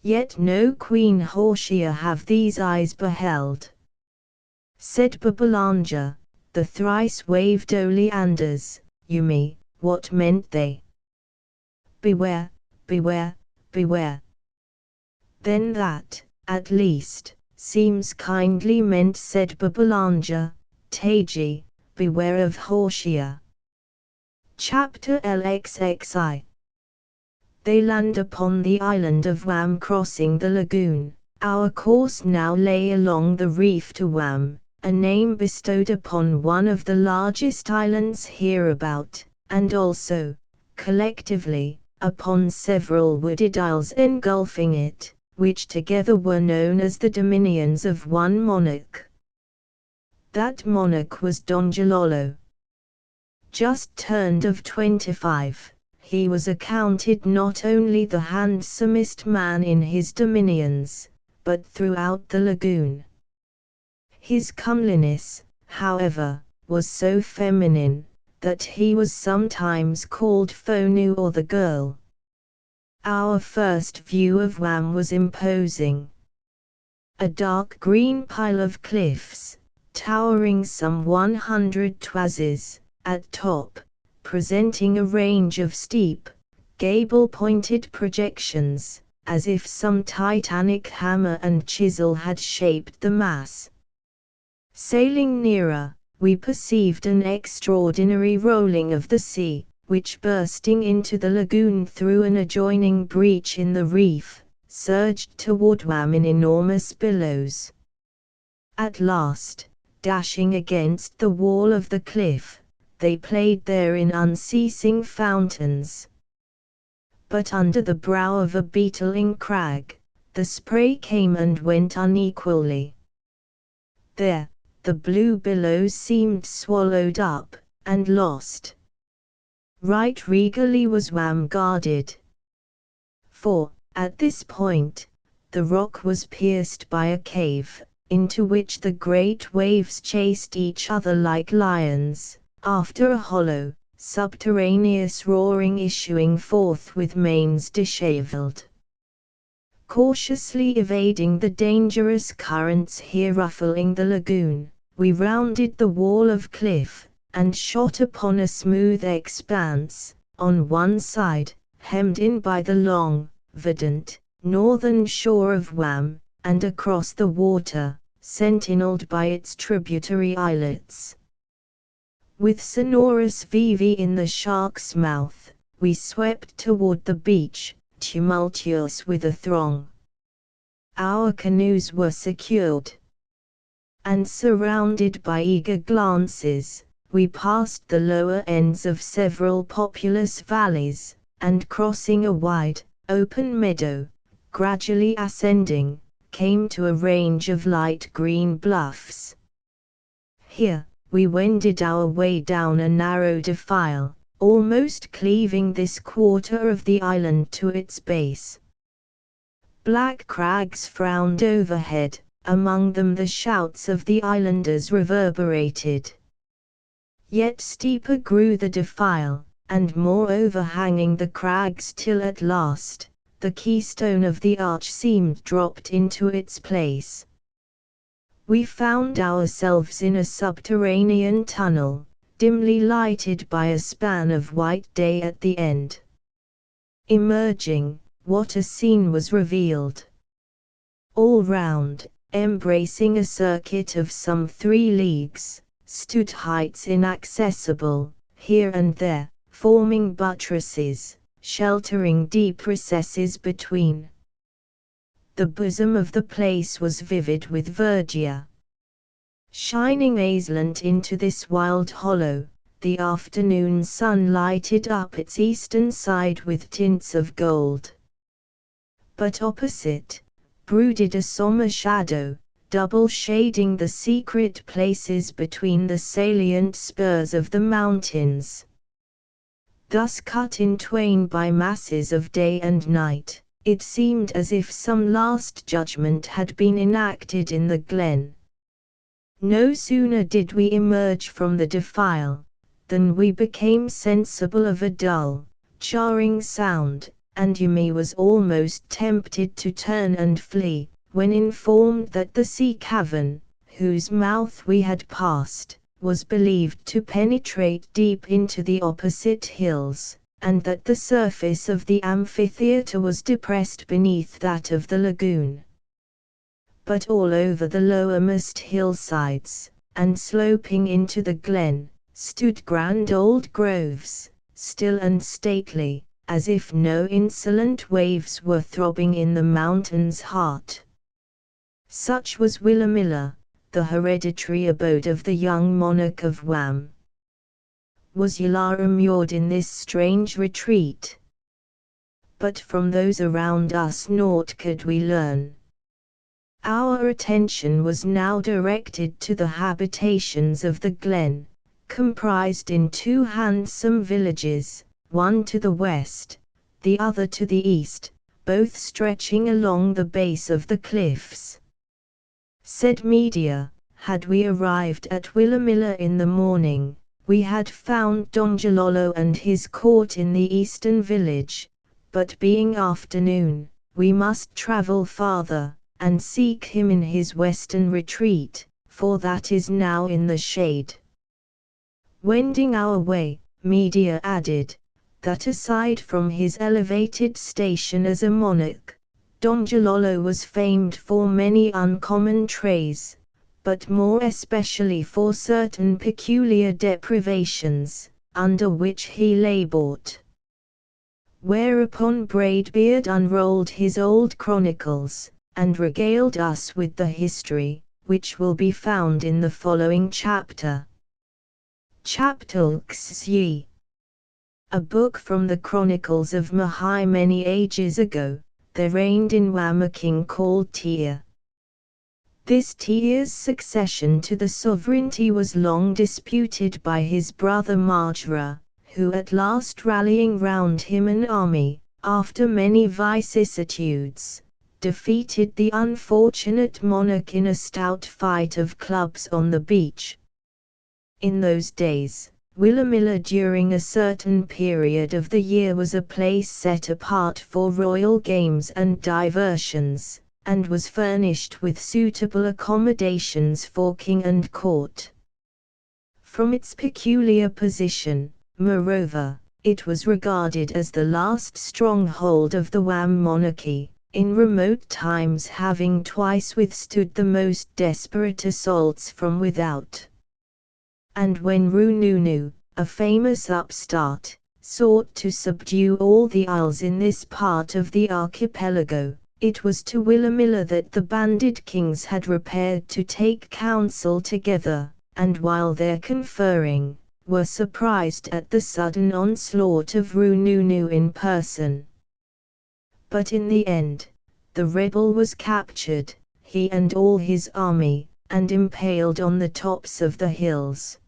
Yet no queen Hortia have these eyes beheld. Said Babylanja, the thrice waved oleanders, Yumi, what meant they? Beware, beware, beware. Then that, at least, seems kindly meant, said Babylanja. Teiji, beware of Hortia. Chapter LXXI. They land upon the island of Wam, crossing the lagoon. Our course now lay along the reef to Wam, a name bestowed upon one of the largest islands hereabout, and also, collectively, upon several wooded isles engulfing it, which together were known as the dominions of one monarch. That monarch was Don Jalolo. Just turned of 25, he was accounted not only the handsomest man in his dominions, but throughout the lagoon. His comeliness, however, was so feminine, that he was sometimes called Fonu, or the girl. Our first view of Wam was imposing. A dark green pile of cliffs, towering some 100 toises, at top, presenting a range of steep, gable-pointed projections, as if some titanic hammer and chisel had shaped the mass. Sailing nearer, we perceived an extraordinary rolling of the sea, which bursting into the lagoon through an adjoining breach in the reef, surged toward Wam in enormous billows. At last, dashing against the wall of the cliff, they played there in unceasing fountains. But under the brow of a beetling crag, the spray came and went unequally. There, the blue billows seemed swallowed up, and lost. Right regally was Wam guarded. For, at this point, the rock was pierced by a cave, into which the great waves chased each other like lions, after a hollow, subterraneous roaring issuing forth with manes dishevelled. Cautiously evading the dangerous currents here ruffling the lagoon, we rounded the wall of cliff, and shot upon a smooth expanse, on one side, hemmed in by the long, verdant, northern shore of Wam, and across the water, sentinelled by its tributary islets. With sonorous vivi in the shark's mouth, we swept toward the beach, tumultuous with a throng. Our canoes were secured, and surrounded by eager glances, we passed the lower ends of several populous valleys, and crossing a wide, open meadow, gradually ascending, came to a range of light green bluffs. Here, we wended our way down a narrow defile, almost cleaving this quarter of the island to its base. Black crags frowned overhead, among them the shouts of the islanders reverberated. Yet steeper grew the defile, and more overhanging the crags till at last, the keystone of the arch seemed dropped into its place. We found ourselves in a subterranean tunnel, dimly lighted by a span of white day at the end. Emerging, what a scene was revealed! All round, embracing a circuit of some 3 leagues, stood heights inaccessible, here and there, forming buttresses, sheltering deep recesses between. The bosom of the place was vivid with verdure. Shining aslant into this wild hollow, the afternoon sun lighted up its eastern side with tints of gold. But opposite, brooded a sombre shadow, double shading the secret places between the salient spurs of the mountains. Thus cut in twain by masses of day and night, it seemed as if some last judgment had been enacted in the glen. No sooner did we emerge from the defile, than we became sensible of a dull, jarring sound, and Yumi was almost tempted to turn and flee, when informed that the sea cavern, whose mouth we had passed, was believed to penetrate deep into the opposite hills, and that the surface of the amphitheatre was depressed beneath that of the lagoon. But all over the lowermost hillsides, and sloping into the glen, stood grand old groves, still and stately, as if no insolent waves were throbbing in the mountain's heart. Such was Willamilla, the hereditary abode of the young monarch of Wam. Was Yala immured in this strange retreat? But from those around us naught could we learn. Our attention was now directed to the habitations of the glen, comprised in 2 handsome villages, one to the west, the other to the east, both stretching along the base of the cliffs. Said Media, had we arrived at Willamilla in the morning, we had found Don Jalolo and his court in the eastern village, but being afternoon, we must travel farther, and seek him in his western retreat, for that is now in the shade. Wending our way, Media added, that aside from his elevated station as a monarch, Don Jalolo was famed for many uncommon traits, but more especially for certain peculiar deprivations, under which he labored. Whereupon Braidbeard unrolled his old chronicles, and regaled us with the history, which will be found in the following chapter. Chapter Xyi. A book from the chronicles of Mahai. Many ages ago, there reigned in Wam a king called Tyr. This Tyr's succession to the sovereignty was long disputed by his brother Marjara, who at last rallying round him an army, after many vicissitudes, defeated the unfortunate monarch in a stout fight of clubs on the beach. In those days, Willamilla during a certain period of the year was a place set apart for royal games and diversions, and was furnished with suitable accommodations for king and court. From its peculiar position, moreover, it was regarded as the last stronghold of the Wam monarchy, in remote times having twice withstood the most desperate assaults from without. And when Rununu, a famous upstart, sought to subdue all the isles in this part of the archipelago, it was to Willamilla that the banded kings had repaired to take counsel together, and while there conferring, were surprised at the sudden onslaught of Rununu in person. But in the end, the rebel was captured, he and all his army, and impaled on the tops of the hills.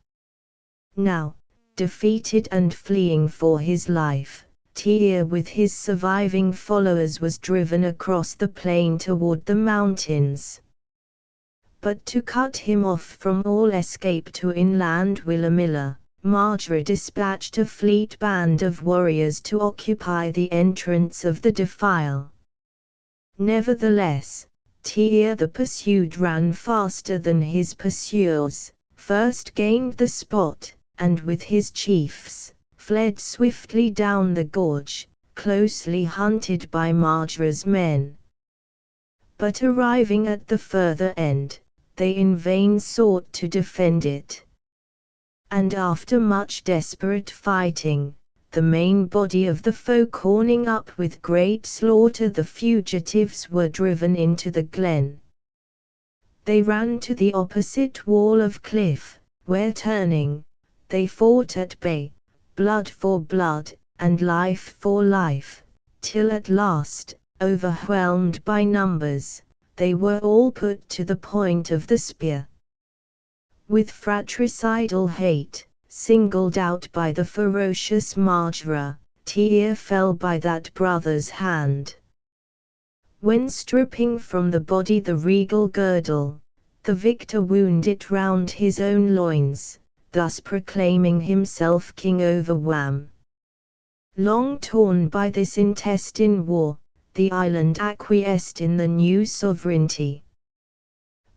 Now, defeated and fleeing for his life, Tyr with his surviving followers was driven across the plain toward the mountains. But to cut him off from all escape to inland Willamilla, Mardi dispatched a fleet band of warriors to occupy the entrance of the defile. Nevertheless, Tyr the pursued ran faster than his pursuers, first gained the spot, and with his chiefs, fled swiftly down the gorge, closely hunted by Mardi's men. But arriving at the further end, they in vain sought to defend it. And after much desperate fighting, the main body of the foe corning up with great slaughter, the fugitives were driven into the glen. They ran to the opposite wall of cliff, where turning, they fought at bay, blood for blood, and life for life, till at last, overwhelmed by numbers, they were all put to the point of the spear. With fratricidal hate, singled out by the ferocious Mardi, Tyr fell by that brother's hand. When stripping from the body the regal girdle, the victor wound it round his own loins, thus proclaiming himself king over Wam. Long torn by this intestine war, the island acquiesced in the new sovereignty.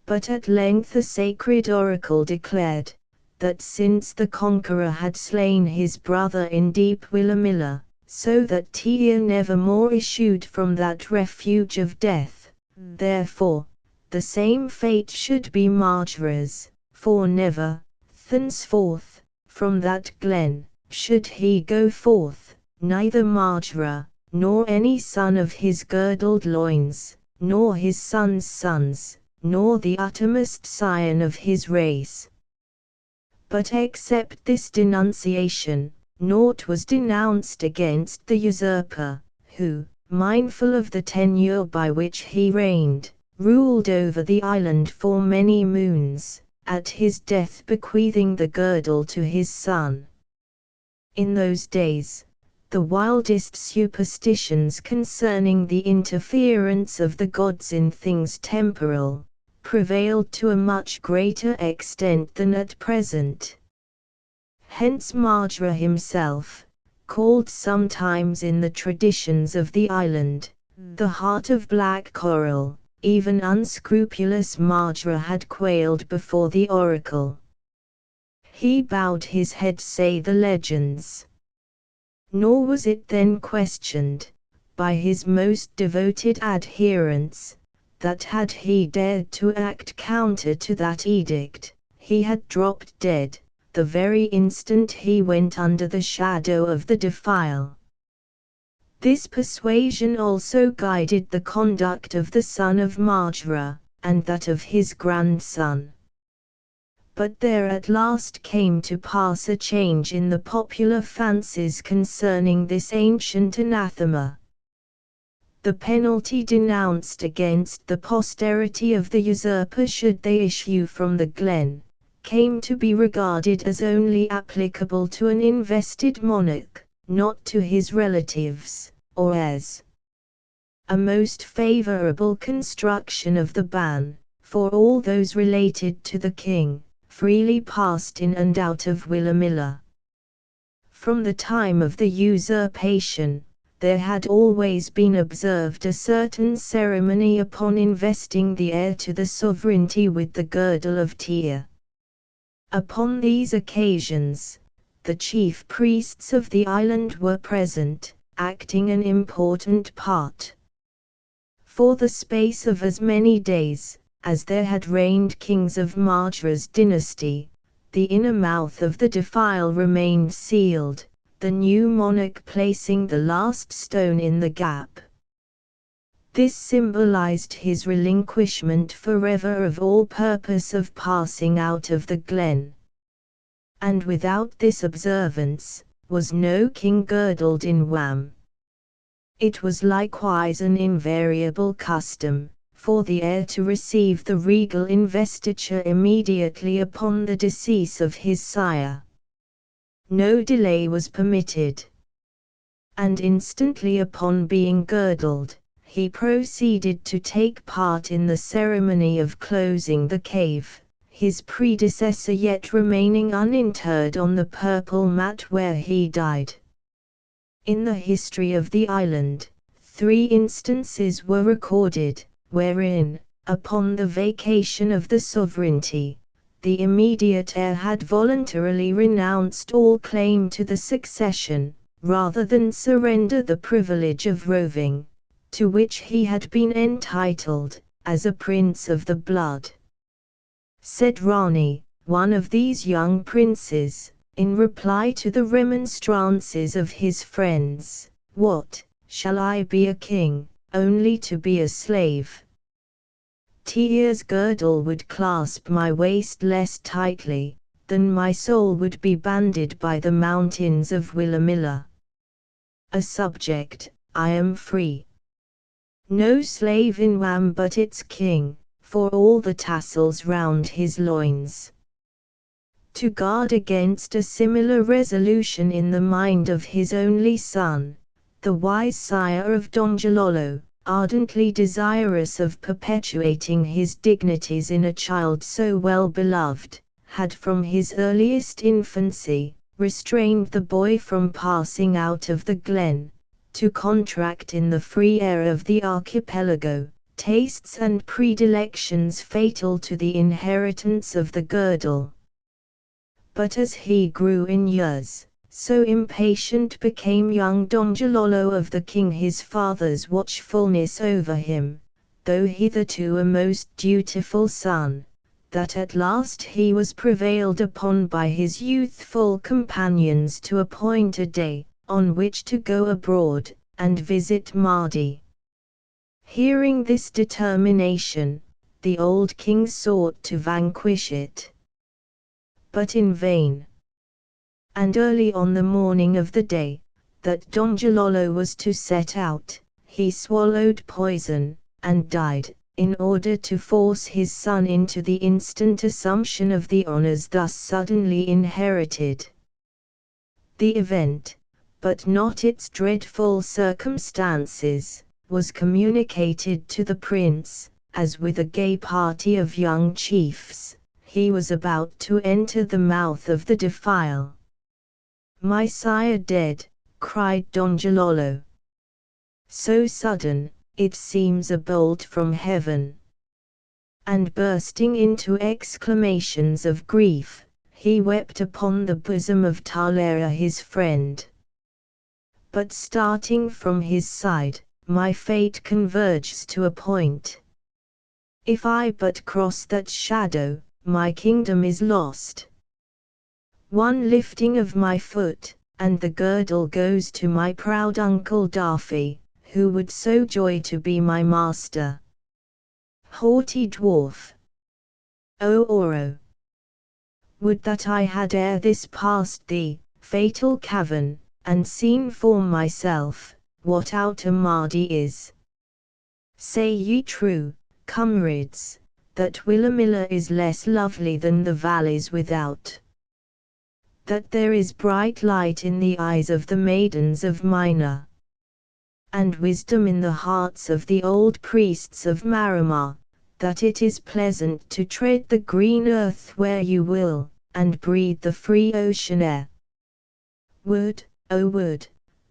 But at length a sacred oracle declared, that since the conqueror had slain his brother in deep Willamilla, so that Tyr never more issued from that refuge of death, therefore, the same fate should be Mardi's, for never, thenceforth, from that glen, should he go forth, neither Mardi, nor any son of his girdled loins, nor his sons' sons, nor the uttermost scion of his race. But except this denunciation, naught was denounced against the usurper, who, mindful of the tenure by which he reigned, ruled over the island for many moons, at his death bequeathing the girdle to his son. In those days, the wildest superstitions concerning the interference of the gods in things temporal, prevailed to a much greater extent than at present. Hence Mardi himself, called sometimes in the traditions of the island, the heart of black coral, even unscrupulous Mardi had quailed before the oracle. He bowed his head, say the legends. Nor was it then questioned, by his most devoted adherents, that had he dared to act counter to that edict, he had dropped dead, the very instant he went under the shadow of the defile. This persuasion also guided the conduct of the son of Mardi, and that of his grandson. But there at last came to pass a change in the popular fancies concerning this ancient anathema. The penalty denounced against the posterity of the usurper should they issue from the glen, came to be regarded as only applicable to an invested monarch, not to his relatives, or as a most favorable construction of the ban, for all those related to the king, freely passed in and out of Willamilla. From the time of the usurpation, there had always been observed a certain ceremony upon investing the heir to the sovereignty with the girdle of Tyr. Upon these occasions, the chief priests of the island were present, acting an important part. For the space of as many days, as there had reigned kings of Mardi's dynasty, the inner mouth of the defile remained sealed, the new monarch placing the last stone in the gap. This symbolized his relinquishment forever of all purpose of passing out of the glen. and without this observance, was no king girdled in wam. It was likewise an invariable custom, for the heir to receive the regal investiture immediately upon the decease of his sire. No delay was permitted. And instantly upon being girdled, he proceeded to take part in the ceremony of closing the cave, his predecessor yet remaining uninterred on the purple mat where he died. In the history of the island, 3 instances were recorded, wherein, upon the vacation of the sovereignty, the immediate heir had voluntarily renounced all claim to the succession, rather than surrender the privilege of roving, to which he had been entitled, as a prince of the blood. Said Rani, one of these young princes, in reply to the remonstrances of his friends, "What, shall I be a king, only to be a slave? Tyr's girdle would clasp my waist less tightly, than my soul would be banded by the mountains of Willamilla. A subject, I am free. No slave in Wam but its king, for all the tassels round his loins." To guard against a similar resolution in the mind of his only son, the wise sire of Donjalolo, ardently desirous of perpetuating his dignities in a child so well beloved, had from his earliest infancy, restrained the boy from passing out of the glen, to contract in the free air of the archipelago, tastes and predilections fatal to the inheritance of the girdle. But as he grew in years, so impatient became young Donjalolo of the king his father's watchfulness over him, though hitherto a most dutiful son, that at last he was prevailed upon by his youthful companions to appoint a day, on which to go abroad, and visit Mardi. Hearing this determination, the old king sought to vanquish it, but in vain. And early on the morning of the day that Donjalolo was to set out, he swallowed poison, and died, in order to force his son into the instant assumption of the honors thus suddenly inherited. The event, but not its dreadful circumstances, was communicated to the prince, as with a gay party of young chiefs, he was about to enter the mouth of the defile. "My sire dead," cried Donjalolo. "So sudden, it seems a bolt from heaven." And bursting into exclamations of grief, he wept upon the bosom of Talara his friend. But starting from his side, my fate converges to a point. If I but cross that shadow, my kingdom is lost. One lifting of my foot, and the girdle goes to my proud uncle Darfi, who would so joy to be my master. Haughty dwarf! O Oro! Would that I had ere this passed the fatal cavern, and seen for myself, what outer Mardi is. Say ye true, comrades, that Willamilla is less lovely than the valleys without? That there is bright light in the eyes of the maidens of Mina, and wisdom in the hearts of the old priests of Maramar, that it is pleasant to tread the green earth where you will, and breathe the free ocean air? Would, oh would,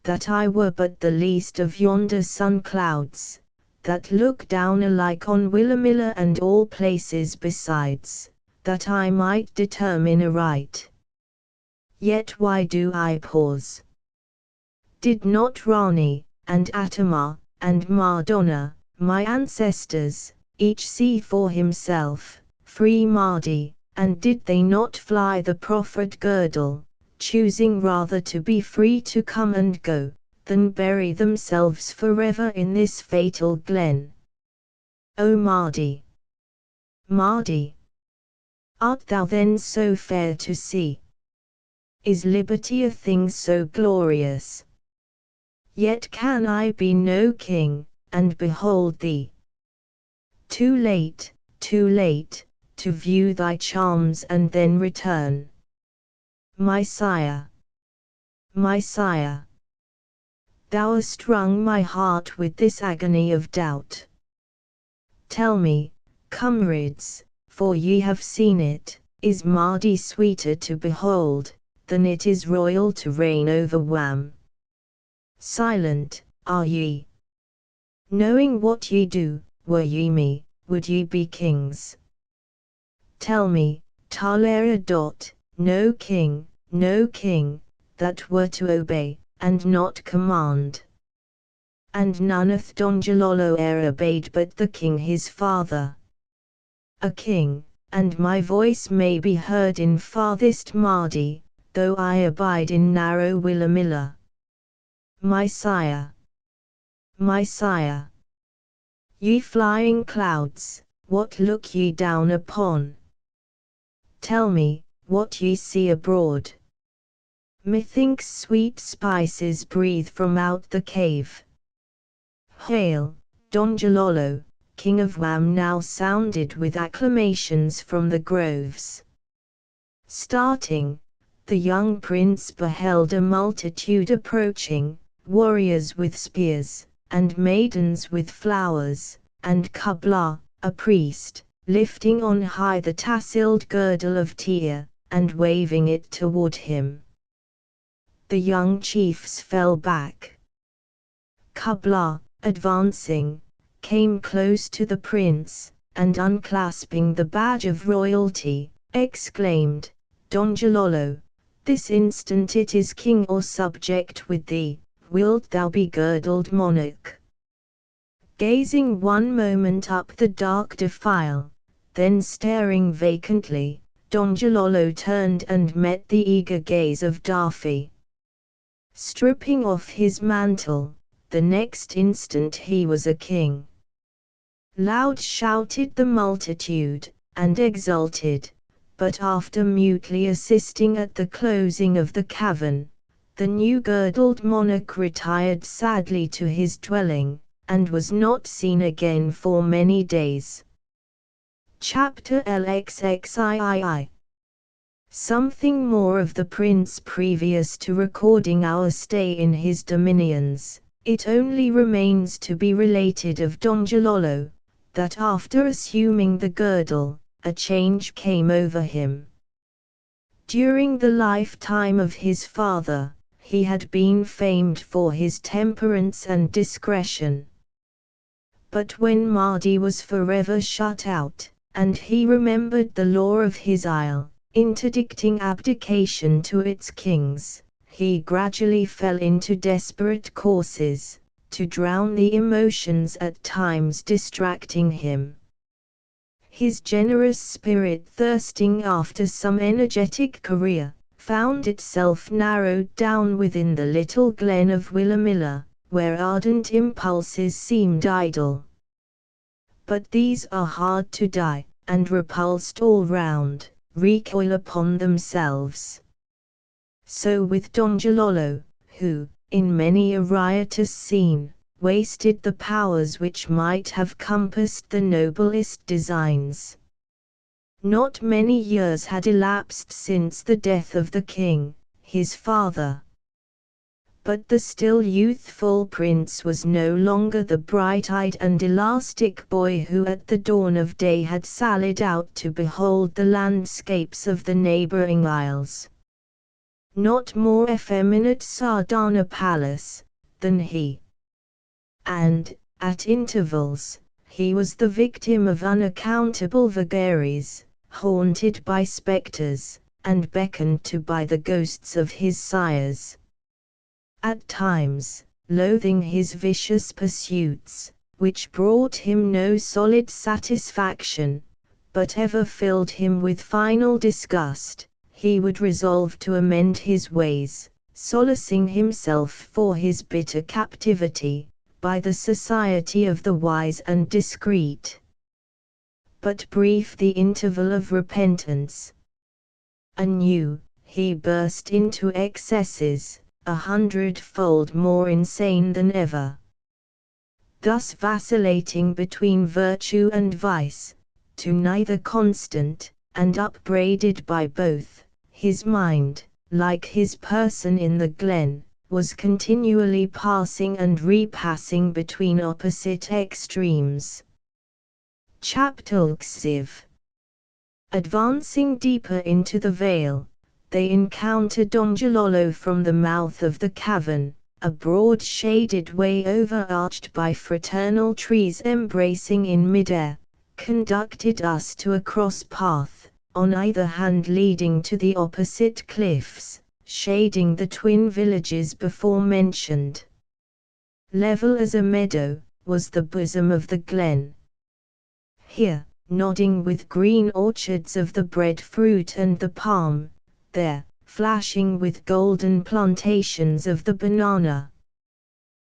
that I were but the least of yonder sun clouds, that look down alike on Willamilla and all places besides, that I might determine aright. Yet why do I pause? Did not Rani, and Atama, and Mardonna, my ancestors, each see for himself, free Mardi, and did they not fly the proffered girdle, choosing rather to be free to come and go, than bury themselves forever in this fatal glen? O Mardi! Mardi! Art thou then so fair to see? is liberty a thing so glorious? Yet can I be no king, and behold thee. Too late, to view thy charms and then return. My sire, thou hast wrung my heart with this agony of doubt. Tell me, comrades, for ye have seen it, is Mardi sweeter to behold, than it is royal to reign over Wam? Silent, are ye? Knowing what ye do, were ye me, would ye be kings? Tell me, Talera. No king, that were to obey, and not command. And noneth Donjalolo e'er obeyed but the king his father. A king, and my voice may be heard in farthest Mardi, though I abide in narrow Willamilla. My sire, ye flying clouds, what look ye down upon? Tell me, what ye see abroad. Methinks sweet spices breathe from out the cave. Hail, Donjalolo, King of Wam, now sounded with acclamations from the groves. Starting, the young prince beheld a multitude approaching, warriors with spears, and maidens with flowers, and Kubla, a priest, lifting on high the tasseled girdle of Tyr, and waving it toward him. The young chiefs fell back. Kubla, advancing, came close to the prince, and unclasping the badge of royalty, exclaimed, Donjalolo, this instant it is king or subject with thee, wilt thou be girdled monarch? Gazing one moment up the dark defile, then staring vacantly, Donjalolo turned and met the eager gaze of Daffy. Stripping off his mantle, the next instant he was a king. Loud shouted the multitude, and exulted, but after mutely assisting at the closing of the cavern, the new girdled monarch retired sadly to his dwelling, and was not seen again for many days. Chapter LXXIII. Something more of the prince previous to recording our stay in his dominions. It only remains to be related of Donjalolo, that after assuming the girdle, a change came over him. During the lifetime of his father, he had been famed for his temperance and discretion. But when Mardi was forever shut out, and he remembered the law of his isle, interdicting abdication to its kings, he gradually fell into desperate courses, to drown the emotions at times distracting him. His generous spirit, thirsting after some energetic career, found itself narrowed down within the little glen of Willamilla, where ardent impulses seemed idle. But these are hard to die, and repulsed all round, recoil upon themselves. So with Donjalolo, who, in many a riotous scene, wasted the powers which might have compassed the noblest designs. Not many years had elapsed since the death of the king, his father. But the still youthful prince was no longer the bright-eyed and elastic boy who at the dawn of day had sallied out to behold the landscapes of the neighboring isles. Not more effeminate Sardana Palace than he. And, at intervals, he was the victim of unaccountable vagaries, haunted by spectres, and beckoned to by the ghosts of his sires. At times, loathing his vicious pursuits, which brought him no solid satisfaction, but ever filled him with final disgust, he would resolve to amend his ways, solacing himself for his bitter captivity, by the society of the wise and discreet. But brief the interval of repentance. Anew, he burst into excesses, 100-fold more insane than ever. Thus vacillating between virtue and vice, to neither constant, and upbraided by both, his mind, like his person in the glen, was continually passing and repassing between opposite extremes. Chapter XV. Advancing deeper into the vale, they encountered Donjalolo from the mouth of the cavern, a broad shaded way overarched by fraternal trees embracing in midair, conducted us to a cross path, on either hand leading to the opposite cliffs, shading the twin villages before mentioned. Level as a meadow, was the bosom of the glen. Here, nodding with green orchards of the breadfruit and the palm, there, flashing with golden plantations of the banana.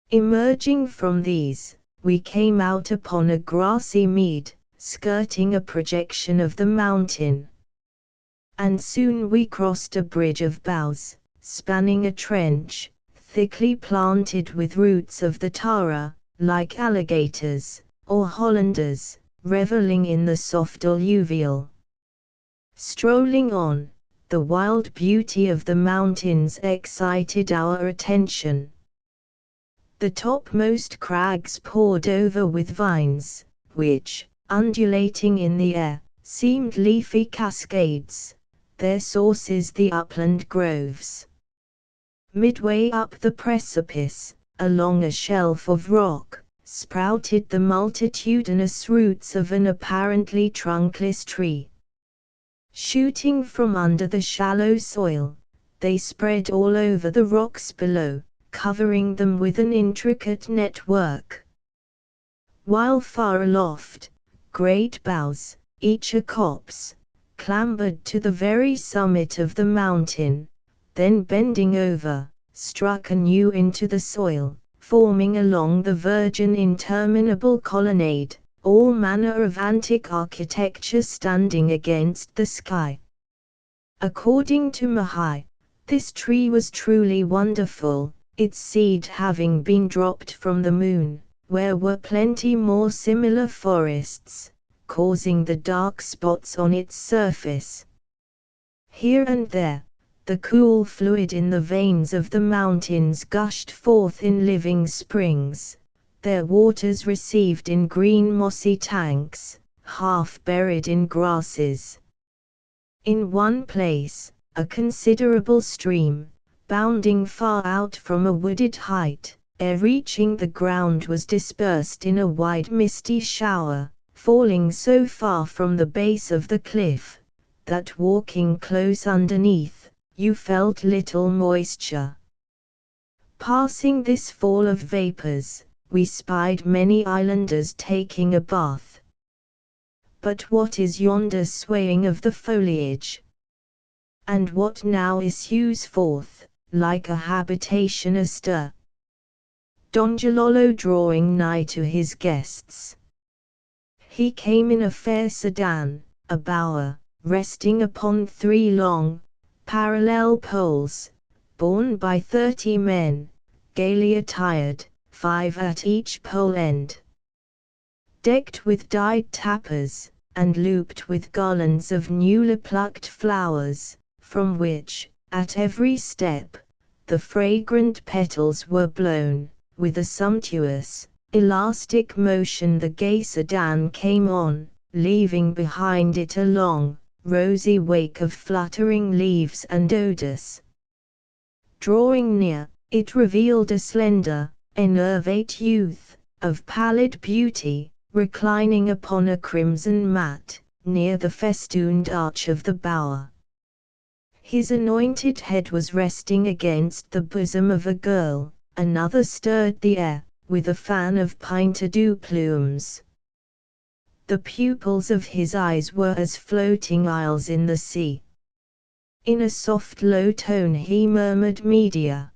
Emerging from these, we came out upon a grassy mead, skirting a projection of the mountain. And soon we crossed a bridge of boughs, spanning a trench, thickly planted with roots of the tara, like alligators, or Hollanders, reveling in the soft alluvial. Strolling on, the wild beauty of the mountains excited our attention. The topmost crags poured over with vines, which, undulating in the air, seemed leafy cascades, their sources the upland groves. Midway up the precipice, along a shelf of rock, sprouted the multitudinous roots of an apparently trunkless tree. Shooting from under the shallow soil, they spread all over the rocks below, covering them with an intricate network. While far aloft, great boughs, each a copse, clambered to the very summit of the mountain, then bending over, struck anew into the soil, forming along the virgin interminable colonnade, all manner of antique architecture standing against the sky. According to Mahai, this tree was truly wonderful, its seed having been dropped from the moon, where were plenty more similar forests, causing the dark spots on its surface. Here and there, the cool fluid in the veins of the mountains gushed forth in living springs, their waters received in green mossy tanks, half buried in grasses. In one place, a considerable stream, bounding far out from a wooded height, ere reaching the ground was dispersed in a wide misty shower, falling so far from the base of the cliff, that walking close underneath, you felt little moisture. Passing this fall of vapors, we spied many islanders taking a bath. But what is yonder swaying of the foliage? And what now issues forth, like a habitation astir? Donjalolo drawing nigh to his guests. He came in a fair sedan, a bower, resting upon 3 long, parallel poles, borne by 30 men, gaily attired, 5 at each pole end. Decked with dyed tappers, and looped with garlands of newly plucked flowers, from which, at every step, the fragrant petals were blown. With a sumptuous, elastic motion the gay sedan came on, leaving behind it a long, rosy wake of fluttering leaves and odors. Drawing near, it revealed a slender, enervate youth, of pallid beauty, reclining upon a crimson mat, near the festooned arch of the bower. His anointed head was resting against the bosom of a girl, another stirred the air, with a fan of pinte-dew plumes. The pupils of his eyes were as floating isles in the sea. In a soft low tone he murmured Media.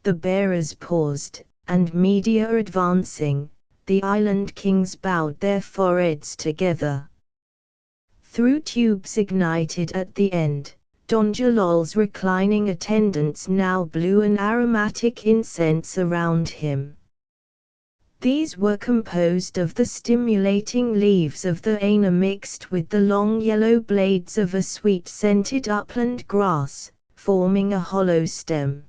The bearers paused, and Media advancing, the island kings bowed their foreheads together. Through tubes ignited at the end, Donjalol's reclining attendants now blew an aromatic incense around him. These were composed of the stimulating leaves of the aina mixed with the long yellow blades of a sweet-scented upland grass, forming a hollow stem.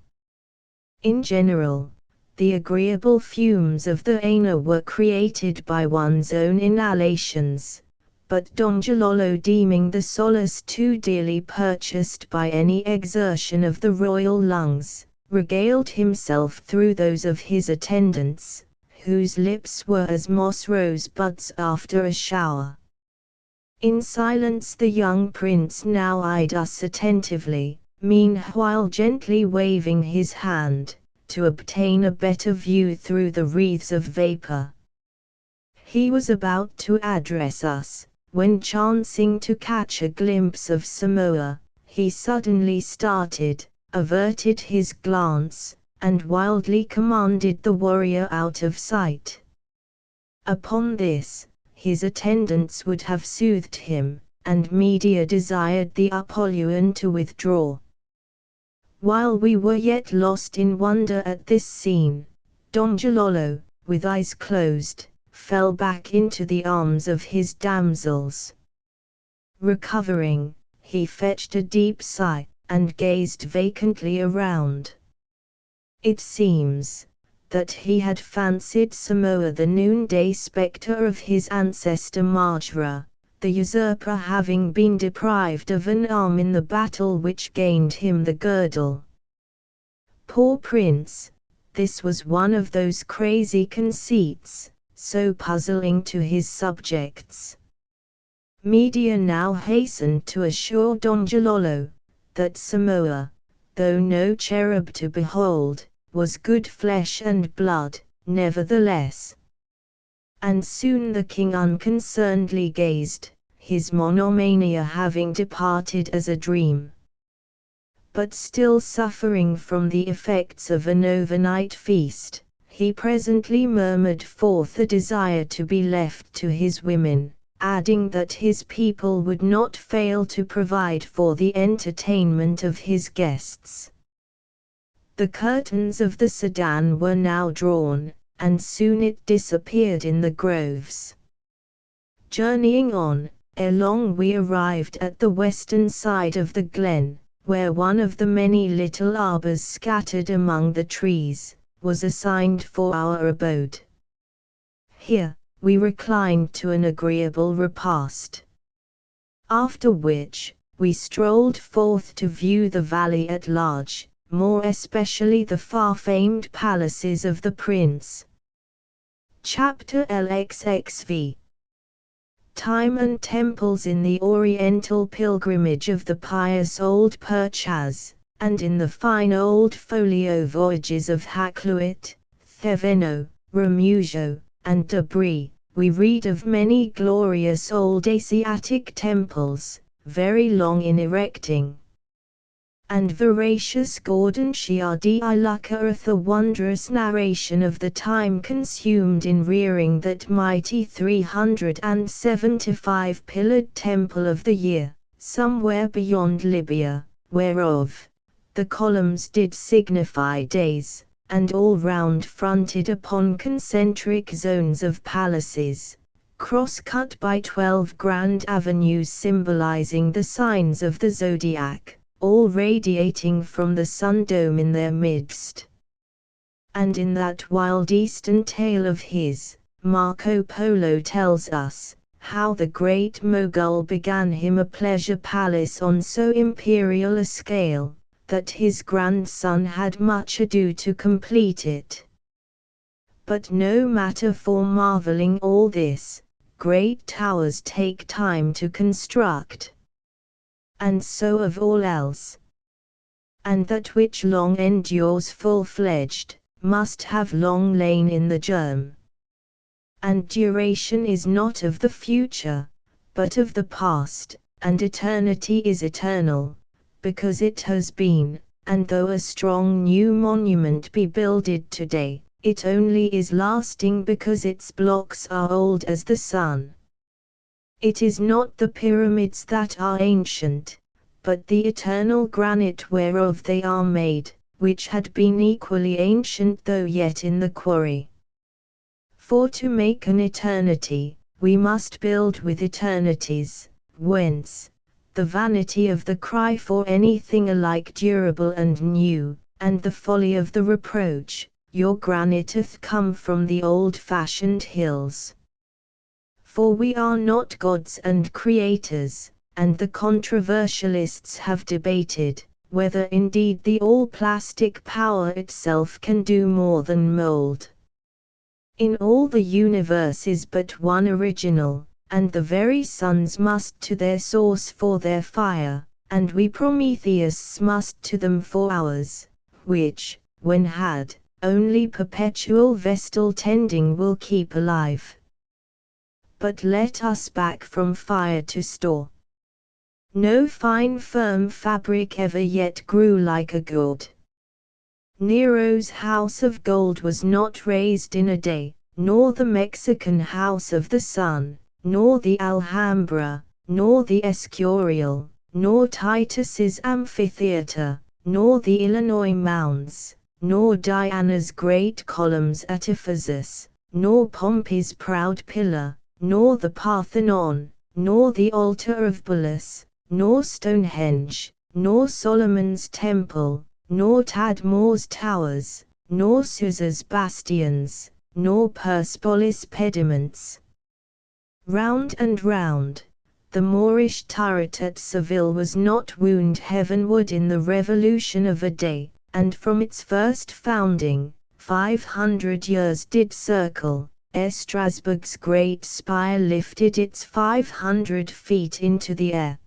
In general, the agreeable fumes of the aina were created by one's own inhalations, but Donjalolo, deeming the solace too dearly purchased by any exertion of the royal lungs, regaled himself through those of his attendants, whose lips were as moss rosebuds after a shower. In silence the young prince now eyed us attentively, meanwhile gently waving his hand, to obtain a better view through the wreaths of vapor. He was about to address us, when chancing to catch a glimpse of Samoa, he suddenly started, averted his glance, and wildly commanded the warrior out of sight. Upon this, his attendants would have soothed him, and Medea desired the Apollyon to withdraw. While we were yet lost in wonder at this scene, Donjalolo, with eyes closed, fell back into the arms of his damsels. Recovering, he fetched a deep sigh, and gazed vacantly around. It seems that he had fancied Samoa the noonday spectre of his ancestor Mardi, the usurper having been deprived of an arm in the battle which gained him the girdle. Poor prince, this was one of those crazy conceits, so puzzling to his subjects. Medea now hastened to assure Donjalolo that Samoa, though no cherub to behold, was good flesh and blood, nevertheless. And soon the king unconcernedly gazed, his monomania having departed as a dream. But still suffering from the effects of an overnight feast, he presently murmured forth a desire to be left to his women, adding that his people would not fail to provide for the entertainment of his guests. The curtains of the sedan were now drawn, and soon it disappeared in the groves. Journeying on, ere long we arrived at the western side of the glen, where one of the many little arbors scattered among the trees was assigned for our abode. Here, we reclined to an agreeable repast. After which, we strolled forth to view the valley at large, more especially the far-famed palaces of the prince. Chapter LXXV. Time and temples in the oriental pilgrimage of the pious old Purchas, and in the fine old folio voyages of Hakluyt, Thevenot, Ramusio, and Debris, we read of many glorious old Asiatic temples, very long in erecting. And veracious Gordon Ciardi luckereth a wondrous narration of the time consumed in rearing that mighty 375-pillared temple of the year, somewhere beyond Libya, whereof the columns did signify days, and all round fronted upon concentric zones of palaces, cross-cut by 12 grand avenues symbolizing the signs of the zodiac, all radiating from the sun-dome in their midst. And in that wild eastern tale of his, Marco Polo tells us how the great Mogul began him a pleasure palace on so imperial a scale, that his grandson had much ado to complete it. But no matter for marveling all this, great towers take time to construct. And so of all else. And that which long endures full-fledged, must have long lain in the germ. And duration is not of the future, but of the past, and eternity is eternal, because it has been, and though a strong new monument be builded today, it only is lasting because its blocks are old as the sun. It is not the pyramids that are ancient, but the eternal granite whereof they are made, which had been equally ancient though yet in the quarry. For to make an eternity, we must build with eternities, whence the vanity of the cry for anything alike durable and new, and the folly of the reproach, your granite hath come from the old-fashioned hills. For we are not gods and creators, and the controversialists have debated, whether indeed the all-plastic power itself can do more than mold. In all the universe is but one original, and the very suns must to their source for their fire, and we Prometheuses must to them for ours, which, when had, only perpetual vestal tending will keep alive. But let us back from fire to store. No fine firm fabric ever yet grew like a gourd. Nero's house of gold was not raised in a day, nor the Mexican house of the sun, nor the Alhambra, nor the Escurial, nor Titus's amphitheater, nor the Illinois mounds, nor Diana's great columns at Ephesus, nor Pompey's proud pillar, nor the Parthenon, nor the altar of Bullus, nor Stonehenge, nor Solomon's temple, nor Tadmor's towers, nor Susa's bastions, nor Persepolis pediments. Round and round, the Moorish turret at Seville was not wound heavenward in the revolution of a day, and from its first founding, 500 years did circle, ere Strasbourg's great spire lifted its 500 feet into the air.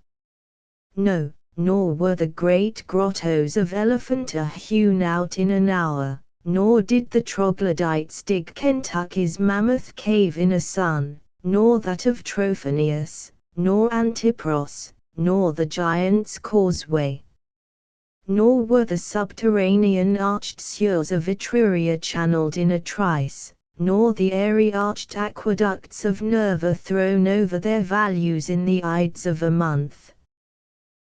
No, nor were the great grottos of Elephanta hewn out in an hour, nor did the troglodytes dig Kentucky's mammoth cave in a sun, nor that of Trophonius, nor Antipros, nor the Giant's Causeway. Nor were the subterranean arched sewers of Etruria channeled in a trice, nor the airy arched aqueducts of Nerva thrown over their values in the ides of a month.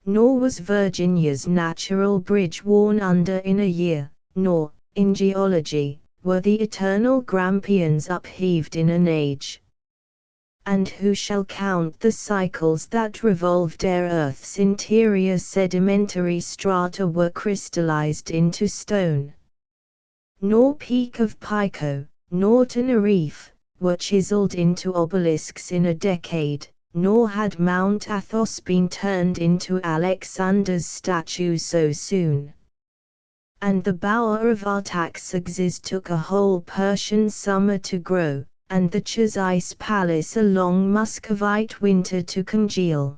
Nor was Virginia's natural bridge worn under in a year, nor, in geology, were the eternal Grampians upheaved in an age. And who shall count the cycles that revolved ere Earth's interior sedimentary strata were crystallized into stone? Nor Peak of Pico, nor Tenerife, were chiseled into obelisks in a decade, nor had Mount Athos been turned into Alexander's statue so soon. And the bower of Artaxerxes took a whole Persian summer to grow, and the Chasice palace a long Muscovite winter to congeal.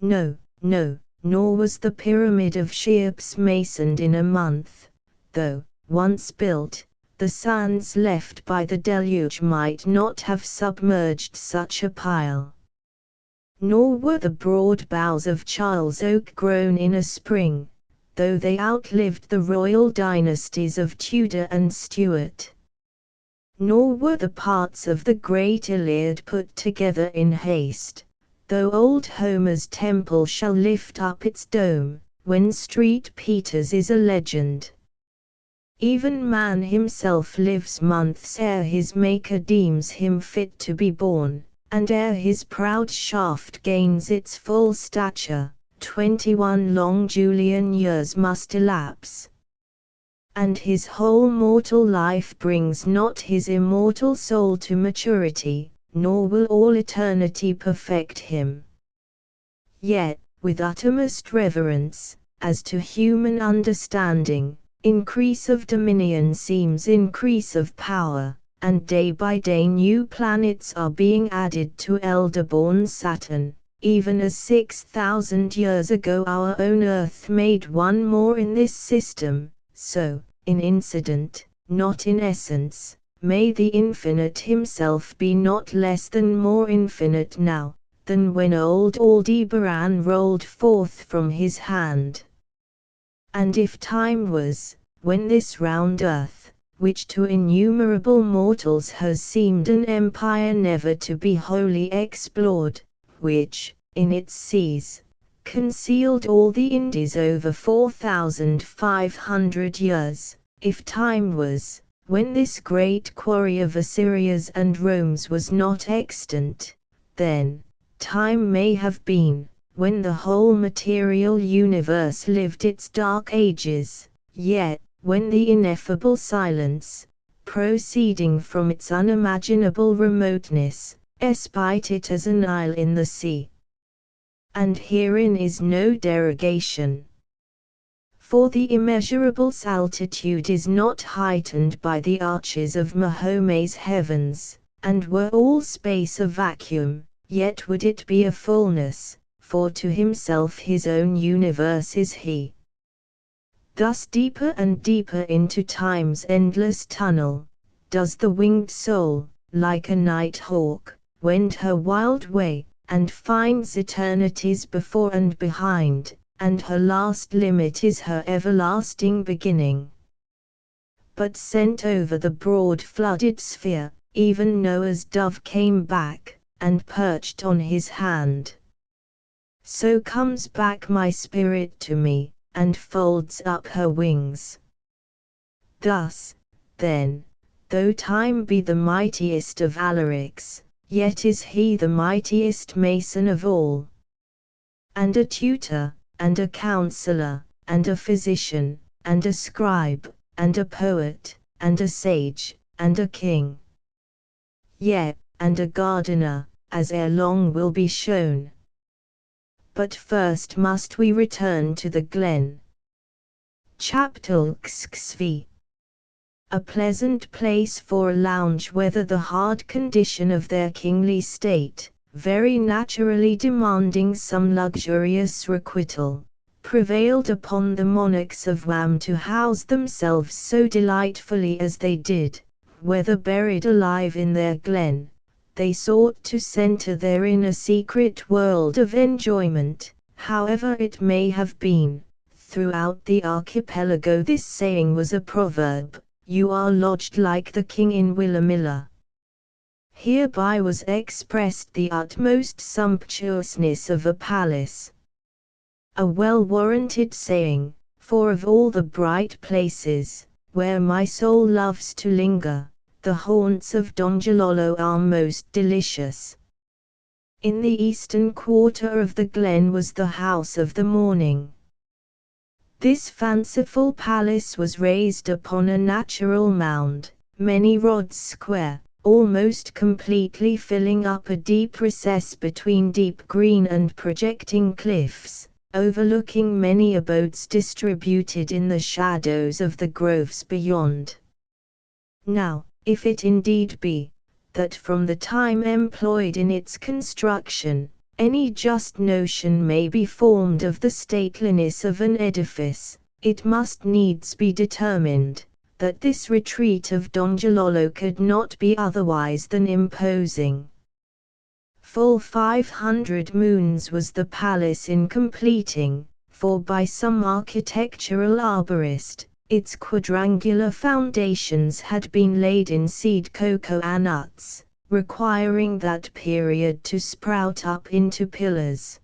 No, no, nor was the pyramid of Cheops masoned in a month, though, once built, the sands left by the deluge might not have submerged such a pile. Nor were the broad boughs of Charles Oak grown in a spring, though they outlived the royal dynasties of Tudor and Stuart. Nor were the parts of the great Iliad put together in haste, though old Homer's temple shall lift up its dome, when St. Peter's is a legend. Even man himself lives months ere his Maker deems him fit to be born, and ere his proud shaft gains its full stature, 21 long Julian years must elapse. And his whole mortal life brings not his immortal soul to maturity, nor will all eternity perfect him. Yet, with uttermost reverence, as to human understanding, increase of dominion seems increase of power, and day by day new planets are being added to elder-born Saturn, even as 6,000 years ago our own Earth made one more in this system, so, in incident, not in essence, may the Infinite himself be not less than more infinite now, than when old Aldebaran rolled forth from his hand. And if time was, when this round earth, which to innumerable mortals has seemed an empire never to be wholly explored, which, in its seas, concealed all the Indies over 4,500 years, if time was, when this great quarry of Assyria's and Rome's was not extant, then, time may have been, when the whole material universe lived its dark ages, yet, when the ineffable silence, proceeding from its unimaginable remoteness, espied it as an isle in the sea. And herein is no derogation. For the immeasurable's altitude is not heightened by the arches of Mahomet's heavens, and were all space a vacuum, yet would it be a fullness, for to himself his own universe is he. Thus deeper and deeper into time's endless tunnel, does the winged soul, like a night hawk, wend her wild way, and finds eternities before and behind, and her last limit is her everlasting beginning. But sent over the broad flooded sphere, even Noah's dove came back, and perched on his hand. So comes back my spirit to me, and folds up her wings. Thus, then, though time be the mightiest of Alarics, yet is he the mightiest mason of all. And a tutor, and a counselor, and a physician, and a scribe, and a poet, and a sage, and a king. Yea, and a gardener, as ere long will be shown. But first must we return to the glen. Chapter XV. A pleasant place for a lounge, whether the hard condition of their kingly state, very naturally demanding some luxurious requital, prevailed upon the monarchs of Wam to house themselves so delightfully as they did, whether buried alive in their glen, they sought to centre therein a secret world of enjoyment, however it may have been. Throughout the archipelago this saying was a proverb, "You are lodged like the king in Willamilla." Hereby was expressed the utmost sumptuousness of a palace. A well-warranted saying, for of all the bright places, where my soul loves to linger, the haunts of Donjalolo are most delicious. In the eastern quarter of the glen was the house of the morning. This fanciful palace was raised upon a natural mound, many rods square, almost completely filling up a deep recess between deep green and projecting cliffs, overlooking many abodes distributed in the shadows of the groves beyond. Now, if it indeed be, that from the time employed in its construction, any just notion may be formed of the stateliness of an edifice, it must needs be determined, that this retreat of Donjalolo could not be otherwise than imposing. Full 500 moons was the palace in completing, for by some architectural arborist, its quadrangular foundations had been laid in seed cocoa nuts, requiring that period to sprout up into pillars.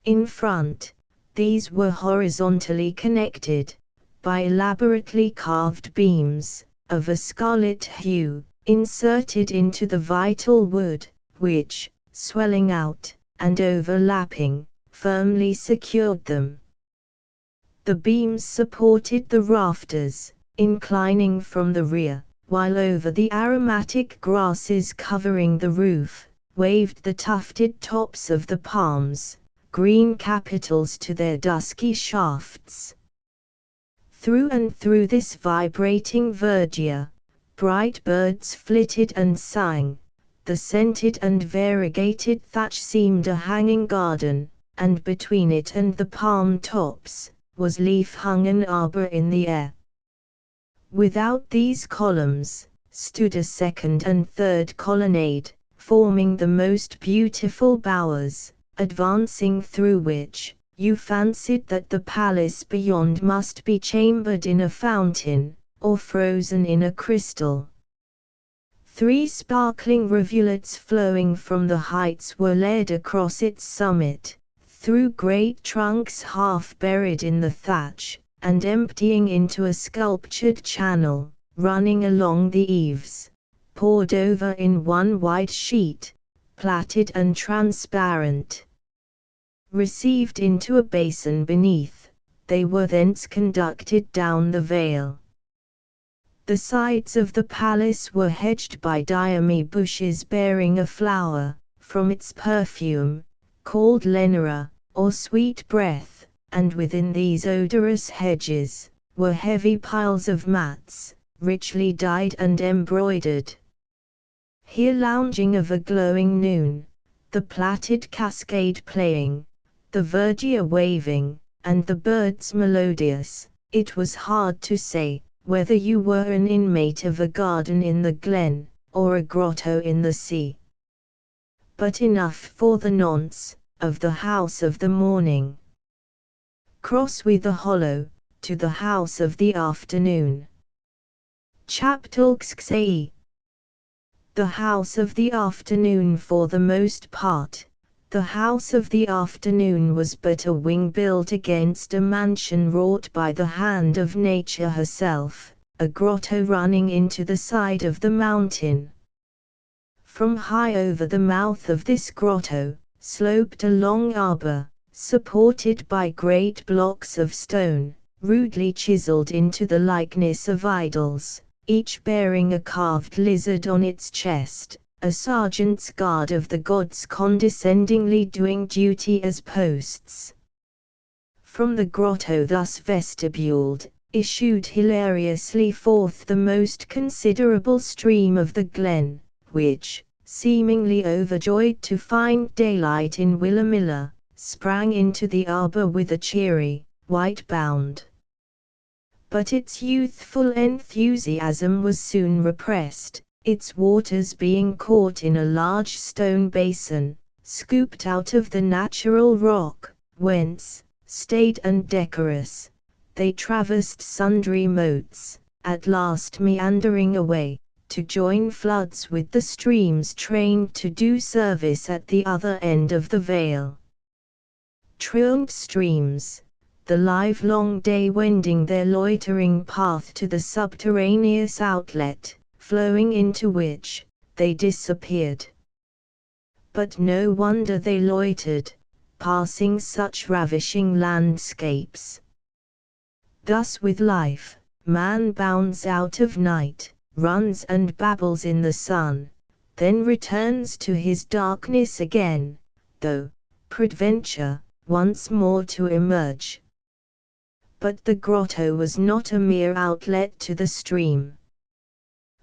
In front, these were horizontally connected, by elaborately carved beams, of a scarlet hue, inserted into the vital wood, which, swelling out, and overlapping, firmly secured them. The beams supported the rafters, inclining from the rear, while over the aromatic grasses covering the roof, waved the tufted tops of the palms, green capitals to their dusky shafts. Through and through this vibrating verdure, bright birds flitted and sang, the scented and variegated thatch seemed a hanging garden, and between it and the palm tops, was leaf-hung an arbor in the air. Without these columns, stood a second and third colonnade, forming the most beautiful bowers, advancing through which, you fancied that the palace beyond must be chambered in a fountain, or frozen in a crystal. 3 sparkling rivulets flowing from the heights were led across its summit, through great trunks half buried in the thatch, and emptying into a sculptured channel, running along the eaves, poured over in one white sheet, plaited and transparent. Received into a basin beneath, they were thence conducted down the vale. The sides of the palace were hedged by diame bushes bearing a flower, from its perfume, called lenera, or sweet breath, and within these odorous hedges, were heavy piles of mats, richly dyed and embroidered. Here lounging of a glowing noon, the plaited cascade playing, the verdure waving, and the birds melodious, it was hard to say whether you were an inmate of a garden in the glen, or a grotto in the sea. But enough for the nonce, of the house of the morning. Cross we the hollow, to the house of the afternoon. Chaptulksei. The house of the afternoon for the most part. The house of the afternoon was but a wing built against a mansion wrought by the hand of nature herself, a grotto running into the side of the mountain. From high over the mouth of this grotto, sloped a long arbor, supported by great blocks of stone, rudely chiseled into the likeness of idols, each bearing a carved lizard on its chest, a sergeant's guard of the gods condescendingly doing duty as posts. From the grotto thus vestibuled, issued hilariously forth the most considerable stream of the glen, which, seemingly overjoyed to find daylight in Willamilla, sprang into the arbor with a cheery, white bound. But its youthful enthusiasm was soon repressed, its waters being caught in a large stone basin, scooped out of the natural rock, whence, staid and decorous, they traversed sundry moats, at last meandering away, to join floods with the streams trained to do service at the other end of the vale. Truant streams, the livelong day wending their loitering path to the subterraneous outlet, flowing into which, they disappeared. But no wonder they loitered, passing such ravishing landscapes. Thus with life, man bounds out of night, runs and babbles in the sun, then returns to his darkness again, though, peradventure, once more to emerge. But the grotto was not a mere outlet to the stream.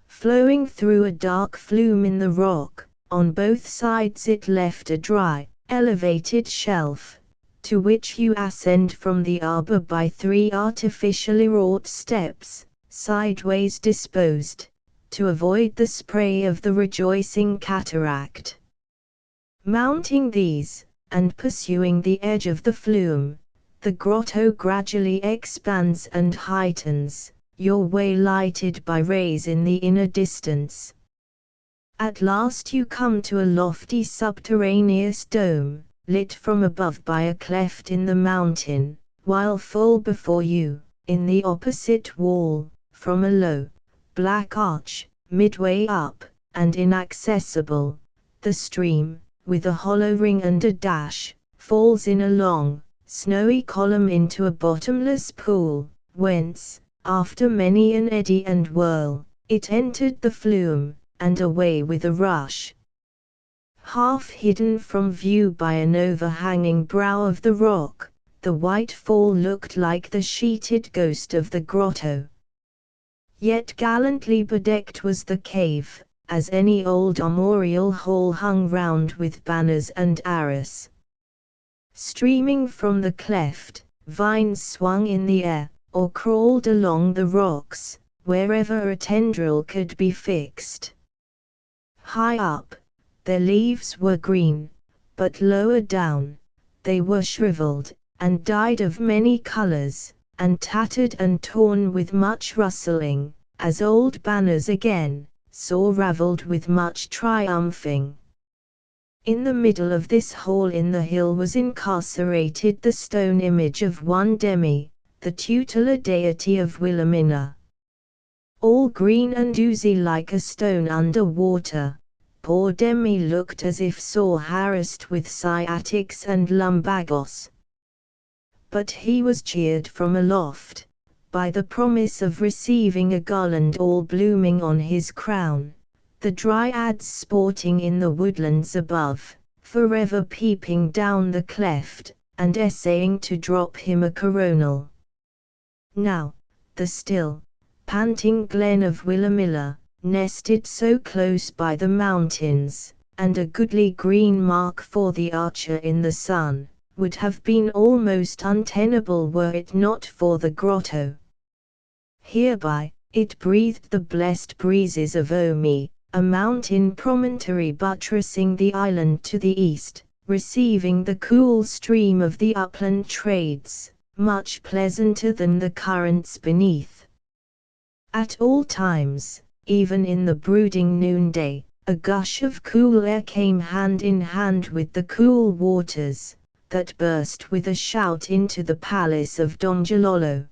Flowing through a dark flume in the rock, on both sides it left a dry, elevated shelf, to which you ascend from the arbor by 3 artificially wrought steps, sideways disposed, to avoid the spray of the rejoicing cataract. Mounting these, and pursuing the edge of the flume, the grotto gradually expands and heightens, your way lighted by rays in the inner distance. At last you come to a lofty subterraneous dome, lit from above by a cleft in the mountain, while full before you, in the opposite wall, from a low, black arch, midway up, and inaccessible, the stream, with a hollow ring and a dash, falls in a long, snowy column into a bottomless pool, whence, after many an eddy and whirl, it entered the flume, and away with a rush. Half hidden from view by an overhanging brow of the rock, the white fall looked like the sheeted ghost of the grotto. Yet gallantly bedecked was the cave, as any old armorial hall hung round with banners and arras. Streaming from the cleft, vines swung in the air, or crawled along the rocks, wherever a tendril could be fixed. High up, their leaves were green, but lower down, they were shriveled, and dyed of many colors, and tattered and torn with much rustling, as old banners again, sore ravelled with much triumphing. In the middle of this hole in the hill was incarcerated the stone image of one Demi, the tutelar deity of Wilhelmina. All green and oozy like a stone under water, poor Demi looked as if sore harassed with sciatics and lumbagos. But he was cheered from aloft by the promise of receiving a garland all blooming on his crown, the dryads sporting in the woodlands above, forever peeping down the cleft, and essaying to drop him a coronal. Now, the still, panting glen of Wilhelmina, nested so close by the mountains, and a goodly green mark for the archer in the sun, would have been almost untenable were it not for the grotto. Hereby, it breathed the blessed breezes of Omi, a mountain promontory buttressing the island to the east, receiving the cool stream of the upland trades, much pleasanter than the currents beneath. At all times, even in the brooding noonday, a gush of cool air came hand in hand with the cool waters, that burst with a shout into the palace of Donjalolo.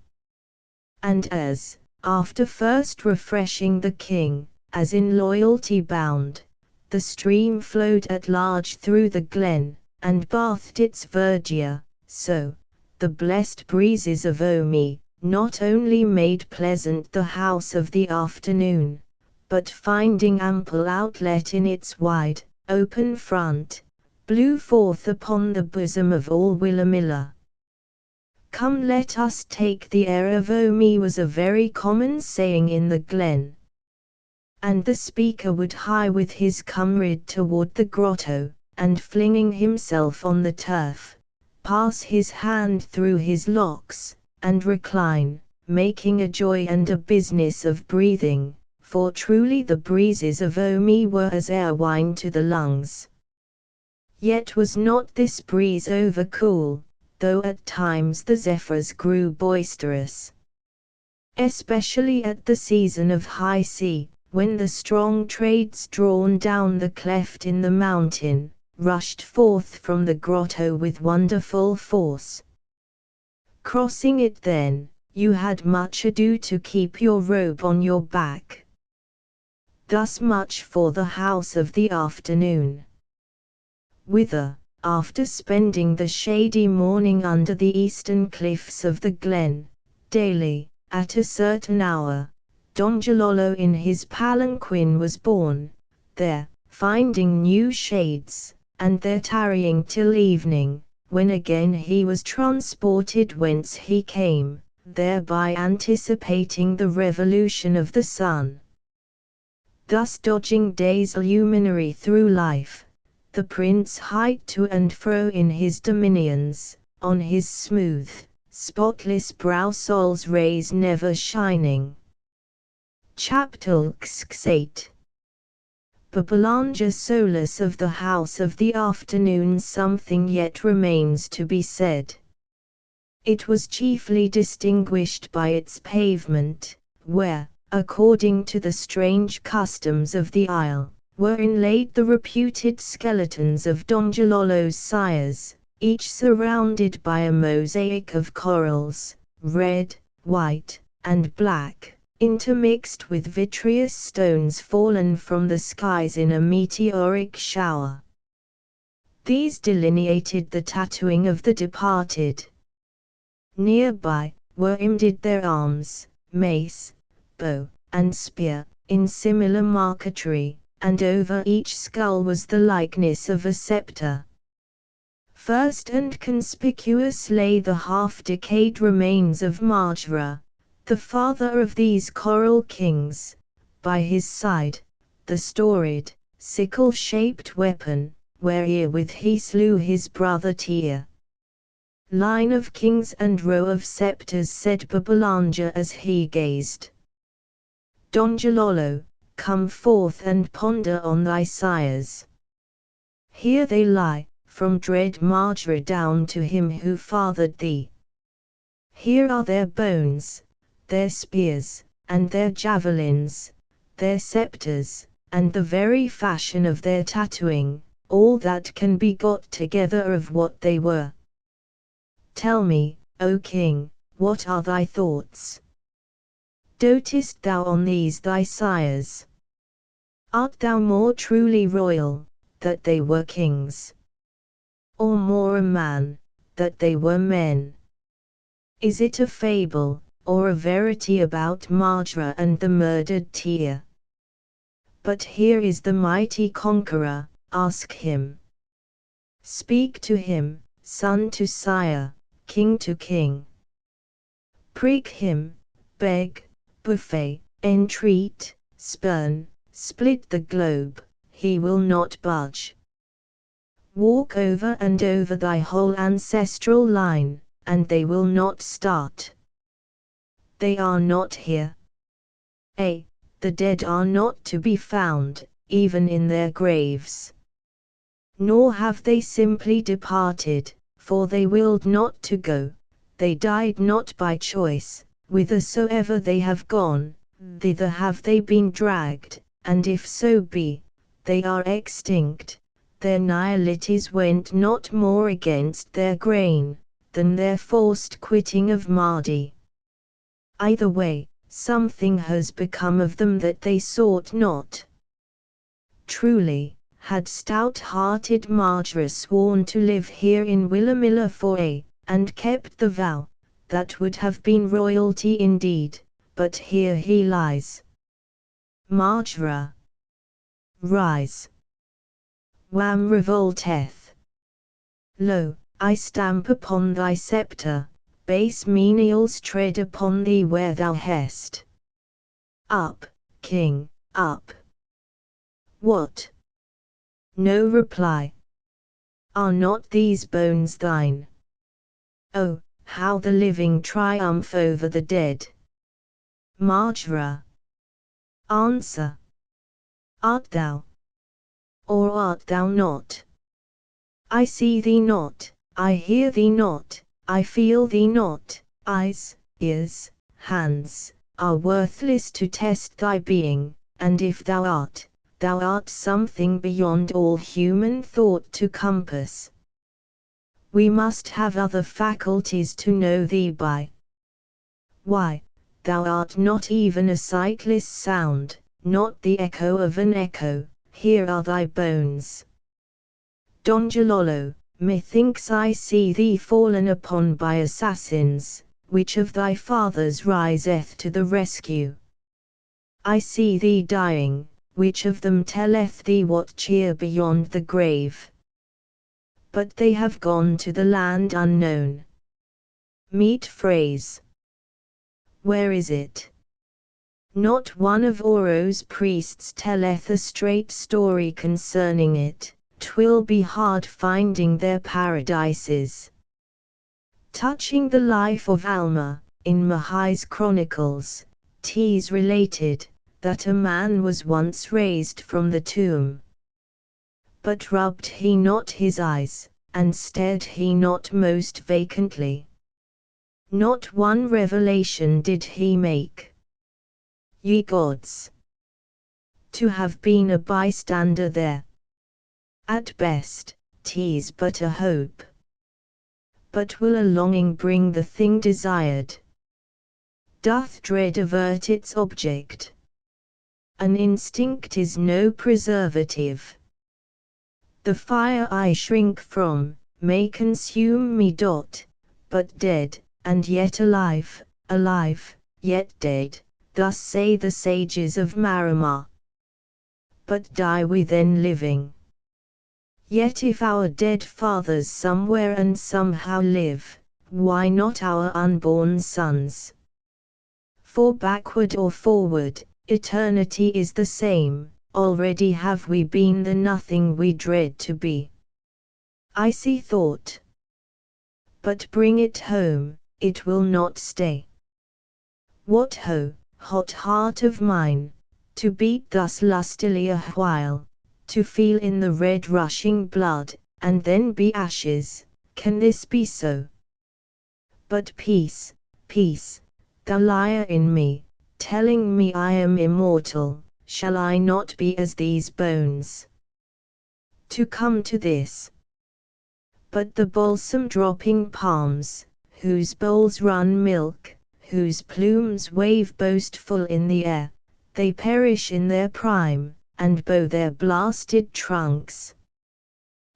And as, after first refreshing the king, as in loyalty bound, the stream flowed at large through the glen, and bathed its verdure, so, the blessed breezes of Omi, not only made pleasant the house of the afternoon, but finding ample outlet in its wide, open front, blew forth upon the bosom of all Wilhelmina. "Come, let us take the air of Omi" was a very common saying in the glen. And the speaker would hie with his comrade toward the grotto, and flinging himself on the turf, pass his hand through his locks, and recline, making a joy and a business of breathing, for truly the breezes of Omi were as air wine to the lungs. Yet was not this breeze over cool, though at times the zephyrs grew boisterous. Especially at the season of high sea, when the strong trades drawn down the cleft in the mountain, rushed forth from the grotto with wonderful force. Crossing it then, you had much ado to keep your robe on your back. Thus much for the house of the afternoon. Whither, after spending the shady morning under the eastern cliffs of the glen, daily, at a certain hour, Donjalolo in his palanquin was borne, there, finding new shades, and there tarrying till evening, when again he was transported whence he came, thereby anticipating the revolution of the sun. Thus dodging day's luminary through life, the prince hied to and fro in his dominions, on his smooth, spotless brow sol's rays never shining. Chapter 8. Babylanja Solus of the house of the afternoon. Something yet remains to be said. It was chiefly distinguished by its pavement, where, according to the strange customs of the isle, were inlaid the reputed skeletons of Donjalolo's sires, each surrounded by a mosaic of corals, red, white, and black, intermixed with vitreous stones fallen from the skies in a meteoric shower. These delineated the tattooing of the departed. Nearby, were imbedded their arms, mace, bow, and spear, in similar marquetry, and over each skull was the likeness of a scepter. First and conspicuous lay the half-decayed remains of Mardi, the father of these coral kings, by his side, the storied, sickle-shaped weapon, wherewith he slew his brother Tyr. Line of kings and row of scepters, said Babylanja as he gazed. Donjalolo, come forth and ponder on thy sires. Here they lie, from dread Mardi down to him who fathered thee. Here are their bones, their spears, and their javelins, their scepters, and the very fashion of their tattooing, all that can be got together of what they were. Tell me, O king, what are thy thoughts? Dotest thou on these thy sires? Art thou more truly royal, that they were kings? Or more a man, that they were men? Is it a fable, or a verity about Mardi and the murdered Tyr? But here is the mighty conqueror, ask him. Speak to him, son to sire, king to king. Prick him, beg, buffet, entreat, spurn, split the globe, he will not budge. Walk over and over thy whole ancestral line, and they will not start. They are not here. The dead are not to be found, even in their graves. Nor have they simply departed, for they willed not to go, they died not by choice, whithersoever they have gone, thither have they been dragged, and if so be, they are extinct, their nihilities went not more against their grain, than their forced quitting of Mardi. Either way, something has become of them that they sought not. Truly, had stout-hearted Mardi sworn to live here in Willamilla for and kept the vow, that would have been royalty indeed, but here he lies. Mardi, rise. Wham revolteth. Lo, I stamp upon thy sceptre, base menials tread upon thee where thou hast. Up, king, up. What? No reply. Are not these bones thine? Oh, how the living triumph over the dead. Mardi. Answer. Art thou? Or art thou not? I see thee not, I hear thee not, I feel thee not, eyes, ears, hands, are worthless to test thy being, and if thou art something beyond all human thought to compass. We must have other faculties to know thee by. Why, thou art not even a sightless sound, not the echo of an echo, here are thy bones. Donjalolo, methinks I see thee fallen upon by assassins, which of thy fathers riseth to the rescue? I see thee dying, which of them telleth thee what cheer beyond the grave? But they have gone to the land unknown. Meet phrase. Where is it? Not one of Oro's priests telleth a straight story concerning it. 'Twill be hard finding their paradises. Touching the life of Alma, in Mahai's chronicles, 'tis related, that a man was once raised from the tomb. But rubbed he not his eyes, and stared he not most vacantly? Not one revelation did he make. Ye gods! To have been a bystander there! At best, 'tis but a hope. But will a longing bring the thing desired? Doth dread avert its object? An instinct is no preservative. The fire I shrink from, may consume me. But dead, and yet alive, alive, yet dead, thus say the sages of Maramar. But die we then living? Yet if our dead fathers somewhere and somehow live, why not our unborn sons? For backward or forward, eternity is the same, already have we been the nothing we dread to be. Icy thought. But bring it home, it will not stay. What ho, hot heart of mine, to beat thus lustily a while, to feel in the red rushing blood, and then be ashes, can this be so? But peace, peace, thou liar in me, telling me I am immortal, shall I not be as these bones? to come to this. But the balsam-dropping palms, whose bowls run milk, whose plumes wave boastful in the air, they perish in their prime, and bow their blasted trunks.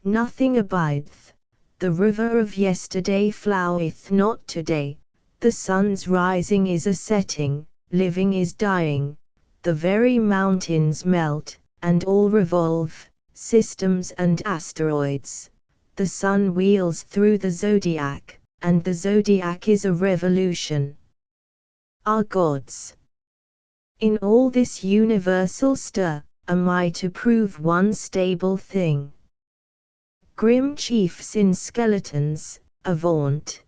Nothing abideth, the river of yesterday floweth not today, the sun's rising is a setting, living is dying, the very mountains melt, and all revolve, systems and asteroids. The sun wheels through the zodiac, and the zodiac is a revolution. Our gods. In all this universal stir, am I to prove one stable thing? Grim chiefs in skeletons, avaunt!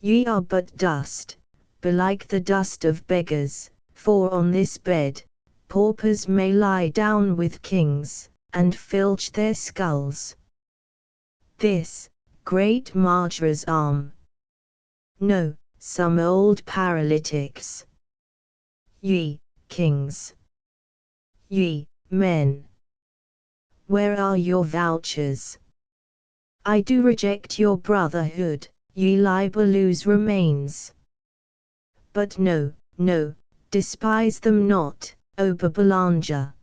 Ye are but dust, belike the dust of beggars, for on this bed, paupers may lie down with kings, and filch their skulls. This, great Marjor's arm. No, some old paralytics. Ye, kings. Ye, men. Where are your vouchers? I do reject your brotherhood, ye libellous remains. But no, no, despise them not, O Babylanja.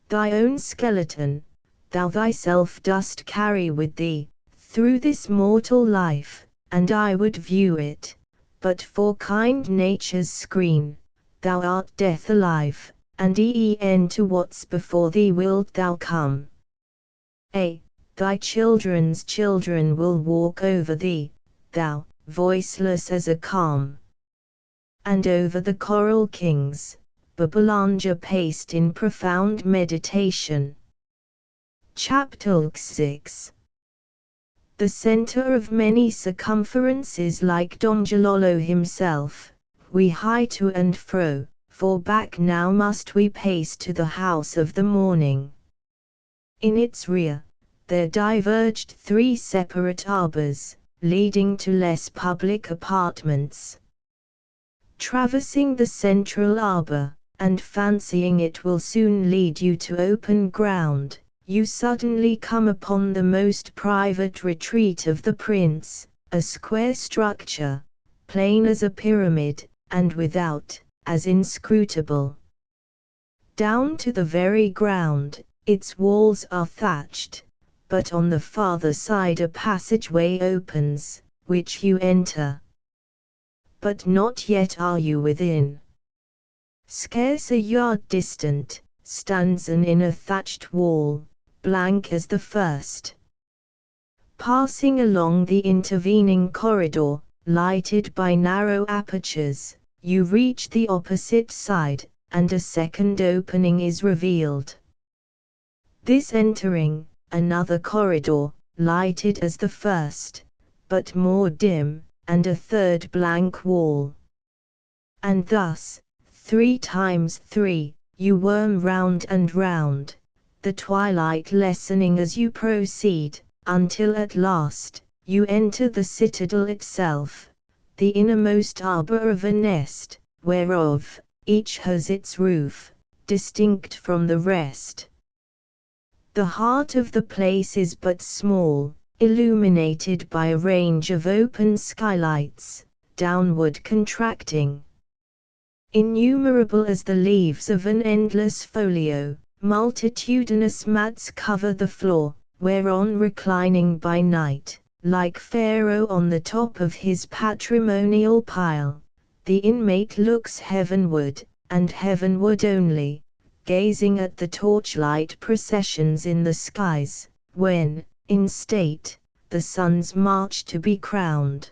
Thy own skeleton, thou thyself dost carry with thee, through this mortal life, and I would view it, but for kind nature's screen, thou art death alive, and e'en to what's before thee wilt thou come. Thy children's children will walk over thee, thou, voiceless as a calm. And over the coral kings, Babylanja paced in profound meditation. Chapter 6. The center of many circumferences like Donjalolo himself, we hie to and fro, for back now must we pace to the house of the morning. In its rear, there diverged 3 separate arbors, leading to less public apartments. Traversing the central arbor, and fancying it will soon lead you to open ground, you suddenly come upon the most private retreat of the prince, a square structure, plain as a pyramid, and without, as inscrutable. Down to the very ground, its walls are thatched, but on the farther side a passageway opens, which you enter. But not yet are you within. Scarce a yard distant, stands an inner thatched wall, blank as the first. Passing along the intervening corridor, lighted by narrow apertures, you reach the opposite side, and a second opening is revealed. This entering, another corridor, lighted as the first, but more dim, and a third blank wall. And thus, 3 times 3, you worm round and round, the twilight lessening as you proceed, until at last, you enter the citadel itself, the innermost arbor of a nest, whereof, each has its roof, distinct from the rest. The heart of the place is but small, illuminated by a range of open skylights, downward contracting. Innumerable as the leaves of an endless folio, multitudinous mats cover the floor, whereon reclining by night, like Pharaoh on the top of his patrimonial pile, the inmate looks heavenward, and heavenward only, gazing at the torchlight processions in the skies, when, in state, the suns march to be crowned.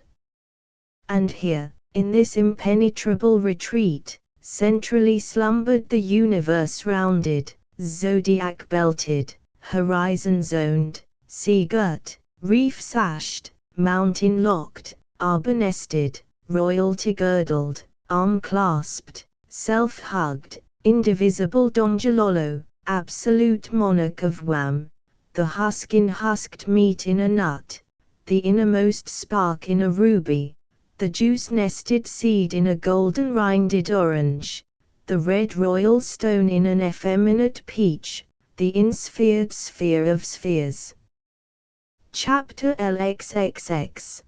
And here, in this impenetrable retreat, centrally slumbered the universe rounded, zodiac belted, horizon zoned, sea girt, reef sashed, mountain locked, arbor nested, royalty girdled, arm clasped, self hugged, indivisible Donjalolo, absolute monarch of Wham, the husk in husked meat in a nut, the innermost spark in a ruby, the juice-nested seed in a golden-rinded orange, the red royal stone in an effeminate peach, the insphered sphere of spheres. Chapter LXXX.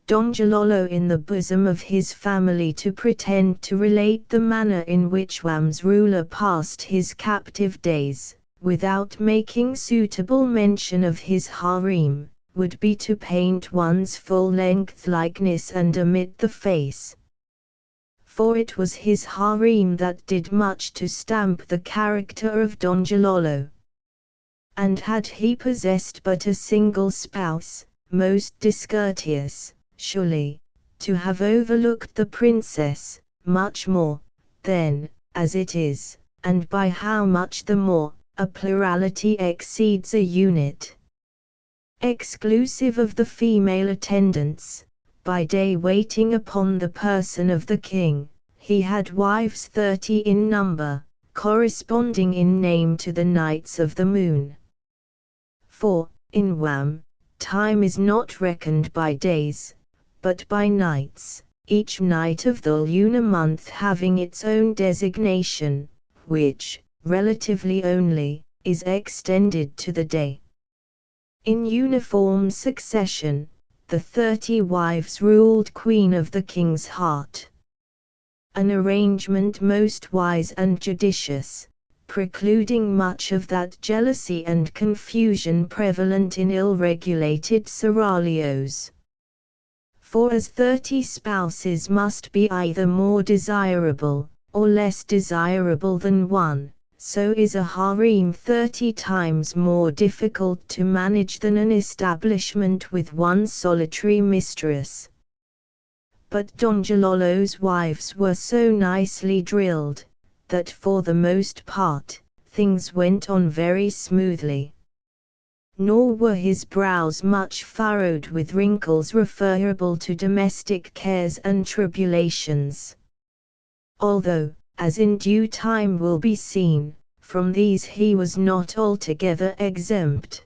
Don Jalolo in the bosom of his family to pretend to relate the manner in which Wam's ruler passed his captive days, without making suitable mention of his harem, would be to paint one's full-length likeness and omit the face. For it was his harem that did much to stamp the character of Don Jalolo. And had he possessed but a single spouse, most discourteous, surely, to have overlooked the princess, much more, then, as it is, and by how much the more, a plurality exceeds a unit. Exclusive of the female attendants, by day waiting upon the person of the king, he had wives 30 in number, corresponding in name to the nights of the moon. For, in Wam, time is not reckoned by days, but by nights, each night of the lunar month having its own designation, which, relatively only, is extended to the day. In uniform succession, the 30 wives ruled queen of the king's heart. An arrangement most wise and judicious, precluding much of that jealousy and confusion prevalent in ill-regulated seraglios. For as 30 spouses must be either more desirable, or less desirable than one, so is a harem 30 times more difficult to manage than an establishment with one solitary mistress. But Don Jalolo's wives were so nicely drilled, that for the most part, things went on very smoothly. Nor were his brows much furrowed with wrinkles referable to domestic cares and tribulations. Although, as in due time will be seen, from these he was not altogether exempt.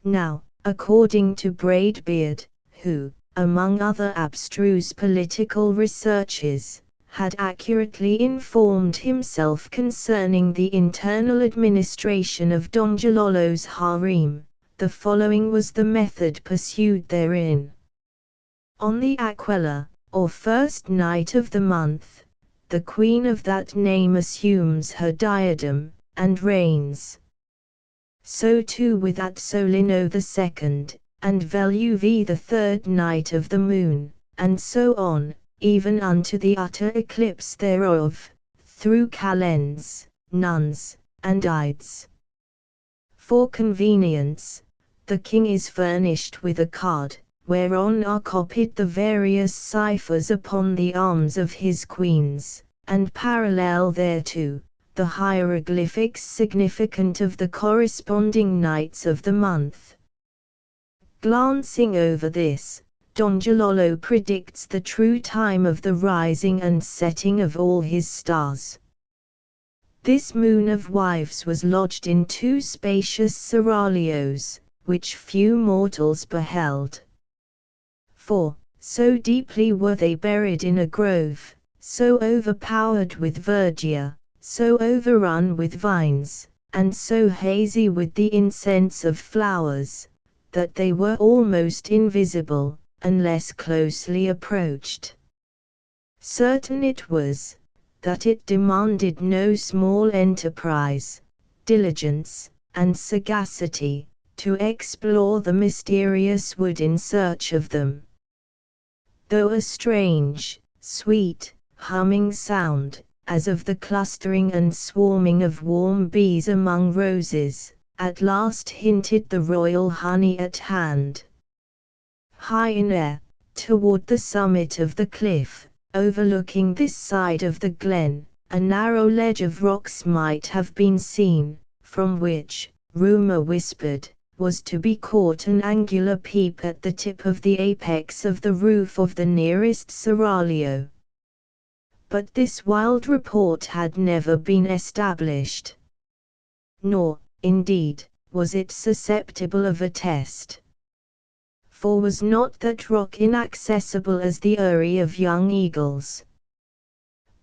Now, according to Braidbeard, who, among other abstruse political researches, had accurately informed himself concerning the internal administration of Don Jalolo's harem, the following was the method pursued therein. On the Aquila, or first night of the month, the queen of that name assumes her diadem, and reigns. So too with at Solino the second, and Veluvi the third night of the moon, and so on, even unto the utter eclipse thereof, through calends, nuns, and ides. For convenience, the king is furnished with a card, whereon are copied the various ciphers upon the arms of his queens, and parallel thereto, the hieroglyphics significant of the corresponding nights of the month. Glancing over this, Don Jalolo predicts the true time of the rising and setting of all his stars. This moon of wives was lodged in 2 spacious seraglios, which few mortals beheld. For, so deeply were they buried in a grove, so overpowered with verdure, so overrun with vines, and so hazy with the incense of flowers, that they were almost invisible, unless closely approached. Certain it was, that it demanded no small enterprise, diligence, and sagacity, to explore the mysterious wood in search of them. Though a strange, sweet, humming sound, as of the clustering and swarming of warm bees among roses, at last hinted the royal honey at hand. High in air, toward the summit of the cliff, overlooking this side of the glen, a narrow ledge of rocks might have been seen, from which, rumor whispered, was to be caught an angular peep at the tip of the apex of the roof of the nearest seraglio. But this wild report had never been established. Nor, indeed, was it susceptible of a test. For was not that rock inaccessible as the eyrie of young eagles?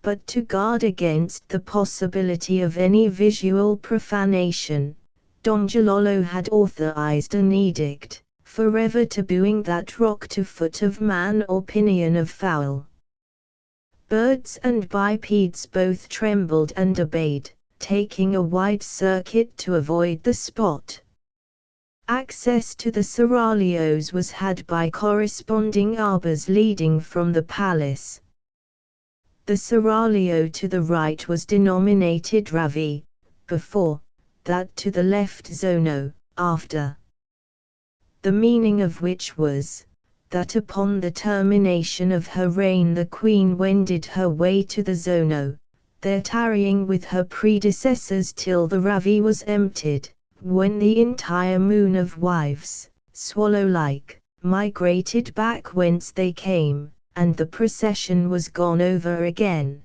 But to guard against the possibility of any visual profanation, Don Jalolo had authorized an edict, forever tabooing that rock to foot of man or pinion of fowl. Birds and bipeds both trembled and obeyed, taking a wide circuit to avoid the spot. Access to the seraglios was had by corresponding arbors leading from the palace. The seraglio to the right was denominated Ravi, before, that to the left Zono, after. The meaning of which was, that upon the termination of her reign the queen wended her way to the Zono, there tarrying with her predecessors till the Ravi was emptied, when the entire moon of wives, swallow-like, migrated back whence they came, and the procession was gone over again.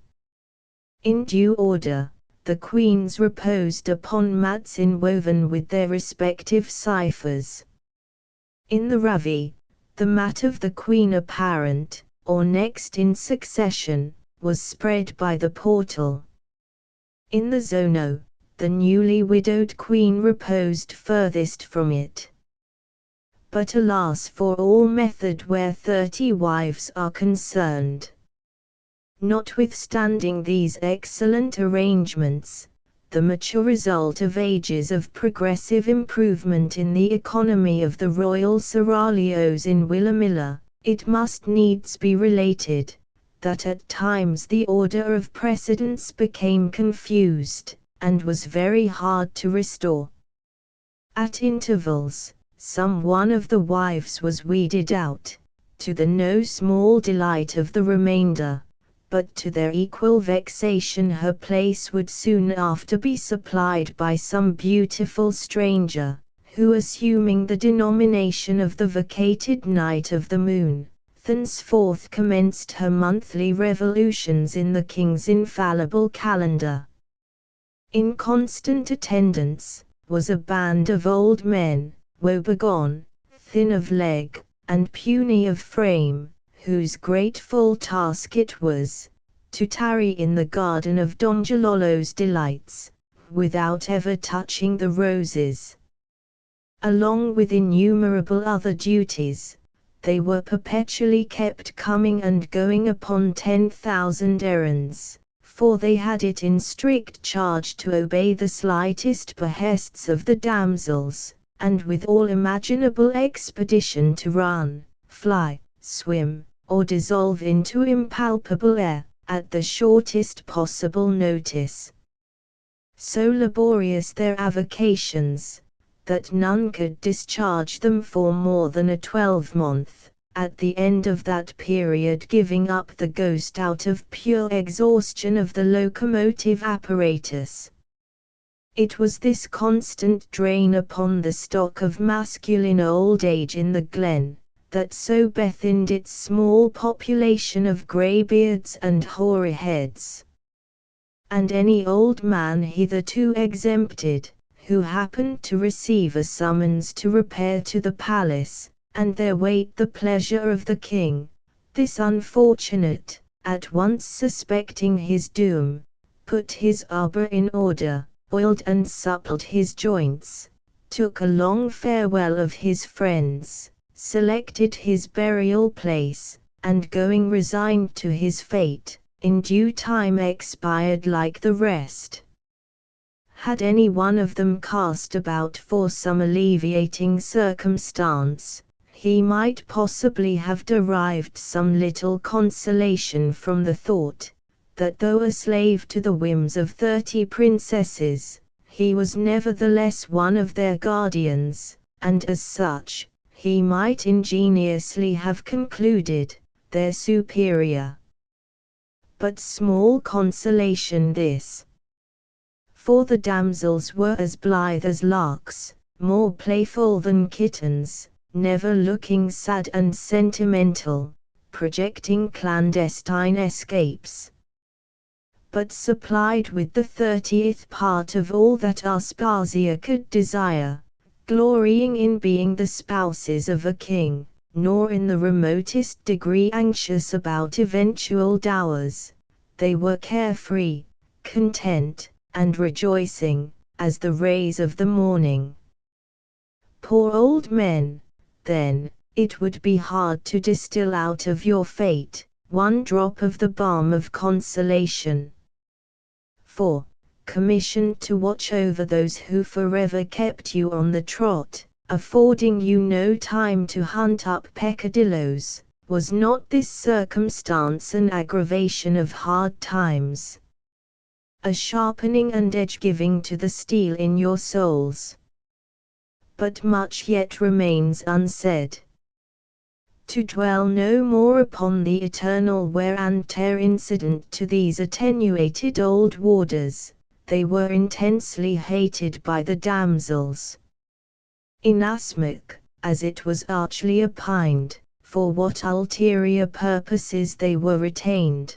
In due order, the queens reposed upon mats inwoven with their respective ciphers. In the Ravi, the mat of the queen apparent, or next in succession, was spread by the portal. In the Zono, the newly widowed queen reposed furthest from it. But alas for all method where 30 wives are concerned! Notwithstanding these excellent arrangements, the mature result of ages of progressive improvement in the economy of the royal seraglios in Willamilla, it must needs be related, that at times the order of precedence became confused, and was very hard to restore. At intervals, some one of the wives was weeded out, to the no small delight of the remainder, but to their equal vexation her place would soon after be supplied by some beautiful stranger, who assuming the denomination of the vacated Night of the Moon, thenceforth commenced her monthly revolutions in the king's infallible calendar. In constant attendance was a band of old men, woebegone, thin of leg, and puny of frame, whose grateful task it was, to tarry in the garden of Don Jalolo's delights, without ever touching the roses. Along with innumerable other duties, they were perpetually kept coming and going upon 10,000 errands, for they had it in strict charge to obey the slightest behests of the damsels, and with all imaginable expedition to run, fly, swim, or dissolve into impalpable air, at the shortest possible notice. So laborious their avocations, that none could discharge them for more than a 12-month, at the end of that period giving up the ghost out of pure exhaustion of the locomotive apparatus. It was this constant drain upon the stock of masculine old age in the glen, that so bethined its small population of greybeards and hoary heads. And any old man hitherto exempted, who happened to receive a summons to repair to the palace, and there wait the pleasure of the king, this unfortunate, at once suspecting his doom, put his arbour in order, oiled and suppled his joints, took a long farewell of his friends, selected his burial place, and going resigned to his fate, in due time expired like the rest. Had any one of them cast about for some alleviating circumstance, he might possibly have derived some little consolation from the thought, that though a slave to the whims of 30 princesses, he was nevertheless one of their guardians, and as such, he might ingeniously have concluded, their superior. But small consolation this. For the damsels were as blithe as larks, more playful than kittens, never looking sad and sentimental, projecting clandestine escapes, but supplied with the 30th part of all that Aspasia could desire, glorying in being the spouses of a king, nor in the remotest degree anxious about eventual dowers, they were carefree, content, and rejoicing, as the rays of the morning. Poor old men, then, it would be hard to distill out of your fate one drop of the balm of consolation. For, commissioned to watch over those who forever kept you on the trot, affording you no time to hunt up peccadilloes, was not this circumstance an aggravation of hard times? A sharpening and edge giving to the steel in your souls? But much yet remains unsaid. To dwell no more upon the eternal wear and tear incident to these attenuated old warders, they were intensely hated by the damsels. Inasmuch as it was archly opined, for what ulterior purposes they were retained.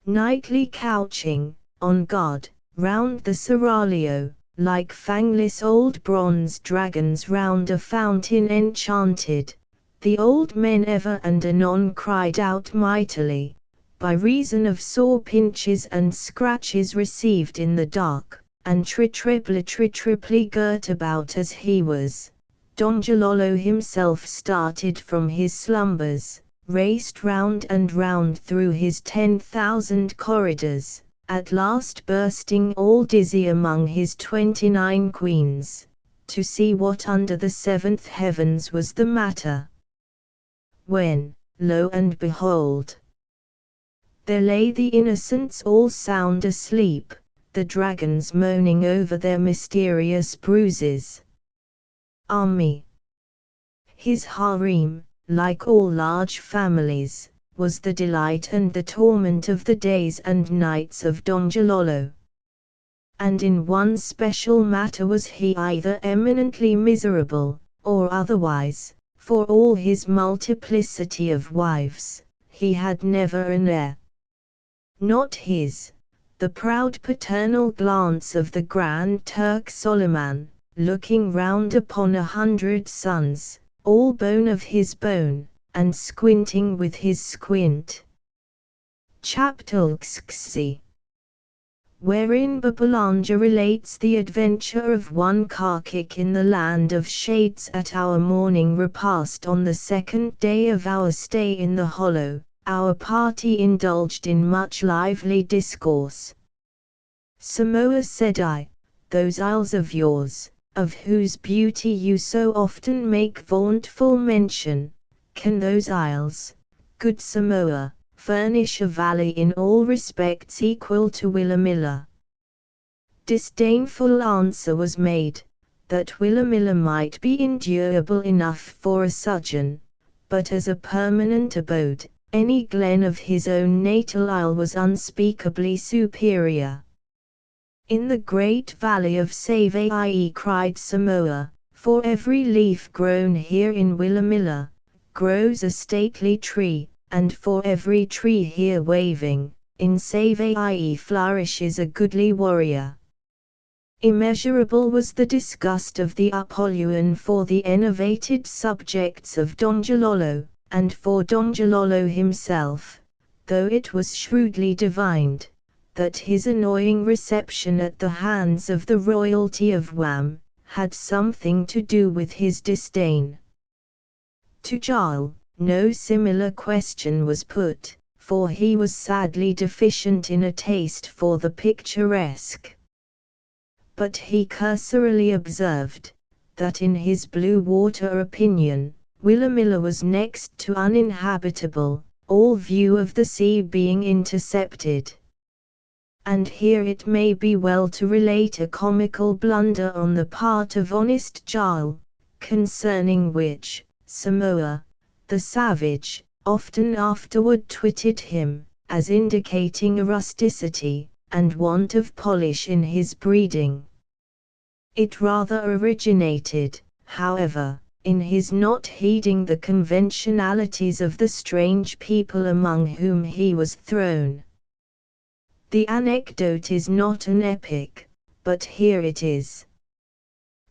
Nightly couching, on guard, round the seraglio, like fangless old bronze dragons round a fountain enchanted, the old men ever and anon cried out mightily, by reason of sore pinches and scratches received in the dark, and triply girt about as he was. Don Gilolo himself started from his slumbers, raced round and round through his 10,000 corridors, at last bursting all dizzy among his 29 queens, to see what under the seventh heavens was the matter. When, lo and behold, there lay the innocents all sound asleep, the dragons moaning over their mysterious bruises. Me. His harem, like all large families, was the delight and the torment of the days and nights of Don Gilolo. And in one special matter was he either eminently miserable, or otherwise, for all his multiplicity of wives, he had never an heir. Not his, the proud paternal glance of the Grand Turk Soliman, looking round upon 100 sons, all bone of his bone, and squinting with his squint. Chapter XC, wherein Babbalanja relates the adventure of one Karkik in the land of shades at our morning repast on the second day of our stay in the hollow. Our party indulged in much lively discourse. Samoa, said I, those isles of yours, of whose beauty you so often make vauntful mention, can those isles, good Samoa, furnish a valley in all respects equal to Willamilla? Disdainful answer was made, that Willamilla might be endurable enough for a sojourn, but as a permanent abode, any glen of his own natal isle was unspeakably superior. In the great valley of Savaii, cried Samoa, for every leaf grown here in Willamilla, grows a stately tree, and for every tree here waving, in Savaii flourishes a goodly warrior. Immeasurable was the disgust of the Apolluan for the enervated subjects of Don Gilolo, and for Don Gilolo himself, though it was shrewdly divined, that his annoying reception at the hands of the royalty of Wam, had something to do with his disdain. To Jarl, no similar question was put, for he was sadly deficient in a taste for the picturesque. But he cursorily observed, that in his blue water opinion, Willamilla was next to uninhabitable, all view of the sea being intercepted. And here it may be well to relate a comical blunder on the part of honest Jarl, concerning which, Samoa, the savage, often afterward twitted him, as indicating a rusticity, and want of polish in his breeding. It rather originated, however, in his not heeding the conventionalities of the strange people among whom he was thrown. The anecdote is not an epic, but here it is.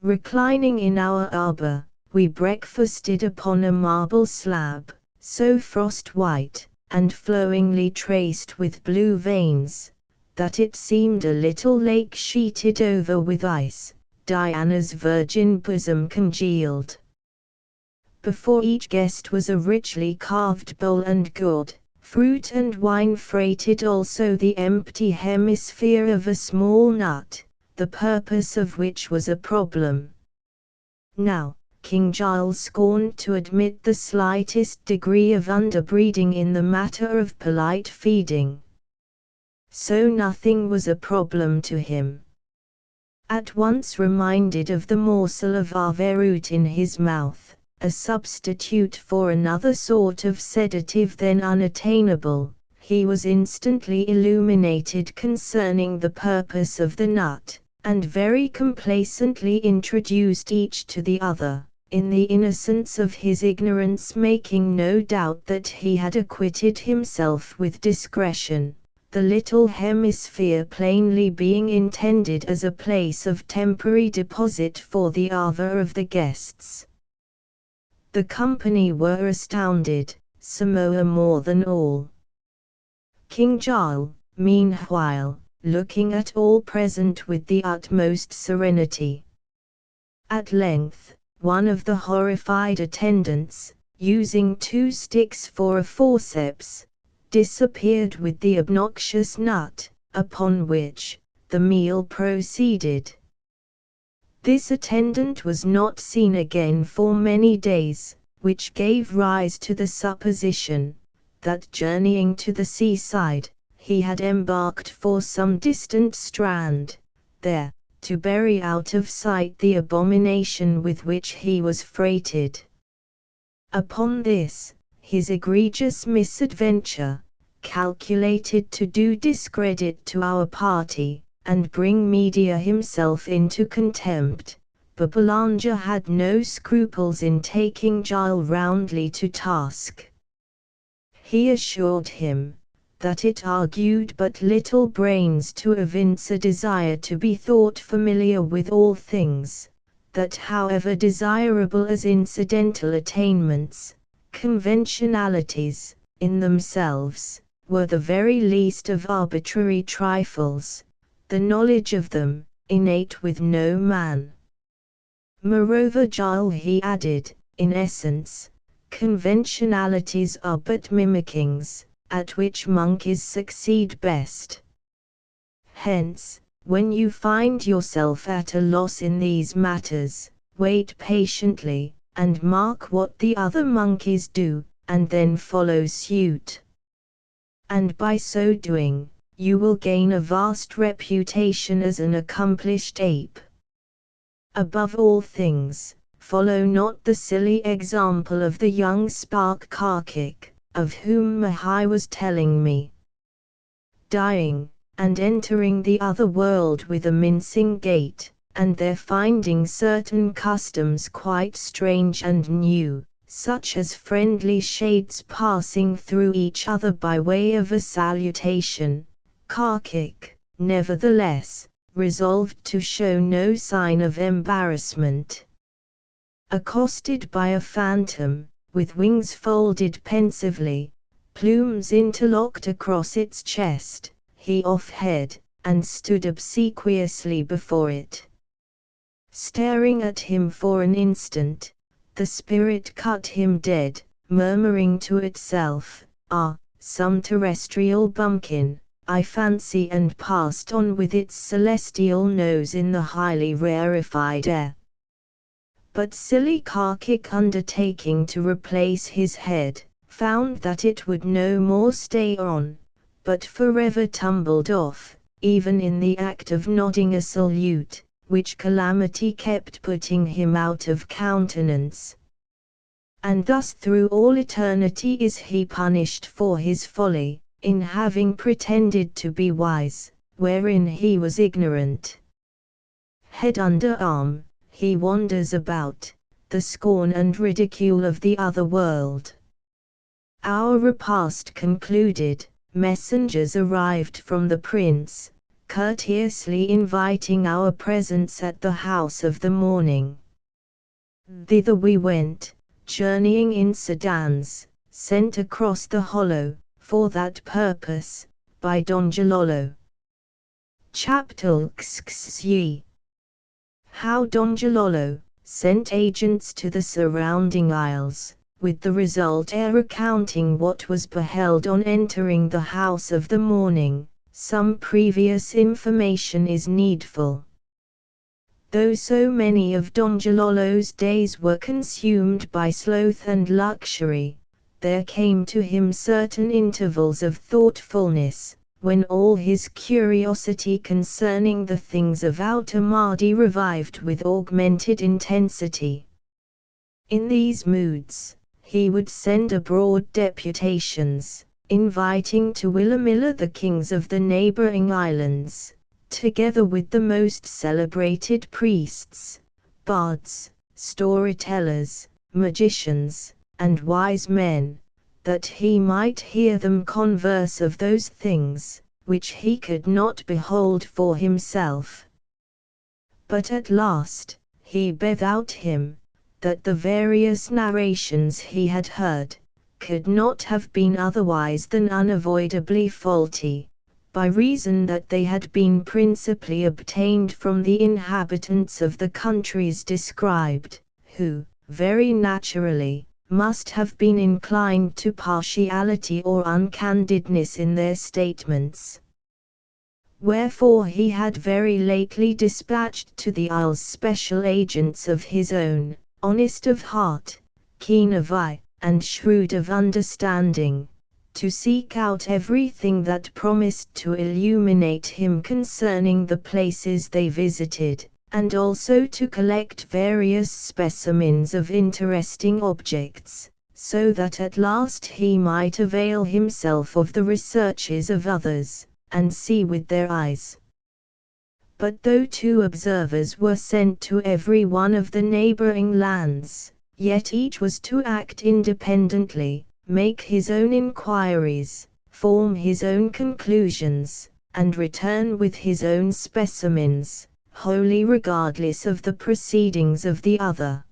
Reclining in our arbor, we breakfasted upon a marble slab, so frost white, and flowingly traced with blue veins, that it seemed a little lake sheeted over with ice. Diana's virgin bosom congealed. Before each guest was a richly carved bowl and gourd, fruit and wine freighted, also the empty hemisphere of a small nut, the purpose of which was a problem. Now, King Giles scorned to admit the slightest degree of underbreeding in the matter of polite feeding. So nothing was a problem to him. At once reminded of the morsel of arrowroot in his mouth, a substitute for another sort of sedative then unattainable, he was instantly illuminated concerning the purpose of the nut, and very complacently introduced each to the other, in the innocence of his ignorance, making no doubt that he had acquitted himself with discretion, the little hemisphere plainly being intended as a place of temporary deposit for the ava of the guests. The company were astounded, Samoa more than all. King Giles, meanwhile, looking at all present with the utmost serenity. At length, one of the horrified attendants, using 2 sticks for a forceps, disappeared with the obnoxious nut, upon which the meal proceeded. This attendant was not seen again for many days, which gave rise to the supposition that, journeying to the seaside, he had embarked for some distant strand, there to bury out of sight the abomination with which he was freighted. Upon this, his egregious misadventure, calculated to do discredit to our party, and bring Media himself into contempt, Babbalanja had no scruples in taking Giles roundly to task. He assured him that it argued but little brains to evince a desire to be thought familiar with all things, that however desirable as incidental attainments, conventionalities, in themselves, were the very least of arbitrary trifles, the knowledge of them, innate with no man. Moreover, Giles, he added, in essence, conventionalities are but mimickings, at which monkeys succeed best. Hence, when you find yourself at a loss in these matters, wait patiently, and mark what the other monkeys do, and then follow suit. And by so doing, you will gain a vast reputation as an accomplished ape. Above all things, follow not the silly example of the young spark Karkik, of whom Mahai was telling me. Dying, and entering the other world with a mincing gait, and there finding certain customs quite strange and new, such as friendly shades passing through each other by way of a salutation, Karkik, nevertheless, resolved to show no sign of embarrassment. Accosted by a phantom, with wings folded pensively, plumes interlocked across its chest, he off-head, and stood obsequiously before it. Staring at him for an instant, the spirit cut him dead, murmuring to itself, "Ah, some terrestrial bumpkin, I fancy," and passed on with its celestial nose in the highly rarefied air. But silly Karkik, undertaking to replace his head, found that it would no more stay on, but forever tumbled off, even in the act of nodding a salute, which calamity kept putting him out of countenance. And thus through all eternity is he punished for his folly, in having pretended to be wise, wherein he was ignorant. Head under arm, he wanders about, the scorn and ridicule of the other world. Our repast concluded, messengers arrived from the prince, courteously inviting our presence at the house of the morning. Thither we went, journeying in sedans, sent across the hollow, for that purpose, by Donjalolo. Chapter XXI. How Donjalolo sent agents to the surrounding isles, with the result recounting what was beheld on entering the house of the morning. Some previous information is needful. Though so many of Donjalolo's days were consumed by sloth and luxury, there came to him certain intervals of thoughtfulness, when all his curiosity concerning the things of outer Mardi revived with augmented intensity. In these moods, he would send abroad deputations, inviting to Willamilla the kings of the neighboring islands, together with the most celebrated priests, bards, storytellers, magicians, and wise men, that he might hear them converse of those things, which he could not behold for himself. But at last, he bethought him, that the various narrations he had heard, could not have been otherwise than unavoidably faulty, by reason that they had been principally obtained from the inhabitants of the countries described, who, very naturally, must have been inclined to partiality or uncandidness in their statements. Wherefore he had very lately dispatched to the isles special agents of his own, honest of heart, keen of eye, and shrewd of understanding, to seek out everything that promised to illuminate him concerning the places they visited, and also to collect various specimens of interesting objects, so that at last he might avail himself of the researches of others, and see with their eyes. But though 2 observers were sent to every one of the neighboring lands, yet each was to act independently, make his own inquiries, form his own conclusions, and return with his own specimens, wholly regardless of the proceedings of the other.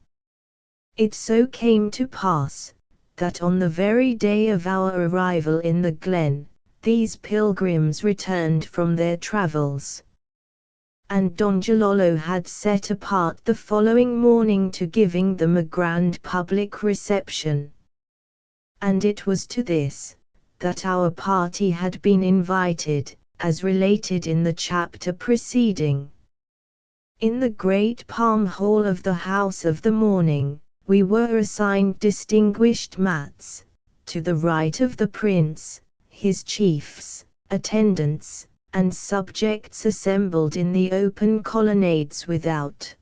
It so came to pass, that on the very day of our arrival in the glen, these pilgrims returned from their travels. And Donjalolo had set apart the following morning to giving them a grand public reception. And it was to this, that our party had been invited, as related in the chapter preceding. In the great palm hall of the house of the morning, we were assigned distinguished mats, to the right of the prince, his chiefs, attendants, and subjects assembled in the open colonnades without.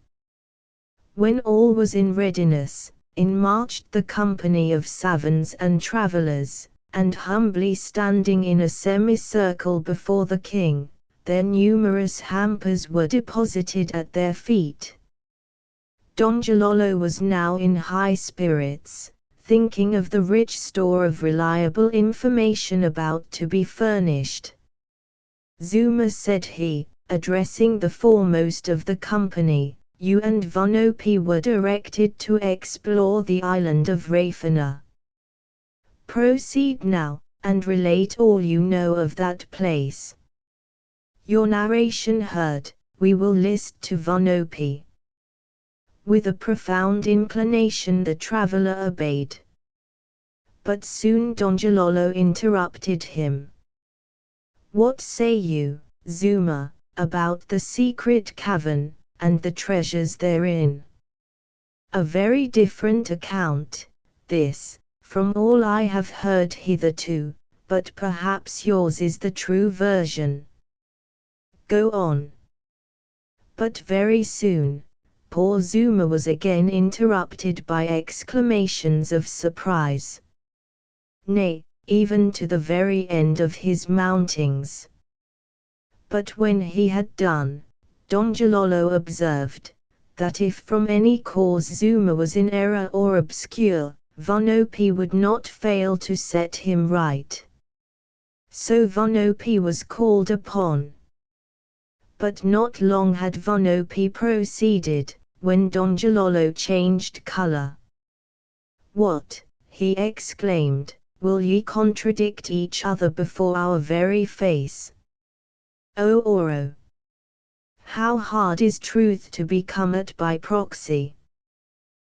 When all was in readiness, in marched the company of savans and travellers, and humbly standing in a semicircle before the king, their numerous hampers were deposited at their feet. Donjalolo was now in high spirits, thinking of the rich store of reliable information about to be furnished. Zuma, said he, addressing the foremost of the company, you and Vonopi were directed to explore the island of Rafina. Proceed now, and relate all you know of that place. Your narration heard, we will list to Vonopi. With a profound inclination the traveller obeyed. But soon Donjalolo interrupted him. What say you, Zuma, about the secret cavern, and the treasures therein? A very different account, this, from all I have heard hitherto, but perhaps yours is the true version. Go on. But very soon, poor Zuma was again interrupted by exclamations of surprise. Nay, even to the very end of his mountings. But when he had done, Donjalolo observed, that if from any cause Zuma was in error or obscure, Vonopi would not fail to set him right. So Vonopi was called upon. But not long had Vonopi proceeded, when Donjalolo changed color. What, he exclaimed, will ye contradict each other before our very face? O Oro! How hard is truth to be come at by proxy!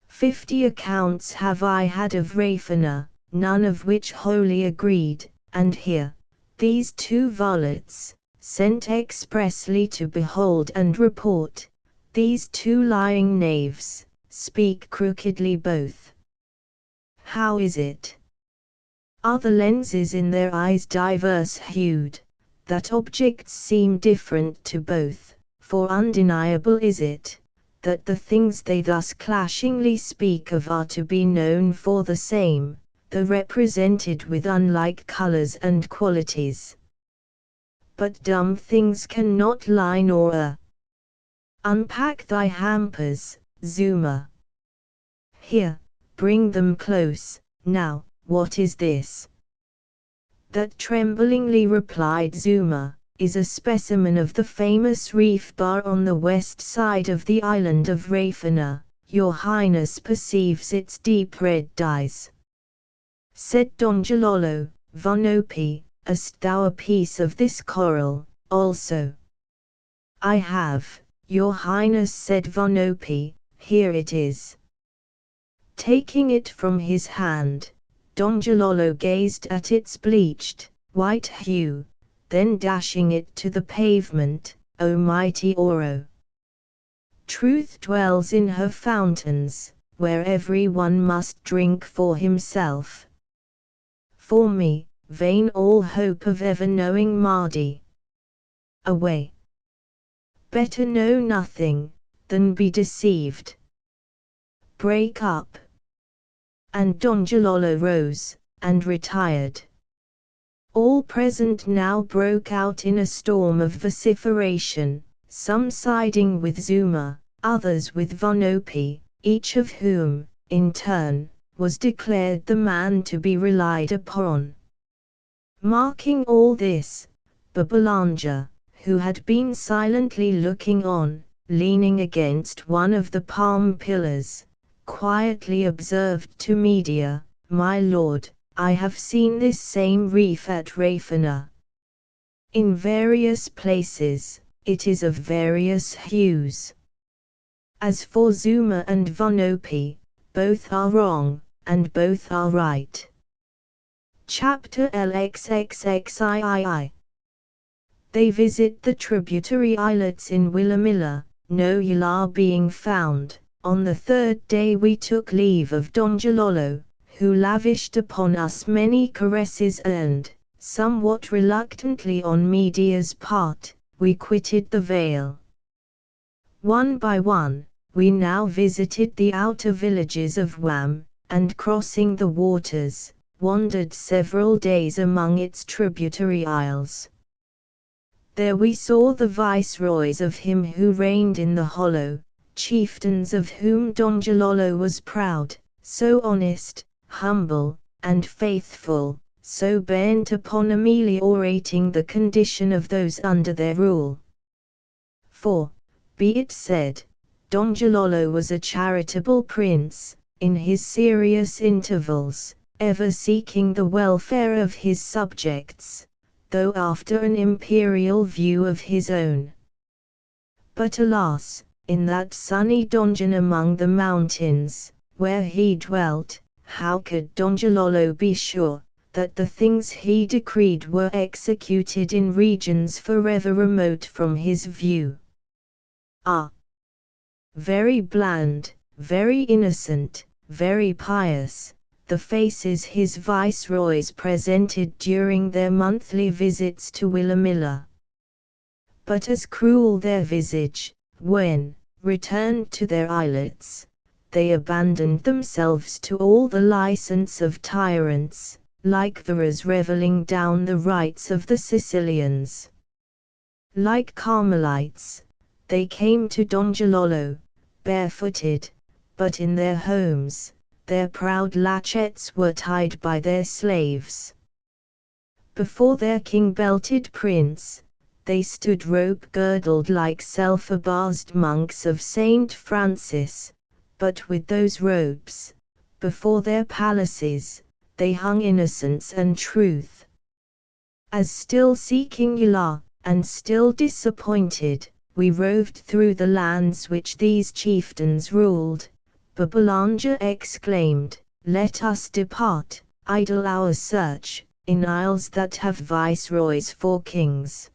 50 accounts have I had of Rafina, none of which wholly agreed, and here, these two varlets, sent expressly to behold and report, these two lying knaves, speak crookedly both. How is it? Are the lenses in their eyes diverse hued, that objects seem different to both? For undeniable is it, that the things they thus clashingly speak of are to be known for the same, though represented with unlike colours and qualities. But dumb things cannot lie nor err. Unpack thy hampers, Zuma. Here, bring them close. Now, what is this? That tremblingly replied Zuma, is a specimen of the famous reef bar on the west side of the island of Rafina. Your Highness perceives its deep red dyes. Said Donjalolo, Vonopi, hast thou a piece of this coral, also? I have, Your Highness, said Vonopi, here it is. Taking it from his hand, Donjalolo gazed at its bleached, white hue, then dashing it to the pavement, O mighty Oro! Truth dwells in her fountains, where every one must drink for himself. For me, vain all hope of ever knowing Mardi. Away! Better know nothing, than be deceived. Break up! And Donjalolo rose, and retired. All present now broke out in a storm of vociferation, some siding with Zuma, others with Vonopi, each of whom, in turn, was declared the man to be relied upon. Marking all this, Babbalanja, who had been silently looking on, leaning against one of the palm pillars, quietly observed to Media, My lord, I have seen this same reef at Rafina. In various places, it is of various hues. As for Zuma and Vonopi, both are wrong, and both are right. Chapter LXXXIII. They visit the tributary islets in Willamilla, no Yalar being found. On the third day we took leave of Donjalolo, who lavished upon us many caresses and, somewhat reluctantly on Media's part, we quitted the vale. One by one, we now visited the outer villages of Wam, and crossing the waters, wandered several days among its tributary isles. There we saw the viceroys of him who reigned in the hollow, chieftains of whom Donjalolo was proud, so honest, humble, and faithful, so bent upon ameliorating the condition of those under their rule. For, be it said, Donjalolo was a charitable prince, in his serious intervals, ever seeking the welfare of his subjects, though after an imperial view of his own. But alas, in that sunny donjon among the mountains, where he dwelt, how could Donjalolo be sure that the things he decreed were executed in regions forever remote from his view? Ah! Very bland, very innocent, very pious, the faces his viceroys presented during their monthly visits to Willamilla. But as cruel their visage, when, returned to their islets, they abandoned themselves to all the license of tyrants, like Varas revelling down the rights of the Sicilians. Like Carmelites, they came to Donjalolo, barefooted, but in their homes, their proud latchets were tied by their slaves. Before their king-belted prince, they stood rope-girdled like self-abased monks of Saint Francis, but with those ropes, before their palaces, they hung innocence and truth. As still seeking Ilah, and still disappointed, we roved through the lands which these chieftains ruled, Babbalanja exclaimed, "Let us depart, idle our search, in isles that have viceroys for kings."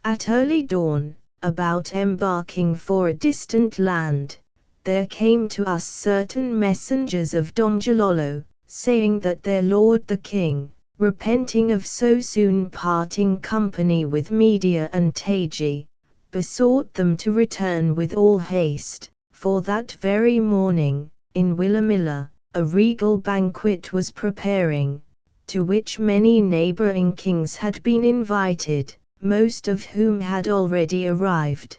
At early dawn, about embarking for a distant land, there came to us certain messengers of Donjalolo, saying that their lord the king, repenting of so soon parting company with Media and Taji, besought them to return with all haste, for that very morning, in Willamilla, a regal banquet was preparing, to which many neighboring kings had been invited, most of whom had already arrived.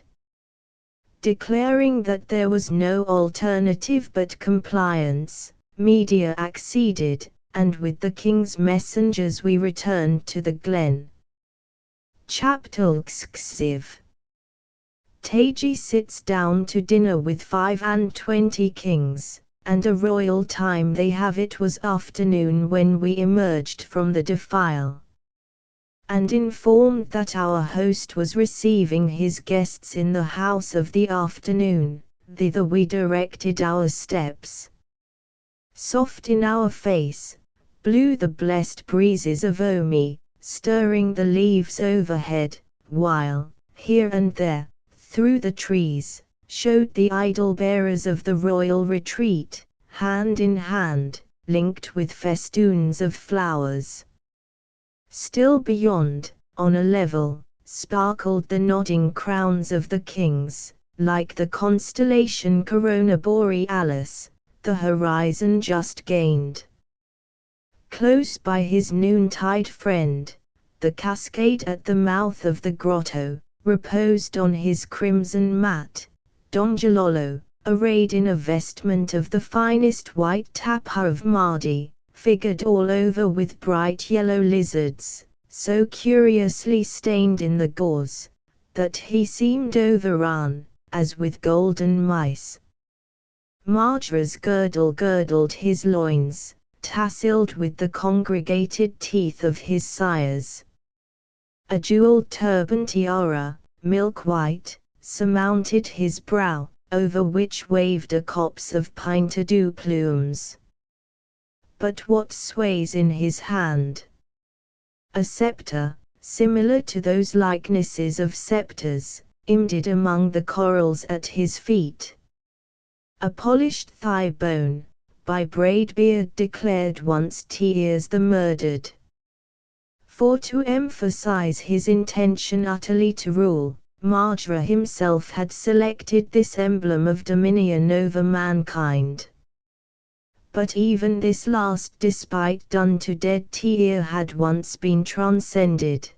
Declaring that there was no alternative but compliance, Media acceded, and with the king's messengers we returned to the glen. Chapter Xiv. Taji sits down to dinner with 25 kings, and a royal time they have. It was afternoon when we emerged from the defile. And informed that our host was receiving his guests in the house of the afternoon, thither we directed our steps. Soft in our face, blew the blessed breezes of Omi, stirring the leaves overhead, while, here and there, through the trees, showed the idol bearers of the royal retreat, hand in hand, linked with festoons of flowers. Still beyond, on a level, sparkled the nodding crowns of the kings, like the constellation Corona Borealis, the horizon just gained. Close by his noontide friend, the cascade at the mouth of the grotto, reposed on his crimson mat, Donjalolo, arrayed in a vestment of the finest white tapa of Mardi, figured all over with bright yellow lizards, so curiously stained in the gauze, that he seemed overrun, as with golden mice. Mardra's girdle girdled his loins, tasseled with the congregated teeth of his sires. A jeweled turban tiara, milk-white, surmounted his brow, over which waved a copse of pine-to-dew plumes. But what sways in his hand? A scepter, similar to those likenesses of scepters, imbedded among the corals at his feet. A polished thigh bone, by Braidbeard declared once Tears the murdered. For to emphasize his intention utterly to rule, Mardra himself had selected this emblem of dominion over mankind. But even this last despite done to dead Tyr had once been transcended.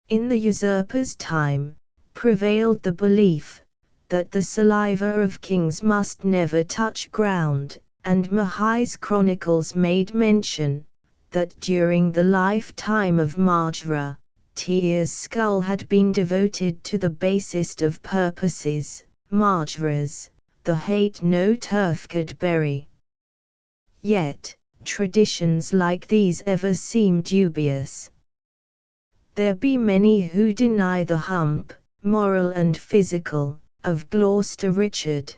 In the usurper's time, prevailed the belief, that the saliva of kings must never touch ground, and Mahai's chronicles made mention, that during the lifetime of Mardra, Tyr's skull had been devoted to the basest of purposes, Mardra's, the hate no turf could bury. Yet, traditions like these ever seem dubious. There be many who deny the hump, moral and physical, of Gloucester Richard.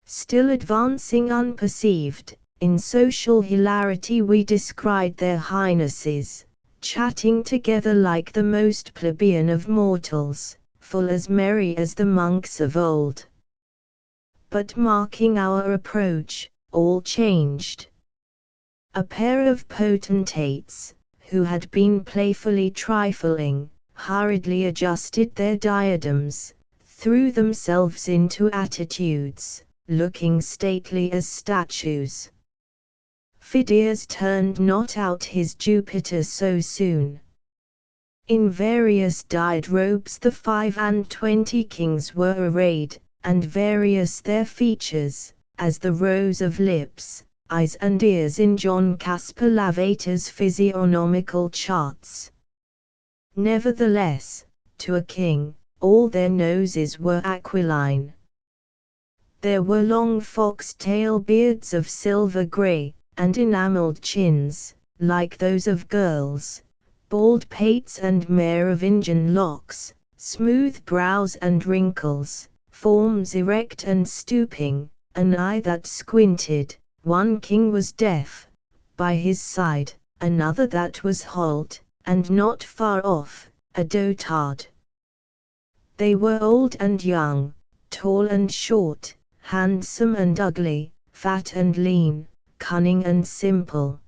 Still advancing unperceived, in social hilarity we descried their highnesses, chatting together like the most plebeian of mortals, full as merry as the monks of old. But marking our approach, all changed. A pair of potentates, who had been playfully trifling, hurriedly adjusted their diadems, threw themselves into attitudes, looking stately as statues. Phidias turned not out his Jupiter so soon. In various dyed robes the 25 kings were arrayed, and various their features, as the rows of lips, eyes and ears in John Caspar Lavater's physiognomical charts. Nevertheless, to a king, all their noses were aquiline. There were long fox-tail beards of silver grey, and enameled chins, like those of girls, bald pates and Merovingian locks, smooth brows and wrinkles, forms erect and stooping, an eye that squinted. One king was deaf, by his side, another that was halt, and not far off, a dotard. They were old and young, tall and short, handsome and ugly, fat and lean, cunning and simple.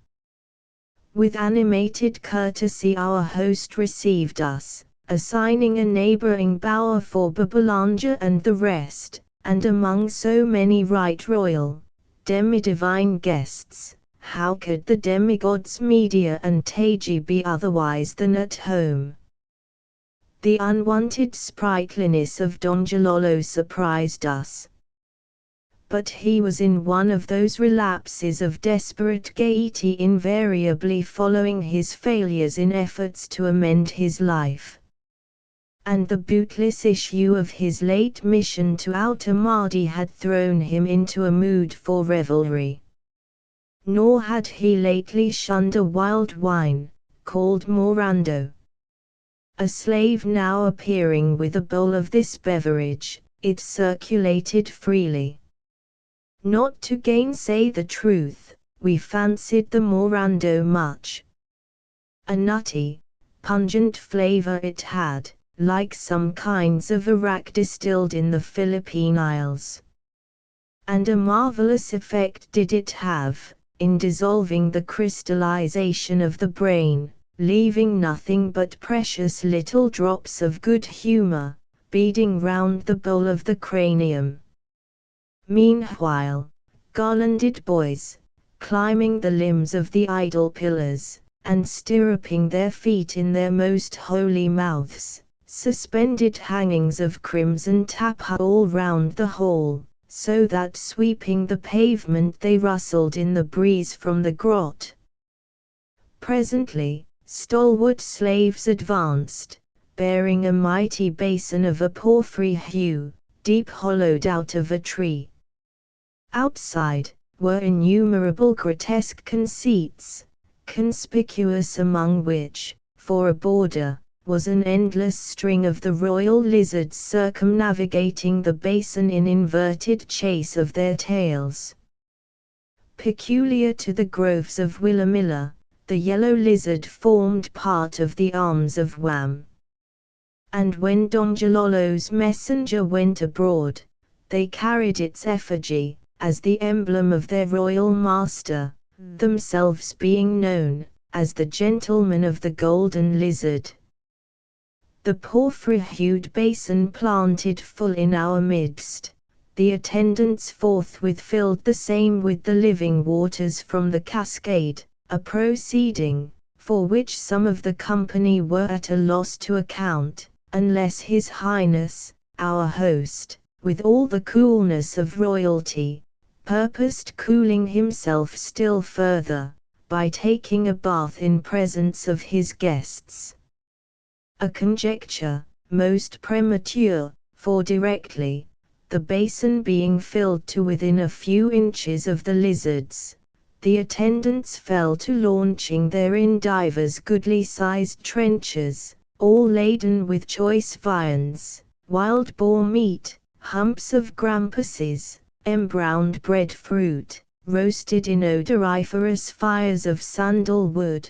With animated courtesy our host received us, assigning a neighboring bower for Babylanja and the rest, and among so many right royal, demi-divine guests, how could the demigods Medea and Tagi be otherwise than at home? The unwonted sprightliness of Don Jalolo surprised us. But he was in one of those relapses of desperate gaiety invariably following his failures in efforts to amend his life. And the bootless issue of his late mission to outer Mardi had thrown him into a mood for revelry. Nor had he lately shunned a wild wine, called Morando. A slave now appearing with a bowl of this beverage, it circulated freely. Not to gainsay the truth, we fancied the Morando much. A nutty, pungent flavor it had, like some kinds of arrack distilled in the Philippine Isles. And a marvelous effect did it have, in dissolving the crystallization of the brain, leaving nothing but precious little drops of good humor, beading round the bowl of the cranium. Meanwhile, garlanded boys, climbing the limbs of the idol pillars, and stirruping their feet in their most holy mouths, suspended hangings of crimson tapa all round the hall, so that sweeping the pavement they rustled in the breeze from the grot. Presently, stalwart slaves advanced, bearing a mighty basin of a porphyry hue, deep hollowed out of a tree. Outside, were innumerable grotesque conceits, conspicuous among which, for a border, was an endless string of the royal lizards circumnavigating the basin in inverted chase of their tails. Peculiar to the groves of Willamilla, the yellow lizard formed part of the arms of Wham. And when Don Jalolo's messenger went abroad, they carried its effigy, as the emblem of their royal master, themselves being known as the gentlemen of the golden lizard. The porphyry-hued basin planted full in our midst, the attendants forthwith filled the same with the living waters from the cascade, a proceeding, for which some of the company were at a loss to account, unless His Highness, our host, with all the coolness of royalty, purposed cooling himself still further, by taking a bath in presence of his guests. A conjecture, most premature, for directly, the basin being filled to within a few inches of the lizards, the attendants fell to launching therein divers goodly-sized trenchers, all laden with choice viands, wild boar meat, humps of grampuses, embrowned breadfruit, roasted in odoriferous fires of sandalwood,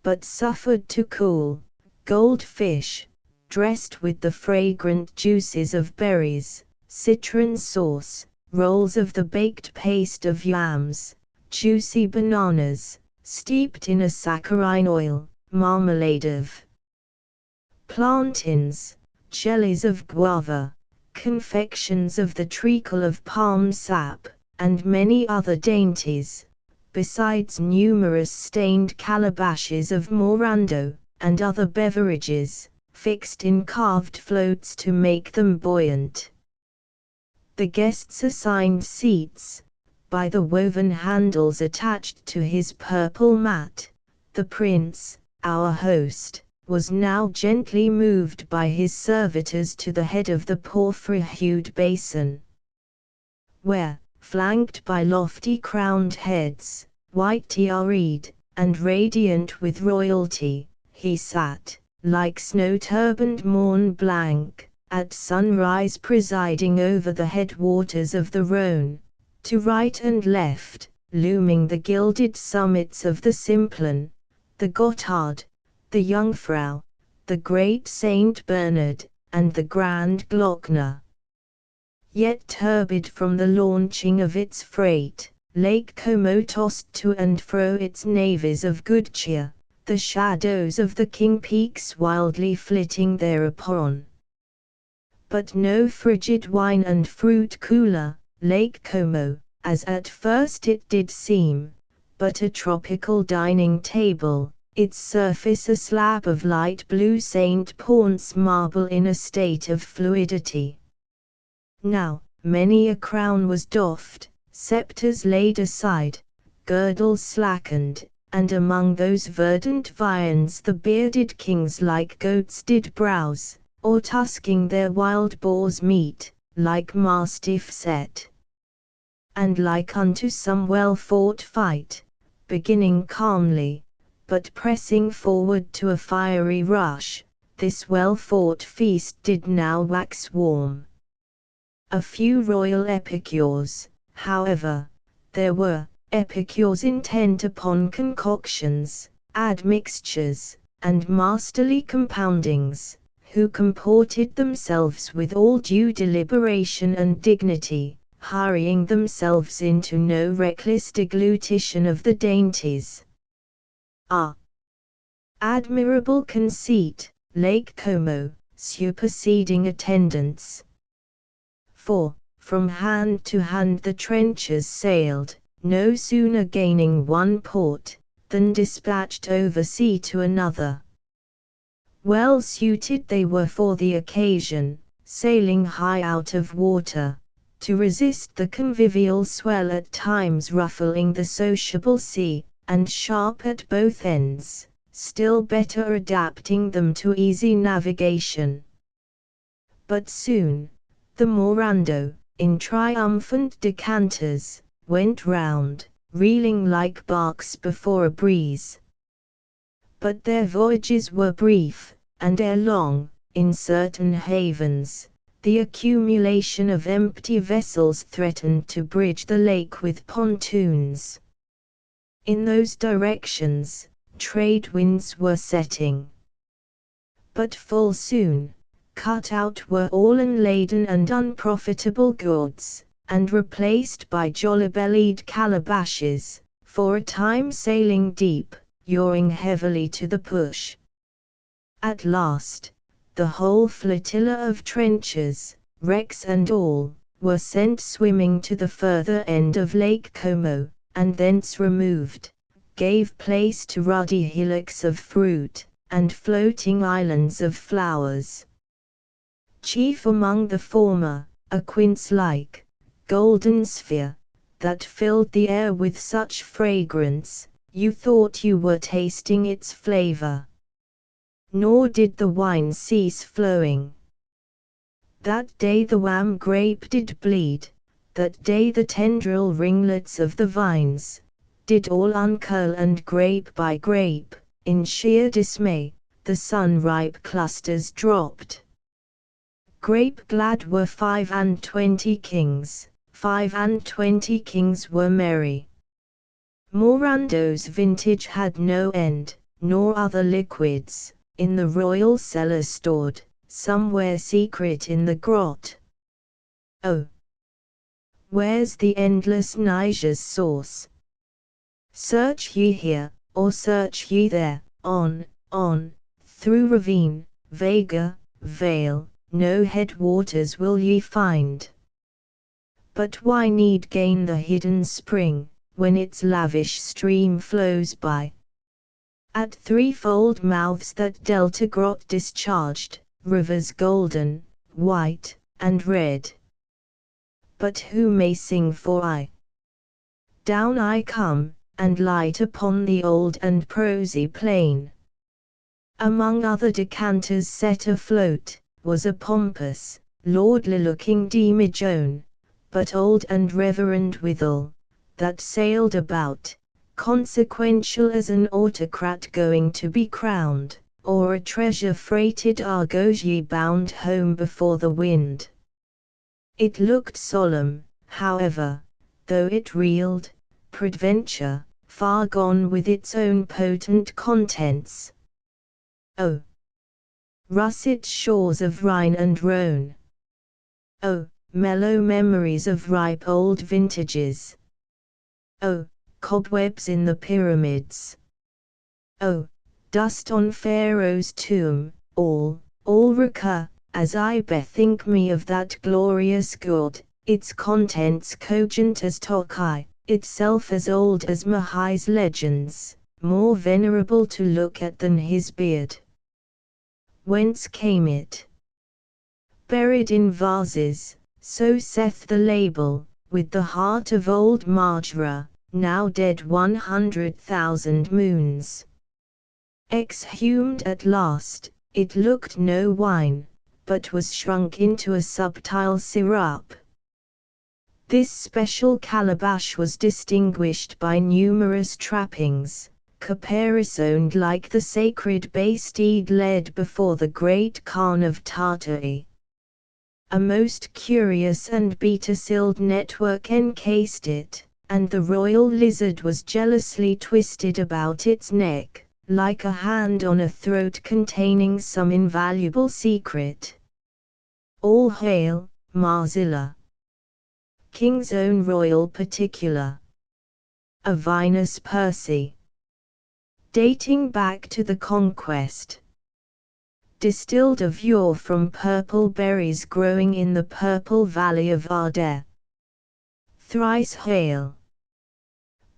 but suffered to cool, goldfish, dressed with the fragrant juices of berries, citron sauce, rolls of the baked paste of yams, juicy bananas, steeped in a saccharine oil, marmalade of plantains, jellies of guava, confections of the treacle of palm sap, and many other dainties, besides numerous stained calabashes of morando, and other beverages, fixed in carved floats to make them buoyant. The guests assigned seats, by the woven handles attached to his purple mat. The prince, our host, was now gently moved by his servitors to the head of the porphyry-hued basin, where, flanked by lofty crowned heads, white tiara'd, and radiant with royalty, he sat, like snow-turbaned Mont Blanc, at sunrise presiding over the headwaters of the Rhône. To right and left, looming the gilded summits of the Simplon, the Gothard, the Jungfrau, the great Saint Bernard, and the Grand Glockner. Yet turbid from the launching of its freight, Lake Como tossed to and fro its navies of good cheer, the shadows of the king peaks wildly flitting thereupon. But no frigid wine and fruit cooler, Lake Como, as at first it did seem, but a tropical dining table, its surface a slab of light blue St. Pons marble in a state of fluidity. Now, many a crown was doffed, scepters laid aside, girdles slackened, and among those verdant viands the bearded kings like goats did browse, or tusking their wild boar's meat, like mastiff set. And like unto some well-fought fight, beginning calmly, but pressing forward to a fiery rush, this well-fought feast did now wax warm. A few royal epicures, however, there were, epicures intent upon concoctions, admixtures, and masterly compoundings, who comported themselves with all due deliberation and dignity, hurrying themselves into no reckless deglutition of the dainties. Ah! Admirable conceit, Lake Como, superseding attendants. For, from hand to hand the trenchers sailed, no sooner gaining one port, than dispatched over sea to another. Well suited they were for the occasion, sailing high out of water, to resist the convivial swell at times ruffling the sociable sea, and sharp at both ends, still better adapting them to easy navigation. But soon, the Morando, in triumphant decanters, went round, reeling like barks before a breeze. But their voyages were brief, and ere long, in certain havens, the accumulation of empty vessels threatened to bridge the lake with pontoons. In those directions, trade winds were setting. But full soon, cut out were all unladen and unprofitable goods, and replaced by jolly-bellied calabashes, for a time sailing deep, yawing heavily to the push. At last, the whole flotilla of trenchers, wrecks and all, were sent swimming to the further end of Lake Como, and thence removed, gave place to ruddy hillocks of fruit, and floating islands of flowers. Chief among the former, a quince-like, golden sphere, that filled the air with such fragrance, you thought you were tasting its flavor. Nor did the wine cease flowing. That day the wam grape did bleed, that day the tendril ringlets of the vines, did all uncurl and grape by grape, in sheer dismay, the sun-ripe clusters dropped. Grape-glad were 25 kings, 25 kings were merry. Morando's vintage had no end, nor other liquids, in the royal cellar stored, somewhere secret in the grot. Oh! Where's the endless Niger's source? Search ye here, or search ye there, on, through ravine, vega, vale, no headwaters will ye find. But why need gain the hidden spring, when its lavish stream flows by? At threefold mouths that delta grot discharged, rivers golden, white, and red. But who may sing for I? Down I come, and light upon the old and prosy plain. Among other decanters set afloat, was a pompous, lordly-looking demijohn, but old and reverend withal, that sailed about, consequential as an autocrat going to be crowned, or a treasure-freighted argosy bound home before the wind. It looked solemn, however, though it reeled, peradventure, far gone with its own potent contents. Oh, russet shores of Rhine and Rhone! Oh, mellow memories of ripe old vintages! Oh, cobwebs in the pyramids! Oh, dust on Pharaoh's tomb! All recur, as I bethink me of that glorious gourd, its contents cogent as Tokai, itself as old as Mahai's legends, more venerable to look at than his beard. Whence came it? Buried in vases, so saith the label, with the heart of old Marjora, now dead 100,000 moons. Exhumed at last, it looked no wine, but was shrunk into a subtile syrup. This special calabash was distinguished by numerous trappings, caparisoned like the sacred bay steed led before the great Khan of Tartary. A most curious and beetle-sealed network encased it, and the royal lizard was jealously twisted about its neck, like a hand on a throat containing some invaluable secret. All hail, Marzilla! King's own royal particular. A Vinus Percy. Dating back to the conquest. Distilled of yore from purple berries growing in the purple valley of Ardea. Thrice hail!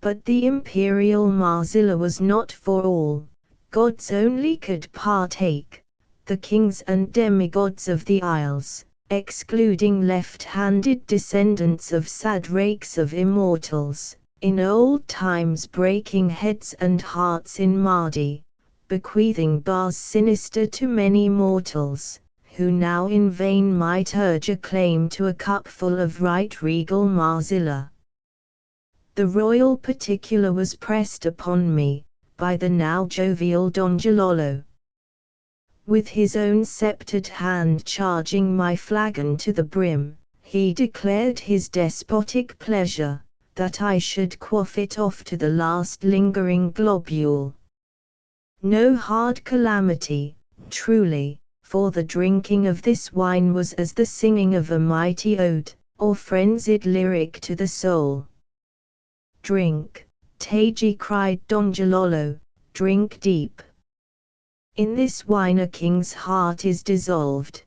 But the imperial Marzilla was not for all, gods only could partake, the kings and demigods of the Isles, excluding left-handed descendants of sad rakes of immortals, in old times breaking heads and hearts in Mardi, bequeathing bars sinister to many mortals, who now in vain might urge a claim to a cupful of right regal Marzilla. The royal particular was pressed upon me, by the now jovial Don Gilolo. With his own sceptred hand charging my flagon to the brim, he declared his despotic pleasure, that I should quaff it off to the last lingering globule. No hard calamity, truly, for the drinking of this wine was as the singing of a mighty ode, or frenzied lyric to the soul. Drink, Taji, cried Don Gilolo, drink deep. In this wine a king's heart is dissolved.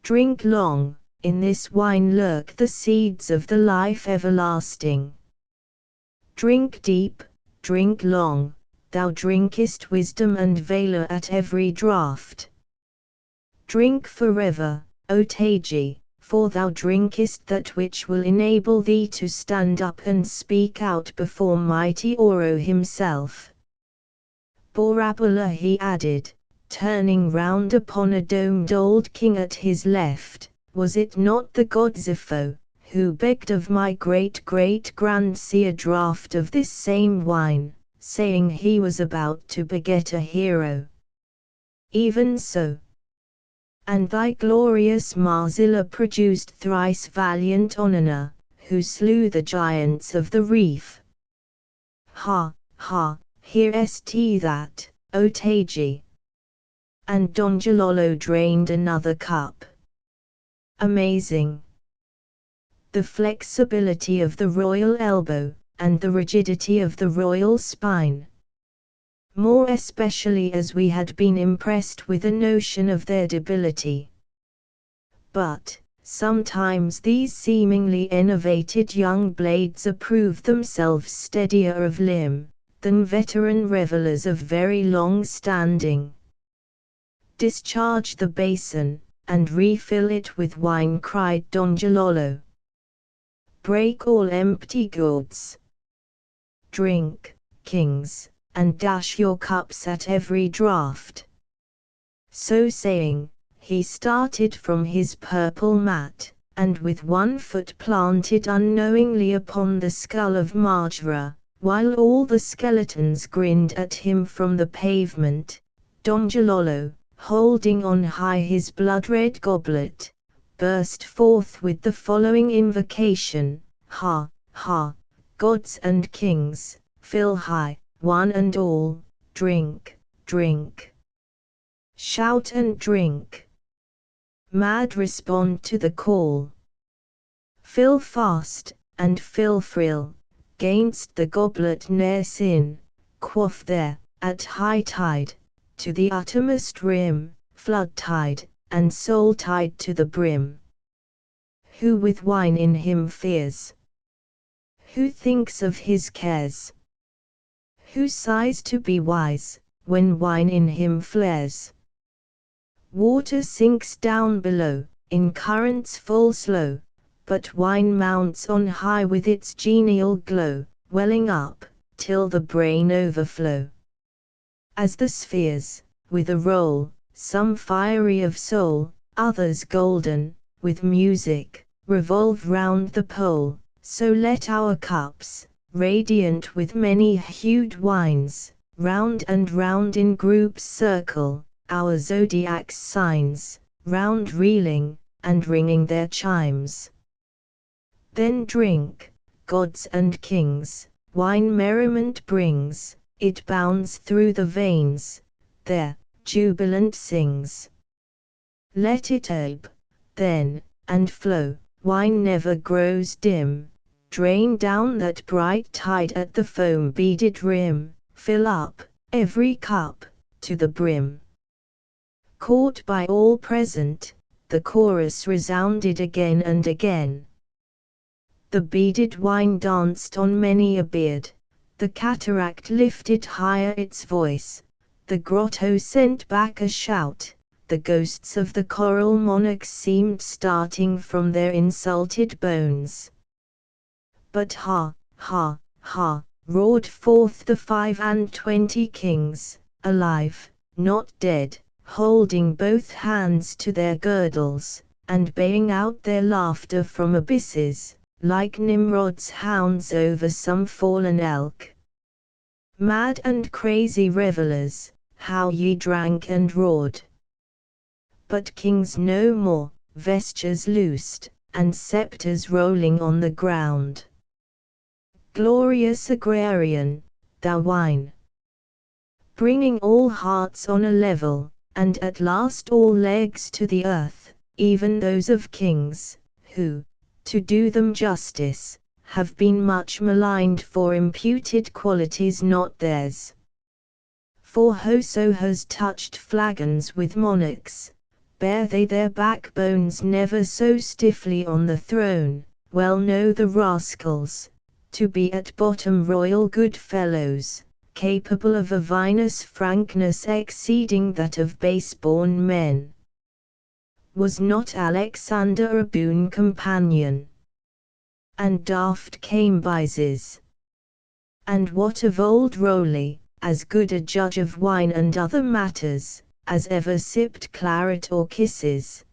Drink long, in this wine lurk the seeds of the life everlasting. Drink deep, drink long, thou drinkest wisdom and valor at every draught. Drink forever, O Taji, for thou drinkest that which will enable thee to stand up and speak out before mighty Oro himself. Borabala, he added, turning round upon a domed old king at his left, was it not the god Zipho, who begged of my great-great-grandseer a draught of this same wine, saying he was about to beget a hero? Even so. And thy glorious Marzilla produced thrice valiant Onana, who slew the giants of the reef. Ha, ha, hearest that, O Taji? And Don Gilolo drained another cup. Amazing. The flexibility of the royal elbow, and the rigidity of the royal spine. More especially as we had been impressed with a notion of their debility. But, sometimes these seemingly enervated young blades approve themselves steadier of limb, than veteran revellers of very long standing. Discharge the basin, and refill it with wine, cried Don Gilolo. Break all empty gourds. Drink, kings, and dash your cups at every draught. So saying, he started from his purple mat, and with one foot planted unknowingly upon the skull of Marjora, while all the skeletons grinned at him from the pavement. Don Gilolo, holding on high his blood-red goblet, burst forth with the following invocation: "Ha, ha, gods and kings, fill high, one and all, drink, drink. Shout and drink. Mad respond to the call. Fill fast, and fill frill, gainst the goblet ne'er sin, quaff there, at high tide, to the uttermost rim, flood tide, and soul tide to the brim. Who with wine in him fears? Who thinks of his cares? Who sighs to be wise, when wine in him flares? Water sinks down below, in currents full slow, but wine mounts on high with its genial glow, welling up, till the brain overflow. As the spheres, with a roll, some fiery of soul, others golden, with music, revolve round the pole, so let our cups, radiant with many-hued wines, round and round in groups circle, our zodiac's signs, round reeling, and ringing their chimes. Then drink, gods and kings, wine merriment brings, it bounds through the veins, there, jubilant sings. Let it ebb, then, and flow, wine never grows dim, drain down that bright tide at the foam-beaded rim, fill up, every cup, to the brim." Caught by all present, the chorus resounded again and again. The beaded wine danced on many a beard, the cataract lifted higher its voice, the grotto sent back a shout, the ghosts of the coral monarchs seemed starting from their insulted bones. But ha, ha, ha, roared forth the 25 kings, alive, not dead, holding both hands to their girdles, and baying out their laughter from abysses, like Nimrod's hounds over some fallen elk. Mad and crazy revellers, how ye drank and roared! But kings no more, vestures loosed, and sceptres rolling on the ground. Glorious agrarian, thou wine! Bringing all hearts on a level, and at last all legs to the earth, even those of kings, who, to do them justice, have been much maligned for imputed qualities not theirs. For whoso has touched flagons with monarchs, bear they their backbones never so stiffly on the throne, well know the rascals, to be at bottom royal good fellows, capable of a vinous frankness exceeding that of base-born men. Was not Alexander a boon companion? And daft Cambyses? And what of old Rowley, as good a judge of wine and other matters, as ever sipped claret or kisses?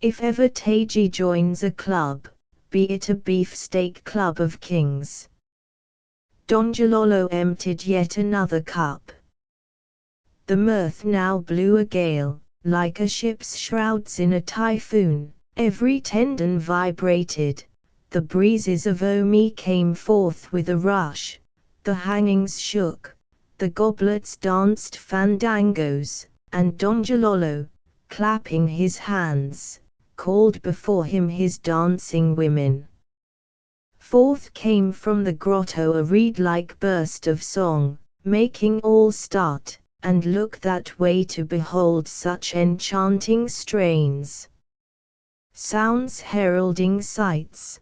If ever Tagi joins a club, be it a beefsteak club of kings. Don Gilolo emptied yet another cup. The mirth now blew a gale, like a ship's shrouds in a typhoon, every tendon vibrated, the breezes of Omi came forth with a rush, the hangings shook, the goblets danced fandangos, and Don Gilolo, clapping his hands, called before him his dancing women. Forth came from the grotto a reed-like burst of song, making all start, and look that way to behold such enchanting strains. Sounds heralding sights.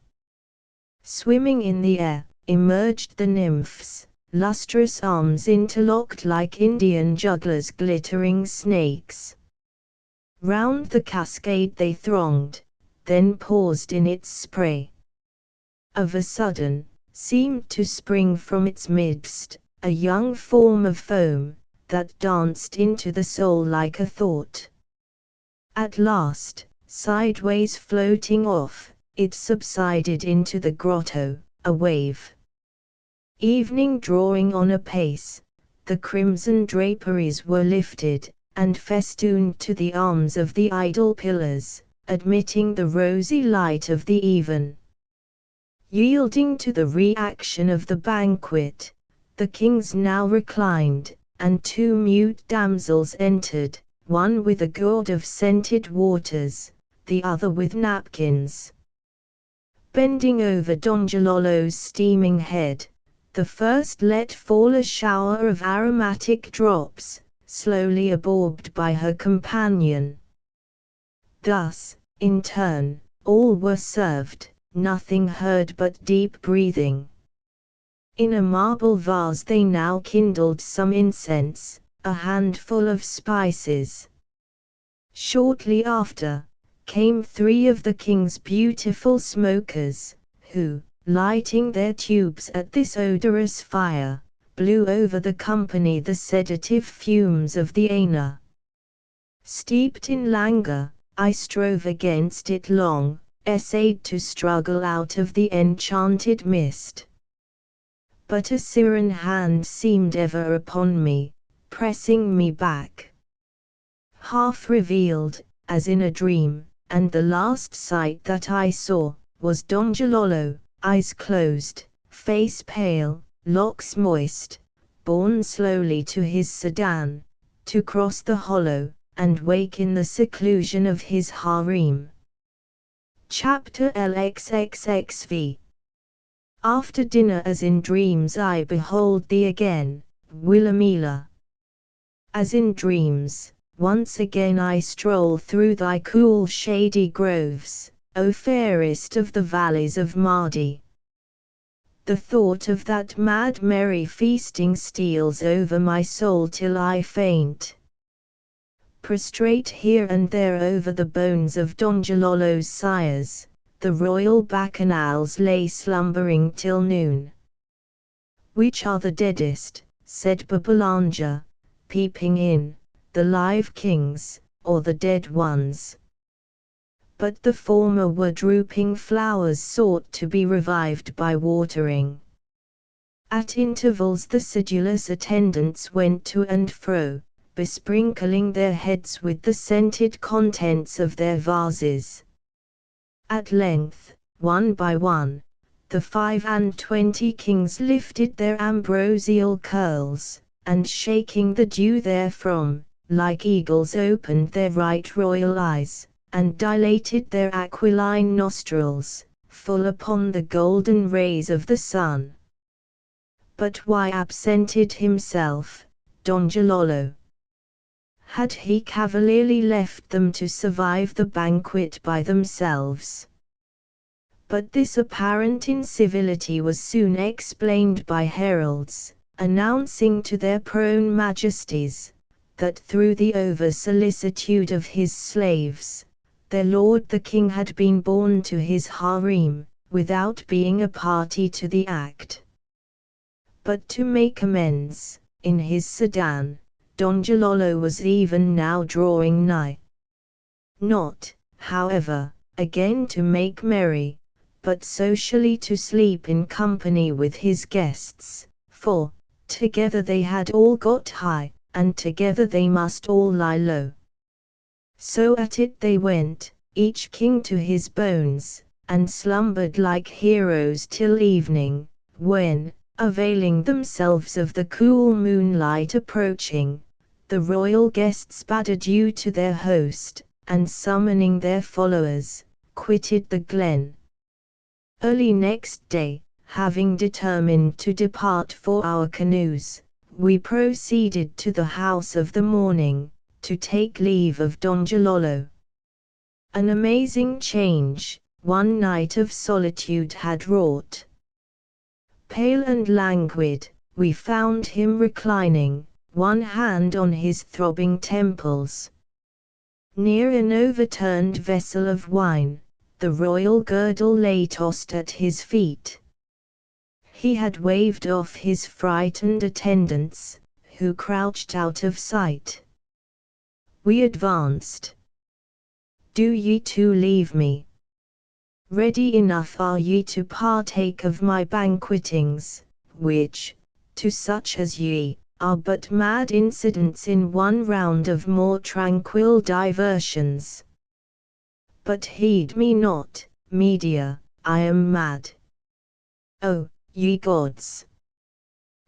Swimming in the air, emerged the nymphs, lustrous arms interlocked like Indian jugglers' glittering snakes. Round the cascade they thronged, then paused in its spray. Of a sudden, seemed to spring from its midst, a young form of foam, that danced into the soul like a thought. At last, sideways floating off, it subsided into the grotto, a wave. Evening drawing on apace, the crimson draperies were lifted, and festooned to the arms of the idol pillars, admitting the rosy light of the even. Yielding to the reaction of the banquet, the kings now reclined, and two mute damsels entered, one with a gourd of scented waters, the other with napkins. Bending over Donjalolo's steaming head, the first let fall a shower of aromatic drops, slowly absorbed by her companion. Thus, in turn, all were served, nothing heard but deep breathing. In a marble vase they now kindled some incense, a handful of spices. Shortly after, came three of the king's beautiful smokers, who, lighting their tubes at this odorous fire, blew over the company the sedative fumes of the Aina. Steeped in languor, I strove against it long, essayed to struggle out of the enchanted mist. But a siren hand seemed ever upon me, pressing me back. Half revealed, as in a dream, and the last sight that I saw, was Donjalolo, eyes closed, face pale, locks moist, borne slowly to his sedan, to cross the hollow, and wake in the seclusion of his harem. Chapter LXXXV. After dinner as in dreams I behold thee again, Wilhelmina. As in dreams, once again I stroll through thy cool shady groves, O fairest of the valleys of Mardi. The thought of that mad merry feasting steals over my soul till I faint. Prostrate here and there over the bones of Donjalolo's sires, the royal bacchanals lay slumbering till noon. Which are the deadest, said Babbalanja, peeping in, the live kings, or the dead ones? But the former were drooping flowers sought to be revived by watering. At intervals the sedulous attendants went to and fro, besprinkling their heads with the scented contents of their vases. At length, one by one, the 25 kings lifted their ambrosial curls, and shaking the dew therefrom, like eagles opened their right royal eyes, and dilated their aquiline nostrils, full upon the golden rays of the sun. But why absented himself, Donjalolo? Had he cavalierly left them to survive the banquet by themselves? But this apparent incivility was soon explained by heralds, announcing to their prone majesties, that through the over-solicitude of his slaves, their lord the king had been borne to his harem, without being a party to the act. But to make amends, in his sedan, Donjalolo was even now drawing nigh. Not, however, again to make merry, but socially to sleep in company with his guests, for, together they had all got high, and together they must all lie low. So at it they went, each king to his bones, and slumbered like heroes till evening, when, availing themselves of the cool moonlight approaching, the royal guests bade adieu to their host, and summoning their followers, quitted the glen. Early next day, having determined to depart for our canoes, we proceeded to the house of the morning, to take leave of Donjalolo. An amazing change, one night of solitude had wrought. Pale and languid, we found him reclining, one hand on his throbbing temples. Near an overturned vessel of wine, the royal girdle lay tossed at his feet. He had waved off his frightened attendants, who crouched out of sight. We advanced. Do ye too leave me? Ready enough are ye to partake of my banquetings, which, to such as ye, are but mad incidents in one round of more tranquil diversions. But heed me not, Media, I am mad. O, ye gods!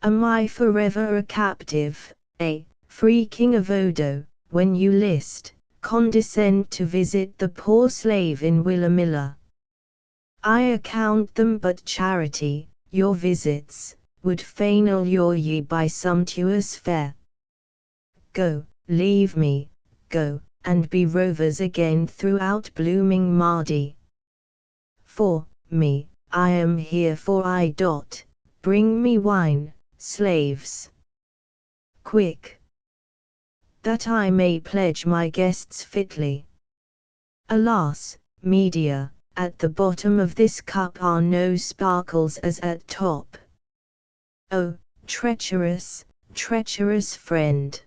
Am I forever a captive, a free king of Odo, when you list, condescend to visit the poor slave in Willamilla? I account them but charity, your visits, would fain allure ye by sumptuous fare. Go, leave me, go, and be rovers again throughout blooming Mardi. For me, I am here for I. Bring me wine, slaves. Quick! That I may pledge my guests fitly. Alas, Media, at the bottom of this cup are no sparkles as at top. O, treacherous, treacherous friend!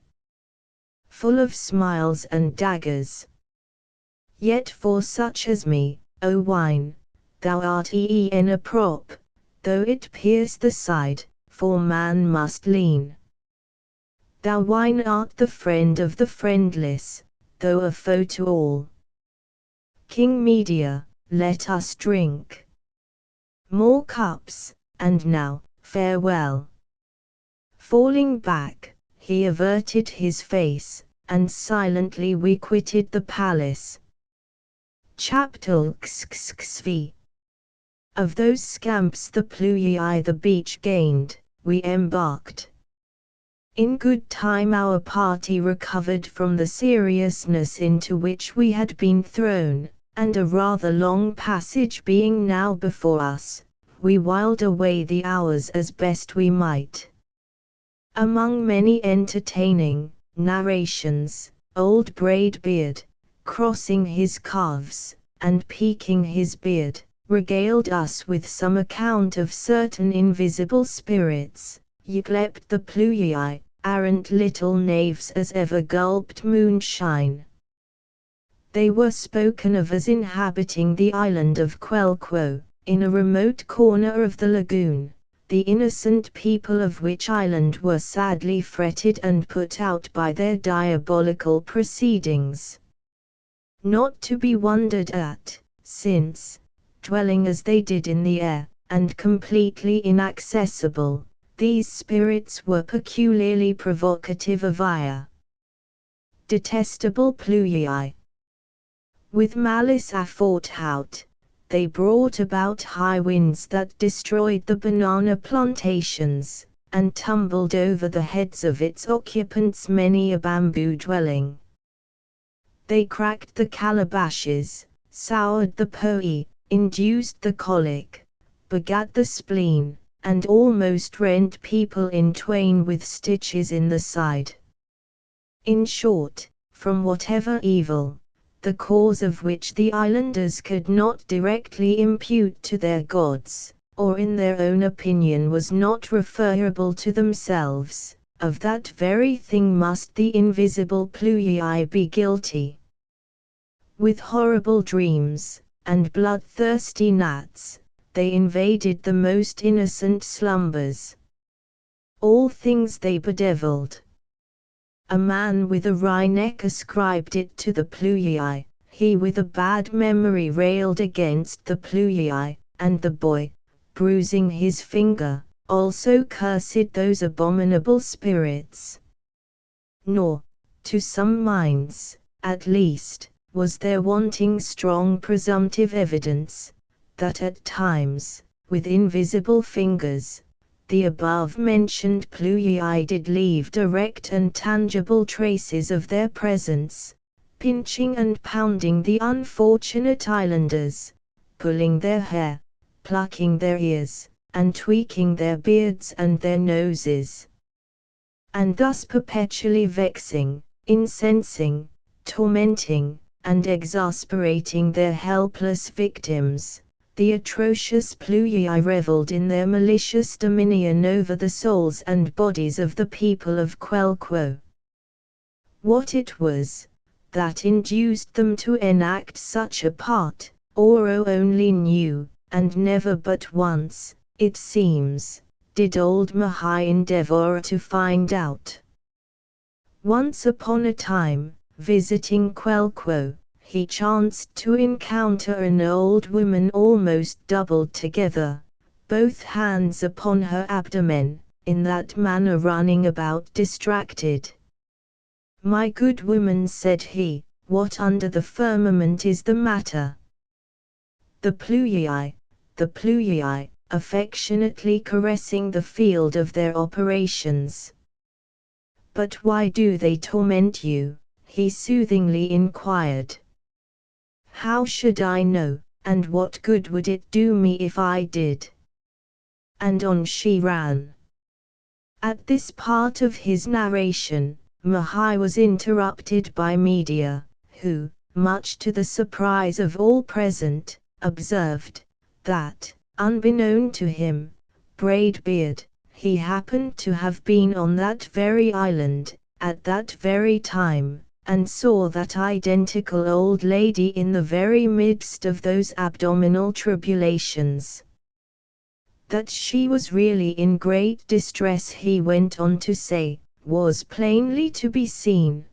Full of smiles and daggers. Yet for such as me, O wine, thou art e'en a prop, though it pierce the side, for man must lean. Thou wine art the friend of the friendless, though a foe to all. King Media, let us drink. More cups, and now, farewell. Falling back, he averted his face, and silently we quitted the palace. Chapter XXV. Of those scamps the Pluii the beach gained, we embarked. In good time our party recovered from the seriousness into which we had been thrown, and a rather long passage being now before us, we whiled away the hours as best we might. Among many entertaining narrations, old Braidbeard, crossing his calves, and peaking his beard, regaled us with some account of certain invisible spirits, yclept the Pluii, arrant little knaves as ever gulped moonshine. They were spoken of as inhabiting the island of Quelquo, in a remote corner of the lagoon, the innocent people of which island were sadly fretted and put out by their diabolical proceedings. Not to be wondered at, since, dwelling as they did in the air, and completely inaccessible, these spirits were peculiarly provocative of ire. Detestable Pluii! With malice aforethought, they brought about high winds that destroyed the banana plantations, and tumbled over the heads of its occupants many a bamboo dwelling. They cracked the calabashes, soured the poi, induced the colic, begat the spleen, and almost rent people in twain with stitches in the side. In short, from whatever evil, the cause of which the islanders could not directly impute to their gods, or in their own opinion was not referable to themselves, of that very thing must the invisible Pluii be guilty. With horrible dreams, and bloodthirsty gnats, they invaded the most innocent slumbers. All things they bedevilled. A man with a wry neck ascribed it to the Pluii, he with a bad memory railed against the Pluii, and the boy, bruising his finger, also cursed those abominable spirits. Nor, to some minds, at least, was there wanting strong presumptive evidence, that at times, with invisible fingers, the above-mentioned Pluii did leave direct and tangible traces of their presence, pinching and pounding the unfortunate islanders, pulling their hair, plucking their ears, and tweaking their beards and their noses. And thus perpetually vexing, incensing, tormenting, and exasperating their helpless victims, the atrocious Pluii revelled in their malicious dominion over the souls and bodies of the people of Quelquo. What it was that induced them to enact such a part, Oro only knew, and never but once, it seems, did old Mahai endeavor to find out. Once upon a time, visiting Quelquo, he chanced to encounter an old woman almost doubled together, both hands upon her abdomen, in that manner running about distracted. "My good woman," said he, "what under the firmament is the matter?" The Pluyii, affectionately caressing the field of their operations. "But why do they torment you?" he soothingly inquired. "How should I know, and what good would it do me if I did?" And on she ran. At this part of his narration, Mahai was interrupted by Media, who, much to the surprise of all present, observed, that, unbeknown to him, Braidbeard, he happened to have been on that very island, at that very time, and saw that identical old lady in the very midst of those abdominal tribulations. That she was really in great distress, he went on to say, was plainly to be seen,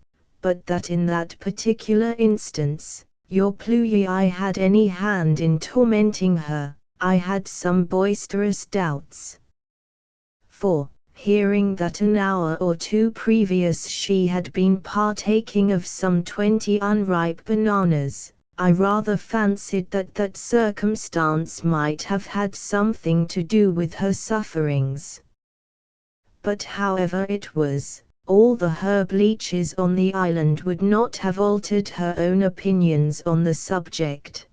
but that in that particular instance, your Pluyii had any hand in tormenting her, I had some boisterous doubts. For, hearing that an hour or two previous she had been partaking of some 20 unripe bananas, I rather fancied that that circumstance might have had something to do with her sufferings. But however it was, all the herb leeches on the island would not have altered her own opinions on the subject.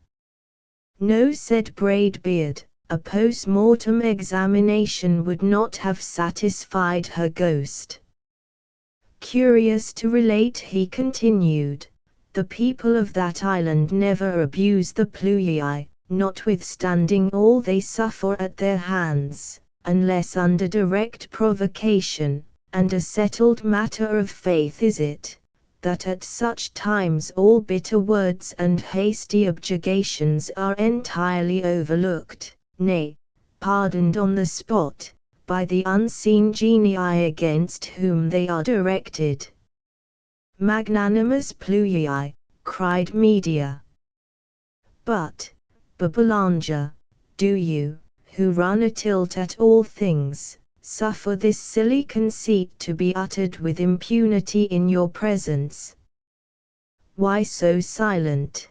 No, said Braidbeard, a post-mortem examination would not have satisfied her ghost. Curious to relate, he continued, the people of that island never abuse the Pluyii, notwithstanding all they suffer at their hands, unless under direct provocation, and a settled matter of faith is it, that at such times all bitter words and hasty objurgations are entirely overlooked, nay, pardoned on the spot, by the unseen genii against whom they are directed. Magnanimous Pluyii, cried Media. But, Babbalanja, do you, who run a tilt at all things, suffer this silly conceit to be uttered with impunity in your presence? Why so silent?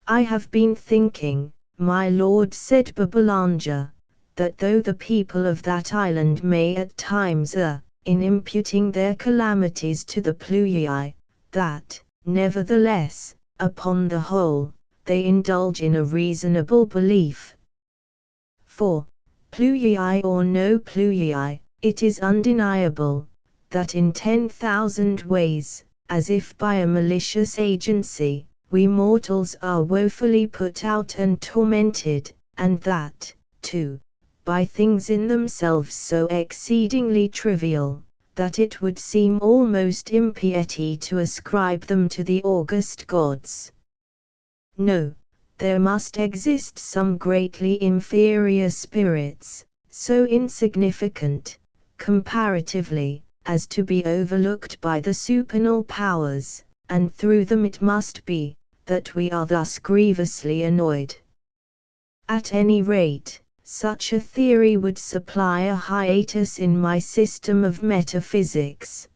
I have been thinking, my lord, said Babbalanja, that though the people of that island may at times err, in imputing their calamities to the Pluyii, that, nevertheless, upon the whole, they indulge in a reasonable belief. For, Pluyii or no Pluyii, it is undeniable, that in 10,000 ways, as if by a malicious agency, we mortals are woefully put out and tormented, and that, too, by things in themselves so exceedingly trivial, that it would seem almost impiety to ascribe them to the august gods. No, there must exist some greatly inferior spirits, so insignificant, comparatively, as to be overlooked by the supernal powers, and through them it must be, that we are thus grievously annoyed. At any rate, such a theory would supply a hiatus in my system of metaphysics.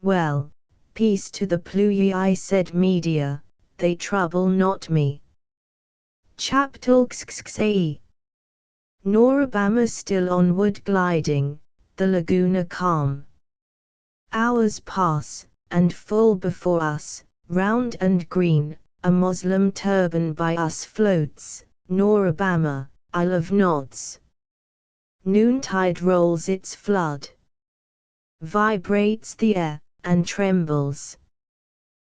Well, peace to the Pluyii, said Media, they trouble not me. Chaptalxxxai. Norabama still onward gliding, the laguna calm. Hours pass, and full before us, round and green, a Moslem turban by us floats, Norabama, Isle of Knots. Noontide rolls its flood. Vibrates the air, and trembles.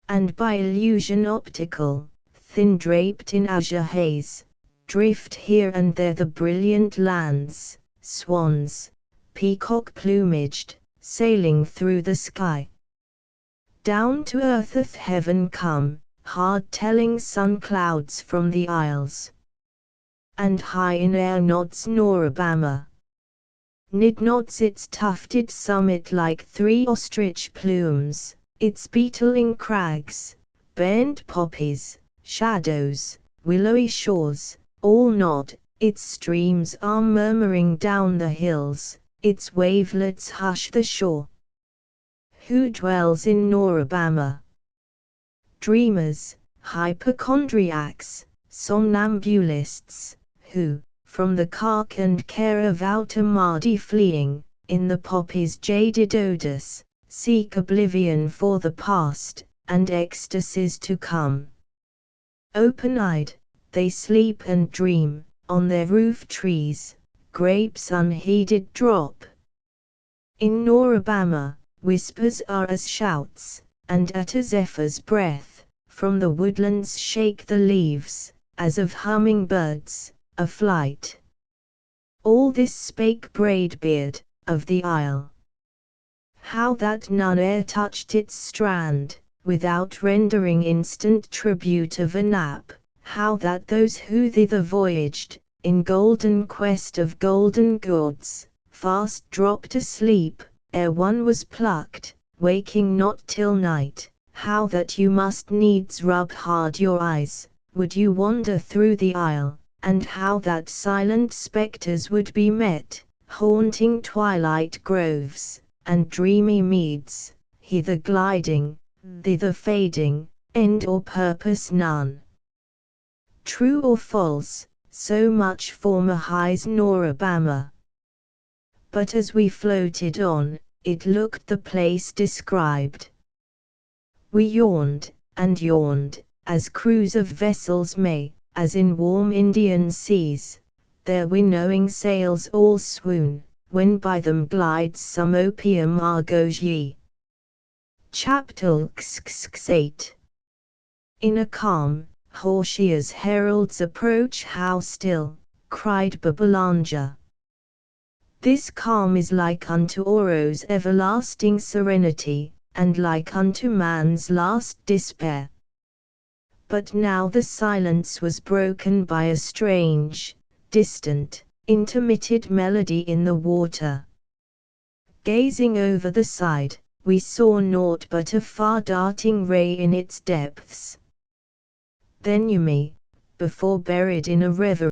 And by illusion optical, thin draped in azure haze, drift here and there the brilliant lands, swans, peacock plumaged, sailing through the sky. Down to eartheth heaven come, hard-telling sun clouds from the isles. And high in air nods Norabama. Nid nods its tufted summit like 3 ostrich plumes, its beetling crags, bent poppies, shadows, willowy shores, all nod, its streams are murmuring down the hills, its wavelets hush the shore. Who dwells in Norabama? Dreamers, hypochondriacs, somnambulists, who, from the cark and care of outer Mardi fleeing, in the poppy's jaded odors, seek oblivion for the past, and ecstasies to come. Open-eyed, they sleep and dream, on their roof trees, grapes unheeded drop. In Norabama, whispers are as shouts, and at a zephyr's breath, from the woodlands shake the leaves, as of humming-birds, aflight. All this spake Braidbeard, of the isle. How that none e'er touched its strand, without rendering instant tribute of a nap, how that those who thither voyaged, in golden quest of golden goods, fast dropped asleep, ere one was plucked, waking not till night, how that you must needs rub hard your eyes, would you wander through the isle, and how that silent spectres would be met, haunting twilight groves, and dreamy meads, hither gliding, thither fading, end or purpose none. True or false, so much former highs Norabama. But as we floated on, it looked the place described. We yawned, as crews of vessels may, as in warm Indian seas, their winnowing sails all swoon, when by them glides some opium argosy. Chapter 8. In a calm, Horshia's heralds approach. How still, cried Babbalanja. This calm is like unto Oro's everlasting serenity, and like unto man's last despair. But now the silence was broken by a strange, distant, intermitted melody in the water. Gazing over the side, we saw naught but a far-darting ray in its depths. Then Yumi, before buried in a reverie,